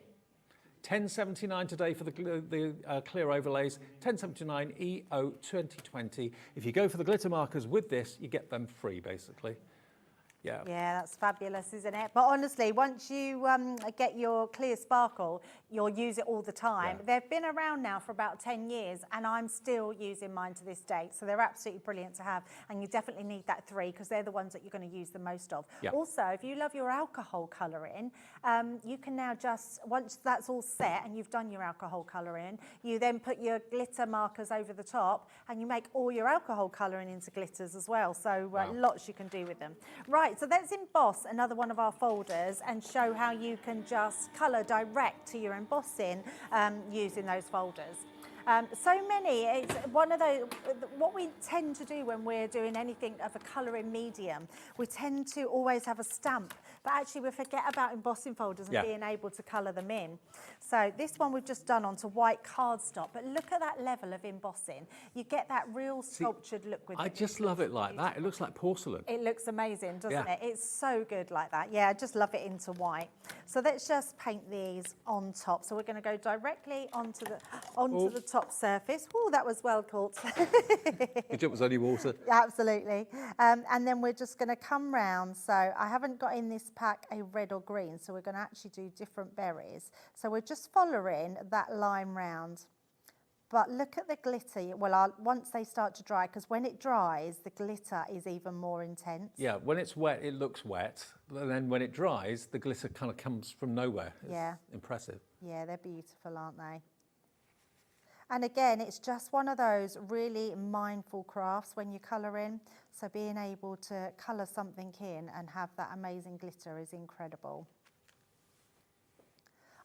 £10.79 today for the clear overlays, £10.79 EO 2020. If you go for the glitter markers with this, you get them free, basically. Yeah. Yeah, that's fabulous, isn't it? But honestly, once you get your clear sparkle, you'll use it all the time. Yeah. They've been around now for about 10 years, and I'm still using mine to this date. So they're absolutely brilliant to have. And you definitely need that 3 because they're the ones that you're going to use the most of. Yeah. Also, if you love your alcohol colouring, you can now just, once that's all set and you've done your alcohol colouring, you then put your glitter markers over the top and you make all your alcohol colouring into glitters as well. So lots you can do with them. Right. So let's emboss another one of our folders and show how you can just colour direct to your embossing using those folders. So many, it's one of those, what we tend to do when we're doing anything of a colouring medium, we tend to always have a stamp, but actually we forget about embossing folders and being able to colour them in. So this one we've just done onto white cardstock, but look at that level of embossing. You get that real sculptured look with it. I just love it like that. It looks like porcelain. It looks amazing, doesn't it? It's so good like that. Yeah, I just love it into white. So let's just paint these on top. So we're going to go directly onto the top surface. Oh, that was well caught. It was only water. Absolutely. And then we're just going to come round. So I haven't got in this pack a red or green, so we're going to actually do different berries. So we're just following that line round. But look at the glitter. Well, once they start to dry, because when it dries, the glitter is even more intense. Yeah, when it's wet, it looks wet. And then when it dries, the glitter kind of comes from nowhere. It's impressive. Yeah, they're beautiful, aren't they? And again, it's just one of those really mindful crafts when you're colouring. So being able to colour something in and have that amazing glitter is incredible.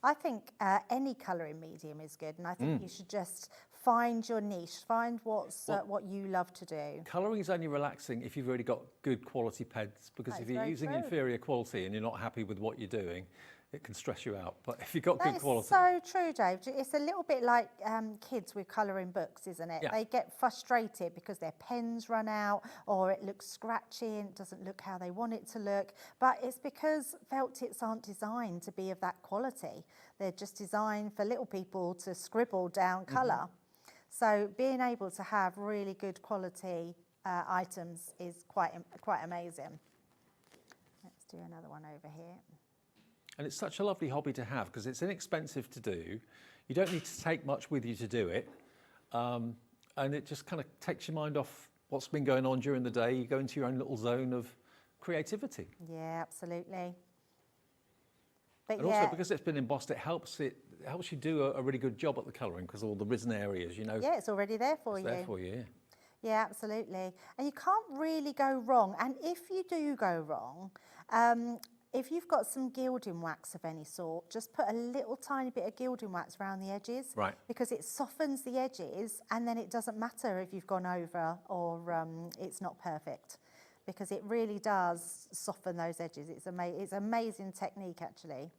I think any colouring medium is good, and I think you should just find your niche, find what you love to do. Colouring is only relaxing if you've already got good quality pens, because if you're using inferior quality and you're not happy with what you're doing, it can stress you out. But if you've got good quality... That's so true, Dave. It's a little bit like kids with colouring books, isn't it? Yeah. They get frustrated because their pens run out or it looks scratchy and it doesn't look how they want it to look. But it's because felt tips aren't designed to be of that quality. They're just designed for little people to scribble down colour. So being able to have really good quality items is quite amazing. Let's do another one over here. And it's such a lovely hobby to have because it's inexpensive to do. You don't need to take much with you to do it. And it just kind of takes your mind off what's been going on during the day. You go into your own little zone of creativity. Yeah, absolutely. But and also because it's been embossed, it helps you do a really good job at the colouring because all the risen areas, you know. Yeah, it's already there for you. It's there for you, yeah. Yeah, absolutely. And you can't really go wrong. And if you do go wrong, if you've got some gilding wax of any sort, just put a little tiny bit of gilding wax around the edges. Right. Because it softens the edges and then it doesn't matter if you've gone over or it's not perfect. Because it really does soften those edges. It's an amazing technique, actually.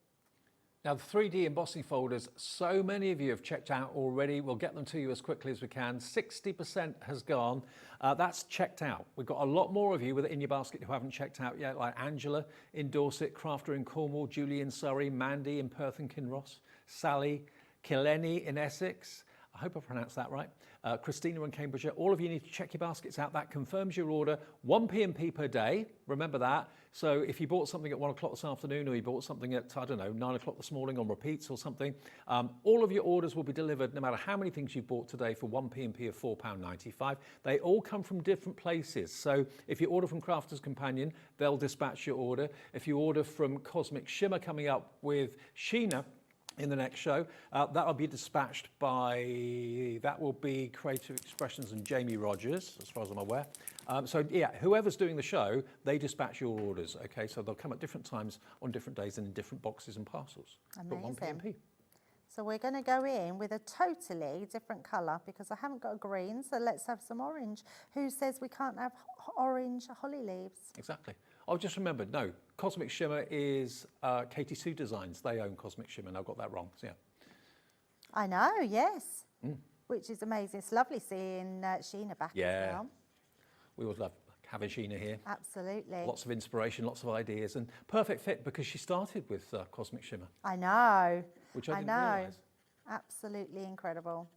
Now, the 3D embossing folders, so many of you have checked out already. We'll get them to you as quickly as we can. 60% has gone. That's checked out. We've got a lot more of you in your basket who haven't checked out yet, like Angela in Dorset, Crafter in Cornwall, Julie in Surrey, Mandy in Perth and Kinross, Sally, Killenny in Essex. I hope I pronounced that right. Christina in Cambridgeshire. All of you need to check your baskets out. That confirms your order. 1 P&P per day. Remember that. So if you bought something at 1 o'clock this afternoon or you bought something at, I don't know, 9 o'clock this morning on repeats or something, all of your orders will be delivered no matter how many things you bought today for 1 P&P of £4.95. They all come from different places. So if you order from Crafter's Companion, they'll dispatch your order. If you order from Cosmic Shimmer coming up with Sheena, in the next show, that will be dispatched by, that will be Creative Expressions and Jamie Rogers, as far as I'm aware. So yeah, whoever's doing the show, they dispatch your orders, okay? So they'll come at different times on different days and in different boxes and parcels. Amazing. But 1 P&P. So we're going to go in with a totally different colour because I haven't got a green, so let's have some orange. Who says we can't have orange holly leaves? Exactly. Oh, just remember, no, Cosmic Shimmer is Katie Sue Designs. They own Cosmic Shimmer, and I got that wrong, so yeah. I know, yes, which is amazing. It's lovely seeing Sheena back as well. We would having Sheena here. Absolutely. Lots of inspiration, lots of ideas, and perfect fit because she started with Cosmic Shimmer. I know. Which I didn't know. realise. Absolutely incredible.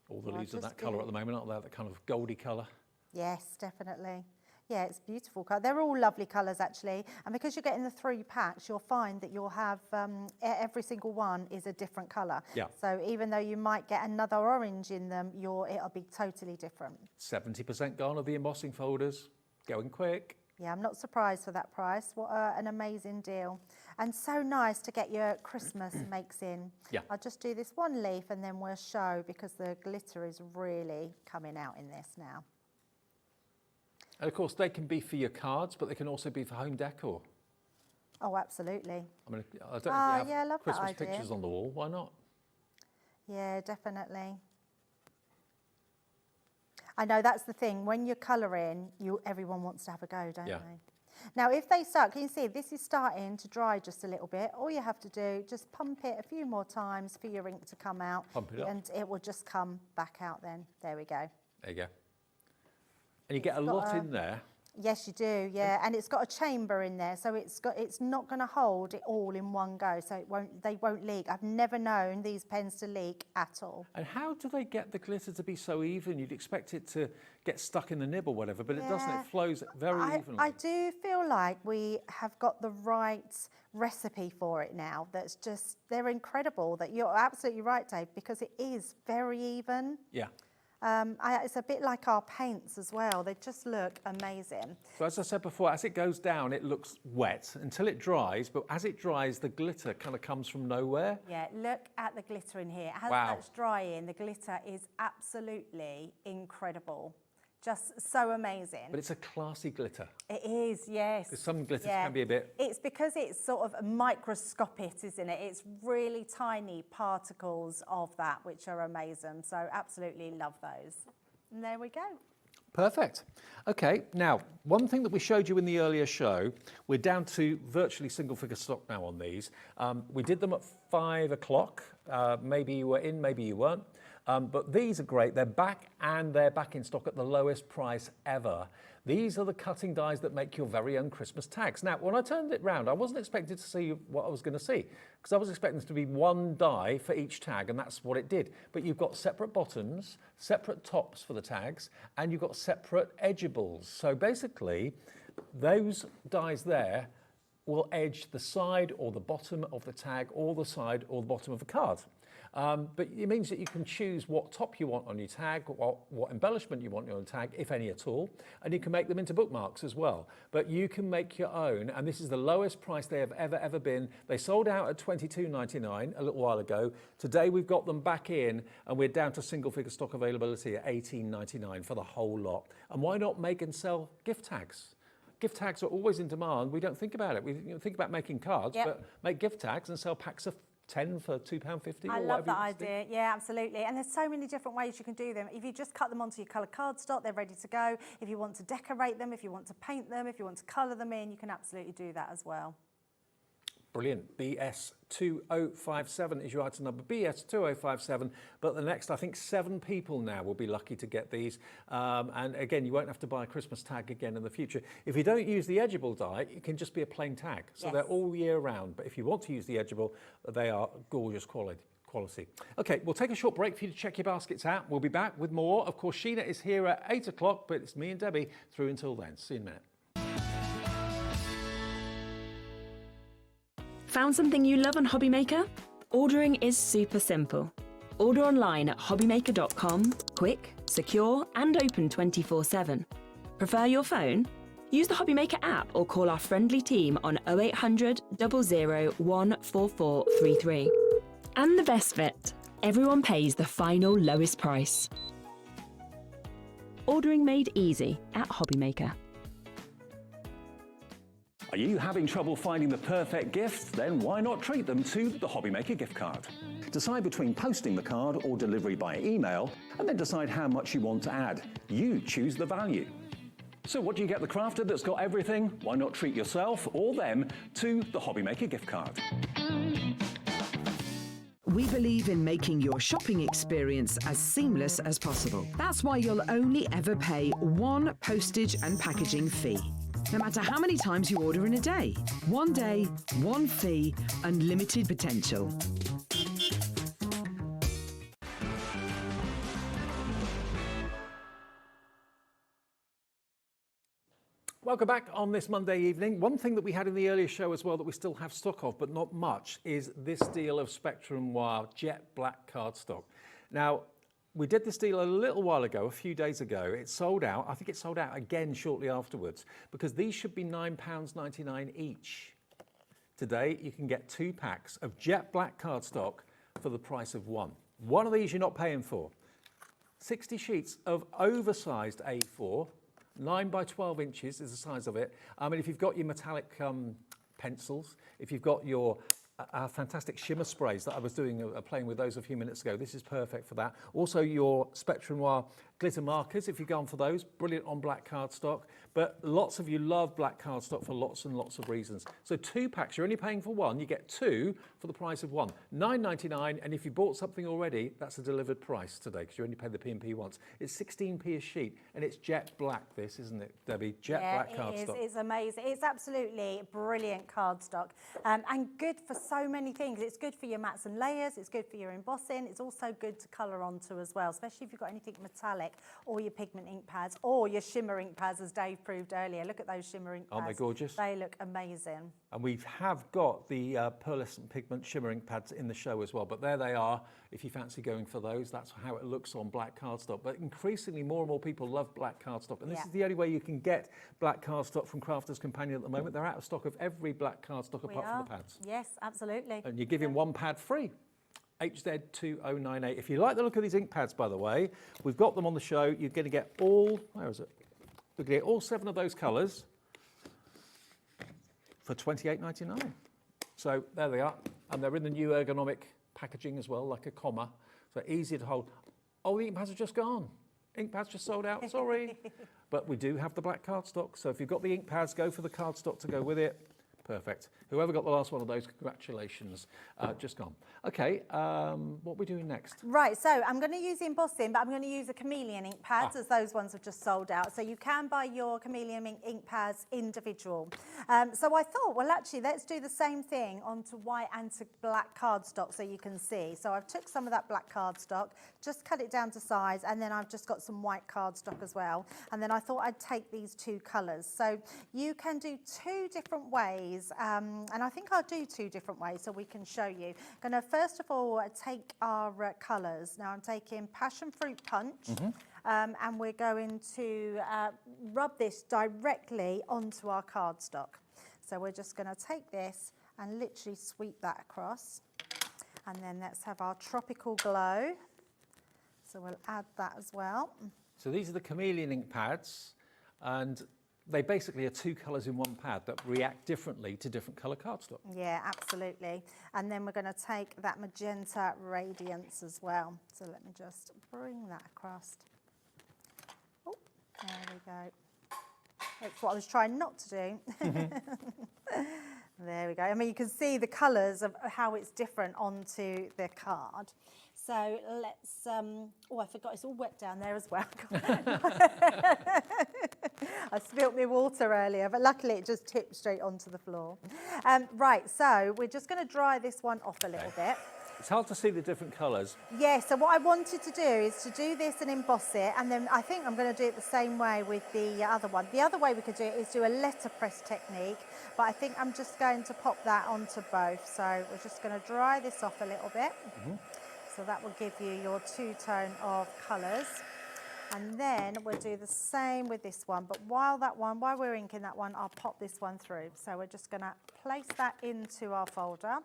All the Well, leaves are just that colour do- at the moment, aren't they? That kind of goldy colour. Yes, definitely. Yeah, it's beautiful colour. They're all lovely colours actually, and because you're getting the 3 packs, you'll find that you'll have every single one is a different colour. Yeah. So even though you might get another orange in them, it'll be totally different. 70% gone of the embossing folders. Going quick. Yeah, I'm not surprised for that price. What an amazing deal. And so nice to get your Christmas makes in. Yeah. I'll just do this one leaf and then we'll show because the glitter is really coming out in this now. And of course, they can be for your cards, but they can also be for home decor. Oh, absolutely. I mean, I don't know if you have yeah, I love that Christmas idea. pictures on the wall. Why not? Yeah, definitely. I know that's the thing. When you're colouring, everyone wants to have a go, don't Yeah. they? Now, if they start, can you see this is starting to dry just a little bit? All you have to do, just pump it a few more times for your ink to come out. Pump it up. And it will just come back out then. There we go. There you go. And you get a got lot a- in there. Yes, you do, yeah. And it's got a chamber in there, so it's not going to hold it all in one go, so they won't leak. I've never known these pens to leak at all. And how do they get the glitter to be so even? You'd expect it to get stuck in the nib or whatever, but it doesn't. Yeah. It flows very evenly. I do feel like we have got the right recipe for it now. They're incredible. That you're absolutely right, Dave, because it is very even. Yeah. It's a bit like our paints as well. They just look amazing. So as I said before, as it goes down, it looks wet until it dries, but as it dries, the glitter kind of comes from nowhere. Yeah, look at the glitter in here. As Wow. that's drying, the glitter is absolutely incredible. Just so amazing. But it's a classy glitter. It is, yes. Because some glitters can be a bit... It's because it's sort of microscopic, isn't it? It's really tiny particles of that, which are amazing. So absolutely love those. And there we go. Perfect. Okay, now, one thing that we showed you in the earlier show, we're down to virtually single figure stock now on these. We did them at 5 o'clock. Maybe you were in, maybe you weren't. But these are great. They're back, and they're back in stock at the lowest price ever. These are the cutting dies that make your very own Christmas tags. Now, when I turned it round, I wasn't expecting to see what I was going to see, because I was expecting this to be one die for each tag, and that's what it did. But you've got separate bottoms, separate tops for the tags, and you've got separate edgeables. So basically, those dies there will edge the side or the bottom of the tag, or the side or the bottom of the card. But it means that you can choose what top you want on your tag, what embellishment you want on your tag, if any at all, and you can make them into bookmarks as well. But you can make your own, and this is the lowest price they have ever been. They sold out at $22.99 a little while ago. Today we've got them back in, and we're down to single figure stock availability at $18.99 for the whole lot. And why not make and sell gift tags? Gift tags are always in demand. We don't think about it. We think about making cards, but make gift tags and sell packs of 10 for £2.50. I love that idea. Yeah, absolutely. And there's so many different ways you can do them. If you just cut them onto your coloured cardstock, they're ready to go. If you want to decorate them, if you want to paint them, if you want to colour them in, you can absolutely do that as well. Brilliant. BS2057 is your item number, BS2057. But the next, I think, 7 people now will be lucky to get these. And again, you won't have to buy a Christmas tag again in the future. If you don't use the edgeable die, it can just be a plain tag. So they're all year round. But if you want to use the edgeable, they are gorgeous quality. Okay, we'll take a short break for you to check your baskets out. We'll be back with more. Of course, Sheena is here at 8 o'clock, but it's me and Debbie through until then. See you in a minute. Found something you love on Hobbymaker? Ordering is super simple. Order online at hobbymaker.com, quick, secure, and open 24/7. Prefer your phone? Use the Hobbymaker app or call our friendly team on 0800 00 14433. And the best bit, everyone pays the final lowest price. Ordering made easy at Hobbymaker. Are you having trouble finding the perfect gift? Then why not treat them to the Hobbymaker gift card? Decide between posting the card or delivery by email, and then decide how much you want to add. You choose the value. So what do you get the crafter that's got everything? Why not treat yourself or them to the Hobbymaker gift card? We believe in making your shopping experience as seamless as possible. That's why you'll only ever pay one postage and packaging fee. No matter how many times you order in a day. One day, one fee, unlimited potential. Welcome back on this Monday evening. One thing that we had in the earlier show as well that we still have stock of, but not much, is this deal of Spectrum Noir jet black cardstock. Now, we did this deal a little while ago, a few days ago. It sold out. I think it sold out again shortly afterwards because these should be £9.99 each. Today, you can get 2 packs of jet black cardstock for the price of one. One of these you're not paying for. 60 sheets of oversized A4. 9 by 12 inches is the size of it. I mean, if you've got your metallic pencils, if you've got your fantastic shimmer sprays that I was doing, playing with those a few minutes ago, this is perfect for that. Also your Spectrum Noir glitter markers, if you've gone for those, brilliant on black cardstock. But lots of you love black cardstock for lots and lots of reasons. So 2 packs, you're only paying for one, you get 2 for the price of one. £9.99, and if you bought something already, that's a delivered price today because you only paid the P&P once. It's 16p a sheet, and it's jet black, this, isn't it, Debbie? Jet black cardstock. It is. It's amazing. It's absolutely brilliant cardstock and good for so many things. It's good for your mats and layers. It's good for your embossing. It's also good to colour onto as well, especially if you've got anything metallic or your pigment ink pads or your shimmer ink pads, as Dave proved earlier. Look at those shimmer ink pads. Aren't they gorgeous? They look amazing. And we have got the pearlescent pigment shimmer ink pads in the show as well, but there they are. If you fancy going for those, that's how it looks on black cardstock. But increasingly, more and more people love black cardstock, and this is the only way you can get black cardstock from Crafters Companion at the moment. They're out of stock of every black cardstock apart from the pads. Yes, absolutely. And you're giving one pad free. HZ2098. If you like the look of these ink pads, by the way, we've got them on the show. You're going to get all, where is it? We're going to get all 7 of those colours for £28.99. So there they are. And they're in the new ergonomic packaging as well, like a comma. So easy to hold. Oh, the ink pads are just gone. Ink pads just sold out, sorry. But we do have the black cardstock. So if you've got the ink pads, go for the cardstock to go with it. Perfect. Whoever got the last one of those, congratulations. Just gone. Okay, what are we doing next? Right, so I'm going to use embossing, but I'm going to use the chameleon ink pads as those ones have just sold out. So you can buy your chameleon ink pads individual. So I thought, well, actually, let's do the same thing onto white and to black cardstock so you can see. So I've took some of that black cardstock, just cut it down to size, and then I've just got some white cardstock as well. And then I thought I'd take these 2 colours. So you can do 2 different ways. And I think I'll do 2 different ways so we can show you. I'm going to first of all take our colours. Now I'm taking Passion Fruit Punch and we're going to rub this directly onto our cardstock. So we're just going to take this and literally sweep that across. And then let's have our Tropical Glow. So we'll add that as well. So these are the chameleon ink pads, and they basically are 2 colours in one pad that react differently to different colour cardstock. Yeah, absolutely. And then we're going to take that Magenta Radiance as well. So let me just bring that across. Oh, there we go. That's what I was trying not to do. There we go. I mean, you can see the colours of how it's different onto the card. So let's, oh, I forgot, it's all wet down there as well. I spilt my water earlier, but luckily it just tipped straight onto the floor. Right, so we're just going to dry this one off a little bit. It's hard to see the different colours. Yeah, so what I wanted to do is to do this and emboss it, and then I think I'm going to do it the same way with the other one. The other way we could do it is do a letterpress technique, but I think I'm just going to pop that onto both. So we're just going to dry this off a little bit. So that will give you your 2-tone of colours. And then we'll do the same with this one. But while we're inking that one, I'll pop this one through. So we're just going to place that into our folder.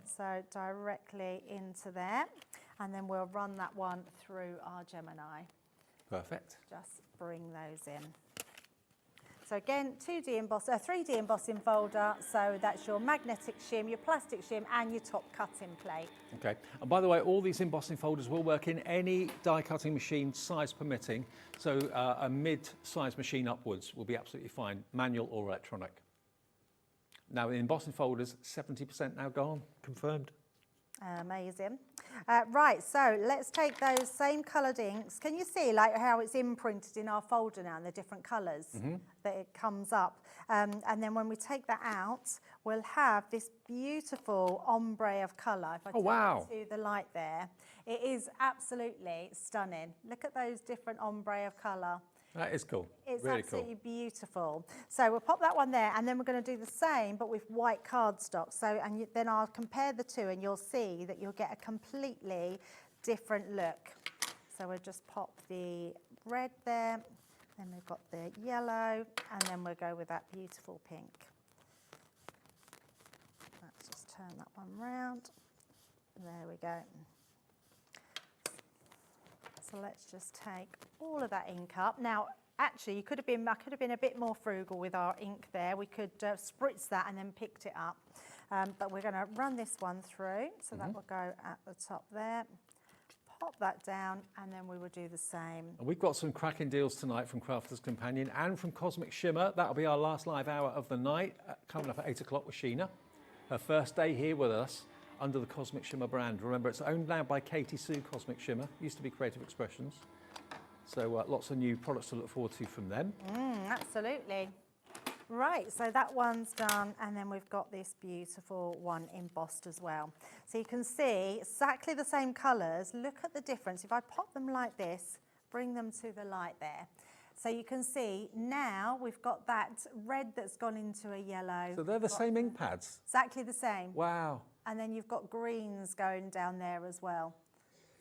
So directly into there. And then we'll run that one through our Gemini. Perfect. Just bring those in. So again, 3D embossing folder. So that's your magnetic shim, your plastic shim, and your top cutting plate. Okay. And by the way, all these embossing folders will work in any die cutting machine, size permitting. So a mid-size machine upwards will be absolutely fine, manual or electronic. Now, the embossing folders, 70% now gone, confirmed. Amazing. Right, so let's take those same coloured inks. Can you see like how it's imprinted in our folder now, and the different colours that it comes up? And then when we take that out, we'll have this beautiful ombre of colour. If I take it to the light there, it is absolutely stunning. Look at those different ombre of colour. That is cool. It's really absolutely cool. beautiful. So we'll pop that one there, and then we're going to do the same, but with white cardstock. So, then I'll compare the two, and you'll see that you'll get a completely different look. So we'll just pop the red there, then we've got the yellow, and then we'll go with that beautiful pink. Let's just turn that one round. There we go. So let's just take all of that ink up. Now, actually, I could have been a bit more frugal with our ink there. We could spritz that and then picked it up. But we're going to run this one through. So that will go at the top there. Pop that down, and then we will do the same. And we've got some cracking deals tonight from Crafters Companion and from Cosmic Shimmer. That'll be our last live hour of the night, coming up at 8 o'clock with Sheena. Her first day here with us under the Cosmic Shimmer brand. Remember, it's owned now by Katie Sue Cosmic Shimmer. Used to be Creative Expressions. So lots of new products to look forward to from them. Absolutely. Right, so that one's done, and then we've got this beautiful one embossed as well. So you can see exactly the same colours. Look at the difference. If I pop them like this, bring them to the light there. So you can see now we've got that red that's gone into a yellow. So they're the same ink pads? Exactly the same. Wow. And then you've got greens going down there as well.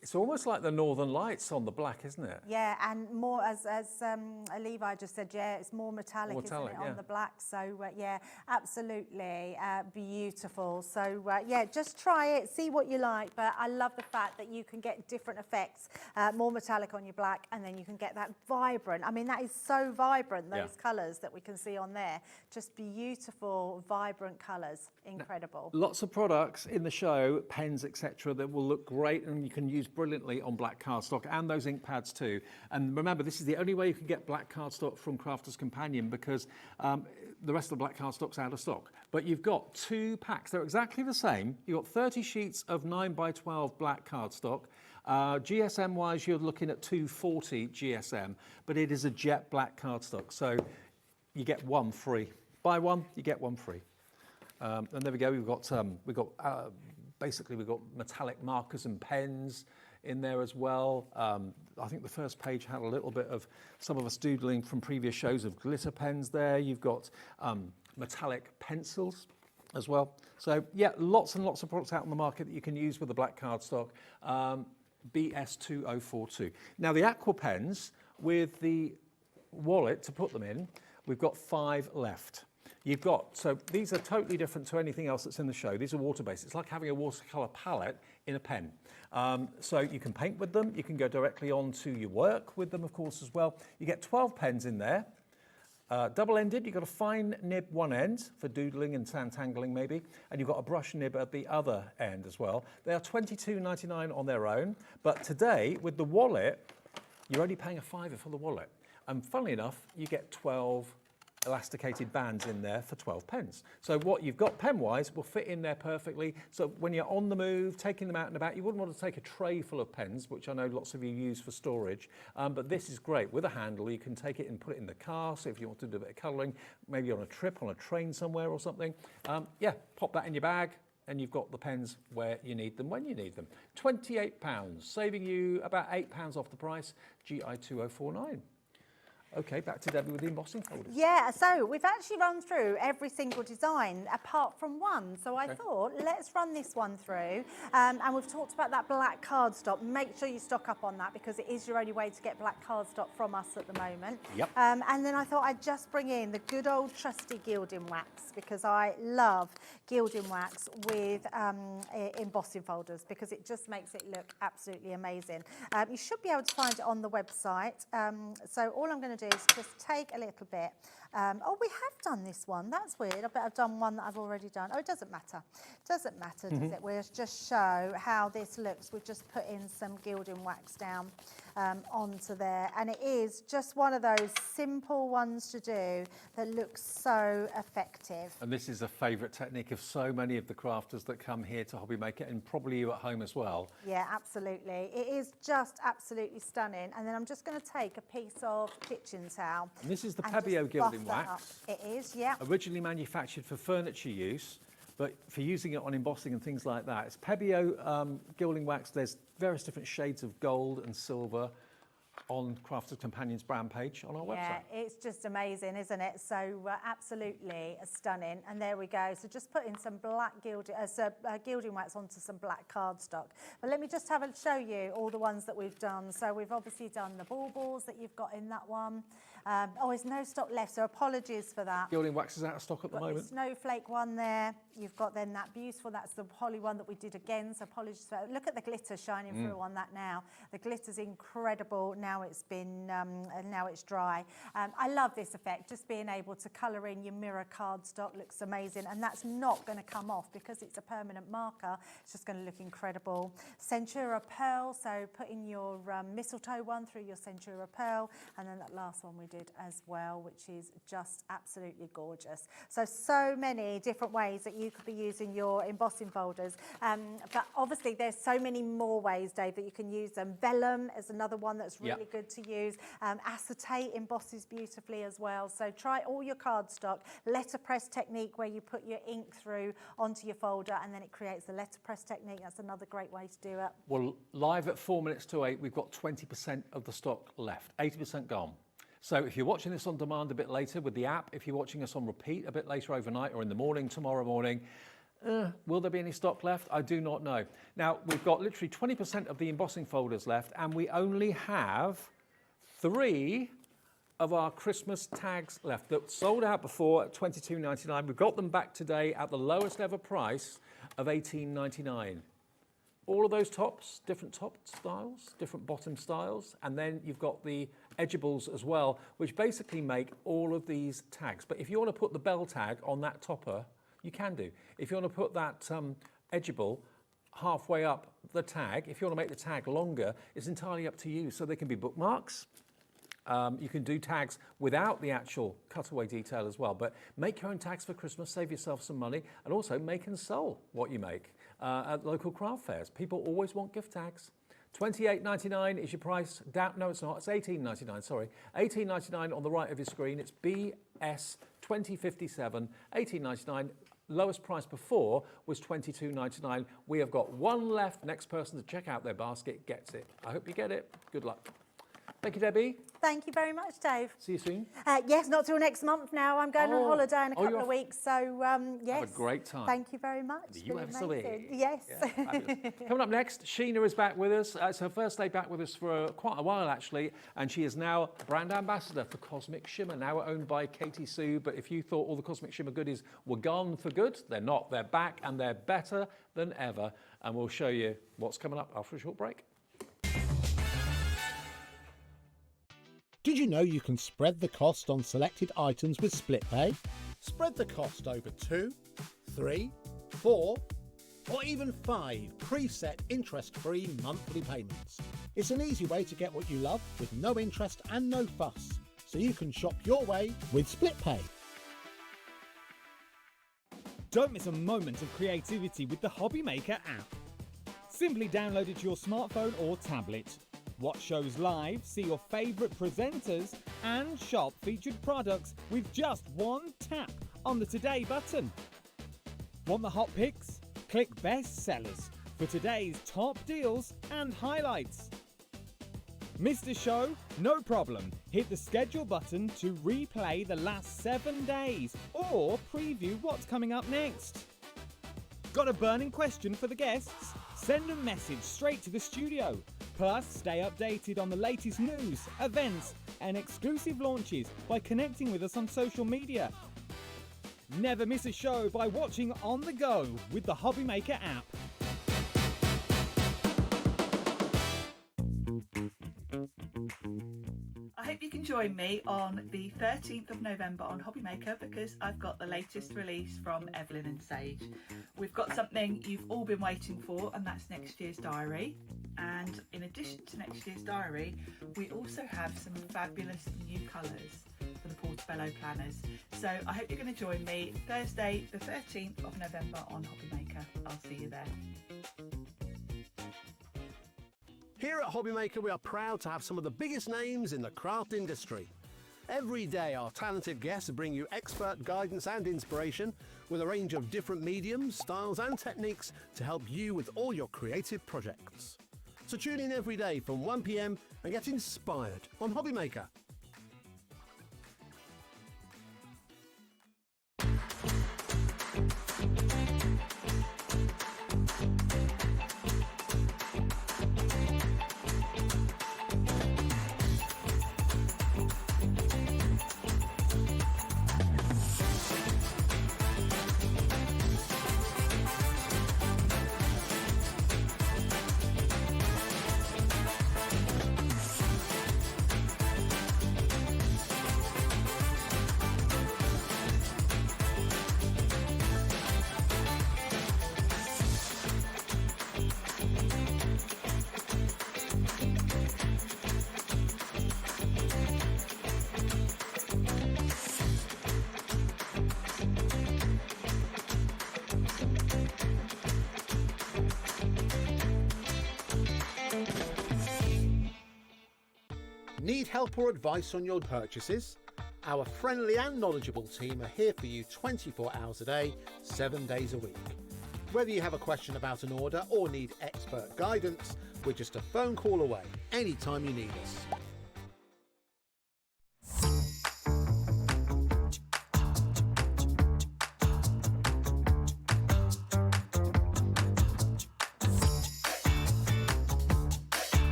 It's almost like the Northern Lights on the black, isn't it? Yeah, and more, as Levi just said, yeah, it's more metallic, isn't it, on the black? So, yeah, absolutely beautiful. So, yeah, just try it, see what you like. But I love the fact that you can get different effects, more metallic on your black, and then you can get that vibrant. I mean, that is so vibrant, those colours that we can see on there. Just beautiful, vibrant colours. Incredible. Now, lots of products in the show, pens, etc., that will look great and you can use brilliantly on black cardstock, and those ink pads too. And remember, this is the only way you can get black cardstock from Crafters Companion, because the rest of the black cardstock's out of stock. But you've got 2 packs. They're exactly the same. You've got 30 sheets of 9x12 black cardstock. GSM wise, you're looking at 240 GSM, but it is a jet black cardstock. So you get one free. Buy one, you get one free. And there we go. We've got basically we've got metallic markers and pens in there as well. I think the first page had a little bit of some of us doodling from previous shows of glitter pens there. You've got metallic pencils as well. So yeah, lots and lots of products out on the market that you can use with the black cardstock. BS2042. Now the aqua pens with the wallet to put them in, we've got 5 left. You've got, so these are totally different to anything else that's in the show. These are water-based. It's like having a watercolour palette in a pen. So you can paint with them. You can go directly on to your work with them, of course, as well. You get 12 pens in there. Double-ended, you've got a fine nib one end for doodling and sand-tangling maybe, and you've got a brush nib at the other end as well. They are $22.99 on their own, but today, with the wallet, you're only paying a £5 for the wallet. And funnily enough, you get 12 elasticated bands in there for 12 pence. So what you've got pen-wise will fit in there perfectly. So when you're on the move, taking them out and about, you wouldn't want to take a tray full of pens, which I know lots of you use for storage. But this is great. With a handle, you can take it and put it in the car. So if you want to do a bit of colouring, maybe on a trip, on a train somewhere or something, yeah, pop that in your bag, and you've got the pens where you need them, when you need them. £28, saving you about £8 off the price, GI2049. Okay, back to Debbie with the embossing folders. Yeah, so we've actually run through every single design apart from one. So I thought, let's run this one through. And we've talked about that black cardstock. Make sure you stock up on that, because it is your only way to get black cardstock from us at the moment. Yep. And then I thought I'd just bring in the good old trusty gilding wax, because I love gilding wax with embossing folders, because it just makes it look absolutely amazing. You should be able to find it on the website. So all I'm going to do is just take a little bit. Oh, we have done this one. That's weird. I bet I've done one that I've already done. Oh, it doesn't matter. Doesn't matter, does it? We'll just show how this looks. We've just put in some gilding wax down onto there. And it is just one of those simple ones to do that looks so effective. And this is a favourite technique of so many of the crafters that come here to Hobby Maker, and probably you at home as well. Yeah, absolutely. It is just absolutely stunning. And then I'm just going to take a piece of kitchen towel. And this is the and Pebeo just gilding buff that wax. up. It is, yeah. Originally manufactured for furniture use, but for using it on embossing and things like that. It's Pebeo gilding wax. There's various different shades of gold and silver on Crafters Companions brand page on our website. Yeah, it's just amazing, isn't it? So absolutely stunning. And there we go. So just putting some black gilding wax onto some black cardstock. But let me just show you all the ones that we've done. So we've obviously done the baubles that you've got in that one. Oh, there's no stock left, so apologies for that. Gilding wax is out of stock at the moment. The snowflake one there. You've got then that beautiful, that's the holly one that we did again, so apologies for that. Look at the glitter shining through on that now. The glitter's incredible. Now it's been, now it's dry. I love this effect, just being able to colour in your mirror cardstock looks amazing, and that's not going to come off because it's a permanent marker. It's just going to look incredible. Centura pearl, so putting your mistletoe one through your Centura pearl, and then that last one we did as well, which is just absolutely gorgeous. So many different ways that you could be using your embossing folders, but obviously there's so many more ways, Dave, that you can use them. Vellum is another one that's really good to use. Acetate embosses beautifully as well, so try all your cardstock. Letterpress technique, where you put your ink through onto your folder and then it creates the letterpress technique. That's another great way to do it. Well, live at 4 minutes to 8, we've got 20% of the stock left, 80% gone. So if you're watching this on demand a bit later with the app, if you're watching us on repeat a bit later overnight or in the morning, tomorrow morning, will there be any stock left? I do not know. Now, we've got literally 20% of the embossing folders left, and we only have 3 of our Christmas tags left that sold out before at $22.99. We've got them back today at the lowest ever price of $18.99. All of those tops, different top styles, different bottom styles, and then you've got the edgeables as well, which basically make all of these tags. But if you want to put the bell tag on that topper, you can do. If you want to put that edgeable halfway up the tag, if you want to make the tag longer, it's entirely up to you. So they can be bookmarks. You can do tags without the actual cutaway detail as well, but make your own tags for Christmas, save yourself some money, and also make and sell what you make at local craft fairs. People always want gift tags. $28.99 is your price. No, it's not. It's $18.99, sorry. $18.99 on the right of your screen. It's BS 2057, $18.99. Lowest price before was $22.99. We have got one left. Next person to check out their basket gets it. I hope you get it. Good luck. Thank you, Debbie. Thank you very much, Dave. See you soon. Yes, not till next month now. I'm going on holiday in a couple of weeks, so yes. Have a great time. Thank you very much. The UFSLE. Yes. Yeah, coming up next, Sheena is back with us. It's her first day back with us for quite a while, actually, and she is now brand ambassador for Cosmic Shimmer, now owned by Katie Sue. But if you thought all the Cosmic Shimmer goodies were gone for good, they're not. They're back, and they're better than ever. And we'll show you what's coming up after a short break. Did you know you can spread the cost on selected items with split pay? Spread the cost over 2, 3, 4, or even 5 preset interest-free monthly payments. It's an easy way to get what you love with no interest and no fuss, so you can shop your way with split pay. Don't miss a moment of creativity with the Hobby Maker app. Simply download it to your smartphone or tablet. Watch shows live, see your favourite presenters, and shop featured products with just one tap on the Today button. Want the hot picks? Click Best Sellers for today's top deals and highlights. Missed a show? No problem. Hit the schedule button to replay the last 7 days or preview what's coming up next. Got a burning question for the guests? Send a message straight to the studio. Plus, stay updated on the latest news, events, and exclusive launches by connecting with us on social media. Never miss a show by watching on the go with the Hobby Maker app. I hope hope you can join me on the 13th of November on Hobbymaker because I've got the latest release from Evelyn and Sage. We've got something you've all been waiting for, and that's next year's diary. And in addition to next year's diary, we also have some fabulous new colours for the Portobello planners. So I hope you're going to join me Thursday the 13th of November on Hobbymaker. I'll see you there. Here at Hobbymaker, we are proud to have some of the biggest names in the craft industry. Every day, our talented guests bring you expert guidance and inspiration with a range of different mediums, styles and techniques to help you with all your creative projects. So tune in every day from 1 p.m. and get inspired on Hobbymaker. Need help or advice on your purchases? Our friendly and knowledgeable team are here for you 24 hours a day, 7 days a week. Whether you have a question about an order or need expert guidance, we're just a phone call away anytime you need us.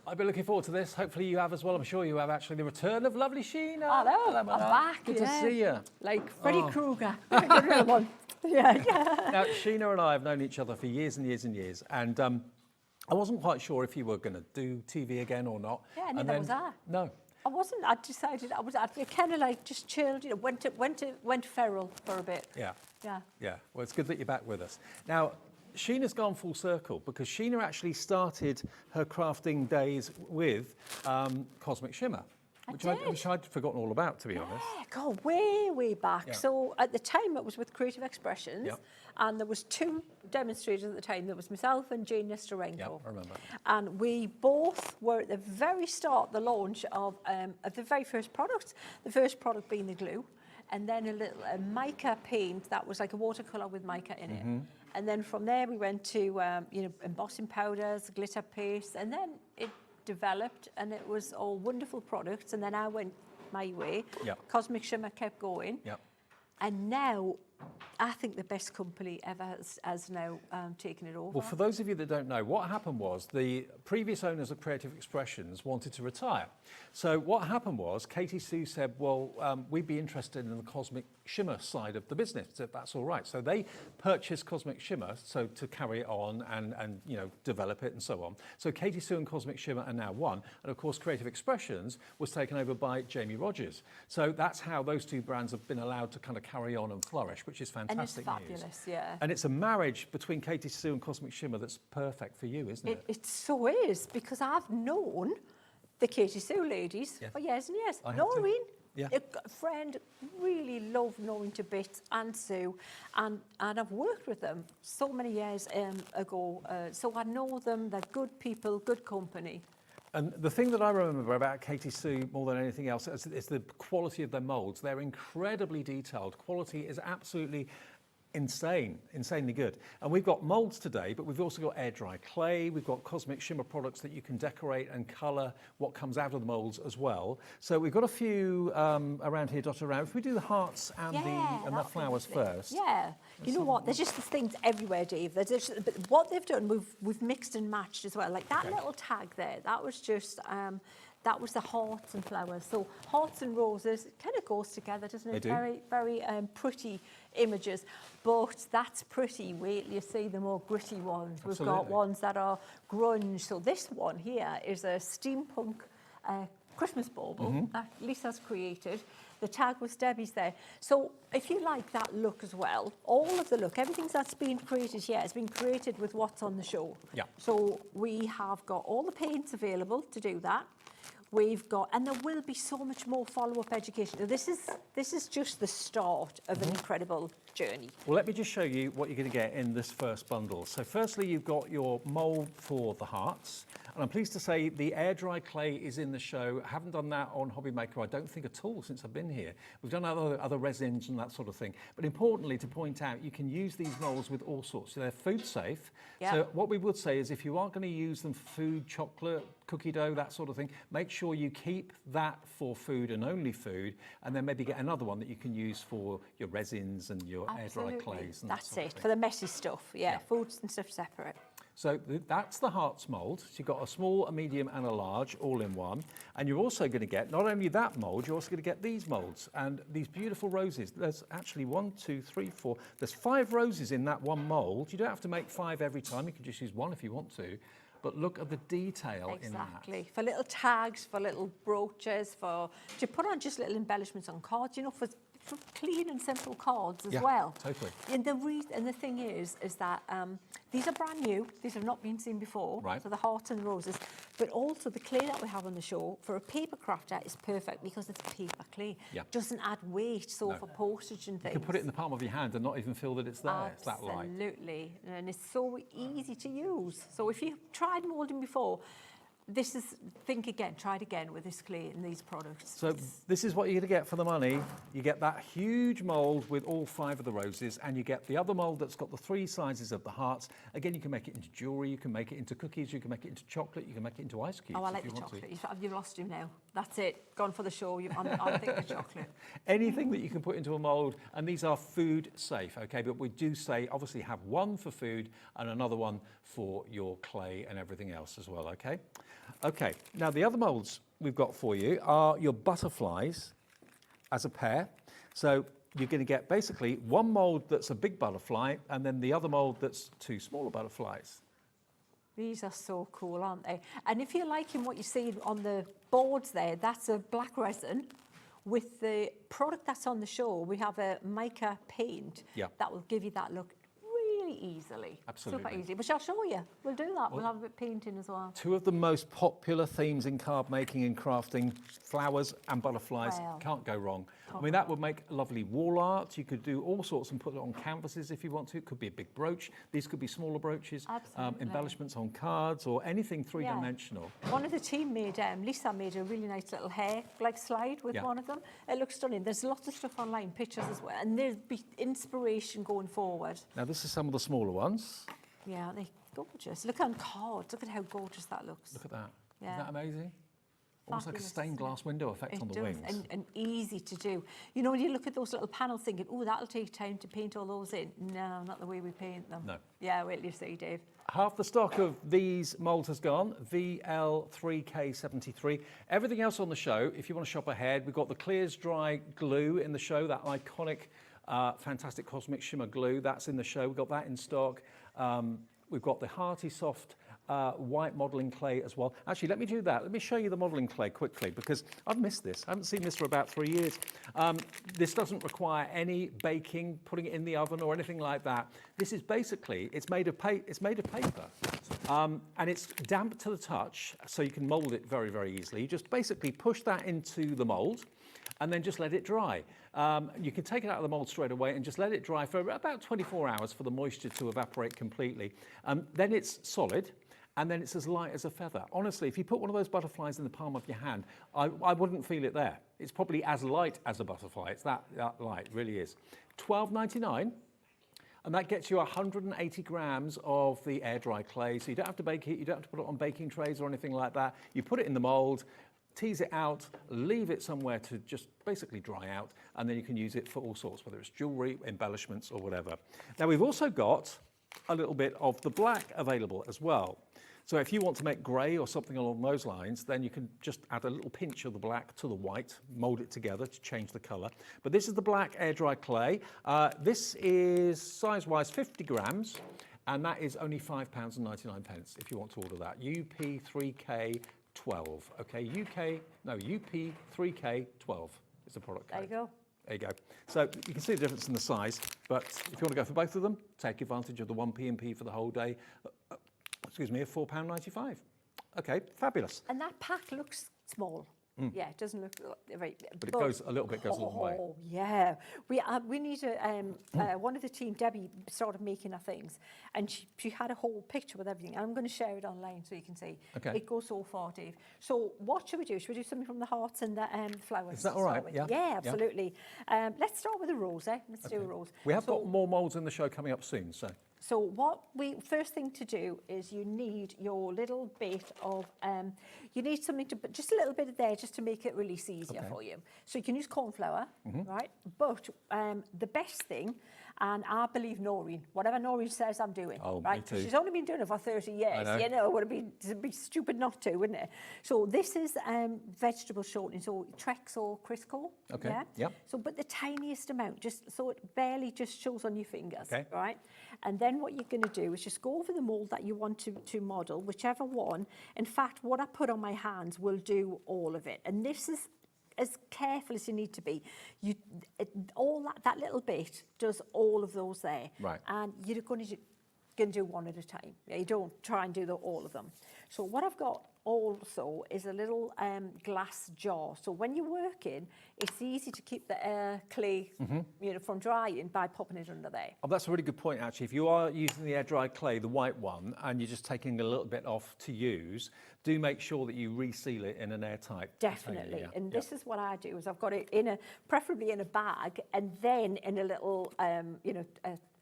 I've been looking forward to this. Hopefully you have as well. I'm sure you have, actually. The return of lovely Sheena. Hello, I'm back. Good to see you. Like Freddy Krueger. The real one. Yeah. Now, Sheena and I have known each other for years and years and years. And I wasn't quite sure if you were going to do TV again or not. Yeah, neither was I. No. I wasn't. I decided I'd kind of like just chilled, you know, went feral for a bit. Yeah. Yeah. Yeah. Well, it's good that you're back with us. Now, Sheena's gone full circle because Sheena actually started her crafting days with Cosmic Shimmer, which I'd forgotten all about, to be honest. Yeah, God, way back. Yeah. So at the time it was with Creative Expressions, Yep. and there was two demonstrators at the time. There was myself and Jane Nestorenko. Yeah, I remember. And we both were at the very start, the launch of the very first product. The first product being the glue, and then a little mica paint that was like a watercolour with mica in it. Mhm. And then from there we went to embossing powders, glitter paste, and then it developed and it was all wonderful products. And then I went my way. Yep. Cosmic Shimmer kept going. Yep. And now I think the best company ever has now taken it over. Well, for those of you that don't know, what happened was the previous owners of Creative Expressions wanted to retire. So what happened was Katie Sue said, well, we'd be interested in the Cosmic Shimmer side of the business, if that's all right. So they purchased Cosmic Shimmer so to carry it on and develop it and so on. So Katie Sue and Cosmic Shimmer are now one. And of course, Creative Expressions was taken over by Jamie Rogers. So that's how those two brands have been allowed to kind of carry on and flourish, which is fantastic. And it's fabulous, yeah. And it's a marriage between Katie Sue and Cosmic Shimmer that's perfect for you, isn't it? It so is, because I've known the Katie Sue ladies for years and years. I have too. Noreen, Yeah. a friend, really love Noreen to bits, and Sue, and I've worked with them so many years ago, so I know them, they're good people, good company. And the thing that I remember about Katie Sue more than anything else is the quality of their moulds. They're incredibly detailed. Quality is absolutely insanely good. And we've got moulds today, but we've also got air dry clay. We've got cosmic shimmer products that you can decorate and colour what comes out of the moulds as well. So we've got a few around here dotted around. If we do the hearts and the flowers first. Yeah, you know what? There's just things everywhere, Dave. But what they've done, we've mixed and matched as well. Like that little tag there, that was just. That was the hearts and flowers. So hearts and roses, it kind of goes together, doesn't it? They do. Very, very pretty images. But that's pretty. Wait till you see the more gritty ones. Absolutely. We've got ones that are grunge. So this one here is a steampunk Christmas bauble that Lisa's created. The tag was Debbie's there. So if you like that look as well, all of the look, everything that's been created here has been created with what's on the show. Yeah. So we have got all the paints available to do that. We've got, and there will be so much more follow-up education. Now, this is just the start of an incredible journey. Well, let me just show you what you're going to get in this first bundle. So firstly, you've got your mould for the hearts. And I'm pleased to say the air dry clay is in the show. I haven't done that on Hobby Maker, I don't think at all, since I've been here. We've done other resins and that sort of thing. But importantly, to point out, you can use these moulds with all sorts. So they're food safe. Yeah. So what we would say is if you are going to use them for food, chocolate, cookie dough, that sort of thing, make sure you keep that for food and only food, and then maybe get another one that you can use for your resins and your air dry clays. And That's it, for the messy stuff. Yeah, foods and stuff separate. So that's the hearts mould. So you've got a small, a medium and a large all in one. And you're also going to get, not only that mould, you're also going to get these moulds and these beautiful roses. There's actually 1, 2, 3, 4. There's 5 roses in that one mould. You don't have to make 5 every time. You can just use 1 if you want to. But look at the detail in that. Exactly. For little tags, for little brooches, to put on just little embellishments on cards, you know, for clean and simple cards as well. Totally. And the thing is that these are brand new. These have not been seen before. Right. So the hearts and roses, but also the clay that we have on the show for a paper crafter is perfect because it's paper clay. Yeah. Doesn't add weight. So for postage and things, You can put it in the palm of your hand and not even feel that it's there. It's that light. Absolutely, and it's so easy to use. So if you've tried moulding before, try it again with this clay and these products. So this is what you're going to get for the money. You get that huge mould with all 5 of the roses, and you get the other mould that's got the 3 sizes of the hearts. Again, you can make it into jewellery, you can make it into cookies, you can make it into chocolate, you can make it into ice cubes. Oh, I like the chocolate. You've lost him now. That's it. Gone for the show. I'm thinking chocolate. Anything that you can put into a mould, and these are food safe, okay? But we do say, obviously, have one for food and another one for your clay and everything else as well, okay? Okay, now the other moulds we've got for you are your butterflies as a pair. So you're going to get basically one mould that's a big butterfly and then the other mould that's 2 smaller butterflies. These are so cool, aren't they? And if you're liking what you see on the boards there, that's a black resin. With the product that's on the show, we have a mica paint that will give you that look really easily. Absolutely. Super easy. Which I'll show you. We'll do that. We'll have a bit of painting as well. 2 of the most popular themes in card making and crafting, flowers and butterflies. Wow. Can't go wrong. I mean, that would make lovely wall art. You could do all sorts and put it on canvases if you want to. It could be a big brooch. These could be smaller brooches. Absolutely. Embellishments on cards or anything three-dimensional. One of the team made, Lisa made a really nice little hair slide with one of them. It looks stunning. There's lots of stuff online, pictures as well. And there'll be inspiration going forward. Now, this is some of the smaller ones. Yeah, they're gorgeous. Look on cards. Look at how gorgeous that looks. Look at that. Yeah. Isn't that amazing? Almost like a stained glass window effect on the wings. And easy to do. You know, when you look at those little panels thinking, oh, that'll take time to paint all those in. No, not the way we paint them. No. Yeah, wait till you see, Dave. Half the stock of these moulds has gone, VL3K73. Everything else on the show, if you want to shop ahead, we've got the Clears Dry glue in the show, that iconic, fantastic cosmic shimmer glue. That's in the show. We've got that in stock. We've got the Hearty Soft white modelling clay as well. Actually, let me do that. Let me show you the modelling clay quickly because I've missed this. I haven't seen this for about 3 years. This doesn't require any baking, putting it in the oven or anything like that. This is basically, it's made of paper, and it's damp to the touch, so you can mould it very, very easily. You just basically push that into the mould and then just let it dry. You can take it out of the mould straight away and just let it dry for about 24 hours for the moisture to evaporate completely. Then it's solid. And then it's as light as a feather. Honestly, if you put one of those butterflies in the palm of your hand, I wouldn't feel it there. It's probably as light as a butterfly. It's that light, it really is. $12.99. And that gets you 180 grams of the air dry clay. So you don't have to bake it, you don't have to put it on baking trays or anything like that. You put it in the mold, tease it out, leave it somewhere to just basically dry out, and then you can use it for all sorts, whether it's jewellery, embellishments or whatever. Now we've also got a little bit of the black available as well. So if you want to make grey or something along those lines, then you can just add a little pinch of the black to the white, mould it together to change the colour. But this is the black air dry clay. This is size-wise 50 grams, and that is only £5.99 if you want to order that. UP3K12, okay, UP3K12 is the product code. There you go. There you go. So you can see the difference in the size, but if you want to go for both of them, take advantage of the 1p&p for the whole day. Excuse me, at £4.95. Okay, fabulous. And that pack looks small. Yeah, it doesn't look very... But it goes a little bit, goes a long way. Oh, yeah. We need one of the team, Debbie, started making our things, and she had a whole picture with everything. I'm going to share it online so you can see. Okay. It goes so far, Dave. So what should we do? Should we do something from the hearts and the flowers? Is that all right? Yeah. Yeah, absolutely. Yeah. Let's start with a rose, eh? Let's do a rose. We have got more moulds in the show coming up soon, so... So what first thing to do is you need your little bit of, you need something to, just a little bit of there just to make it release easier for you. So you can use corn flour, right? But the best thing, and I believe Noreen, whatever Noreen says I'm doing, right? Me too. She's only been doing it for 30 years, you know, it'd be stupid not to, wouldn't it? So this is vegetable shortening, so Trex or Crisco, yeah? So, but the tiniest amount, just so it barely just shows on your fingers, Okay. right? And then what you're going to do is just go over the mould that you want to model, whichever one. In fact, what I put on my hands will do all of it. And this is as careful as you need to be. All that little bit does all of those there. Right. And you're going to do one at a time. You don't try and do all of them. So what I've got also is a little glass jar. So when you're working, it's easy to keep the clay from drying by popping it under there. Oh, that's a really good point, actually. If you are using the air-dried clay, the white one, and you're just taking a little bit off to use, do make sure that you reseal it in an airtight Definitely. container. And this is what I do, is I've got it preferably in a bag, and then in a little, a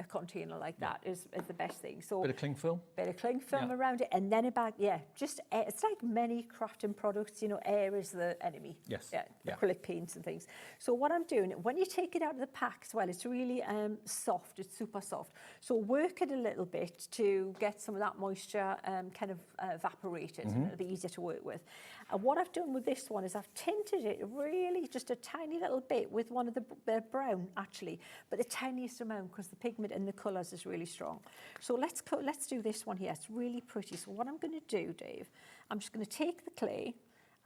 container like that is the best thing. So Bit of cling film? Bit of cling film around it, and then a bag, just air. It's like many crafting products, air is the enemy. Yes. Yeah, acrylic paints and things. So what I'm doing, when you take it out of the pack as well, it's really soft, it's super soft. So work it a little bit to get some of that moisture kind of evaporated, and it'll be easier to work with. And what I've done with this one is I've tinted it really just a tiny little bit with one of the brown, actually, but the tiniest amount, because the pigment and the colours is really strong. So let's do this one here. It's really pretty. So what I'm going to do, Dave, I'm just going to take the clay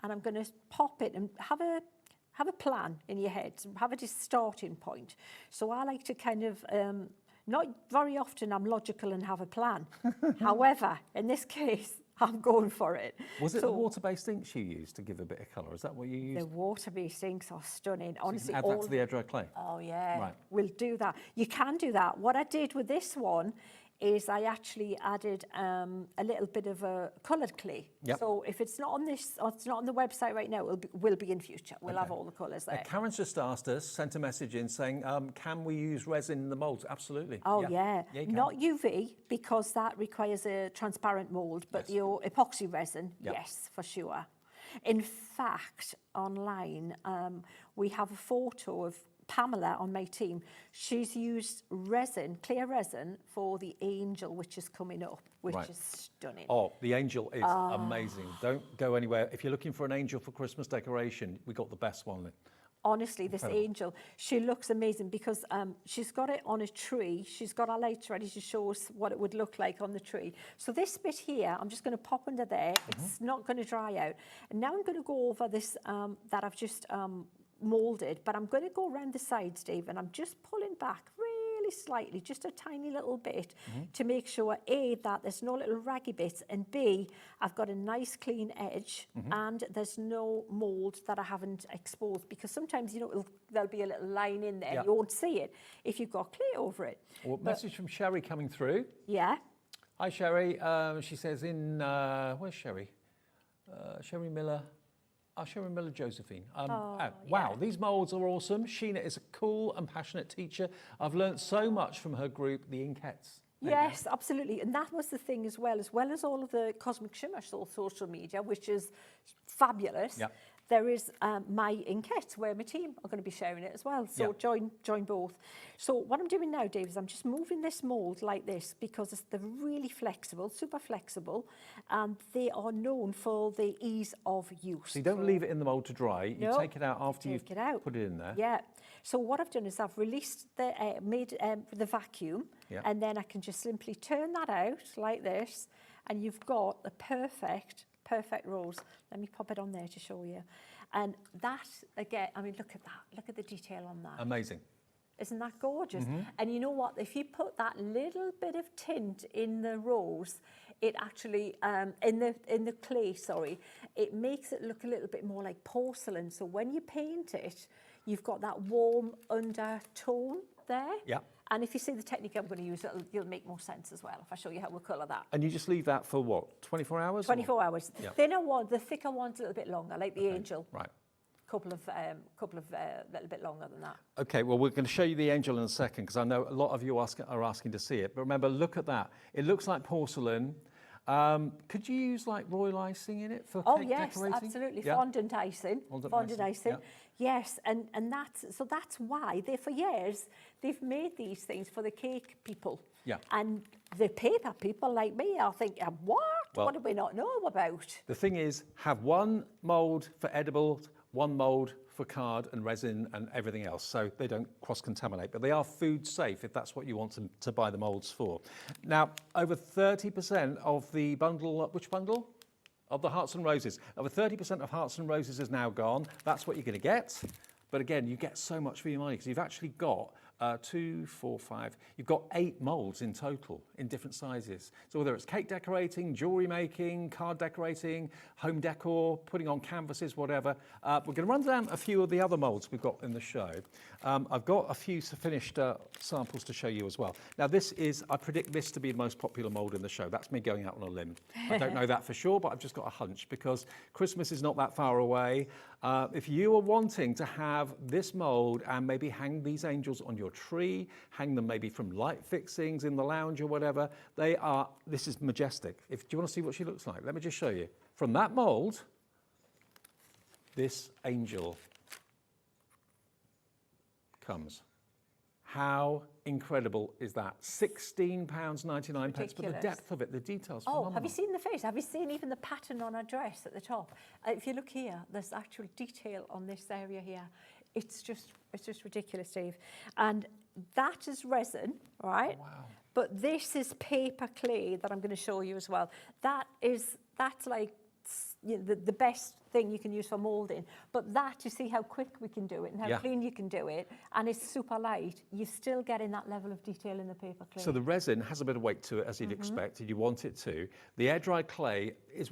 and I'm going to pop it and have a plan in your head, have a starting point. So I like to kind of, not very often I'm logical and have a plan. However, in this case, I'm going for it. Was it the water-based inks you used to give a bit of colour? Is that what you used? The water-based inks are stunning. So Honestly, you can add that to the air-dry clay? Oh, yeah. Right. We'll do that. You can do that. What I did with this one is I actually added a little bit of a coloured clay. Yep. So if it's not on this, or it's not on the website right now, it will be in future. We'll have all the colours there. Karen's just asked us, sent a message in saying, can we use resin in the moulds? Absolutely. Oh, yeah. yeah. Not UV, because that requires a transparent mould, but your epoxy resin, yes, for sure. In fact, online, we have a photo of Pamela on my team. She's used resin, clear resin, for the angel, which is coming up, which is stunning. Oh, the angel is amazing. Don't go anywhere. If you're looking for an angel for Christmas decoration, we got the best one. Honestly, this angel, she looks amazing because she's got it on a tree. She's got our lights ready to show us what it would look like on the tree. So this bit here, I'm just going to pop under there. It's not going to dry out. And now I'm going to go over this that I've just moulded, but I'm going to go around the sides, Dave, and I'm just pulling back really slightly, just a tiny little bit, to make sure, A, that there's no little raggy bits, and B, I've got a nice clean edge, and there's no mould that I haven't exposed, because sometimes, there'll be a little line in there, you won't see it if you've got clay over it. Well, message from Sherry coming through. Yeah. Hi, Sherry. She says where's Sherry? Sherry Miller. I'll show Miller Josephine. Oh, wow, these moulds are awesome. Sheena is a cool and passionate teacher. I've learned so much from her group, the Inkettes. Yes, absolutely. And that was the thing as well as all of the Cosmic Shimmer social media, which is fabulous. Yep. There is my Inkettes where my team are going to be sharing it as well. So join both. So what I'm doing now, Dave, is I'm just moving this mould like this because they're really flexible, super flexible, and they are known for the ease of use. So you don't leave it in the mould to dry. You No, take it out after you've take it out. put it in there. Yeah. So what I've done is I've released the made the vacuum, Yeah. and then I can just simply turn that out like this, and you've got the perfect rolls. Let me pop it on there to show you. And that, again, I mean, look at that. Look at the detail on that. Amazing. Isn't that gorgeous? Mhm. And you know what? If you put that little bit of tint in the rose, it actually, in the clay, sorry, it makes it look a little bit more like porcelain. So when you paint it, you've got that warm undertone there. Yeah. And if you see the technique I'm going to use, it'll make more sense as well if I show you how we'll colour that. And you just leave that for what, 24 hours? 24 hours. Yeah. Thinner one, the thicker one's a little bit longer, like the angel. Right. Couple of little bit longer than that. Okay, well, we're going to show you the angel in a second because I know a lot of you are asking to see it. But remember, look at that. It looks like porcelain. Could you use like royal icing in it for cake decorating? Absolutely. Yeah? Fondant icing. Fondant icing. Yeah. Yes, and that's why for years they've made these things for the cake people. Yeah. And the paper people like me are thinking, what? Well, what do we not know about? The thing is, have one mould for edible, one mould for card and resin and everything else, so they don't cross-contaminate. But they are food safe if that's what you want to buy the moulds for. Now, over 30% of the bundle, which bundle? Of the Hearts and Roses. Over 30% of Hearts and Roses is now gone. That's what you're going to get. But again, you get so much for your money because you've actually got 2, 4, 5. You've got 8 moulds in total in different sizes. So whether it's cake decorating, jewellery making, card decorating, home decor, putting on canvases, whatever. We're going to run down a few of the other moulds we've got in the show. I've got a few finished samples to show you as well. Now I predict this to be the most popular mould in the show. That's me going out on a limb. I don't know that for sure, but I've just got a hunch because Christmas is not that far away. If you are wanting to have this mould and maybe hang these angels on your tree, hang them maybe from light fixings in the lounge or whatever, this is majestic. Do you want to see what she looks like? Let me just show you. From that mould, this angel comes. How incredible is that? £16.99, but the depth of it, the details, phenomenal. Have you seen the face? Have you seen even the pattern on her dress at the top? If you look here, there's actual detail on this area here. It's just ridiculous, Dave. And that is resin, right? Oh, wow. But this is paper clay that I'm going to show you as well. That's like the best thing you can use for moulding. But you see how quick we can do it and how clean you can do it, and it's super light. You're still getting that level of detail in the paper clay. So the resin has a bit of weight to it, as you'd expect, and you want it to. The air-dried clay is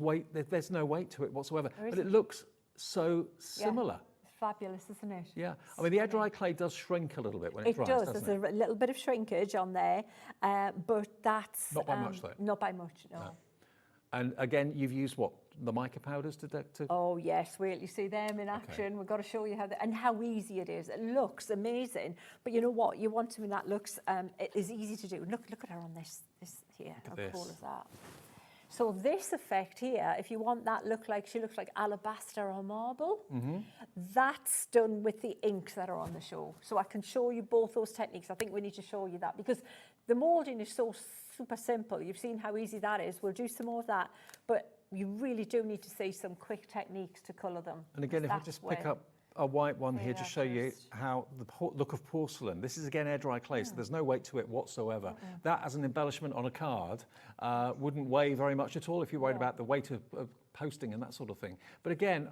there's no weight to it whatsoever, but it looks so similar. Yeah. Fabulous, isn't it? Yeah, I mean the air-dry clay does shrink a little bit when it dries, doesn't it? There's a little bit of shrinkage on there, but that's... Not by much, though. Not by much, no. And again, you've used what? The mica powders to... Oh, yes, wait till you see them in action. Okay. We've got to show you how easy it is. It looks amazing, but you know what? You want something that looks, it is easy to do. Look at her on this here. How cool is that? So this effect here, if you want that she looks like alabaster or marble, that's done with the inks that are on the show. So I can show you both those techniques. I think we need to show you that because the moulding is so super simple. You've seen how easy that is. We'll do some more of that, but you really do need to see some quick techniques to colour them. And again, if I just pick up a white one here to show you how the look of porcelain. This is again air dry clay, so there's no weight to it whatsoever. That as an embellishment on a card wouldn't weigh very much at all if you're worried about the weight of posting and that sort of thing. But again,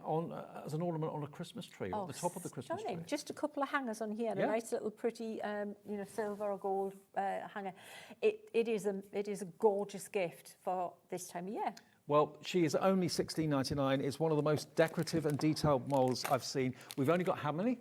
as an ornament on a Christmas tree, at the top of the Christmas tree. Just a couple of hangers on here, a nice little pretty, silver or gold hanger. It is a gorgeous gift for this time of year. Well, she is only £16.99. It's one of the most decorative and detailed moulds I've seen. We've only got how many?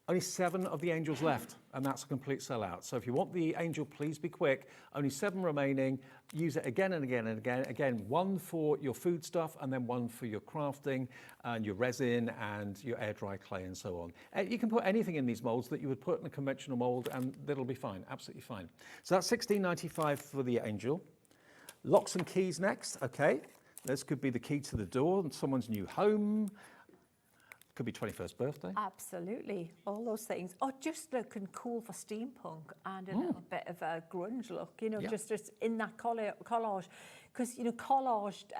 Only 7 of the angels left, and that's a complete sellout. So if you want the angel, please be quick. Only 7 remaining. Use it again and again and again. Again, 1 for your food stuff, and then 1 for your crafting and your resin and your air dry clay and so on. You can put anything in these molds that you would put in a conventional mold, and that'll be fine, absolutely fine. So that's $16.95 for the angel. Locks and keys next. Okay, this could be the key to the door in someone's new home. Could be 21st birthday. Absolutely, all those things. Or just looking cool for steampunk and a little bit of a grunge look, you know, just in that collage. Because, you know, collaged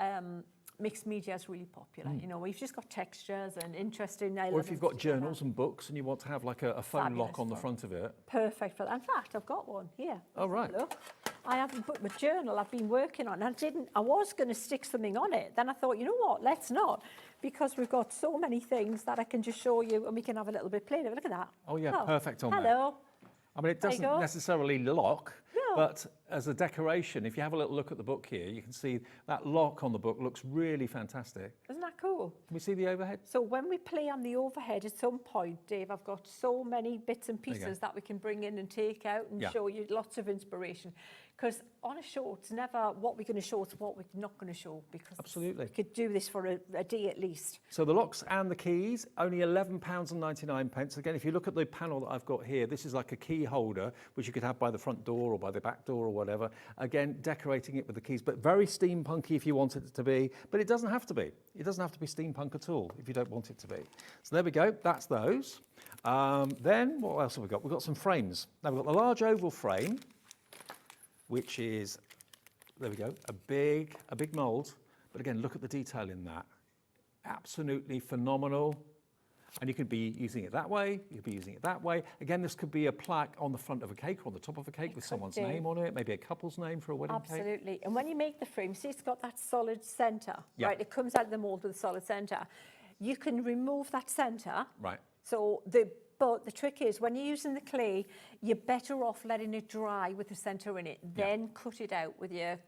mixed media is really popular. You know, we've just got textures and interesting elements. Or if you've got journals and books and you want to have like a phone lock on the front of it. Perfect for that. In fact, I've got one here. Oh, right. Look, I haven't put my journal I've been working on. I was going to stick something on it. Then I thought, you know what, let's not. Because we've got so many things that I can just show you and we can have a little bit plain. Look at that. Oh, yeah, perfect on Hello. I mean, it doesn't necessarily lock, but as a decoration, if you have a little look at the book here, you can see that lock on the book looks really fantastic. Isn't that cool? Can we see the overhead? So when we play on the overhead at some point, Dave, I've got so many bits and pieces that we can bring in and take out and show you lots of inspiration. Because on a show, it's never what we're going to show, it's what we're not going to show. Because absolutely, we could do this for a day at least. So the locks and the keys, only £11.99. Again, if you look at the panel that I've got here, this is like a key holder, which you could have by the front door or by the back door or whatever. Again, decorating it with the keys, but very steampunky if you want it to be. But it doesn't have to be. It doesn't have to be steampunk at all if you don't want it to be. So there we go. That's those. Then what else have we got? We've got some frames. Now we've got the large oval frame, which is, there we go, a big mould. But again, look at the detail in that. Absolutely phenomenal. And you could be using it that way, you could be using it that way. Again, this could be a plaque on the front of a cake or on the top of a cake with someone's name on it, maybe a couple's name for a wedding cake. Absolutely. And when you make the frame, see it's got that solid centre, right? It comes out of the mould with a solid centre. You can remove that centre. Right. So but the trick is when you're using the clay, you're better off letting it dry with the centre in it, then cut it out with your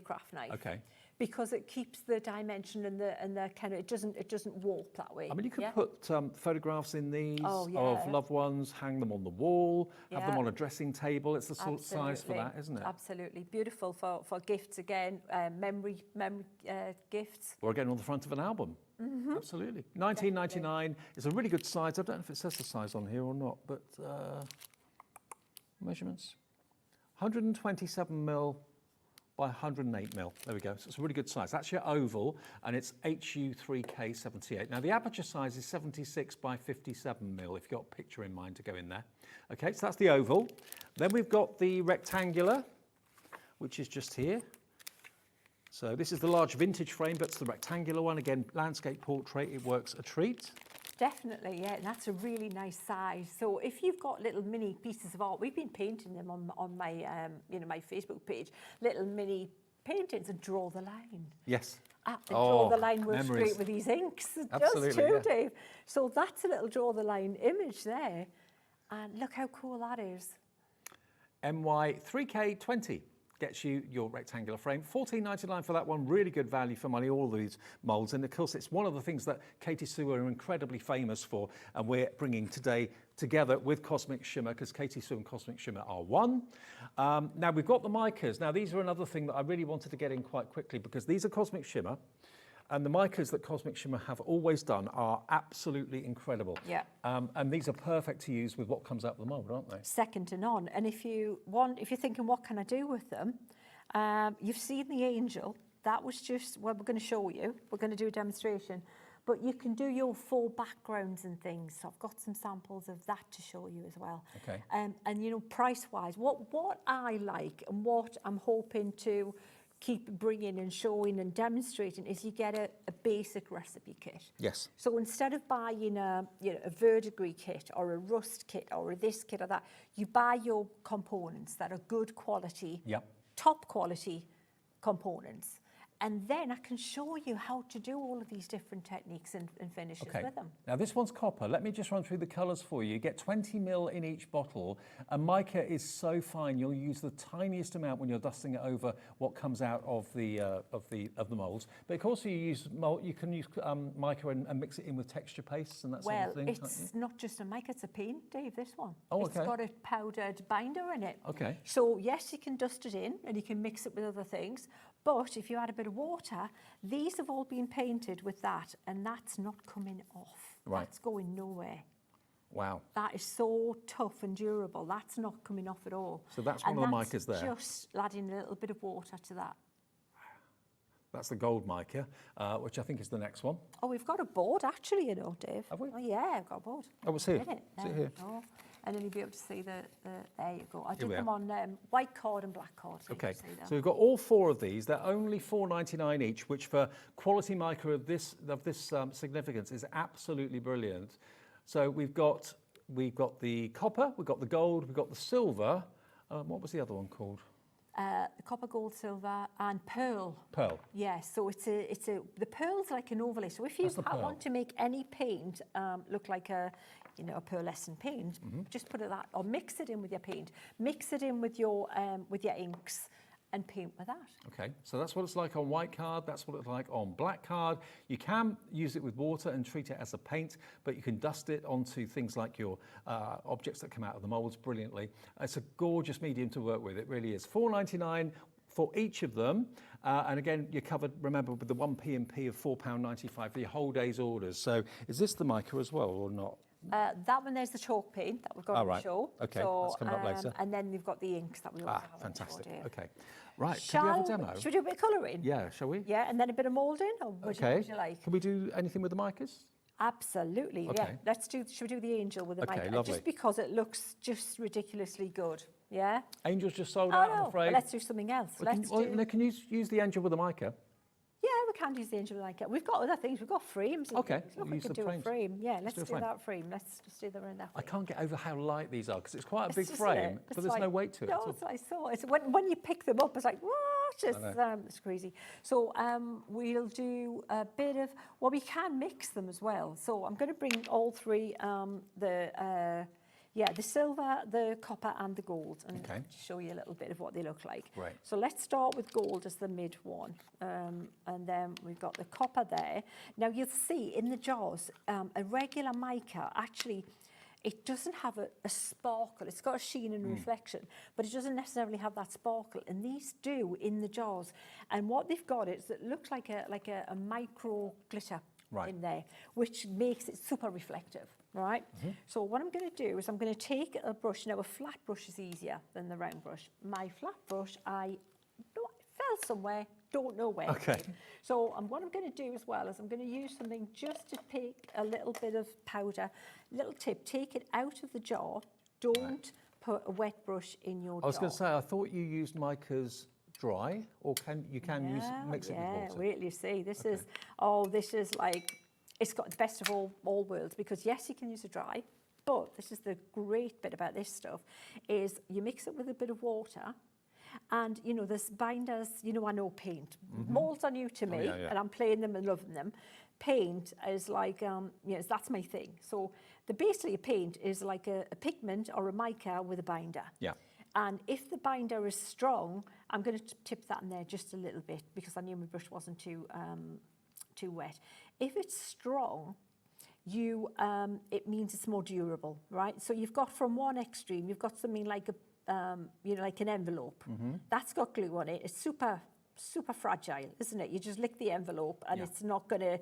craft knife. Okay. Because it keeps the dimension and the kind of it doesn't warp that way. I mean, you could put photographs in these of loved ones, hang them on the wall, have them on a dressing table. It's the sort of size for that, isn't it? Absolutely beautiful for gifts again, memory gifts. Or again on the front of an album. Absolutely. $19.99 is a really good size. I don't know if it says the size on here or not, but measurements. 127mm by 108mm. There we go. So it's a really good size. That's your oval, and it's HU3K78. Now the aperture size is 76 by 57mm. If you've got a picture in mind to go in there. Okay, so that's the oval. Then we've got the rectangular, which is just here. So this is the large vintage frame, but it's the rectangular one. Again, landscape portrait, it works a treat. Definitely, yeah, and that's a really nice size. So if you've got little mini pieces of art, we've been painting them on my, my Facebook page, little mini paintings, and draw the line. Yes. Draw the line works great with these inks. It does too, Dave. So that's a little draw the line image there, and look how cool that is. MY3K20. Gets you your rectangular frame. $14.99 for that one. Really good value for money, all these moulds. And of course, it's one of the things that Katie Sue are incredibly famous for. And we're bringing today together with Cosmic Shimmer, because Katie Sue and Cosmic Shimmer are one. Now, we've got the micas. Now, these are another thing that I really wanted to get in quite quickly, because these are Cosmic Shimmer. And the micas that Cosmic Shimmer have always done are absolutely incredible. Yeah. And these are perfect to use with what comes out of the mould, aren't they? Second to none. And if you're thinking, what can I do with them? You've seen the angel. That was just what we're going to show you. We're going to do a demonstration. But you can do your full backgrounds and things. So I've got some samples of that to show you as well. Okay. And you know, price-wise, what I like and what I'm hoping to keep bringing and showing and demonstrating is you get a basic recipe kit. Yes. So instead of buying a verdigris kit or a rust kit or this kit or that, you buy your components that are good quality, top quality components. And then I can show you how to do all of these different techniques and finishes with them. Now this one's copper. Let me just run through the colours for you. You get 20 ml in each bottle. And mica is so fine. You'll use the tiniest amount when you're dusting it over what comes out of the moulds. But of course you can use mica and mix it in with texture pastes and that sort of thing. Well, it's not just a mica, it's a paint, Dave, this one. Oh, okay. It's got a powdered binder in it. Okay. So yes, you can dust it in and you can mix it with other things. But if you add a bit of water, these have all been painted with that, and that's not coming off. Right. That's going nowhere. Wow. That is so tough and durable. That's not coming off at all. So that's one of the micas there. Just adding a little bit of water to that. That's the gold mica, which I think is the next one. Oh, we've got a board actually, you know, Dave. Have we? Oh, yeah, I've got a board. Oh, it's here. Is it? Is it here? Oh. And then you'll be able to see there you go. I Here did we them are. on white card and black card. So Okay, you can see them. so we've got all 4 of these. They're only $4.99 each, which for quality mica of this significance is absolutely brilliant. So we've got the copper, we've got the gold, we've got the silver. What was the other one called? The copper, gold, silver, and pearl. Pearl. Yes, so the pearl's like an overlay. So if you That's the pearl. want to make any paint look like a pearlescent paint, just put it that, or mix it in with your paint, mix it in with your inks, and paint with that. Okay, so that's what it's like on white card, that's what it's like on black card. You can use it with water and treat it as a paint, but you can dust it onto things like your objects that come out of the moulds brilliantly. It's a gorgeous medium to work with, it really is. $4.99 for each of them. And again, you're covered, remember, with the 1p and P of £4.95 for your whole day's orders. So is this the mica as well or not? That one, there's the chalk paint that we've got on the show. Okay, so, that's coming up later. And then we've got the inks that we also have fantastic. on the show, Okay, right, can we have a demo? Should we do a bit of colouring? Yeah, shall we? Yeah, and then a bit of moulding, or would you like? Can we do anything with the micas? Absolutely, Okay. yeah. Should we do the angel with the Okay, mica? lovely. Just because it looks just ridiculously good, yeah? Angel's just sold Oh, out, no, I'm but afraid. let's do something else. Can you use the angel with the mica? Yeah, we can use the angel like it. We've got other things. We've got frames. and Okay, things. Look, we'll we use could the do a frames. frame. Yeah, let's do a do frame. that frame. Let's just do that in that I frame. can't get over how light these are because it's quite a It's big just, frame, it's but there's like- no weight to it. No, at all. it's I saw. It's when you pick them up, it's like, what? It's crazy. So we'll do a bit of, well, we can mix them as well. So I'm going to bring all 3, the silver, the copper and the gold, and show you a little bit of what they look like. Right. So let's start with gold as the mid one. And then we've got the copper there. Now you'll see in the jars, a regular mica, actually, it doesn't have a sparkle. It's got a sheen and reflection, but it doesn't necessarily have that sparkle. And these do in the jars. And what they've got is it looks like a micro glitter in there, which makes it super reflective. Right? So what I'm going to do is I'm going to take a brush. Now, a flat brush is easier than the round brush. My flat brush, I fell somewhere, don't know where. Okay. So what I'm going to do as well is I'm going to use something just to pick a little bit of powder. Little tip, take it out of the jar. Don't put a wet brush in your jar. I was going to say, I thought you used micas dry, or you can mix it with water. Yeah, wait till you see. This is like, it's got the best of all worlds, because yes, you can use it dry, but this is the great bit about this stuff, is you mix it with a bit of water, and there's binders, I know paint. Moulds are new to me, and I'm playing them and loving them. Paint is like, that's my thing. So basically a paint is like a pigment or a mica with a binder. Yeah. And if the binder is strong, I'm going to tip that in there just a little bit, because I knew my brush wasn't too wet. If it's strong, it means it's more durable, right? So you've got from one extreme, you've got something like like an envelope. That's got glue on it. It's super fragile, isn't it? You just lick the envelope, and it's not gonna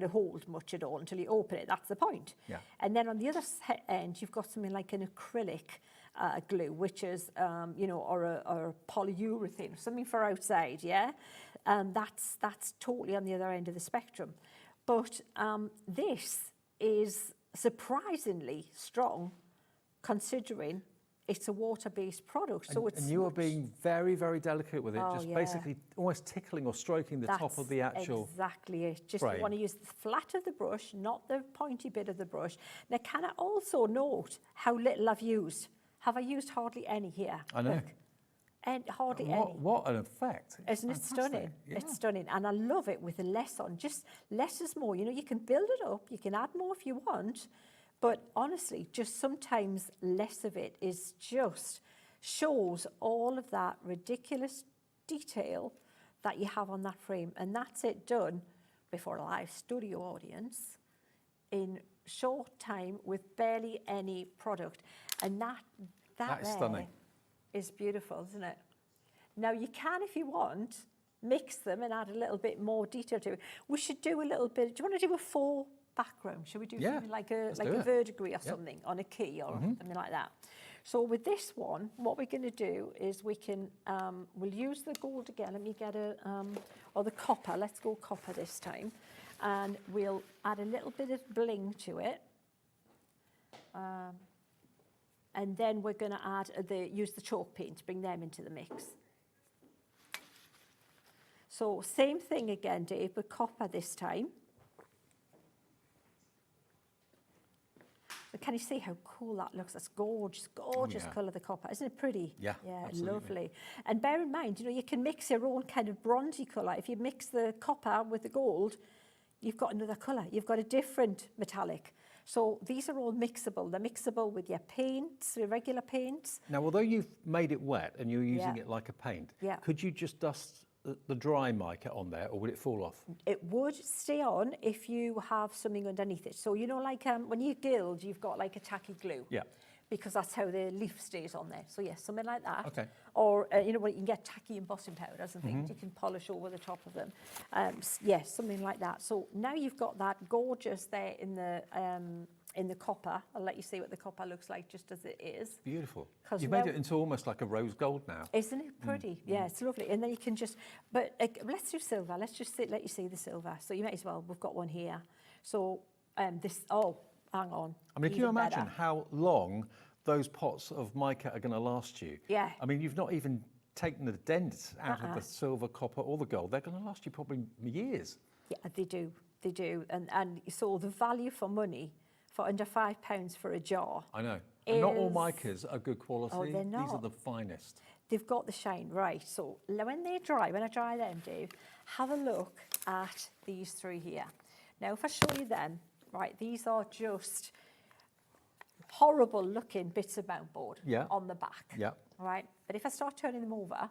hold much at all until you open it. That's the point. Yeah. And then on the other end, you've got something like an acrylic glue, which is or a polyurethane, something for outside. Yeah. And that's totally on the other end of the spectrum. But this is surprisingly strong, considering it's a water-based product. So and you are being very, very delicate with it, just basically almost tickling or stroking the top of the actual exactly it. Just frame. You want to use the flat of the brush, not the pointy bit of the brush. Now, can I also note how little I've used? Have I used hardly any here? I know. Look. hardly any. What an effect. Isn't it stunning? Yeah. It's stunning. And I love it with the less on. Just less is more. You know, you can build it up. You can add more if you want. But honestly, just sometimes less of it is just shows all of that ridiculous detail that you have on that frame. And that's it done before a live studio audience in short time with barely any product. And that is stunning. Is beautiful, isn't it? Now you can, if you want, mix them and add a little bit more detail to it. We should do a little bit. Do you want to do a faux background? Should we do something like a verdigris or something on a key or something like that? So with this one, what we're going to do is we can we'll use the gold again. Let me get or the copper. Let's go copper this time, and we'll add a little bit of bling to it. And then we're going to add use the chalk paint to bring them into the mix. So same thing again, Dave, but copper this time. So can you see how cool that looks? That's gorgeous, gorgeous colour, the copper. Isn't it pretty? Yeah, absolutely. Lovely. And bear in mind, you know, you can mix your own kind of bronzy colour. If you mix the copper with the gold, you've got another colour. You've got a different metallic. So these are all mixable. They're mixable with your paints, your regular paints. Now, although you've made it wet and you're using it like a paint, could you just dust the dry mica on there, or would it fall off? It would stay on if you have something underneath it. So, you know, like when you gild, you've got like a tacky glue. Yeah. Because that's how the leaf stays on there. So, yes, something like that. Okay. Or, you know, you can get tacky embossing powders and things. You can polish over the top of them. Yes, something like that. So now you've got that gorgeous there in the copper. I'll let you see what the copper looks like just as it is. Beautiful. You've made it into almost like a rose gold now. Isn't it pretty? Yeah, it's lovely. And then you can just, but let's do silver. Let's just let you see the silver. So you might as well, we've got one here. So hang on. I mean, can you imagine how long those pots of mica are going to last you? Yeah. I mean, you've not even taken the dent out of the silver, copper or the gold. They're going to last you probably years. Yeah, they do. They do. And so the value for money for under £5 for a jar. I know. And not all micas are good quality. Oh, they're not. These are the finest. They've got the shine, right. So when they dry, when I dry them, Dave, have a look at these three here. Now, if I show you them, right, these are just horrible looking bits of mount board on the back. Yeah. Right. But if I start turning them over.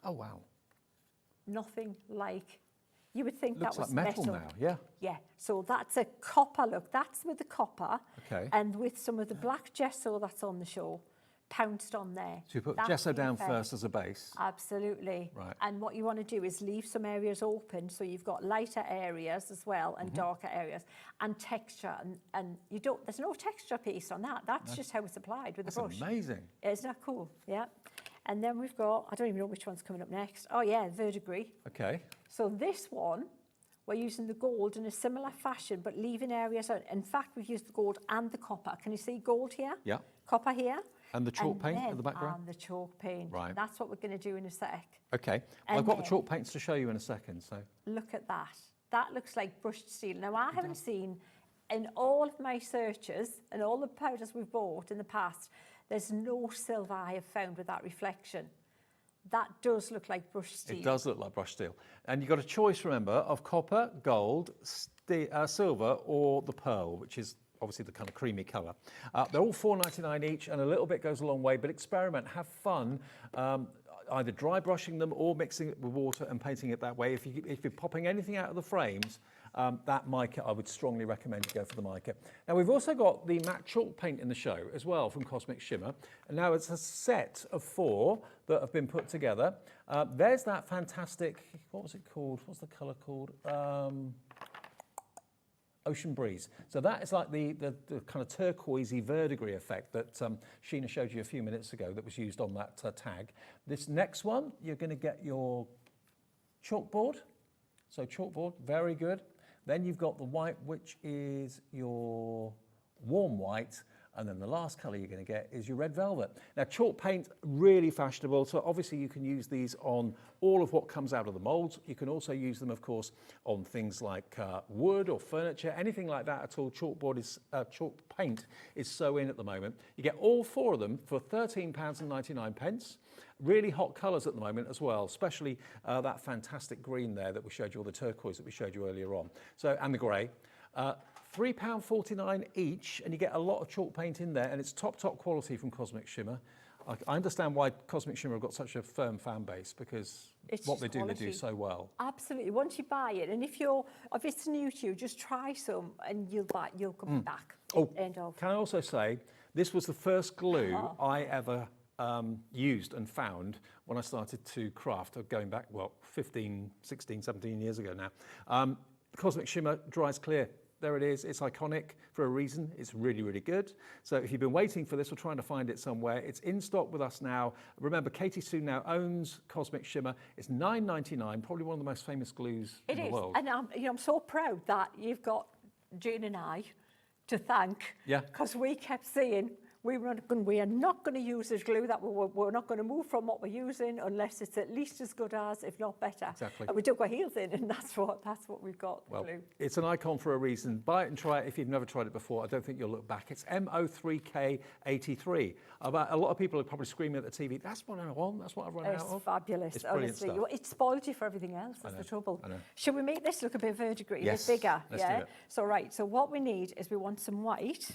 Oh, wow. Nothing like, you would think Looks that was like metal now, yeah. Yeah. So that's a copper look. That's with the copper. Okay. And with some of the black gesso that's on the show, pounced on there. So you put That's gesso the down effect. first as a base. Absolutely. Right. And what you want to do is leave some areas open so you've got lighter areas as well and darker areas and texture. And you don't, there's no texture piece on that. That's just how it's applied with the brush. That's amazing. Isn't that cool? Yeah. And then we've got, I don't even know which one's coming up next. Oh yeah, verdigris. Okay. So this one, we're using the gold in a similar fashion, but leaving areas out. In fact, we've used the gold and the copper. Can you see gold here? Yeah. Copper here. And the chalk paint at the background? And the chalk paint. Right. That's what we're going to do in a sec. Okay. And I've got the then- chalk paints to show you in a second, so. Look at that. That looks like brushed steel. Now, I haven't seen, in all of my searches and all the powders we've bought in the past, there's no silver I have found with that reflection. That does look like brushed steel. It does look like brushed steel. And you've got a choice, remember, of copper, gold, silver, or the pearl, which is obviously the kind of creamy colour. They're all $4.99 each, and a little bit goes a long way, but experiment, have fun, either dry brushing them or mixing it with water and painting it that way. If you're popping anything out of the frames, that mica, I would strongly recommend you go for the mica. Now, we've also got the matte chalk paint in the show as well from Cosmic Shimmer. And now it's a set of 4 that have been put together. There's that fantastic, what was it called? What's the colour called? Ocean Breeze. So that is like the kind of turquoisey verdigris effect that Sheena showed you a few minutes ago that was used on that tag. This next one, you're going to get your chalkboard. So chalkboard, very good. Then you've got the white, which is your warm white. And then the last colour you're going to get is your red velvet. Now, chalk paint, really fashionable. So obviously you can use these on all of what comes out of the moulds. You can also use them, of course, on things like wood or furniture, anything like that at all. Chalk paint is so in at the moment. You get all 4 of them for £13.99. Really hot colours at the moment as well, especially that fantastic green there that we showed you, or the turquoise that we showed you earlier on. So, and the grey. £3.49 each, and you get a lot of chalk paint in there, and it's top quality from Cosmic Shimmer. I understand why Cosmic Shimmer have got such a firm fan base, because what they do so well. Absolutely. Once you buy it, and if it's new to you, just try some, and you'll come back. Oh, can I also say, this was the first glue I ever used and found when I started to craft, going back, 15, 16, 17 years ago now. Cosmic Shimmer dries clear. There it is. It's iconic for a reason. It's really, really good. So if you've been waiting for this or trying to find it somewhere, it's in stock with us now. Remember, Katie Sue now owns Cosmic Shimmer. It's £9.99, probably one of the most famous glues in the world. And I'm so proud that you've got Jane and I to thank. Yeah. Because we kept saying, we are not going to use this glue, that we're not going to move from what we're using unless it's at least as good as, if not better. Exactly. And we dug our heels in, and that's what we've got, Well, glue. it's an icon for a reason. Buy it and try it if you've never tried it before. I don't think you'll look back. It's MO3K83. A lot of people are probably screaming at the TV, that's what I want, that's what I've run out of. It's fabulous, it's brilliant honestly. stuff. It spoiled you for everything else, that's the trouble. I know. Should we make this look a bit verdigris, Yes, a bit bigger? let's do it. So what we need is we want some white,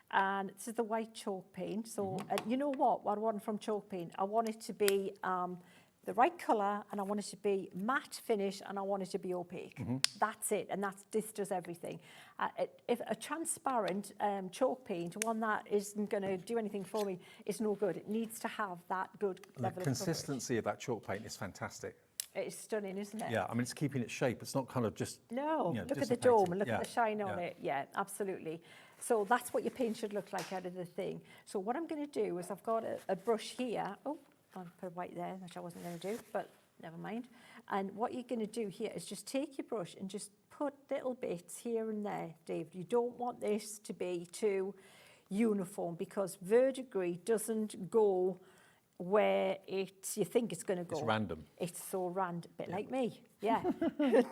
and this is the white chalk paint. So you know what I want from chalk paint? I want it to be the right colour, and I want it to be matte finish, and I want it to be opaque. That's it, and this does everything. If a transparent chalk paint, one that isn't going to do anything for me, is no good. It needs to have that good level The consistency of that chalk paint is fantastic. It's stunning, isn't it? Yeah, I mean, it's keeping its shape. It's not kind of just, No, you know, look at the dissipating. dome and look at the shine on it. Yeah, absolutely. So that's what your paint should look like out of the thing. So what I'm going to do is I've got a brush here. Oh, I'll put white there, which I wasn't going to do, but never mind. And what you're going to do here is just take your brush and just put little bits here and there, Dave. You don't want this to be too uniform, because verdigris doesn't go where you think it's going to go. It's random. It's so random, a bit like me. Yeah, it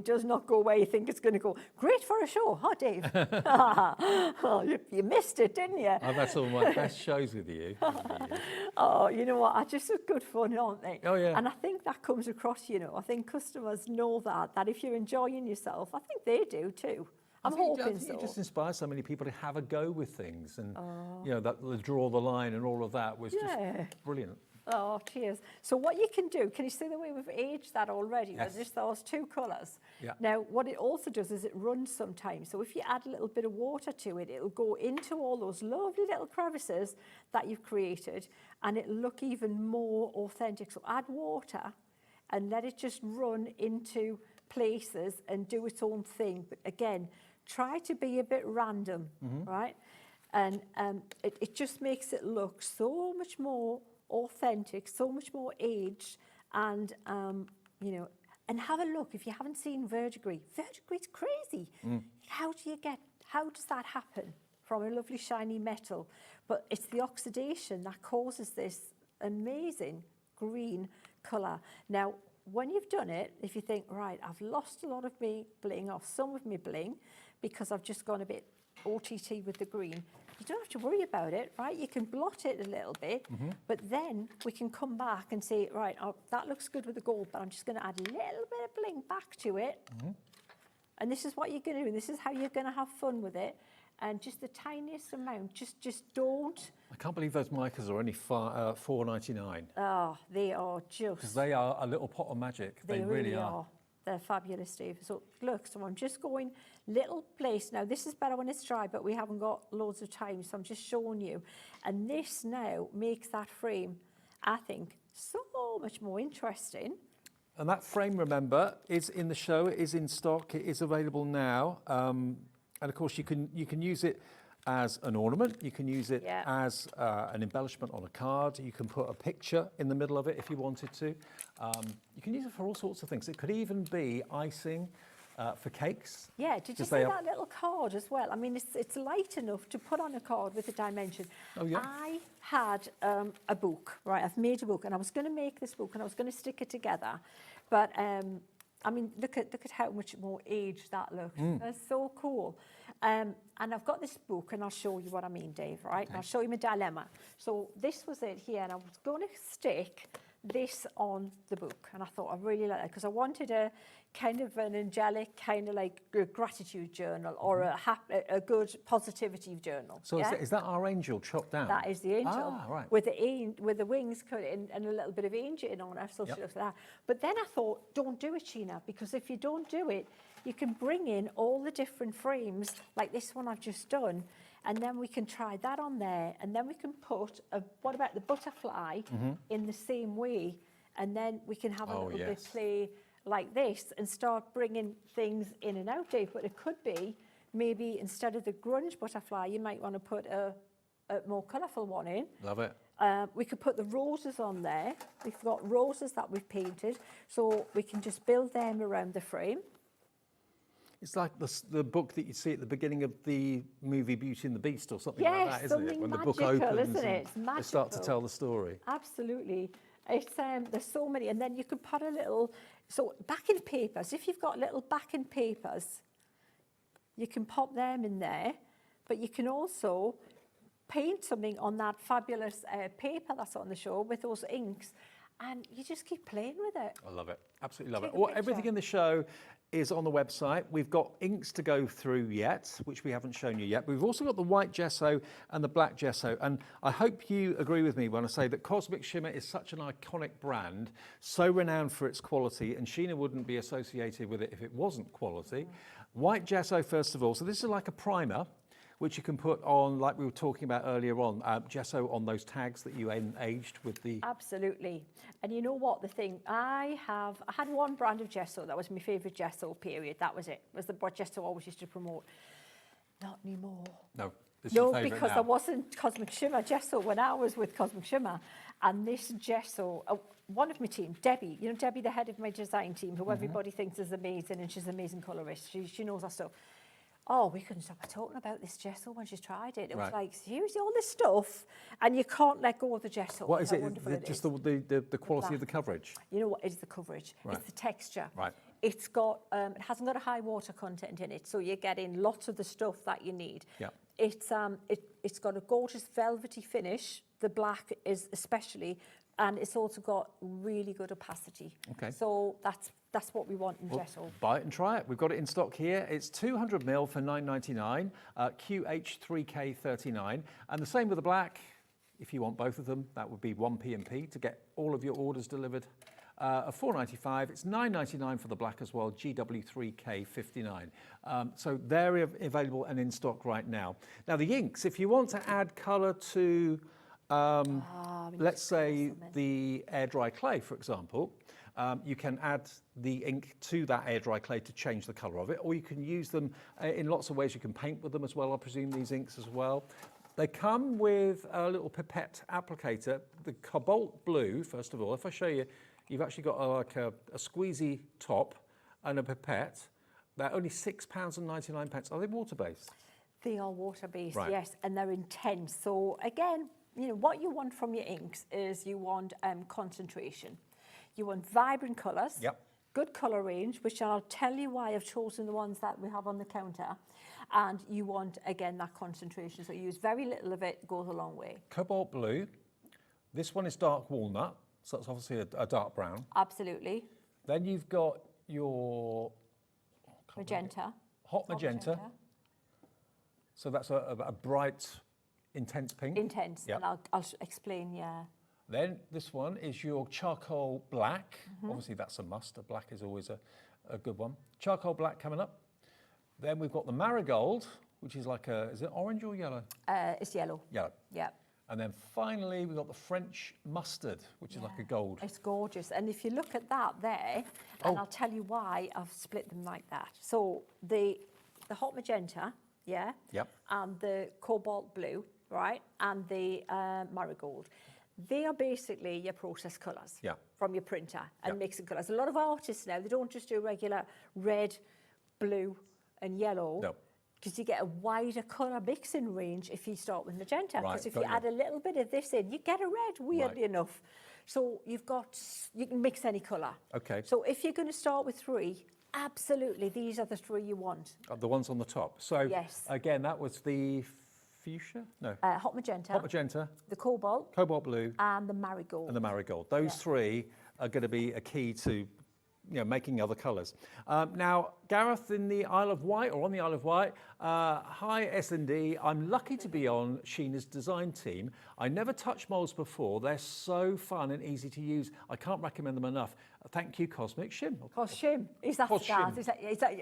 does not go where you think it's going to go. Great for a show, huh, Dave? Oh, you missed it, didn't you? I've had some of my best shows with you. Oh, you know what? Just good fun, aren't they? Oh, yeah. And I think that comes across, I think customers know that if you're enjoying yourself, I think they do too. I'm hoping so. You just inspire so many people to have a go with things, and the draw the line and all of that was just brilliant. Oh, cheers. So what you can do, can you see the way we've aged that already? Yes. With just those 2 colours. Yeah. Now, what it also does is it runs sometimes. So if you add a little bit of water to it, it'll go into all those lovely little crevices that you've created, and it'll look even more authentic. So add water and let it just run into places and do its own thing. But again, try to be a bit random, right? And it just makes it look so much more authentic, so much more aged, and and have a look. If you haven't seen verdigris is crazy. How does that happen from a lovely shiny metal? But it's the oxidation that causes this amazing green colour. Now, when you've done it, if you think, right, I've lost a lot of me bling, or some of me bling, because I've just gone a bit OTT with the green, you don't have to worry about it, right? You can blot it a little bit, but then we can come back and say, right, that looks good with the gold, but I'm just going to add a little bit of bling back to it. And this is what you're going to do, and this is how you're going to have fun with it. And just the tiniest amount, just don't. I can't believe those micas are only $4.99. Oh, they are just. Because they are a little pot of magic. They really are. They're fabulous, Steve. So look, so I'm just going little place. Now this is better when it's dry, but we haven't got loads of time, so I'm just showing you. And this now makes that frame, I think, so much more interesting. And that frame, remember, is in the show. It is in stock. It is available now. And of course, you can use it as an ornament. You can use it as an embellishment on a card. You can put a picture in the middle of it if you wanted to. You can use it for all sorts of things. It could even be icing for cakes. Yeah, did you Because see they that little card as well? I mean, it's light enough to put on a card with a dimension. Oh, yeah. I had a book, right? I've made a book, and I was going to make this book, and I was going to stick it together. But, I mean, look at how much more aged that looks. That's so cool. And I've got this book, and I'll show you what I mean, Dave, right? And I'll show you my dilemma. So this was it here, and I was going to stick this on the book, and I thought I really like that because I wanted a kind of an angelic, kind of like a gratitude journal or a good positivity journal. So is that our angel chopped down? That is the angel. Ah, right. With the wings cut in and a little bit of angel on her, so she looks like that. But then I thought, don't do it, Sheena, because if you don't do it, you can bring in all the different frames, like this one I've just done, and then we can try that on there, and then we can put, what about the butterfly in the same way, and then we can have a little bit play like this and start bringing things in and out, Dave. But it could be, maybe instead of the grunge butterfly, you might want to put a more colourful one in. Love it. We could put the roses on there. We've got roses that we've painted, so we can just build them around the frame. It's like the book that you see at the beginning of the movie Beauty and the Beast or something like that, isn't it? When the book opens isn't it? and they start to tell the story. Absolutely. It's there's so many, and then you could put a little, so backing papers, if you've got little backing papers, you can pop them in there, but you can also paint something on that fabulous paper that's on the show with those inks, and you just keep playing with it. I love it. Absolutely love Take it. a Well, picture. everything in the show is on the website. We've got inks to go through yet, which we haven't shown you yet. But we've also got the white gesso and the black gesso. And I hope you agree with me when I say that Cosmic Shimmer is such an iconic brand, so renowned for its quality, and Sheena wouldn't be associated with it if it wasn't quality. White gesso, first of all. So this is like a primer, which you can put on, like we were talking about earlier on, gesso on those tags that you aged with the... Absolutely. And you know what, the thing, I had one brand of gesso, that was my favourite gesso period, that was it. Was the what gesso I always used to promote. Not anymore. No, this is your No, favourite because now. I wasn't Cosmic Shimmer gesso when I was with Cosmic Shimmer. And this gesso, one of my team, Debbie, you know Debbie, the head of my design team, who everybody thinks is amazing, and she's an amazing colourist. She knows her stuff. Oh, we couldn't stop talking about this gesso when she tried it. It was like, seriously, all this stuff, and you can't let go of the gesso. What is How it? wonderful it Just is. the quality of the coverage? You know what is the coverage? Right. It's the texture. Right. It's got, it hasn't got a high water content in it, so you're getting lots of the stuff that you need. Yeah. It's got a gorgeous velvety finish. The black is especially, and it's also got really good opacity. Okay. So that's what we want in gesso. Buy it and try it. We've got it in stock here. It's 200 ml for $9.99, QH3K39, and the same with the black. If you want both of them, that would be 1 P&P to get all of your orders delivered. $4.95. It's $9.99 for the black as well, GW3K59. So they're available and in stock right now. Now the inks, if you want to add colour to, let's say the air dry clay, for example, you can add the ink to that air dry clay to change the colour of it, or you can use them in lots of ways. You can paint with them as well, I presume, these inks as well. They come with a little pipette applicator, the cobalt blue, first of all. If I show you, you've actually got like a squeezy top and a pipette. They're only £6.99. Are they water-based? They are water-based, Right. yes, and they're intense. So again, you know, what you want from your inks is you want concentration. You want vibrant colours, Yep. good colour range, which I'll tell you why I've chosen the ones that we have on the counter. And you want, again, that concentration. So you use very little of it, goes a long way. Cobalt blue. This one is dark walnut, so that's obviously a dark brown. Absolutely. Then you've got your Magenta. hot magenta. So that's a bright, intense pink. Intense, Yep. and I'll explain, yeah. Then this one is your charcoal black. Obviously that's a must. A black is always a good one. Charcoal black coming up. Then we've got the marigold, which is like is it orange or yellow? It's yellow. Yellow. Yeah. And then finally we've got the French mustard, which is like a gold. It's gorgeous. And if you look at that there, and I'll tell you why I've split them like that. So the hot magenta, yeah? Yep. And the cobalt blue, right? And the marigold. They are basically your process colours from your printer and mixing colours. A lot of artists now, they don't just do regular red, blue and yellow. No. Because you get a wider colour mixing range if you start with magenta. Right, Because if got you you. add a little bit of this in, you get a red, weirdly enough. So you can mix any colour. Okay. So if you're going to start with 3, absolutely, these are the 3 you want. The ones on the top. So Yes. again, that was the fuchsia? No. Hot magenta. Hot magenta. The cobalt. Cobalt blue. And the marigold. And the marigold. Those 3 are going to be a key to making other colours. Now, Gareth in the Isle of Wight, or on the Isle of Wight, hi S&D. I'm lucky to be on Sheena's design team. I never touched moulds before. They're so fun and easy to use. I can't recommend them enough. Thank you, Cosmic Shim. Shim. Is that Shim. Is that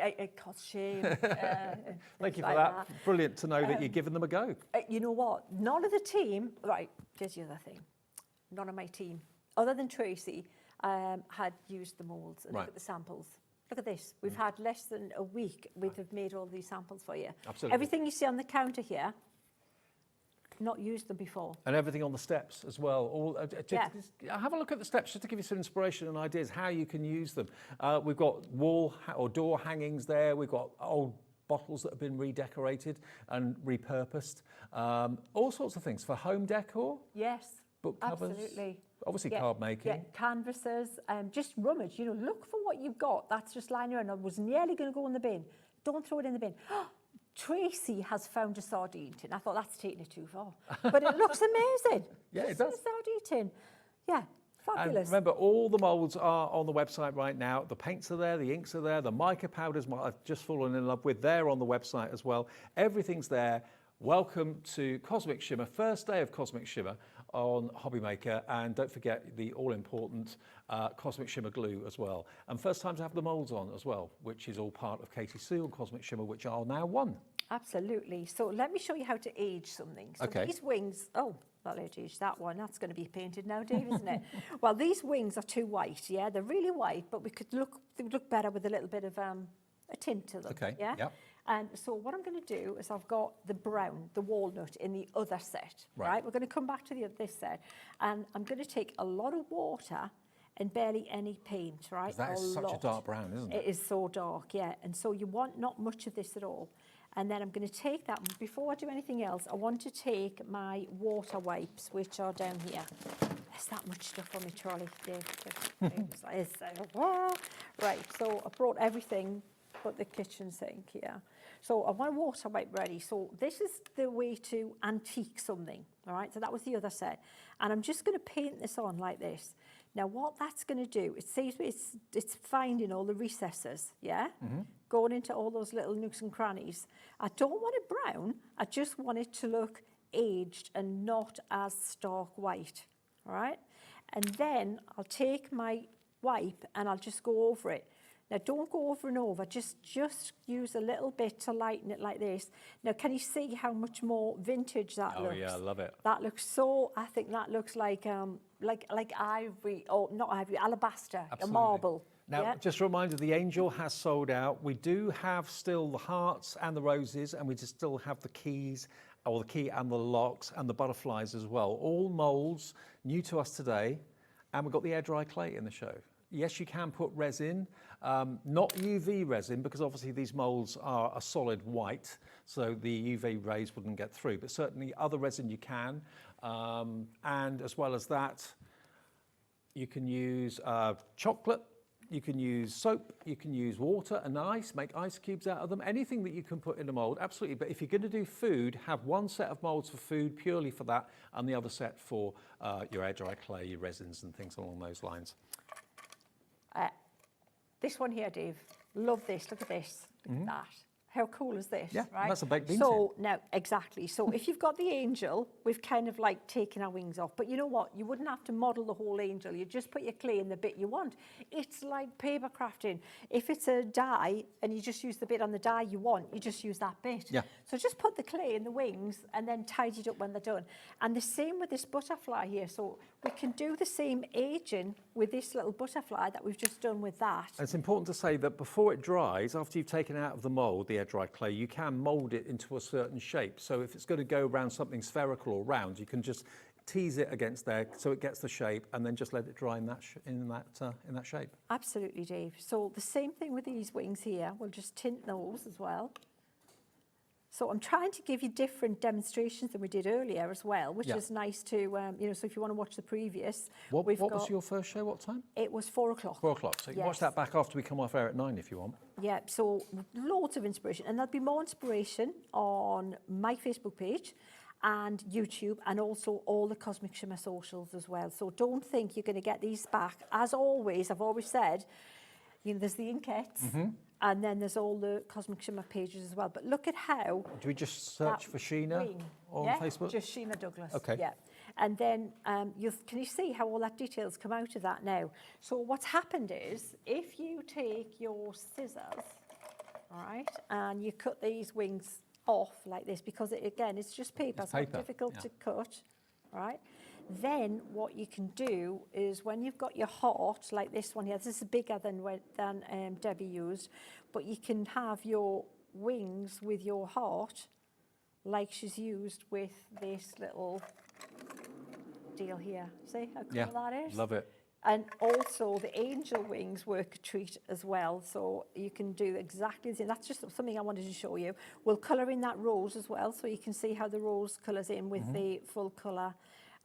Shim? Thank you for that. Brilliant to know that you're giving them a go. You know what? None of the team, right, here's the other thing. None of my team, other than Tracy, had used the moulds. And look at the samples. Look at this. We've had less than a week. We've made all these samples for you. Absolutely. Everything you see on the counter here, not used them before. And everything on the steps as well. Have a look at the steps just to give you some inspiration and ideas how you can use them. We've got wall or door hangings there. We've got old bottles that have been redecorated and repurposed. All sorts of things for home decor. Yes. Book covers. Absolutely. Obviously card making. Yeah, canvases, just rummage, look for what you've got. That's just lying around. I was nearly going to go in the bin. Don't throw it in the bin. Tracy has found a sardine tin. I thought that's taking it too far. But it looks amazing. Yeah, it Just does. a sardine tin. Yeah, fabulous. And remember, all the moulds are on the website right now. The paints are there, the inks are there, the mica powders I've just fallen in love with, they're on the website as well. Everything's there. Welcome to Cosmic Shimmer, first day of Cosmic Shimmer on Hobby Maker, and don't forget the all-important Cosmic Shimmer glue as well. And first time to have the moulds on as well, which is all part of Katie Sue and Cosmic Shimmer, which are now one. Absolutely. So let me show you how to age something. So these wings, not let age that one. That's going to be painted now, Dave, isn't it? Well, these wings are too white. Yeah, they're really white, but they would look better with a little bit of a tint to them. Okay. Yeah. Yep. And so what I'm going to do is I've got the brown, the walnut in the other set, right? We're going to come back to this set, and I'm going to take a lot of water and barely any paint, right? That is such a dark brown, isn't it? It is so dark, yeah. And so you want not much of this at all. And then I'm going to take that, before I do anything else, I want to take my water wipes, which are down here. There's that much stuff on me, Charlie. Right, so I brought everything but the kitchen sink here. So I want a water wipe ready. So this is the way to antique something, all right? So that was the other set. And I'm just going to paint this on like this. Now what that's going to do, it saves me, it's finding all the recesses, yeah? Going into all those little nooks and crannies. I don't want it brown, I just want it to look aged and not as stark white, all right? And then I'll take my wipe and I'll just go over it. Now don't go over and over, just use a little bit to lighten it like this. Now can you see how much more vintage that looks? Oh yeah, I love it. That looks so, I think that looks like ivory, or not ivory, alabaster, Absolutely. a marble. Now, just a reminder, the angel has sold out. We do have still the hearts and the roses, and we just still have the keys, or the key and the locks and the butterflies as well. All moulds new to us today, and we've got the air dry clay in the show. Yes, you can put resin, not UV resin, because obviously these moulds are a solid white, so the UV rays wouldn't get through, but certainly other resin you can. And as well as that, you can use chocolate, you can use soap, you can use water and ice, make ice cubes out of them, anything that you can put in a mould, absolutely. But if you're going to do food, have one set of moulds for food purely for that, and the other set for your air dry clay, your resins and things along those lines. This one here, Dave, love this, look at this, look at that. How cool is this, Yeah, right? that's a baked bean So now, exactly. So if you've got the angel, we've kind of like taken our wings off. But you know what? You wouldn't have to model the whole angel. You just put your clay in the bit you want. It's like paper crafting. If it's a die and you just use the bit on the die you want, you just use that bit. Yeah. So just put the clay in the wings and then tidy it up when they're done. And the same with this butterfly here. So we can do the same aging with this little butterfly that we've just done with that. And it's important to say that before it dries, after you've taken it out of the mould, the air dry clay, you can mould it into a certain shape. So if it's going to go around something spherical or round, you can just tease it against there so it gets the shape, and then just let it dry in that shape. Absolutely, Dave. So the same thing with these wings here. We'll just tint those as well. So I'm trying to give you different demonstrations than we did earlier as well, which is nice to, you know, so if you want to watch the previous. What was your first show? What time? It was 4 o'clock. 4 o'clock. So you can watch that back after we come off air at 9 if you want. Yeah, so loads of inspiration. And there'll be more inspiration on my Facebook page and YouTube, and also all the Cosmic Shimmer socials as well. So don't think you're going to get these back. As always, I've always said, you know, there's the Inkettes, and then there's all the Cosmic Shimmer pages as well. But look at how... Do we just search for Sheena on Facebook? Just Sheena Douglass. Okay. Yeah. And then can you see how all that details come out of that now? So what's happened is, if you take your scissors, all right, and you cut these wings off like this, because again, it's just paper, it's not difficult to cut, all right? Then what you can do is, when you've got your heart, like this one here, this is bigger than Debbie used, but you can have your wings with your heart like she's used with this little deal here. See how cool that is? Love it. And also the angel wings work a treat as well, so you can do exactly the same. That's just something I wanted to show you. We'll colour in that rose as well, so you can see how the rose colours in with the full colour.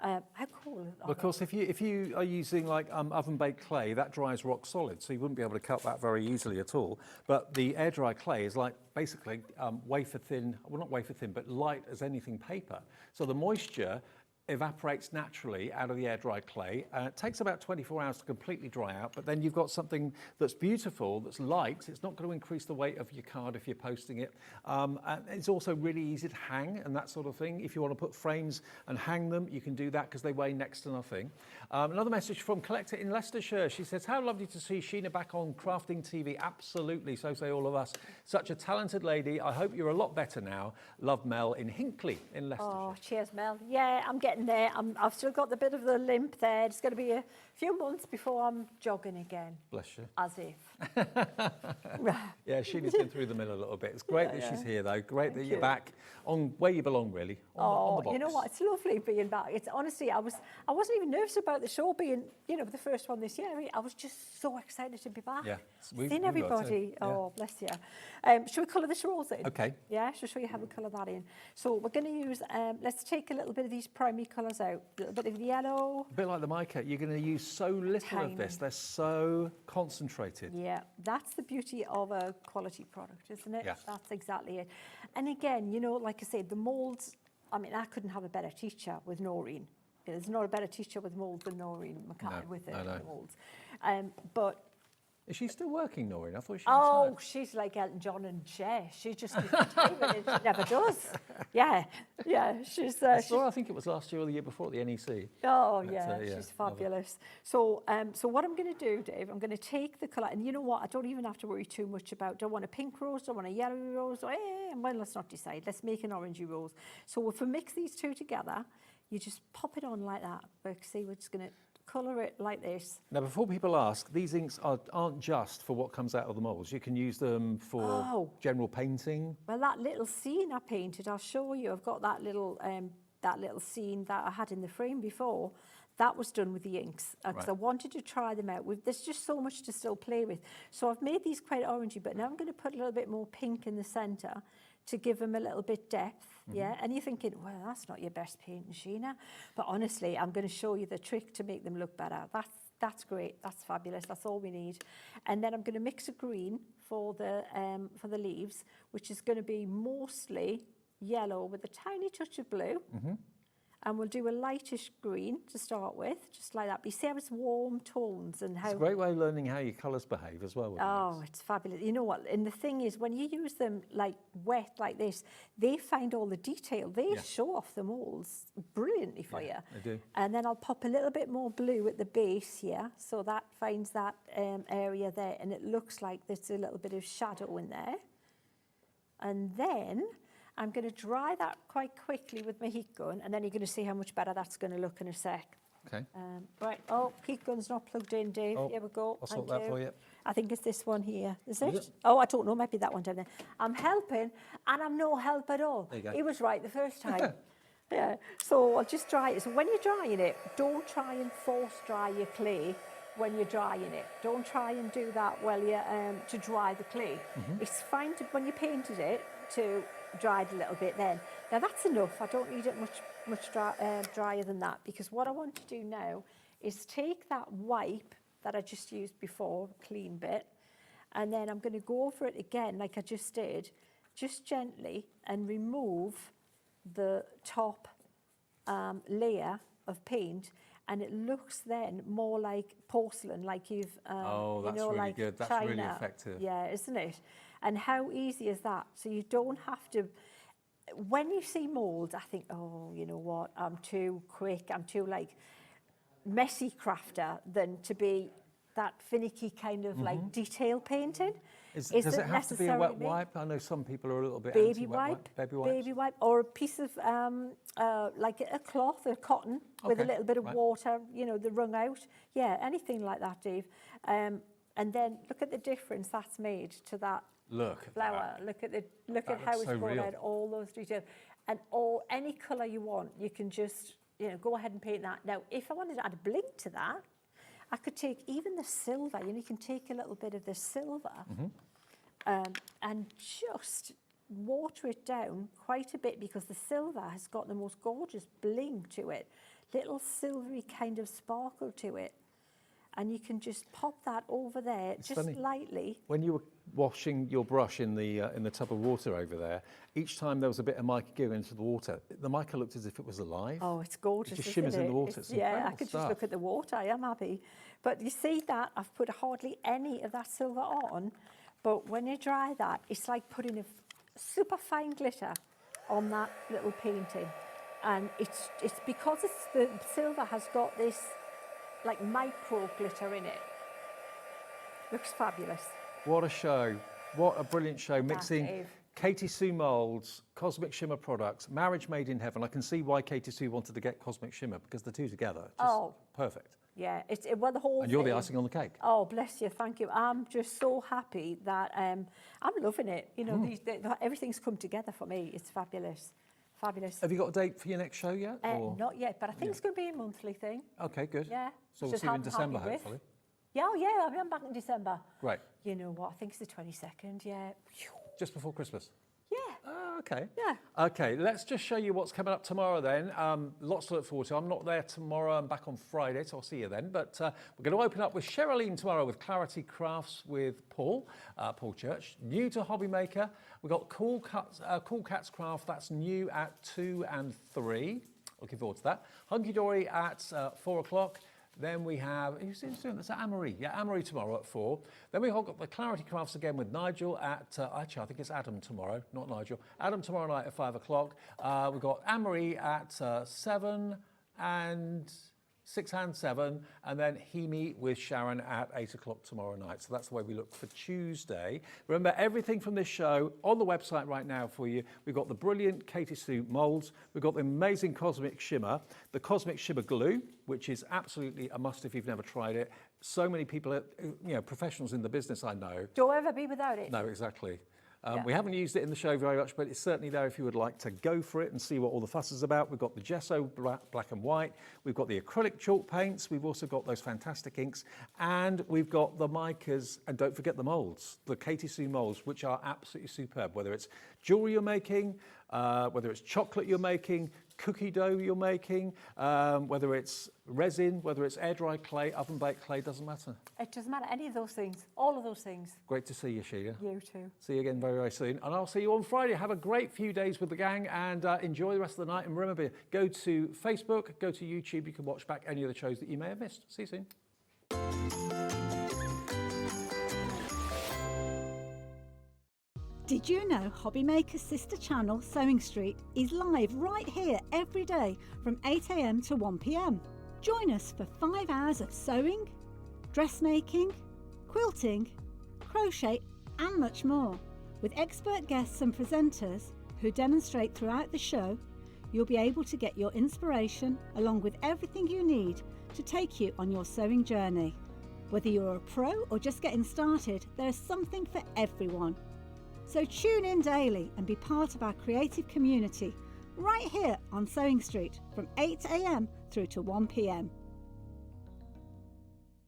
How cool. Of course, if you are using like oven baked clay, that dries rock solid, so you wouldn't be able to cut that very easily at all. But the air dry clay is like basically wafer thin, well, not wafer thin, but light as anything paper. So the moisture evaporates naturally out of the air dry clay. It takes about 24 hours to completely dry out, but then you've got something that's beautiful, that's light. It's not going to increase the weight of your card if you're posting it. And it's also really easy to hang and that sort of thing. If you want to put frames and hang them, you can do that because they weigh next to nothing. Another message from Collector in Leicestershire. She says, how lovely to see Sheena back on Crafting TV. Absolutely, so say all of us. Such a talented lady. I hope you're a lot better now. Love, Mel in Hinckley in Leicestershire. Oh, cheers, Mel. Yeah, I'm getting there. I've still got a bit of the limp there. It's going to be a few months before I'm jogging again. Bless you. As if. Yeah, Sheena's been through the mill a little bit. It's great that she's here, though. Great that you're back on where you belong, really. On the box. You know what? It's lovely being back. It's honestly, I wasn't even nervous about the show being, you know, the first one this year. I was just so excited to be back. Yeah, seeing everybody. Oh, bless you. Shall we colour this rose in? Okay. Yeah, shall show you how we colour that in. So we're going to use. Let's take a little bit of these primary colours out. A little bit of yellow. A bit like the mica. You're going to use so little of this. They're so concentrated. Yeah, that's the beauty of a quality product, isn't it? Yeah. That's exactly it. And again, you know, like I said, the moulds, I mean, I couldn't have a better teacher with Noreen. There's not a better teacher with moulds than Noreen McCann with the moulds. But is she still working, Noreen? I thought she was. retired. She's like Elton John and Cher. She just keeps timing it. She never does. Yeah. She's. I think it was last year or the year before at the NEC. Oh, yeah, she's fabulous. So, so what I'm going to do, Dave, I'm going to take the colour, and you know what? I don't even have to worry too much about. Do I want a pink rose? Do I want a yellow rose? Well, let's not decide. Let's make an orangey rose. So if we mix these two together, you just pop it on like that. See, we're just going to colour it like this. Now, before people ask, these inks aren't just for what comes out of the moulds. You can use them for general painting. Well, that little scene I painted, I'll show you. I've got that little scene that I had in the frame before. That was done with the inks because I wanted to try them out. There's just so much to still play with. So I've made these quite orangey, but now I'm going to put a little bit more pink in the centre to give them a little bit depth. Yeah, and you're thinking, well, that's not your best painting, Sheena. But honestly, I'm going to show you the trick to make them look better. That's great. That's fabulous. That's all we need. And then I'm going to mix a green for the leaves, which is going to be mostly yellow with a tiny touch of blue. And we'll do a lightish green to start with, just like that. But you see how it's warm tones and how... It's a great way of learning how your colours behave as well. Oh, it's fabulous. You know what? And the thing is, when you use them like wet like this, they find all the detail. They show off the moulds brilliantly for you. They do. And then I'll pop a little bit more blue at the base here, so that finds that area there, and it looks like there's a little bit of shadow in there. And then I'm going to dry that quite quickly with my heat gun, and then you're going to see how much better that's going to look in a sec. Okay. Right. Oh, heat gun's not plugged in, Dave. Here we go. I'll sort that for you. I think it's this one here. Is it? Oh, I don't know. Might be that one down there. I'm helping, and I'm no help at all. There you go. He was right the first time. Yeah, so I'll just dry it. So when you're drying it, don't try and force dry your clay when you're drying it. Don't try and do that while you're to dry the clay. It's fine to, when you painted it to dry it a little bit then. Now that's enough. I don't need it much drier than that, because what I want to do now is take that wipe that I just used before, clean bit, and then I'm going to go over it again like I just did, just gently, and remove the top layer of paint, and it looks then more like porcelain, like you've oh, that's you know, really like good. That's China. really effective. Yeah, isn't it? And how easy is that? So you don't have to. When you see moulds, I think, oh, you know what? I'm too quick. I'm too like messy crafter than to be that finicky kind of like detail painting. Does it have to be a wet wipe? I know some people are a little bit anti-wet wipe. Baby wipe, or a piece of like a cloth, a cotton with a little bit of water, you know, the wrung out. Yeah, anything like that, Dave. And then look at the difference that's made to that flower. Look at how it's brought out all those details, and any colour you want, you can just go ahead and paint that. Now, if I wanted to add a bling to that, I could take even the silver. You can take a little bit of the silver and just water it down quite a bit, because the silver has got the most gorgeous bling to it, little silvery kind of sparkle to it. And you can just pop that over there, it's just funny. Lightly. When you were washing your brush in the tub of water over there, each time there was a bit of mica go into the water, the mica looked as if it was alive. Oh, it's gorgeous, it just shimmers in the water. Yeah, I could just look at the water. I am happy. But you see that I've put hardly any of that silver on, but when you dry that, it's like putting a super fine glitter on that little painting, and it's because the silver has got this like micro glitter in it. Looks fabulous. What a show. What a brilliant show. Mixing Katie Sue Moulds, Cosmic Shimmer products, marriage made in heaven. I can see why Katie Sue wanted to get Cosmic Shimmer, because the two together, just perfect. Yeah, well, the whole And you're thing, the icing on the cake. Oh, bless you, thank you. I'm just so happy that I'm loving it. You know, everything's come together for me. It's fabulous. Fabulous. Have you got a date for your next show yet? Not yet, but I think it's going to be a monthly thing. Okay, good. Yeah. So we'll see you in December, hopefully. Yeah, I'm back in December. Right. You know what? I think it's the 22nd, yeah. Just before Christmas? Yeah. Oh, okay. Yeah. Okay, let's just show you what's coming up tomorrow then. Lots to look forward to. I'm not there tomorrow. I'm back on Friday, so I'll see you then. But we're going to open up with Sherilyn tomorrow with Clarity Crafts with Paul Church. New to Hobby Maker. We've got Cool Cats Craft. That's new at 2 and 3. Looking forward to that. Hunky Dory at 4 o'clock. Then we have, who's doing this? Amory. Yeah, Amory tomorrow at 4. Then we've got the Clarity Crafts again with Nigel at, actually, I think it's Adam tomorrow, not Nigel. Adam tomorrow night at 5 o'clock. We've got Amory at 7 and 6 and 7, and then Hemi with Sharon at 8 o'clock tomorrow night. So that's the way we look for Tuesday. Remember, everything from this show on the website right now for you. We've got the brilliant Katie Sue Moulds. We've got the amazing Cosmic Shimmer, the Cosmic Shimmer Glue, which is absolutely a must if you've never tried it. So many people, professionals in the business I know. Don't ever be without it. No, exactly. We haven't used it in the show very much, but it's certainly there if you would like to go for it and see what all the fuss is about. We've got the gesso black and white. We've got the acrylic chalk paints. We've also got those fantastic inks. And we've got the micas. And don't forget the moulds, the Katie Sue moulds, which are absolutely superb. Whether it's jewelry you're making, whether it's chocolate you're making, cookie dough you're making, whether it's resin, whether it's air dry clay, oven baked clay, doesn't matter. It doesn't matter, any of those things, all of those things. Great to see you, Sheena. You too. See you again very, very soon. And I'll see you on Friday. Have a great few days with the gang and enjoy the rest of the night. And remember, go to Facebook, go to YouTube. You can watch back any of the shows that you may have missed. See you soon. Did you know Hobby Maker's sister channel, Sewing Street, is live right here every day from 8 AM to 1 PM? Join us for 5 hours of sewing, dressmaking, quilting, crochet and much more. With expert guests and presenters who demonstrate throughout the show, you'll be able to get your inspiration along with everything you need to take you on your sewing journey. Whether you're a pro or just getting started, there is something for everyone. So tune in daily and be part of our creative community right here on Sewing Street from 8 a.m. through to 1 p.m.